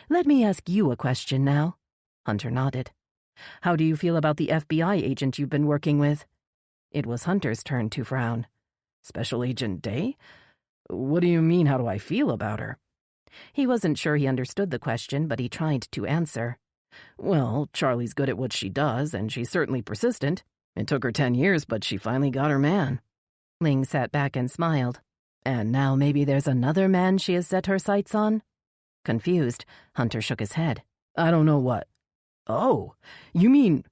Let me ask you a question now. Hunter nodded. How do you feel about the FBI agent you've been working with? It was Hunter's turn to frown. Special Agent Day? What do you mean, how do I feel about her? He wasn't sure he understood the question, but he tried to answer. Well, Charlie's good at what she does, and she's certainly persistent. It took her 10 years, but she finally got her man. Ling sat back and smiled. And now maybe there's another man she has set her sights on? Confused, Hunter shook his head. I don't know what. Oh, you mean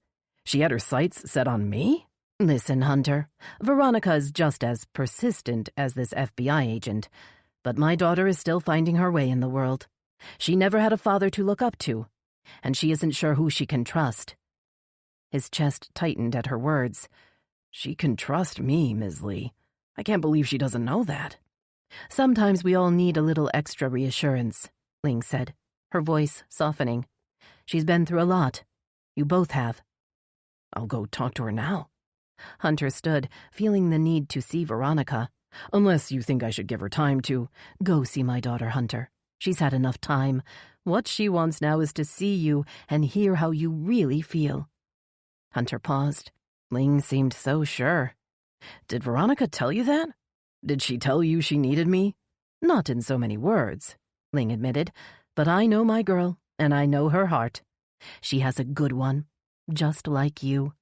she had her sights set on me? Listen, Hunter, Veronica is just as persistent as this FBI agent, but my daughter is still finding her way in the world. She never had a father to look up to, and she isn't sure who she can trust. His chest tightened at her words. She can trust me, Ms. Lee. I can't believe she doesn't know that. Sometimes we all need a little extra reassurance, Ling said, her voice softening. She's been through a lot. You both have. I'll go talk to her now. Hunter stood, feeling the need to see Veronica. Unless you think I should give her time to. Go see my daughter, Hunter. She's had enough time. What she wants now is to see you and hear how you really feel. Hunter paused. Ling seemed so sure. Did Veronica tell you that? Did she tell you she needed me? Not in so many words, Ling admitted, but I know my girl, and I know her heart. She has a good one, just like you.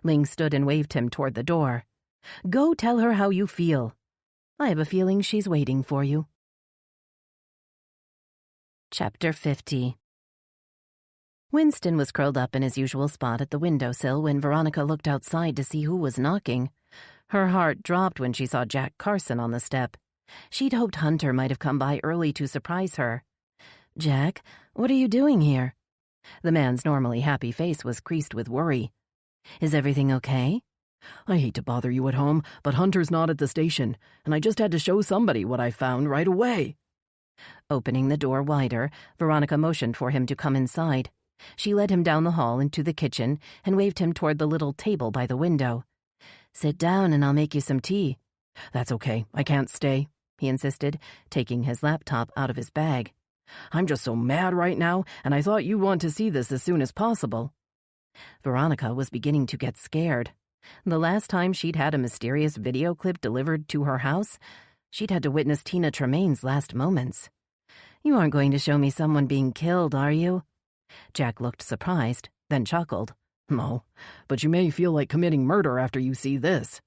Ling stood and waved him toward the door. Go tell her how you feel. I have a feeling she's waiting for you. Chapter 50. Winston was curled up in his usual spot at the windowsill when Veronica looked outside to see who was knocking. Her heart dropped when she saw Jack Carson on the step. She'd hoped Hunter might have come by early to surprise her. Jack, what are you doing here? The man's normally happy face was creased with worry. Is everything okay? I hate to bother you at home, but Hunter's not at the station, and I just had to show somebody what I found right away. Opening the door wider, Veronica motioned for him to come inside. She led him down the hall into the kitchen and waved him toward the little table by the window. Sit down and I'll make you some tea. That's okay, I can't stay, he insisted, taking his laptop out of his bag. I'm just so mad right now, and I thought you'd want to see this as soon as possible. Veronica was beginning to get scared. The last time she'd had a mysterious video clip delivered to her house, she'd had to witness Tina Tremaine's last moments. You aren't going to show me someone being killed, are you? Jack looked surprised, then chuckled. No, but you may feel like committing murder after you see this.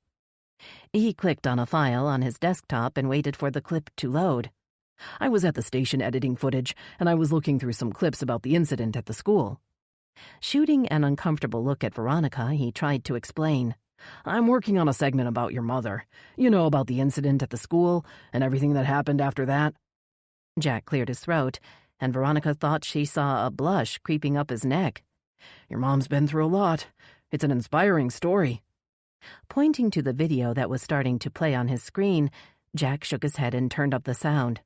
He clicked on a file on his desktop and waited for the clip to load. I was at the station editing footage, and I was looking through some clips about the incident at the school. Shooting an uncomfortable look at Veronica, he tried to explain. I'm working on a segment about your mother. You know, about the incident at the school and everything that happened after that." Jack cleared his throat, and Veronica thought she saw a blush creeping up his neck. "Your mom's been through a lot. It's an inspiring story." Pointing to the video that was starting to play on his screen, Jack shook his head and turned up the sound.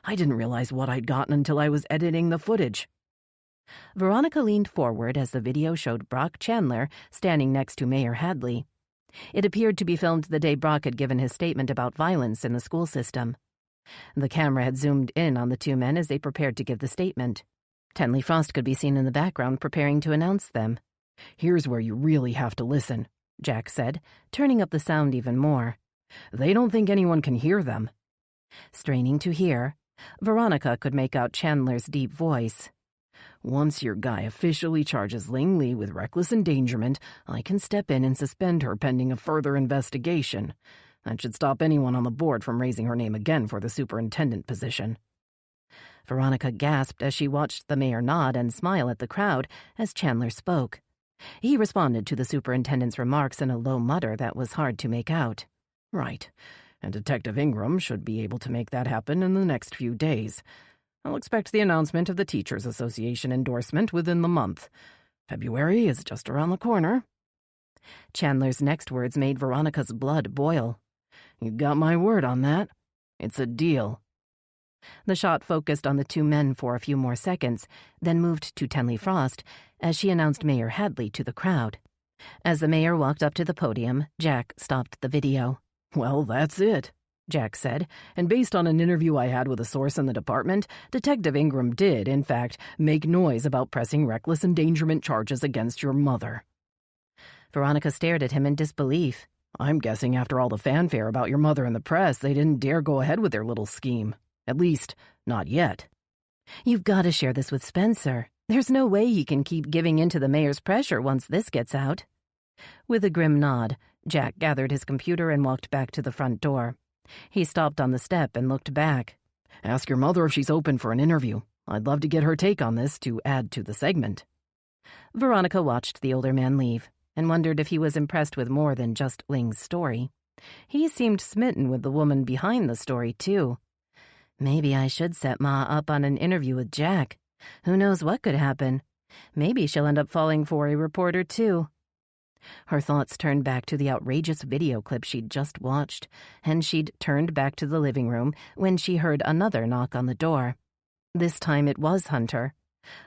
"I didn't realize what I'd gotten until I was editing the footage." Veronica leaned forward as the video showed Brock Chandler standing next to Mayor Hadley. It appeared to be filmed the day Brock had given his statement about violence in the school system. The camera had zoomed in on the two men as they prepared to give the statement. Tenley Frost could be seen in the background preparing to announce them. "Here's where you really have to listen," Jack said, turning up the sound even more. "They don't think anyone can hear them." Straining to hear, Veronica could make out Chandler's deep voice. "Once your guy officially charges Langley with reckless endangerment, I can step in and suspend her pending a further investigation. That should stop anyone on the board from raising her name again for the superintendent position." Veronica gasped as she watched the mayor nod and smile at the crowd as Chandler spoke. He responded to the superintendent's remarks in a low mutter that was hard to make out. "Right, and Detective Ingram should be able to make that happen in the next few days. I'll expect the announcement of the Teachers Association endorsement within the month. February is just around the corner." Chandler's next words made Veronica's blood boil. "You got my word on that. It's a deal." The shot focused on the two men for a few more seconds, then moved to Tenley Frost as she announced Mayor Hadley to the crowd. As the mayor walked up to the podium, Jack stopped the video. "Well, that's it," Jack said, "and based on an interview I had with a source in the department, Detective Ingram did, in fact, make noise about pressing reckless endangerment charges against your mother." Veronica stared at him in disbelief. "I'm guessing after all the fanfare about your mother in the press, they didn't dare go ahead with their little scheme. At least, not yet." "You've got to share this with Spencer. There's no way he can keep giving in to the mayor's pressure once this gets out." With a grim nod, Jack gathered his computer and walked back to the front door. He stopped on the step and looked back. "Ask your mother if she's open for an interview. I'd love to get her take on this to add to the segment." Veronica watched the older man leave and wondered if he was impressed with more than just Ling's story. He seemed smitten with the woman behind the story, too. Maybe I should set Ma up on an interview with Jack. Who knows what could happen? Maybe she'll end up falling for a reporter, too. Her thoughts turned back to the outrageous video clip she'd just watched, and she'd turned back to the living room when she heard another knock on the door. This time it was Hunter.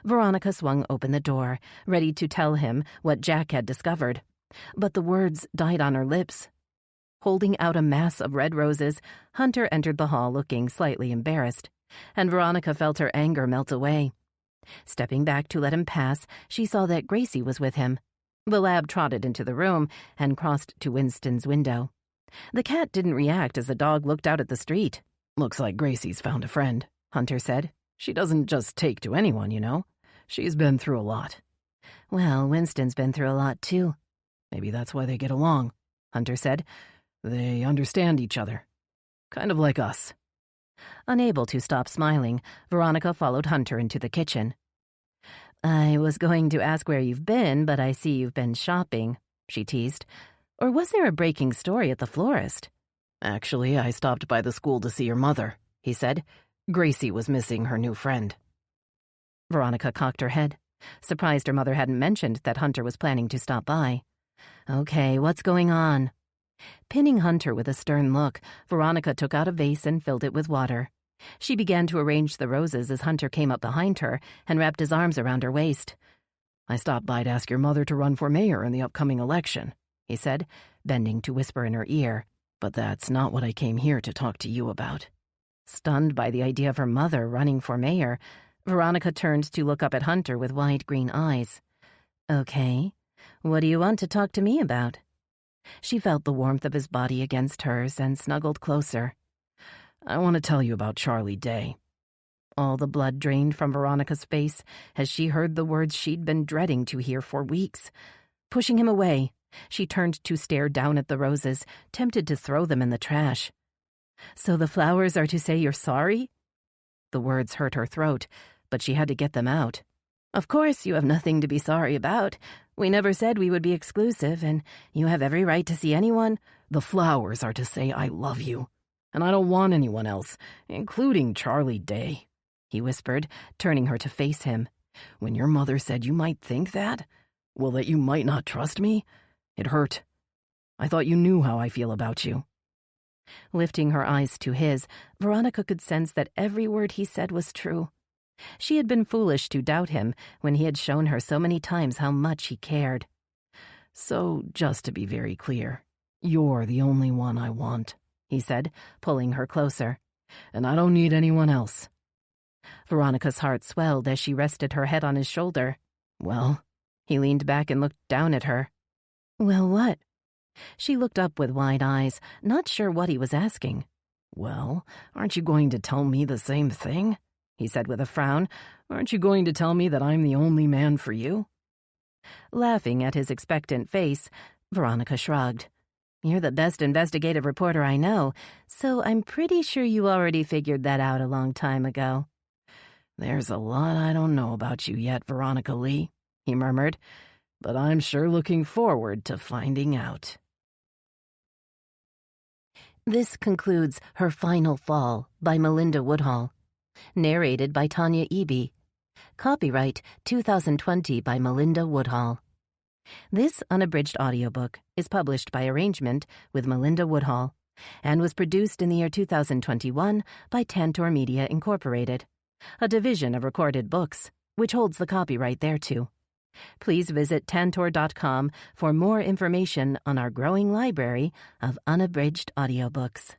Veronica swung open the door, ready to tell him what Jack had discovered. But the words died on her lips. Holding out a mass of red roses, Hunter entered the hall looking slightly embarrassed, and Veronica felt her anger melt away. Stepping back to let him pass, she saw that Gracie was with him. The lab trotted into the room and crossed to Winston's window. The cat didn't react as the dog looked out at the street. "Looks like Gracie's found a friend," Hunter said. "She doesn't just take to anyone, you know. She's been through a lot." "Well, Winston's been through a lot, too." "Maybe that's why they get along," Hunter said. "They understand each other. Kind of like us." Unable to stop smiling, Veronica followed Hunter into the kitchen. "I was going to ask where you've been, but I see you've been shopping," she teased. "Or was there a breaking story at the florist?" "Actually, I stopped by the school to see your mother," he said. "Gracie was missing her new friend." Veronica cocked her head, surprised her mother hadn't mentioned that Hunter was planning to stop by. "Okay, what's going on?" Pinning Hunter with a stern look, Veronica took out a vase and filled it with water. She began to arrange the roses as Hunter came up behind her and wrapped his arms around her waist. "I stopped by to ask your mother to run for mayor in the upcoming election," he said, bending to whisper in her ear. "But that's not what I came here to talk to you about." Stunned by the idea of her mother running for mayor, Veronica turned to look up at Hunter with wide green eyes. "Okay, what do you want to talk to me about?" She felt the warmth of his body against hers and snuggled closer. "I want to tell you about Charlie Day." All the blood drained from Veronica's face as she heard the words she'd been dreading to hear for weeks. Pushing him away, she turned to stare down at the roses, tempted to throw them in the trash. "So the flowers are to say you're sorry?" The words hurt her throat, but she had to get them out. Of course, you have nothing to be sorry about. We never said we would be exclusive, and you have every right to see anyone. The flowers are to say I love you, and I don't want anyone else, including Charlie Day," he whispered, turning her to face him. "When your mother said you might think that, well, that you might not trust me, it hurt. I thought you knew how I feel about you." Lifting her eyes to his, Veronica could sense that every word he said was true. She had been foolish to doubt him when he had shown her so many times how much he cared. "So, just to be very clear, you're the only one I want," he said, pulling her closer. "And I don't need anyone else." Veronica's heart swelled as she rested her head on his shoulder. "Well?" He leaned back and looked down at her. "Well, what?" She looked up with wide eyes, not sure what he was asking. "Well, aren't you going to tell me the same thing?" he said with a frown. "Aren't you going to tell me that I'm the only man for you?" Laughing at his expectant face, Veronica shrugged. "You're the best investigative reporter I know, so I'm pretty sure you already figured that out a long time ago." "There's a lot I don't know about you yet, Veronica Lee," he murmured, "but I'm sure looking forward to finding out." This concludes Her Final Fall by Melinda Woodhall. Narrated by Tanya Eby. Copyright 2020 by Melinda Woodhall. This unabridged audiobook is published by arrangement with Melinda Woodhall and was produced in the year 2021 by Tantor Media Incorporated, a division of Recorded Books, which holds the copyright thereto. Please visit tantor.com for more information on our growing library of unabridged audiobooks.